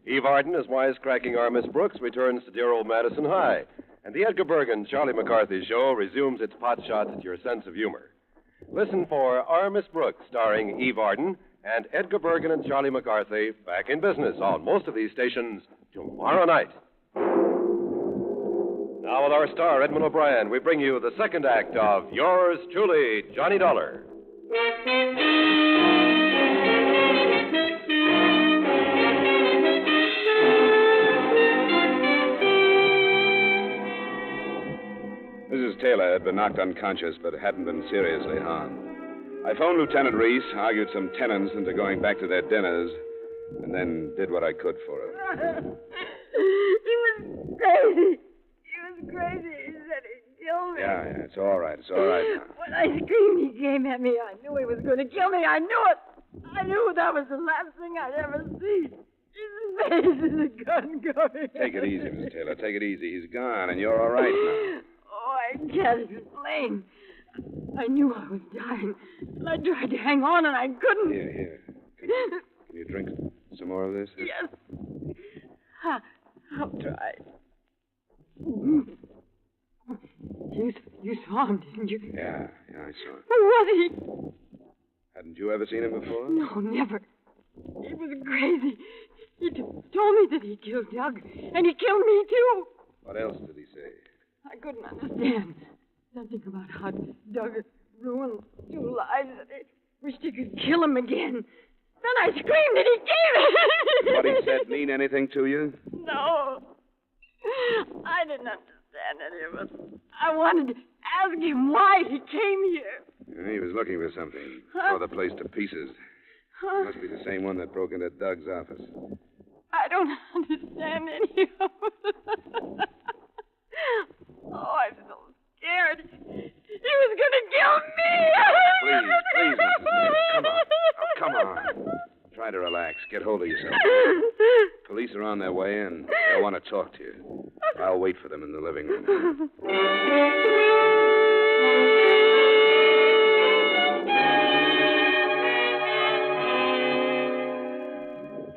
Eve Arden as wisecracking our Miss Brooks returns to dear old Madison High. And the Edgar Bergen Charlie McCarthy show resumes its pot shots at your sense of humor. Listen for Our Miss Brooks, starring Eve Arden, and Edgar Bergen and Charlie McCarthy back in business on most of these stations tomorrow night. Now with our star, Edmond O'Brien, we bring you the second act of yours truly, Johnny Dollar. Mrs. Taylor had been knocked unconscious, but hadn't been seriously harmed. I phoned Lieutenant Reese, argued some tenants into going back to their dinners, and then did what I could for her. He was crazy. He was crazy. He said he'd kill me. Yeah, it's all right. It's all right now. When I screamed, he came at me. I knew he was going to kill me. I knew it. I knew that was the last thing I'd ever see. His face is a gun coming. Take it easy, Mrs. Taylor. Take it easy. He's gone, and you're all right now. Oh, I can't explain. I knew I was dying, and I tried to hang on, and I couldn't. Here. Can you drink some more of this? Yes. I'll try. You saw him, didn't you? Yeah, I saw him. Who was he? Hadn't you ever seen him before? No, never. He was crazy. He told me that he killed Doug, and he killed me, too. What else did he say? I couldn't understand. Something about how Doug ruined 2 lives. I wished he could kill him again. Then I screamed and he came. What he said mean anything to you? No. I didn't understand any of it. I wanted to ask him why he came here. He was looking for something. Tore the place to pieces. Must be the same one that broke into Doug's office. I don't understand any of it. Oh, I'm so scared. He was going to kill me. Please, Mrs. Smith. Come on. Try to relax. Get hold of yourself. Police are on their way, and they'll want to talk to you. I'll wait for them in the living room.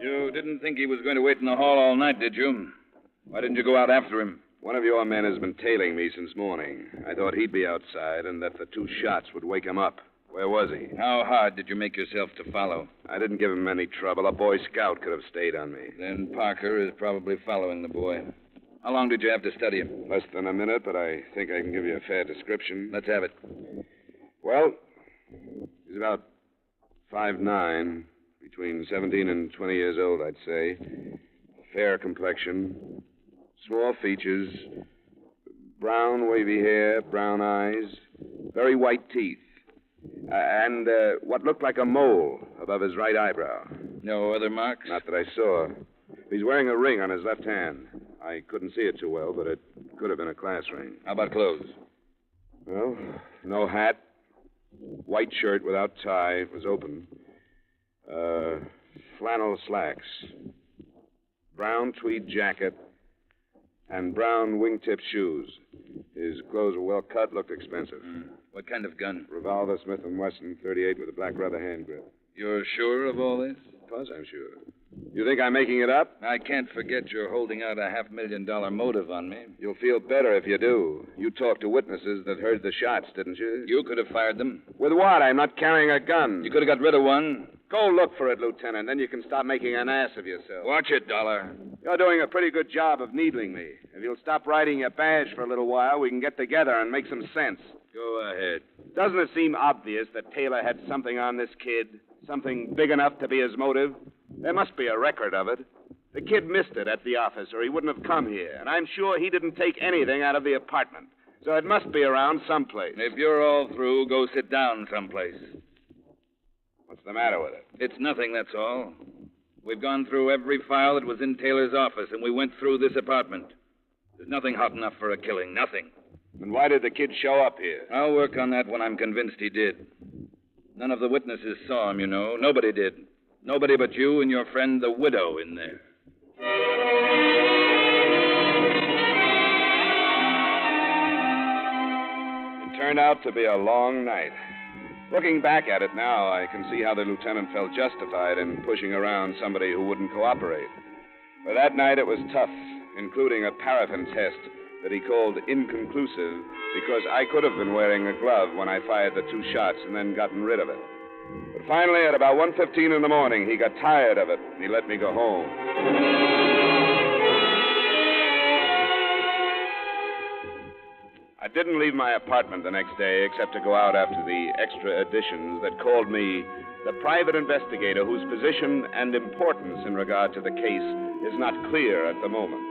You didn't think he was going to wait in the hall all night, did you? Why didn't you go out after him? One of your men has been tailing me since morning. I thought he'd be outside and that the 2 shots would wake him up. Where was he? How hard did you make yourself to follow? I didn't give him any trouble. A Boy Scout could have stayed on me. Then Parker is probably following the boy. How long did you have to study him? Less than a minute, but I think I can give you a fair description. Let's have it. Well, he's about 5'9", between 17 and 20 years old, I'd say. Fair complexion, small features, brown, wavy hair, brown eyes, very white teeth, and what looked like a mole above his right eyebrow. No other marks? Not that I saw. He's wearing a ring on his left hand. I couldn't see it too well, but it could have been a class ring. How about clothes? Well, no hat, white shirt without tie, it was open. Flannel slacks, brown tweed jacket, and brown wingtip shoes. His clothes were well cut, looked expensive. What kind of gun? Revolver, Smith & Wesson, .38 with a black rubber hand grip. You're sure of all this? Of course I'm sure. You think I'm making it up? I can't forget you're holding out a $500,000 motive on me. You'll feel better if you do. You talked to witnesses that heard the shots, didn't you? You could have fired them. With what? I'm not carrying a gun. You could have got rid of one. Go look for it, Lieutenant. Then you can stop making an ass of yourself. Watch it, Dollar. You're doing a pretty good job of needling me. If you'll stop riding your badge for a little while, we can get together and make some sense. Go ahead. Doesn't it seem obvious that Taylor had something on this kid? Something big enough to be his motive? There must be a record of it. The kid missed it at the office, or he wouldn't have come here. And I'm sure he didn't take anything out of the apartment. So it must be around someplace. If you're all through, go sit down someplace. What's the matter with it? It's nothing, that's all. We've gone through every file that was in Taylor's office, and we went through this apartment. There's nothing hot enough for a killing. Nothing. Then why did the kid show up here? I'll work on that when I'm convinced he did. None of the witnesses saw him, you know. Nobody did. Nobody but you and your friend, the widow, in there. It turned out to be a long night. Looking back at it now, I can see how the lieutenant felt justified in pushing around somebody who wouldn't cooperate. But that night it was tough, including a paraffin test that he called inconclusive because I could have been wearing a glove when I fired the 2 shots and then gotten rid of it. But finally, at about 1:15 in the morning, he got tired of it, and he let me go home. I didn't leave my apartment the next day except to go out after the extra editions that called me the private investigator whose position and importance in regard to the case is not clear at the moment.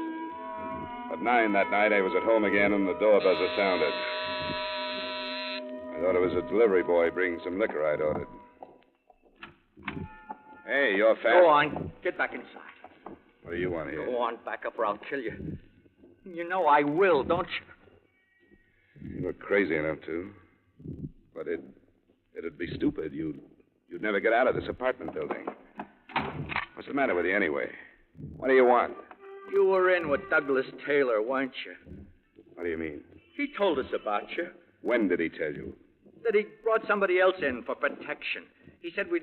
At 9 that night, I was at home again, and the door buzzer sounded. I thought it was a delivery boy bringing some liquor I'd ordered. Hey, you're fast. Go on. Get back inside. What do you want here? Go on, back up or I'll kill you. You know I will, don't you? You look crazy enough to. But it'd be stupid. You'd never get out of this apartment building. What's the matter with you anyway? What do you want? You were in with Douglas Taylor, weren't you? What do you mean? He told us about you. When did he tell you? That he brought somebody else in for protection. He said we'd never